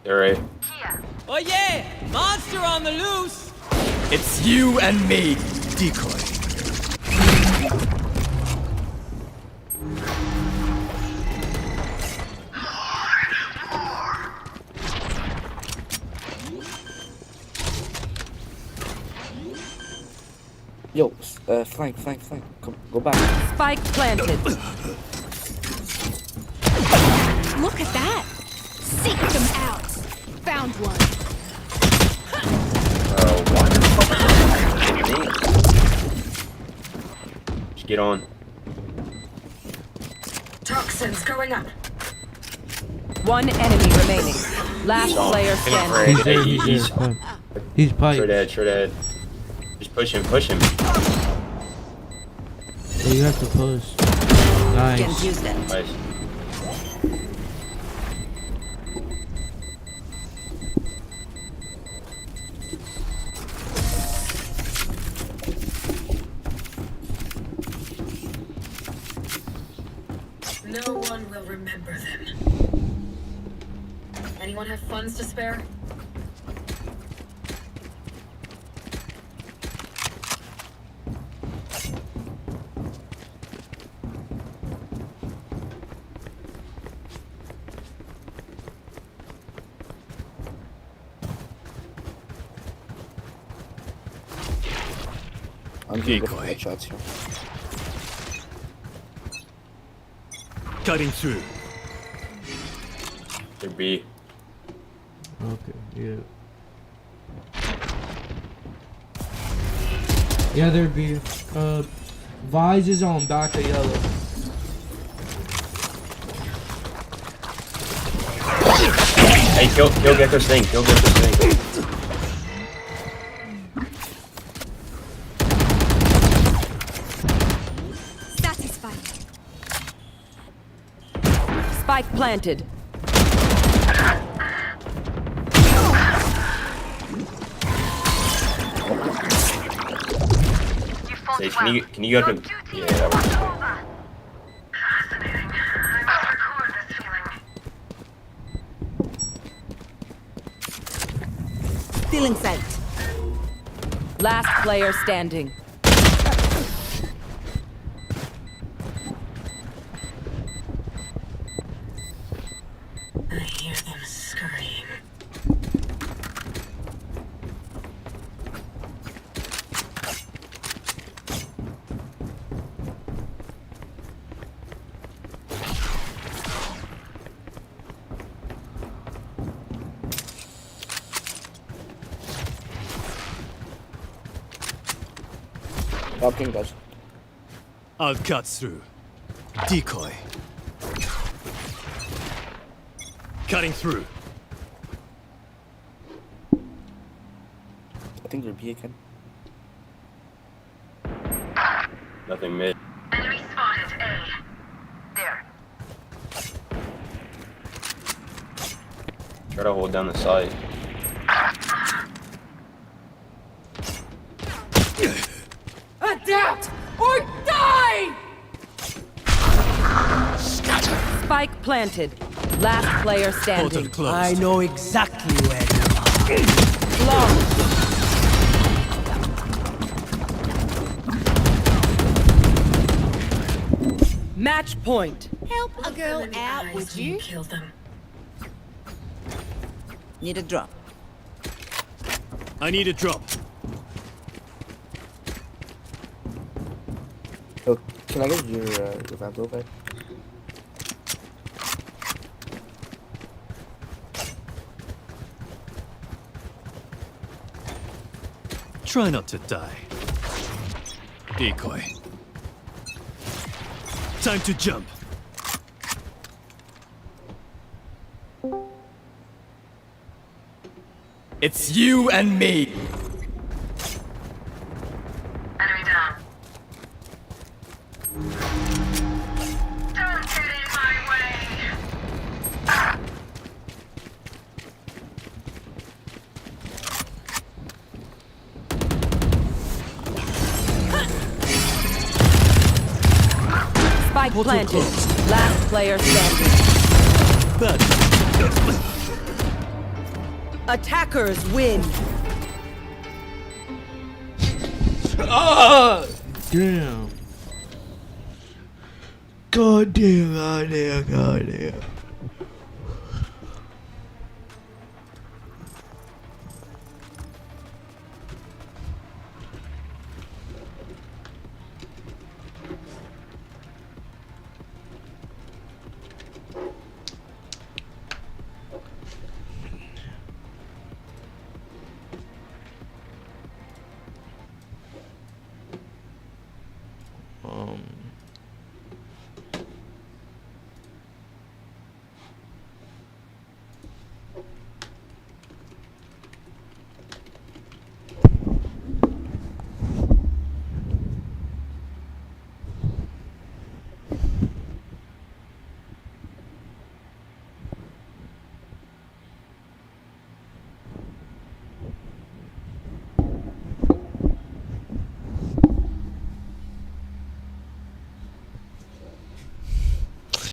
They're right. Oh yeah! Monster on the loose! It's you and me, Decoy. Yo, flank. Come, go back. Spike planted. Look at that! Seek them out! Found one. Why the fuck are you hitting me? Just get on. Toxins going up. One enemy remaining. Last player standing. He's piped. Sure dead. Just push him. Yeah, you have to push. Nice. Can't use that. Nice. No one will remember them. Anyone have funds to spare? I'm gonna go for headshots here. Cutting through. They're B. Okay, yeah. Yeah, there'd be. Vise is on back of yellow. Hey, kill Gecko's thing. Satisfied. Spike planted. Sage, can you go up to... Yeah, that works. Still in sight. Last player standing. I hear them scurrying. Walking guys. I'll cut through. Decoy. Cutting through. I think they're B again. Nothing mid. Enemy spotted A. There. Try to hold down the side. Adapt or die! Spike planted. Last player standing. I know exactly where you are. Long. Match point. Help a girl out, would you? Kill them. Need a drop. I need a drop. Oh, can I get your Vandal back? Try not to die. Decoy. Time to jump. It's you and me. Enemy down. Don't get in my way. Spike planted. Last player standing. Attackers win. Damn. God damn.